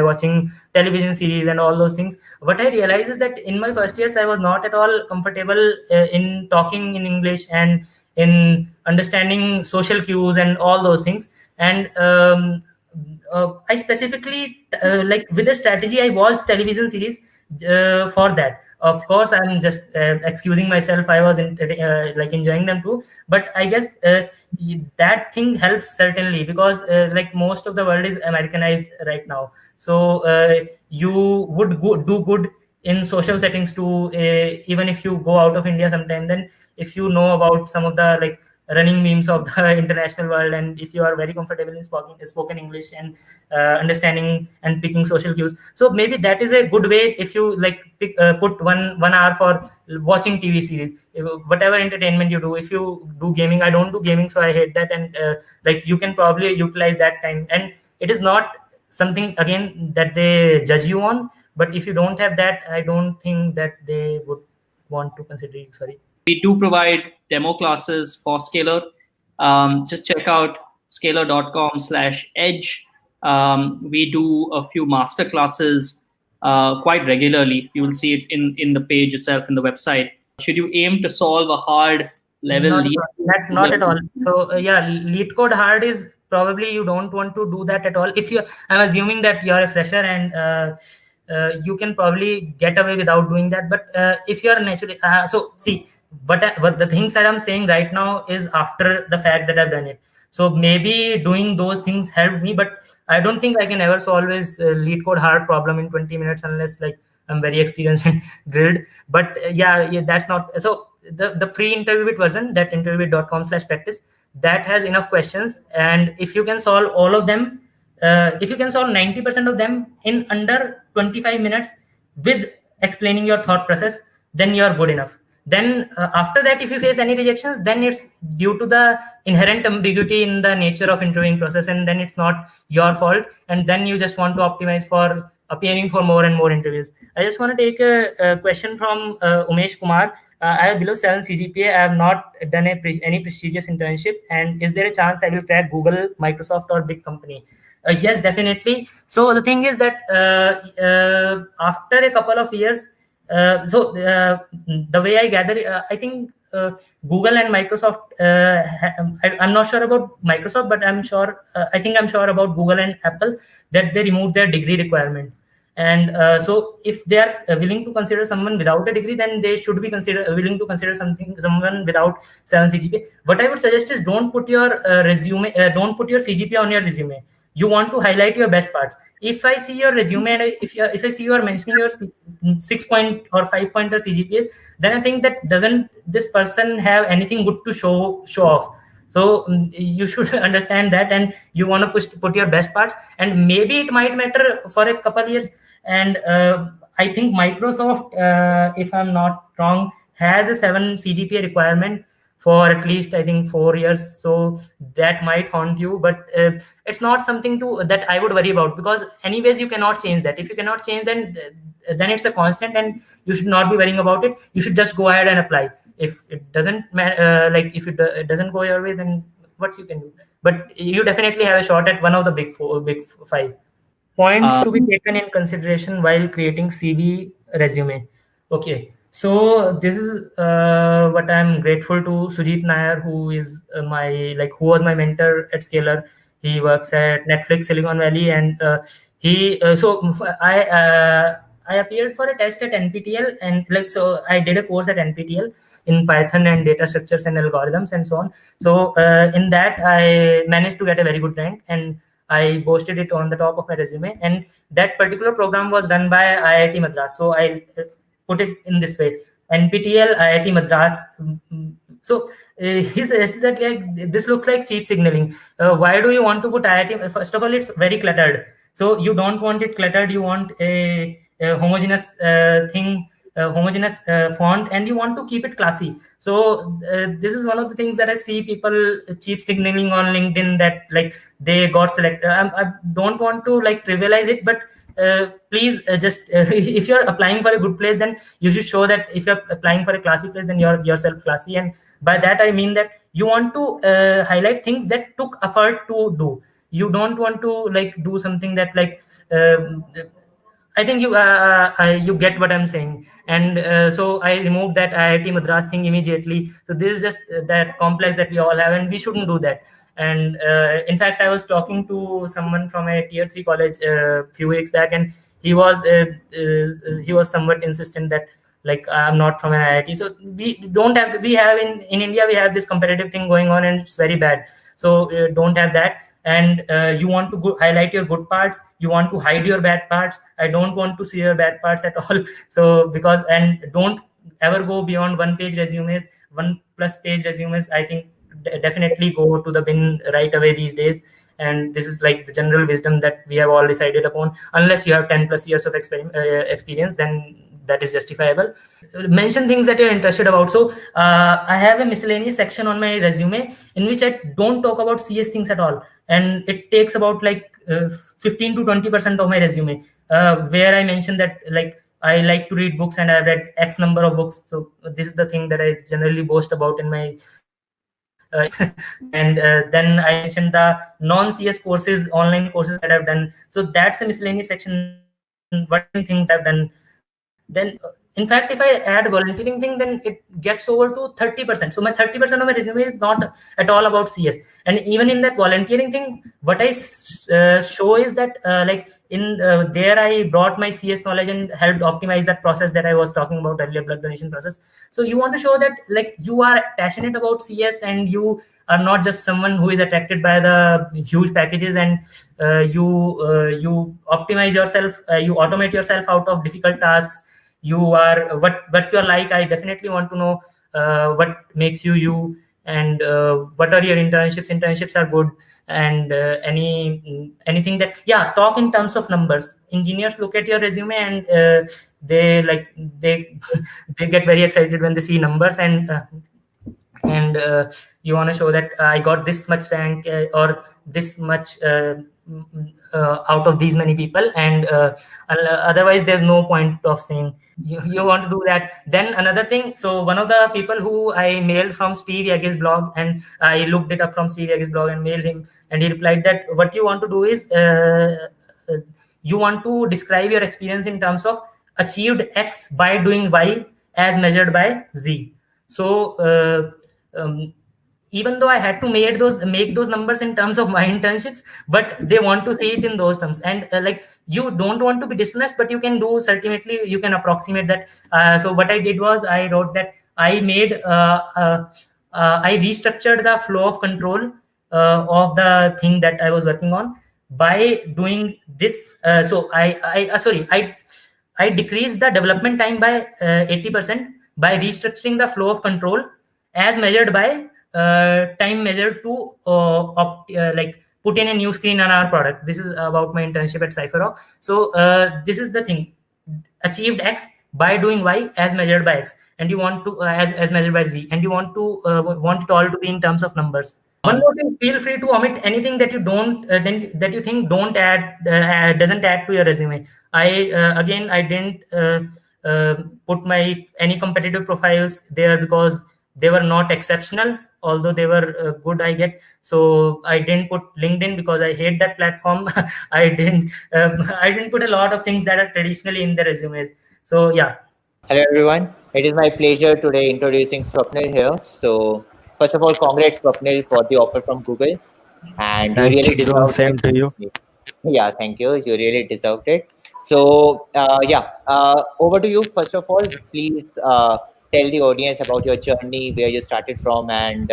watching television series and all those things. What I realized is that in my first years, I was not at all comfortable in talking in English and in understanding social cues and all those things. And I specifically like with a strategy, I watched television series for that. Of course, I'm just excusing myself. I was like enjoying them too, but I guess that thing helps certainly, because like most of the world is Americanized right now. So you would do good in social settings too, even if you go out of India sometime. Then if you know about some of the like running memes of the international world, and if you are very comfortable in spoken English and understanding and picking social cues, so maybe that is a good way. If you like put one hour for watching TV series, whatever entertainment you do. If you do gaming, I don't do gaming, so I hate that. And like you can probably utilize that time, and it is not something again that they judge you on. But if you don't have that, I don't think that they would want to consider you. Sorry. We do provide demo classes for Scalar. Just check out scalar.com/edge. We do a few master classes quite regularly. You will see it in the page itself in the website. Should you aim to solve a hard level not at all. So yeah, lead code hard is probably you don't want to do that at all. If you, I'm assuming that you're a fresher, and you can probably get away without doing that. But if you're naturally so see, what the things that I'm saying right now is after the fact that I've done it. So maybe doing those things helped me, but I don't think I can ever solve this lead code hard problem in 20 minutes unless like I'm very experienced and drilled. But yeah, that's not so. The free interview version, that interviewit.com/practice, that has enough questions, and if you can solve all of them, if you can solve 90% of them in under 25 minutes with explaining your thought process, then you're good enough. Then after that, if you face any rejections, then it's due to the inherent ambiguity in the nature of interviewing process, and then it's not your fault. And then you just want to optimize for appearing for more and more interviews. I just want to take a question from Umesh Kumar. I have below 7 CGPA. I have not done any prestigious internship. And is there a chance I will crack Google, Microsoft, or big company? Yes, definitely. So the thing is that after a couple of years, the way I gather, I think Google and Microsoft. I'm not sure about Microsoft, but I'm sure. I think I'm sure about Google and Apple that they removed their degree requirement. And so, if they are willing to consider someone without a degree, then they should be willing to consider someone without 7 CGPA. What I would suggest is don't put your don't put your CGPA on your resume. You want to highlight your best parts. If I see your resume and if I see you are mentioning your 6 point or 5 pointer CGPAs, then I think that doesn't this person have anything good to show off. So you should understand that, and you want to put your best parts, and maybe it might matter for a couple years. And I think Microsoft, if I'm not wrong, has a 7 CGPA requirement for at least I think 4 years. So that might haunt you, but it's not something to that I would worry about, because anyways you cannot change that. If you cannot change, then it's a constant, and you should not be worrying about it. You should just go ahead and apply. If it doesn't like if it doesn't go your way, then what you can do. But you definitely have a shot at one of the big five. Points to be taken in consideration while creating CV resume. Okay, so this is what I'm grateful to Sujit Nair, who is who was my mentor at Scalar. He works at Netflix Silicon Valley, and he I appeared for a test at NPTL, and I did a course at NPTL in Python and data structures and algorithms and so on. So in that I managed to get a very good rank, and I posted it on the top of my resume. And that particular program was run by IIT Madras. So I put it in this way: NPTL IIT Madras. So he suggested that this looks like cheap signaling. Why do you want to put IIT? First of all, it's very cluttered. So you don't want it cluttered. You want a homogeneous thing, homogeneous font, and you want to keep it classy. So this is one of the things that I see people cheap signaling on LinkedIn, that they got selected. I don't want to trivialize it, but please just if you're applying for a good place, then you should show that if you're applying for a classy place, then you're yourself classy. And by that I mean that you want to highlight things that took effort to do. You don't want to do something that I think you get what I'm saying. And so I removed that IIT Madras thing immediately. So this is just that complex that we all have, and we shouldn't do that. And in fact, I was talking to someone from a tier 3 college a few weeks back, and he was somewhat insistent that I'm not from an IIT. So we have in India, we have this competitive thing going on, and it's very bad. So don't have that. And you want to highlight your good parts. You want to hide your bad parts. I don't want to see your bad parts at all. So and don't ever go beyond 1 page resumes. 1+ page resumes, I think, definitely go to the bin right away these days. And this is the general wisdom that we have all decided upon. Unless you have 10+ years of experience, then that is justifiable. Mention things that you're interested about. So I have a miscellaneous section on my resume in which I don't talk about CS things at all, and it takes about 15 to 20% of my resume, where I mention that I like to read books and I've read X number of books. So this is the thing that I generally boast about in my and then I mentioned the non-CS courses, online courses that I've done. So that's a miscellaneous section. What things I've done. Then in fact, if I add volunteering thing, then it gets over to 30%. So my 30% of my resume is not at all about CS. And even in that volunteering thing, what I show is that there I brought my CS knowledge and helped optimize that process that I was talking about earlier, blood donation process. So you want to show that you are passionate about CS, and you are not just someone who is attracted by the huge packages, and you optimize yourself, you automate yourself out of difficult tasks. You are what you're like. I definitely want to know what makes you, and what are your internships are good. And anything that talk in terms of numbers. Engineers look at your resume, and they they they get very excited when they see numbers. And you want to show that I got this much rank, or this much out of these many people, and otherwise there's no point of saying you want to do that. Then another thing, so one of the people who I mailed from Steve Yage's blog, and I looked it up from Steve Yage's blog and mailed him, and he replied that what you want to do is uh, you want to describe your experience in terms of achieved X by doing Y as measured by Z. So even though I had to make those numbers in terms of my internships, but they want to see it in those terms. And like, you don't want to be dishonest, but you can do, ultimately you can approximate that. So what I did was I wrote that I made I restructured the flow of control of the thing that I was working on by doing this. I decreased the development time by 80% by restructuring the flow of control as measured by time measured to like put in a new screen on our product. This is about my internship at CypherRock. So this is the thing: achieved X by doing Y as measured by X, and you want to as measured by Z, and you want to want it all to be in terms of numbers. One more thing: feel free to omit anything that you don't that you think don't doesn't add to your resume. I didn't put my any competitive profiles there because they were not exceptional, although they were good, I get. So I didn't put LinkedIn because I hate that platform. I didn't put a lot of things that are traditionally in the resumes. So yeah. Hello, everyone. It is my pleasure today introducing Swapnil here. So, first of all, congrats, Swapnil, for the offer from Google. And you Thank really you, bro. deserved Same to you. it. Yeah, thank you. You really deserved it. So, over to you. First of all, please tell the audience about your journey, where you started from, and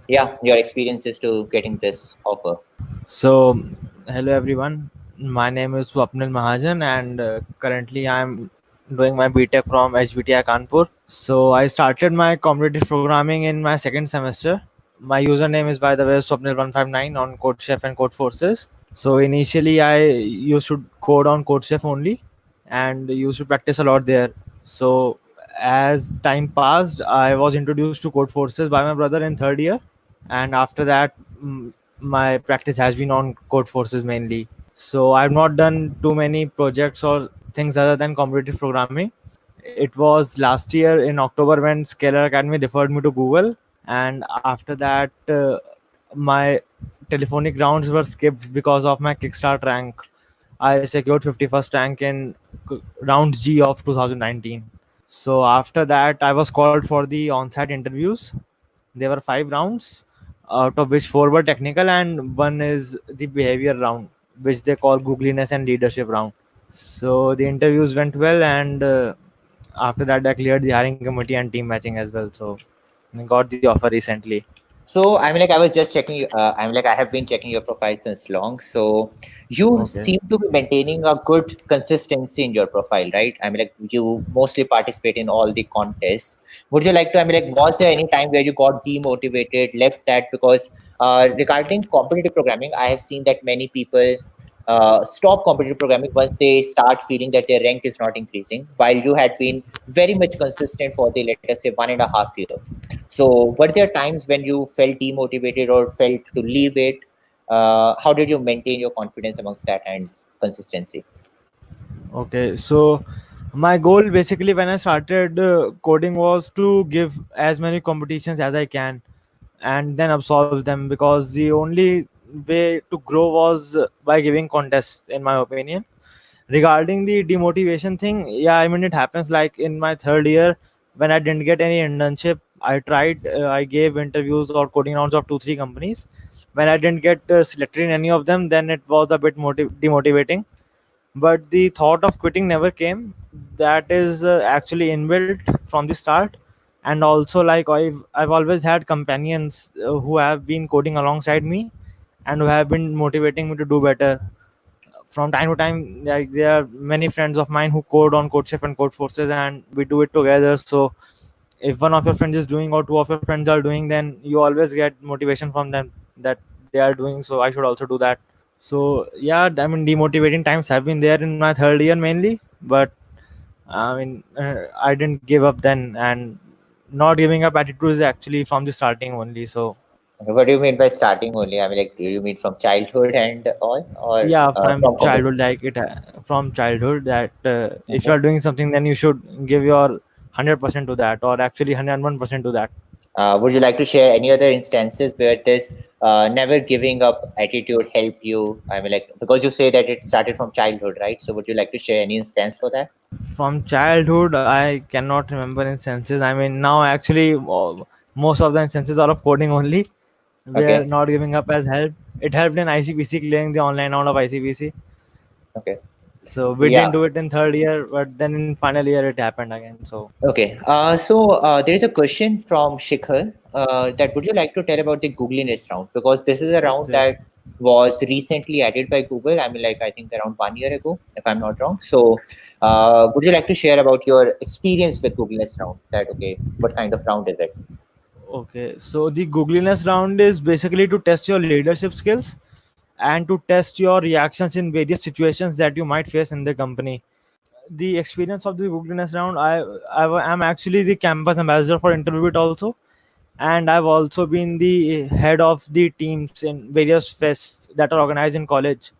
your experiences to getting this offer. So, hello everyone. My name is Swapnil Mahajan, and currently I'm doing my BTech from HBTI Kanpur. So, I started my competitive programming in my second semester. My username is, by the way, Swapnil159 on CodeChef and CodeForces. So, initially, I used to code on CodeChef only and used to practice a lot there. So, as time passed, I was introduced to CodeForces by my brother in third year, and after that, my practice has been on CodeForces mainly. So I've not done too many projects or things other than competitive programming. It was last year in October when Scalar Academy referred me to Google, and after that, my telephonic rounds were skipped because of my Kickstart rank. I secured 51st rank in round G of 2019. So after that, I was called for the on-site interviews. There were 5 rounds, out of which 4 were technical, and one is the behavior round, which they call googliness and leadership round. So the interviews went well, and after that, I cleared the hiring committee and team matching as well. So I got the offer recently. So I was just checking. I have been checking your profile since long. So you Okay. seem to be maintaining a good consistency in your profile, right? You mostly participate in all the contests. Would you like to? Was there any time where you got demotivated, left that? Because regarding competitive programming, I have seen that many people stop competitive programming once they start feeling that their rank is not increasing, while you had been very much consistent for the, let us say, 1.5 year. So, were there times when you felt demotivated or felt to leave it? How did you maintain your confidence amongst that and consistency? Okay, so my goal basically when I started coding was to give as many competitions as I can and then absolve them, because the only way to grow was by giving contests, in my opinion. Regarding the demotivation thing, yeah, I mean, it happens like in my third year when I didn't get any internship. I gave interviews or coding rounds of 2 3 companies. When I didn't get selected in any of them, then it was a bit demotivating, but the thought of quitting never came. That is actually inbuilt from the start. And also, like, I've always had companions who have been coding alongside me and who have been motivating me to do better from time to time. Like, there are many friends of mine who code on CodeChef and CodeForces, and we do it together. So if one of your friends is doing or 2 of your friends are doing, then you always get motivation from them that they are doing, so I should also do that. So yeah, I mean, demotivating times have been there in my third year mainly, but I mean, I didn't give up then, and not giving up attitude is actually from the starting only. So What do you mean by starting only? I mean, like, do you mean from childhood and all, or Yeah, from from college? childhood, like it from childhood, that if you Mhm. are doing something, then you should give your 100% to that, or actually 101% to that. Would you like to share any other instances where this never giving up attitude helped you? I mean, like, because you say that it started from childhood, right? So, would you like to share any instance for that? From childhood, I cannot remember instances. I mean, now actually most of the instances are of coding only, where Okay. not giving up has helped. It helped in ICPC, clearing the online round of ICPC. Okay. So we Yeah. didn't do it in third year, but then in final year it happened again. So Okay. There is a question from Shikhar that would you like to tell about the Googliness round? Because this is a round okay. that was recently added by Google. I mean, like, I think around 1 year ago, if I'm not wrong. So, would you like to share about your experience with Googliness round? That, okay, what kind of round is it? Okay, so the googliness round is basically to test your leadership skills and to test your reactions in various situations that you might face in the company. The experience of the googliness round, am actually the campus ambassador for interviewit also, and I've also been the head of the teams in various fests that are organized in college.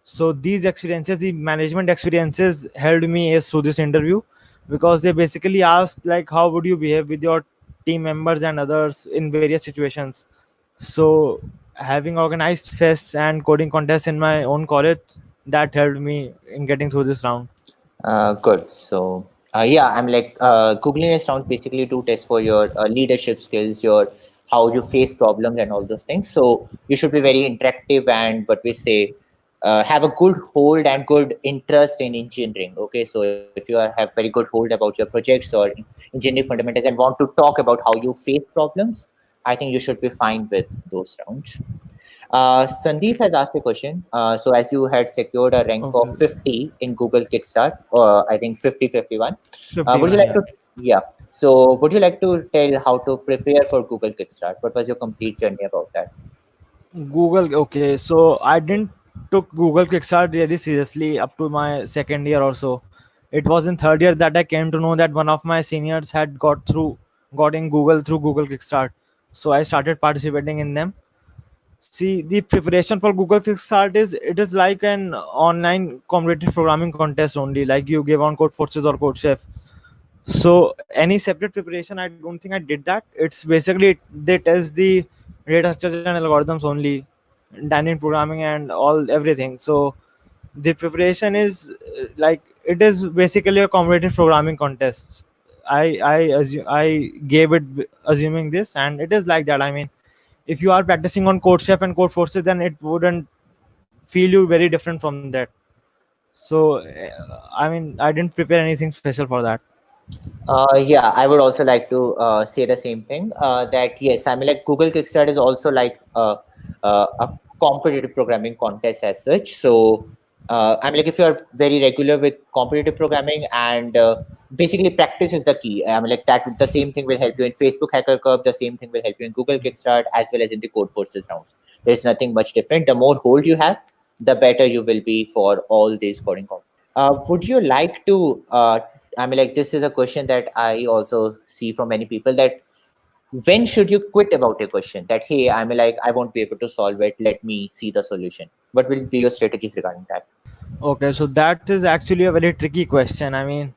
So these experiences, the management experiences, helped me ace through this interview, because they basically asked like how would you behave with your team members and others in various situations. So having organized fests and coding contests in my own college, that helped me in getting through this round. Good. So, yeah, I'm like Googliness round basically to test for your leadership skills, your how you face problems and all those things. So you should be very interactive and what we say, have a good hold and good interest in engineering. Okay, so if you have very good hold about your projects or engineering fundamentals and want to talk about how you face problems, I think you should be fine with those rounds. Sandeep has asked a question. So, as you had secured a rank of Okay, 50 in Google Kickstart, I think 50-51, would you 51, like yeah. to, yeah. So, would you like to tell how to prepare for Google Kickstart? What was your complete journey about that? Google. Okay, so I didn't took Google Kickstart really seriously up to my second year or so. It was in third year that I came to know that one of my seniors had got in Google through Google Kickstart. So I started participating in them. See, the preparation for Google Kickstart is, it is like an online competitive programming contest only. Like you give on Code Forces or Code Chef. So any separate preparation, I don't think I did that. It's basically they test the data structures and algorithms only, dynamic programming and all everything. So the preparation is like it is basically a competitive programming contest. I gave it assuming this, and it is like that. I mean, if you are practicing on Code Chef and Code Forces, then it wouldn't feel you very different from that. So I mean, I didn't prepare anything special for that. Yeah, I would also like to say the same thing. That yes, I mean, like Google Kickstart is also like a competitive programming contest as such. So, I mean, like if you are very regular with competitive programming and basically practice is the key. I mean, like that the same thing will help you in Facebook Hacker Cup. The same thing will help you in Google Kickstart as well as in the Code Forces rounds. There's nothing much different. The more hold you have, the better you will be for all these coding. Would you like to? I mean, like this is a question that I also see from many people that when should you quit about a question? That hey, I mean, like I won't be able to solve it. Let me see the solution. What will be your strategies regarding that? Okay, so that is actually a very tricky question. I mean,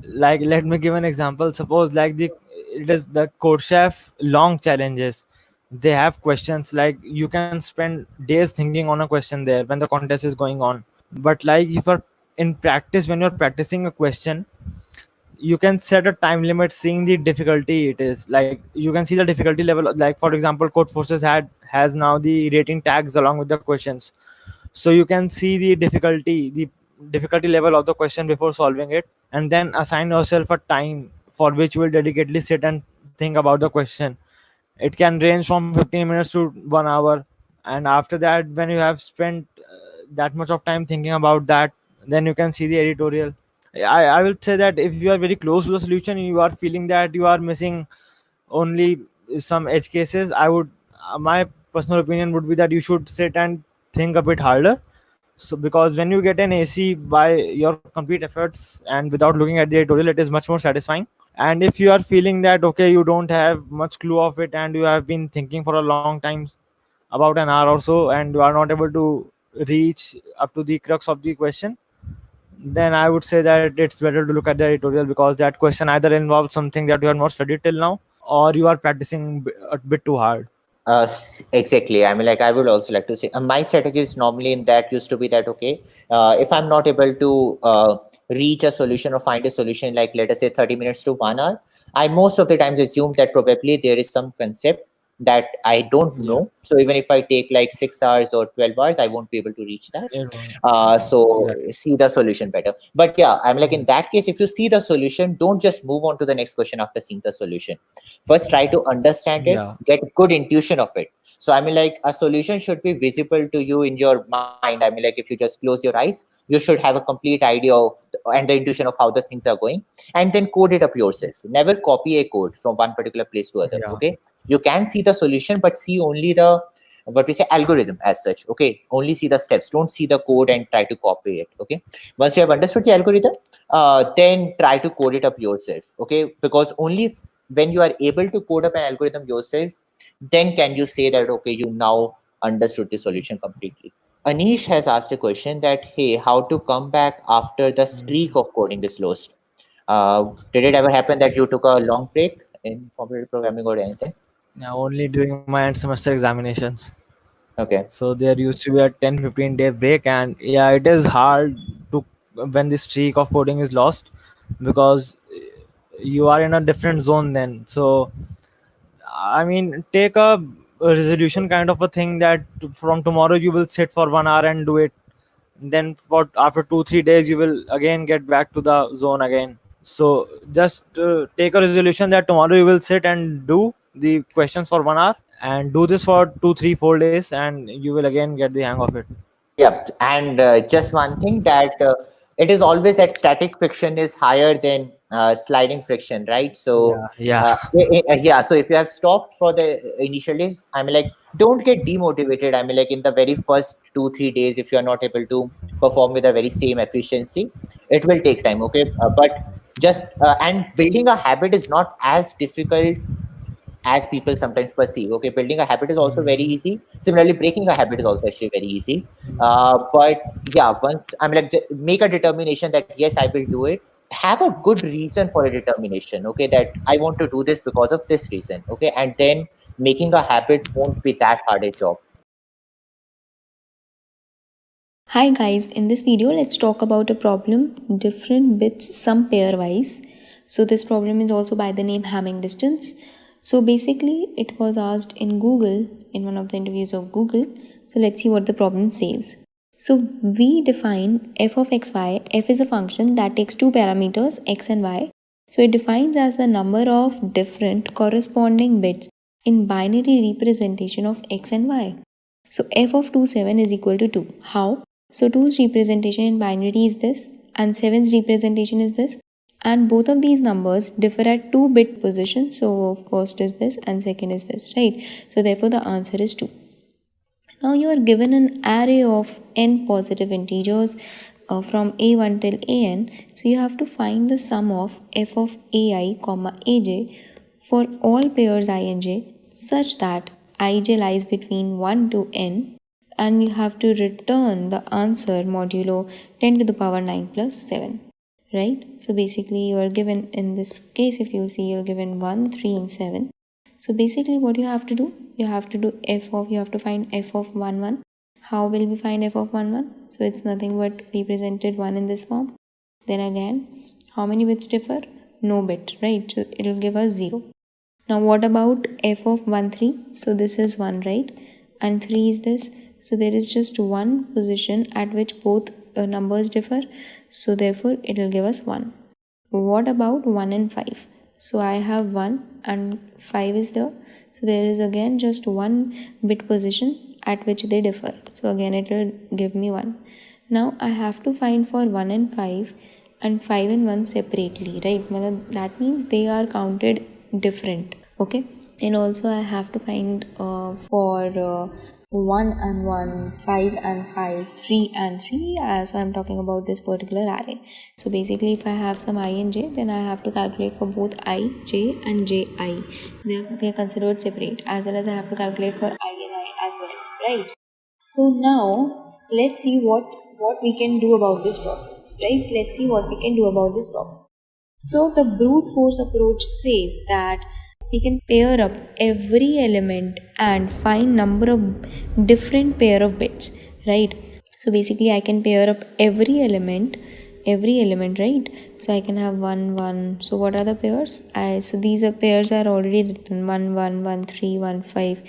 like let me give an example. Suppose like the it is the Code Chef long challenges. They have questions like you can spend days thinking on a question there when the contest is going on. But like if you're in practice, when you're practicing a question, you can set a time limit seeing the difficulty it is. Like you can see the difficulty level. Like for example, Code Forces has now the rating tags along with the questions, so you can see the difficulty level of the question before solving it, and then assign yourself a time for which you will dedicatedly sit and think about the question. It can range from 15 minutes to 1 hour, and after that, when you have spent that much of time thinking about that, then you can see the editorial. I will say that if you are very close to the solution, you are feeling that you are missing only some edge cases, I would my personal opinion would be that you should sit and think a bit harder. So because when you get an AC by your complete efforts and without looking at the editorial, it is much more satisfying. And if you are feeling that okay, you don't have much clue of it and you have been thinking for a long time, about an hour or so, and you are not able to reach up to the crux of the question, then I would say that it's better to look at the editorial, because that question either involves something that you have not studied till now, or you are practicing a bit too hard. Exactly. I mean, like, I would also like to say my strategy is normally in that used to be that, okay, if I'm not able to reach a solution or find a solution, like let us say 30 minutes to 1 hour, I most of the times assume that probably there is some concept that I don't Yeah, know. So even if I take like 6 hours or 12 hours, I won't be able to reach that. it won't. So Exactly. see the solution better. But yeah, I'm like, in that case, if you see the solution, don't just move on to the next question after seeing the solution. First try to understand it, Yeah. get good intuition of it. So I mean, like, a solution should be visible to you in your mind. I mean, like, if you just close your eyes, you should have a complete idea of and the intuition of how the things are going, and then code it up yourself. Never copy a code from one particular place to other. Yeah. Okay, you can see the solution, but see only the, what we say, algorithm as such. Okay, only see the steps, don't see the code and try to copy it. Okay, once you have understood the algorithm, then try to code it up yourself. Okay, because only when you are able to code up an algorithm yourself, then can you say that okay, you now understood the solution completely. Anish has asked a question that, hey, how to come back after the streak of coding is lost? Did it ever happen that you took a long break in computer programming or anything? Yeah, only during my end semester examinations. Okay. So there used to be a 10-15 day break, and yeah, it is hard to, when the streak of coding is lost, because you are in a different zone then. So I mean, take a resolution kind of a thing, that from tomorrow you will sit for 1 hour and do it. Then for after 2-3 days you will again get back to the zone again. So just take a resolution that tomorrow you will sit and do the questions for 1 hour, and do this for 2-3-4 days, and you will again get the hang of it. Yeah, and just one thing, that it is always that static friction is higher than sliding friction, right? So, Yeah, yeah. yeah. So if you have stopped for the initial days, I mean, like, don't get demotivated. I mean, like, in the very first 2-3 days, if you are not able to perform with the very same efficiency, it will take time. Okay, but just and building a habit is not as difficult as people sometimes perceive. Okay, building a habit is also very easy. Similarly, breaking a habit is also actually very easy. But yeah, once I'm like, make a determination that yes, I will do it. Have a good reason for a determination. Okay, that I want to do this because of this reason. Okay, and then making a habit won't be that hard a job. Hi guys, in this video let's talk about a problem, different bits sum pairwise. So this problem is also by the name Hamming distance. So basically it was asked in Google, in one of the interviews of Google. So let's see what the problem says. So we define f of xy. F is a function that takes two parameters x and y. So it defines as the number of different corresponding bits in binary representation of x and y. So f of 27 is equal to 2. How? So 2's representation in binary is this and 7's representation is this, and both of these numbers differ at 2-bit position. So first is this and second is this, right? So therefore the answer is 2. Now you are given an array of n positive integers from a1 till an. So you have to find the sum of f of ai comma aj for all pairs I and j such that ij lies between 1 to n, and you have to return the answer modulo 10 to the power 9 plus 7, right? So basically you are given, in this case if you'll see, you're given 1, 3 and 7. So basically what you have to do, you have to find f of 1 1. How will we find f of 1 1? So it's nothing but represented 1 in this form. Then again, how many bits differ? No bit, right? So it'll give us 0. Now what about f of 1 3? So this is 1, right? And 3 is this. So there is just one position at which both numbers differ. So therefore it will give us 1. What about 1 and 5? So I have 1 and 5 is there. So there is again just one bit position at which they differ. So again it will give me 1. Now I have to find for 1 and 5 and 5 and 1 separately, right? That means they are counted different. Okay. And also I have to find for 1 and 1, 5 and 5, 3 and 3. So I'm talking about this particular array. So basically if I have some I and j, then I have to calculate for both I, j and ji. They're considered separate, as well as I have to calculate for I and I as well, right? So now let's see what we can do about this problem, right? Let's see what we can do about this problem. So the brute force approach says that we can pair up every element and find number of different pair of bits, right? So basically I can pair up every element, right? So I can have 1 1. So what are the pairs? So these are pairs are already written: 1 1 1 3 1 5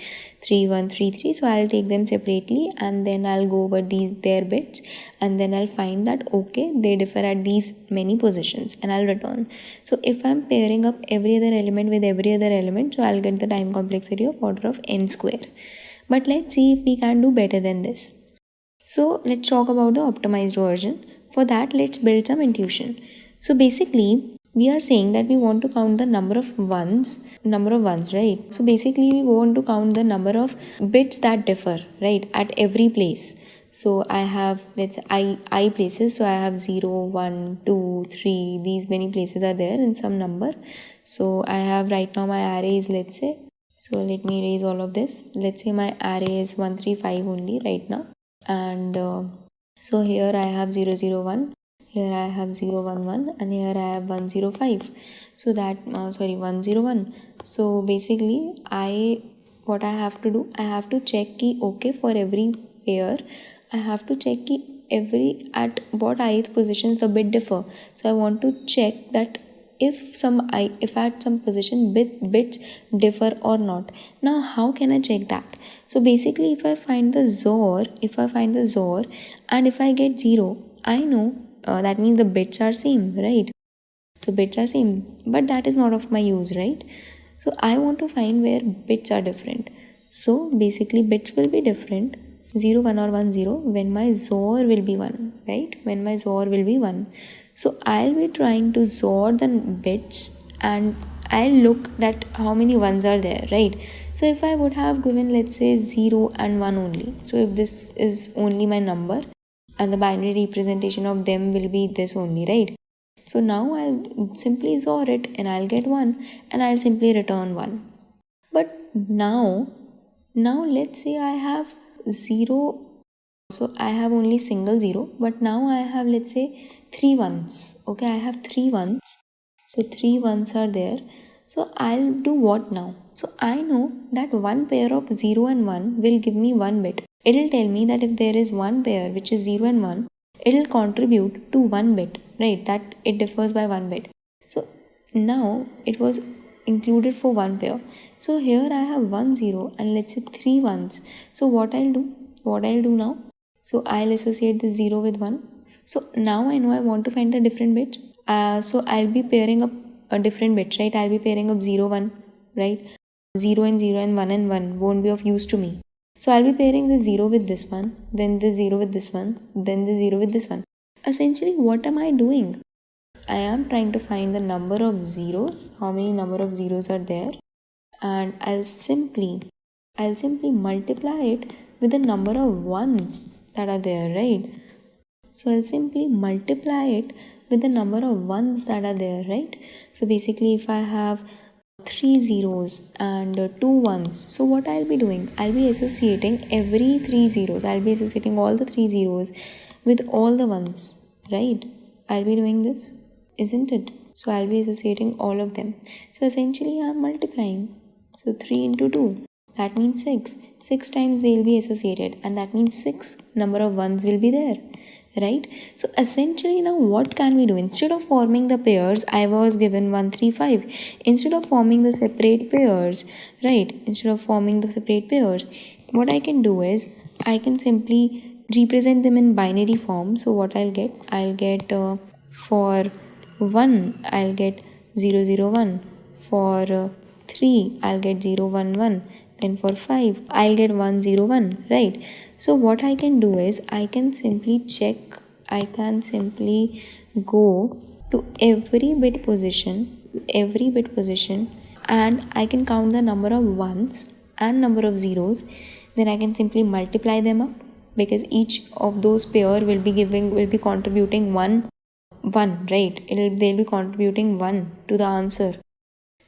3 1 3 3. So I'll take them separately and then I'll go over their bits, and then I'll find that okay, they differ at these many positions, and I'll return. So if I'm pairing up every other element with every other element, so I'll get the time complexity of order of n square. But let's see if we can do better than this. So let's talk about the optimized version. For that, let's build some intuition. So basically, we are saying that we want to count the number of ones, right? So basically, we want to count the number of bits that differ, right, at every place. So I have, let's say, I places. So I have 0, 1, 2, 3. These many places are there in some number. So I have right now my array is, let's say, so let me erase all of this. Let's say my array is 135 only right now. And so here I have 0 0 1, here I have 0 1 1, and here I have 1 0 5. So that 1 0 1. So basically what I have to do, I have to check key okay for every pair. I have to check key every at what ith positions the bit differ. So I want to check that if at some position bits differ or not. Now how can I check that? So basically if I find the XOR and if I get 0, I know that means the bits are same, right? So bits are same, but that is not of my use, right? So I want to find where bits are different. So basically bits will be different, 0 1 or 1 0, when my XOR will be 1, right? When my XOR will be 1. So I'll be trying to XOR the bits and I'll look that how many ones are there, right? So if I would have given, let's say, 0 and 1 only, so if this is only my number and the binary representation of them will be this only, right? So now I'll simply XOR it and I'll get 1 and I'll simply return 1. But now let's say I have 0. So I have only single 0, but now I have, let's say, 3 ones. Okay, I have 3 ones. So 3 ones are there. So I'll do what now? So I know that one pair of 0 and 1 will give me 1 bit. It'll tell me that if there is one pair which is 0 and 1, it'll contribute to 1 bit, right? That it differs by 1 bit. So now it was included for one pair. So here I have 1 0 and let's say 3 ones. So what I'll do now? So I'll associate the 0 with 1. So now I know I want to find the different bits. So I'll be pairing up a different bits, right? I'll be pairing up 0 1, right? 0 and 0 and 1 and 1 won't be of use to me. So I'll be pairing the 0 with this one, then the 0 with this one, then the 0 with this one. Essentially, what am I doing? I am trying to find the number of zeros, how many number of zeros are there, and I'll simply multiply it with the number of ones that are there, right? So I'll simply multiply it with the number of ones that are there, right? So basically if I have 3 zeros and 2 ones, so what I'll be doing, I'll be associating every 3 zeros, I'll be associating all the 3 zeros with all the ones, right? I'll be doing this, isn't it? So I'll be associating all of them. So essentially I'm multiplying. So 3 into 2, that means 6. 6 times they'll be associated, and that means 6 number of ones will be there, right? So essentially now what can we do? Instead of forming the pairs, I was given 1 3 5. Instead of forming the separate pairs, right? What I can do is I can simply represent them in binary form. So what I'll get for 1 I'll get 0 0 1, for 3 I'll get 0 1 1, then for 5 I'll get 1 0 1, right? So what I can do is I can simply go to every bit position, and I can count the number of ones and number of zeros then I can simply multiply them up, because each of those pair will be contributing one, right? They'll be contributing 1 to the answer.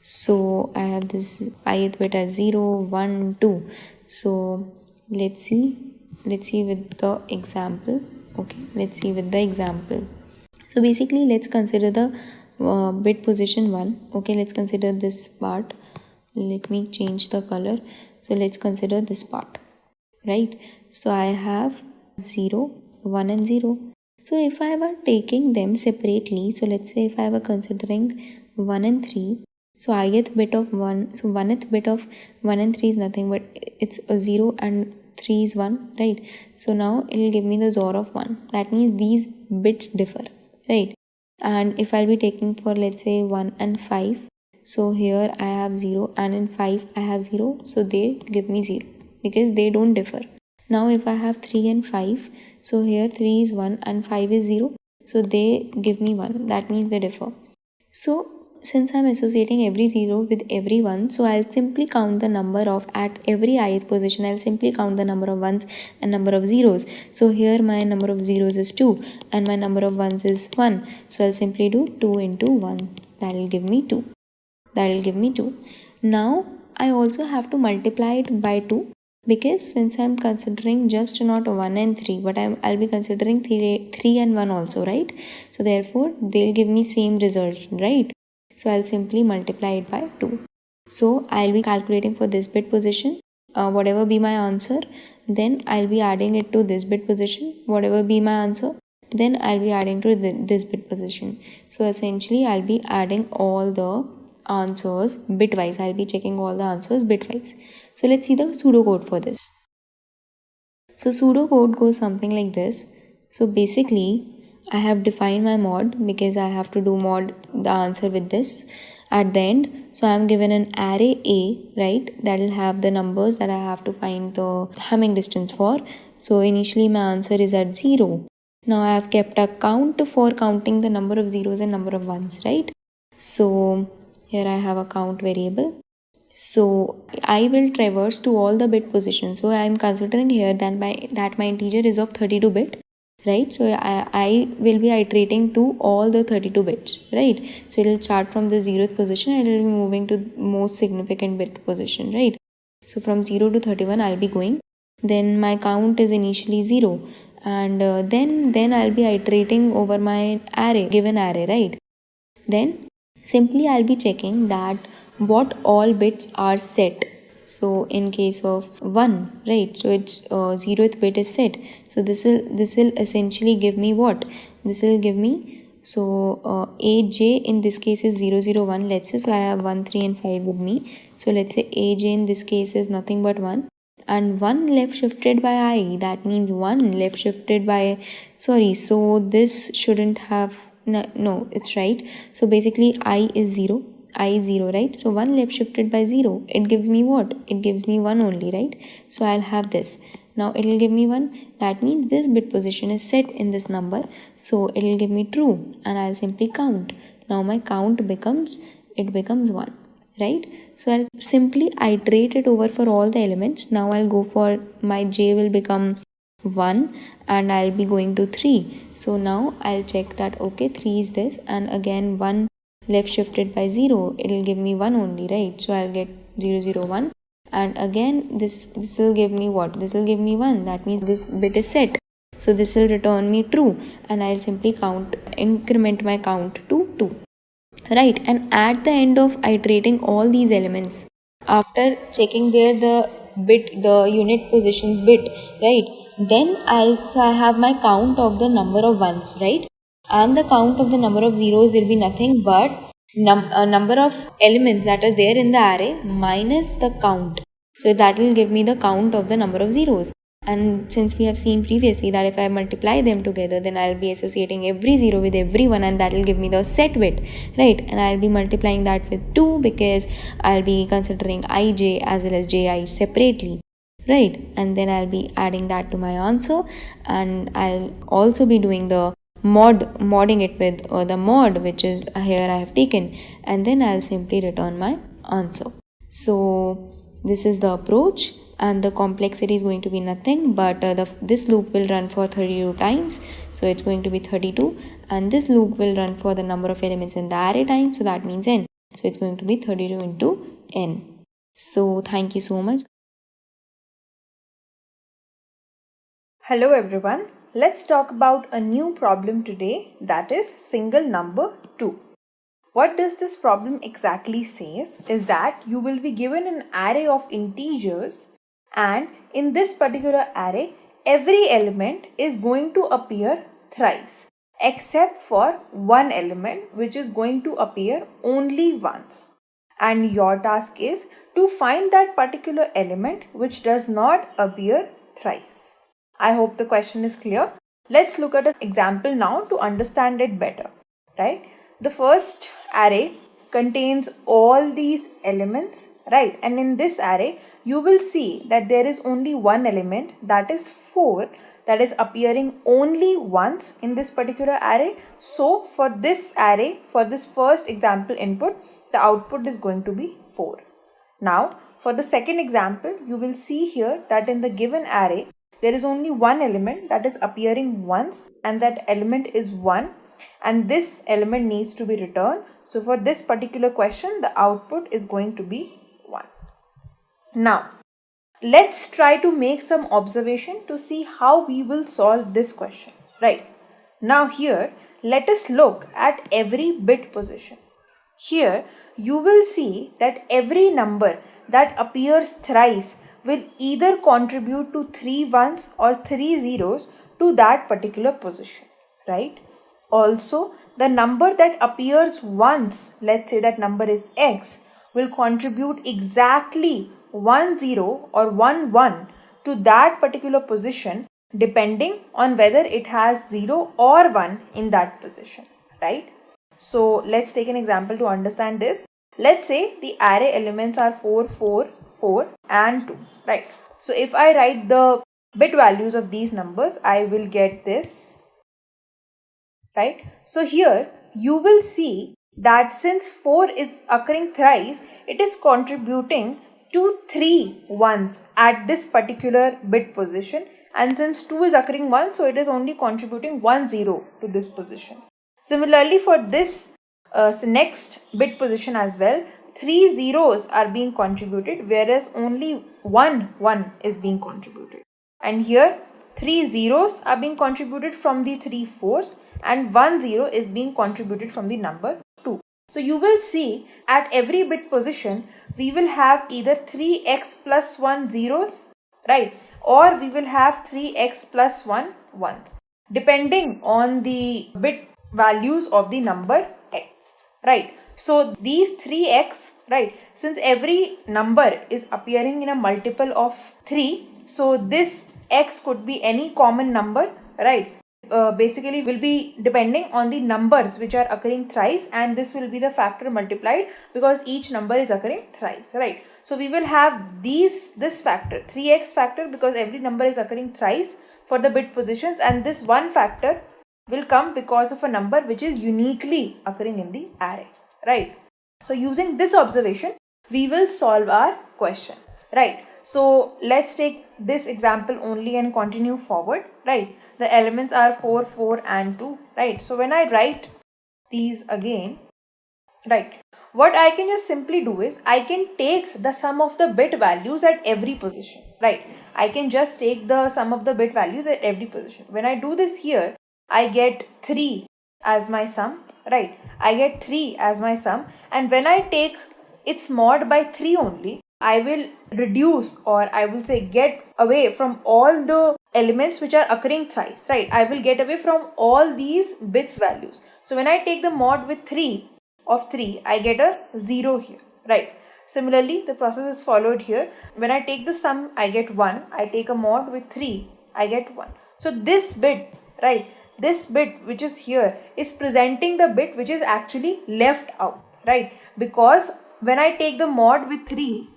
So I have this ith bit as 0, 1, 2. So let's see with the example. Okay, let's see with the example. So basically, let's consider the bit position 1. Okay, let's consider this part. Let me change the color. So let's consider this part, right? So I have 0, 1 and 0. So if I were taking them separately, so let's say if I were considering 1 and 3, so ith bit of 1, so 1th bit of 1 and 3 is nothing but it's a 0 and 3 is 1, right? So now it will give me the XOR of 1. That means these bits differ, right? And if I'll be taking for, let's say, 1 and 5, so here I have 0 and in 5 I have 0, so they give me 0 because they don't differ. Now if I have 3 and 5, so here 3 is 1 and 5 is 0, so they give me 1. That means they differ. So since I'm associating every 0 with every 1, so I'll simply count the number of, at every ith position, I'll simply count the number of 1s and number of 0s. So here my number of 0s is 2 and my number of 1s is 1. So I'll simply do 2 into 1. That will give me 2. Now I also have to multiply it by 2, because since I'm considering just not 1 and 3, but I'll be considering 3 and 1 also, right? So therefore they'll give me same result, right? So I'll simply multiply it by 2. So I'll be calculating for this bit position, whatever be my answer, then I'll be adding it to this bit position, whatever be my answer, then I'll be adding to this bit position. So essentially I'll be adding all the answers bitwise. I'll be checking all the answers bitwise. So let's see the pseudocode for this. So pseudocode goes something like this. So basically I have defined my mod, because I have to do mod the answer with this at the end. So I'm given an array A, right? That will have the numbers that I have to find the Hamming distance for. So initially my answer is at 0. Now I have kept a count for counting the number of zeros and number of ones, right? So here I have a count variable. So I will traverse to all the bit positions. So I am considering here that my integer is of 32 bit, right? So I will be iterating to all the 32 bits, right? So it will start from the 0th position and it will be moving to most significant bit position, right? So from 0 to 31 I'll be going. Then my count is initially 0, and then I'll be iterating over my given array, right? Then simply I'll be checking that what all bits are set. So in case of 1, right, so its 0th bit is set. So this will essentially give me what? This will give me, so AJ in this case is 0, 0, 1, let's say. So I have 1, 3 and 5 with me. So let's say AJ in this case is nothing but 1. And 1 left shifted by I, that means 1 left shifted by, so this shouldn't have, no, it's right. So basically I is 0, right? So 1 left shifted by 0, it gives me what? It gives me 1 only, right? So I'll have this. Now it will give me 1, that means this bit position is set in this number, so it will give me true, and I'll simply count. Now my count becomes 1, right? So I'll simply iterate it over for all the elements. Now I'll go for my j will become 1 and I'll be going to 3. So now I'll check that, okay, 3 is this, and again 1 left shifted by 0, it will give me 1 only, right? So I'll get 0, 0, 1, and again this will give me what? This will give me 1, that means this bit is set. So this will return me true, and I'll simply increment my count to 2. Right, and at the end of iterating all these elements, after checking the unit positions bit, right, then I have my count of the number of ones, right, and the count of the number of zeros will be nothing but number of elements that are there in the array minus the count. So that will give me the count of the number of zeros. And since we have seen previously that if I multiply them together, then I'll be associating every 0 with every 1, and that will give me the set bit, right? And I'll be multiplying that with 2, because I'll be considering ij as well as ji separately, right? And then I'll be adding that to my answer, and I'll also be doing the modding it with the mod, which is here I have taken, and then I'll simply return my answer. So this is the approach, and the complexity is going to be nothing, but this loop will run for 32 times, so it's going to be 32, and this loop will run for the number of elements in the array time, so that means n, so it's going to be 32 into n. So thank you so much. Hello everyone, let's talk about a new problem today, that is single number 2. What does this problem exactly says is that you will be given an array of integers, and in this particular array every element is going to appear thrice except for one element which is going to appear only once, and your task is to find that particular element which does not appear thrice. I hope the question is clear. Let's look at an example now to understand it better, right? The first array contains all these elements, right? And in this array, you will see that there is only one element, that is 4, that is appearing only once in this particular array. So for this array, for this first example input, the output is going to be 4. Now, for the second example, you will see here that in the given array, there is only one element that is appearing once, and that element is 1, and this element needs to be returned. So for this particular question, the output is going to be 1. Now, let's try to make some observation to see how we will solve this question, right? Now here, let us look at every bit position. Here, you will see that every number that appears thrice will either contribute to 3 ones or 3 zeros to that particular position, right? Also, the number that appears once, let's say that number is x, will contribute exactly 1 0 or 1 1 to that particular position, depending on whether it has 0 or 1 in that position, right? So let's take an example to understand this. Let's say the array elements are 4, 4, 4 and 2, right? So if I write the bit values of these numbers, I will get this, right? So here you will see that since 4 is occurring thrice, it is contributing to 3 ones at this particular bit position, and since 2 is occurring once, so it is only contributing 1 0 to this position. Similarly, for this next bit position as well, 3 zeros are being contributed, whereas only 1 1 is being contributed. And here 3 zeros are being contributed from the 3 fours, and 1 0 is being contributed from the number 2. So you will see at every bit position we will have either 3x plus 1 zeros, right, or we will have 3x plus 1 ones, depending on the bit values of the number x, right? So these 3x, right, since every number is appearing in a multiple of 3, so this x could be any common number, right? Basically will be depending on the numbers which are occurring thrice, and this will be the factor multiplied because each number is occurring thrice, right? So we will have this factor 3x factor because every number is occurring thrice for the bit positions, and this one factor will come because of a number which is uniquely occurring in the array, right? So using this observation, we will solve our question, right? So let's take this example only and continue forward, right? The elements are 4, 4 and 2, right? So when I write these again, right, what I can just simply do is I can take the sum of the bit values at every position, right? I can just take the sum of the bit values at every position. When I do this here, I get 3 as my sum, right? I get 3 as my sum, and when I take its mod by 3 only, I will reduce, or I will say get away from all the elements which are occurring thrice, right? I will get away from all these bits values. So when I take the mod with 3 of 3, I get a 0 here, right? Similarly, the process is followed here. When I take the sum, I get 1. I take a mod with 3, I get 1. So this bit, right, this bit which is here is presenting the bit which is actually left out, right? Because when I take the mod with 3,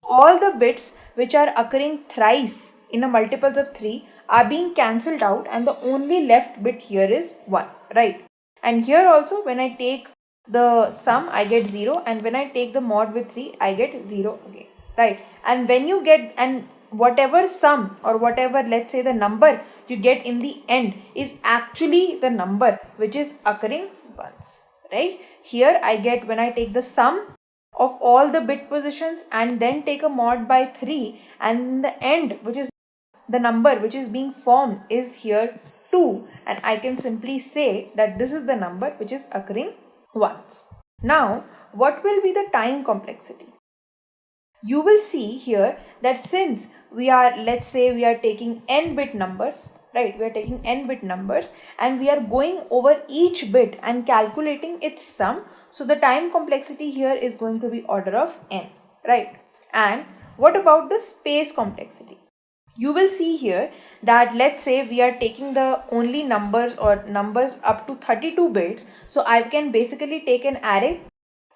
all the bits which are occurring thrice in a multiples of 3 are being cancelled out, and the only left bit here is 1, right? And here also when I take the sum, I get 0, and when I take the mod with 3, I get 0 again, right? And when you get, and whatever sum or whatever, let's say, the number you get in the end is actually the number which is occurring once, right? Here I get, when I take the sum of all the bit positions and then take a mod by 3, and in the end, which is the number which is being formed is here 2, and I can simply say that this is the number which is occurring once. Now, what will be the time complexity? You will see here that since we are, let's say, we are taking n bit numbers, right? We are taking n bit numbers and we are going over each bit and calculating its sum. So the time complexity here is going to be order of n, right? And what about the space complexity? You will see here that, let's say, we are taking the only numbers or numbers up to 32 bits. So I can basically take an array.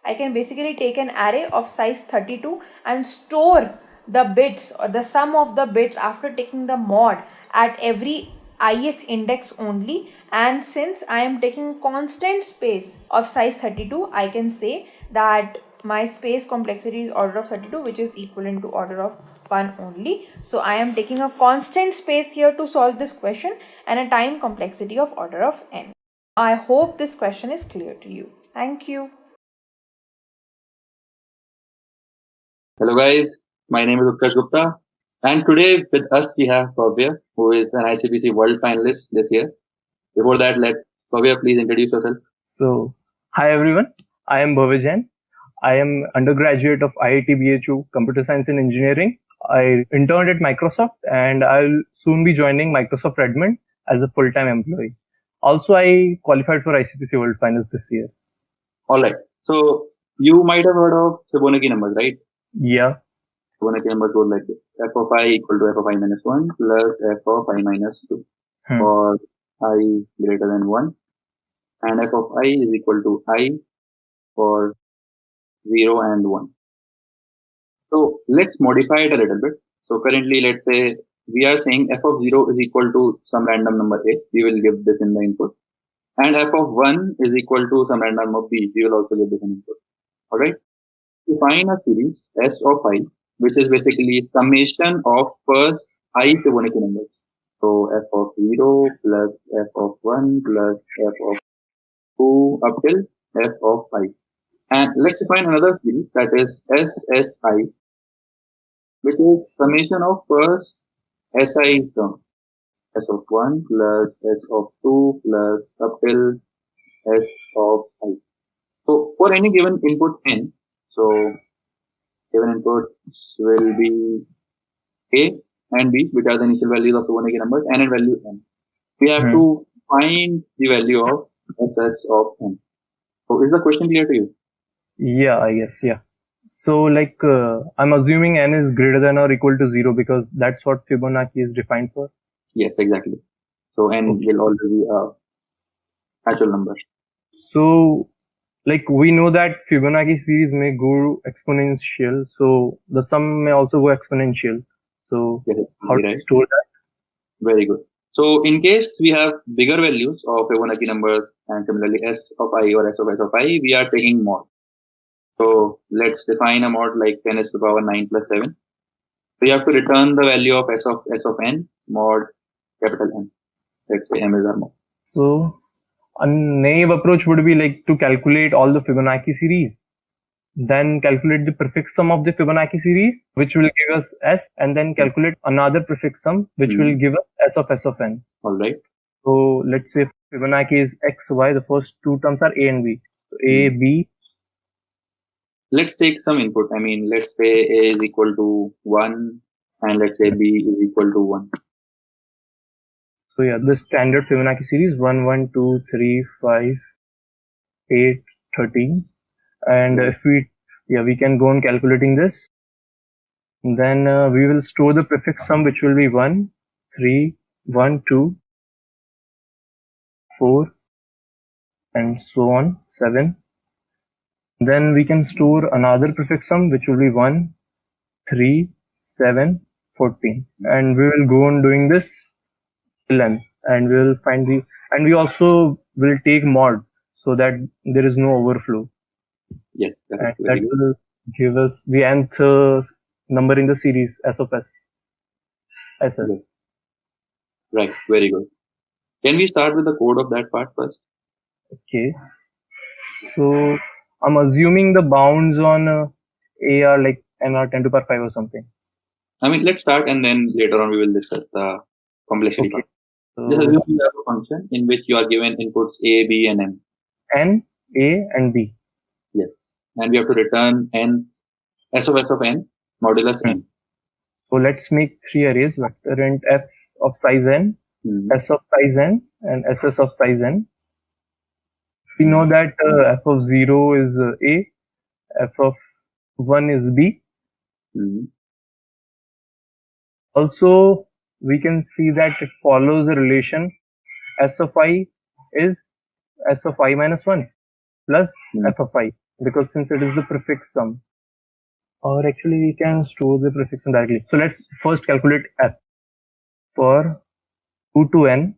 I can basically take an array of size 32 and store the bits or the sum of the bits after taking the mod at every ith index only. And since I am taking constant space of size 32, I can say that my space complexity is order of 32, which is equivalent to order of 1 only. So I am taking a constant space here to solve this question and a time complexity of order of n. I hope this question is clear to you. Thank you. Hello guys, my name is Utkarsh Gupta, and today with us we have Bhavya, who is an ICPC World Finalist this year. Before that, let Bhavya please introduce yourself. So, hi everyone, I am Bhavya Jain. I am undergraduate of IIT BHU Computer Science and Engineering. I interned at Microsoft and I'll soon be joining Microsoft Redmond as a full-time employee. Also, I qualified for ICPC World Finals this year. Alright, so you might have heard of Fibonacci numbers, right? Yeah. Fibonacci numbers go like this: f of I equal to f of I minus 1 plus f of I minus 2 for I greater than 1, and f of I is equal to I for 0 and 1. So let's modify it a little bit. So currently, let's say we are saying f of 0 is equal to some random number a. We will give this in the input. And f of 1 is equal to some random number b. We will also give this in input. Alright. Define a series S of I, which is basically summation of first I Fibonacci numbers. So f of 0 plus f of 1 plus f of 2 up till f of I. And let's define another series, that is SSI, which is summation of first SI term. S of 1 plus S of 2 plus up till S of I. So for any given input n, so given inputs will be A and B, which are the initial values of Fibonacci numbers, n and value n. We have to find the value of SS of n. So is the question clear to you? Yeah, I guess, yeah. So like I'm assuming n is greater than or equal to 0 because that's what Fibonacci is defined for? Yes, exactly. So n will always be a natural number. So like we know that Fibonacci series may go exponential, so the sum may also go exponential. So yes, how do you store that? Very good. So in case we have bigger values of Fibonacci numbers and similarly S of I or S of I, we are taking mod. So let's define a mod like 10 is to the power 9 plus 7. So you have to return the value of S of n mod capital N. Let's say M is our mod. So a naive approach would be like to calculate all the Fibonacci series, then calculate the prefix sum of the Fibonacci series, which will give us S, and then calculate another prefix sum, which will give us S of n. All right. So let's say Fibonacci is X, Y. The first two terms are A and B. So A, B. Let's take some input. I mean, let's say A is equal to 1, and let's say B is equal to 1. So yeah, the standard Fibonacci series 1, 1, 2, 3, 5, 8, 13. And if we can go on calculating this. Then we will store the prefix sum, which will be 1, 3, 1, 2, 4, and so on, 7. Then we can store another prefix sum, which will be 1, 3, 7, 14. And we will go on doing this till n, and we will find and we also will take mod so that there is no overflow. Yes, that will give us the nth number in the series S of S. SS. Good. Right, very good. Can we start with the code of that part first? Okay. So I'm assuming the bounds on A are like NR 10 to the power 5 or something. I mean, let's start and then later on we will discuss the complexity Okay. part. Just So assume you have a function in which you are given inputs A, B, and N. N, A, and B. Yes. And we have to return N, S of N, modulus N. So let's make three arrays, vector int F of size N, S of size N, and SS of size N. We know that F of 0 is A, F of 1 is B. Also, we can see that it follows the relation S of I is S of I minus 1 plus F of I, because since it is the prefix sum. Or actually we can store the prefix sum directly. So let's first calculate F. For 2 to N,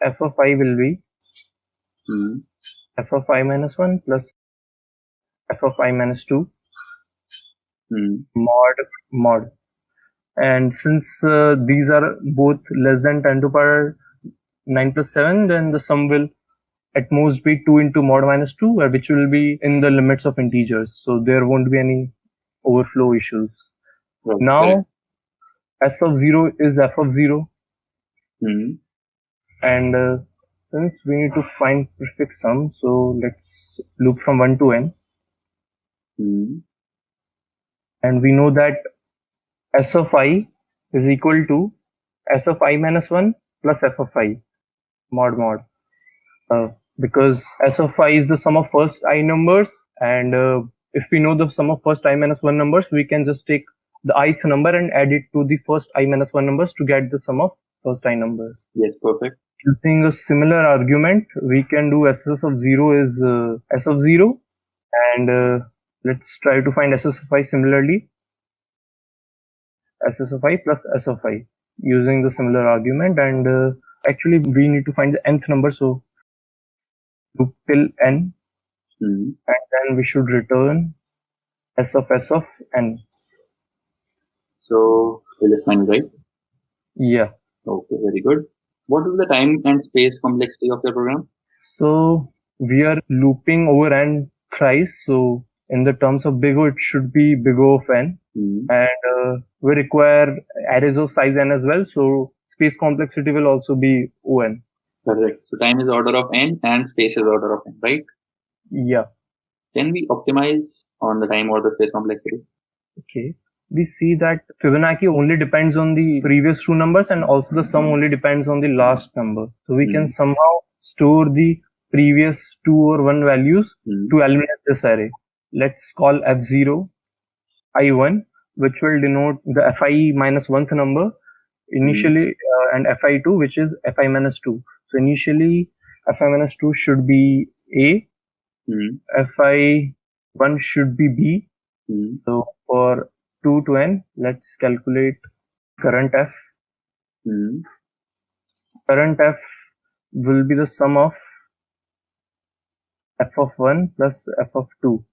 F of I will be F of I minus 1 plus F of I minus 2 mod. And since these are both less than 10 to the power 9 plus 7, then the sum will at most be 2 into mod minus 2, which will be in the limits of integers. So there won't be any overflow issues. Right. Now, S of 0 is F of 0. And since we need to find prefix sum, so let's loop from 1 to N. And we know that S of I is equal to S of I minus 1 plus F of I mod. Because S of I is the sum of first I numbers, and if we know the sum of first I minus 1 numbers, we can just take the ith number and add it to the first I minus 1 numbers to get the sum of first I numbers. Yes, perfect. Using a similar argument, we can do SS of 0 is S of 0, and let's try to find SS of I similarly. SS of I plus S of I using the similar argument, and actually we need to find the nth number, so loop till N, and then we should return S of N. So will it find right? Yeah. Okay, very good. What is the time and space complexity of your program? So we are looping over N thrice, so in the terms of big O, it should be big O of N. And we require arrays of size N as well, so space complexity will also be On. Correct. So time is order of N and space is order of N, right? Yeah. Can we optimize on the time or the space complexity? Okay. We see that Fibonacci only depends on the previous two numbers, and also the sum only depends on the last number. So we can somehow store the previous 2 or 1 values to eliminate this array. Let's call F0 I1, which will denote the Fi minus 1th number initially, and Fi2, which is Fi minus 2. So initially, Fi minus 2 should be A, Fi1 should be B. So for 2 to N, let's calculate current F. Current F will be the sum of F of 1 plus F of 2.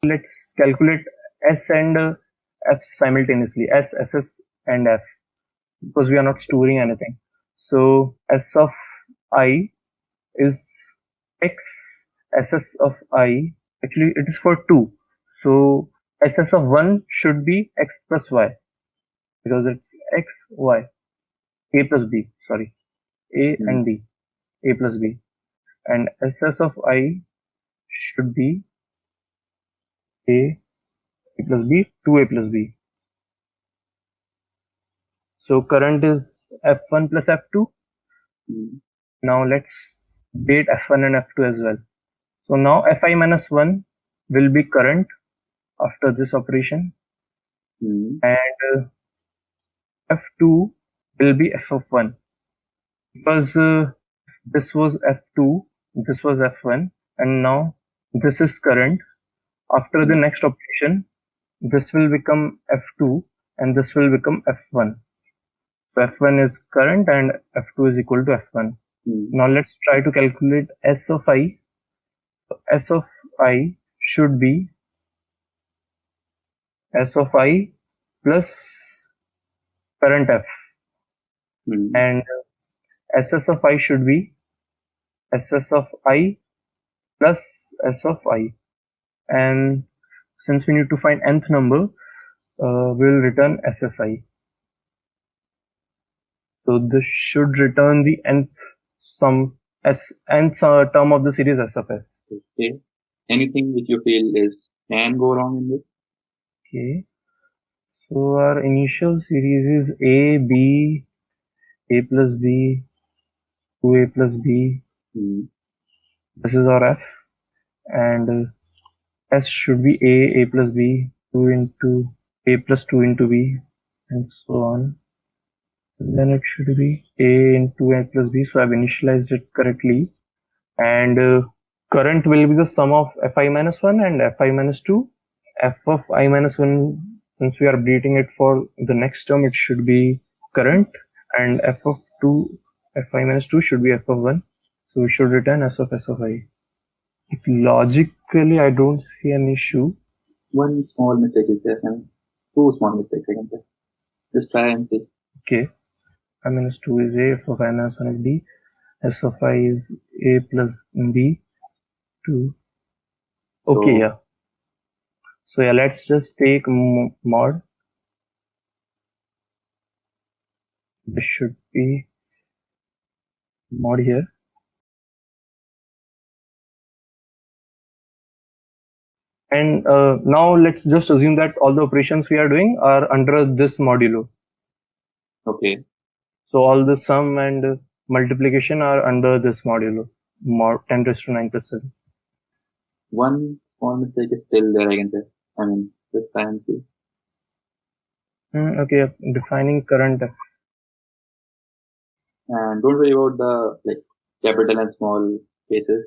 Let's calculate S and F simultaneously, S, SS, and F, because we are not storing anything. So S of I is X, SS of I, actually it is for 2. So SS of 1 should be X plus Y, because it's X, Y, A plus B, sorry, A and B, A plus B. And SS of I should be A plus B, 2A plus B. So current is F1 plus F2. Now let's date F1 and F2 as well. So now Fi minus 1 will be current after this operation, and F2 will be F of 1, because this was F2, this was F1, and now this is current. After the next operation, this will become F2 and this will become F1. So F1 is current and F2 is equal to F1. Now let's try to calculate S of I. So S of I should be S of I plus current f, and ss of I should be ss of I plus s of I, and since we need to find nth number, we'll return SSI. So this should return the nth sum nth term of the series S of S. Okay. Anything which you feel can go wrong in this? Okay. So our initial series is A, B, A plus B, 2A plus B. This is our F, and S should be A plus B, 2 into A plus 2 into B, and so on. And then it should be A into A plus B. So I've initialized it correctly. And current will be the sum of Fi minus 1 and Fi minus 2. F of I minus 1, since we are updating it for the next term, it should be current. And F of 2, Fi minus 2 should be F of 1. So we should return S of I. Logically, I don't see an issue. One small mistake is there, and two small mistakes I can say. Just try and see. Okay. I minus 2 is A, F of I minus 1 is B. S of I is A plus B, 2. Okay, yeah. So yeah, let's just take mod. This should be mod here. And now let's just assume that all the operations we are doing are under this modulo. Okay. So all the sum and multiplication are under this modulo, mod 10 raised to 9 plus 7. One small mistake is still there, I can say. I mean, just try and see. Okay, defining current F. And don't worry about the capital and small cases.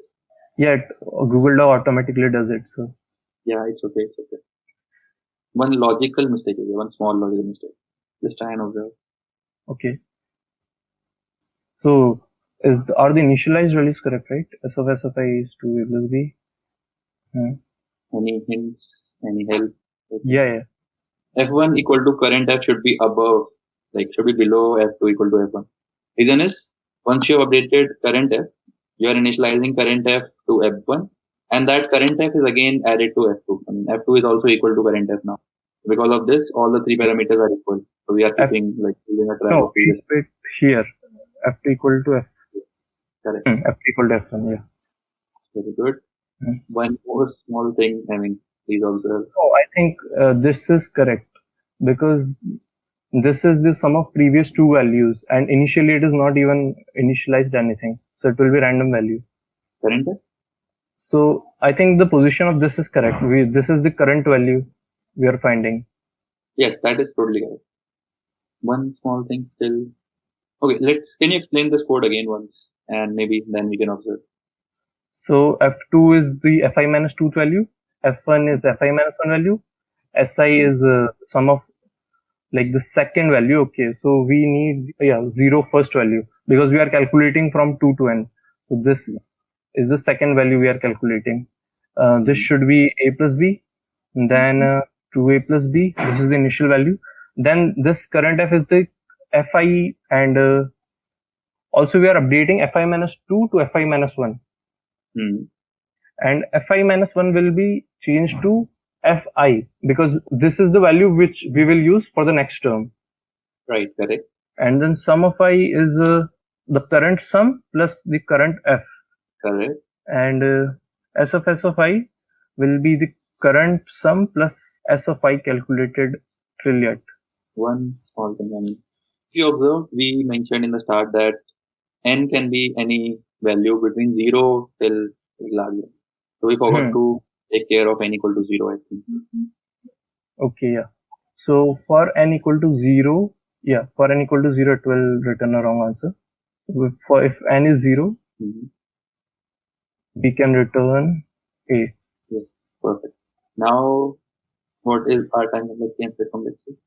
Yeah, Google Doc automatically does it. So yeah, it's okay. It's okay. One logical mistake is there, one small logical mistake. Just try and observe. Okay. So are the initialized values correct, right? S of S of I is 2A plus B. Any hints? Any help? Okay. Yeah. F1 equal to current F should be above, should be below F2 equal to F1. Reason is, once you have updated current F, you are initializing current F to F1, and that current F is again added to F2. I mean, F2 is also equal to current F now. Because of this, all the three parameters are equal. So we are keeping using a track of previous. Keep it here. F2 equal to F. Yes, correct. F2 equal to F1, yeah. Very good. One more small thing, please observe. Oh, I think this is correct, because this is the sum of previous two values, and initially it is not even initialized anything. So it will be random value. Current? So I think the position of this is correct. This is the current value we are finding. Yes, that is totally correct. One small thing still. Okay, can you explain this code again once, and maybe then we can observe. So F2 is the Fi minus 2th value, F1 is Fi minus 1 value, Si is sum of the second value. Okay, so we need 0 first value, because we are calculating from 2 to n. So this is the second value we are calculating. This should be A plus B, then 2A plus B, this is the initial value. Then this current F is the Fi, and also we are updating Fi minus 2 to Fi minus 1. And Fi minus 1 will be changed to Fi, because this is the value which we will use for the next term. Right, correct. And then sum of I is the current sum plus the current F. Correct. And S of I will be the current sum plus S of I calculated trillion. One small thing. If you observe, we mentioned in the start that n can be any value between 0 till larger. So we forgot to take care of n equal to 0, I think. Okay, yeah. So for n equal to 0, for n equal to 0, it will return a wrong answer. If n is 0, we can return A. Yes, perfect. Now, what is our time complexity and space complexity?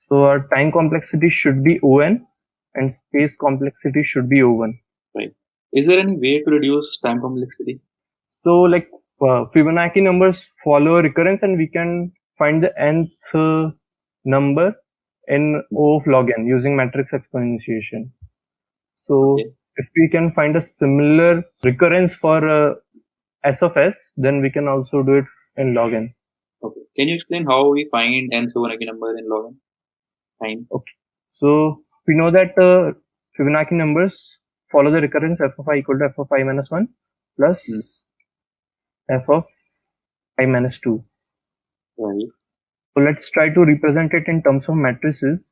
So our time complexity should be On, and space complexity should be O1. Right. Is there any way to reduce time complexity? So Fibonacci numbers follow recurrence, and we can find the nth number in O of log n using matrix exponentiation. So if we can find a similar recurrence for S of S, then we can also do it in log n. Okay. Can you explain how we find n Fibonacci number in log n? Fine. Okay. So we know that Fibonacci numbers follow the recurrence f of I equal to f of I minus 1 plus f of I minus 2. Right. So let's try to represent it in terms of matrices.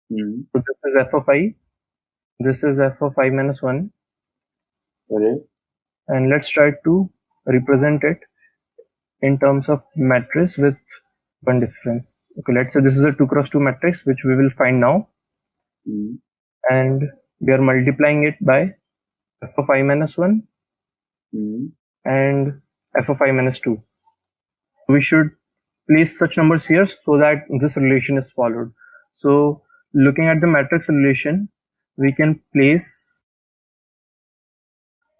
So this is f of I, this is f of I minus 1. Right. And let's try to represent it in terms of matrix with one difference. Okay, let's say this is a 2 cross 2 matrix, which we will find now. And we are multiplying it by f of I minus 1 and f of I minus 2. We should place such numbers here so that this relation is followed. So looking at the matrix relation, we can place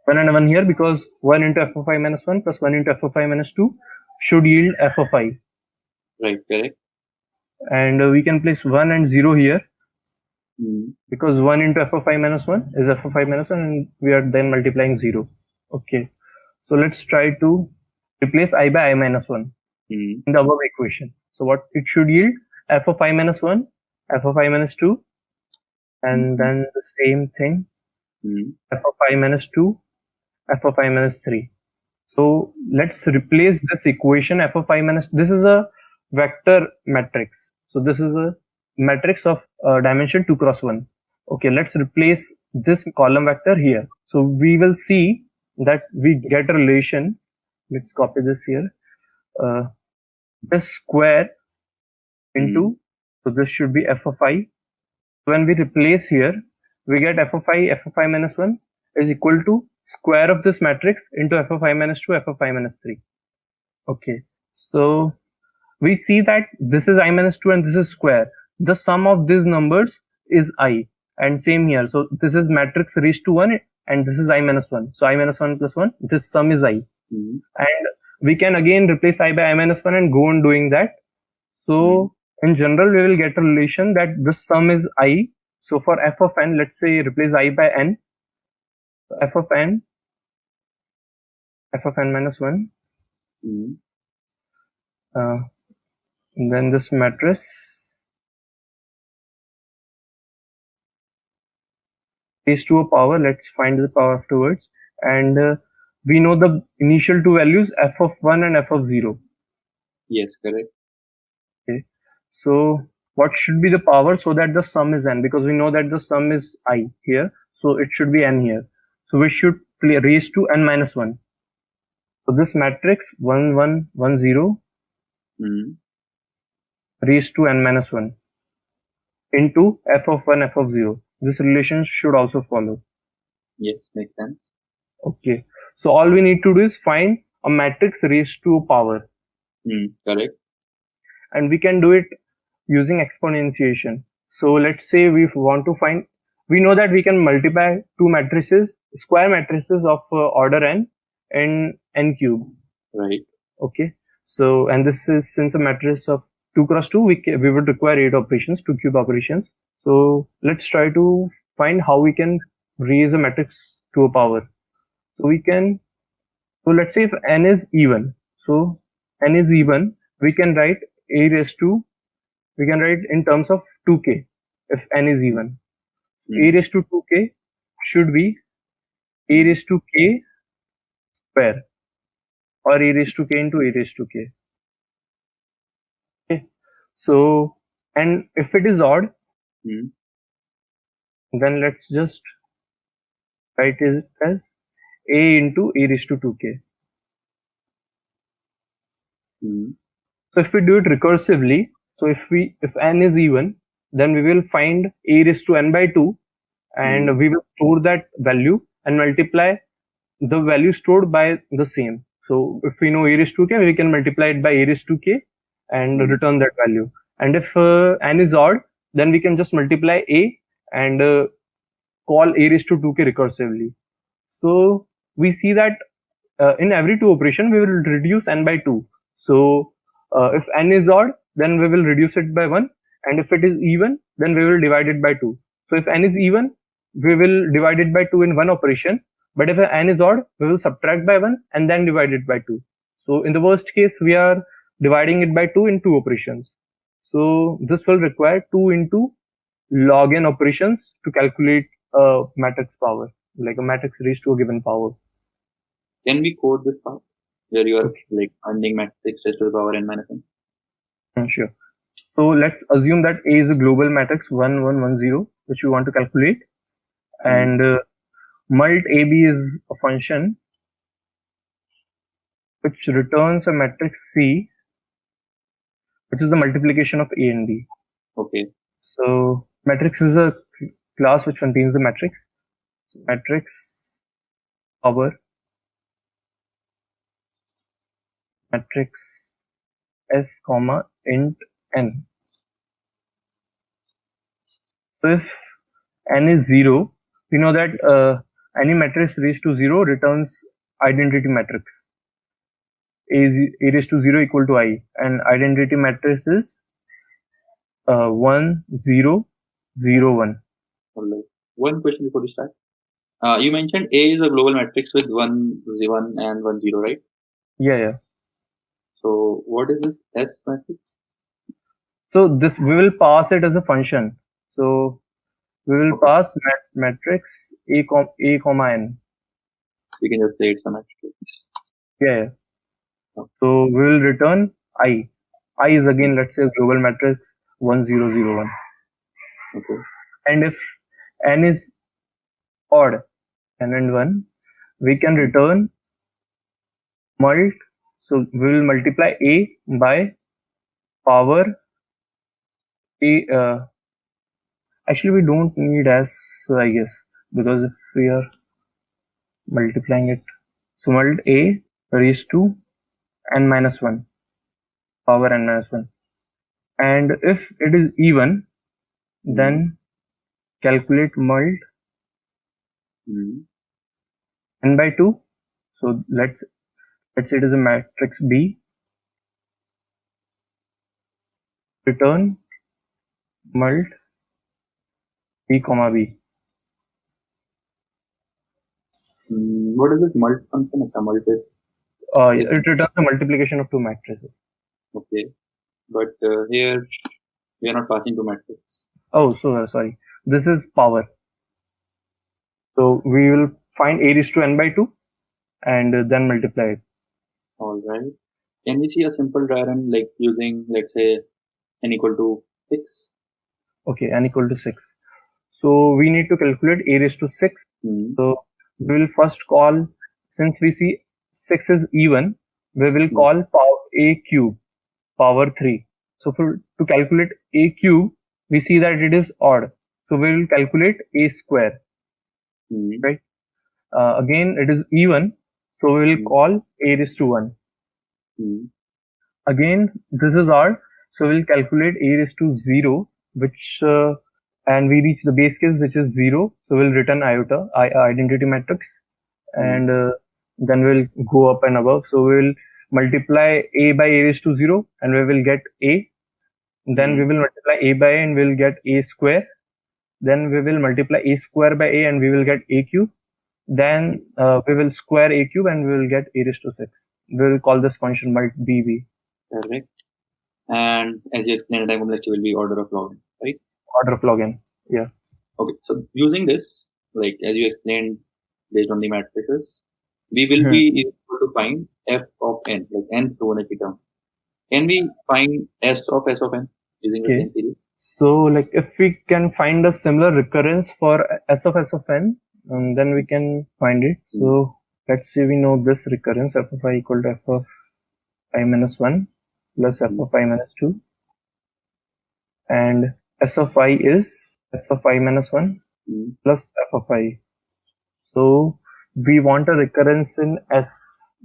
1 and 1 here, because 1 into f of I minus 1 plus 1 into f of I minus 2 should yield f of I. Right, correct. And we can place 1 and 0 here, because 1 into f of I minus 1 is f of I minus 1, and we are then multiplying 0. Okay, so let's try to replace I by I minus 1 in the above equation. So what it should yield, f of I minus 1, f of I minus 2, and then the same thing, f of I minus 2, f of I minus 3. So let's replace this equation f of I minus, this is a vector matrix. So this is a matrix of dimension 2 cross 1. Okay, let's replace this column vector here. So we will see that we get a relation. Let's copy this here. This square into, so this should be f of I. When we replace here, we get f of I minus 1 is equal to square of this matrix into f of I minus 2, f of I minus 3. Okay, so we see that this is I minus 2 and this is square. The sum of these numbers is I, and same here. So this is matrix raised to 1 and this is I minus 1. So I minus 1 plus 1, this sum is I. And we can again replace I by I minus 1 and go on doing that. So in general, we will get a relation that this sum is I. So for f of n, let's say replace I by n. So f of n minus 1. Then this matrix raised to a power. Let's find the power afterwards. And we know the initial two values, f of 1 and f of 0. Yes, correct. Okay. So what should be the power so that the sum is n? Because we know that the sum is I here. So it should be n here. So we should raise to n minus 1. So this matrix 1, 1, 1, 0 raised to n minus 1 into f of 1, f of 0. This relation should also follow. Yes, makes sense. Okay. So all we need to do is find a matrix raised to a power. Correct. And we can do it using exponentiation. So let's say we want to find, we know that we can multiply two matrices, square matrices of order n in n cube. Right. Okay. So, and this is, since a matrix of 2 cross 2, we would require 8 operations, 2 cube operations. So let's try to find how we can raise a matrix to a power. So we can, so let's say if n is even, so n is even, we can write a raised to, we can write in terms of 2k if n is even. A raised to 2k should be a raised to k square, or a raised to k into a raised to k. Okay. So, and if it is odd, then let's just write it as a into a raised to 2k. So if we do it recursively, so if n is even, then we will find a raised to n by 2, and we will store that value and multiply the value stored by the same. So if we know a raised to k, we can multiply it by a raised to k and return that value. And if n is odd, then we can just multiply a and call a raised to 2k recursively. So we see that in every two operation, we will reduce n by 2. So if n is odd, then we will reduce it by 1, and if it is even, then we will divide it by 2. So if n is even, we will divide it by 2 in one operation, but if n is odd, we will subtract by 1 and then divide it by 2. So in the worst case, we are dividing it by 2 in 2 operations. So this will require 2 into log n operations to calculate a matrix power, like a matrix raised to a given power. Can we code this part where you are like finding matrix raised to the power n minus 1? Sure. So let's assume that A is a global matrix 1, 1, 1, 0, which we want to calculate, and mult AB is a function which returns a matrix C, which is the multiplication of A and B. Okay. So matrix is a class which contains the matrix. Matrix power matrix S comma int n. So if n is 0, we know that any matrix raised to 0 returns identity matrix. A raised to 0 equal to I, and identity matrix is 1, 0, 0, 1. Alright. One question before we start. You mentioned A is a global matrix with 1, 1 and 1, 0, right? Yeah. So what is this S matrix? So this we will pass it as a function. So we will pass matrix A comma n. We can just say it's a matrix. Yeah. So we will return I. I is again, let's say, a global matrix 1, 0, 0, 1. Okay. And if n is odd, n and 1, we can return mult. So we will multiply A by power A. Actually, we don't need S, I guess, because if we are multiplying it, so mult A raised to n minus 1, power n minus 1. And if it is even, then calculate mult n by 2. So let's say it is a matrix B. Return mult B comma B. What is this mult function? It's a mult is. It returns the multiplication of two matrices. Okay, but here we are not passing to matrix. Oh, so sorry. This is power. So we will find A raised to n by 2 and then multiply it. All right. Can we see a simple diagram like using, let's say, n equal to 6? Okay, n equal to 6. So we need to calculate A raised to 6. So we will first call, since we see 6 is even, we will call power A cube, power 3. So to calculate A cube, we see that it is odd. So we will calculate A square, right? Again, it is even. So we will call A raised to 1. Again, this is odd. So we'll calculate A raised to 0, which, and we reach the base case, which is 0. So we'll return iota, identity matrix, and then we'll go up and above. So we'll multiply A by A raised to 0, and we will get A. Then we will multiply A by A, and we'll get A square. Then we will multiply A square by A, and we will get A cube. Then we will square A cube, and we will get A raised to 6. We will call this function mult BB. Correct. And as you explained, time complexity will be order of log n, right? Order of log n, yeah. Okay, so using this, like as you explained, based on the matrices, we will be able to find f of n, like n Fibonacci term. Can we find s of n using the same theory? So, like if we can find a similar recurrence for s of n, then we can find it. So let's say we know this recurrence f of I equal to f of I minus 1 plus f of I minus 2, and s of I is f of I minus 1 plus f of I. So we want a recurrence in s.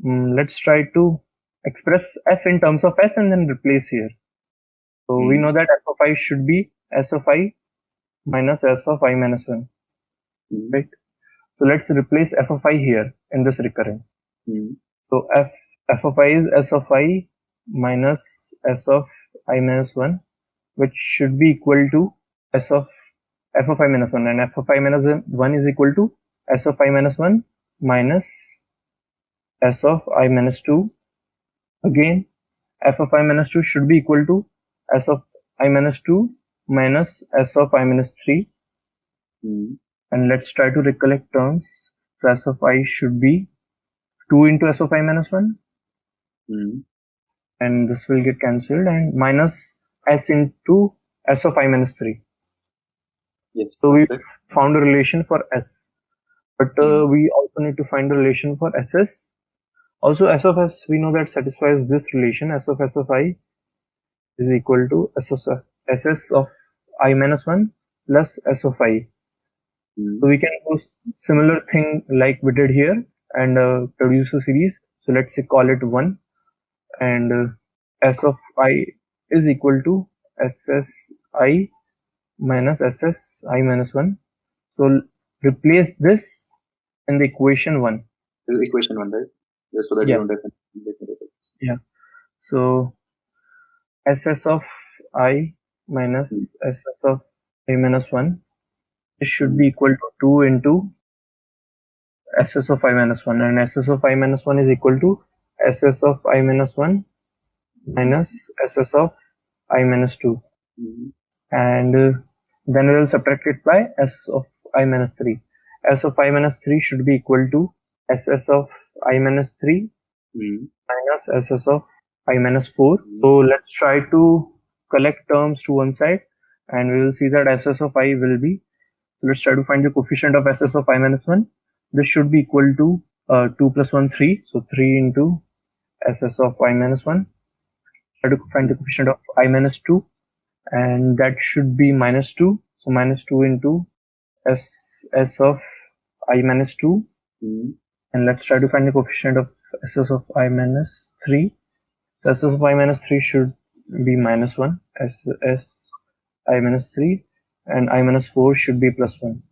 Let's try to express f in terms of s and then replace here. So we know that f of I should be s of I minus s of I minus 1, right? So let's replace f of I here in this recurrence. So f of I is s of I minus s of I minus 1, which should be equal to S of f of I minus 1, and f of I minus 1 is equal to S of I minus 1 minus S of I minus 2. Again, f of I minus 2 should be equal to S of I minus 2 minus S of I minus 3. And let's try to recollect terms. So S of I should be 2 into S of I minus 1. And this will get cancelled, and minus S into S of I minus 3. Yes. So we found a relation for S. But we also need to find a relation for SS. Also, S of S, we know that satisfies this relation. S of I is equal to SS of I minus 1 plus S of I. So we can do similar thing like we did here and produce a series. So let's say call it 1, and S of I is equal to SSI minus SSI minus 1. So replace this in the equation 1. This is equation 1, right? Just so that you don't have any. Yeah. So SS of I minus SS of I minus 1, this should be equal to 2 into SS of I minus 1, and SS of I minus 1 is equal to SS of I minus 1 minus SS of I minus 2. And then we will subtract it by S of I minus 3. S of I minus 3 should be equal to SS of I minus 3 minus SS of I minus 4. So let's try to collect terms to one side, and we will see that SS of I will be, let's try to find the coefficient of SS of I minus 1. This should be equal to 2 plus 1, 3. So 3 into SS of I minus 1. Try to find the coefficient of I minus 2, and that should be minus 2. So minus 2 into SS of I minus 2. And let's try to find the coefficient of SS of I minus 3. So SS of I minus 3 should be minus 1. SS I minus 3, and I minus 4 should be plus 1.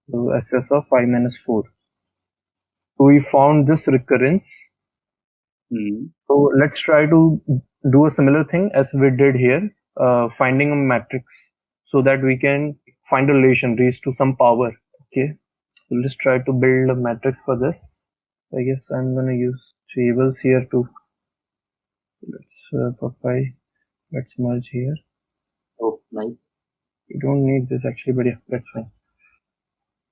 So SS of I minus 4. So we found this recurrence. So let's try to do a similar thing as we did here, finding a matrix so that we can find a relation raised to some power. Okay, so let's try to build a matrix for this. I guess I'm gonna use tables here too. Let's copy. Let's merge here. Oh, nice. We don't need this actually, but yeah, that's fine.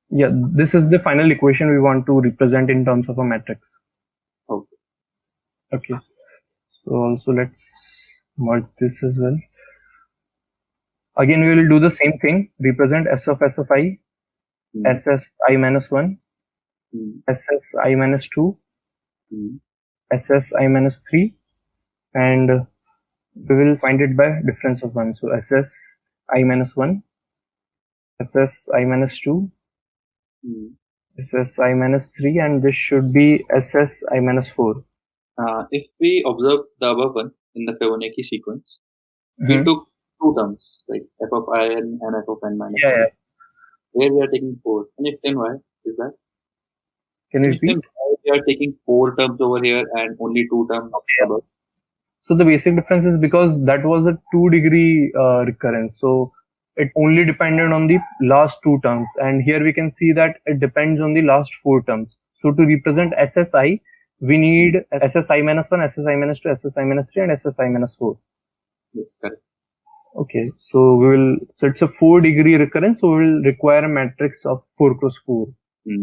Yeah, this is the final equation we want to represent in terms of a matrix. Okay. So also let's merge this as well. Again, we will do the same thing. Represent S of I, SS I minus 1, SS I minus 2, SS I minus 3, and we will find it by difference of 1. So SS I minus 1, SS I minus 2, SS I minus 3, and this should be SS I minus 4. If we observe the above one in the Fibonacci sequence, we took two terms, like f of I and f of n minus 1. Here we are taking 4. Can you explain why is that? Can you repeat? We are taking 4 terms over here and only 2 terms above. So the basic difference is because that was a 2-degree recurrence. So it only depended on the last 2 terms. And here we can see that it depends on the last 4 terms. So to represent SSI, we need SSI minus 1, SSI minus 2, SSI minus 3, and SSI minus 4. Yes, correct. Okay, so it's a 4-degree recurrence, so we will require a matrix of 4 cross 4.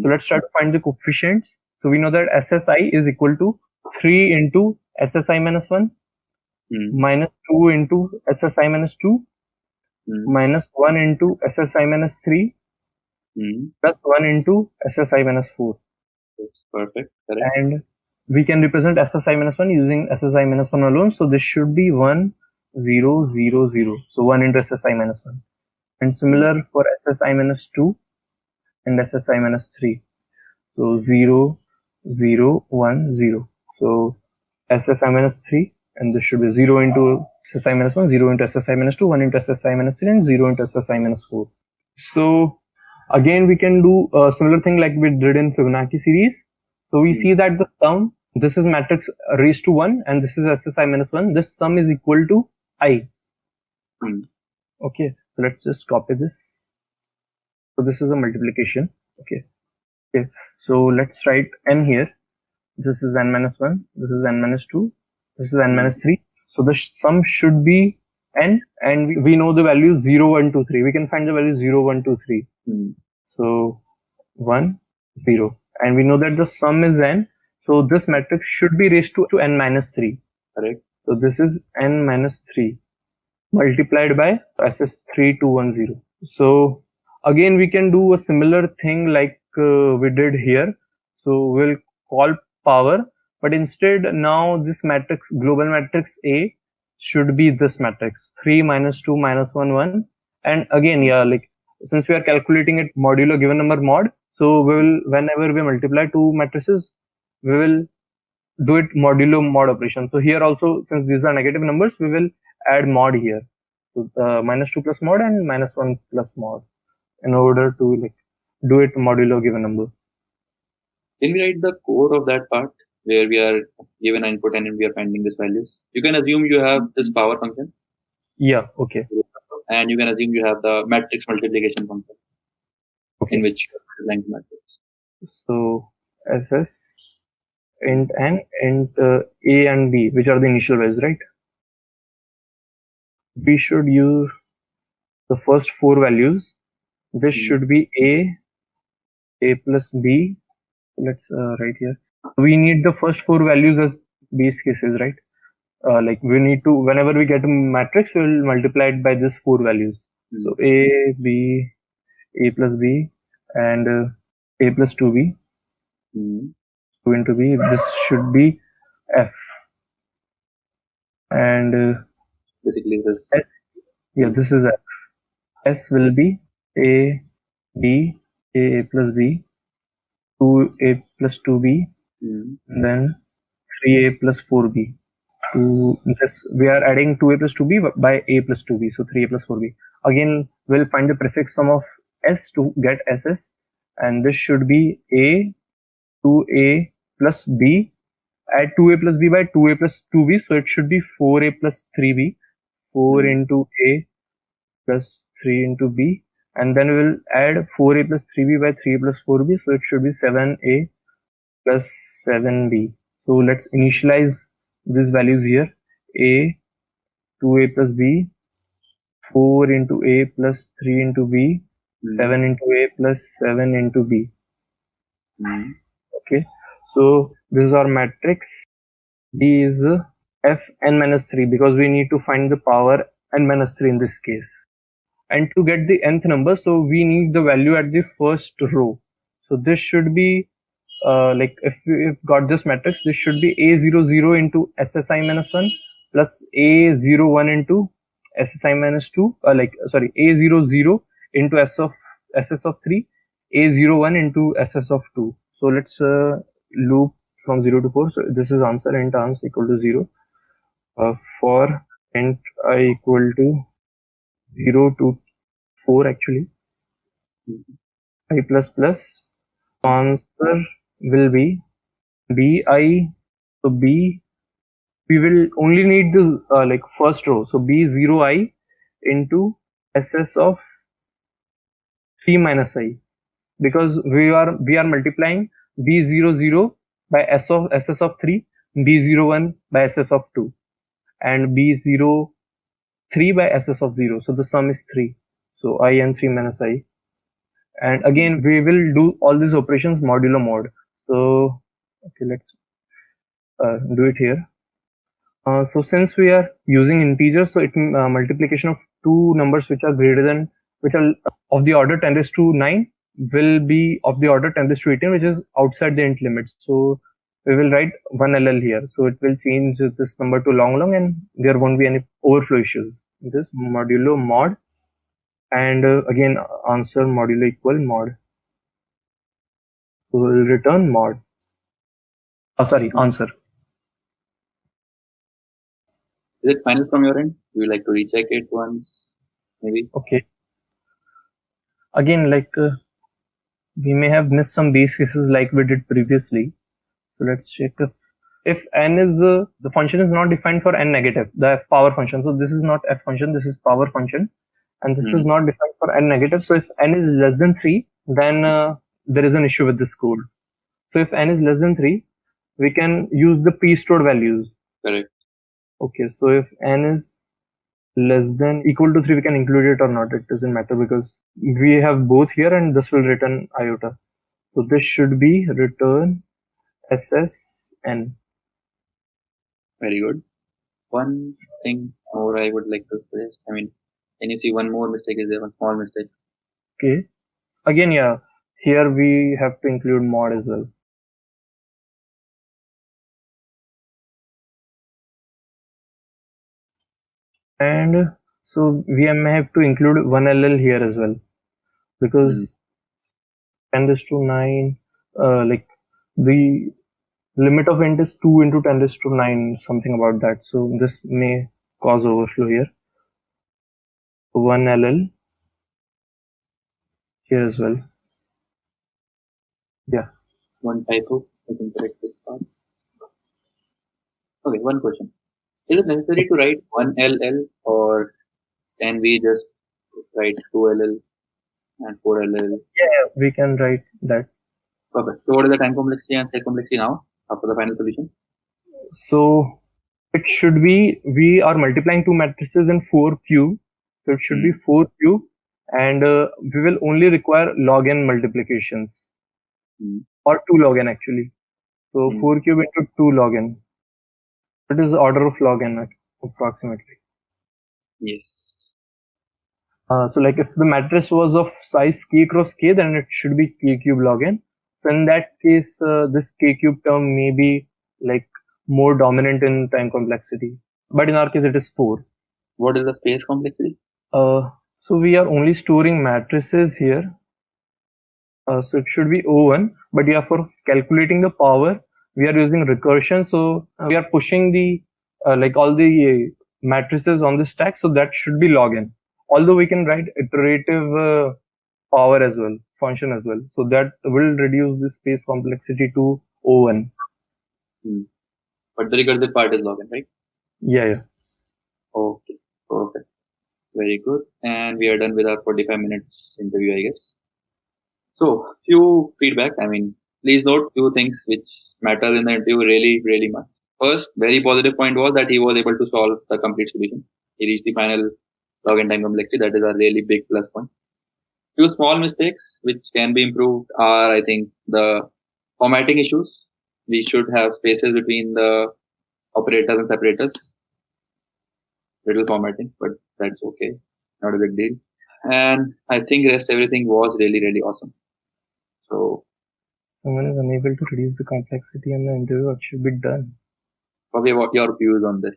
So let's try to find the coefficients. So we know that SSI is equal to 3 into SSI minus 1, minus 2 into SSI minus 2, minus 1 into SSI minus 3, plus 1 into SSI minus 4. That's perfect. Correct. And we can represent SSI minus 1 using SSI minus 1 alone. So this should be 1, 0, 0, 0. So 1 into SSI minus 1. And similar for SSI minus 2 and SSI minus 3. So 0, 0, 1, 0. So SSI minus 3, and this should be 0 into SSI minus 1, 0 into SSI minus 2, 1 into SSI minus 3, and 0 into SSI minus 4. So again, we can do a similar thing like we did in Fibonacci series. So we see that the sum, this is matrix raised to 1, and this is SSI minus 1. This sum is equal to I. Hmm. Okay, so let's just copy this. So this is a multiplication. Okay. So let's write n here. This is n minus 1. This is n minus 2. This is n minus 3. So the sum should be n, and we know the value 0, 1, 2, 3. We can find the value 0, 1, 2, 3. So 1, 0. And we know that the sum is n. So this matrix should be raised to n minus 3. Correct. So this is n minus 3 multiplied by SS3210. So again, we can do a similar thing like we did here. So we'll call power, but instead now this matrix, global matrix A, should be this matrix 3 minus 2 minus 1 1. And again, yeah, like since we are calculating it modulo given number mod, so we will, whenever we multiply two matrices, we will do it modulo mod operation. So here also, since these are negative numbers, we will add mod here. So minus 2 plus mod and minus 1 plus mod in order to like do it modulo given number. Can we write the code of that part where we are given an input and we are finding these values? You can assume you have this power function. Yeah, okay. And you can assume you have the matrix multiplication function, in which you are multiplying the matrix. So SS int n, int A and B, which are the initial values, right? We should use the first four values. This should be A plus B. Let's write here. We need the first four values as base cases, right? Like we need to, whenever we get a matrix, we'll multiply it by these four values. So A, B, A plus B, and A plus 2B. 2 into B. This should be F. And basically this. S, yeah, this is F. S will be A, B, A plus B, 2A plus 2B, and then 3A plus 4B. To this, we are adding 2A plus 2B by A plus 2B, so 3A plus 4B. Again, we'll find the prefix sum of S to get SS, and this should be A, 2A plus B, add 2A plus B by 2A plus 2B, so it should be 4A plus 3B, 4 into A plus 3 into B, and then we'll add 4A plus 3B by 3A plus 4B, so it should be 7A plus 7B. So let's initialize these values here. A, 2A plus B, 4 into A plus 3 into B, 7 into A plus 7 into B. Okay, so this is our matrix. B is F n minus 3 because we need to find the power n minus 3 in this case. And to get the nth number, so we need the value at the first row. So this should be like if we've got this matrix, this should be A00 into SSI minus 1 plus A01 into SSI minus 2, A00 into SS of 3, A01 into SS of 2. So let's loop from 0 to 4. So this is answer int answer equal to 0 for int I equal to 0 to 4 actually. I plus plus answer will be bi. So b, we will only need the like first row, so b0i into ss of 3 minus i, because we are multiplying b00 by ss of 3, b01 by ss of 2, and b03 by ss of 0. So the sum is 3, so I and 3 minus I. And again, we will do all these operations modulo mod. So okay, let's do it here. So since we are using integers, so it multiplication of two numbers which are of the order 10 raised to 9 will be of the order 10 raised to 18, which is outside the int limits. So we will write 1 LL here. So it will change this number to long, and there won't be any overflow issues. This modulo mod, and again answer modulo equal mod. So we'll return mod. Answer. Is it final from your end? Do you like to recheck it once, maybe? Okay. Again, like we may have missed some base cases like we did previously. So let's check if n is the function is not defined for n negative, the f power function. So this is not f function, this is power function, and this is not defined for n negative. So if n is less than 3, then there is an issue with this code. So if n is less than 3, we can use the pre-stored values. Correct. Okay, so if n is less than equal to 3, we can include it or not. It doesn't matter because we have both here, and this will return iota. So this should be return SSN. Very good. One thing more I would like to suggest. I mean, can you see one more mistake? Is there one small mistake? Okay. Again, yeah. Here we have to include mod as well. And so we may have to include 1LL here as well, because 10 raised to 9, like the limit of int is 2 into 10 raised to 9, something about that. So this may cause overflow here. 1LL here as well. Yeah. One typo. I can correct this part. Okay, one question. Is it necessary to write 1LL, or can we just write 2LL and 4LL? Yeah, we can write that. Perfect. So what is the time complexity and set complexity now after the final solution? So it should be, we are multiplying two matrices in 4Q. So it should be 4Q, and we will only require log n multiplications, or 2 log n actually. So 4Q into 2 log n. It is order of log n approximately. Yes. So like if the matrix was of size k cross k, then it should be k cube log n. So in that case, this k cube term may be like more dominant in time complexity. But in our case, it is 4. What is the space complexity? So we are only storing matrices here. So it should be O1. But yeah, for calculating the power, we are using recursion. So we are pushing the like all the matrices on the stack. So that should be log n. Although we can write iterative power as well, function as well. So that will reduce the space complexity to O1. But the recursive part is log n, right? Yeah. Okay, perfect. Very good. And we are done with our 45 minutes interview, I guess. So, few feedback. I mean, please note few things which matter in the interview really, really much. First, very positive point was that he was able to solve the complete solution. He reached the final log n time complexity. That is a really big plus point. Few small mistakes which can be improved are, I think, the formatting issues. We should have spaces between the operators and separators. Little formatting, but that's okay. Not a big deal. And I think rest everything was really, really awesome. So someone is unable to reduce the complexity in the interview, what should be done? Okay, what your views on this?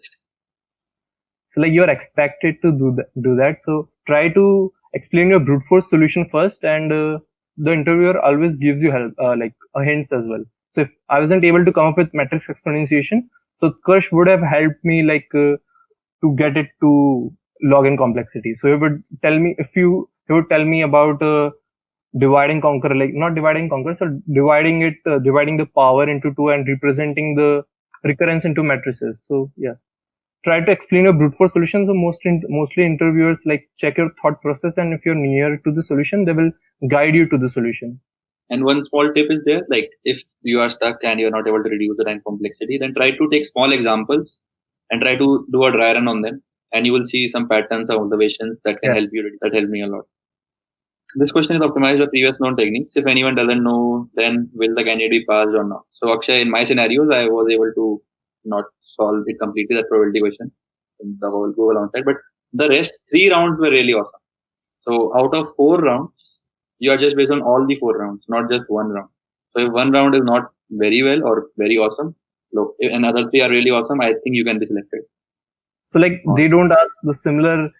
So like you're expected to do that. So try to explain your brute force solution first, and the interviewer always gives you help, like hints as well. So if I wasn't able to come up with matrix exponentiation, so Kirsch would have helped me like to get it to log n complexity. So he would tell me about divide and conquer, like not divide and conquer, so dividing the power into 2 and representing the recurrence into matrices. So yeah, try to explain your brute force solution. So mostly interviewers like check your thought process, and if you're near to the solution, they will guide you to the solution. And one small tip is there, like if you are stuck and you're not able to reduce the time complexity, then try to take small examples and try to do a dry run on them, and you will see some patterns or observations that can help you. That helped me a lot. This question is optimized by previous known techniques. If anyone doesn't know, then will the candidate be passed or not? So Akshay, in my scenarios, I was able to not solve it completely, that probability question in the whole go along side, but the rest 3 rounds were really awesome. So out of 4 rounds, you are just based on all the 4 rounds, not just 1 round. So if 1 round is not very well or very awesome, look, if another 3 are really awesome, I think you can be selected. So like they don't ask the similar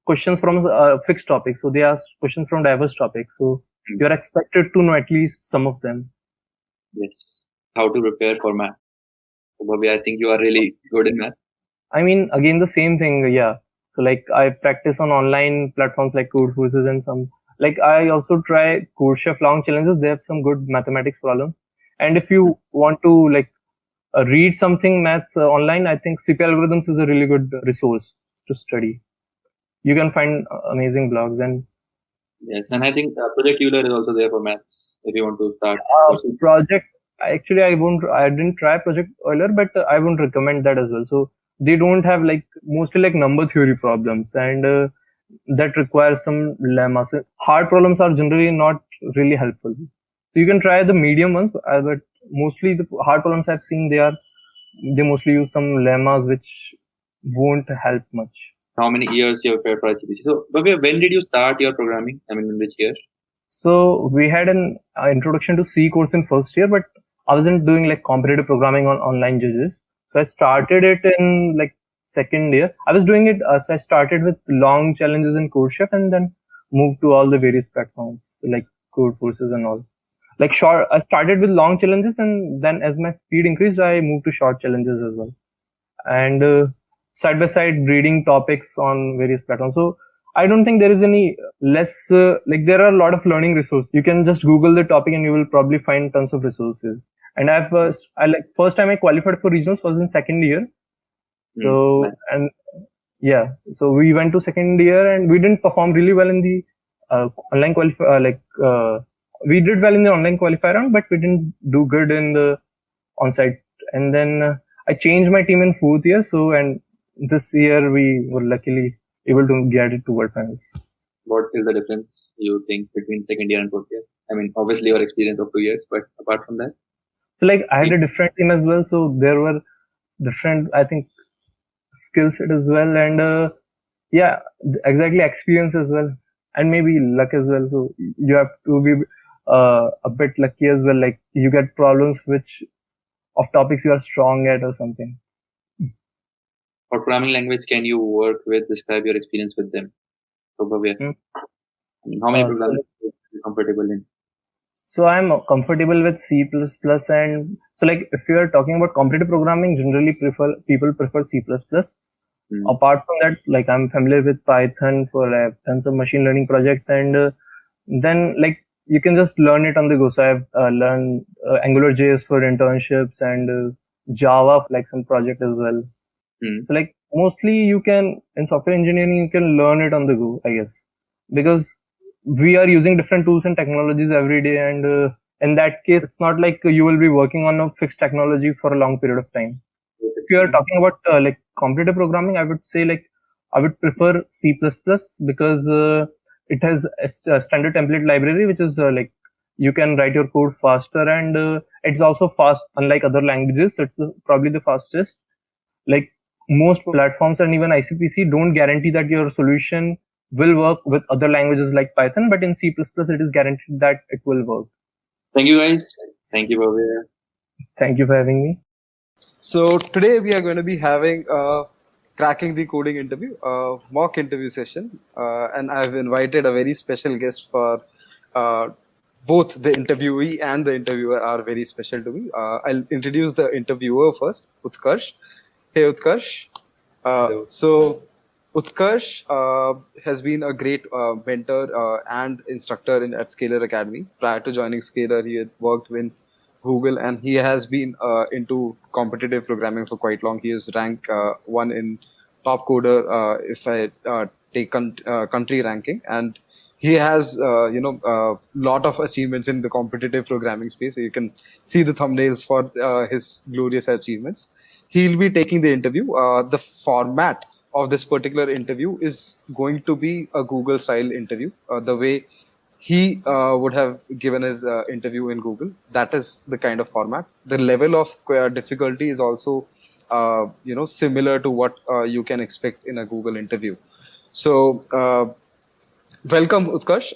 questions from fixed topics, so they ask questions from diverse topics. So you're expected to know at least some of them. Yes. How to prepare for math? So Bobby, I think you are really good in math. I mean, again, the same thing, yeah. So like I practice on online platforms like Codeforces, and some, like I also try CodeChef long challenges. They have some good mathematics problems. And if you want to like read something maths online, I think CP algorithms is a really good resource to study. You can find amazing blogs. And yes, and I think Project Euler is also there for maths if you want to start. project, actually I didn't try Project Euler, but I wouldn't recommend that as well. So they don't have like mostly like number theory problems, and that requires some lemmas. Hard problems are generally not really helpful. So you can try the medium ones, but mostly the hard problems I've seen, they mostly use some lemmas which won't help much. How many years you have prepared for ICPC? So, Bhavya, when did you start your programming? I mean, in which year? So we had an introduction to C course in first year, but I wasn't doing like competitive programming on online judges. So I started it in like second year. I was doing it. So I started with long challenges in CodeChef and then moved to all the various platforms like Code Forces and all. Like short, I started with long challenges, and then as my speed increased, I moved to short challenges as well. And side by side reading topics on various platforms. So I don't think there is any less, like there are a lot of learning resources. You can just Google the topic and you will probably find tons of resources. And I like first time I qualified for regionals was in second year. So, and yeah, so we went to second year and we didn't perform really well in the online qualifier, we did well in the online qualifier round, but we didn't do good in the on-site. And then I changed my team in fourth year. So, and this year we were luckily able to get it to World Finals. What is the difference you think between second year and fourth year? I mean, obviously your experience of 2 years, but apart from that? So like I had a different team as well. So there were different, I think, skill set as well. And yeah, exactly, experience as well. And maybe luck as well. So you have to be a bit lucky as well. Like you get problems which of topics you are strong at or something. What programming language can you work with? Describe your experience with them. So, Bhavya, how many programming languages are you comfortable in? So I'm comfortable with C++, and so like if you are talking about competitive programming, generally people prefer C++. Apart from that, like I'm familiar with Python for I've done some machine learning projects, and then like you can just learn it on the go. So I've learned AngularJS for internships and Java for like some project as well. So like mostly you can in software engineering you can learn it on the go, I guess, because we are using different tools and technologies every day, and in that case it's not like you will be working on a fixed technology for a long period of time. If you are talking about like competitive programming, I would say like I would prefer C++ because it has a standard template library which is like you can write your code faster, and it's also fast unlike other languages. It's probably the fastest. Like most platforms and even ICPC don't guarantee that your solution will work with other languages like Python, but in C++ it is guaranteed that it will work. Thank you guys. Thank you, Bhavya. Thank you for having me. So today we are going to be having a cracking the coding interview, mock interview session, and I've invited a very special guest for both the interviewee and the interviewer are very special to me. I'll introduce the interviewer first, Utkarsh. Hey, Utkarsh. So Utkarsh has been a great mentor and instructor at Scalar Academy. Prior to joining Scalar, he had worked with Google, and he has been into competitive programming for quite long. He is ranked one in top coder if I take country ranking, and he has a lot of achievements in the competitive programming space. So you can see the thumbnails for his glorious achievements. He'll be taking the interview. The format of this particular interview is going to be a Google style interview. The way he would have given his interview in Google, that is the kind of format. The level of difficulty is also similar to what you can expect in a Google interview. So welcome, Utkarsh,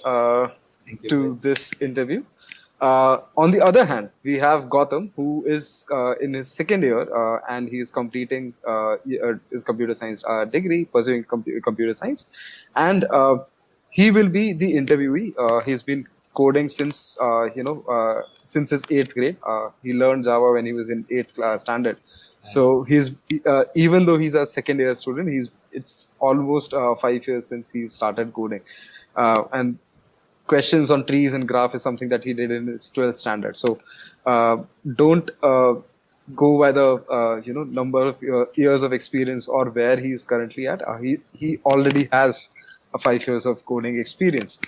to this interview. On the other hand, we have Gautam, who is in his second year and he is completing his computer science degree, pursuing computer science, and he will be the interviewee. He's been coding since since his 8th grade. He learned Java when he was in 8th standard. So he's even though he's a second year student, it's almost 5 years since he started coding, and questions on trees and graph is something that he did in his 12th standard. So don't go by the number of years of experience or where he is currently at. He already has a 5 years of coding experience.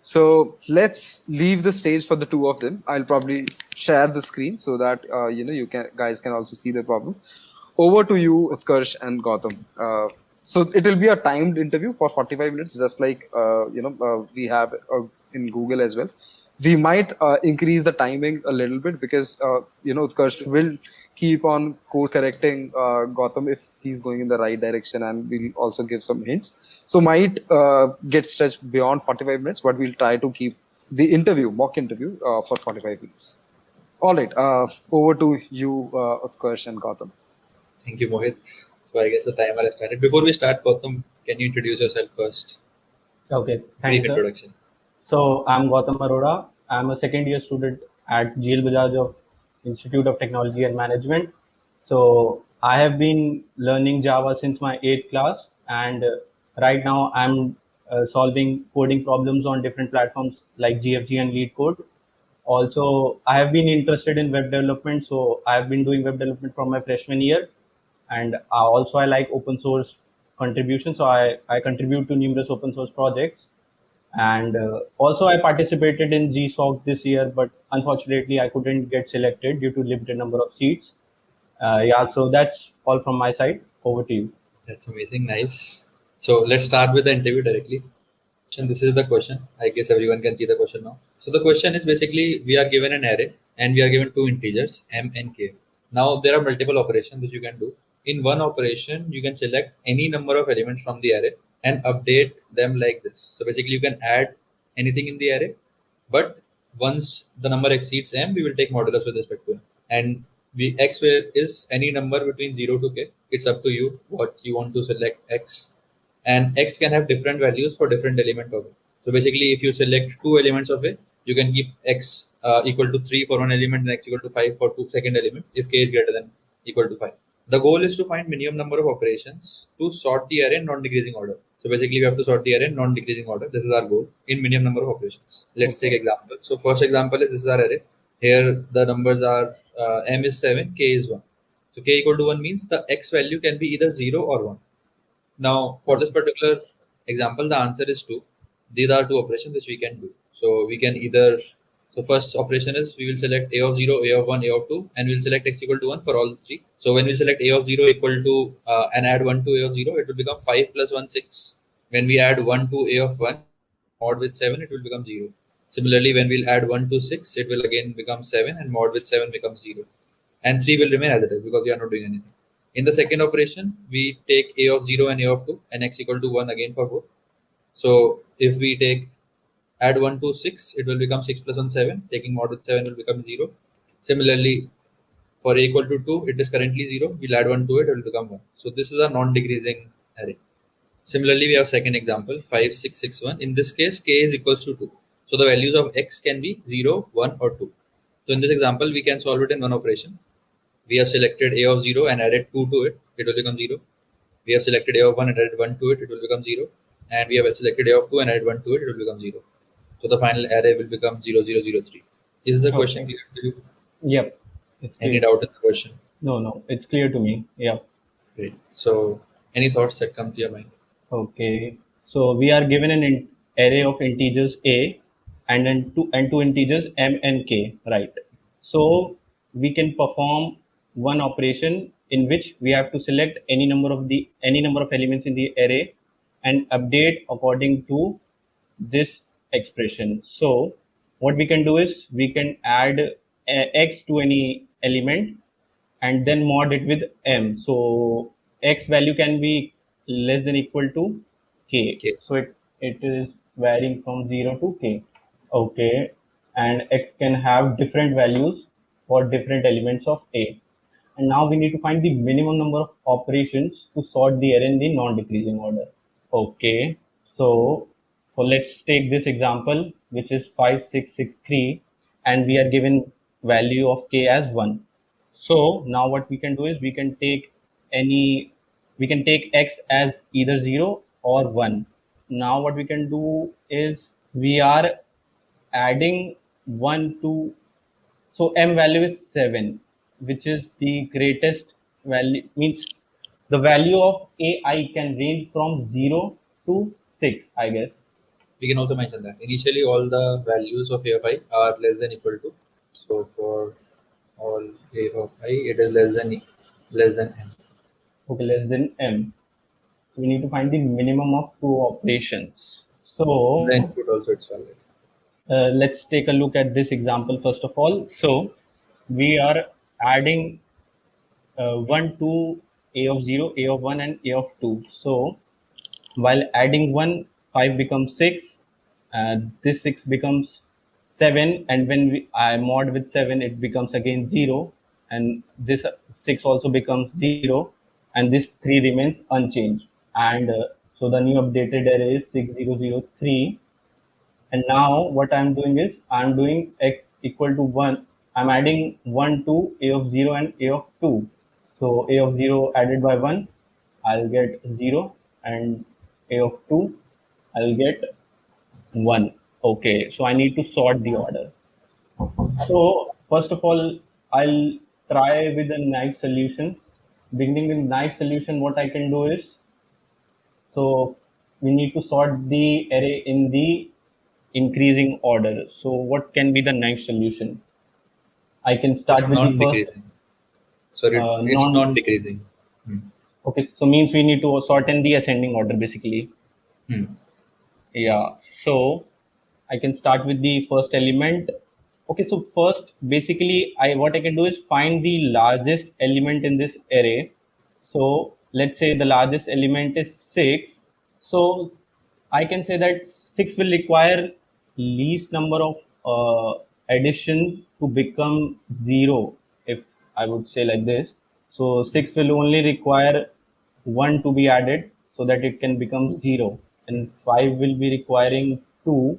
So let's leave the stage for the two of them. I'll probably share the screen so that you guys can also see the problem. Over to you, Utkarsh and Gautam. So it will be a timed interview for 45 minutes, just like we have in Google as well. We might increase the timing a little bit because Utkarsh will keep on course correcting Gautam if he's going in the right direction, and we'll also give some hints. So might get stretched beyond 45 minutes, but we'll try to keep the mock interview, for 45 minutes. All right, over to you, Utkarsh and Gautam. Thank you, Mohit. So I guess the timer has started. Before we start, Gautam, can you introduce yourself first? Okay, Brief thanks, sir. introduction. So I'm Gautam Arora. I'm a second year student at GL Bajaj of Institute of Technology and Management. So I have been learning Java since my 8th class, and right now I'm solving coding problems on different platforms like GFG and LeetCode. Also, I have been interested in web development, so I have been doing web development from my freshman year, and also I like open source contribution, so I contribute to numerous open source projects. And also I participated in GSOC this year, but unfortunately I couldn't get selected due to limited number of seats. Yeah, so that's all from my side. Over to you. That's amazing. Nice. So let's start with the interview directly. And this is the question. I guess everyone can see the question now. So the question is basically we are given an array and we are given two integers m and k. Now there are multiple operations which you can do. In one operation, you can select any number of elements from the array and update them like this. So basically you can add anything in the array, but once the number exceeds m, we will take modulus with respect to m. And x is any number between 0 to k. It's up to you what you want to select x, and x can have different values for different element of it. So basically, if you select two elements of it, you can keep x equal to 3 for one element and x equal to 5 for two second element if k is greater than equal to 5. The goal is to find minimum number of operations to sort the array in non-decreasing order. So basically, we have to sort the array in non-decreasing order. This is our goal in minimum number of operations. Let's take example. So first example is this is our array. Here the numbers are m is 7, k is 1. So k equal to 1 means the x value can be either 0 or 1. Now, for this particular example, the answer is 2. These are two operations which we can do. So we can either, so first operation is we will select a of 0, a of 1, a of 2, and we'll select x equal to 1 for all three. So when we select a of 0 equal to, and add 1 to a of 0, it will become 5 plus 1, 6. When we add 1 to a of 1, mod with 7, it will become 0. Similarly, when we'll add 1 to 6, it will again become 7, and mod with 7 becomes 0. And 3 will remain as it is because we are not doing anything. In the second operation, we take a of 0 and a of 2 and x equal to 1 again for both. So if we add 1 to 6, it will become 6 plus 1, 7. Taking mod with 7 will become 0. Similarly, for a equal to 2, it is currently 0. We'll add 1 to it, it will become 1. So this is a non-decreasing array. Similarly, we have second example, 5, 6, 6, 1. In this case, k is equals to 2. So the values of x can be 0, 1 or 2. So in this example, we can solve it in one operation. We have selected a of 0 and added 2 to it, it will become 0. We have selected a of 1 and added 1 to it, it will become 0. And we have selected a of 2 and added 1 to it, it will become 0. So the final array will become 0, 0, 0, 3. Is the question clear to you? Yep. Any doubt in the question? No, it's clear to me. Yeah. Great. So any thoughts that come to your mind? Okay. So we are given an array of integers a and then two integers m and k, right? So we can perform one operation in which we have to select any number of elements in the array and update according to this expression. So what we can do is we can add x to any element and then mod it with m. So x value can be less than equal to k. So it is varying from 0 to k. Okay. And x can have different values for different elements of a. And now we need to find the minimum number of operations to sort the array in the non-decreasing order. Okay. So let's take this example, which is 5663, and we are given value of k as 1. So now what we can do is we can take x as either 0 or 1. Now what we can do is we are adding 1 to, so m value is 7. which is the greatest value, means the value of AI can range from 0 to 6, I guess. We can also mention that initially all the values of a of I are less than equal to. So for all a of I, it is less than n. Okay, less than m. So we need to find the minimum of two operations. So The input also it's valid. let's take a look at this example first of all. So we are adding 1 to a of 0, a of 1 and a of 2. So while adding 1, 5 becomes 6, this 6 becomes 7, and when I mod with 7 it becomes again 0, and this 6 also becomes 0, and this 3 remains unchanged. And so the new updated array is 6003. And now what I'm doing is I'm doing x equal to 1. I'm adding 1 to a of 0 and a of 2. So a of 0 added by 1, I'll get 0, and a of 2, I'll get 1. Okay, so I need to sort the order. So first of all, I'll try with a nice solution. Beginning with nice solution, what I can do is, so we need to sort the array in the increasing order. So what can be the nice solution? I can start with the first Non-decreasing. Sorry, it's non. non-decreasing. Okay, so means we need to sort in the ascending order basically. Yeah. So I can start with the first element. Okay, so first basically what I can do is find the largest element in this array. So let's say the largest element is 6. So I can say that 6 will require least number of addition to become 0, if I would say like this. So 6 will only require 1 to be added so that it can become 0, and 5 will be requiring 2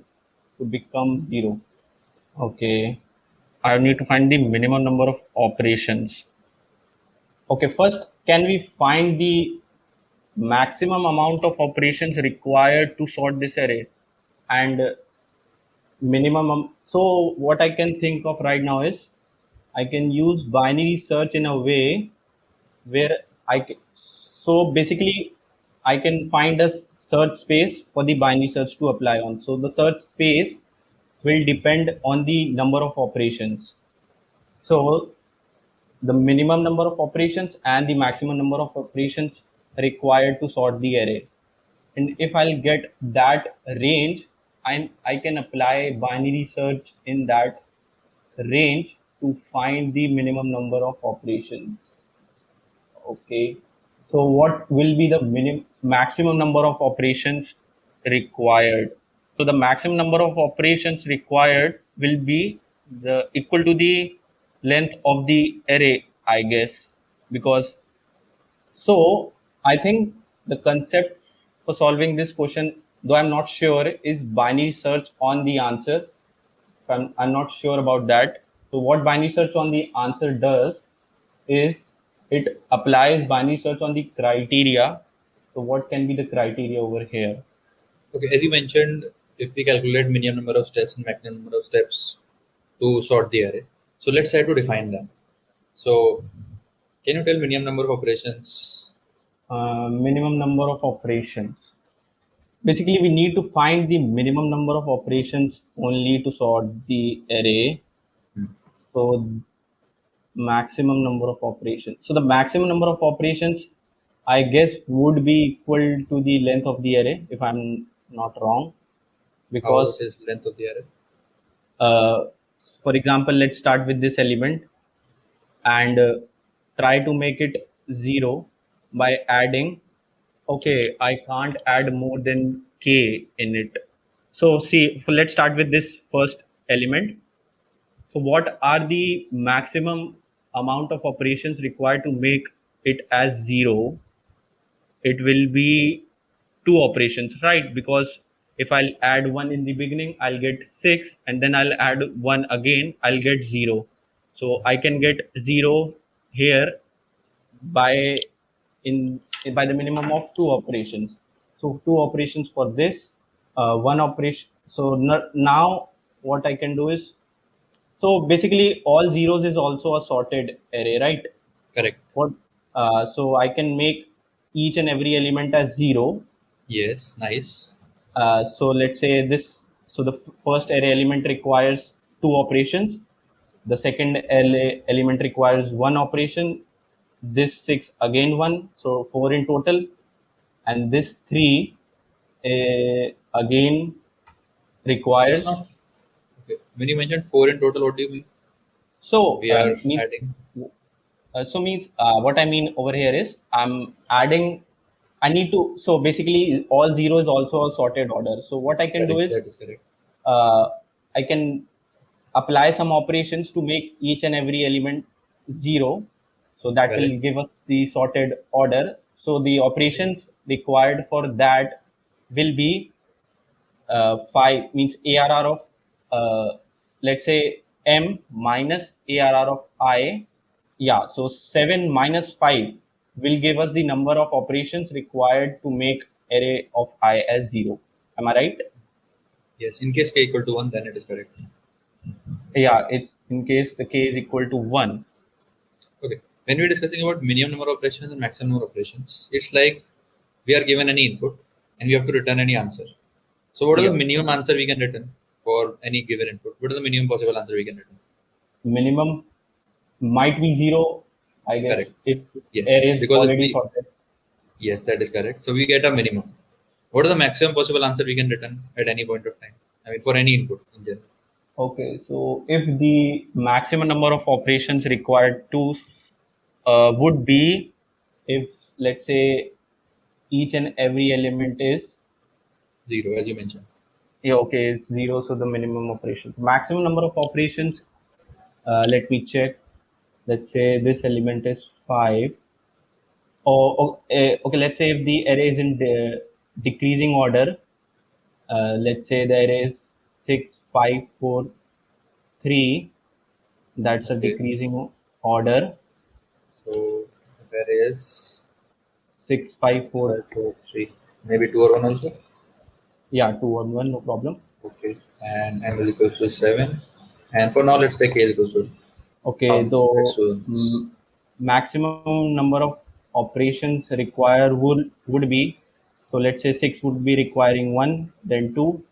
to become 0. Okay, I need to find the minimum number of operations. Okay, first, can we find the maximum amount of operations required to sort this array? And minimum. So what I can think of right now is I can use binary search in a way where so basically I can find a search space for the binary search to apply on. So the search space will depend on the number of operations. So the minimum number of operations and the maximum number of operations required to sort the array. And if I'll get that range, I can apply binary search in that range to find the minimum number of operations. Okay, so what will be the maximum number of operations required? So the maximum number of operations required will be the equal to the length of the array, I guess, because so I think the concept for solving this question, though I'm not sure, is binary search on the answer. I'm not sure about that. So what binary search on the answer does is it applies binary search on the criteria. So what can be the criteria over here? Okay, as you mentioned, if we calculate minimum number of steps and maximum number of steps to sort the array, so let's try to define them. So, can you tell minimum number of operations? Minimum number of operations. Basically, we need to find the minimum number of operations only to sort the array. So maximum number of operations. So the maximum number of operations, I guess, would be equal to the length of the array, if I'm not wrong. Because how is length of the array? For example, let's start with this element and try to make it 0 by adding. Okay, I can't add more than k in it. So see, let's start with this first element. So what are the maximum amount of operations required to make it as 0? It will be 2 operations, right? Because if I'll add 1 in the beginning, I'll get 6, and then I'll add 1 again, I'll get 0. So I can get 0 here by by the minimum of 2 operations. So 2 operations for this, 1 operation. So now what I can do is, So basically, all zeros is also a sorted array, right? Correct. What? So I can make each and every element as 0. Yes, nice. So let's say this. So the first array element requires 2 operations. The second element requires 1 operation. This 6 again 1, so 4 in total, and this 3 again It's requires. not okay. When you mentioned 4 in total, what do you mean? So We are means adding. what I mean over here is I'm adding. I need to. So basically, all 0 is also a sorted order. So what I can do Correct. is That is correct. I can apply some operations to make each and every element 0. So that will Correct. give us the sorted order. So the operations required for that will be 5 means ARR of let's say M minus ARR of I. Yeah, so 7 minus 5 will give us the number of operations required to make array of I as 0. Am I right? Yes. In case k equal to 1, then it is correct. Yeah, it's in case the k is equal to 1. Okay. When we're discussing about minimum number of operations and maximum number of operations, it's like we are given any input and we have to return any answer. So what are the Yeah. minimum answer we can return for any given input? What are the minimum possible answer we can return? Minimum might be 0, I guess, Correct. if Yes. array is Because if already we sorted. yes, that is correct. So we get a minimum. What are the maximum possible answer we can return at any point of time? I mean for any input in general. Okay, so if the maximum number of operations required to would be if let's say each and every element is 0 as you mentioned. yeah, okay, it's 0, so the minimum operations. Maximum number of operations, let me check. Let's say this element is 5. Okay, let's say if the array is in decreasing order, let's say the array is 6, 5, 4, 3. That's a Okay. decreasing order. So there is 6, 5, 4. 5, 4, 3. Maybe 2 or 1 also. Yeah, 2 on 1, no problem. Okay. And m is equals to 7. And for now let's take k is equals to Okay, let's so do this. maximum number of operations required would be, so let's say 6 would be requiring 1, then 2,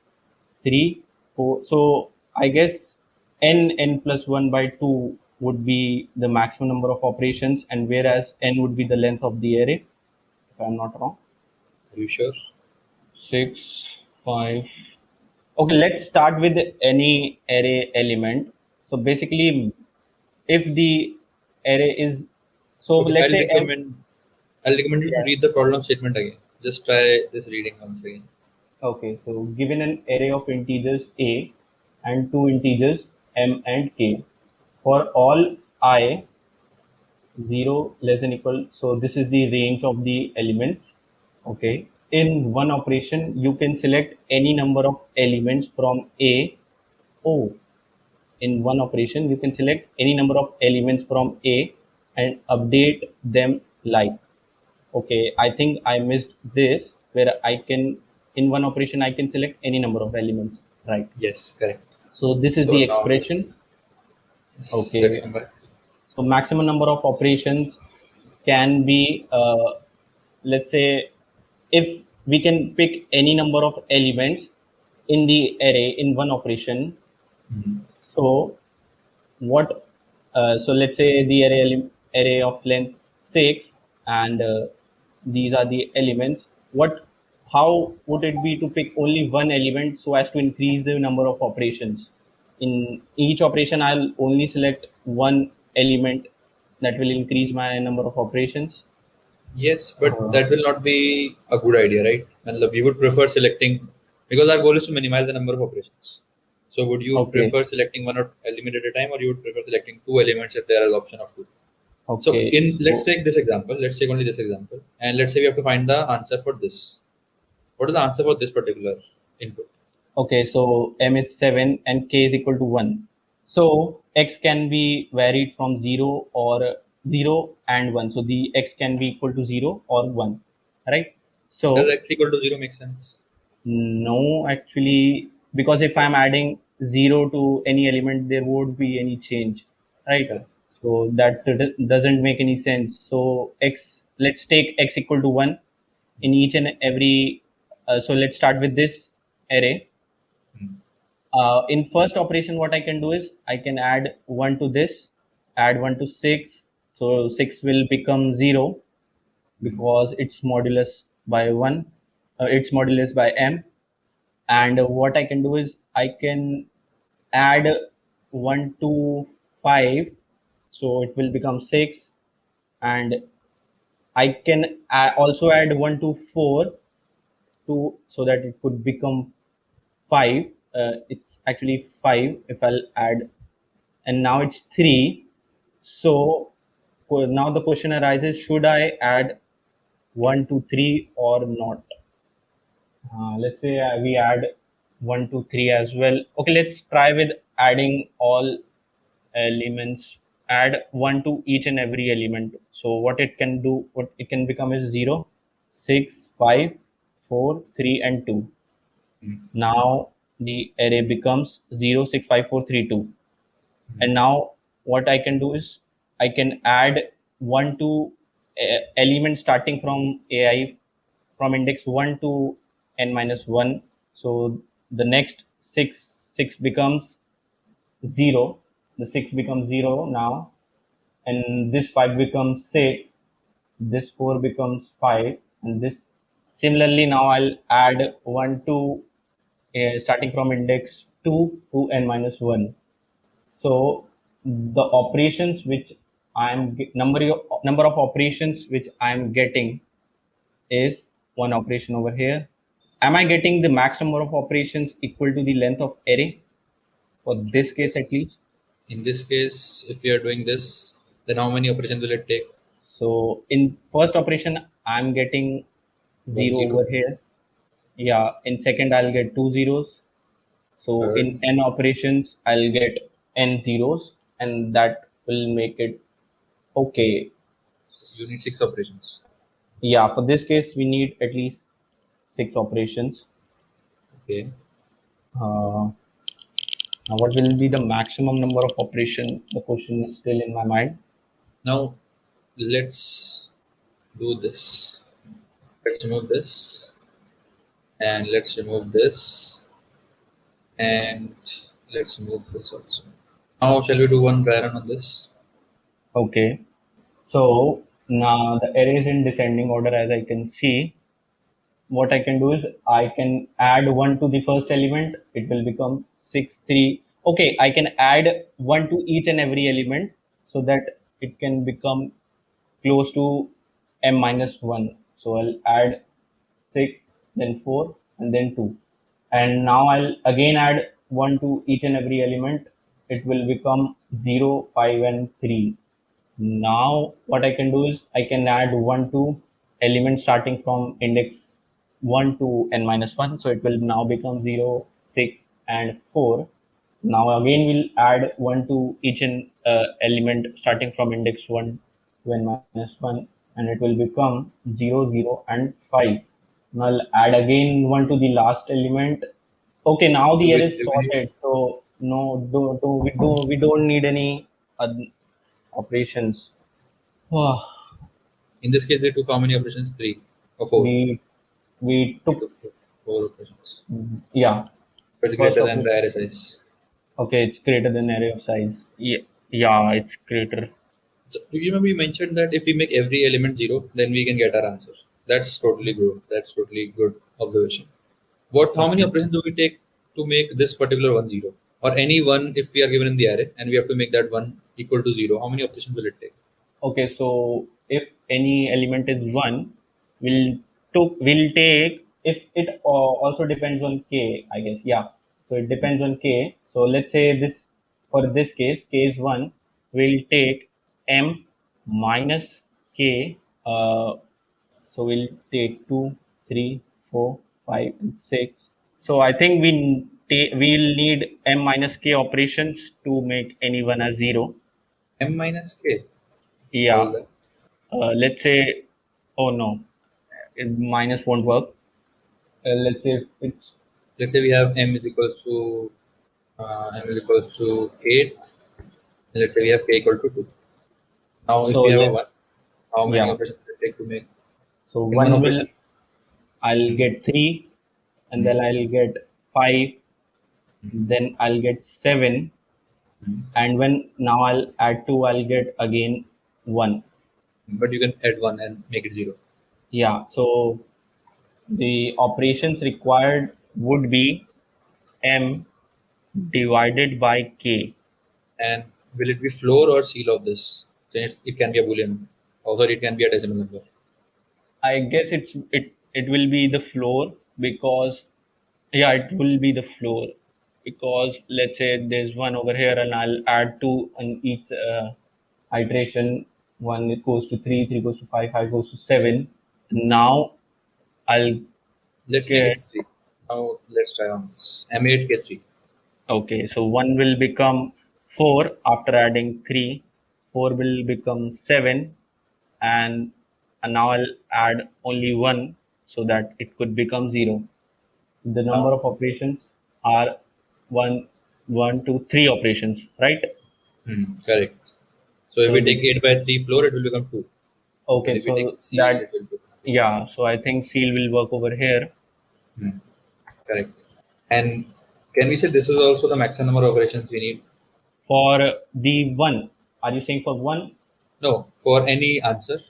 3, 4. So I guess n plus 1 by 2 would be the maximum number of operations, and whereas n would be the length of the array, if I'm not wrong. Are you sure? 6, 5. Okay, let's start with any array element. So basically, if the array is so Okay, let's say m. I'll recommend you to Yeah. read the problem statement again. Just try this reading once again. Okay, so given an array of integers a and two integers m and k, for all I 0 less than equal, so this is the range of the elements. Okay, in one operation you can select any number of elements from a. Oh, in one operation you can select any number of elements from a and update them like. Okay, I think I missed this where I can in one operation I can select any number of elements, right? Yes, correct. So this is So the now expression. let's Okay, come back. so maximum number of operations can be let's say if we can pick any number of elements in the array in one operation. So what so let's say the array of length 6, and these are the elements. What how would it be to pick only one element so as to increase the number of operations? In each operation I'll only select one element, that will increase my number of operations. Yes, but that will not be a good idea, right? And we would prefer selecting because our goal is to minimize the number of operations. So would you Okay. prefer selecting one element at a time, or you would prefer selecting two elements if there is option of two? So Okay, in let's so take this example. Let's take only this example, and let's say we have to find the answer for this. What is the answer for this particular input? okay, so m is 7 and k is equal to 1. So x can be varied from 0 or 0 and 1. So the x can be equal to 0 or 1, right? Does So x equal to 0 make sense? no, actually, because if I'm adding 0 to any element, there won't be any change, right? So that doesn't make any sense. So let's take x equal to 1 in each and every. So let's start with this array. In first operation, what I can do is I can add 1 to this, add 1 to 6. So 6 will become 0 because it's modulus by 1. It's modulus by m. And what I can do is I can add 1 to 5. So it will become 6. And I can also add 1 to 4 so that it could become 5. It's actually 5 if I'll add, and now it's 3. So now the question arises, should I add 1 to 3 or not? Let's say we add 1 to 3 as well. Okay, let's try with adding all elements. Add 1 to each and every element. So what it can do, what it can become is 0, 6, 5, 4, 3 and 2. Now the array becomes 0, 6, 5, 4, 3, 2. And now what I can do is I can add 1 to element starting from AI, from index 1 to n minus 1. So the next 6 becomes 0. The 6 becomes 0 now, and this 5 becomes 6. This 4 becomes 5, and this similarly. Now I'll add 1 to starting from index 2 to n minus 1. So the operations which number of operations which I'm getting is one operation over here. Am I getting the max number of operations equal to the length of array for this case at least? In this case, if we are doing this, then how many operations will it take? So in first operation, I'm getting 0 over here. Yeah, in second, I'll get 2 zeros. So in n operations, I'll get n zeros, and that will make it okay. You need 6 operations. Yeah, for this case, we need at least 6 operations. Okay. Now, what will be the maximum number of operation? The question is still in my mind. Now, let's do this. Let's remove this, and let's remove this, and let's remove this also. Now, shall we do one dry run on this? Okay. So now the array is in descending order, as I can see. What I can do is I can add 1 to the first element. It will become 6, 3. Okay, I can add 1 to each and every element so that it can become close to m minus 1. So I'll add 6, then 4, and then 2. And now I'll again add 1 to each and every element. It will become 0, 5, and 3. Now what I can do is I can add 1 to elements starting from index 1 to n minus 1. So it will now become 0, 6, and 4. Now again we'll add 1 to each and element starting from index 1 to n minus 1, and it will become 0, 0, and 5. Now I'll add again 1 to the last element. Okay, now the array is sorted. So no, we don't need any operations. In this case, they took how many operations? 3 or 4? We took 4 operations. Yeah. But it's greater than the array size. Okay, it's greater than array of size. Yeah, it's greater. So, do you remember you mentioned that if we make every element 0, then we can get our answer? That's totally good. That's totally good observation. How many operations do we take to make this particular one 0? Or any one if we are given in the array and we have to make that one equal to 0, how many operations will it take? Okay, so if any element is 1, we'll take, if it also depends on k, I guess. Yeah, so it depends on k. So let's say this, for this case, k is 1, we'll take m minus k. So we'll take 2, 3, 4, 5, and 6. So I think we'll need m minus k operations to make any one as 0. M minus k? Yeah. Let's say, oh no, minus won't work. Let's say we have m is equals to M is equals to 8. Let's say we have k equal to 2. Now, if So we have a let 1, how many yeah. operations will it take to make? So In one one will operation. I'll get 3, and then I'll get 5, then I'll get 7, and when now I'll add 2, I'll get again 1. But you can add 1 and make it 0. Yeah, so the operations required would be M divided by K. And will it be floor or seal of this? So it can be a boolean. Also, it can be a decimal number. I guess it will be the floor, because yeah, it will be the floor, because let's say there's 1 over here and I'll add 2 on each iteration. 1 it goes to 3, 3 goes to 5, 5 goes to 7. Now I'll Let's make it get 3. Now let's try on this. M8 K3. okay, so 1 will become 4 after adding 3, 4 will become 7, and now I'll add only 1 so that it could become 0. The number Now, of operations are 1, 1, 2, 3 operations, right? correct. So if So we take 8 by 3 floor, it will become 2. But okay, if we take so seal, that it will become yeah, so I think seal will work over here. correct. And can we say this is also the maximum number of operations we need? For the 1, are you saying for 1? No, for any answer.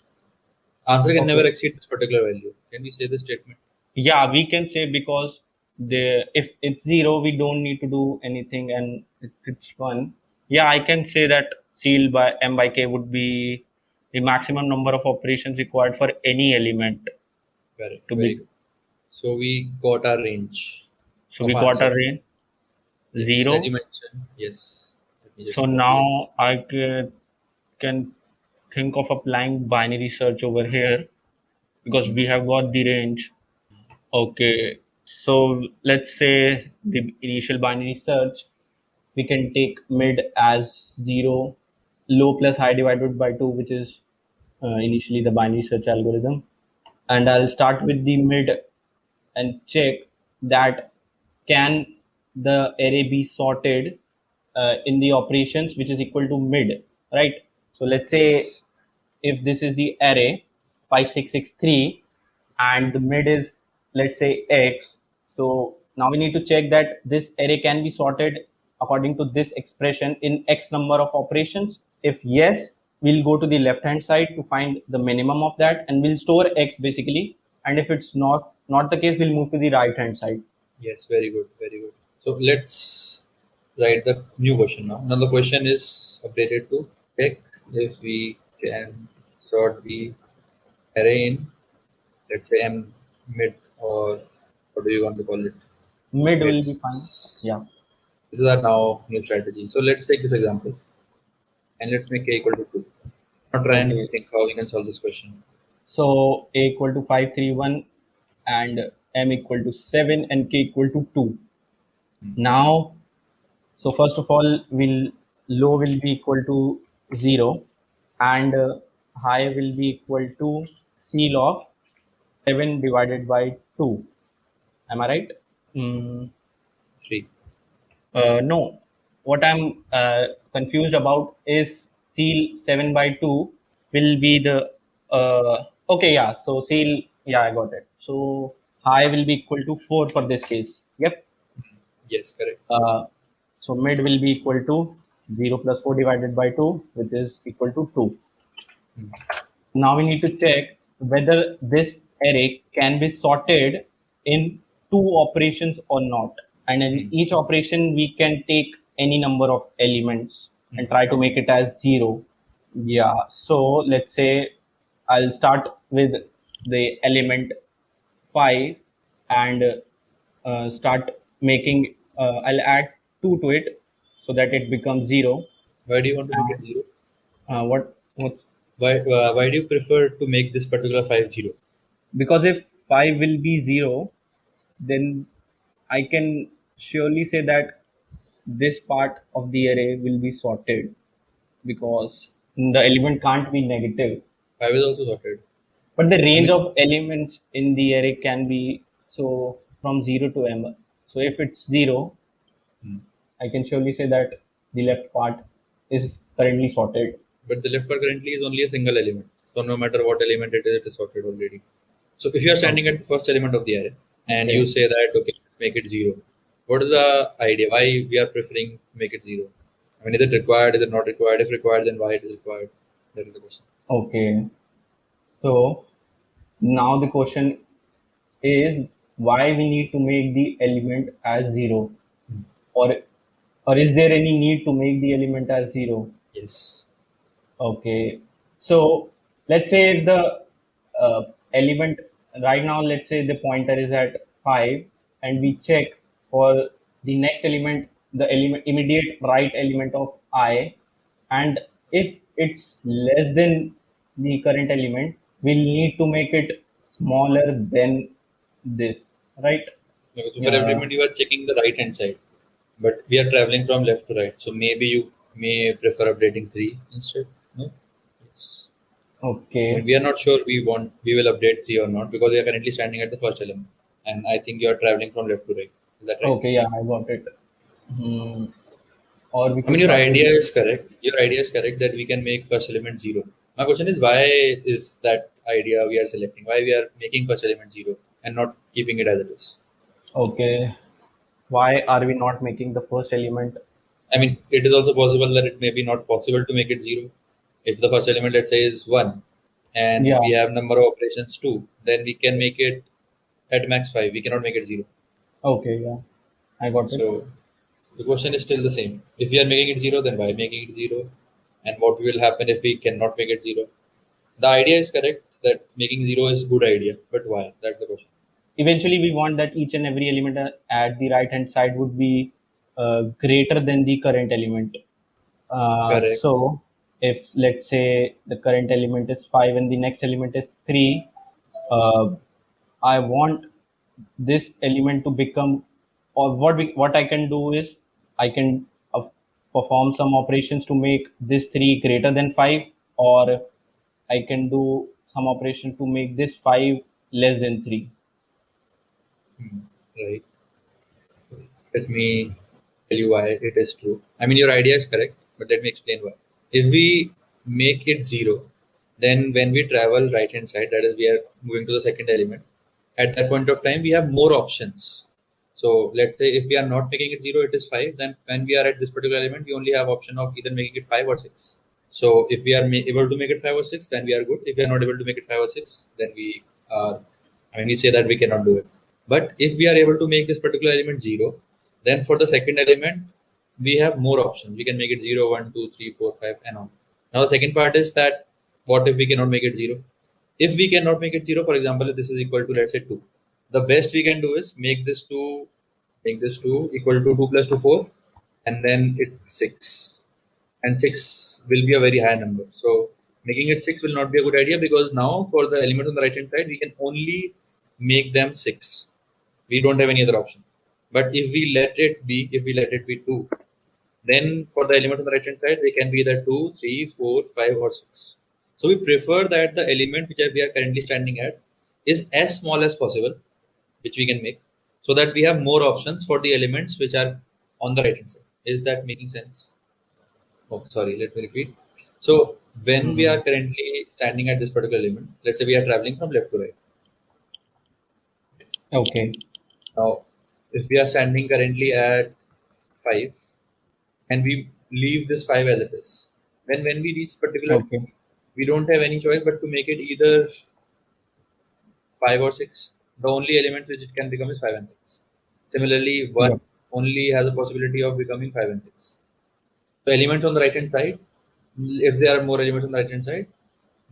Answer can never Okay. exceed this particular value. Can we say this statement? Yeah, we can say, because if it's 0, we don't need to do anything, and if it's 1, yeah, I can say that seal by M by K would be the maximum number of operations required for any element Correct. to Very be. good. So we got our range So of we got a answer. range Yes, as you 0. mentioned. Yes. Let me So just copy it. now I can think of applying binary search over here, because we have got the range. Okay, so let's say the initial binary search, we can take mid as 0, low plus high divided by 2, which is initially the binary search algorithm. And I'll start with the mid and check that can the array be sorted in the operations which is equal to mid, right? So let's say Yes. if this is the array 5663 and the mid is, let's say, x, so now we need to check that this array can be sorted according to this expression in x number of operations. If yes, we'll go to the left hand side to find the minimum of that, and we'll store x basically. And if it's not the case, we'll move to the right hand side. Yes. Very good. Very good. So let's write the new question now. Now the question is updated to check if we can sort the array in, let's say, M mid, or what do you want to call it? Mid will Width. be fine. Yeah. This is our now new strategy. So let's take this example and let's make k equal to 2. Now try and Okay. think how we can solve this question. So a equal to 531 and m equal to 7 and k equal to 2. Now, so first of all, low will be equal to 0, and high will be equal to seal of 7 divided by 2. Am I right? Mm, 3. no. What I'm confused about is seal 7 by 2 will be the. Okay, yeah. So seal, yeah, I got it. So high will be equal to 4 for this case. Yep. Yes, correct. Uh, so mid will be equal to 0 plus 4 divided by 2, which is equal to 2. Now we need to check whether this array can be sorted in 2 operations or not. And in each operation, we can take any number of elements and try to make it as 0. Yeah, so let's say I'll start with the element 5 and start making, I'll add 2 to it so that it becomes 0. Why do you want to make it 0? What's Why do you prefer to make this particular 5 0? because if 5 will be 0, then I can surely say that this part of the array will be sorted, because the element can't be negative. 5 is also sorted. But the I range mean, of elements in the array can be so from 0 to m. So if it's 0, I can surely say that the left part is currently sorted. But the left part currently is only a single element. So no matter what element it is sorted already. So if you are standing Okay. at the first element of the array and Okay. you say that, okay, make it 0. What is the idea? Why we are preferring make it 0? I mean, is it required? Is it not required? If required, then why it is required? That is the question. Okay. So now the question is why we need to make the element as 0, or is there any need to make the element as 0? Yes. Okay. So let's say if the element right now, let's say the pointer is at 5, and we check for the next element, the element immediate right element of I, and if it's less than the current element, we'll need to make it smaller than this, right? Okay, so for every Yeah. element you are checking the right hand side, but we are traveling from left to right. So maybe you may prefer updating 3 instead. No. Yes. I mean, Okay. we are not sure we will update 3 or not because we are currently standing at the first element, and I think you are traveling from left to right. Is that right? Okay. Yeah, I got it. Or we I mean, can your start with idea this. is correct. Your idea is correct that we can make first element 0. My question is, why is that idea we are selecting? Why we are making first element 0 and not keeping it as it is? Okay. Why are we not making the first element? I mean, it is also possible that it may be not possible to make it 0. If the first element, let's say, is 1 and Yeah. we have number of operations 2, then we can make it at max 5. We cannot make it 0. Okay. Yeah, I got it. So the question is still the same. If we are making it 0, then why making it 0? And what will happen if we cannot make it 0? The idea is correct that making 0 is good idea, but why? That's the question. Eventually, we want that each and every element at the right hand side would be greater than the current element. Correct. So if let's say the current element is 5 and the next element is 3, uh, I want this element to become, or what I can do is I can perform some operations to make this 3 greater than 5, or I can do some operation to make this 5 less than 3. Right. Let me tell you why it is true. I mean, your idea is correct, but let me explain why. If we make it 0, then when we travel right hand side, that is, we are moving to the second element, at that point of time, we have more options. So let's say if we are not making it 0, it is 5, then when we are at this particular element, we only have option of either making it 5 or 6. So if we are able to make it 5 or 6, then we are good. If we are not able to make it 5 or 6, then we are, I mean, we say that we cannot do it. But if we are able to make this particular element 0, then for the second element, we have more options. We can make it 0, 1, 2, 3, 4, 5, and on. Now, the second part is that what if we cannot make it 0? If we cannot make it 0, for example, if this is equal to, let's say, 2, the best we can do is make this 2 equal to 2 plus 2, 4, and then it 6. And 6 will be a very high number. So making it 6 will not be a good idea because now for the elements on the right hand side, we can only make them 6. We don't have any other option. But if we let it be 2, then for the element on the right hand side, they can be either 2, 3, 4, 5, or 6. So we prefer that the element which we are currently standing at is as small as possible, which we can make, so that we have more options for the elements which are on the right hand side. Is that making sense? Oh, sorry, let me repeat. So when we are currently standing at this particular element, let's say we are traveling from left to right. Okay. Now, if we are standing currently at 5 and we leave this 5 as it is, then when we reach particular Okay. tree, we don't have any choice but to make it either 5 or 6. The only elements which it can become is 5 and 6. Similarly, 1 Yep. only has a possibility of becoming 5 and 6. So elements on the right hand side, if there are more elements on the right hand side,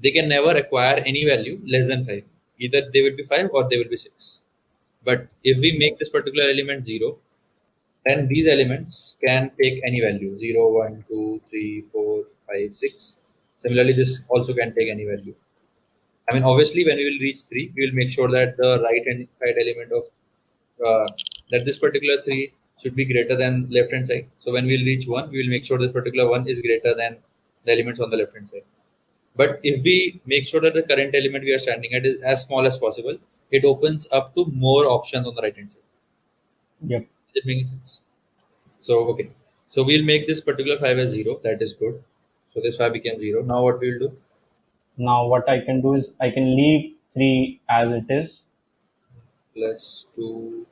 they can never acquire any value less than 5. Either they will be 5 or they will be 6. But if we make this particular element 0, then these elements can take any value 0, 1, 2, 3, 4, 5, 6. Similarly, this also can take any value. I mean, obviously, when we will reach 3, we will make sure that the right hand side element of that this particular 3 should be greater than left hand side. So when we will reach 1, we will make sure this particular 1 is greater than the elements on the left hand side. But if we make sure that the current element we are standing at is as small as possible, it opens up to more options on the right hand side. Yep. Is it making sense? So okay. So we'll make this particular 5 as 0. That is good. So this 5 became 0. Now what we'll do? Now what I can do is I can leave 3 as it is. Plus 2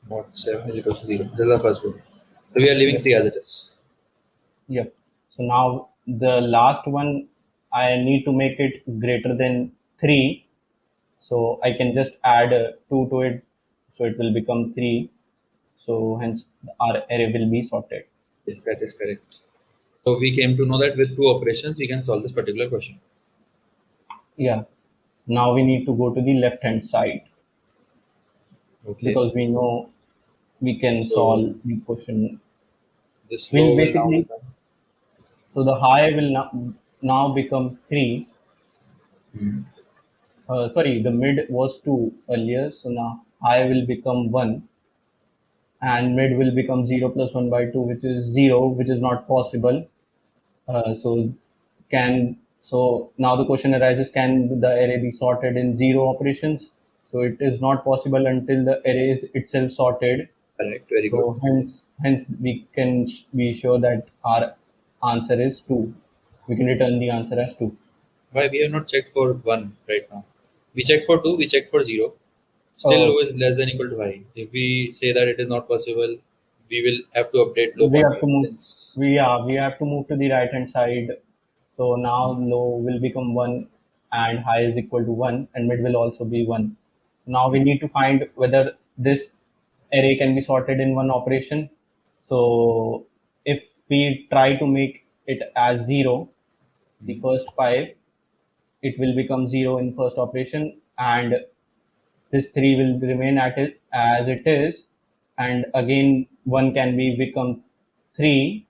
mod 7 is equal to 0. This is the first one. So we are leaving Yep. 3 as it is. Yep. So now the last one, I need to make it greater than 3. So I can just add 2 to it. So it will become 3. So hence our array will be sorted. Yes, that is correct. So we came to know that with 2 operations, we can solve this particular question. Yeah. Now we need to go to the left hand side. Okay. Because we know we can solve the question. This We'll row will now basically, become. so the high will now become 3. Sorry, the mid was 2 earlier. So now high will become 1. And mid will become 0 plus 1 by 2, which is 0, which is not possible. So now the question arises, can the array be sorted in 0 operations? So it is not possible until the array is itself sorted. Correct, very good. So hence we can be sure that our answer is 2. We can return the answer as 2. Why we have not checked for 1 right now? We checked for 2, we checked for 0. Still low is less than equal to high. If we say that it is not possible, we will have to update low We have to move. since We have to move to the right hand side. So now low will become 1 and high is equal to 1 and mid will also be 1. Now we need to find whether this array can be sorted in one operation. So if we try to make it as 0, the first 5, it will become 0 in first operation and this 3 will remain at it as it is, and again 1 can be become 3,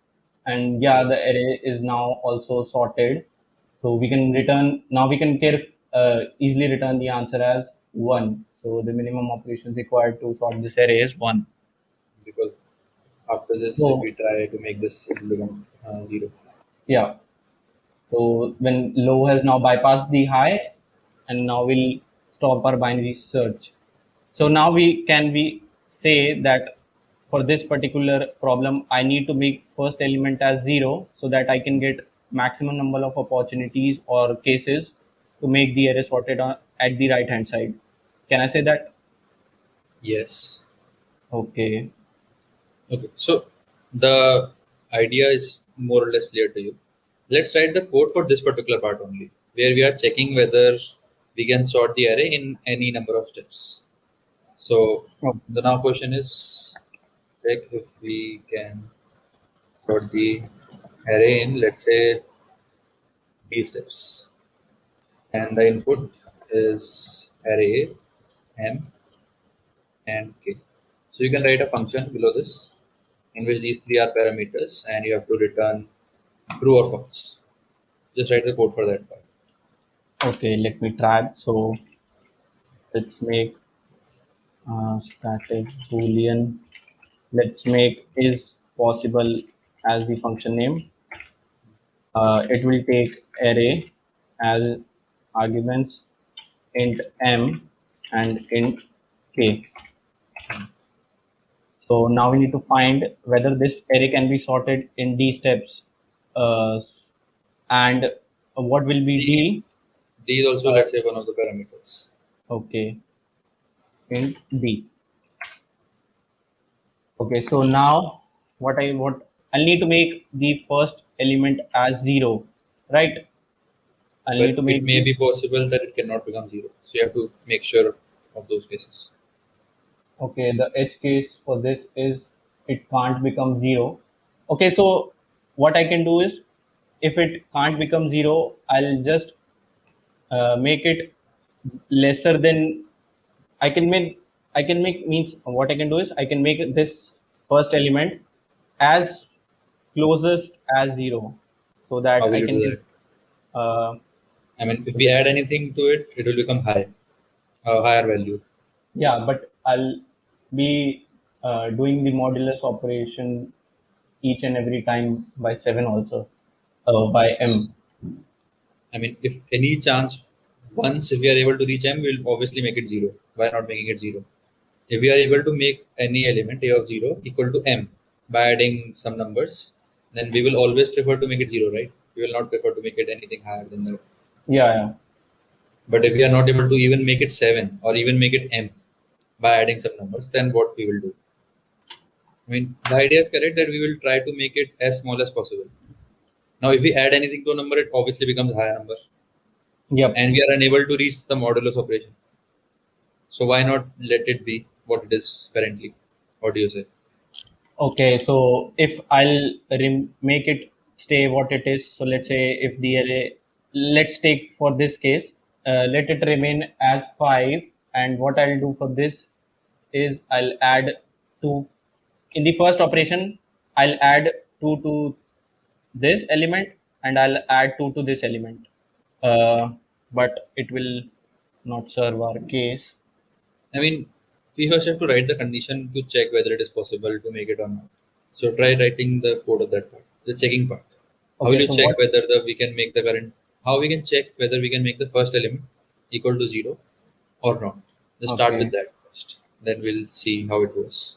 and yeah, the array is now also sorted. So we can return, now we can easily return the answer as 1. So the minimum operations required to sort this array is 1. because after this, So if we try to make this, it will become 0. yeah, so when low has now bypassed the high, and now we'll stop our binary search. So now we say that for this particular problem, I need to make first element as 0 so that I can get maximum number of opportunities or cases to make the array sorted at the right hand side. Can I say that? Yes. Okay. Okay. So the idea is more or less clear to you. Let's write the code for this particular part only, where we are checking whether we can sort the array in any number of steps. So the now question is, check if we can sort the array in, let's say, B steps. And the input is array M and K. So you can write a function below this in which these 3 are parameters and you have to return true or false. Just write the code for that part. Okay, let me try. So let's make static boolean. Let's make is possible as the function name. It will take array as arguments int m and int k. So now we need to find whether this array can be sorted in d steps, and what will be d? D is also, let's say, one of the parameters. Okay, int d. Okay, so now what I'll need to make the first element as 0, right? I'll But need to it make may be possible that it cannot become 0. So you have to make sure of those cases. Okay, the edge case for this is it can't become 0. Okay, so what I can do is if it can't become 0, I'll just make it lesser than I can make means what I can do is I can make this first element as closest as 0 so that How will I you can do get that? I mean, if we add anything to it, it will become high, higher value. yeah, but I'll be doing the modulus operation each and every time by 7 also, by m. I mean, if any chance, once if we are able to reach M, we'll obviously make it 0. Why not making it 0? If we are able to make any element A of 0 equal to M, by adding some numbers, then we will always prefer to make it 0, right? We will not prefer to make it anything higher than that. Yeah. But if we are not able to even make it 7 or even make it m by adding some numbers, then what we will do? I mean, the idea is correct that we will try to make it as small as possible. Now, if we add anything to a number, it obviously becomes a higher number. Yep. And we are unable to reach the modulus operation. So why not let it be what it is currently? What do you say? Okay, so if I'll make it stay what it is, so let's say if the array, let's take for this case, let it remain as 5, and what I'll do for this is I'll add 2. In the first operation, I'll add 2 to this element, and I'll add 2 to this element. But it will not serve our case. I mean, we first have to write the condition to check whether it is possible to make it or not. So try writing the code of that part, the checking part. How will Okay, you so check what? whether we can make the current? How we can check whether we can make the first element equal to 0 or not? Just start with Okay. that first. Then we'll see how it goes.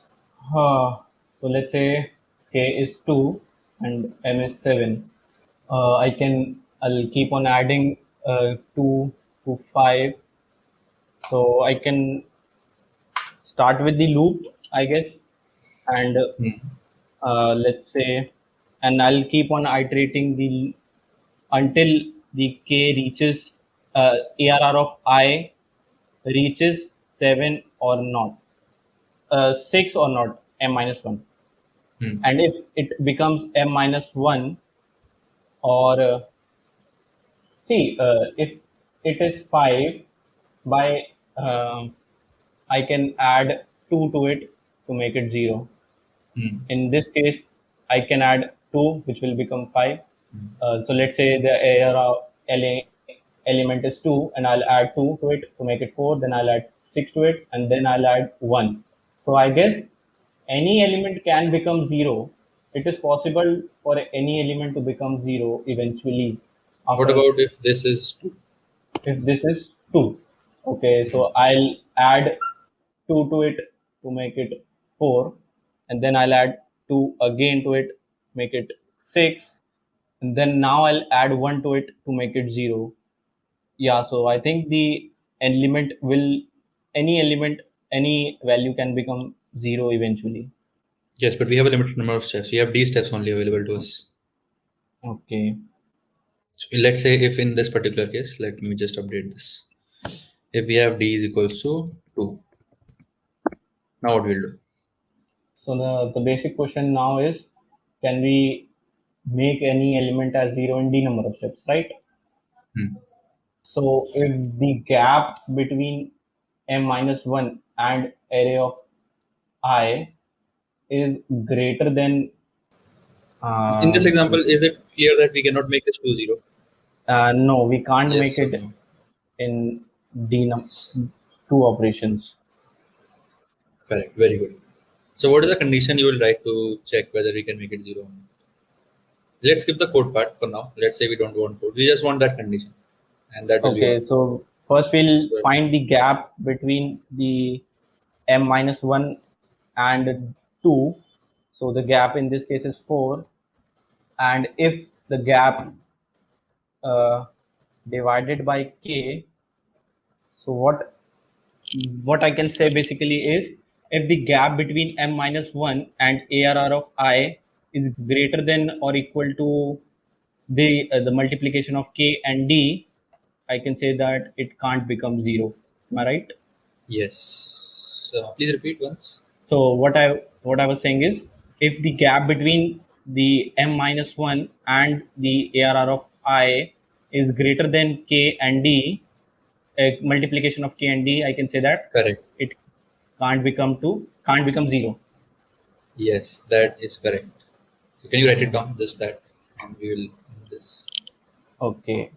So let's say k is 2 and m is 7. I'll keep on adding 2 to 5. So I can start with the loop, I guess, and let's say, and I'll keep on iterating until the k reaches ARR of I reaches 7 or not, 6 or not, m minus 1. And if it becomes m minus 1, or if it is 5, by I can add 2 to it to make it 0. In this case, I can add 2, which will become 5. So let's say the element is 2, and I'll add 2 to it to make it 4. Then I'll add 6 to it, and then I'll add 1. So I guess any element can become 0. It is possible for any element to become 0 eventually. What about if this is 2? If this is 2, okay, so I'll add 2 to it to make it 4, and then I'll add 2 again to it, make it 6, and then now I'll add 1 to it to make it 0. Yeah, so I think the element will, any value can become 0 eventually. Yes, but we have a limited number of steps. We have D steps only available to us. Okay. So let's say if in this particular case, let me just update this. If we have D is equals to 2. Now what we'll do? So the basic question now is, can we make any element as 0 in D number of steps, right? So if the gap between m minus 1 and array of I is greater than In this example, is it clear that we cannot make this to 0? no, we can't Yes, make so it no. in two operations. Correct, very good. So what is the condition you will write to check whether we can make it 0 or not? Let's skip the code part for now. Let's say we don't want code. We just want that condition. And that will be all. Okay, so first we'll So- find the gap between the m minus 1 and 2. So the gap in this case is 4. And if the gap divided by k, so what I can say basically is, if the gap between m minus 1 and ARR of I is greater than or equal to the multiplication of k and d, I can say that it can't become 0. Am I right? Yes. So please repeat once. So what I was saying is, if the gap between the m minus 1 and the ARR of I is greater than k and d, a multiplication of k and d, I can say that Correct. it can't become 0. Yes, that is correct. So can you write it down? Just that. And we will do this. Okay.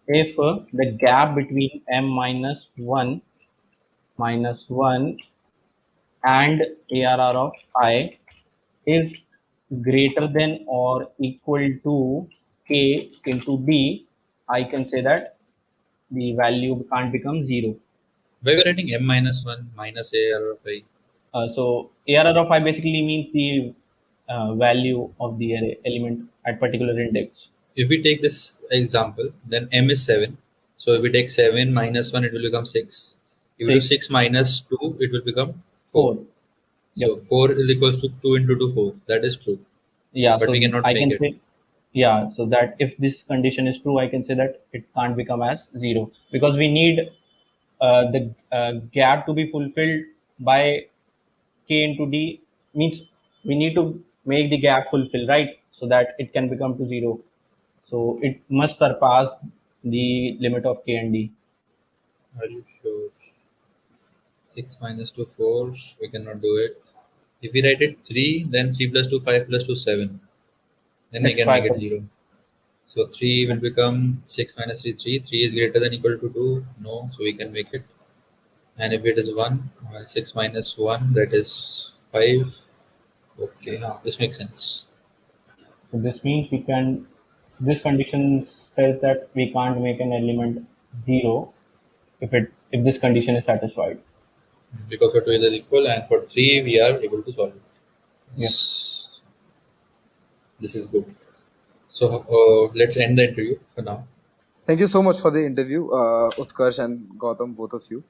If the gap between m minus 1 and ARR of I is greater than or equal to k into d, I can say that the value can't become 0. Why we are writing m minus 1 minus a or of I? So ARR of I basically means the value of the array element at particular index. If we take this example, then m is 7. So if we take 7 minus 1, it will become 6. If we do 6 minus 2, it will become 4. 4. So 4 is equals to 2 into 2, 4. That is true. Yeah, But so we cannot I make can it. say, yeah, so that if this condition is true, I can say that it can't become as 0 because we need the gap to be fulfilled by k into d, means we need to make the gap fulfill, right? So that it can become to 0. So it must surpass the limit of k and d. Are you sure? 6 minus 2, 4. We cannot do it. If we write it 3, then 3 plus 2, 5 plus 2, 7. Then we It's can make 5. it 0. So 3 will become 6 minus 3, 3. 3 is greater than equal to 2. No, so we can make it. And if it is 1, 6 minus 1, that is 5. Okay, this makes sense. So this means this condition says that we can't make an element 0 if this condition is satisfied. Because for 2 is equal, and for 3 we are able to solve it. Yes. This is good. So let's end the interview for now. Thank you so much for the interview, Utkarsh and Gautam, both of you.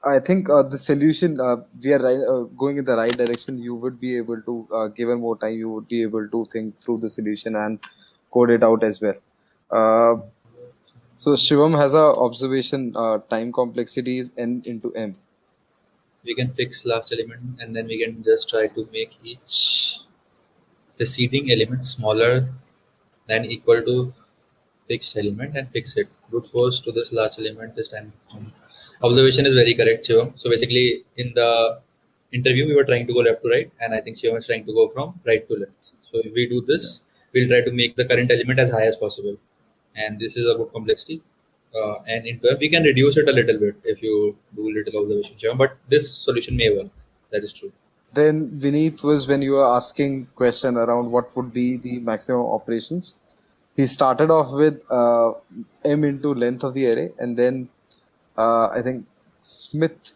I think the solution, we are going in the right direction. You would be able to, given more time, you would be able to think through the solution and code it out as well. So Shivam has a observation, time complexity is n into m. We can fix last element, and then we can just try to make each preceding element smaller than equal to fixed element and fix it. Brute force to this last element this time. Observation is very correct, Shivam. So basically, in the interview, we were trying to go left to right, and I think Shivam is trying to go from right to left. So if we do this, we'll try to make the current element as high as possible, and this is about complexity. And in turn, we can reduce it a little bit if you do little observation, Shivam. But this solution may work. That is true. Then Vineet was when you were asking question around what would be the maximum operations. He started off with m into length of the array, and then I think Smith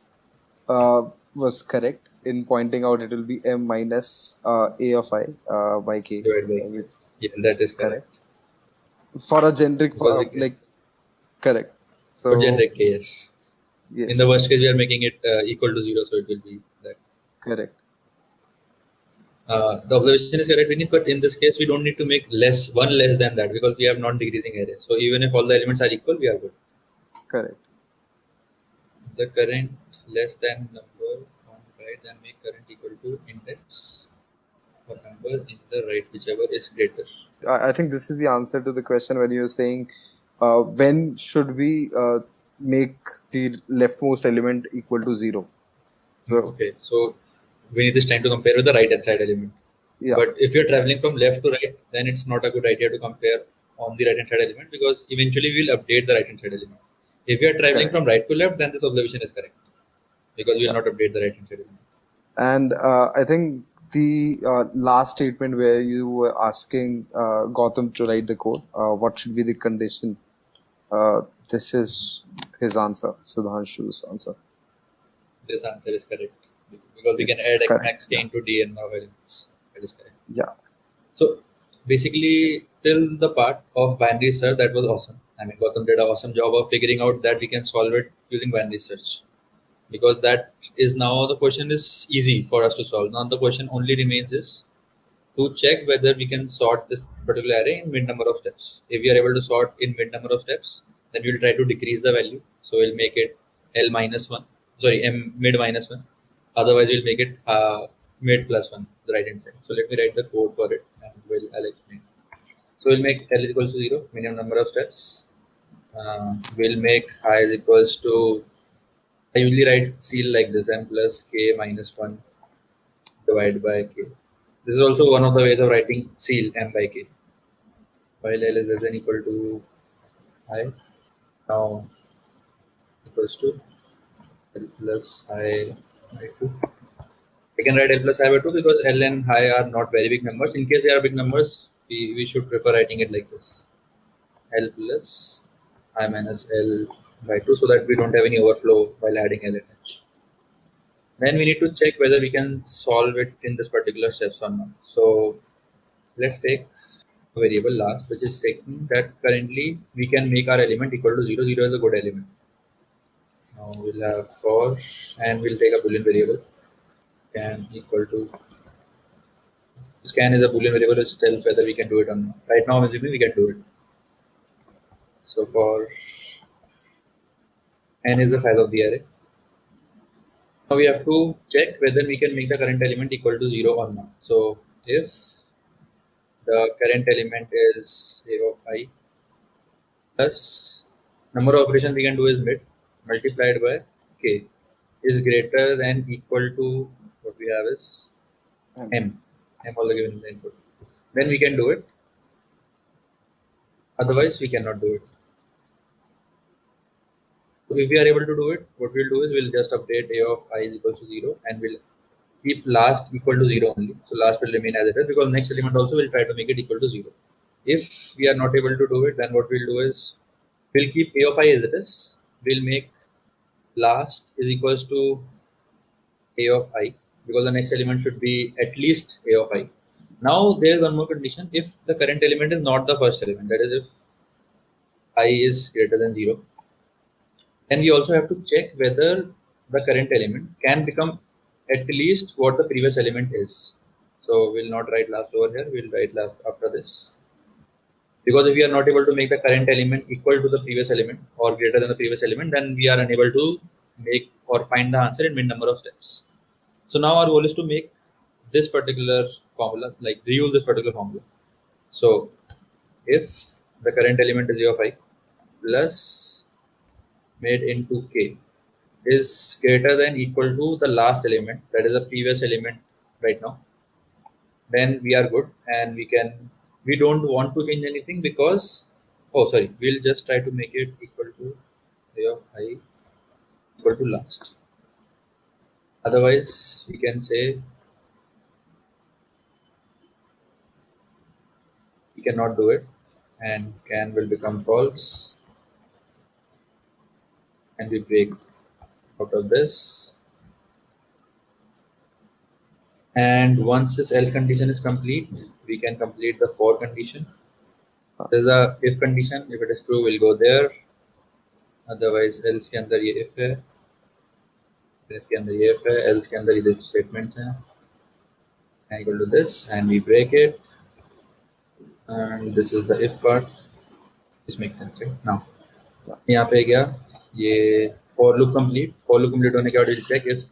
was correct in pointing out it will be m minus a of I by k. Which Yeah, that is correct. For a generic, like, correct. So for generic case, yes. In the worst case, we are making it equal to 0, so it will be that. Correct. The observation is correct, Vineet, but in this case, we don't need to make one less than that because we have non-decreasing array. So even if all the elements are equal, we are good. Correct. The current less than number on right, then make current equal to index or number in the right, whichever is greater. I think this is the answer to the question when you're saying when should we make the leftmost element equal to 0. So okay, so we need this time to compare with the right hand side element. Yeah. But if you're traveling from left to right, then it's not a good idea to compare on the right hand side element because eventually we'll update the right hand side element. If you are traveling from right to left, then this observation is correct because we will not update the right hand side element. And I think the last statement where you were asking Gautam to write the code, what should be the condition? This is his answer, Sudhanshu's answer. This answer is correct because we can add max k into d and of elements. That is correct. Yeah. So basically, till the part of binary search, that was awesome. I mean, Gautam did an awesome job of figuring out that we can solve it using binary search. Because that is now the question is easy for us to solve. Now the question only remains is to check whether we can sort this particular array in mid number of steps. If we are able to sort in mid number of steps, then we'll try to decrease the value. So we'll make it L minus 1, sorry, M mid minus 1. Otherwise, we'll make it mid plus 1, the right hand side. So let me write the code for it and I'll explain. So we'll make L is equals to 0, minimum number of steps. We'll make I is equals to, I usually write ceil like this, m plus k minus 1 divided by k. This is also one of the ways of writing ceil m by k. While L is less than equal to I, now equals to L plus I by 2. I can write L plus I by 2 because L and I are not very big numbers. In case they are big numbers, we should prefer writing it like this. L plus I minus L by 2 so that we don't have any overflow while adding L and H. Then we need to check whether we can solve it in this particular steps or not. So let's take a variable last, which is taking that currently we can make our element equal to 0. 0 is a good element. Now we'll have for, and we'll take a boolean variable can equal to scan is a boolean variable which tells whether we can do it or not. Right now, I'm assuming we can do it. So for n is the size of the array. Now we have to check whether we can make the current element equal to 0 or not. So if the current element is a of I plus number of operations we can do is mid multiplied by k is greater than equal to what we have is m all the given in the input. Then we can do it. Otherwise, we cannot do it. So if we are able to do it, what we'll do is we'll just update a of I is equal to 0 and we'll keep last equal to 0 only. So last will remain as it is because next element also will try to make it equal to 0. If we are not able to do it, then what we'll do is we'll keep a of I as it is. We'll make last is equals to a of I because the next element should be at least a of I. Now there is one more condition. If the current element is not the first element, that is if I is greater than 0, then we also have to check whether the current element can become at least what the previous element is. So we'll not write last over here, we'll write last after this. Because if we are not able to make the current element equal to the previous element or greater than the previous element, then we are unable to make or find the answer in min number of steps. So now our goal is to make this particular formula, like reuse this particular formula. So if the current element is a of I plus made into k is greater than equal to the last element, that is the previous element right now, then we are good and we don't want to change anything because we'll just try to make it equal to a of I equal to last. Otherwise we can say we cannot do it and can will become false and we break out of this. And once this else condition is complete, we can complete the for condition. There's a if condition. If it is true, we'll go there. Otherwise, else के अंदर ये if है, if के अंदर ये if है, else के अंदर ये statements हैं. And equal to this, and we break it. And this is the if part. This makes sense, right? Now, यहाँ पे क्या ये for loop complete. For loop complete होने के बाद we'll check if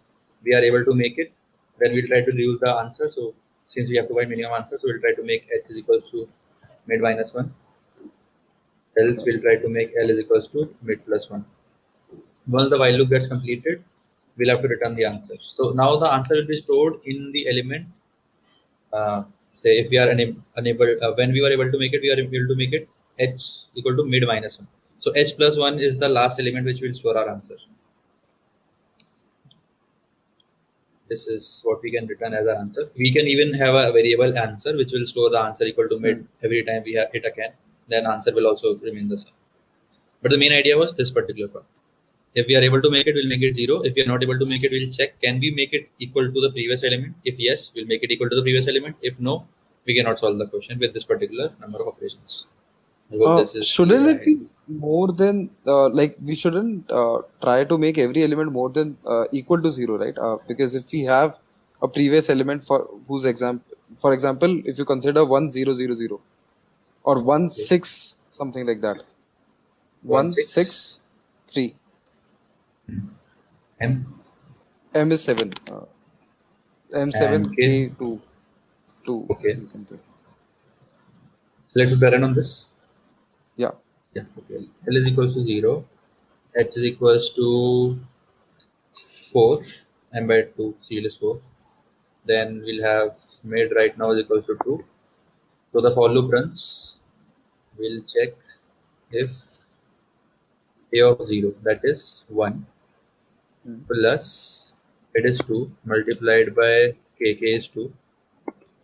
we are able to make it. Then we'll try to reuse the answer. So since we have to find minimum answer, so we'll try to make h is equals to mid minus 1. Else we'll try to make L is equals to mid plus 1. Once the while loop gets completed, we'll have to return the answer. So now the answer will be stored in the element. Say if we are unable, when we were able to make it, we are able to make it h equal to mid minus 1. So h plus 1 is the last element which will store our answer. This is what we can return as our answer. We can even have a variable answer which will store the answer equal to mid every time we hit a can. Then answer will also remain the same. But the main idea was this particular part. If we are able to make it, we'll make it 0. If we are not able to make it, we'll check can we make it equal to the previous element. If yes, we'll make it equal to the previous element. If no, we cannot solve the question with this particular number of operations. I hope this is Shouldn't clear. it be more than like we shouldn't try to make every element more than equal to 0, right? Because if we have a previous element for whose example, for example, if you consider 1 0 0 0 or 1 6 something like that, 1 6 3 m is 7, m7 And k 2 2. Okay. we can do it. Let's run on this. Yeah. Yeah. Okay. L is equals to 0. H is equals to 4. M by 2. CL is 4. Then we'll have made right now is equals to 2. So the for loop runs. We'll check if a of 0, that is 1, plus it is 2 multiplied by k is 2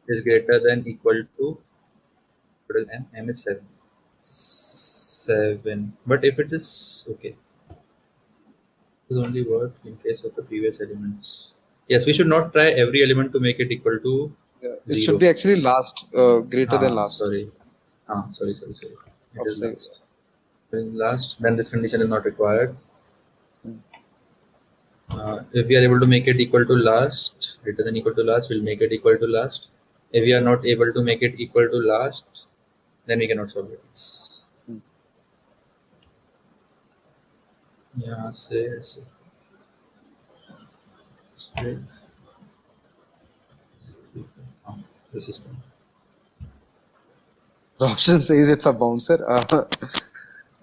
is greater than equal to m is 7. But if it is okay, it will only work in case of the previous elements. Yes, we should not try every element to make it equal to It 0. should be actually last, greater than last. Sorry. Sorry. It is Upside. last. When last, then this condition is not required. If we are able to make it equal to last, greater than equal to last, we'll make it equal to last. If we are not able to make it equal to last, then we cannot solve it. Yeah, say. This is fine. Roshan says it's a bouncer.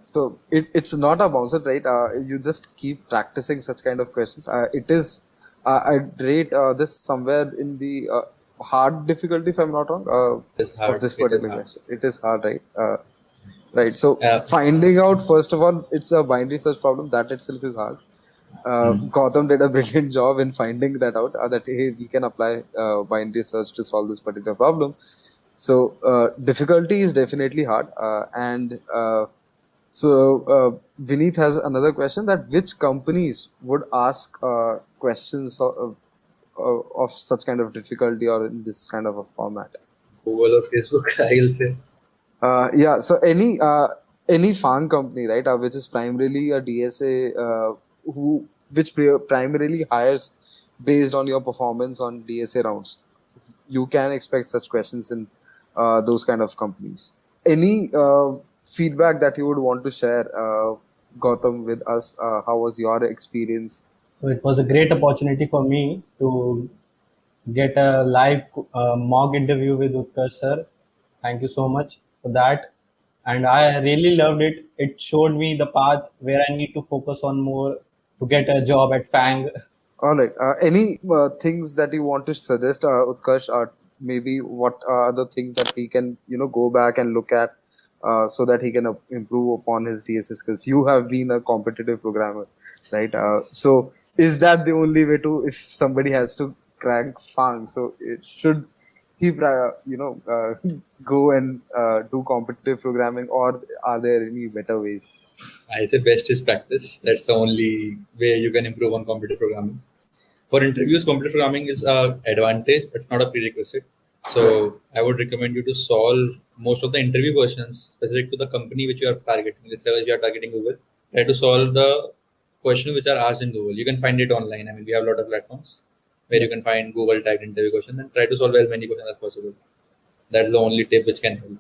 So it's not a bouncer, right? You just keep practicing such kind of questions. It is, I'd rate this somewhere in the hard difficulty, if I'm not wrong, It's hard. of this particular question. It is hard, right? Right. So finding out, first of all, it's a binary search problem. That itself is hard. Gautam did a brilliant job in finding that out, that hey, we can apply binary search to solve this particular problem. So difficulty is definitely hard. So Vineet has another question, that which companies would ask questions of such kind of difficulty or in this kind of a format? Google or Facebook, I'll say. Yeah, so any FAANG company, right, which is primarily a DSA, which primarily hires based on your performance on DSA rounds, you can expect such questions in those kind of companies. Any feedback that you would want to share, Gautam, with us? How was your experience? So it was a great opportunity for me to get a live mock interview with Utkarsh sir. Thank you so much for that. And I really loved it. It showed me the path where I need to focus on more to get a job at FANG. All right. Any things that you want to suggest, Utkarsh, or maybe what are the things that he can, go back and look at so that he can improve upon his DSA skills? You have been a competitive programmer, right? So is that the only way to, if somebody has to crack FANG, so it should he, go and do competitive programming, or are there any better ways? I say best is practice. That's the only way you can improve on competitive programming. For interviews, competitive programming is an advantage, but not a prerequisite. So I would recommend you to solve most of the interview questions specific to the company which you are targeting. Let's say you are targeting Google. Try to solve the questions which are asked in Google. You can find it online. I mean, we have a lot of platforms where you can find Google tagged interview questions, and try to solve as many questions as possible. That's the only tip which can help.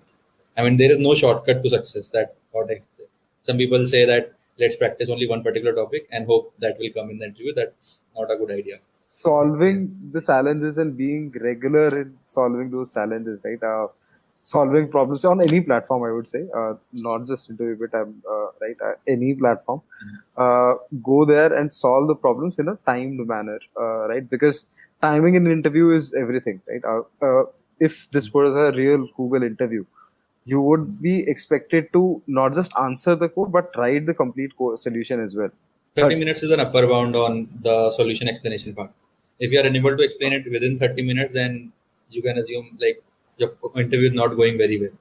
I mean, there is no shortcut to success. That what I say. Some people say that let's practice only one particular topic and hope that will come in the interview. That's not a good idea. Solving the challenges and being regular in solving those challenges, right? Solving problems on any platform, I would say, not just interview, but right, any platform. Go there and solve the problems in a timed manner, right? Because timing in an interview is everything, right? If this was a real Google interview, you would be expected to not just answer the code, but write the complete solution as well. 30 minutes is an upper bound on the solution explanation part. If you are unable to explain it within 30 minutes, then you can assume like your interview is not going very well.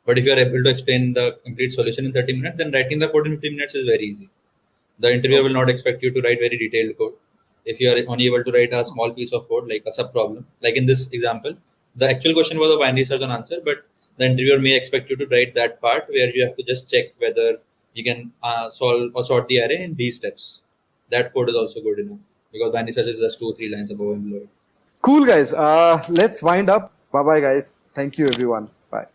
But if you are able to explain the complete solution in 30 minutes, then writing the code in 15 minutes is very easy. The interviewer will not expect you to write very detailed code. If you are only able to write a small piece of code, like a sub problem, like in this example, the actual question was a binary search and answer, but the interviewer may expect you to write that part where you have to just check whether you can solve or sort the array in these steps. That code is also good enough because binary search is just 2 or 3 lines above and below. Cool, guys. Let's wind up. Bye bye, guys. Thank you, everyone. Bye.